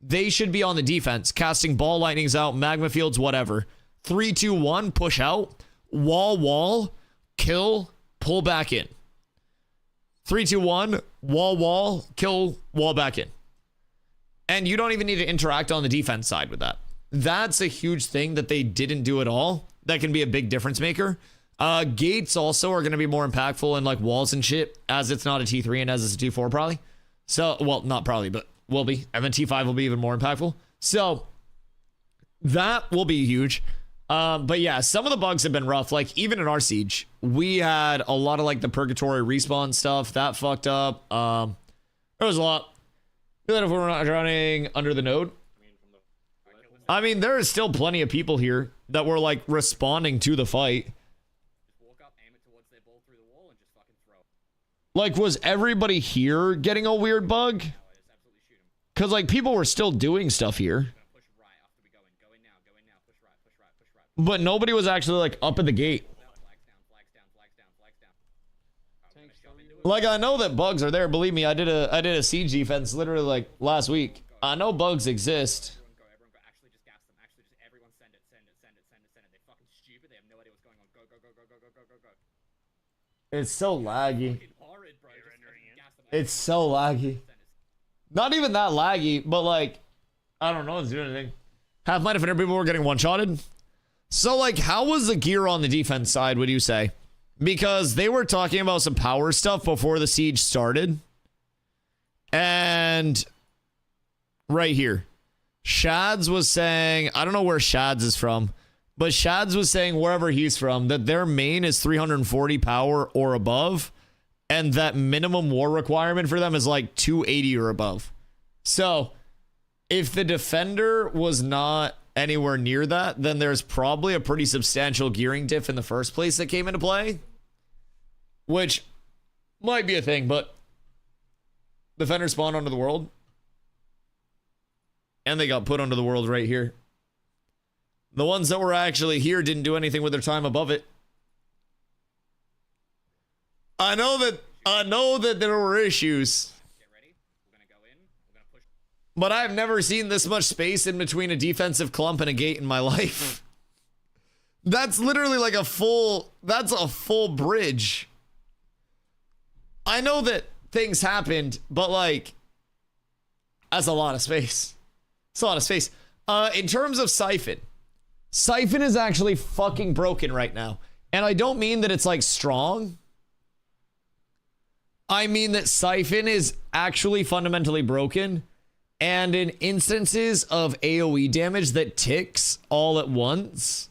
they should be on the defense, casting ball lightnings out, magma fields, whatever. 3, 2, 1, push out, wall, kill, pull back in. 3, 2, 1, wall, kill, wall back in. And you don't even need to interact on the defense side with that. That's a huge thing that they didn't do at all. That can be a big difference maker. Gates also are going to be more impactful in like walls and shit, as it's not a T3 and as it's a T4 probably. So, well, not probably, but will be. And then T5 will be even more impactful. So that will be huge. But yeah, some of the bugs have been rough. Like, even in our siege, we had a lot of like the purgatory respawn stuff that fucked up. There was a lot. Even if we're not running under the node. I mean, there is still plenty of people here that were like responding to the fight. Walk up, aim it towards their ball through the wall, and just fucking throw it. Like, was everybody here getting a weird bug? No, I just absolutely shoot him. Because like people were still doing stuff here. Push right after we go in. Go in now. Go in now. Push right. But nobody was actually like up at the gate. Flags down. Like, I know that bugs are there. Believe me, I did a siege defense literally like last week. I know bugs exist. Everyone go. Actually, just gas them. Actually, just everyone send it. They're fucking stupid. They have no idea what's going on. Go. It's so laggy. Fucking horrid, bro. Just fucking gas them. It's so laggy. Not even that laggy, but like, I don't know, it's doing anything. Half my defender people were getting one-shotted. So like, how was the gear on the defense side, would you say? Because they were talking about some power stuff before the siege started. And right here, Shads was saying, I don't know where Shads is from, but Shads was saying wherever he's from, that their main is 340 power or above, and that minimum war requirement for them is like 280 or above. So if the defender was not anywhere near that, then there's probably a pretty substantial gearing diff in the first place that came into play, which might be a thing. But defender spawned onto the world, and they got put onto the world right here. The ones that were actually here didn't do anything with their time above it. I know that there were issues. Get ready. We're gonna go in. We're gonna push. But I've never seen this much space in between a defensive clump and a gate in my life. That's literally like that's a full bridge. I know that things happened, but like, that's a lot of space. It's a lot of space. In terms of Siphon is actually fucking broken right now. And I don't mean that it's like strong. I mean that Siphon is actually fundamentally broken. And in instances of AoE damage that ticks all at once,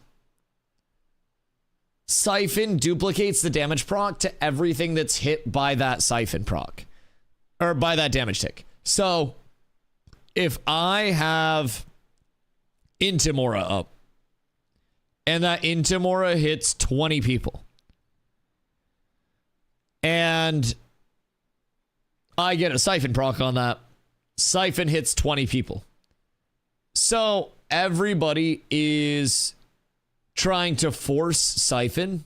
Siphon duplicates the damage proc to everything that's hit by that Siphon proc. Or by that damage tick. So if I have Intimora up, and that Intimora hits 20 people, and I get a Siphon proc on that, Siphon hits 20 people. So everybody is trying to force Siphon,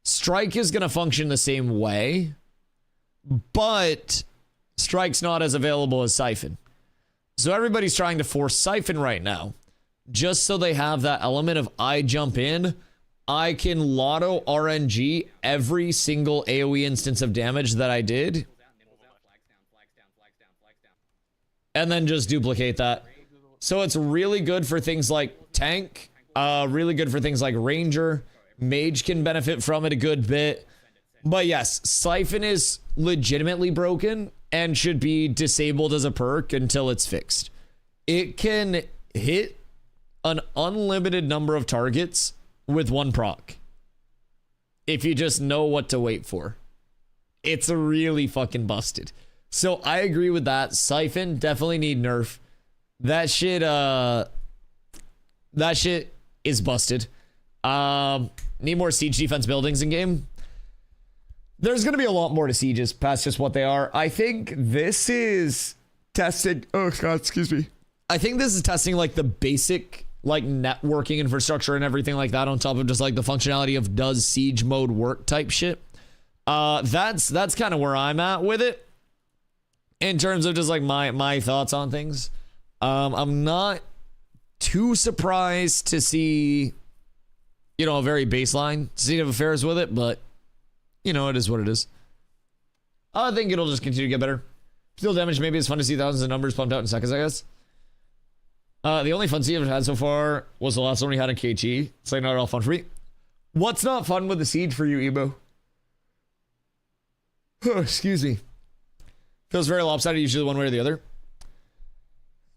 Strike is going to function the same way, but Strike's not as available as Siphon. So everybody's trying to force Siphon right now, just so they have that element of I jump in, I can lotto RNG every single AoE instance of damage that I did, and then just duplicate that. So it's really good for things like tank, really good for things like ranger. Mage can benefit from it a good bit. But yes, Siphon is legitimately broken and should be disabled as a perk until it's fixed. It can hit an unlimited number of targets with one proc, if you just know what to wait for. It's really fucking busted. So I agree with that. Siphon definitely need nerf. That shit is busted. Need more siege defense buildings in game. There's going to be a lot more to sieges past just what they are. I think this is tested. Oh God, excuse me. I think this is testing like the basic like networking infrastructure and everything like that on top of just like the functionality of does siege mode work type shit. That's kind of where I'm at with it in terms of just like my thoughts on things. I'm not too surprised to see, you know, a very baseline state of affairs with it, but you know, it is what it is. I think it'll just continue to get better. Still damage, maybe it's fun to see thousands of numbers pumped out in seconds, I guess. The only fun siege I've had so far was the last one we had in KT. It's like not at all fun for me. What's not fun with the siege for you, Ebo? Excuse me. Feels very lopsided, usually one way or the other.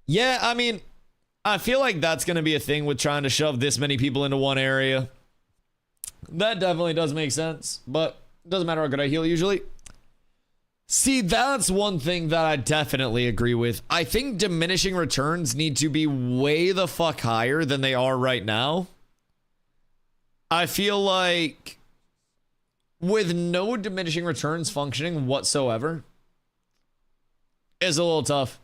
Yeah, I mean, I feel like that's going to be a thing with trying to shove this many people into one area. That definitely does make sense, but it doesn't matter how good I heal usually. See, that's one thing that I definitely agree with. I think diminishing returns need to be way the fuck higher than they are right now. I feel like with no diminishing returns functioning whatsoever is a little tough.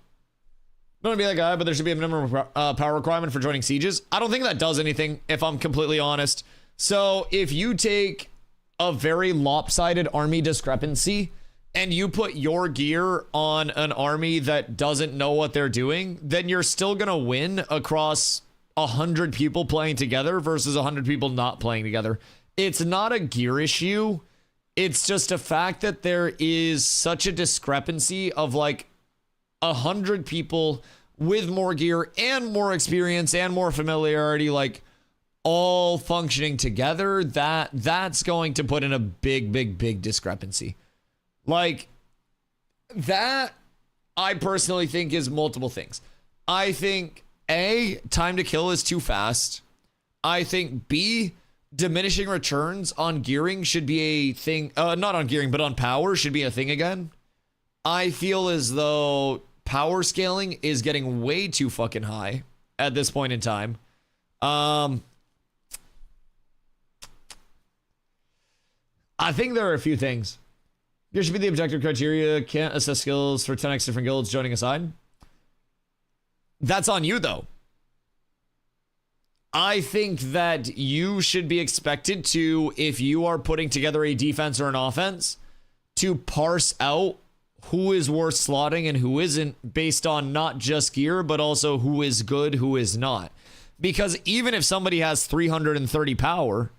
Don't want to be that guy, but there should be a minimum power requirement for joining sieges. I don't think that does anything, if I'm completely honest. So if you take a very lopsided army discrepancy and you put your gear on an army that doesn't know what they're doing, then you're still going to win across 100 people playing together versus 100 people not playing together. It's not a gear issue. It's just a fact that there is such a discrepancy of like 100 people with more gear and more experience and more familiarity, like all functioning together, that's going to put in a big discrepancy. Like that, I personally think is multiple things. I think A, time to kill is too fast. I think B, diminishing returns on gearing should be a thing. Not on gearing, but on power should be a thing again. I feel as though power scaling is getting way too fucking high at this point in time. I think there are a few things. Here should be the objective criteria. Can't assess skills for 10x different guilds joining aside. That's on you, though. I think that you should be expected to, if you are putting together a defense or an offense, to parse out who is worth slotting and who isn't based on not just gear, but also who is good, who is not. Because even if somebody has 330 power,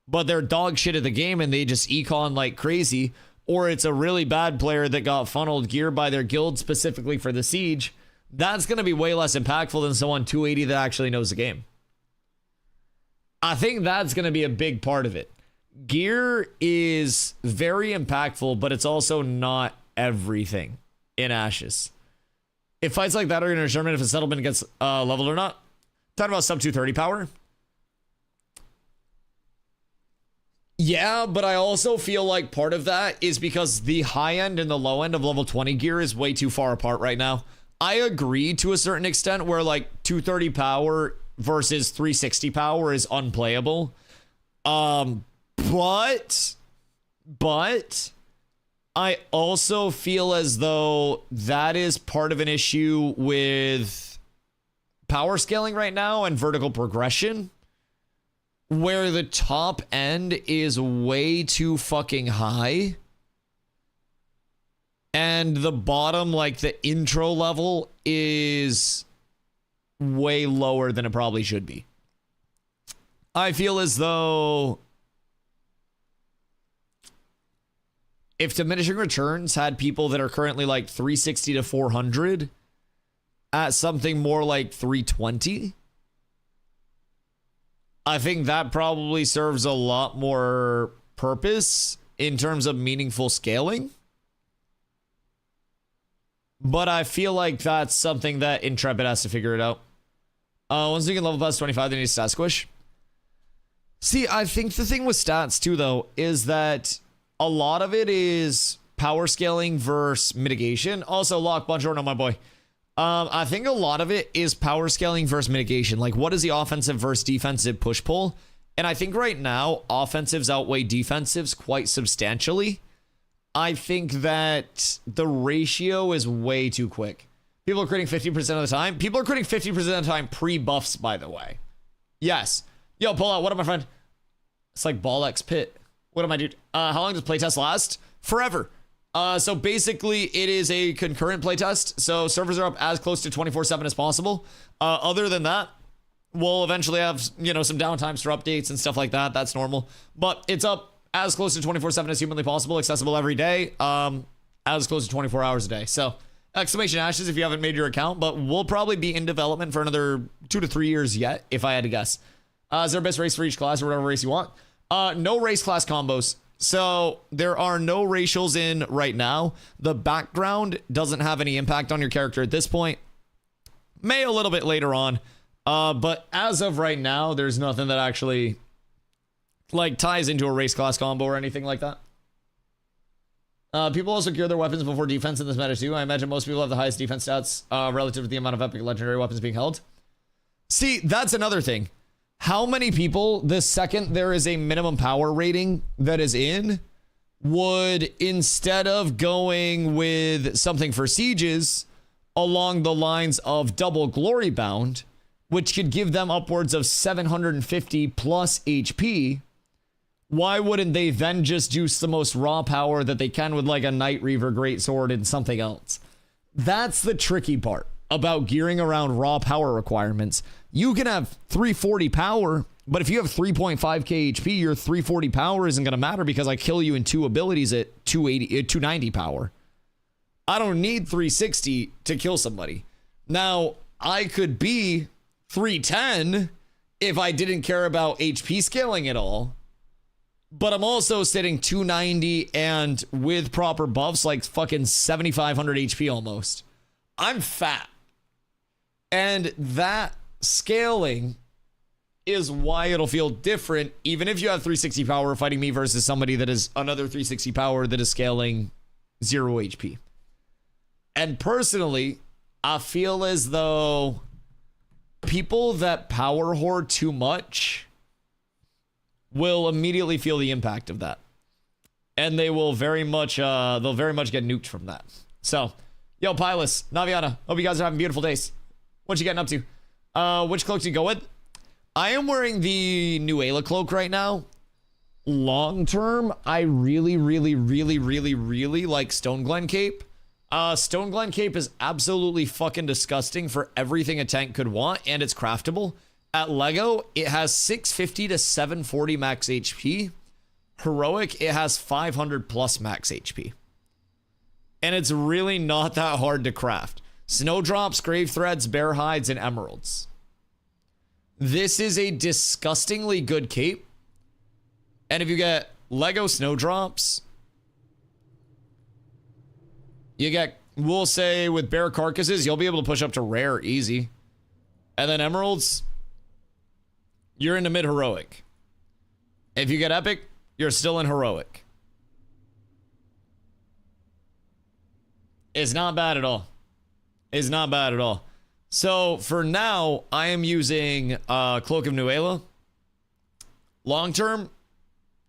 but they're dog shit at the game and they just econ like crazy, or it's a really bad player that got funneled gear by their guild specifically for the siege, that's going to be way less impactful than someone 280 that actually knows the game. I think that's going to be a big part of it. Gear is very impactful, but it's also not everything in Ashes. If fights like that are going to determine if a settlement gets leveled or not, talking about sub 230 power. Yeah, but I also feel like part of that is because the high end and the low end of level 20 gear is way too far apart right now. I agree to a certain extent where like 230 power versus 360 power is unplayable. But I also feel as though that is part of an issue with power scaling right now and vertical progression, where the top end is way too fucking high and the bottom, like the intro level, is way lower than it probably should be. I feel as though if diminishing returns had people that are currently like 360 to 400 at something more like 320, I think that probably serves a lot more purpose in terms of meaningful scaling. But I feel like that's something that Intrepid has to figure it out. Once you can level past 25, they need a stat squish. See, I think the thing with stats too, though, is that a lot of it is power scaling versus mitigation. Also, Lock, bonjour, my boy. I think a lot of it is power scaling versus mitigation. Like, what is the offensive versus defensive push-pull? And I think right now, offensives outweigh defensives quite substantially. I think that the ratio is way too quick. People are critting 50% of the time. People are critting 50% of the time pre-buffs, by the way. Yes. Yo, pull out. What up, my friend? It's like Ball X Pit. What am I, dude? How long does playtest last? Forever. So basically, it is a concurrent playtest. So servers are up as close to 24/7 as possible. Other than that, we'll eventually have, you know, some downtimes for updates and stuff like that. That's normal. But it's up as close to 24/7 as humanly possible, accessible every day, as close to 24 hours a day. So exclamation ashes if you haven't made your account, but we'll probably be in development for another 2 to 3 years yet, if I had to guess. Is there a best race for each class or whatever race you want? No race class combos. So there are no racials in right now. The background doesn't have any impact on your character at this point. May a little bit later on. But as of right now, there's nothing that actually like ties into a race class combo or anything like that. People also gear their weapons before defense in this meta too. I imagine most people have the highest defense stats relative to the amount of epic legendary weapons being held. See, that's another thing. How many people, the second there is a minimum power rating that is in, would, instead of going with something for sieges along the lines of double glory bound, which could give them upwards of 750 plus HP, why wouldn't they then just juice the most raw power that they can with like a Night Reaver Greatsword and something else? That's the tricky part about gearing around raw power requirements. You can have 340 power, but if you have 3.5k HP, your 340 power isn't going to matter because I kill you in 2 abilities at 290 power. I don't need 360 to kill somebody. Now, I could be 310 if I didn't care about HP scaling at all, but I'm also sitting 290 and with proper buffs, like fucking 7,500 HP almost. I'm fat. And that scaling is why it'll feel different, even if you have 360 power fighting me versus somebody that is another 360 power that is scaling 0 HP. And personally, I feel as though people that power hoard too much will immediately feel the impact of that. And they will very much, they'll very much get nuked from that. So, yo, Pilus, Naviana, hope you guys are having beautiful days. What you getting up to? Which cloak do you go with? I am wearing the Nuela cloak right now. Long term, I really like Stone Glen Cape. Stone Glen Cape is absolutely fucking disgusting for everything a tank could want, and it's craftable. At Lego, it has 650 to 740 max HP. Heroic, it has 500 plus max HP. And it's really not that hard to craft. Snowdrops, grave threads, bear hides, and emeralds. This is a disgustingly good cape. And if you get Lego snowdrops, you get, we'll say with bear carcasses, you'll be able to push up to rare easy. And then emeralds, you're into mid heroic. If you get epic, you're still in heroic. It's not bad at all. It's not bad at all. So for now, I am using Cloak of Nuela. Long term,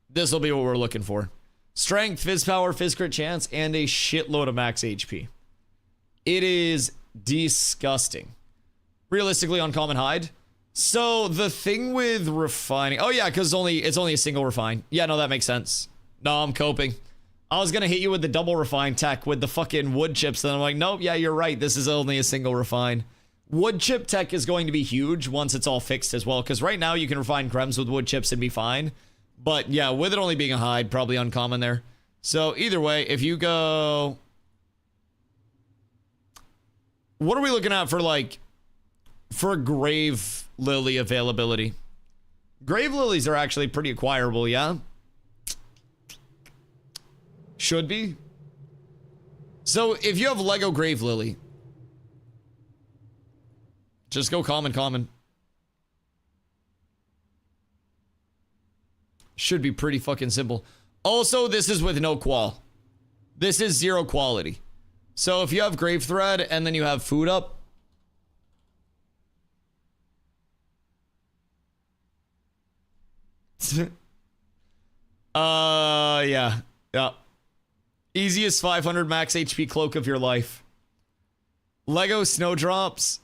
this will be what we're looking for. Strength, Fizz Power, Fizz Crit Chance, and a shitload of max HP. It is disgusting. Realistically, uncommon hide. So the thing with refining, oh yeah, because it's only a single refine. Yeah, no, that makes sense. No, I'm coping. I was gonna hit you with the double refine tech with the fucking wood chips, then I'm like, nope, yeah, you're right. This is only a single refine. Wood chip tech is going to be huge once it's all fixed as well, because right now you can refine crems with wood chips and be fine. But yeah, with it only being a hide, probably uncommon there. So either way, if you go, what are we looking at for like, for grave lily availability? Grave lilies are actually pretty acquirable, yeah? Should be. So if you have Lego grave lily, just go common. Should be pretty fucking simple. Also, this is with no qual. This is 0 quality. So if you have grave thread and then you have food up, yeah. Easiest 500 max HP cloak of your life. Lego snowdrops.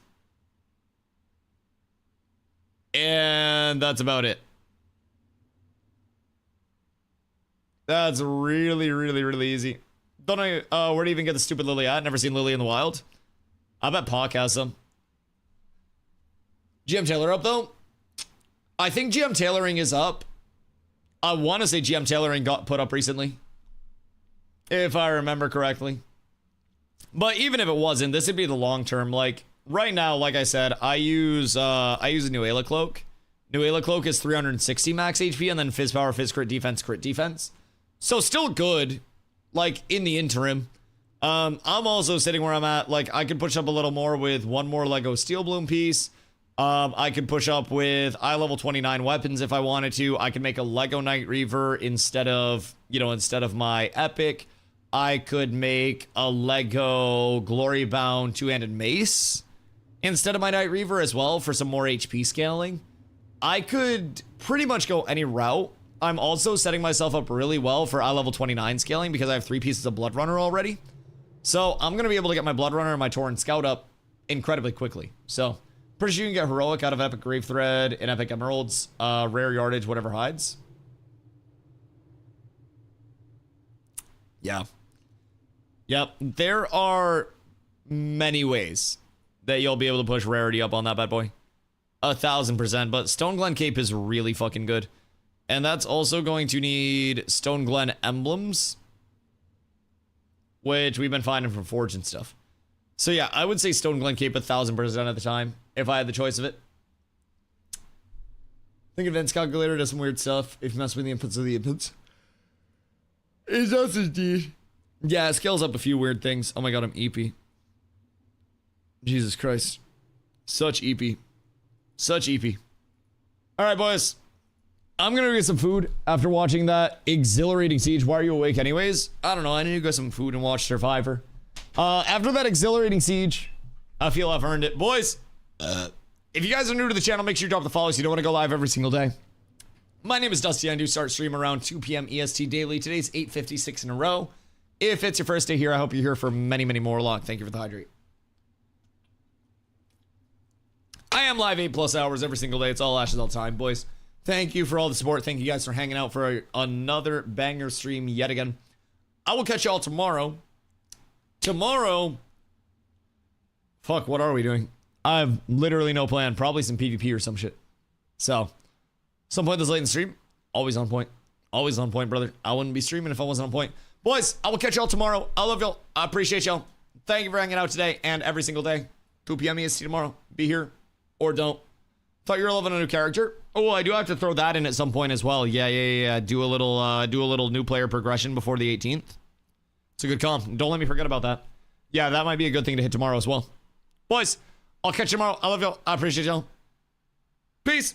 And that's about it. That's really easy. Don't know where to even get the stupid lily at. Never seen lily in the wild. I bet Pac has some. GM Taylor up though? I think GM tailoring is up. I want to say GM tailoring got put up recently, if I remember correctly. But even if it wasn't, this would be the long term. Like right now, like I said, I use a new Ayla cloak. New Ayla cloak is 360 max HP and then fizz power, fizz crit defense. So still good, like in the interim. I'm also sitting where I'm at. Like I could push up a little more with one more Lego Steel Bloom piece. I could push up with eye level 29 weapons if I wanted to. I could make a Lego Night Reaver instead of my epic. I could make a Lego Glory Bound two-handed mace instead of my Night Reaver as well for some more HP scaling. I could pretty much go any route. I'm also setting myself up really well for eye level 29 scaling because I have 3 pieces of Blood Runner already. So I'm going to be able to get my Blood Runner and my Tauren Scout up incredibly quickly. So pretty sure you can get Heroic out of Epic Grave Thread and Epic Emeralds, Rare Yardage, whatever hides. Yeah. Yep. There are many ways that you'll be able to push rarity up on that bad boy. 1000%. But Stone Glen Cape is really fucking good. And that's also going to need Stone Glen emblems, which we've been finding from Forge and stuff. So yeah, I would say Stone Glen Cape 1000% at the time, if I had the choice of it. I think Advanced Calculator does some weird stuff if you mess with the inputs of the inputs. It does indeed. Yeah, it scales up a few weird things. Oh my god, I'm EP. Jesus Christ. Such EP. Such EP. Alright, boys. I'm gonna get some food after watching that exhilarating siege. Why are you awake anyways? I don't know. I need to get some food and watch Survivor. After that exhilarating siege, I feel I've earned it. Boys, if you guys are new to the channel, make sure you drop the follow so you don't want to go live every single day. My name is Dusty. I do start stream around 2 p.m. EST daily. Today's 8:56 in a row. If it's your first day here, I hope you're here for many, many more long. Thank you for the hydrate. I am live 8+ hours every single day. It's all Ashes all the time, boys. Thank you for all the support. Thank you guys for hanging out for another banger stream yet again. I will catch y'all tomorrow. Tomorrow, fuck, what are we doing? I have literally no plan. Probably some PvP or some shit. So, some point this late in the stream, always on point. Always on point, brother. I wouldn't be streaming if I wasn't on point. Boys, I will catch y'all tomorrow. I love y'all. I appreciate y'all. Thank you for hanging out today and every single day. 2 p.m. EST tomorrow. Be here or don't. Thought you were loving a new character. Oh, I do have to throw that in at some point as well. Yeah. Do a little new player progression before the 18th. It's a good comp. Don't let me forget about that. Yeah, that might be a good thing to hit tomorrow as well. Boys, I'll catch you tomorrow. I love y'all. I appreciate y'all. Peace.